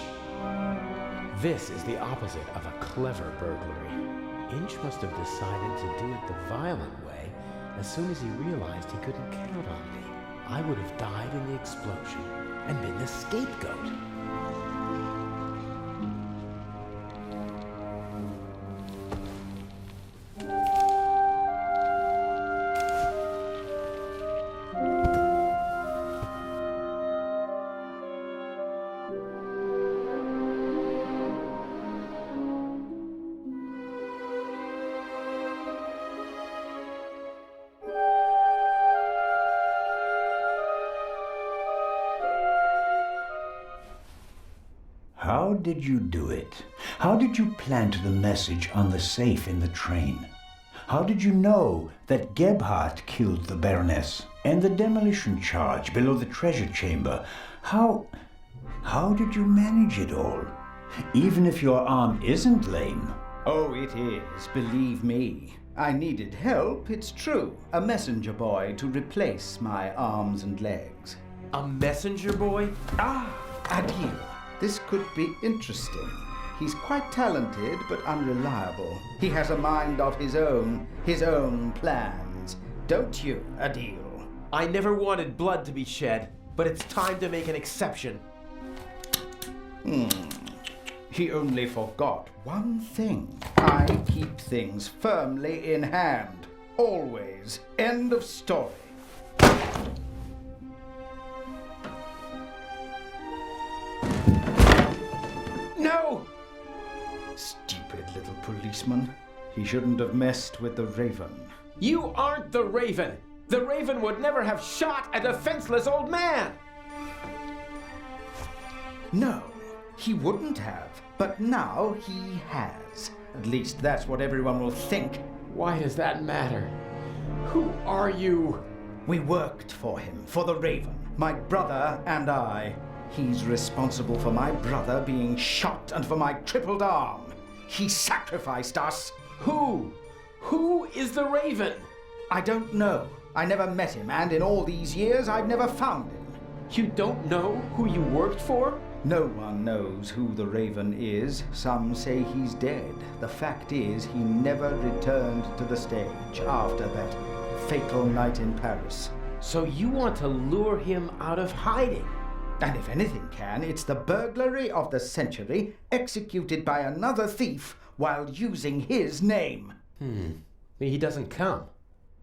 This is the opposite of a clever burglary. Inch must have decided to do it the violent way as soon as he realized he couldn't count on me. I would have died in the explosion and been the scapegoat. How did you do it? How did you plant the message on the safe in the train? How did you know that Gebhardt killed the Baroness and the demolition charge below the treasure chamber? How did you manage it all? Even if your arm isn't lame. Oh, it is, believe me. I needed help, it's true. A messenger boy to replace my arms and legs. A messenger boy? Ah, Adil. This could be interesting. He's quite talented, but unreliable. He has a mind of his own plans. Don't you, Adil? I never wanted blood to be shed, but it's time to make an exception. He only forgot one thing. I keep things firmly in hand. Always. End of story. No! Stupid little policeman. He shouldn't have messed with the Raven. You aren't the Raven! The Raven would never have shot a defenseless old man! No, he wouldn't have. But now he has. At least that's what everyone will think. Why does that matter? Who are you? We worked for him, for the Raven, my brother and I. He's responsible for my brother being shot and for my crippled arm. He sacrificed us. Who? Who is the Raven? I don't know. I never met him, and in all these years, I've never found him. You don't know who you worked for? No one knows who the Raven is. Some say he's dead. The fact is, he never returned to the stage after that fatal night in Paris. So you want to lure him out of hiding? And if anything can, it's the burglary of the century executed by another thief while using his name. He doesn't come.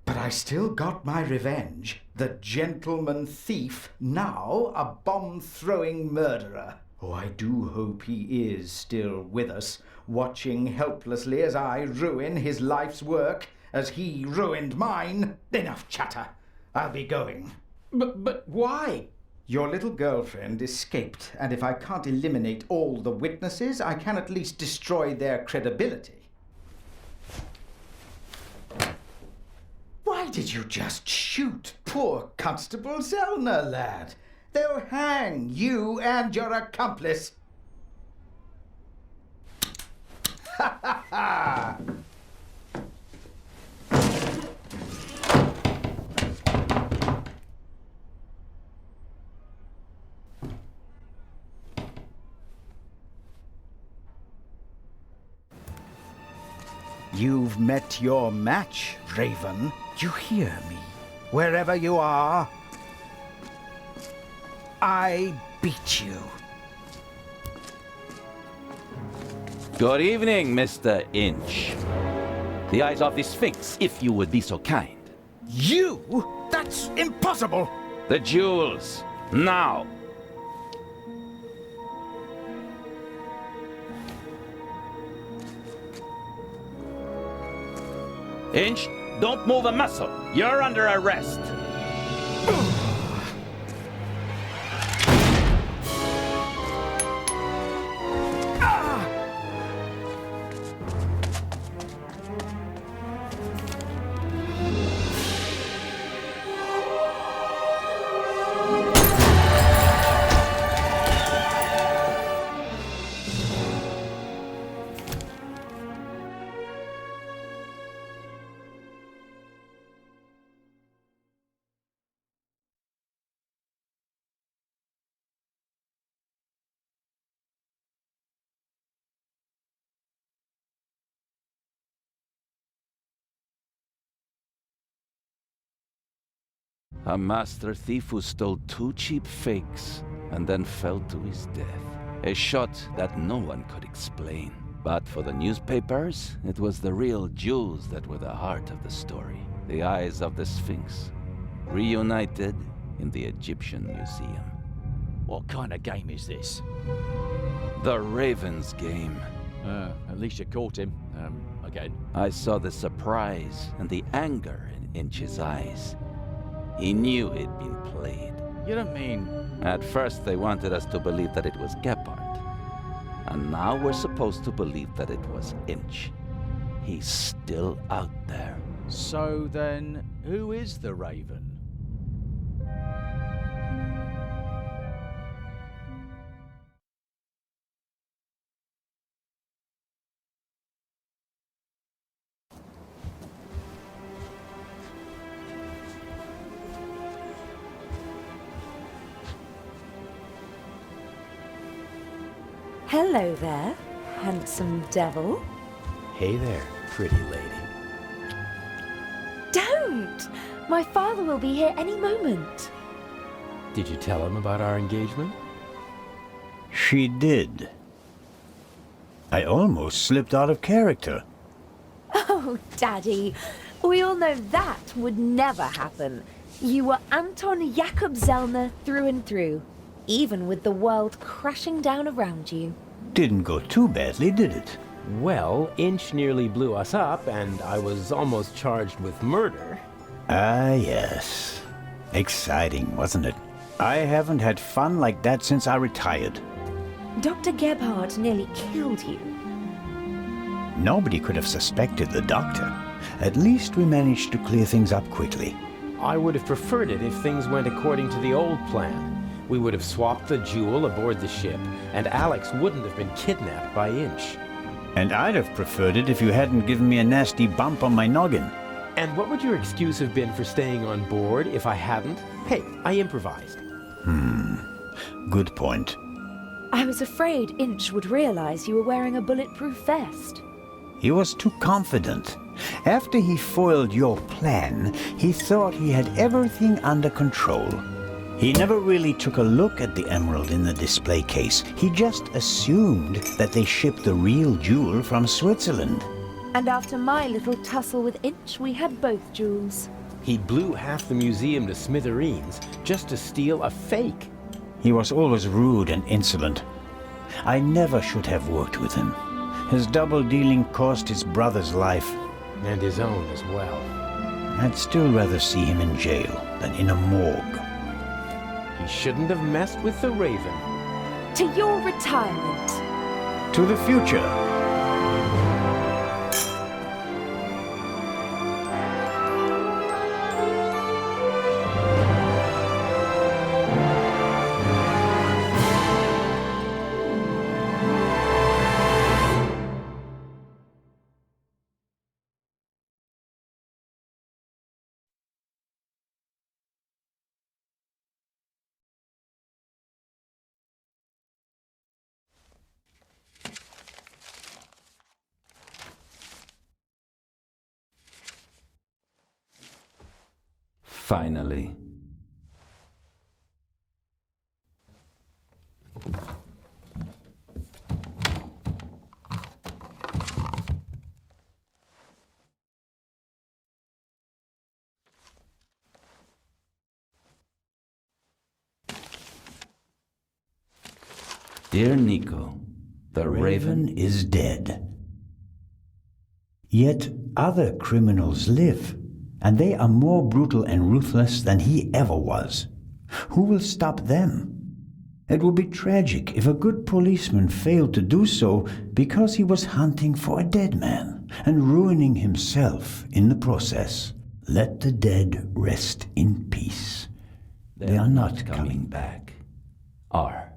But I still got my revenge. The gentleman thief, now a bomb-throwing murderer. Oh, I do hope he is still with us, watching helplessly as I ruin his life's work, as he ruined mine. Enough chatter. I'll be going. But why? Your little girlfriend escaped, and if I can't eliminate all the witnesses, I can at least destroy their credibility. Why did you just shoot poor Poor Constable Zellner, lad. They'll hang you and your accomplice. Ha ha ha! You've met your match, Raven. You hear me? Wherever you are, I beat you. Good evening, Mr. Inch. The eyes of the Sphinx, if you would be so kind. You? That's impossible! The jewels, now! Inch, don't move a muscle. You're under arrest. A master thief who stole 2 cheap fakes and then fell to his death. A shot that no one could explain. But for the newspapers, it was the real jewels that were the heart of the story. The eyes of the Sphinx, reunited in the Egyptian Museum. What kind of game is this? The Raven's game. At least you caught him. Again. I saw the surprise and the anger in Inch's eyes. He knew he'd been played. You don't mean... At first they wanted us to believe that it was Gephardt. And now we're supposed to believe that it was Inch. He's still out there. So then, who is the Raven? Hello there, handsome devil. Hey there, pretty lady. Don't! My father will be here any moment. Did you tell him about our engagement? She did. I almost slipped out of character. Oh, Daddy, we all know that would never happen. You were Anton Jakob Zellner through and through, even with the world crashing down around you. Didn't go too badly, did it? Well, Inch nearly blew us up, and I was almost charged with murder. Ah, yes. Exciting, wasn't it? I haven't had fun like that since I retired. Dr. Gebhardt nearly killed you. Nobody could have suspected the doctor. At least we managed to clear things up quickly. I would have preferred it if things went according to the old plan. We would have swapped the jewel aboard the ship, and Alex wouldn't have been kidnapped by Inch. And I'd have preferred it if you hadn't given me a nasty bump on my noggin. And what would your excuse have been for staying on board if I hadn't? Hey, I improvised. Good point. I was afraid Inch would realize you were wearing a bulletproof vest. He was too confident. After he foiled your plan, he thought he had everything under control. He never really took a look at the emerald in the display case. He just assumed that they shipped the real jewel from Switzerland. And after my little tussle with Inch, we had both jewels. He blew half the museum to smithereens just to steal a fake. He was always rude and insolent. I never should have worked with him. His double-dealing cost his brother's life. And his own as well. I'd still rather see him in jail than in a morgue. He shouldn't have messed with the Raven. To your retirement. To the future. Finally. Dear Nico, the Raven is dead. Yet other criminals live, and they are more brutal and ruthless than he ever was. Who will stop them? It would be tragic if a good policeman failed to do so because he was hunting for a dead man and ruining himself in the process. Let the dead rest in peace. They are not coming back. R.